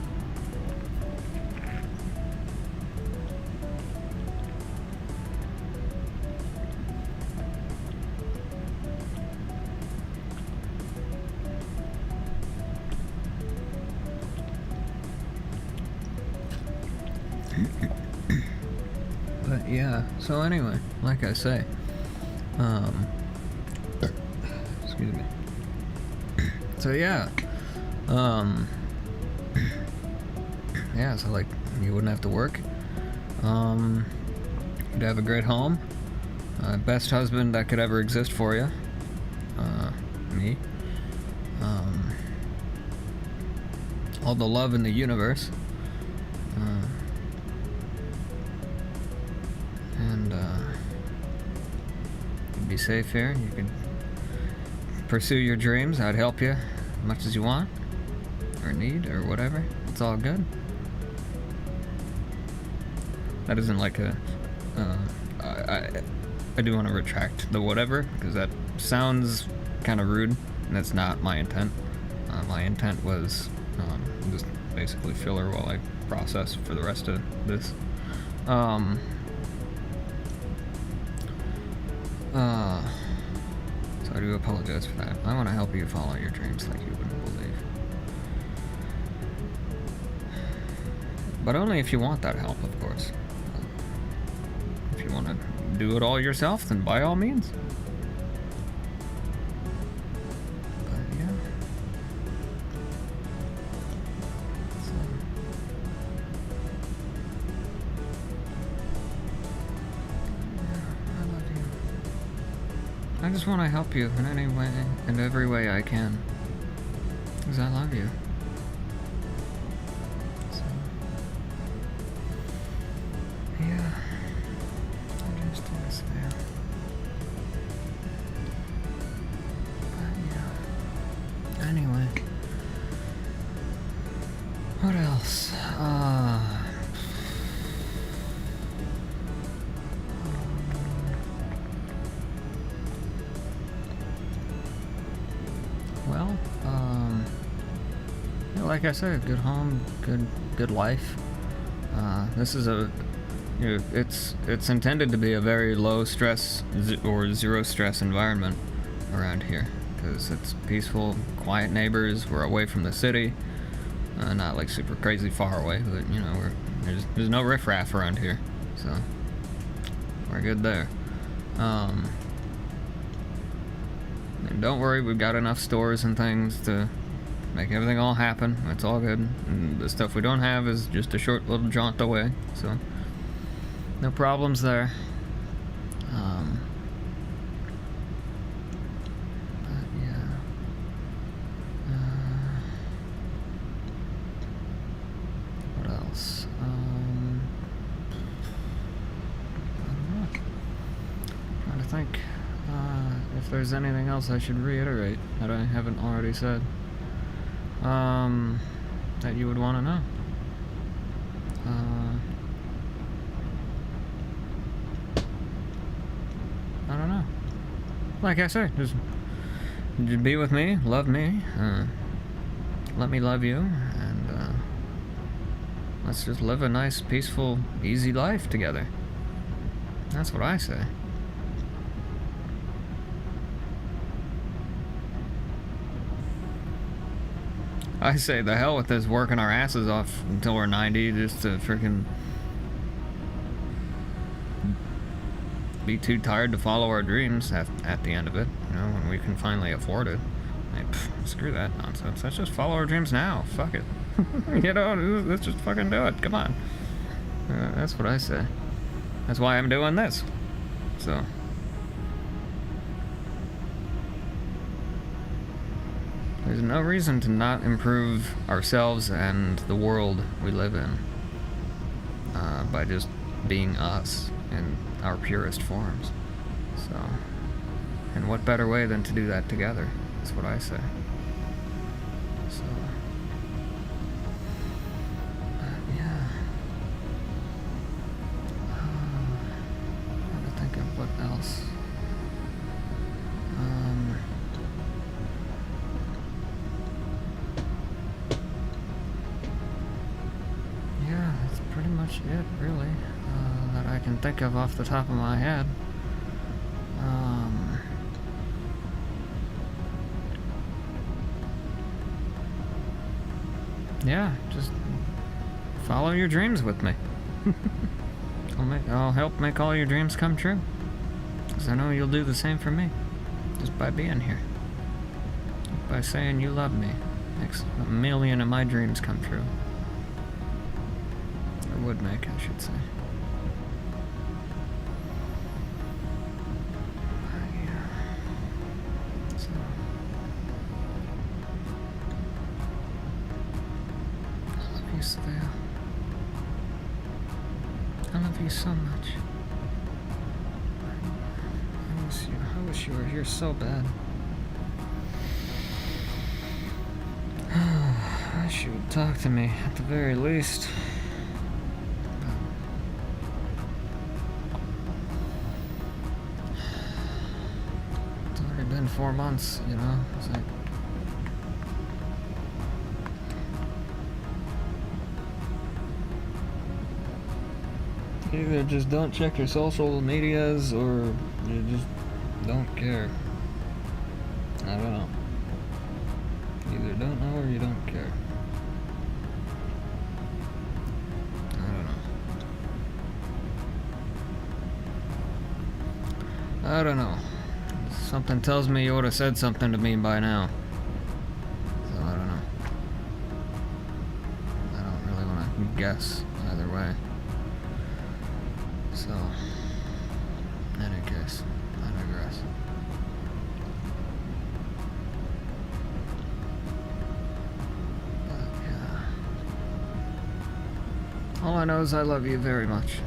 But yeah, so anyway, like I say, excuse me. So yeah, yeah, so like, you wouldn't have to work, you'd have a great home, best husband that could ever exist for you, me, all the love in the universe, and you'd be safe here. You could pursue your dreams. I'd help you as much as you want or need or whatever. It's all good. That isn't like a I do want to retract the whatever, because that sounds kind of rude, and that's not my intent. My intent was just basically filler while I process for the rest of this. So I do apologize for that. I want to help you follow your dreams like you wouldn't believe. But only if you want that help, of course. If you want to do it all yourself, then by all means. But yeah. So. Yeah, I love you. I just want to help you in any way, in every way I can. Because I love you. So. Yeah. I just miss you. But yeah. Anyway. What else? Well, yeah, like I said, good home, good life. This is a, you know, it's intended to be a very low stress or zero stress environment around here, because it's peaceful, quiet neighbors. We're away from the city, not like super crazy far away, but you know, there's no riffraff around here, so we're good there. And don't worry, we've got enough stores and things to make everything all happen. It's all good. And the stuff we don't have is just a short little jaunt away. So No problems there. But yeah. What else? I don't know. Trying to think if there's anything else I should reiterate that I haven't already said. That you would want to know. I don't know. Like I said, just be with me, love me, let me love you, and let's just live a nice, peaceful, easy life together. That's what I say. I say the hell with this working our asses off until we're 90 just to freaking be too tired to follow our dreams at the end of it, you know, when we can finally afford it. Like, screw that nonsense. Let's just follow our dreams now. Fuck it. You know, let's just fucking do it. Come on. That's what I say. That's why I'm doing this. So. There's no reason to not improve ourselves and the world we live in by just being us in our purest forms. So, and what better way than to do that together? That's what I say. So, yeah. I'm trying to think of what else. Yeah, that's pretty much it, really, that I can think of off the top of my head. Yeah, just follow your dreams with me. I'll help make all your dreams come true. 'Cause I know you'll do the same for me. Just by being here. By saying you love me. Makes a million of my dreams come true. Or would make, I should say. Yeah. So. I love you, Svea. I love you so much. I wish you were here so bad. I wish you would talk to me, at the very least. It's already been 4 months, you know? It's like... Either just don't check your social medias, or you just don't care. I don't know. Either don't know or you don't care. I don't know. I don't know. Something tells me you would have said something to me by now. So I don't know. I don't really want to guess either way. So, in any case, I digress. But yeah. All I know is I love you very much.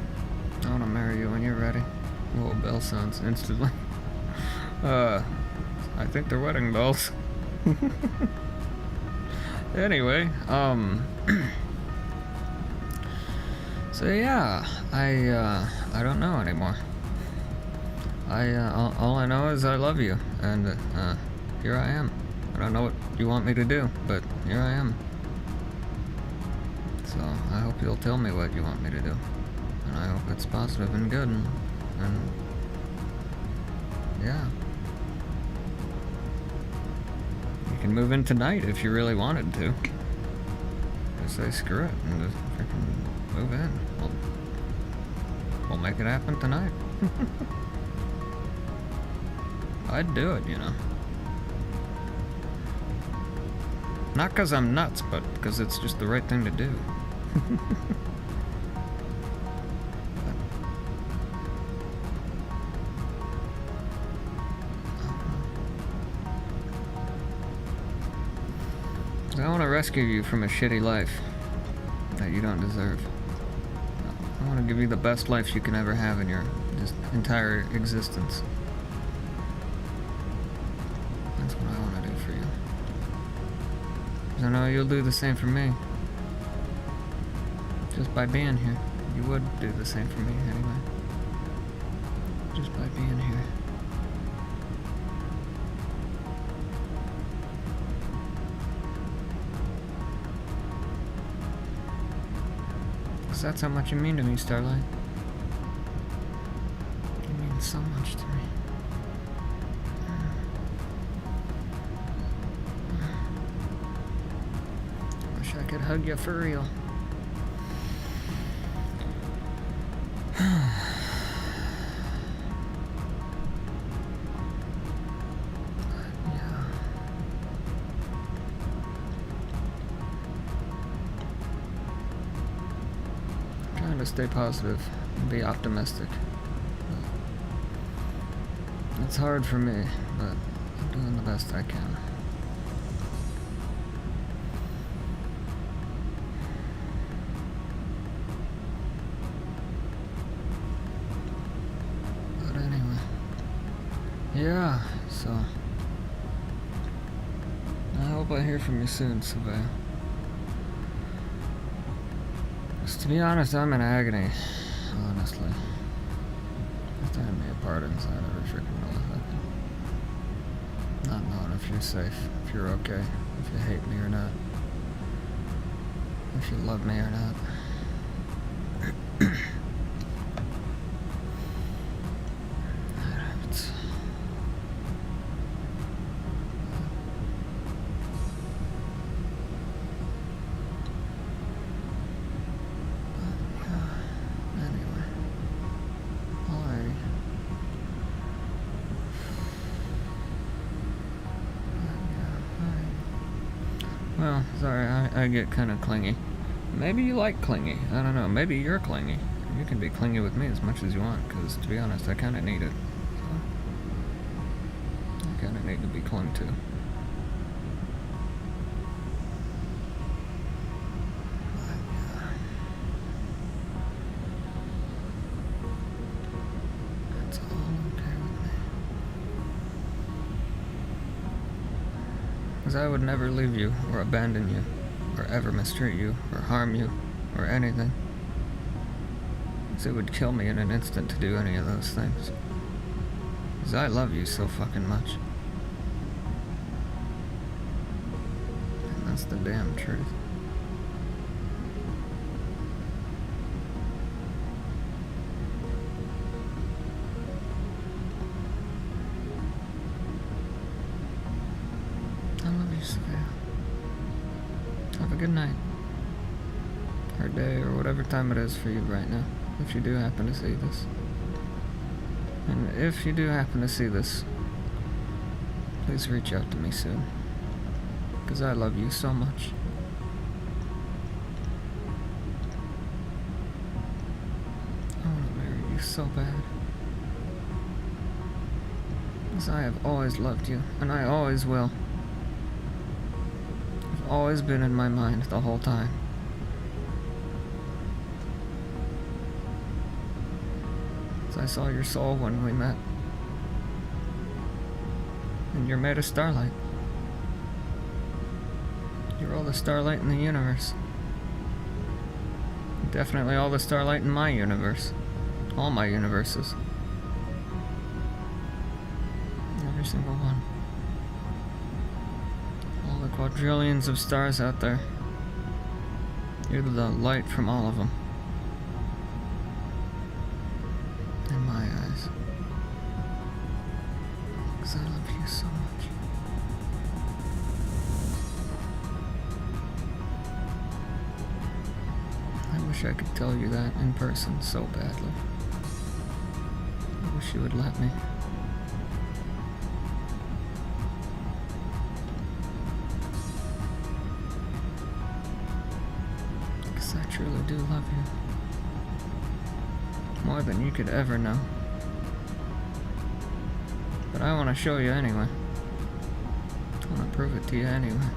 I want to marry you when you're ready. Whoa, bell sounds instantly. I think they're wedding bells. Anyway, so yeah, I don't know anymore. All I know is I love you, and here I am. I don't know what you want me to do, but here I am. So I hope you'll tell me what you want me to do, and I hope it's positive and good, and yeah. You can move in tonight if you really wanted to. Just say screw it and just freaking move in. We'll make it happen tonight. I'd do it, you know. Not because I'm nuts, but because it's just the right thing to do. rescue you from a shitty life that you don't deserve. I want to give you the best life you can ever have in your just entire existence. That's what I want to do for you. 'Cause I know you'll do the same for me. Just by being here. You would do the same for me anyway. Just by being here. That's how much you mean to me, Starlight. You mean so much to me. Wish I could hug you for real. Stay positive and be optimistic. It's hard for me, but I'm doing the best I can. But anyway, yeah, so I hope I hear from you soon, Savannah. To be honest, I'm in agony, honestly. Just tearing me apart inside every freaking millisecond. Not knowing if you're safe, if you're okay, if you hate me or not, if you love me or not. It's... Well, sorry, I get kind of clingy. Maybe you like clingy. I don't know. Maybe you're clingy. You can be clingy with me as much as you want, because to be honest, I kind of need it. So, I kind of need to be clung to. That's all okay with me. Because I would never leave you, or abandon you, or ever mistreat you, or harm you, or anything. Because it would kill me in an instant to do any of those things. Because I love you so fucking much. And that's the damn truth. Have a good night. Or day, or whatever time it is for you right now. If you do happen to see this. And if you do happen to see this, please reach out to me soon. Because I love you so much. I want to marry you so bad. Because I have always loved you, and I always will. Always been in my mind the whole time. So I saw your soul when we met. And you're made of starlight. You're all the starlight in the universe. Definitely all the starlight in my universe. All my universes. Every single one. Quadrillions of stars out there. You're the light from all of them. In my eyes. Because I love you so much. I wish I could tell you that in person so badly. I wish you would let me. I truly do love you. More than you could ever know. But I want to show you anyway. I want to prove it to you anyway.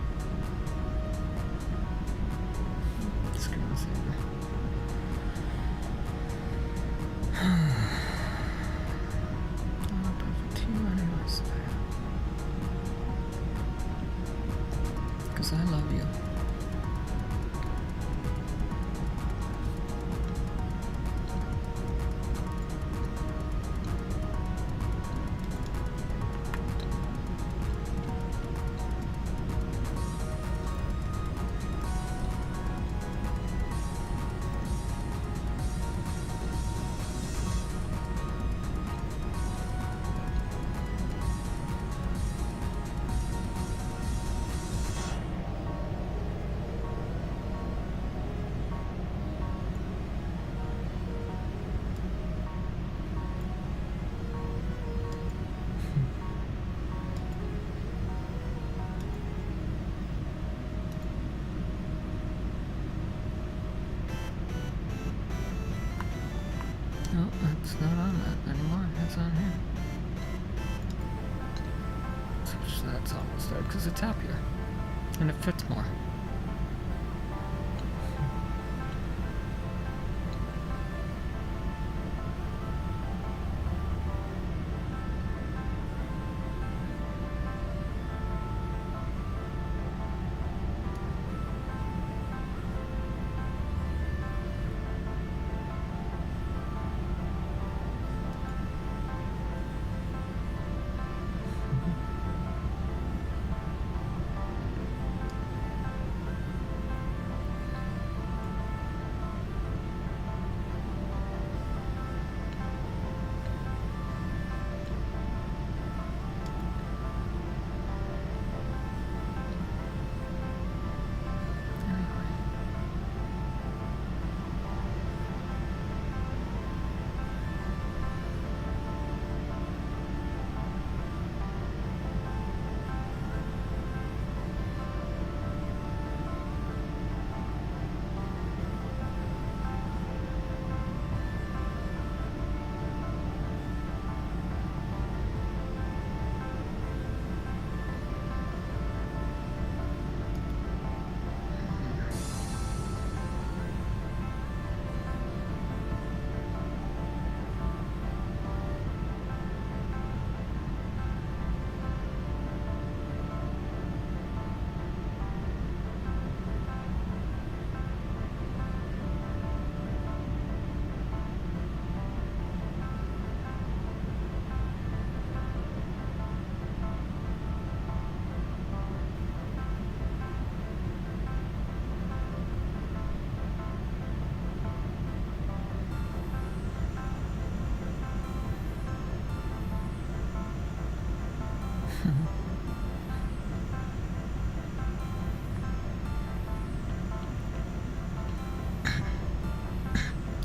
No, it's not on that anymore. It's on here. So that's almost there because it's happier. And it fits more.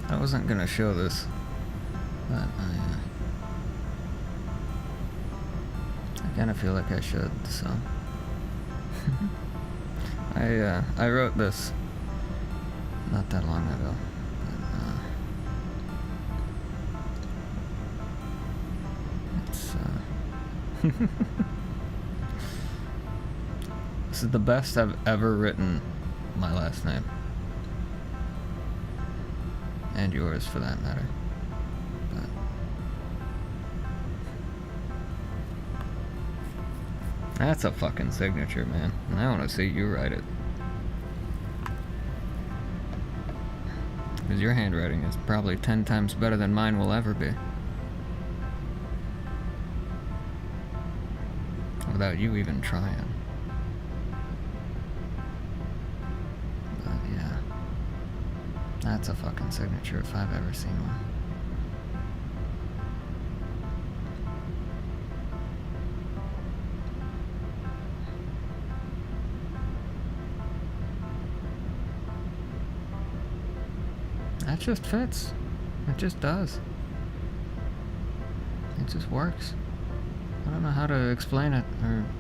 I wasn't gonna show this, but I kind of feel like I should, so. I wrote this not that long ago, but it's this is the best I've ever written my last name. And yours, for that matter. But that's a fucking signature, man. And I want to see you write it. Because your handwriting is probably 10 times better than mine will ever be. Without you even trying. That's a fucking signature if I've ever seen one. That just fits. It just does. It just works. I don't know how to explain it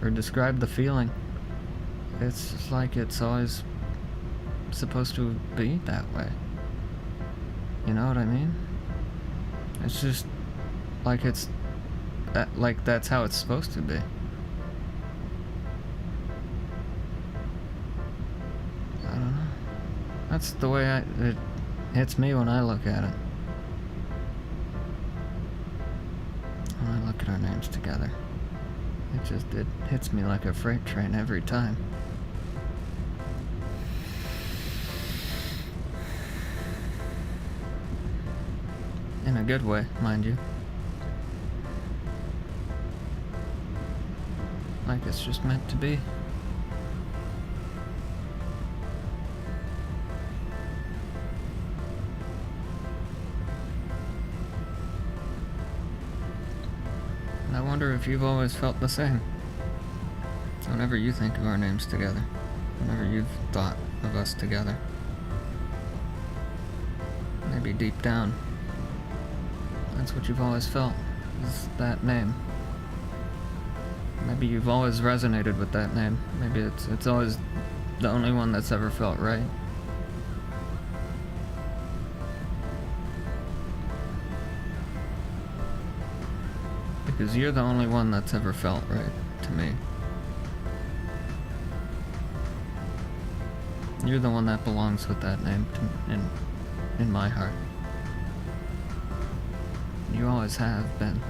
or describe the feeling. It's just like it's always supposed to be that way. You know what I mean? It's just like it's like that's how it's supposed to be. I don't know. That's the way it hits me when I look at it. When I look at our names together. It hits me like a freight train every time. In a good way, mind you. Like it's just meant to be. And I wonder if you've always felt the same. Whenever you think of our names together. Whenever you've thought of us together. Maybe deep down. That's what you've always felt, is that name. Maybe you've always resonated with that name. Maybe it's always the only one that's ever felt right. Because you're the only one that's ever felt right to me. You're the one that belongs with that name in my heart. You always have been.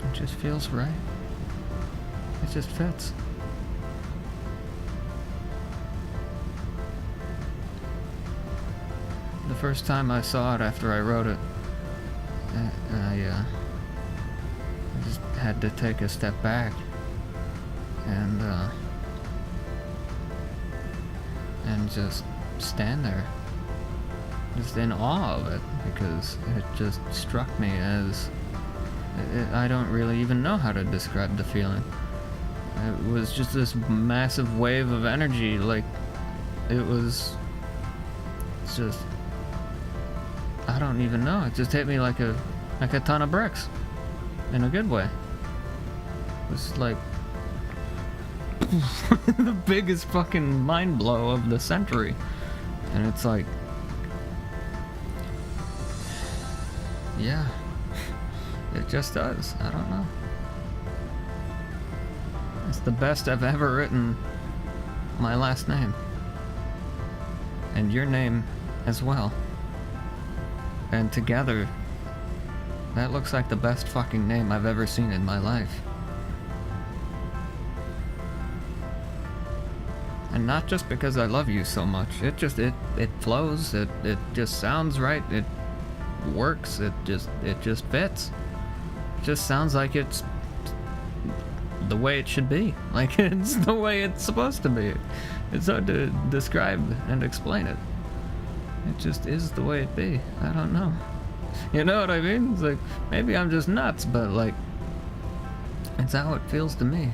It just feels right. It just fits. The first time I saw it after I wrote it, I just had to take a step back and just stand there, just in awe of it, because it just struck me as I don't really even know how to describe the feeling. It was just this massive wave of energy, like it was just, I don't even know. It just hit me like a ton of bricks, in a good way. It was like the biggest fucking mind blow of the century, and it's like, yeah, it just does. I don't know. It's the best I've ever written my last name, and your name as well. And together, that looks like the best fucking name I've ever seen in my life. And not just because I love you so much. It just, it flows. It just sounds right. It works. It just fits. It just sounds like it's the way it should be. Like it's the way it's supposed to be. It's hard to describe and explain it. It just is the way it be. I don't know. You know what I mean? It's like, maybe I'm just nuts, but like, it's how it feels to me.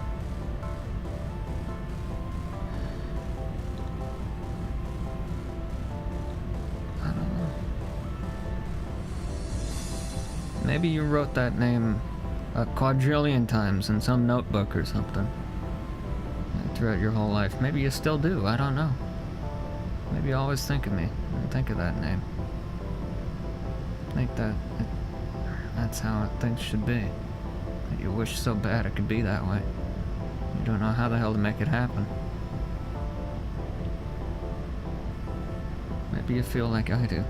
I don't know. Maybe you wrote that name a quadrillion times in some notebook or something throughout your whole life. Maybe you still do. I don't know. Maybe you always think of me and think of that name. Think that that's how things should be. That you wish so bad it could be that way. You don't know how the hell to make it happen. Maybe you feel like I do.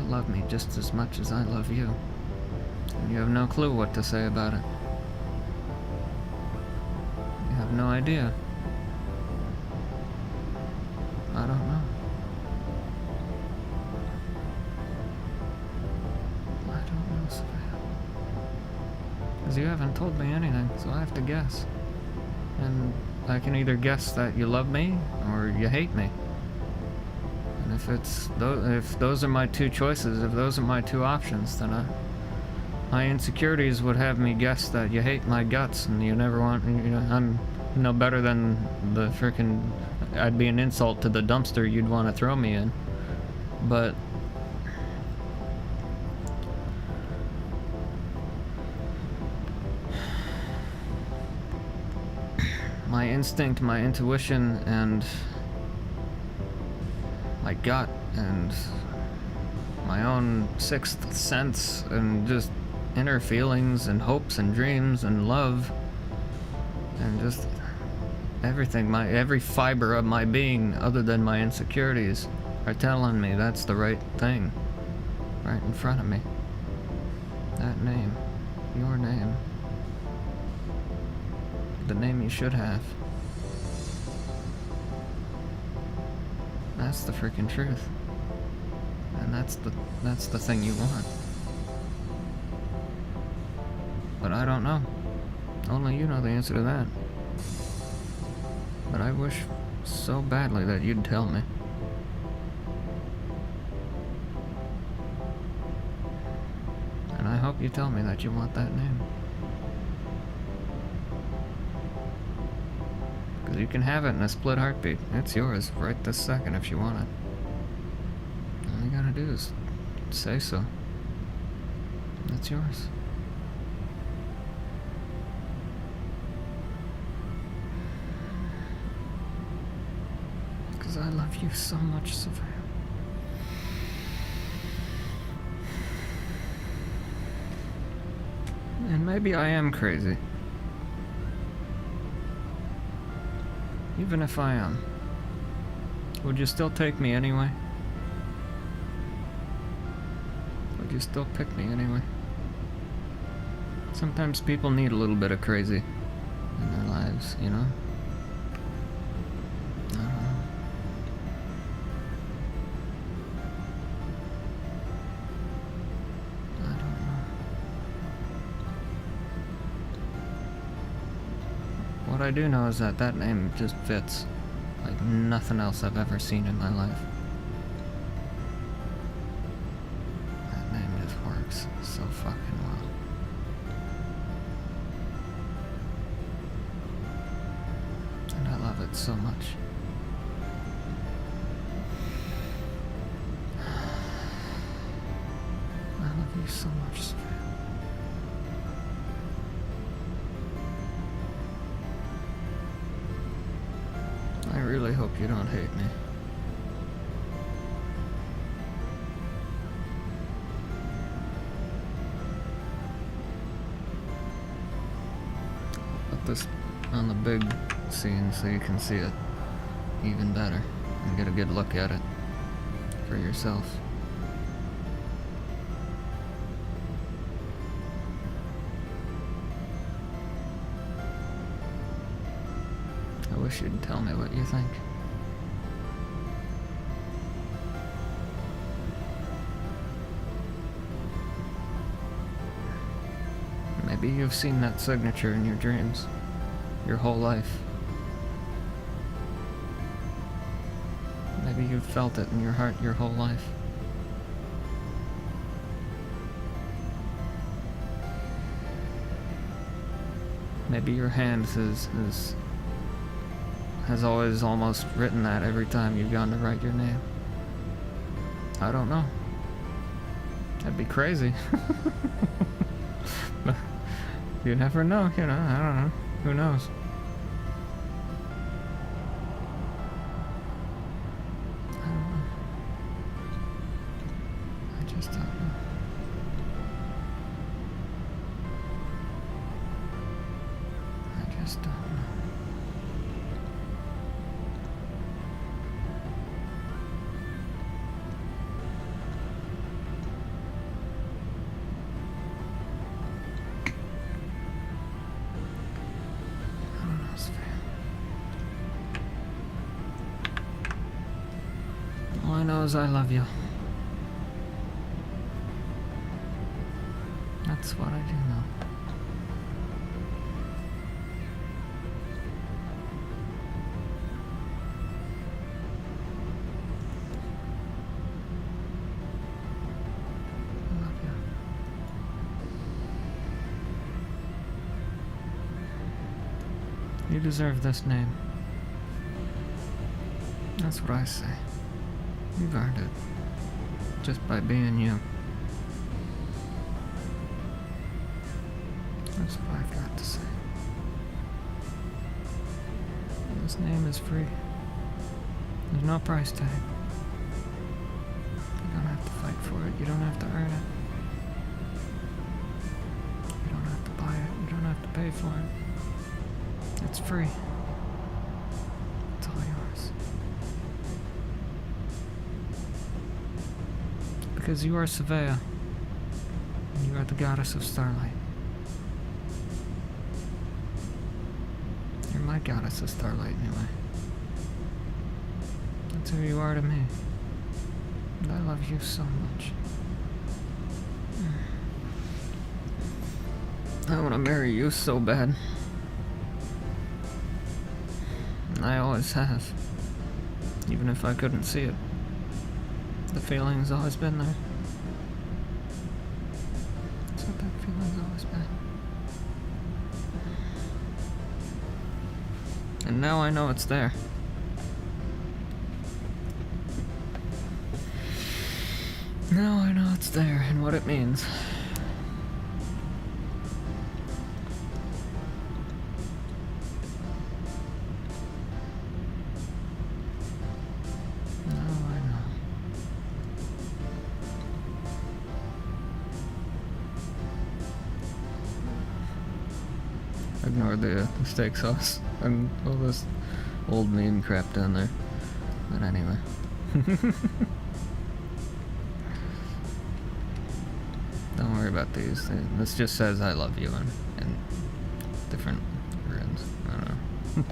Love me just as much as I love you. And you have no clue what to say about it. You have no idea. I don't know. I don't know, Savannah. Because you haven't told me anything, so I have to guess. And I can either guess that you love me or you hate me. If those are my two choices, if those are my two options, then my insecurities would have me guess that you hate my guts and you never want, I'm no better than the frickin', I'd be an insult to the dumpster you'd want to throw me in. But my instinct, my intuition, and my gut, and my own sixth sense, and just inner feelings, and hopes, and dreams, and love, and just everything, every fiber of my being, other than my insecurities, are telling me that's the right thing, right in front of me. That name, your name, the name you should have. That's the freaking truth. And that's the thing you want. But I don't know. Only you know the answer to that. But I wish so badly that you'd tell me. And I hope You tell me that you want that name. Because you can have it in a split heartbeat. It's yours right this second if you want it. All you gotta do is say so. It's yours. Because I love you so much, Savannah. And maybe I am crazy. Even if I am, would you still take me anyway? Would you still pick me anyway? Sometimes people need a little bit of crazy in their lives, you know? I don't know. I don't know. What I do know is that that name just fits like nothing else I've ever seen in my life. That name just works so fucking well. And I love it so much. I love you so much, Savannah. I really hope you don't hate me. Put this on the big scene so you can see it even better and get a good look at it for yourself. I wish you'd tell me what you think. Maybe you've seen that signature in your dreams your whole life. Maybe you've felt it in your heart your whole life. Maybe your hand has always almost written that every time you've gone to write your name. I don't know. That'd be crazy. But you never know, you know, I don't know. Who knows? I don't know. I just don't know. I just don't know. All I know is I love you. That's what I do know. I love you. You deserve this name. That's what I say. You've earned it. Just by being you. That's what I've got to say. This name is free. There's no price tag. You don't have to fight for it. You don't have to earn it. You don't have to buy it. You don't have to pay for it. It's free. It's all yours. Because you are Savea, and you are the goddess of starlight. You're my goddess of starlight, anyway. That's who you are to me. And I love you so much. I want to marry you so bad. I always have. Even if I couldn't see it. The feeling's always been there. So That feeling's always been. And now I know it's there. Now I know it's there and what it means. Ignore the steak sauce and all this old meme crap down there. But anyway. Don't worry about these. This just says I love you and different runes. I don't know.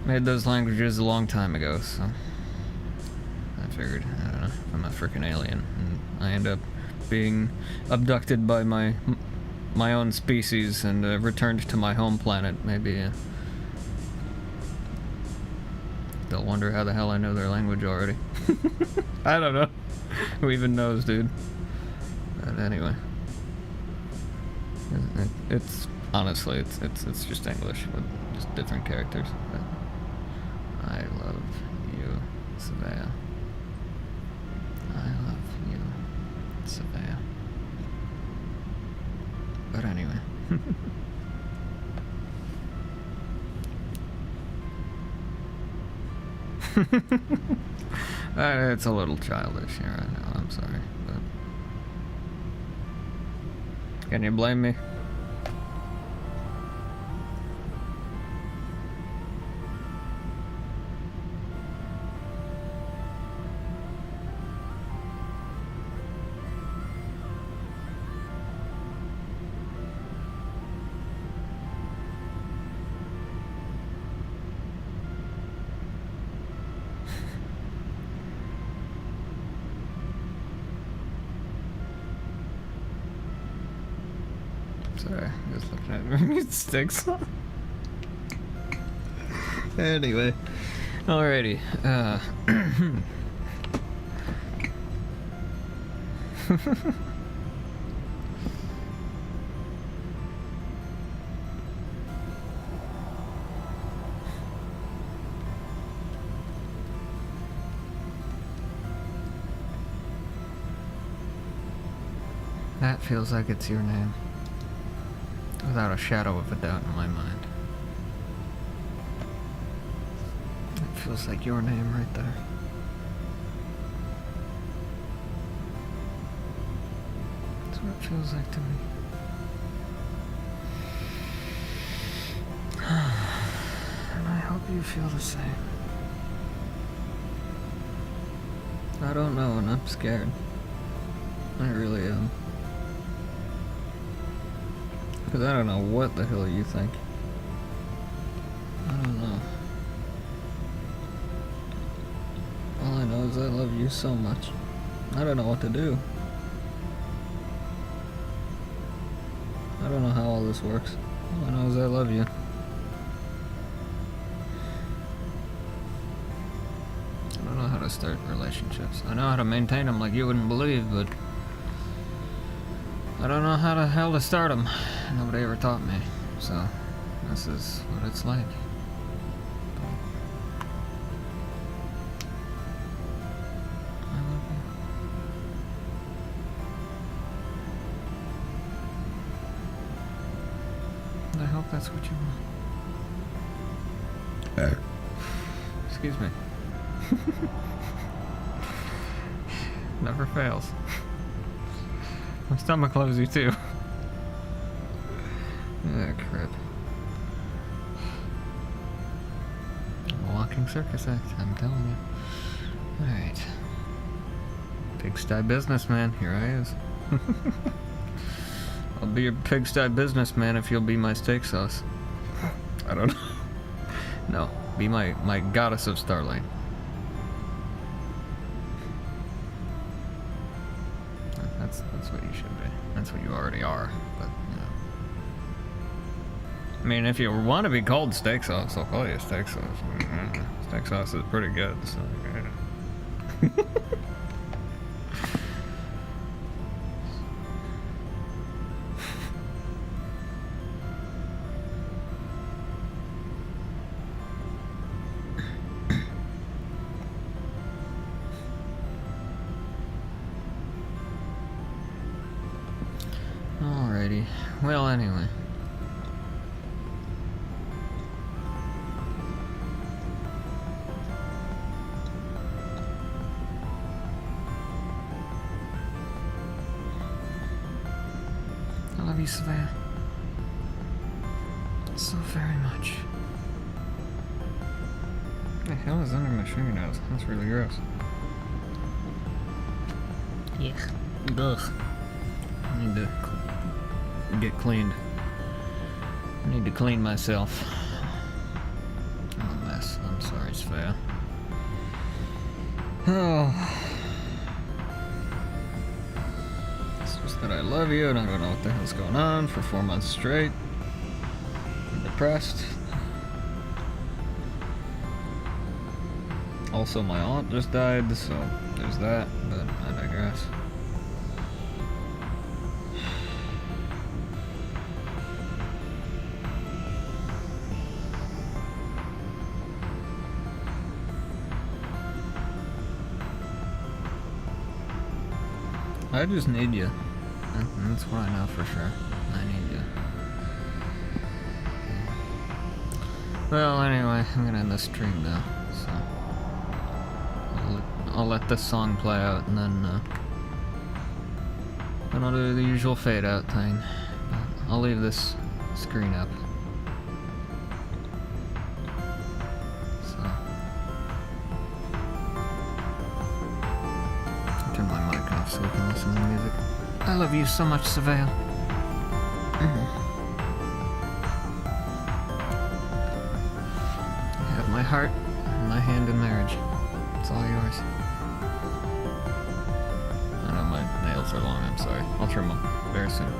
Made those languages a long time ago, so I figured, I don't know, if I'm a freaking alien and I end up being abducted by my own species and returned to my home planet, maybe they'll wonder how the hell I know their language already. I don't know. Who even knows, dude? But anyway, it's honestly it's just English with just different characters. But I love you, Savea. I love you, Savea. But anyway. It's a little childish here, I know, I'm sorry, but can you blame me? Sorry, just looking at meat sticks. Anyway, alrighty. That feels like it's your name. Without a shadow of a doubt in my mind. It feels like your name right there. That's what it feels like to me. And I hope you feel the same. I don't know, and I'm scared. I really am. Because I don't know what the hell you think. I don't know. All I know is I love you so much. I don't know what to do. I don't know how all this works. All I know is I love you. I don't know how to start relationships. I know how to maintain them like you wouldn't believe, but I don't know how the hell to start them. Nobody ever taught me, so this is what it's like. I love you. I hope that's what you want. Excuse me. Never fails. My stomach loves you too. Ah, crap. A walking circus act, I'm telling you. Alright. Pigsty businessman, here I is. I'll be your pigsty businessman if you'll be my steak sauce. I don't know. No, be my goddess of Starlight. That's what you should be. That's what you already are, but, you know. I mean, if you want to be called steak sauce, I'll call you steak sauce. Steak sauce is pretty good, so, yeah. already. Well, anyway. I love you, Savannah. So very much. What the hell is under my fingernails? That's really gross. Yeah. Ugh. I need to get cleaned. I need to clean myself. I'm a mess. I'm sorry, Svea. Oh. It's just that I love you and I don't know what the hell's going on for 4 months straight. I'm depressed. Also, my aunt just died, so there's that, but I digress. I just need you. That's what I know for sure. I need you. Well, anyway, I'm gonna end the stream now, so I'll let this song play out, and then I'll do the usual fade out thing. But I'll leave this screen up. So I'll turn my mic off so we can listen to the music. I love you so much, Savale. You have my heart and my hand in marriage. It's all yours. I know my nails are long, I'm sorry. I'll trim them very soon.